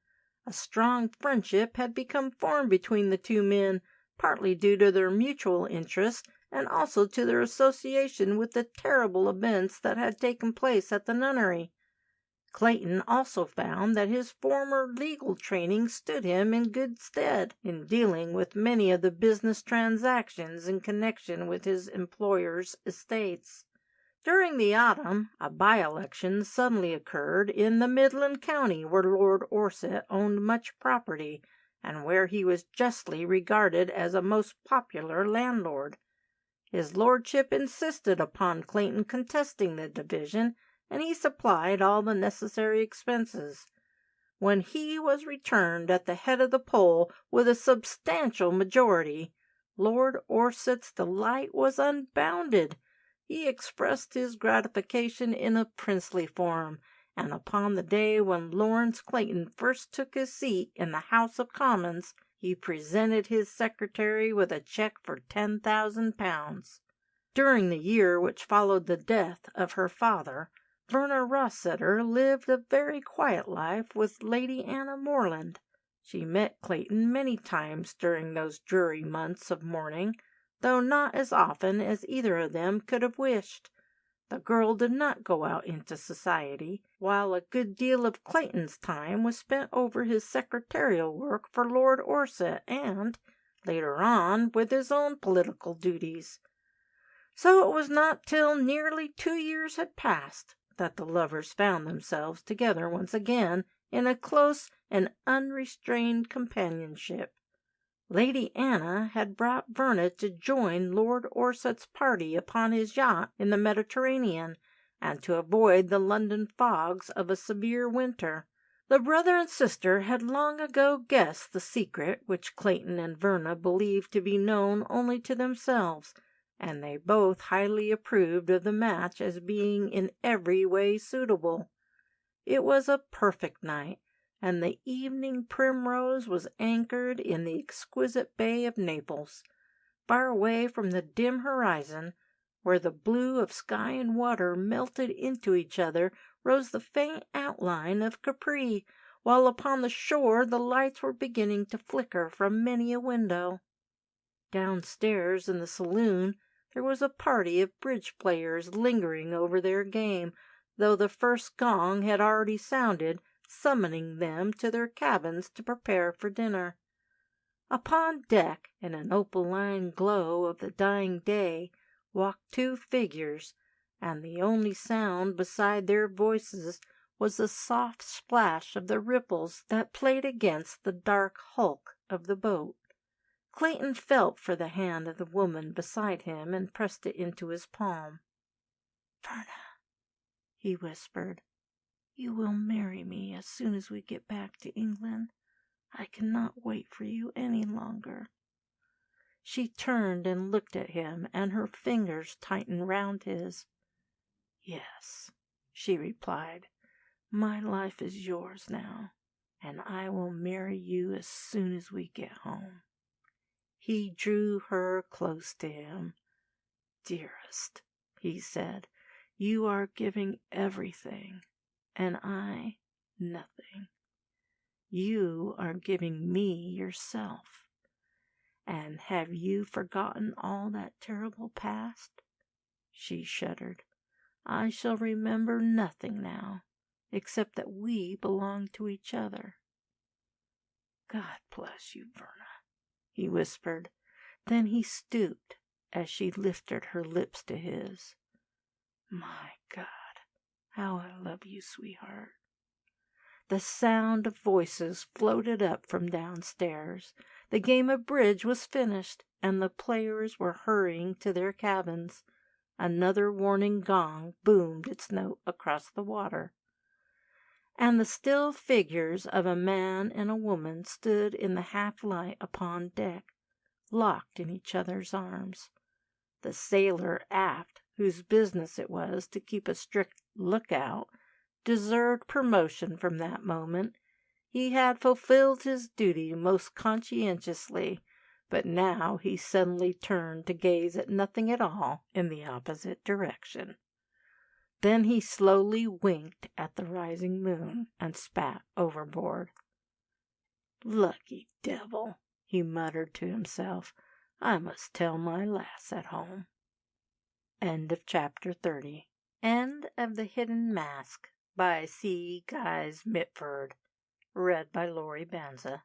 A strong friendship had become formed between the two men, partly due to their mutual interest, and also to their association with the terrible events that had taken place at the nunnery. Clayton also found that his former legal training stood him in good stead in dealing with many of the business transactions in connection with his employer's estates. During the autumn, a by-election suddenly occurred in the Midland County, where Lord Orsett owned much property, and where he was justly regarded as a most popular landlord. His lordship insisted upon Clayton contesting the division, and he supplied all the necessary expenses. When he was returned at the head of the poll with a substantial majority, Lord Orsett's delight was unbounded. He expressed his gratification in a princely form, and upon the day when Lawrence Clayton first took his seat in the House of Commons, he presented his secretary with a cheque for £10,000. During the year which followed the death of her father, Verna Rossiter lived a very quiet life with Lady Anna Morland. She met Clayton many times during those dreary months of mourning, though not as often as either of them could have wished. The girl did not go out into society, while a good deal of Clayton's time was spent over his secretarial work for Lord Orsett and, later on, with his own political duties. So it was not till nearly 2 years had passed that the lovers found themselves together once again in a close and unrestrained companionship. Lady Anna had brought Verna to join Lord Orsett's party upon his yacht in the Mediterranean, and to avoid the London fogs of a severe winter. The brother and sister had long ago guessed the secret which Clayton and Verna believed to be known only to themselves, and they both highly approved of the match as being in every way suitable. It was a perfect night, and the evening primrose was anchored in the exquisite bay of Naples. Far away from the dim horizon, where the blue of sky and water melted into each other, rose the faint outline of Capri, while upon the shore the lights were beginning to flicker from many a window. Downstairs in the saloon there was a party of bridge players lingering over their game, though the first gong had already sounded, summoning them to their cabins to prepare for dinner. Upon deck, in an opaline glow of the dying day, walked 2 figures, and the only sound beside their voices was the soft splash of the ripples that played against the dark hulk of the boat. Clayton felt for the hand of the woman beside him and pressed it into his palm. "Verna," he whispered, "you will marry me as soon as we get back to England. I cannot wait for you any longer." She turned and looked at him, and her fingers tightened round his. "Yes," she replied, "my life is yours now, and I will marry you as soon as we get home." He drew her close to him. Dearest, he said, you are giving everything, and I nothing. You are giving me yourself. And have you forgotten all that terrible past? She shuddered. I shall remember nothing now, except that we belong to each other. God bless you, Verna, he whispered. Then he stooped as she lifted her lips to his. My God, how I love you, sweetheart. The sound of voices floated up from downstairs. The game of bridge was finished, and the players were hurrying to their cabins. Another warning gong boomed its note across the water. And the still figures of a man and a woman stood in the half-light upon deck, locked in each other's arms. The sailor aft, whose business it was to keep a strict lookout, deserved promotion from that moment. He had fulfilled his duty most conscientiously, but now he suddenly turned to gaze at nothing at all in the opposite direction. Then he slowly winked at the rising moon and spat overboard. Lucky devil, he muttered to himself. I must tell my lass at home. End of chapter 30. End of The Hidden Mask by C. Guise Mitford. Read by Laurie Banza.